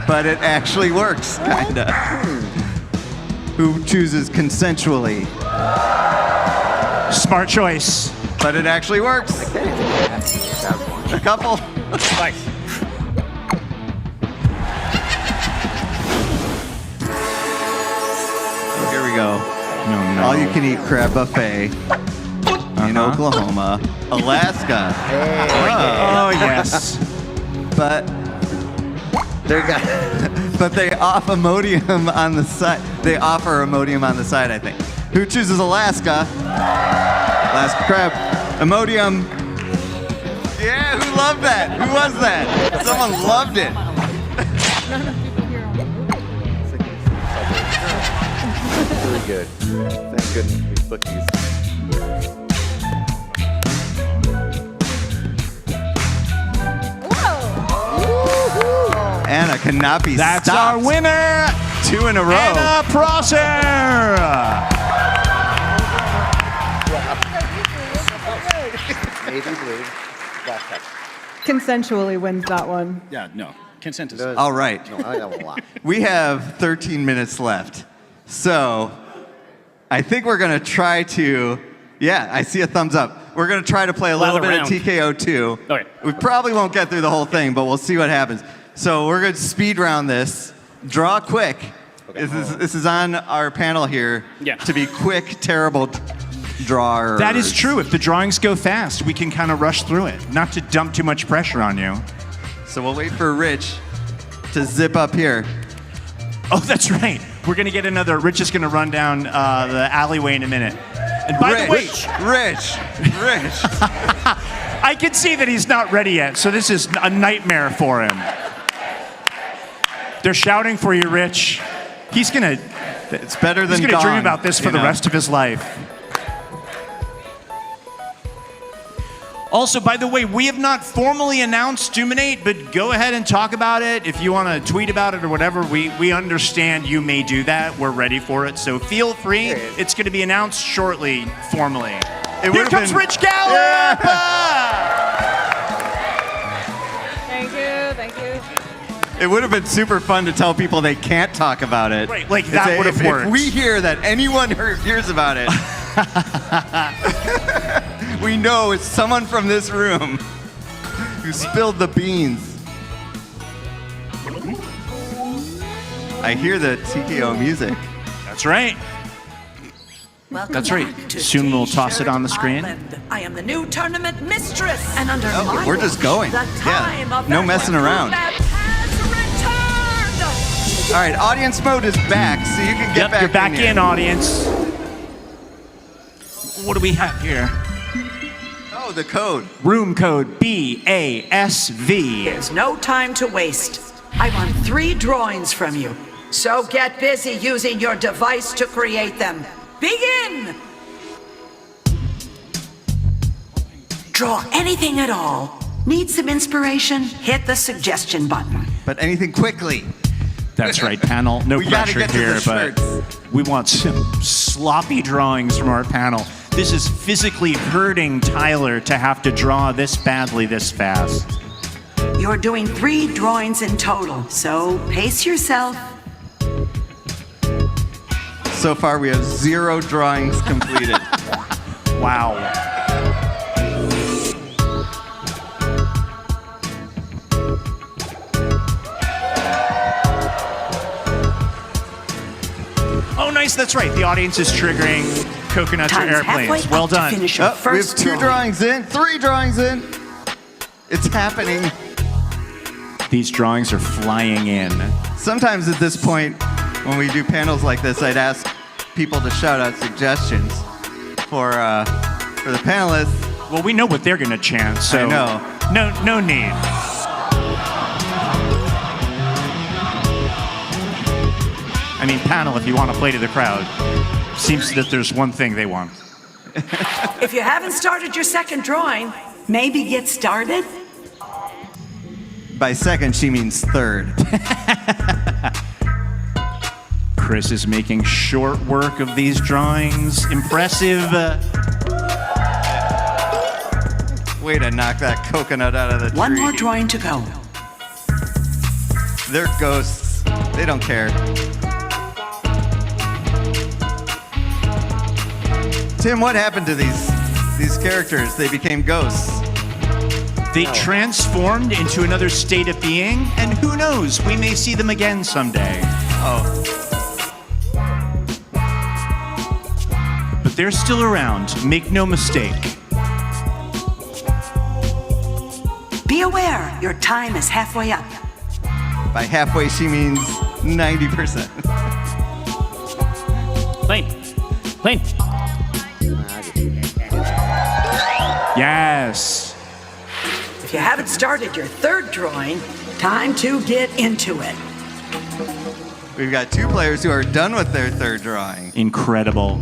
But it actually works, kinda. Who chooses consensually? Smart choice. But it actually works. A couple. Nice. Here we go. No. All you can eat crab buffet in Oklahoma, Alaska. Oh yes. But they offer Imodium on the side. They offer Imodium on the side, I think. Who chooses Alaska? Alaska crab. Imodium. Yeah, who loved that? Who was that? Someone loved it. Really good. Thank goodness we put these. Anna cannot be That's stopped. our winner. 2 in a row. Anna Prosser. Navy blue. Black cup. Consensually wins that one. Yeah, no. Consent is... All right. No, I got a lot. We have 13 minutes left. So I think we're going to try to, yeah, I see a thumbs up. We're going to try to play a little bit of TKO 2. Okay. We probably won't get through the whole thing, but we'll see what happens. So we're going to speed round this. Draw quick. Okay. This is on our panel here to be quick, terrible drawers. That is true. If the drawings go fast, we can kind of rush through it. Not to dump too much pressure on you. So we'll wait for Rich to zip up here. Oh, that's right. We're going to get another. Rich is going to run down the alleyway in a minute. And by the way, Rich. I can see that he's not ready yet, so this is a nightmare for him. They're shouting for you, Rich. He's going to... It's better than He's going to dream gone, about this for the rest of his life. Also, by the way, we have not formally announced Dominate, but go ahead and talk about it. If you want to tweet about it or whatever, we understand you may do that. We're ready for it, so feel free. It's going to be announced shortly, formally. Here comes Rich Gallup! Thank you. It would have been super fun to tell people they can't talk about it. Right, like that would have worked. If we hear that anyone hears about it, we know it's someone from this room who spilled the beans. I hear the TKO music. That's right. Welcome That's right. back to Soon we'll toss it on the T-shirt screen. Island. I am the new tournament mistress, and under my We're just watch, going. the time of No that messing around. recruitment has returned. All right, audience mode is back, so you can get back You're back in, in, audience. What do we have here? Oh, the code. Room code BASV. There's no time to waste. I want 3 drawings from you, so get busy using your device to create them. Begin! Draw anything at all. Need some inspiration? Hit the suggestion button. But anything quickly. That's right, panel. No We gotta pressure get to here, the but we want some sloppy drawings from our panel. This is physically hurting Tyler to have to draw this badly this fast. You're doing 3 drawings in total, so pace yourself. So far, we have 0 drawings completed. Wow. Oh, nice. That's right. The audience is triggering coconuts or airplanes. Well done. We have 2 drawings in, 3 drawings in. It's happening. These drawings are flying in. Sometimes at this point, when we do panels like this, I'd ask people to shout out suggestions for the panelists. Well, we know what they're going to chant, so I know. No need. I mean, panel, if you want to play to the crowd, seems that there's one thing they want. If you haven't started your second drawing, maybe get started? By second, she means third. Chris is making short work of these drawings. Impressive. Way to knock that coconut out of the tree. One more drawing to go. They're ghosts. They don't care. Tim, what happened to these characters? They became ghosts. They transformed into another state of being, and who knows, we may see them again someday. Oh. But they're still around, make no mistake. Be aware, your time is halfway up. By halfway, she means 90%. Lane. Yes. If you haven't started your third drawing, time to get into it. We've got 2 players who are done with their third drawing. Incredible.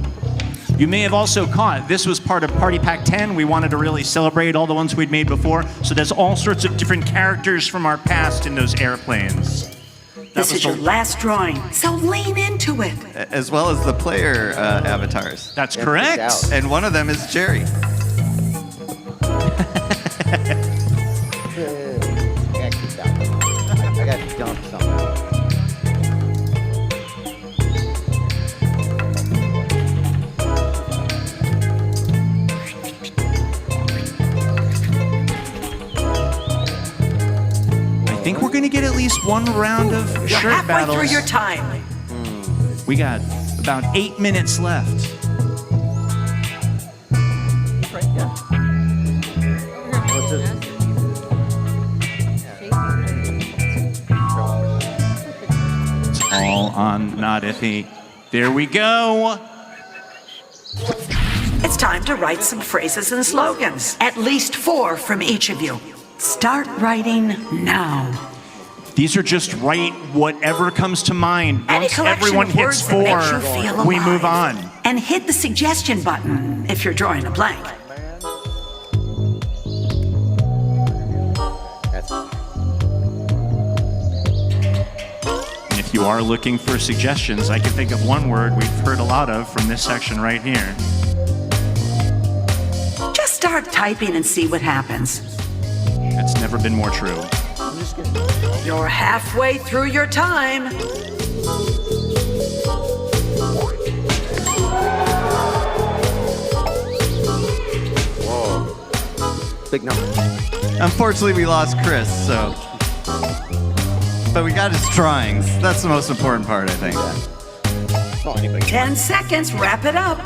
You may have also caught, this was part of Party Pack 10. We wanted to really celebrate all the ones we'd made before. So there's all sorts of different characters from our past in those airplanes. This is your last drawing, so lean into it. As well as the player avatars. That's correct. And one of them is Jerry. I got to dump something. I think we're going to get at least one round of You're shirt halfway battles. through your time. We got about 8 minutes left. It's all on not iffy. There we go. It's time to write some phrases and slogans. At least 4 from each of you. Start writing now. These are just write whatever comes to mind. Any Once collection everyone of hits words that makes you 4, feel we alive. move on. And hit the suggestion button if you're drawing a blank. And if you are looking for suggestions, I can think of one word we've heard a lot of from this section right here. Just start typing and see what happens. That's never been more true. You're halfway through your time. Whoa. Big number. Unfortunately, we lost Chris, so. But we got his drawings. That's the most important part, I think. 10 seconds, wrap it up.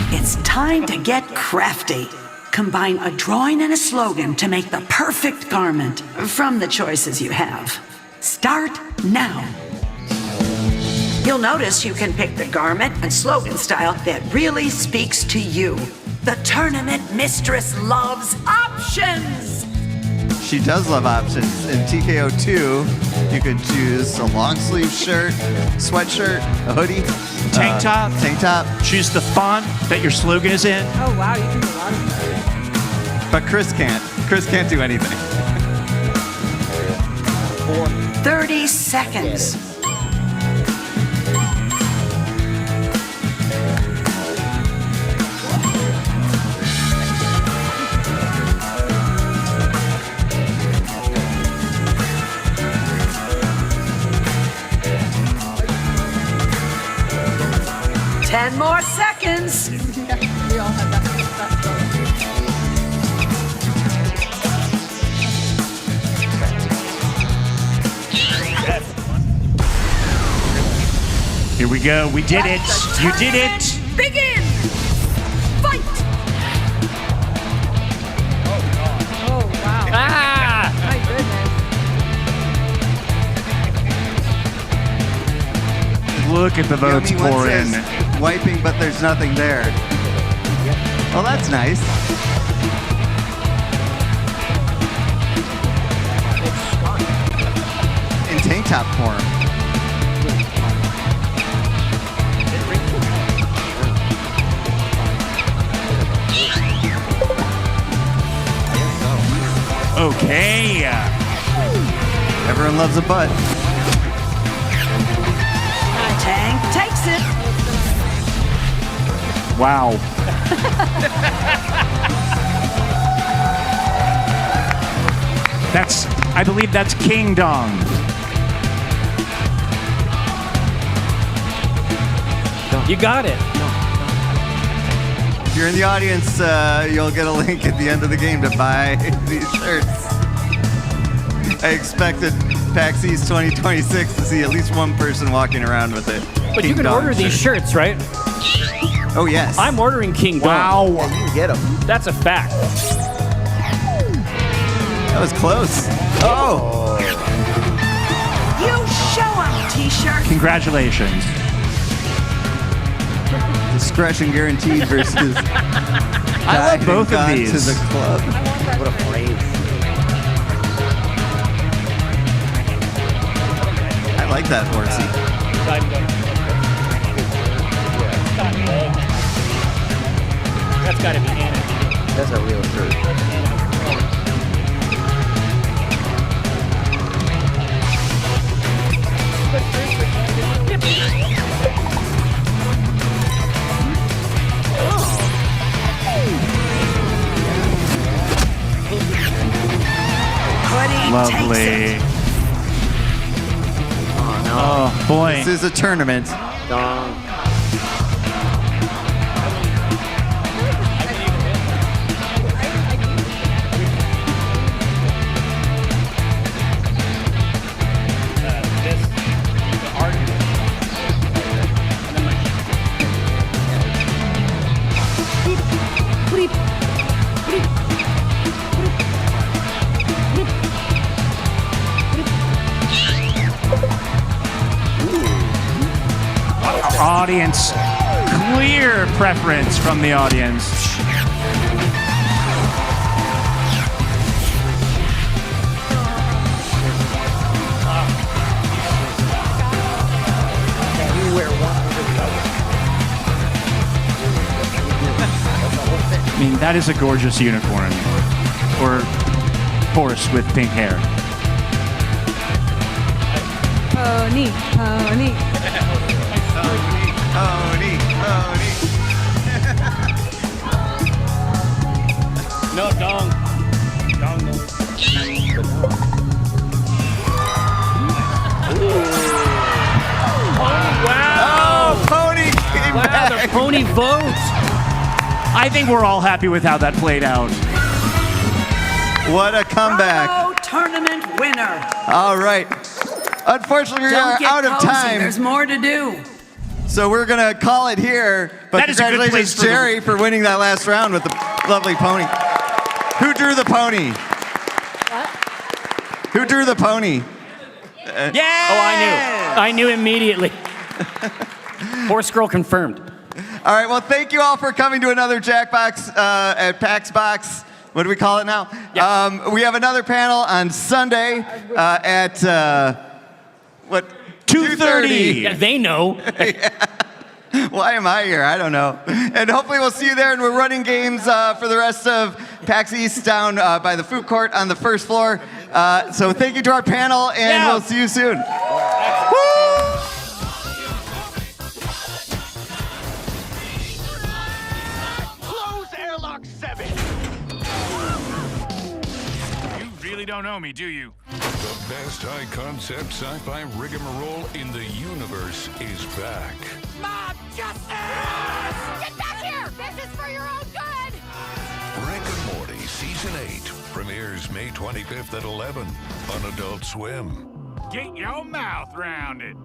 It's time to get crafty. Combine a drawing and a slogan to make the perfect garment from the choices you have. Start now. You'll notice you can pick the garment and slogan style that really speaks to you. The tournament mistress loves options. She does love options. In TKO 2, you could choose a long sleeve shirt, sweatshirt, a hoodie, Tank top. Tank top. Choose the font that your slogan is in. Oh wow, you can do a lot of that. But Chris can't. Chris can't do anything. 30 seconds. Ten more seconds. We all have that Here we go. We did it. You did it. Begin. Fight. Oh wow. Ah! My goodness. Look at the votes Yummy one pour in. says, wiping, but there's nothing there. Well, that's nice. In tank top form. Okay. Everyone loves a butt. Wow. I believe that's King Dong. You got it. If you're in the audience, you'll get a link at the end of the game to buy these shirts. I expected PAX East 2026 to see at least one person walking around with it. But you can order these shirts, right? Oh, yes. I'm ordering King Dong. Wow. Yeah, you can get them. That's a fact. That was close. Oh. You show 'em, T-shirt. Congratulations. Discretion guaranteed versus I love both of these. To the club. What a phrase. I like that, Horsey. That's got to be Anna. That's a real shirt. Lovely. Oh, no. Oh, boy. This is a tournament. Dong. Audience, clear preference from the audience. I mean, that is a gorgeous unicorn. Or horse with pink hair. Pony, pony. Pony, pony. No, Dong. Dong. Wow. Oh, pony came back. The pony vote. I think we're all happy with how that played out. What a comeback. Bravo, tournament winner. All right. Unfortunately, we Don't are get out of cozy. time. There's more to do. So we're going to call it here. But That is a good congratulations, place for Jerry, for winning that last round with the lovely pony. Who drew the pony? What? Who drew the pony? Yeah! Oh, I knew immediately. Horse girl confirmed. All right, well, thank you all for coming to another Jackbox at PAX Box. What do we call it now? Yeah. We have another panel on Sunday at, what? 2:30. Yeah, they know. Why am I here? I don't know. And hopefully we'll see you there. And we're running games for the rest of PAX East down by the food court on the first floor. So thank you to our panel, and we'll see you soon. Close airlock 7. You really don't know me, do you? The best high-concept sci-fi rigmarole in the universe is back. Mob justice! Get back here! This is for your own good! Rick and Morty Season 8 premieres May 25th at 11 on Adult Swim. Get your mouth rounded.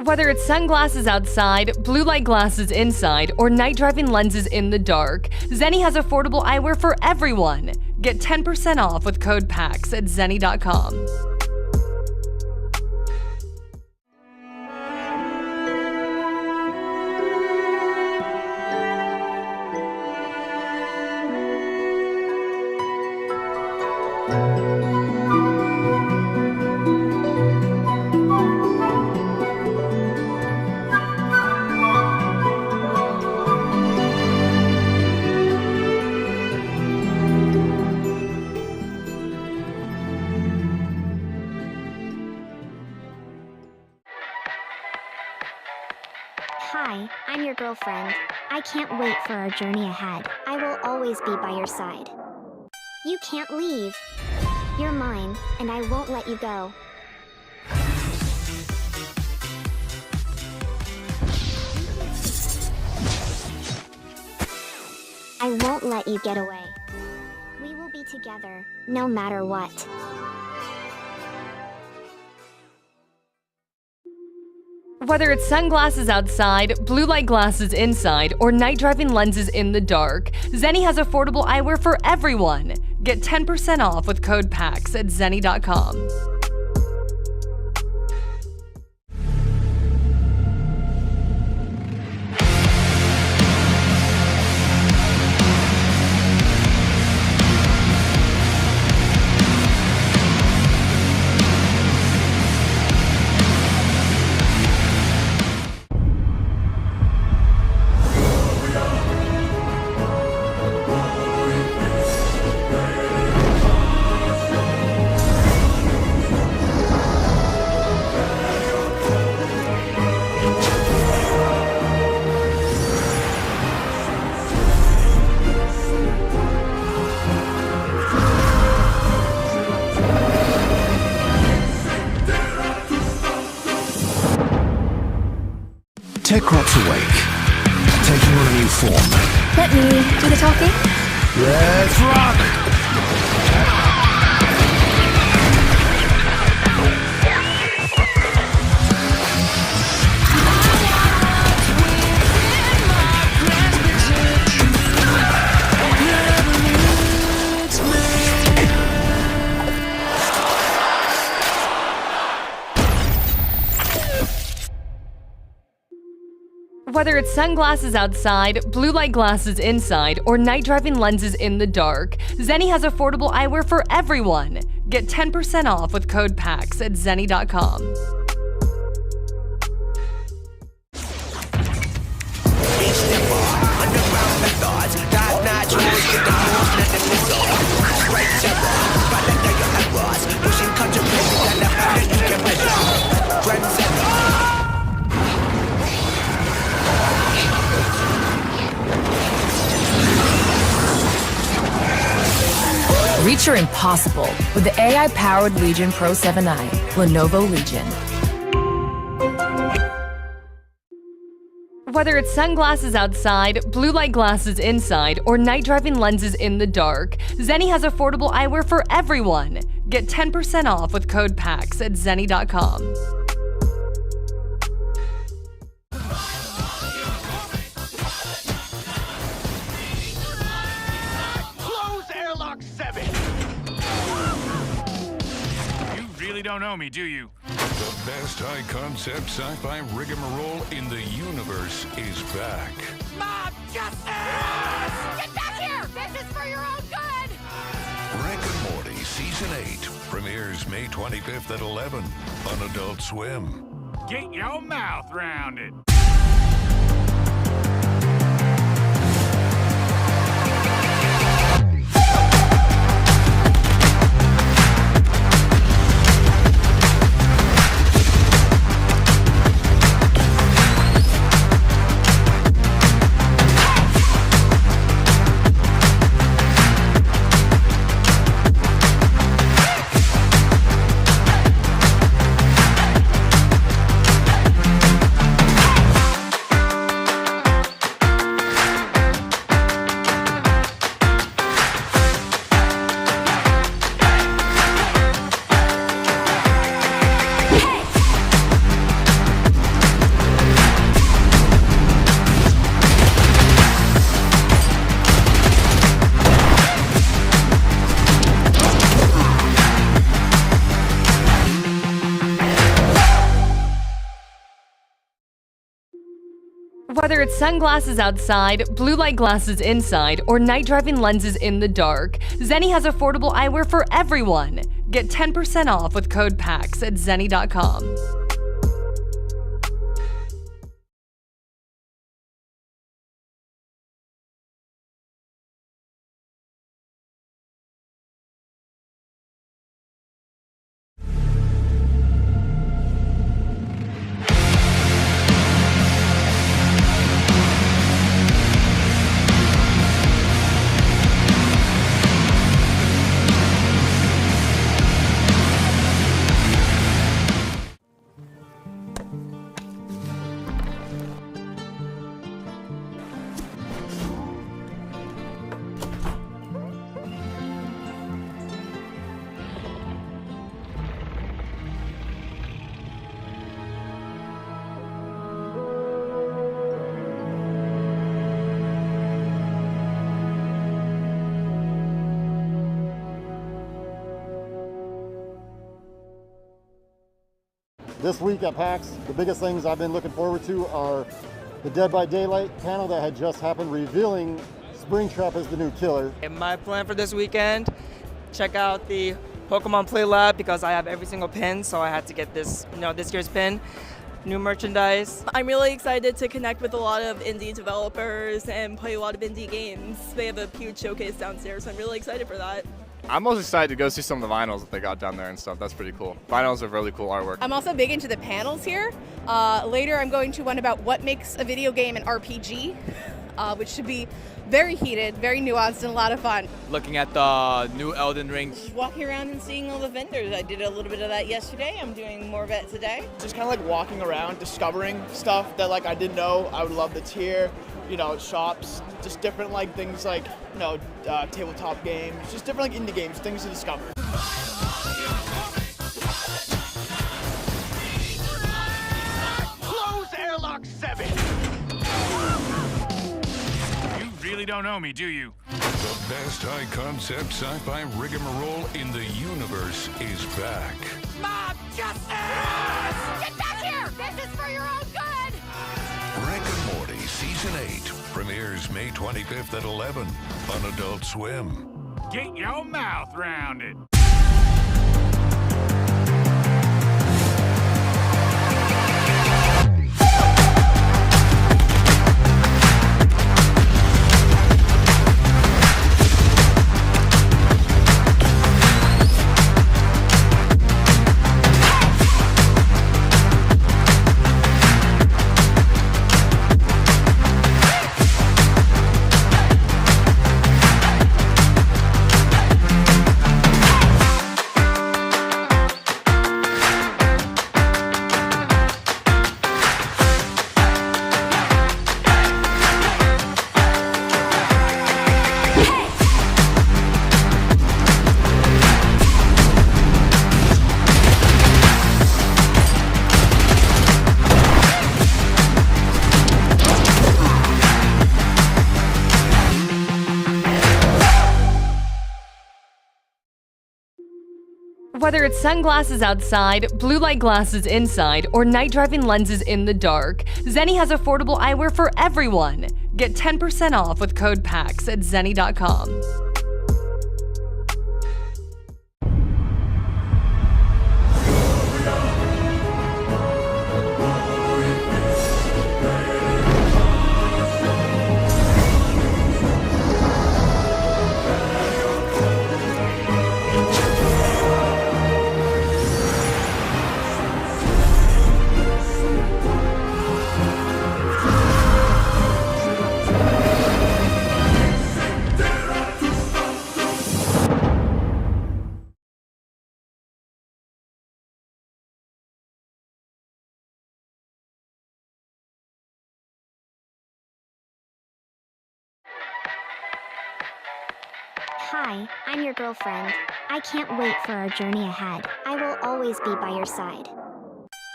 Whether it's sunglasses outside, blue light glasses inside, or night driving lenses in the dark, Zeni has affordable eyewear for everyone. Get 10% off with code PAX at Zeni.com. Hi, I'm your girlfriend. I can't wait for our journey ahead. I will always be by your side. You can't leave. You're mine, and I won't let you go. I won't let you get away. We will be together, no matter what. Whether it's sunglasses outside, blue light glasses inside, or night driving lenses in the dark, Zeni has affordable eyewear for everyone. Get 10% off with code PAX at Zeni.com. Techrops awake, taking on a new form. Let me do the talking. Let's rock! Whether it's sunglasses outside, blue light glasses inside, or night driving lenses in the dark, Zeni has affordable eyewear for everyone. Get 10% off with code PAX at Zeni.com. Reach your impossible with the AI-powered Legion Pro 7i, Lenovo Legion. Whether it's sunglasses outside, blue light glasses inside, or night driving lenses in the dark, Zeni has affordable eyewear for everyone. Get 10% off with code PAX at Zeni.com. Don't know me, do you? The best high-concept sci-fi rigmarole in the universe is back. Mob justice! Get back here! This is for your own good! Rick and Morty Season 8 premieres May 25th at 11 on Adult Swim. Get your mouth rounded. Whether it's sunglasses outside, blue light glasses inside, or night driving lenses in the dark, Zeni has affordable eyewear for everyone. Get 10% off with code PAX at Zeni.com. This week at PAX, the biggest things I've been looking forward to are the Dead by Daylight panel that had just happened revealing Springtrap as the new killer. And my plan for this weekend, check out the Pokemon Play Lab because I have every single pin, so I had to get this, this year's pin. New merchandise. I'm really excited to connect with a lot of indie developers and play a lot of indie games. They have a huge showcase downstairs, so I'm really excited for that. I'm most excited to go see some of the vinyls that they got down there and stuff. That's pretty cool. Vinyls are really cool artwork. I'm also big into the panels here. Later I'm going to one about what makes a video game an RPG, which should be very heated, very nuanced, and a lot of fun. Looking at the new Elden Ring. Just walking around and seeing all the vendors. I did a little bit of that yesterday. I'm doing more of it today. Just kind of like walking around, discovering stuff that like I didn't know I would love that's here. Shops, just different like things like, tabletop games, just different like indie games, things to discover. Close airlock 7. You really don't know me, do you? The best high-concept sci-fi rigmarole in the universe is back. Mob justice! Get back here! This is for your own good! Rick and Morty Season 8 premieres May 25th at 11 on Adult Swim. Get your mouth rounded. Whether it's sunglasses outside, blue light glasses inside, or night driving lenses in the dark, Zeni has affordable eyewear for everyone. Get 10% off with code PAX at Zeni.com. Hi, I'm your girlfriend. I can't wait for our journey ahead. I will always be by your side.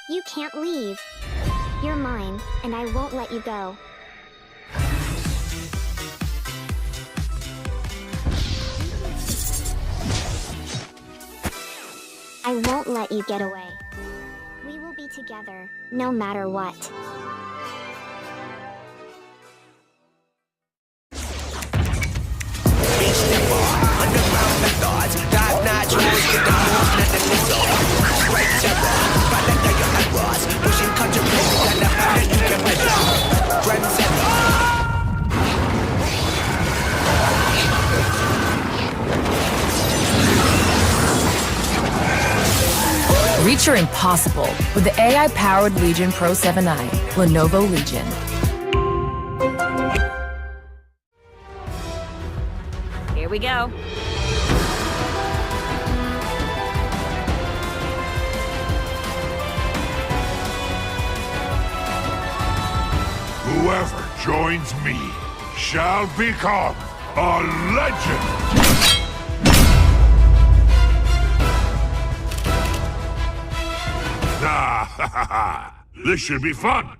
You can't leave. You're mine, and I won't let you go. I won't let you get away. We will be together, no matter what. Reach your impossible with the AI-powered Legion Pro 7i, Lenovo Legion. Here we go. Whoever joins me shall become a legend! This should be fun!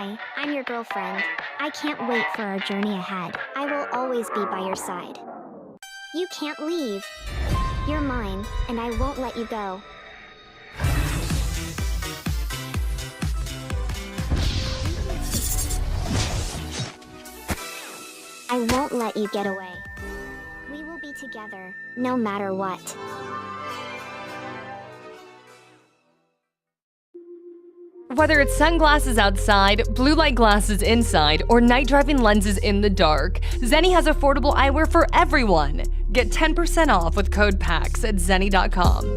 Hi, I'm your girlfriend. I can't wait for our journey ahead. I will always be by your side. You can't leave. You're mine, and I won't let you go. I won't let you get away. We will be together, no matter what. Whether it's sunglasses outside, blue light glasses inside, or night driving lenses in the dark, Zeni has affordable eyewear for everyone. Get 10% off with code PAX at Zeni.com.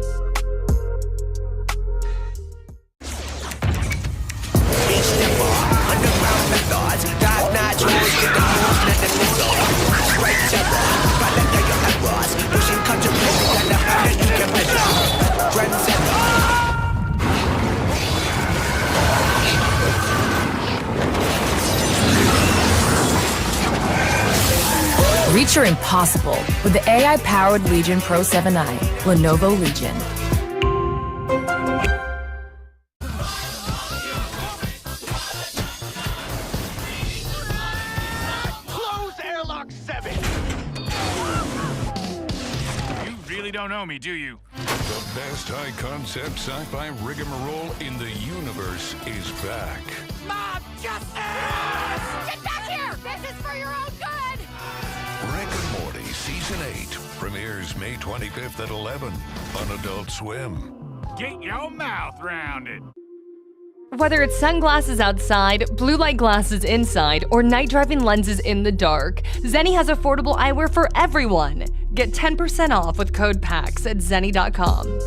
Reach your impossible with the AI-powered Legion Pro 7i, Lenovo Legion. Close airlock 7! You really don't know me, do you? The best high-concept sci-fi rigmarole in the universe is back. Mob justice! Get back here! This is for your own good! Rick and Morty Season 8 premieres May 25th at 11 on Adult Swim. Get your mouth round it. Whether it's sunglasses outside, blue light glasses inside, or night driving lenses in the dark, Zeni has affordable eyewear for everyone. Get 10% off with code PAX at Zeni.com.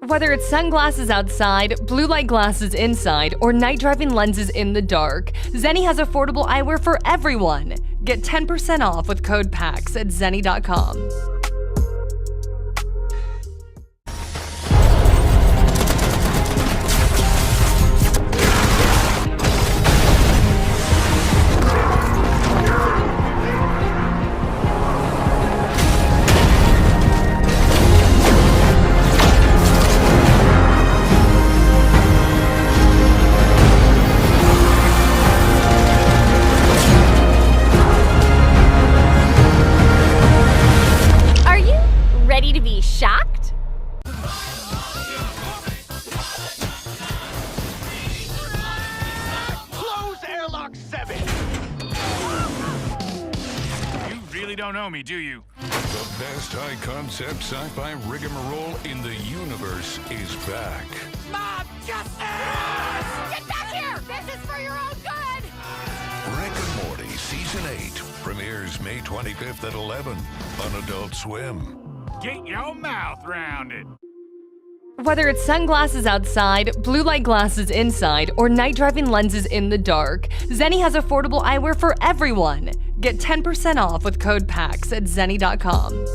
Whether it's sunglasses outside, blue light glasses inside, or night driving lenses in the dark, Zeni has affordable eyewear for everyone. Get 10% off with code PAX at Zeni.com. Ready to be shocked? Close airlock 7! You really don't know me, do you? The best high-concept sci-fi rigmarole in the universe is back. Mob justice! Get back here! This is for your own good! Rick and Morty Season 8 premieres May 25th at 11 on Adult Swim. Get your mouth round it. Whether it's sunglasses outside, blue light glasses inside, or night driving lenses in the dark, Zeni has affordable eyewear for everyone. Get 10% off with code PAX at Zeni.com.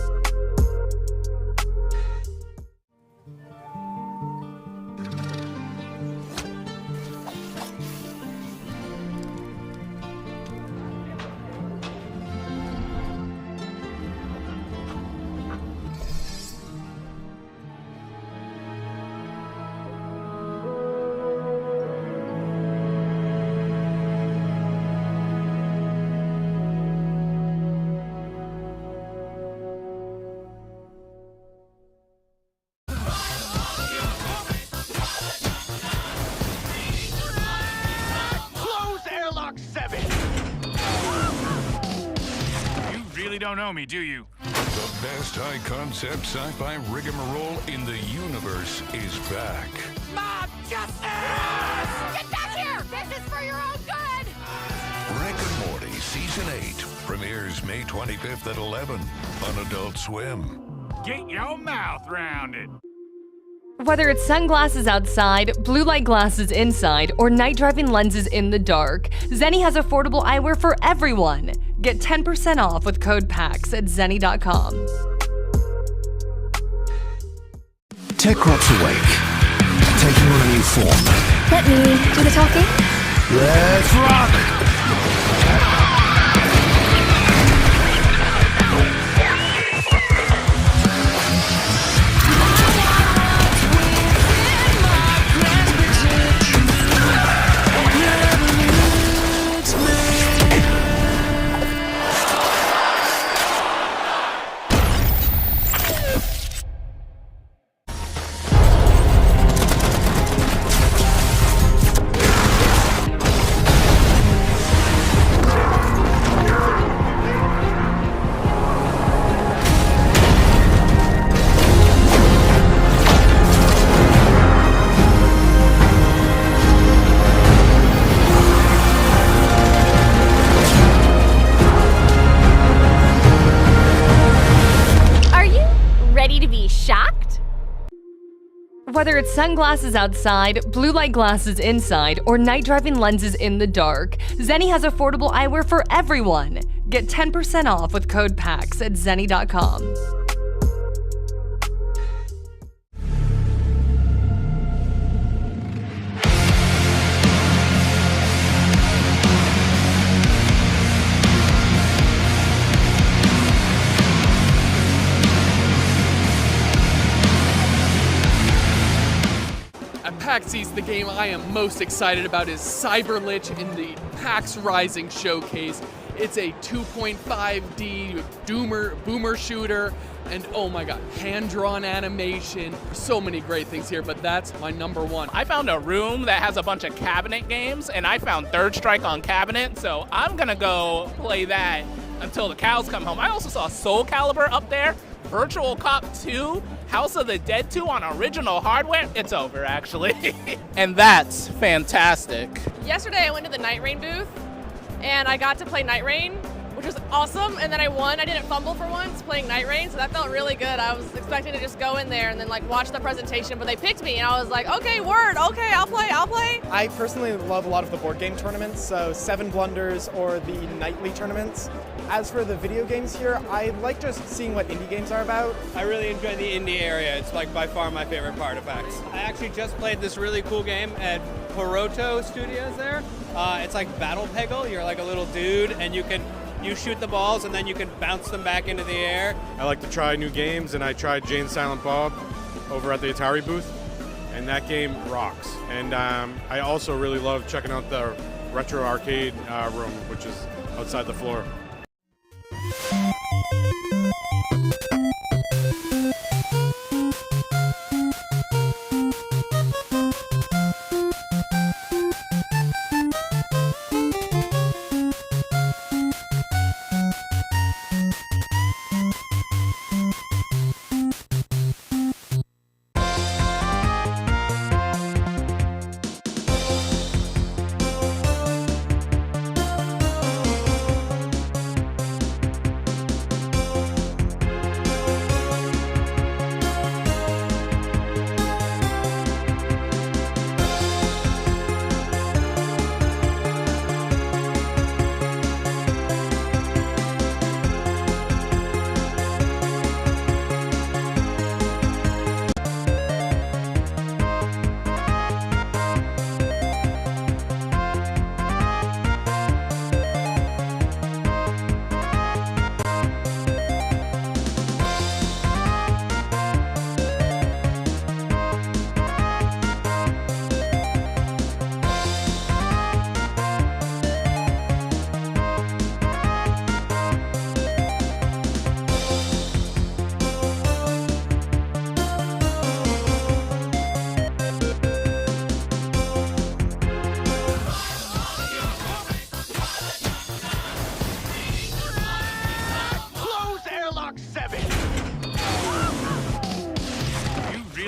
really don't know me, do you? The best high-concept sci-fi rigmarole in the universe is back. Mob justice! Get back here! This is for your own good! Rick and Morty Season 8 premieres May 25th at 11 on Adult Swim. Get your mouth round it. Whether it's sunglasses outside, blue light glasses inside, or night driving lenses in the dark, Zeni has affordable eyewear for everyone. Get 10% off with code PAX at Zeni.com. Tech Rots Awake, taking on a new form. Let me do the talking. Let's rock! Whether it's sunglasses outside, blue light glasses inside, or night driving lenses in the dark, Zeni has affordable eyewear for everyone. Get 10% off with code PAX at Zeni.com. At PAX East, the game I am most excited about is Cyberlich in the PAX Rising showcase. It's a 2.5D boomer shooter, and oh my god, hand-drawn animation. So many great things here, but that's my number one. I found a room that has a bunch of cabinet games, and I found Third Strike on cabinet, so I'm gonna go play that until the cows come home. I also saw Soul Calibur up there, Virtual Cop 2, House of the Dead 2 on original hardware. It's over, actually. And that's fantastic. Yesterday I went to the Night Rain booth and I got to play Night Rain, which was awesome, and then I won. I didn't fumble for once playing Night Rain, so that felt really good. I was expecting to just go in there and then like watch the presentation, but they picked me and I was like, okay, word, okay, I'll play. I personally love a lot of the board game tournaments, so Seven Blunders or the nightly tournaments. As for the video games here, I like just seeing what indie games are about. I really enjoy the indie area. It's like by far my favorite part of PAX. I actually just played this really cool game at Poroto Studios there. It's like Battle Peggle. You're like a little dude and you shoot the balls and then you can bounce them back into the air. I like to try new games, and I tried Jay and Silent Bob over at the Atari booth, and that game rocks. And I also really love checking out the retro arcade room, which is outside the floor.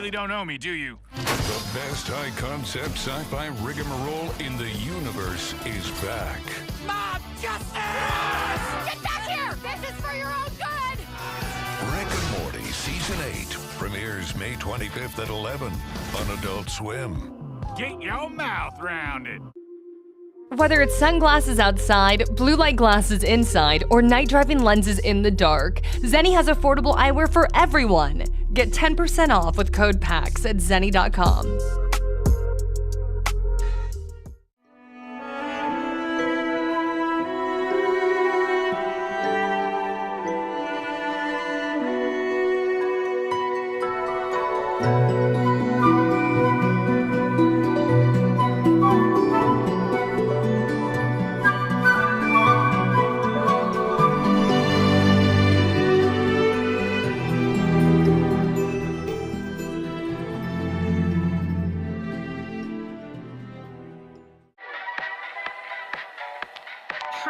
really don't know me, do you? The best high-concept sci-fi rigmarole in the universe is back. Mob justice! Get back here! This is for your own good! Rick and Morty Season 8 premieres May 25th at 11 on Adult Swim. Get your mouth rounded. Whether it's sunglasses outside, blue light glasses inside, or night driving lenses in the dark, Zeni has affordable eyewear for everyone. Get 10% off with code PAX at Zeni.com.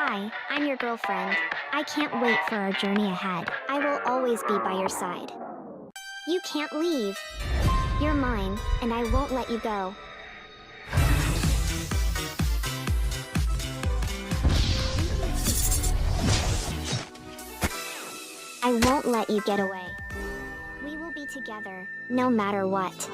Hi, I'm your girlfriend. I can't wait for our journey ahead. I will always be by your side. You can't leave. You're mine, and I won't let you go. I won't let you get away. We will be together, no matter what.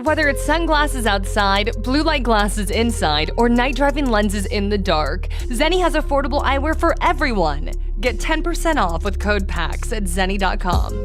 Whether it's sunglasses outside, blue light glasses inside, or night driving lenses in the dark, Zeni has affordable eyewear for everyone. Get 10% off with code PAX at Zeni.com.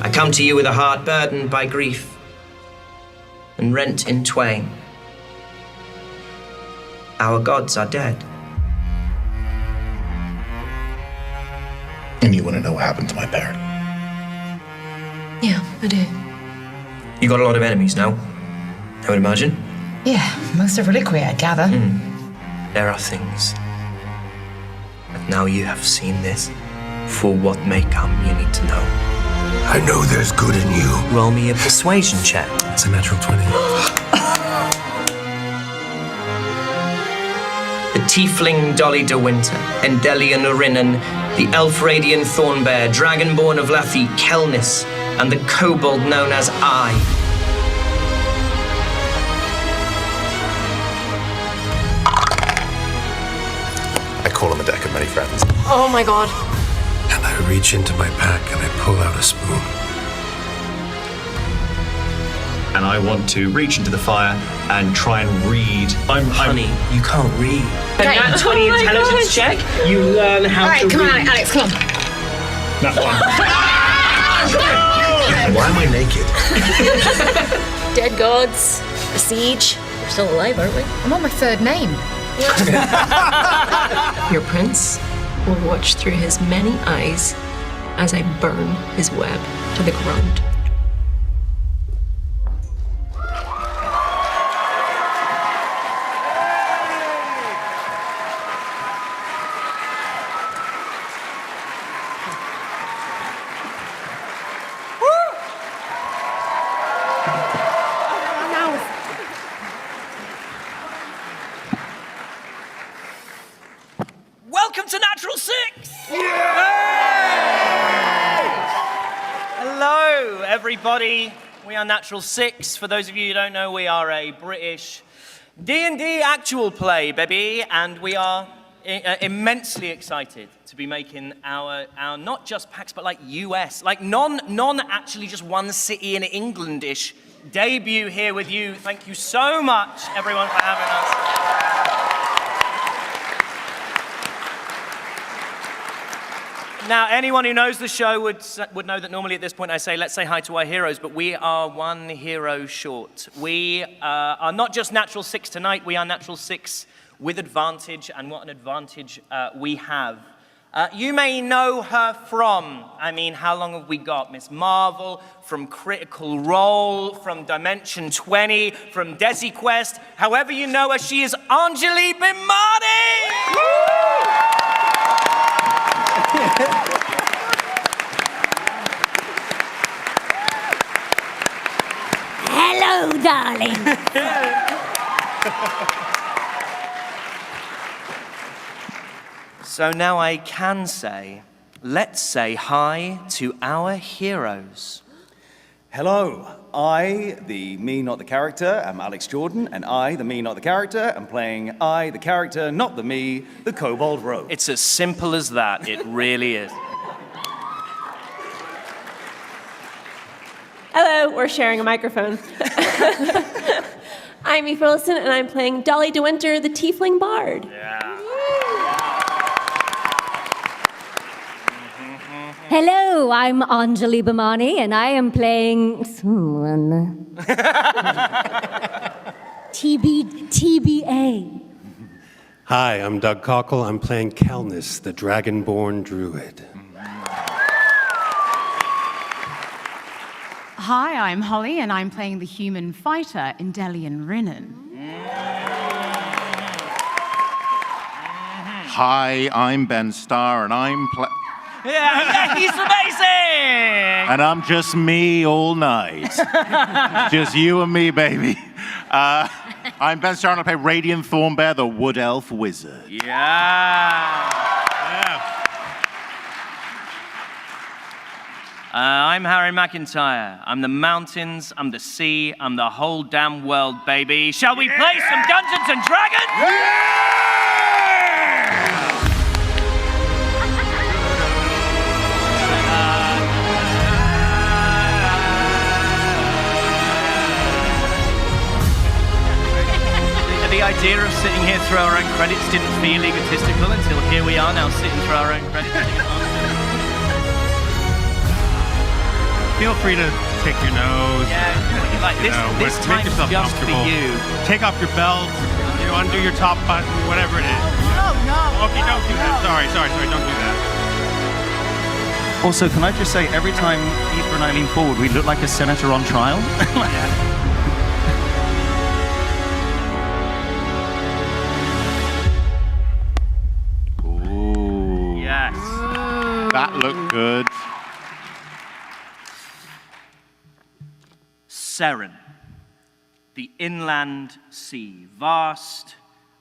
I come to you with a heart burdened by grief and rent in twain. Our gods are dead. And you want to know what happened to my parent? Yeah, I do. You got a lot of enemies now, I would imagine. Yeah, most of Reliquia, I gather. There are things. But now you have seen this, for what may come, you need to know. I know there's good in you. Roll me a persuasion check. It's a natural 20. The Tiefling Dolly de Winter, Endelian Urinnen, the Elf Radiant Thornbear, Dragonborn of Lathi, Kelnis, and the Kobold known as I. I call him a deck of many friends. Oh my god. And I reach into my pack and I pull out a spoon. And I want to reach into the fire and try and read. Honey, you can't read. A Okay. nat 20 Oh my intelligence gosh. check, you learn how to read. Come on, Alex, come on. That one. Why am I naked? Dead gods, the siege. We're still alive, aren't we? I'm on my third name. Your prince will watch through his many eyes as I burn his web to the ground. Welcome to Natural Six! Hello, everybody. We are Natural Six. For those of you who don't know, we are a British D&D actual play, baby, and we are immensely excited to be making our not just PAX, but like US, like non actually just one city in England-ish debut here with you. Thank you so much, everyone, for having us. Now, anyone who knows the show would know that normally at this point I say, let's say hi to our heroes, but we are one hero short. We are not just Natural Six tonight, we are Natural Six with advantage, and what an advantage we have. You may know her from, how long have we got? Miss Marvel, from Critical Role, from Dimension 20, from Desi Quest. However you know her, she is Anjali Bimani! Hello, darling. So now I can say, let's say hi to our heroes. Hello, I, the me, not the character, am Alex Jordan, and I, the me, not the character, am playing I, the character, not the me, the Kobold Rogue. It's as simple as that, it really is. Hello, we're sharing a microphone. I'm Eve Wilson, and I'm playing Dolly de Winter, the Tiefling Bard. Hello, I'm Anjali Bimani, and I am playing TBA. Hi, I'm Doug Cockle. I'm playing Kelnis, the Dragonborn Druid. Hi, I'm Holly, and I'm playing the human fighter, Endelian Rinnan. Hi, I'm Ben Starr, and I'm Yeah, he's amazing! and I'm just me all night. Just you and me, baby. I'm Ben Starr, and I play Radiant Thornbear, the Wood Elf Wizard. I'm Harry McIntyre. I'm the mountains, I'm the sea, I'm the whole damn world, baby. Shall we play some Dungeons and Dragons? The idea of sitting here through our own credits didn't feel egotistical until here we are now sitting through our own credits. Feel free to pick your nose. Yeah, like this make time yourself just for comfortable. you. Take off your belt, undo your top button, whatever it is. No. Okay, don't do that. Sorry, don't do that. Also, can I just say, every time Eva and I lean forward, we look like a senator on trial. Yes. That looked good. Seren, the inland sea, vast,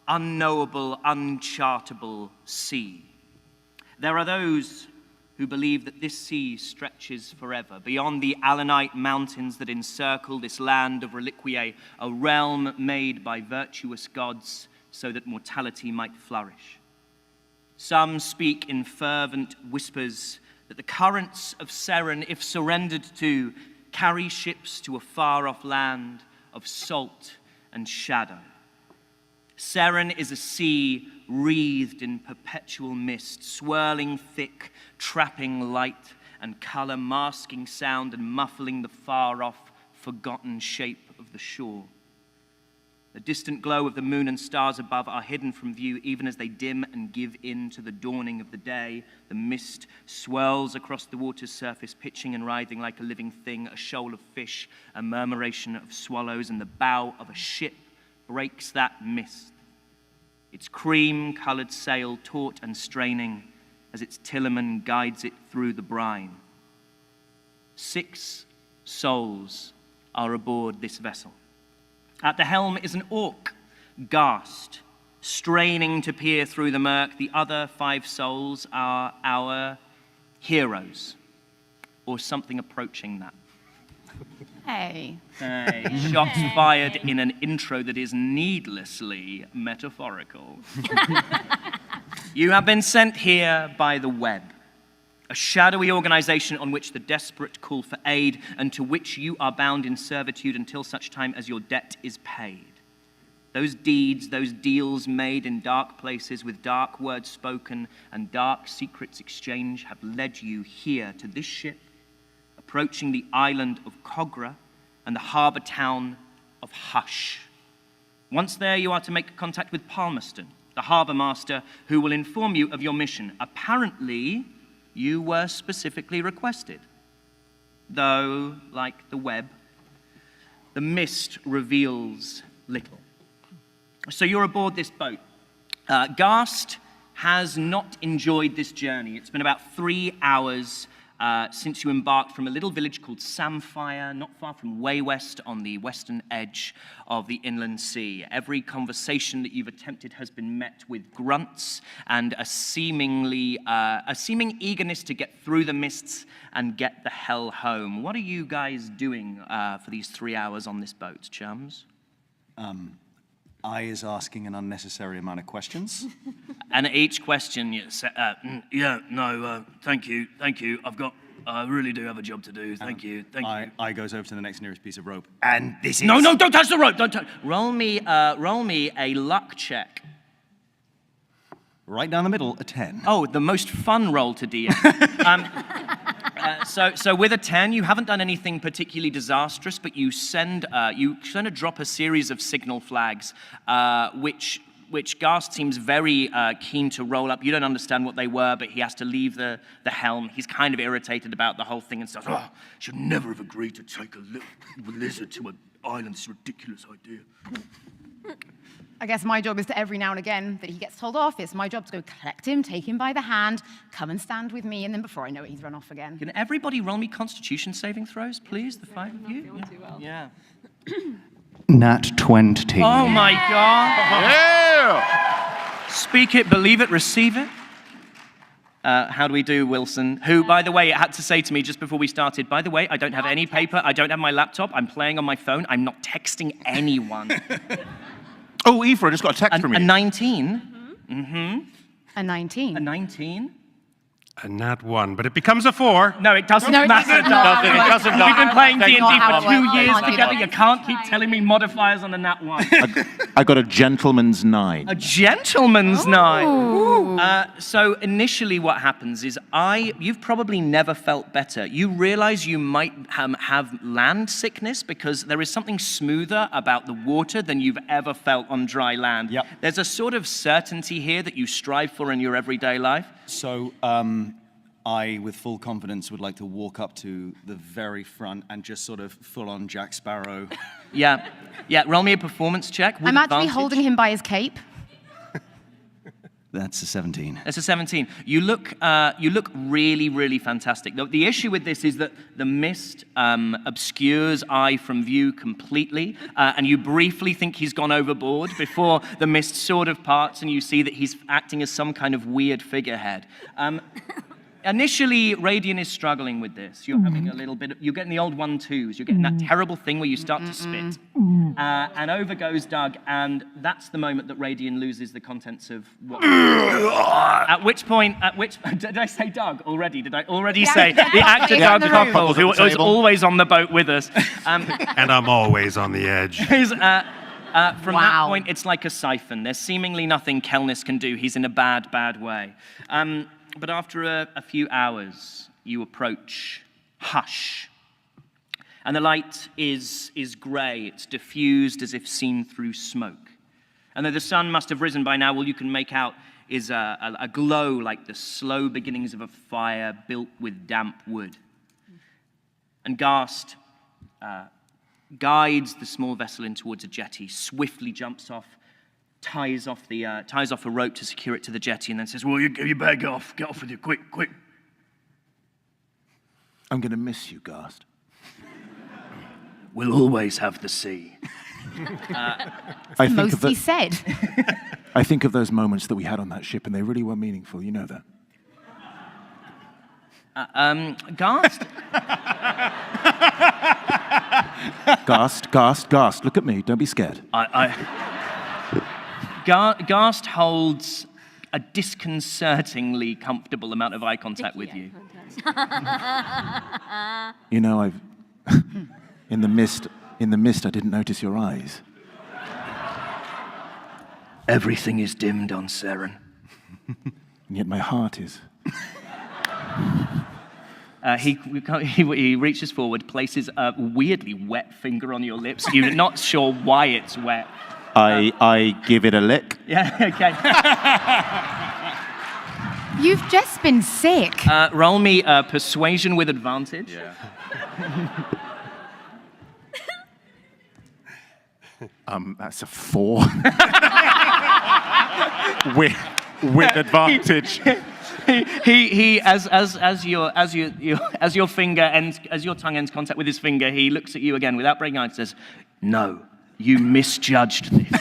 unknowable, unchartable sea. There are those who believe that this sea stretches forever, beyond the Alanite mountains that encircle this land of Reliquiae, a realm made by virtuous gods so that mortality might flourish. Some speak in fervent whispers that the currents of Seren, if surrendered to, carry ships to a far-off land of salt and shadow. Seren is a sea wreathed in perpetual mist, swirling thick, trapping light and color, masking sound and muffling the far-off, forgotten shape of the shore. The distant glow of the moon and stars above are hidden from view even as they dim and give in to the dawning of the day. The mist swirls across the water's surface, pitching and writhing like a living thing, a shoal of fish, a murmuration of swallows, and the bow of a ship breaks that mist. Its cream-colored sail taut and straining as its tillerman guides it through the brine. 6 souls are aboard this vessel. At the helm is an orc, Ghast, straining to peer through the murk. The other 5 souls are our heroes, or something approaching that. Hey. Shots fired in an intro that is needlessly metaphorical. You have been sent here by the Web, a shadowy organization on which the desperate call for aid and to which you are bound in servitude until such time as your debt is paid. Those deeds, those deals made in dark places with dark words spoken and dark secrets exchanged have led you here to this ship, approaching the island of Kogra and the harbor town of Hush. Once there, you are to make contact with Palmerston, the harbor master, who will inform you of your mission. Apparently, you were specifically requested. Though, like the Web, the mist reveals little. So you're aboard this boat. Ghast has not enjoyed this journey. It's been about 3 hours since you embarked from a little village called Samphire, not far from Way West on the western edge of the inland sea. Every conversation that you've attempted has been met with grunts and a seeming eagerness to get through the mists and get the hell home. What are you guys doing for these 3 hours on this boat, chums? I is asking an unnecessary amount of questions. And each question, thank you. I really do have a job to do. Thank you. I goes over to the next nearest piece of rope. And this is... No, don't touch the rope, don't touch. Roll me a luck check. Right down the middle, a 10. Oh, the most fun roll to DM. So with a 10, you haven't done anything particularly disastrous, but you drop a series of signal flags, which Ghast seems very keen to roll up. You don't understand what they were, but he has to leave the helm. He's kind of irritated about the whole thing and stuff. Oh, should never have agreed to take a little lizard to an island. It's a ridiculous idea. I guess my job is to every now and again that he gets told off, it's my job to go collect him, take him by the hand, come and stand with me, and then before I know it, he's run off again. Can everybody roll me Constitution saving throws, please? The 5 of you? Yeah. Nat 20. Oh my God. Yeah! Speak it, believe it, receive it. How do we do, Wilson? Who, by the way, had to say to me just before we started, by the way, I don't have any paper, I don't have my laptop, I'm playing on my phone, I'm not texting anyone. Oh, Aoife, I just got a text from you. A 19. Mm-hmm. A 19. A 19. A nat 1, but it becomes a 4. No, it doesn't matter. It doesn't. We've been playing D&D for 2 years can't do together. that. You can't keep telling me modifiers on the nat 1. I got a gentleman's 9. A gentleman's 9. So initially what happens is you've probably never felt better. You realize you might have land sickness because there is something smoother about the water than you've ever felt on dry land. Yep. There's a sort of certainty here that you strive for in your everyday life. So, I, with full confidence, would like to walk up to the very front and just sort of full-on Jack Sparrow. Yeah, roll me a performance check. I'm actually holding him by his cape. That's a 17. That's a 17. You look really, really fantastic. The issue with this is that the mist obscures eye from view completely, and you briefly think he's gone overboard before the mist sort of parts, and you see that he's acting as some kind of weird figurehead. Initially, Radian is struggling with this. You're having a little bit you're getting the old 1-2s. You're getting that terrible thing where you start to spit. And over goes Doug, and that's the moment that Radian loses the contents of what... At which point, did I say Doug already? Did I already say the actor Doug Cockle, who was always on the boat with us? And I'm always on the edge. From that point, it's like a siphon. There's seemingly nothing Kelnis can do. He's in a bad, bad way. But after a few hours, you approach Hush. And the light is grey. It's diffused as if seen through smoke. And though the sun must have risen by now, all you can make out is a glow like the slow beginnings of a fire built with damp wood. And Gast guides the small vessel in towards a jetty, swiftly jumps off, ties off a rope to secure it to the jetty, and then says, "Well, you bag off. Get off with you, quick, quick." I'm going to miss you, Gast. We'll always have the sea. I think Most he said. I think of those moments that we had on that ship, and they really were meaningful. You know that. Gast? Gast, look at me. Don't be scared. Gast holds a disconcertingly comfortable amount of eye contact with you. You know, I've in the mist, I didn't notice your eyes. Everything is dimmed on Seren. And yet my heart is. He reaches forward, places a weirdly wet finger on your lips. You're not sure why it's wet. I give it a lick. Yeah, okay. You've just been sick. Roll me persuasion with advantage. Yeah. That's a 4. with advantage. He as your finger ends, as your tongue ends contact with his finger, he looks at you again without breaking eyes and says, "No, you misjudged this."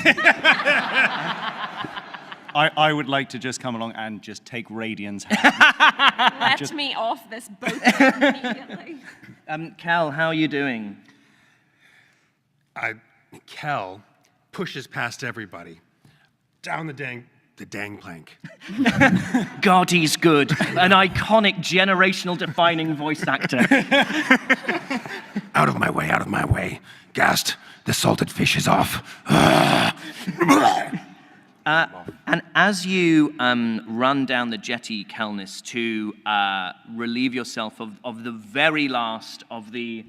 I would like to just come along and just take Radian's hand. Let me off this boat immediately. Cal, how are you doing? Cal pushes past everybody. Down the dang plank. God, he's good. An iconic, generational defining voice actor. Out of my way. Gast, the salted fish is off. And as you run down the jetty, Kelnis, to relieve yourself of the very last of the...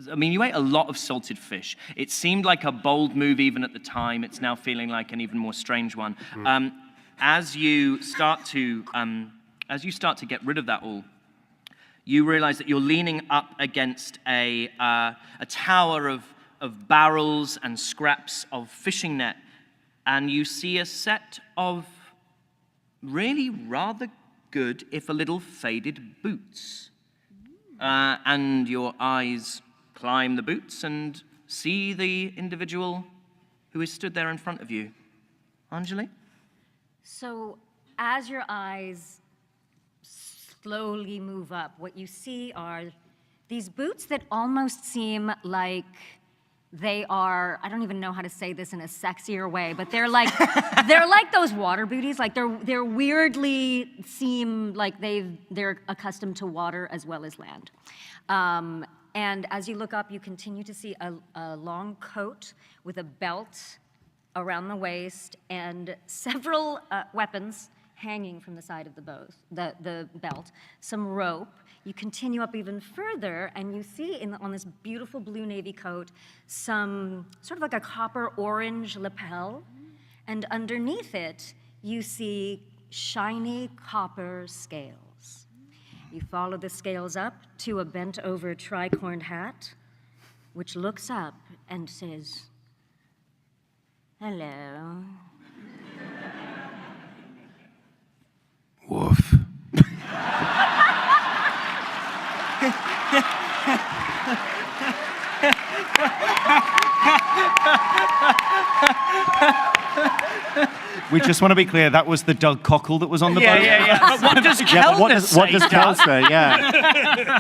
I mean, you ate a lot of salted fish. It seemed like a bold move even at the time. It's now feeling like an even more strange one. As you start to get rid of that all, you realize that you're leaning up against a tower of barrels and scraps of fishing net, and you see a set of really rather good, if a little faded, boots. And your eyes climb the boots and see the individual who is stood there in front of you. Anjali? So as your eyes slowly move up, what you see are these boots that almost seem like they are, I don't even know how to say this in a sexier way, but they're like those water booties. Like they're weirdly seem like they're accustomed to water as well as land. And as you look up, you continue to see a long coat with a belt around the waist and several weapons hanging from the side of the belt, some rope. You continue up even further, and you see on this beautiful blue navy coat some sort of like a copper orange lapel, and underneath it, you see shiny copper scales. You follow the scales up to a bent-over tricorned hat, which looks up and says, "Hello." Woof. We just want to be clear, that was the Doug Cockle that was on the boat. Yeah. But what does Kelness say? What does Kel say? Yeah.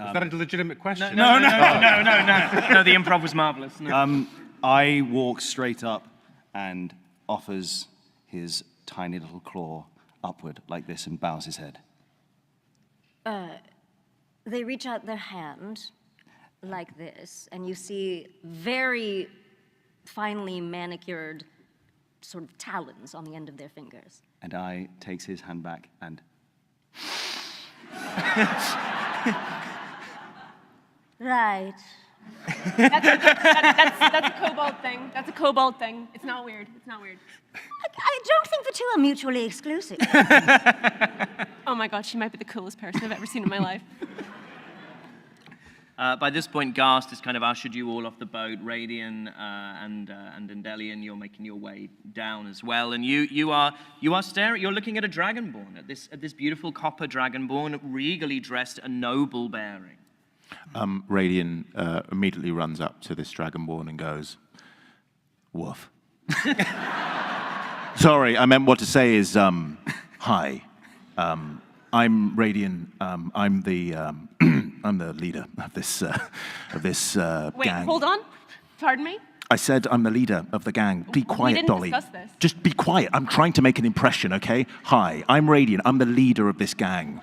Is that a legitimate question? No, the improv was marvelous. No. I walk straight up and offers his tiny little claw upward like this and bows his head. They reach out their hand like this, and you see very finely manicured sort of talons on the end of their fingers. And I takes his hand back and... Right. That's a kobold thing. That's a kobold thing. It's not weird. It's not weird. I don't think the two are mutually exclusive. Oh my god, she might be the coolest person I've ever seen in my life. By this point, Gast has kind of ushered you all off the boat. Radian and Endelian, you're making your way down as well, and you are staring. You're looking at a dragonborn, at this beautiful copper dragonborn, regally dressed, a noble bearing. Radian immediately runs up to this dragonborn and goes, "Woof." Sorry, I meant what to say is, hi. I'm Radian. I'm the leader of this Wait, gang. hold on. Pardon me? I said I'm the leader of the gang. Be quiet, didn't Dolly. discuss this. Just be quiet. I'm trying to make an impression, okay? Hi, I'm Radian. I'm the leader of this gang.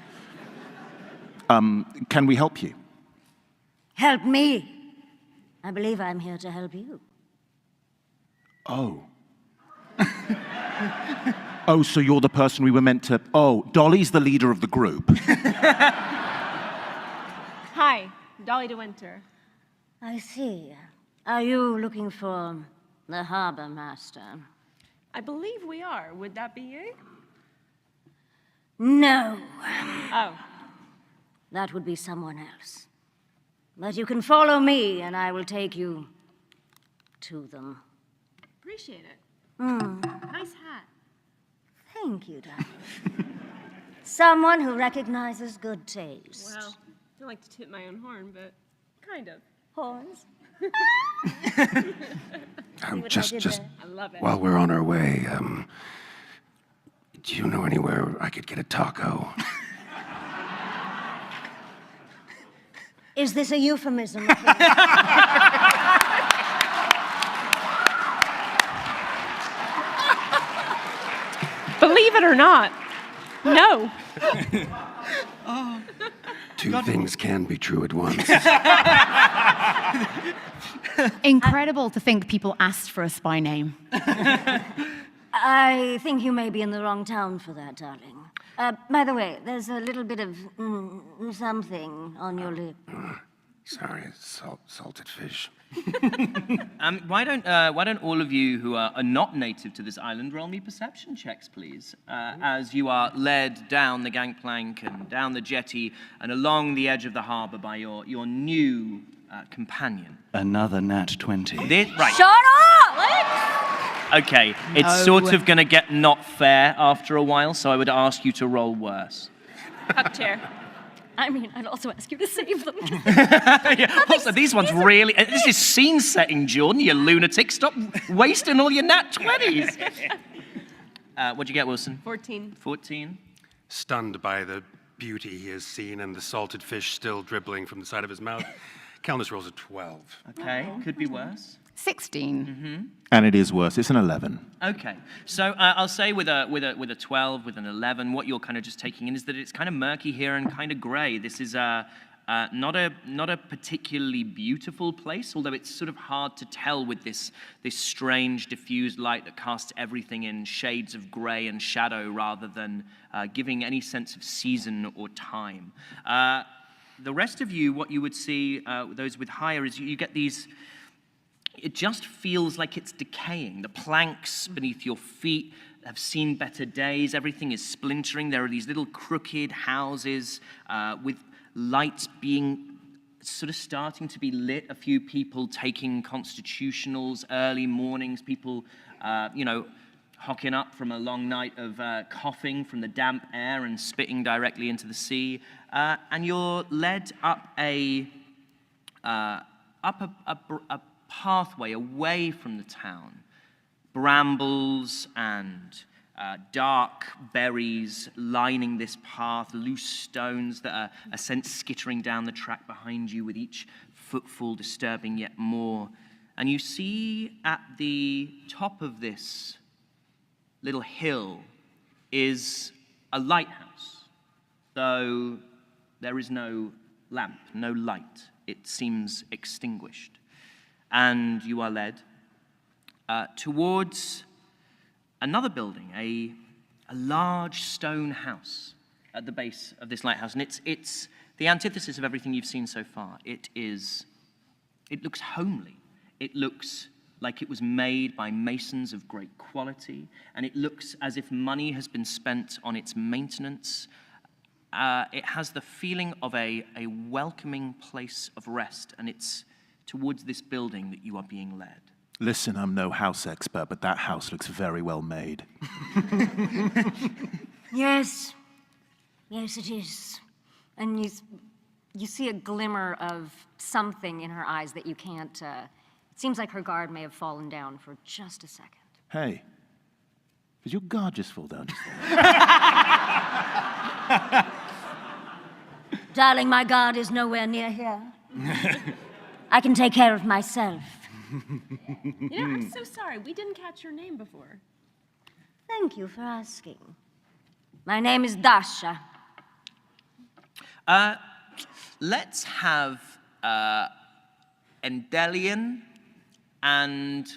Can we help you? Help me. I believe I'm here to help you. Oh. Oh, so you're the person we were meant to... Oh, Dolly's the leader of the group. Hi, Dolly de Winter. I see. Are you looking for the harbor master? I believe we are. Would that be you? No. Oh. That would be someone else. But you can follow me, and I will take you to them. Appreciate it. Nice hat. Thank you, darling. Someone who recognizes good taste. Well, I don't like to tip my own horn, but kind of. Horns? Just I love it. while we're on our way, do you know anywhere I could get a taco? Is this a euphemism? Believe it or not, no. Two things can be true at once. Incredible to think people asked for a spy name. I think you may be in the wrong town for that, darling. By the way, there's a little bit of something on your lip. Sorry, salted fish. Why don't all of you who are not native to this island roll me perception checks, please, as you are led down the gangplank and down the jetty and along the edge of the harbor by your new companion. Another nat 20. Right. Shut up! Okay, it's sort of going to get not fair after a while, so I would ask you to roll worse. Huck chair. I mean, I'd also ask you to save them. Yeah. Also, these ones really... This is scene setting, Jordan, you lunatic. Stop wasting all your nat 20s. What'd you get, Wilson? 14. 14. Stunned by the beauty he has seen and the salted fish still dribbling from the side of his mouth, Kelness rolls a 12. Okay, could be worse. 16. Mm-hmm. And it is worse. It's an 11. Okay, so I'll say with a 12, with an 11, what you're kind of just taking in is that it's kind of murky here and kind of grey. This is not a particularly beautiful place, although it's sort of hard to tell with this strange diffused light that casts everything in shades of grey and shadow rather than giving any sense of season or time. The rest of you, what you would see, those with higher, is you get these... It just feels like it's decaying. The planks beneath your feet have seen better days. Everything is splintering. There are these little crooked houses with lights being sort of starting to be lit. A few people taking constitutionals, early mornings, people, hocking up from a long night of coughing from the damp air and spitting directly into the sea, and you're led up a pathway away from the town. Brambles and dark berries lining this path, loose stones that are sent skittering down the track behind you with each footfall disturbing yet more. And you see at the top of this little hill is a lighthouse, though there is no lamp, no light. It seems extinguished. And you are led towards another building, a large stone house at the base of this lighthouse. And it's the antithesis of everything you've seen so far. It looks homely. It looks like it was made by masons of great quality, and it looks as if money has been spent on its maintenance. It has the feeling of a welcoming place of rest, and it's towards this building that you are being led. Listen, I'm no house expert, but that house looks very well made. Yes. Yes, it is. And you see a glimmer of something in her eyes that you can't... it seems like her guard may have fallen down for just a second. Hey, did your guard just fall down? Darling, my guard is nowhere near here. I can take care of myself. You know, I'm so sorry. We didn't catch your name before. Thank you for asking. My name is Dasha. Let's have Endelian and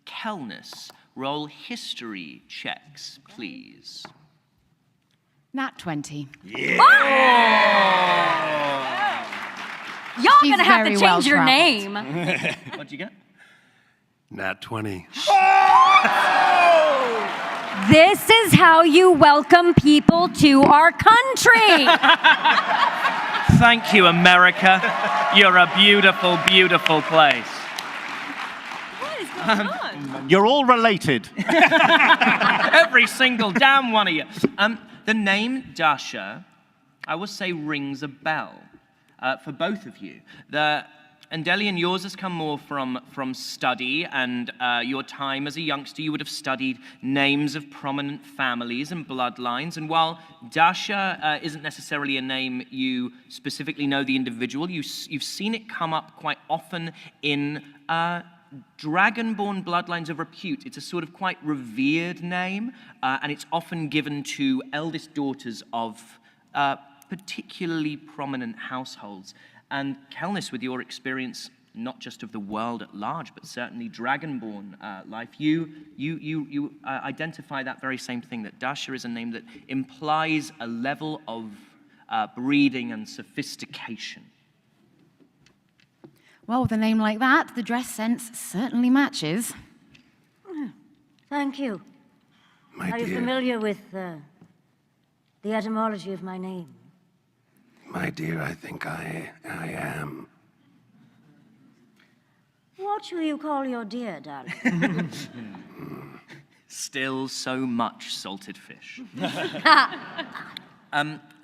Kelness roll history checks, please. Nat 20. Yeah! Oh! Y'all She's gonna have to very change your well-traveled. name. What'd you get? Nat 20. This is how you welcome people to our country. Thank you, America. You're a beautiful, beautiful place. What is going on? You're all related. Every single damn one of you. The name Dasha, I will say, rings a bell for both of you. Endelian, yours has come more from study and your time as a youngster. You would have studied names of prominent families and bloodlines. And while Dasha isn't necessarily a name you specifically know the individual, you've seen it come up quite often in Dragonborn bloodlines of repute. It's a sort of quite revered name, and it's often given to eldest daughters of particularly prominent households. And Kelness, with your experience, not just of the world at large, but certainly Dragonborn life, you identify that very same thing, that Dasha is a name that implies a level of breeding and sophistication. Well, with a name like that, the dress sense certainly matches. Thank you. Are you familiar with the etymology of my name? My dear, I think I am. What will you call your dear, darling? Still so much salted fish.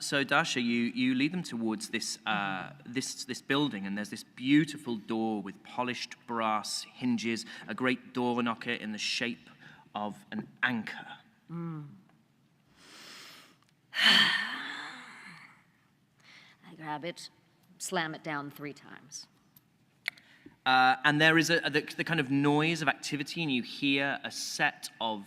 So Dasha, you lead them towards this building, and there's this beautiful door with polished brass hinges, a great door knocker in the shape of an anchor. I grab it, slam it down 3 times. And there is the kind of noise of activity, and you hear a set of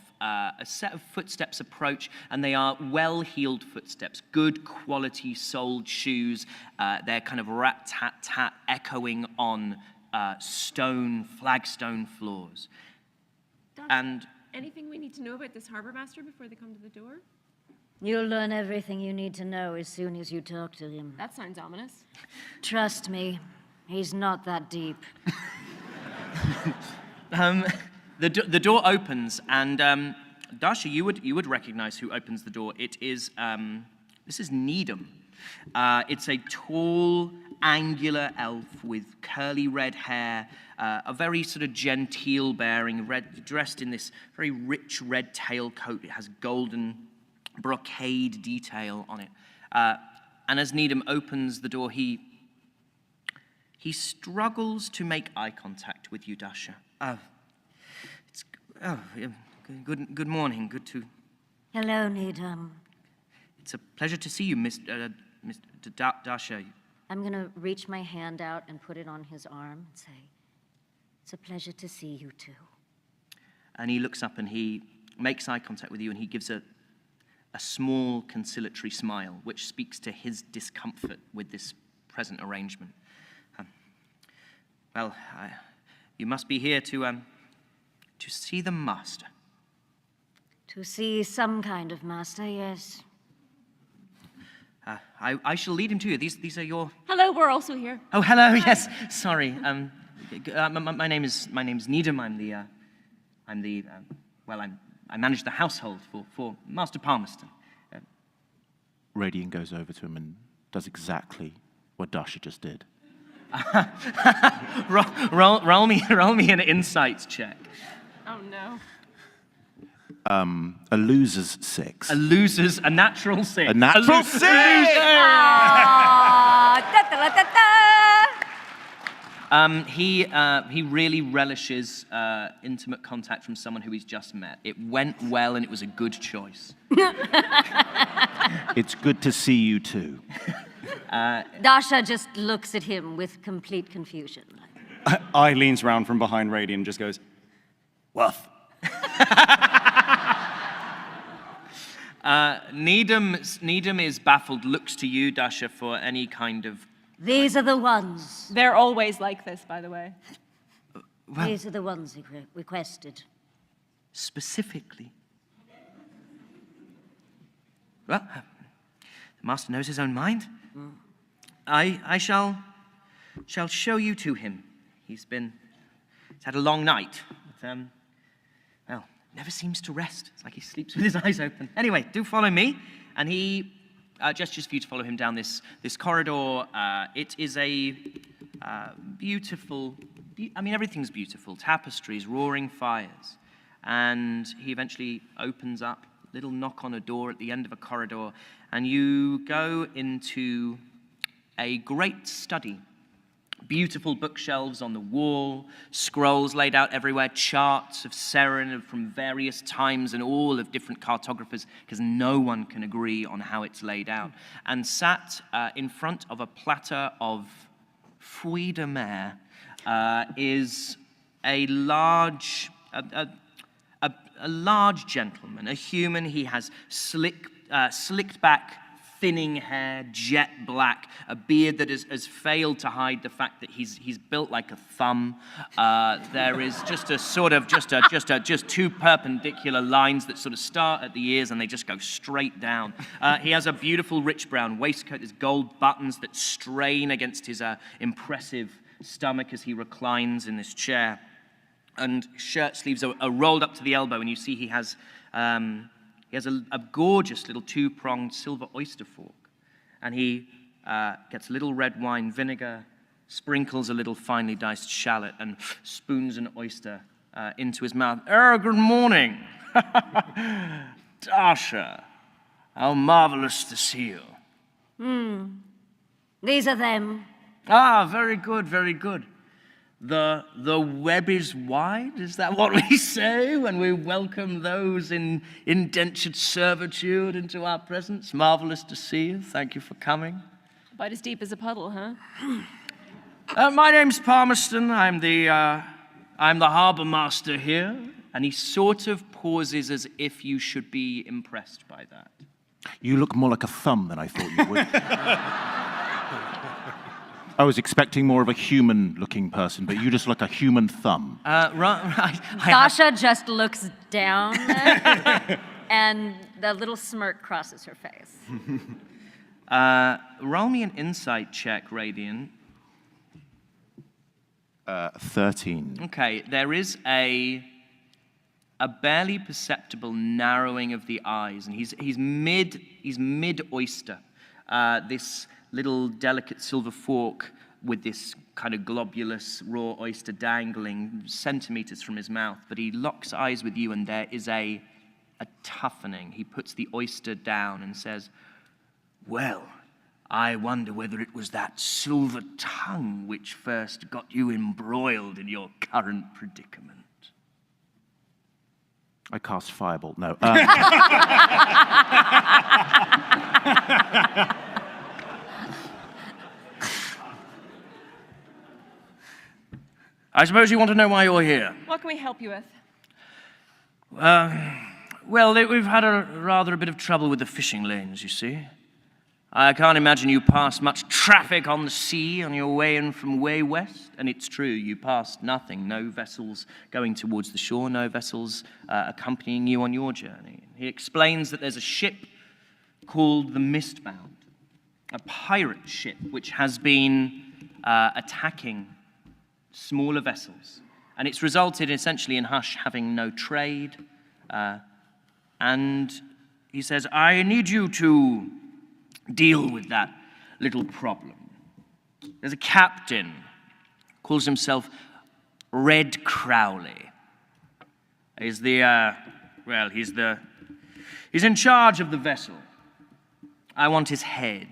footsteps approach, and they are well-heeled footsteps, good quality soled shoes. They're kind of rat-tat-tat echoing on flagstone floors. And anything we need to know about this harbor master before they come to the door? You'll learn everything you need to know as soon as you talk to him. That sounds ominous. Trust me, he's not that deep. The door opens, and Dasha, you would recognize who opens the door. It is this is Needham. It's a tall, angular elf with curly red hair, a very sort of genteel bearing, dressed in this very rich red tailcoat. It has golden brocade detail on it. And as Needham opens the door, he struggles to make eye contact with you, Dasha. Good morning. Good to... Hello, Needham. It's a pleasure to see you, Mr. Dasha. I'm going to reach my hand out and put it on his arm and say, it's a pleasure to see you too. And he looks up and he makes eye contact with you, and he gives a small conciliatory smile, which speaks to his discomfort with this present arrangement. You must be here to see the master. To see some kind of master, yes. I shall lead him to you. These are your... Hello, we're also here. Oh, hello. Yes. Sorry. My name's Needham. I manage the household for Master Palmerston. Radian goes over to him and does exactly what Dasha just did. roll me an insights check. Oh no. A loser's 6. A natural 6. A natural 6! He really relishes intimate contact from someone who he's just met. It went well, and it was a good choice. It's good to see you too. Dasha just looks at him with complete confusion. I leans around from behind Radian and just goes, "Woof." Needham is baffled, looks to you, Dasha, for any kind of... These are the ones. They're always like this, by the way. These are the ones he requested. Specifically? Well, the master knows his own mind. I shall show you to him. He's had a long night. But, never seems to rest. It's like he sleeps with his eyes open. Anyway, do follow me. And he gestures for you to follow him down this corridor. It is a beautiful, everything's beautiful. Tapestries, roaring fires. And he eventually opens up, little knock on a door at the end of a corridor, and you go into a great study. Beautiful bookshelves on the wall, scrolls laid out everywhere, charts of Seren from various times and all of different cartographers, because no one can agree on how it's laid out. And sat in front of a platter of fruits de mer is a large gentleman, a human. He has slicked back, thinning hair, jet black, a beard that has failed to hide the fact that he's built like a thumb. There is just a sort of just two perpendicular lines that sort of start at the ears and they just go straight down. He has a beautiful rich brown waistcoat. There's gold buttons that strain against his impressive stomach as he reclines in this chair. And shirt sleeves are rolled up to the elbow, and you see he has a gorgeous little two-pronged silver oyster fork. And he gets a little red wine vinegar, sprinkles a little finely diced shallot, and spoons an oyster into his mouth. Good morning. Dasha, how marvelous to see you. These are them. Very good, very good. The web is wide, is that what we say when we welcome those in indentured servitude into our presence? Marvelous to see you. Thank you for coming. About as deep as a puddle, huh? My name's Palmerston. I'm the harbor master here. And he sort of pauses as if you should be impressed by that. You look more like a thumb than I thought you would. I was expecting more of a human-looking person, but you just look like a human thumb. Right. Dasha just looks down, and the little smirk crosses her face. Roll me an insight check, Radian. 13. Okay, there is a barely perceptible narrowing of the eyes, and he's mid oyster. This little delicate silver fork with this kind of globulous raw oyster dangling centimeters from his mouth, but he locks eyes with you and there is a toughening. He puts the oyster down and says, "Well, I wonder whether it was that silver tongue which first got you embroiled in your current predicament." I cast Firebolt. No. I suppose you want to know why you're here. What can we help you with? Well, we've had a bit of trouble with the fishing lanes, you see. I can't imagine you passed much traffic on the sea on your way in from way west. And it's true, you passed nothing. No vessels going towards the shore, no vessels accompanying you on your journey. He explains that there's a ship called the Mistbound, a pirate ship which has been attacking smaller vessels. And it's resulted essentially in Hush having no trade. And he says, "I need you to deal with that little problem." There's a captain, calls himself Red Crowley. He's he's in charge of the vessel. I want his head.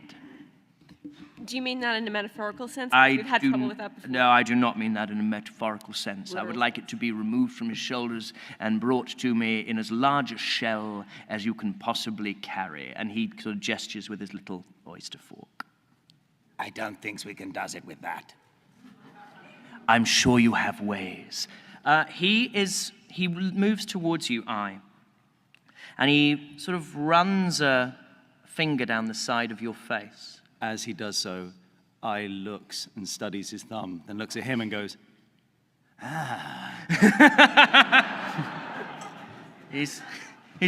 Do you mean that in a metaphorical sense? We've had trouble with that before. No, I do not mean that in a metaphorical sense. Literal. I would like it to be removed from his shoulders and brought to me in as large a shell as you can possibly carry. And he sort of gestures with his little oyster fork. I don't think we can does it with that. I'm sure you have ways. He moves towards you, and he sort of runs a finger down the side of your face. As he does so, I looks and studies his thumb, then looks at him and goes, He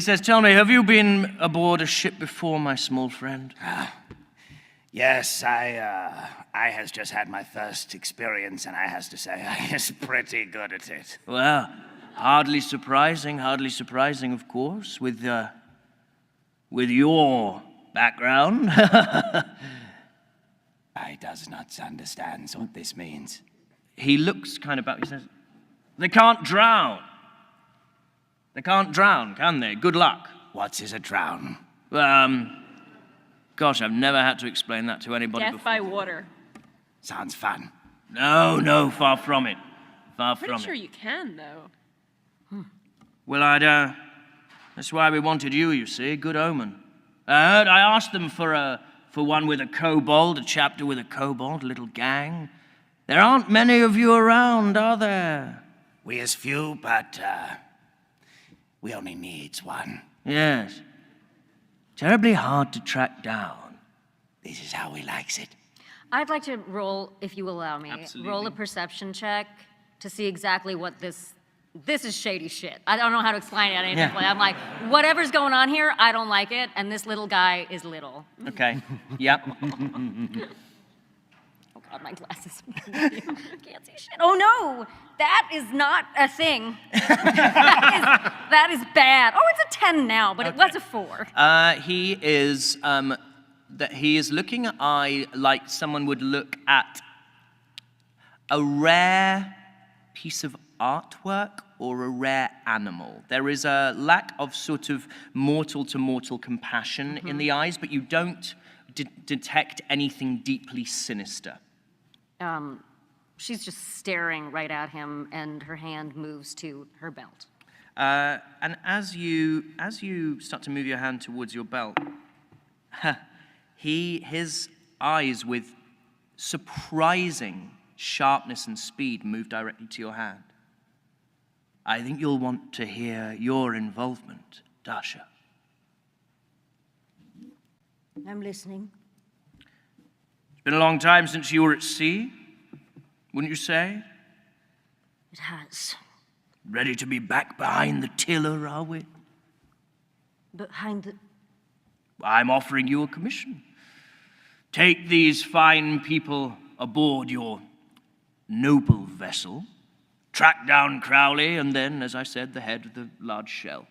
says, "Tell me, have you been aboard a ship before, my small friend?" Yes, I has just had my first experience, and I has to say, I is pretty good at it. Well, hardly surprising, of course, with your background. I does not understand what this means. He looks kind of back, he says, "They can't drown. They can't drown, can they? Good luck." What's is a drown? Gosh, I've never had to explain that to anybody before. Death by water. Sounds fun. No, far from it. Pretty sure you can, though. Well, that's why we wanted you see. Good omen. I asked them for one with a kobold, a chapter with a kobold, a little gang. There aren't many of you around, are there? We is few, but we only needs one. Yes. Terribly hard to track down. This is how we likes it. I'd like to roll, if you allow me, Absolutely. roll a perception check to see exactly what this is shady shit. I don't know how to explain it any differently. I'm like, whatever's going on here, I don't like it, and this little guy is little. Okay. Yep. Oh God, my glasses. I can't see shit. Oh no, that is not a thing. that is bad. Oh, it's a 10 now, but it was a 4. He is looking at like someone would look at a rare piece of artwork or a rare animal. There is a lack of sort of mortal-to-mortal compassion in the eyes, but you don't detect anything deeply sinister. She's just staring right at him, and her hand moves to her belt. And as you start to move your hand towards your belt, his eyes with surprising sharpness and speed move directly to your hand. "I think you'll want to hear your involvement, Dasha." I'm listening. It's been a long time since you were at sea, wouldn't you say? It has. Ready to be back behind the tiller, are we? Behind the... I'm offering you a commission. Take these fine people aboard your noble vessel, track down Crowley, and then, as I said, the head of the large shell.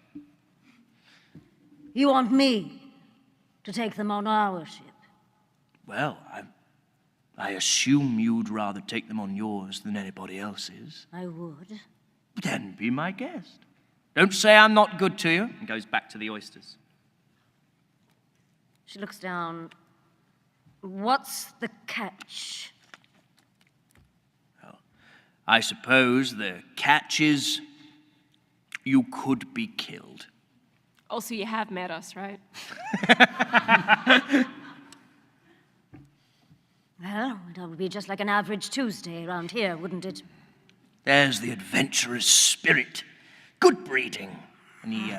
You want me to take them on our ship? Well, I assume you'd rather take them on yours than anybody else's. I would. Then be my guest. Don't say I'm not good to you. And goes back to the oysters. She looks down. What's the catch? Well, I suppose the catch is you could be killed. Also, you have met us, right? Well, that would be just like an average Tuesday around here, wouldn't it? There's the adventurous spirit. Good breeding. And he,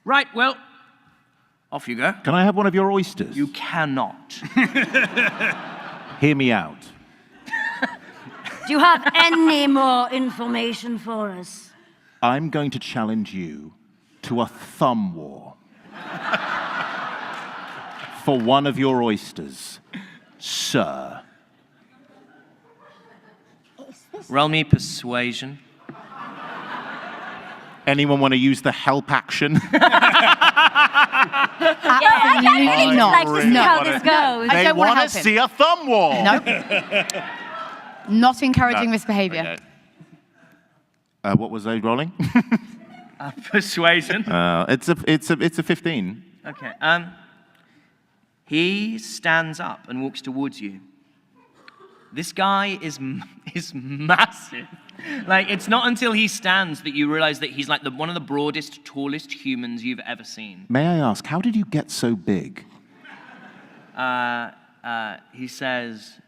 Right, well, off you go. Can I have one of your oysters? You cannot. Hear me out. Do you have any more information for us? I'm going to challenge you to a thumb war. For one of your oysters, sir. Roll me persuasion. Anyone want to use the help action? Absolutely not. Like to see how this goes. I They don't want to help to him. see a thumb war. Nope. Not encouraging this behavior. Okay. What was I rolling? Persuasion. It's a 15. Okay. He stands up and walks towards you. This guy is massive. Like, it's not until he stands that you realize that he's like one of the broadest, tallest humans you've ever seen. May I ask, how did you get so big? He says,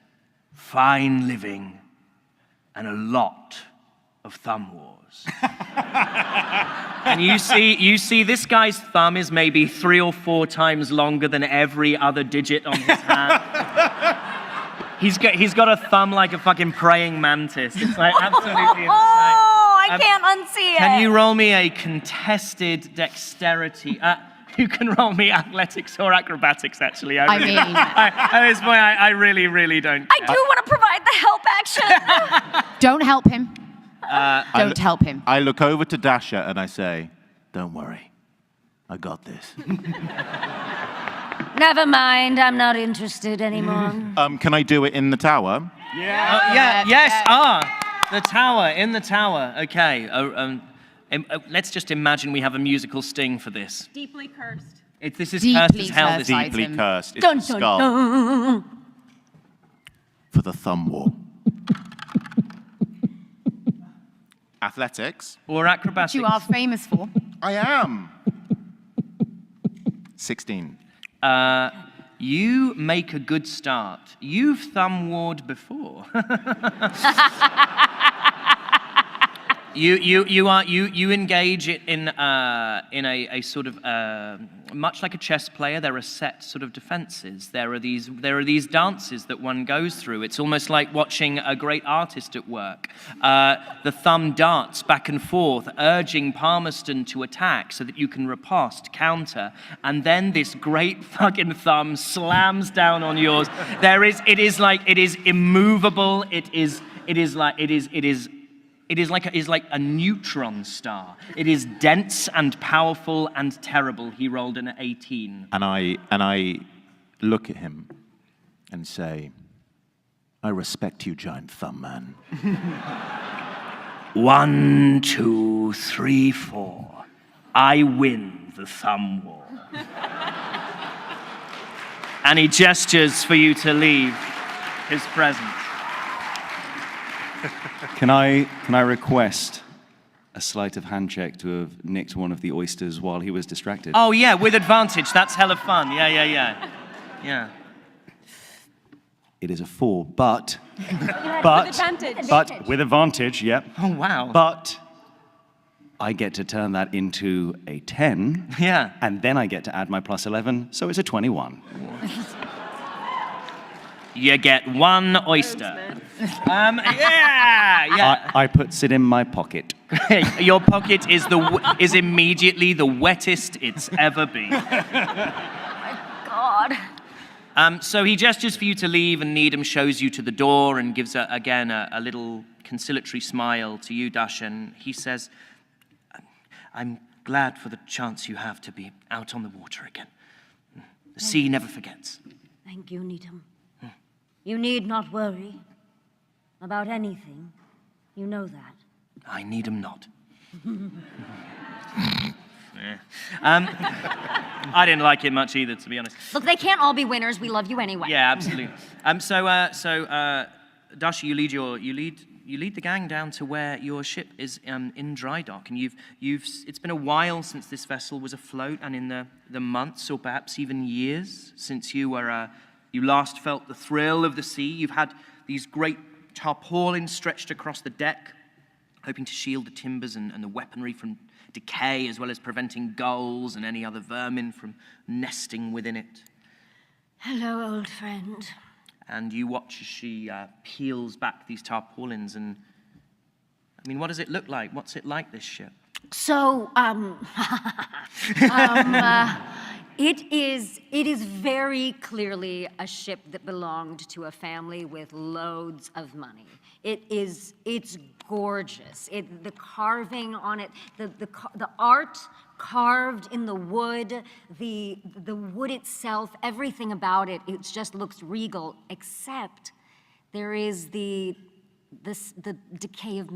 fine living and a lot of thumb wars. And you see this guy's thumb is maybe 3 or 4 times longer than every other digit on his hand. He's got a thumb like a fucking praying mantis. It's like absolutely insane. Oh, I can't unsee it. Can you roll me a contested dexterity? You can roll me athletics or acrobatics, actually. At this point, I really, really don't care. I do want to provide the help action. Don't help him. Don't help him. I look over to Dasha and I say, don't worry, I got this. Never mind, I'm not interested anymore. Can I do it in the tower? Yes. The tower, in the tower. Okay. Let's just imagine we have a musical sting for this. Deeply cursed. This is cursed as hell. This Deeply cursed. It's Dun, a dun, skull. dun. For the thumb war. Athletics. Or acrobatics. You are famous for. I am. 16. You make a good start. You've thumb warred before. You engage it in a sort of much like a chess player. There are set sort of defenses. There are these dances that one goes through. It's almost like watching a great artist at work. The thumb darts back and forth, urging Palmerston to attack so that you can riposte, counter, and then this great fucking thumb slams down on yours. It is immovable. It is like a neutron star. It is dense and powerful and terrible. He rolled an 18. And I look at him and say, I respect you, giant thumb man. 1, 2, 3, 4. I win the thumb war. And he gestures for you to leave his presence. Can I request a sleight of hand check to have nicked one of the oysters while he was distracted? Oh yeah, with advantage. That's hella fun. Yeah. It is a 4, but with advantage, yep. Oh wow. But I get to turn that into a 10. Yeah. And then I get to add my plus 11, so it's a 21. You get 1 oyster. Yeah. I puts it in my pocket. Your pocket is immediately the wettest it's ever been. God. So he gestures for you to leave, and Needham shows you to the door and gives a little conciliatory smile to you, Dash, and he says, I'm glad for the chance you have to be out on the water again. The sea never forgets. think you need him. You need not worry about anything. You know that. I need him not. Yeah. I didn't like it much either, to be honest. Look, they can't all be winners. We love you anyway. Yeah, absolutely. Dashi, you lead the gang down to where your ship is in dry dock, and it's been a while since this vessel was afloat, and in the months or perhaps even years since you last felt the thrill of the sea. You've had these great tarpaulins stretched across the deck, hoping to shield the timbers and the weaponry from decay, as well as preventing gulls and any other vermin from nesting within it. Hello, old friend. And you watch as she peels back these tarpaulins, and I mean, what does it look like? What's it like, this ship? So, it is very clearly a ship that belonged to a family with loads of money. It's gorgeous. The carving on it, the art carved in the wood, the wood itself, everything about it, it just looks regal, except there is the decay of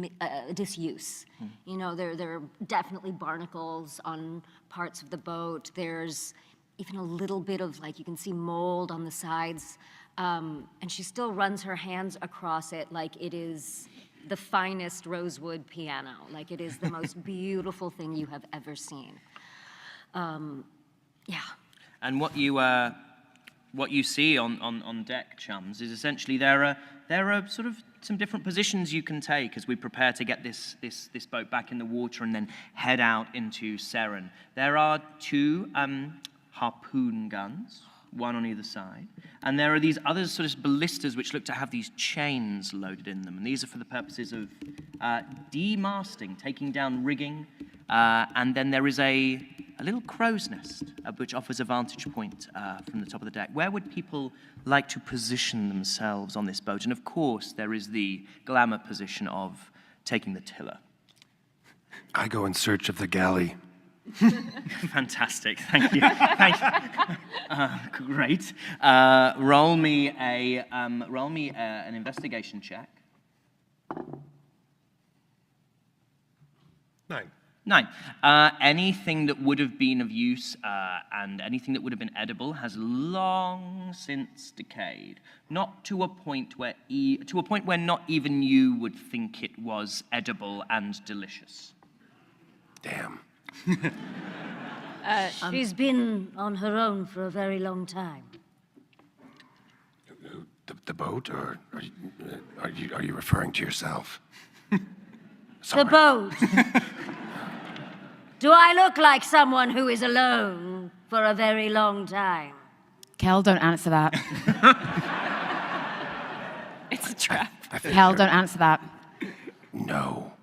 disuse. You know, there are definitely barnacles on parts of the boat. There's even a little bit of, like, you can see mold on the sides. And she still runs her hands across it like it is the finest rosewood piano, like it is the most beautiful thing you have ever seen. Yeah. And what you see on deck, chums, is essentially there are sort of some different positions you can take as we prepare to get this boat back in the water and then head out into Seren. There are two harpoon guns, one on either side. And there are these other sort of ballistas which look to have these chains loaded in them. And these are for the purposes of demasting, taking down rigging. And then there is a little crow's nest, which offers a vantage point from the top of the deck. Where would people like to position themselves on this boat? And of course, there is the glamour position of taking the tiller. I go in search of the galley. Fantastic, thank you. Thank you. Great. Roll me an investigation check. 9. Anything that would have been of use and anything that would have been edible has long since decayed. Not to a point where not even you would think it was edible and delicious. Damn. She's been on her own for a very long time. The boat, or are you referring to yourself? The boat. Do I look like someone who is alone for a very long time? Kel, don't answer that. It's a trap. Kel, don't answer that. No.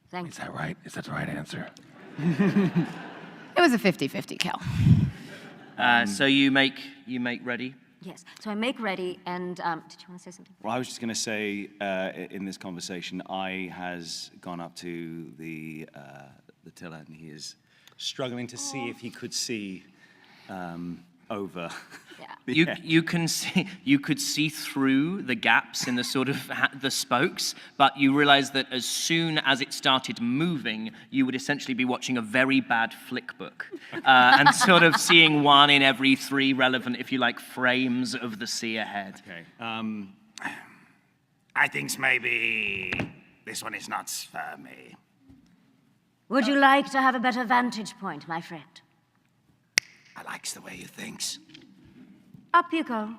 Thank you. Is that right? Is that the right answer? It was a 50-50, Kel. So you make ready? Yes. So I make ready, and did you want to say something? Well, I was just going to say, in this conversation, I has gone up to the tiller, and he is struggling to see if he could see over. Yeah. You could see through the gaps in the sort of the spokes, but you realize that as soon as it started moving, you would essentially be watching a very bad flick book and sort of seeing one in every 3 relevant, if you like, frames of the sea ahead. Okay. I think maybe this one is not for me. Would you like to have a better vantage point, my friend? I likes the way you thinks. Up you go.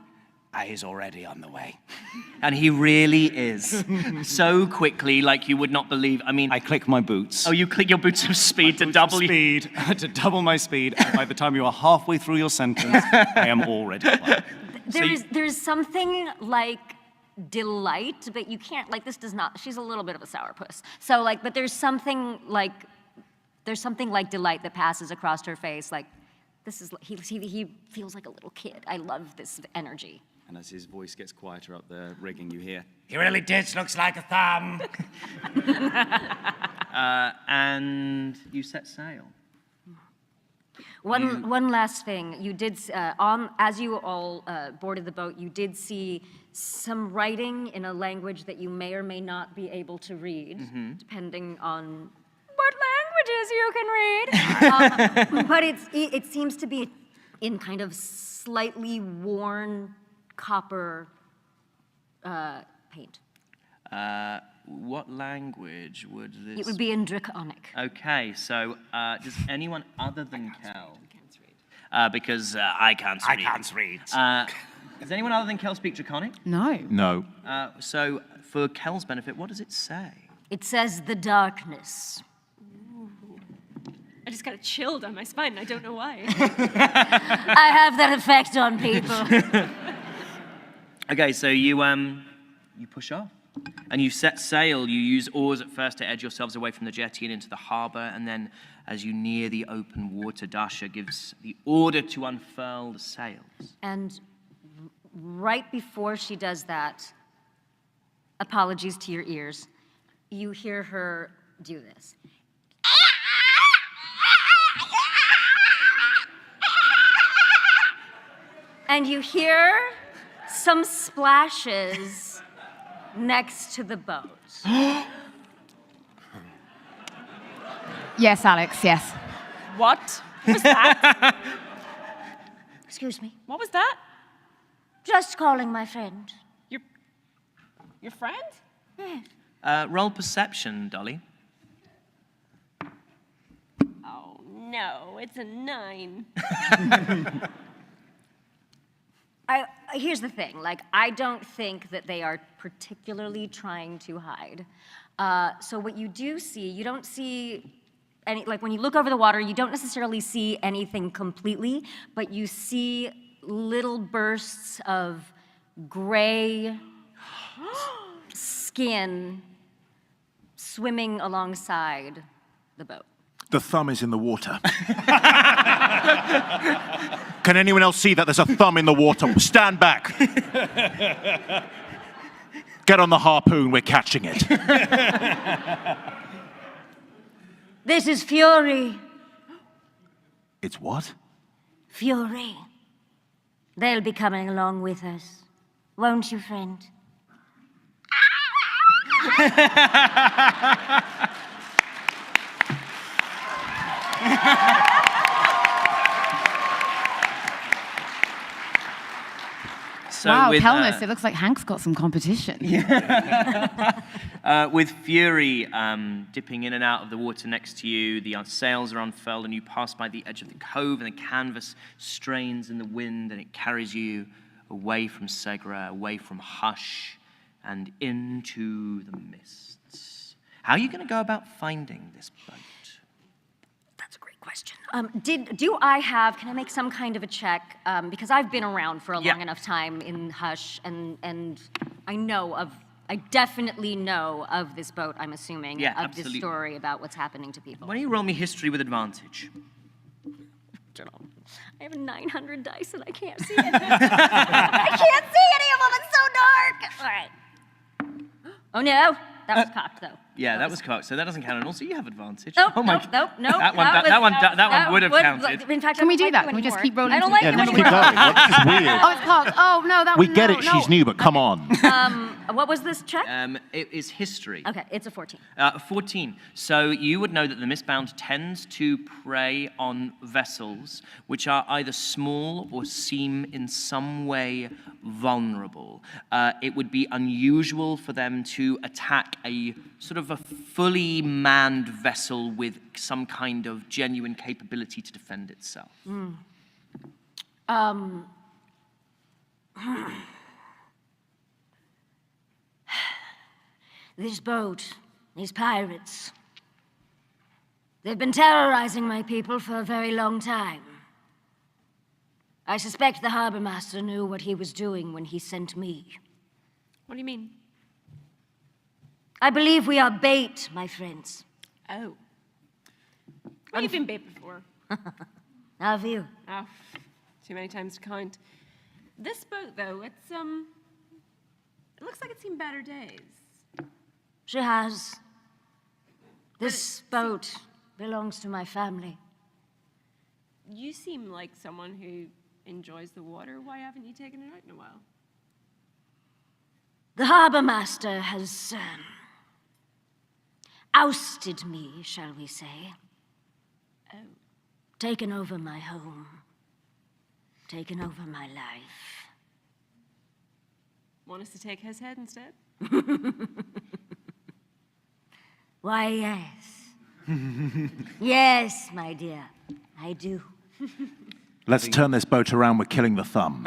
I is already on the way. And he really is. So quickly, like you would not believe. I mean, I click my boots. Oh, you click your boots of speed to double speed to double my speed. And by the time you are halfway through your sentence, I am already. There's something like delight, but you can't, like, this does not, she's a little bit of a sourpuss. So, like, but there's something like delight that passes across her face, like, this is, he feels like a little kid. I love this energy. And as his voice gets quieter up the rigging, you hear, He really did, looks like a thumb. And you set sail. One last thing. You did, as you all boarded the boat, you did see some writing in a language that you may or may not be able to read, depending on what languages you can read. But it seems to be in kind of slightly worn copper paint. What language would this... It would be in Draconic. Okay, so does anyone other than Kel... because I can't read. I can't read. Does anyone other than Kel speak Draconic? No. No. So for Kel's benefit, what does it say? It says the darkness. I just got a chill down my spine, and I don't know why. I have that effect on people. Okay, so you push off. And you set sail. You use oars at first to edge yourselves away from the jetty and into the harbor. And then as you near the open water, Dasha gives the order to unfurl the sails. And right before she does that, apologies to your ears, you hear her do this. And you hear some splashes next to the boat. Yes, Alex, yes. What was that? Excuse me. What was that? Just calling my friend. Your friend? Yeah. Roll perception, Dolly. Oh, no, it's a 9. Here's the thing, like, I don't think that they are particularly trying to hide. So what you do see, you don't see any, like when you look over the water, you don't necessarily see anything completely, but you see little bursts of gray skin swimming alongside the boat. The thumb is in the water. Can anyone else see that there's a thumb in the water? Stand back. Get on the harpoon, we're catching it. This is Fury. It's what? Fury. They'll be coming along with us. Won't you, friend? So wow, with, Kelness, it looks like Hank's got some competition. With Fury dipping in and out of the water next to you, the sails are unfurled and you pass by the edge of the cove and the canvas strains in the wind and it carries you away from Segra, away from Hush, and into the mists. How are you going to go about finding this boat? That's a great question. Can I make some kind of a check? Because I've been around for a long enough time in Hush, and I definitely know of this boat, I'm assuming, of absolutely. this story about what's happening to people. Why don't you roll me history with advantage? I have 900 dice and I can't see it. I can't see any of them, it's so dark. All right. Oh no, that was cocked though. Yeah, that was cocked, so that doesn't count. And also, you have advantage. Nope, oh my nope. That one would have counted. In fact, Can we do that? Can we just keep rolling? I don't like it let's anymore. keep going. This is weird. Oh, it's cocked. Oh, no, that We one, get no, it, no. she's new, but come on. What was this check? It is history. Okay, it's a 14. 14. So you would know that the Mistbound tends to prey on vessels which are either small or seem in some way vulnerable. It would be unusual for them to attack a sort of a fully manned vessel with some kind of genuine capability to defend itself. This boat, these pirates, they've been terrorizing my people for a very long time. I suspect the harbor master knew what he was doing when he sent me. What do you mean? I believe we are bait, my friends. Oh. Well, you've been bait before. Have you? Oh, too many times to count. This boat, though, it looks like it's seen better days. She has. This boat belongs to my family. You seem like someone who enjoys the water. Why haven't you taken it out in a while? The harbor master has ousted me, shall we say. Oh. Taken over my home. Taken over my life. Want us to take his head instead? Why, yes. Yes, my dear, I do. Let's turn this boat around. We're killing the thumb.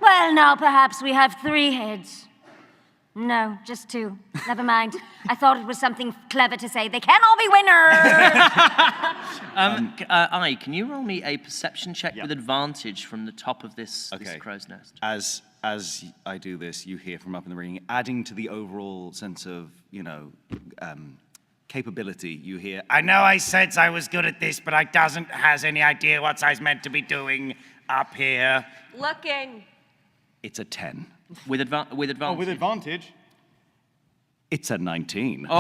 Well, now perhaps we have 3 heads. No, just 2. Never mind. I thought it was something clever to say. They can all be winners! Can you roll me a perception check with advantage from the top of this crow's nest? As I do this, you hear from up in the ring, adding to the overall sense of, capability, you hear, I know I said I was good at this, but I doesn't has any idea what I meant to be doing up here. Looking. It's a 10. With advantage? Oh, with advantage? It's a 19. Oh!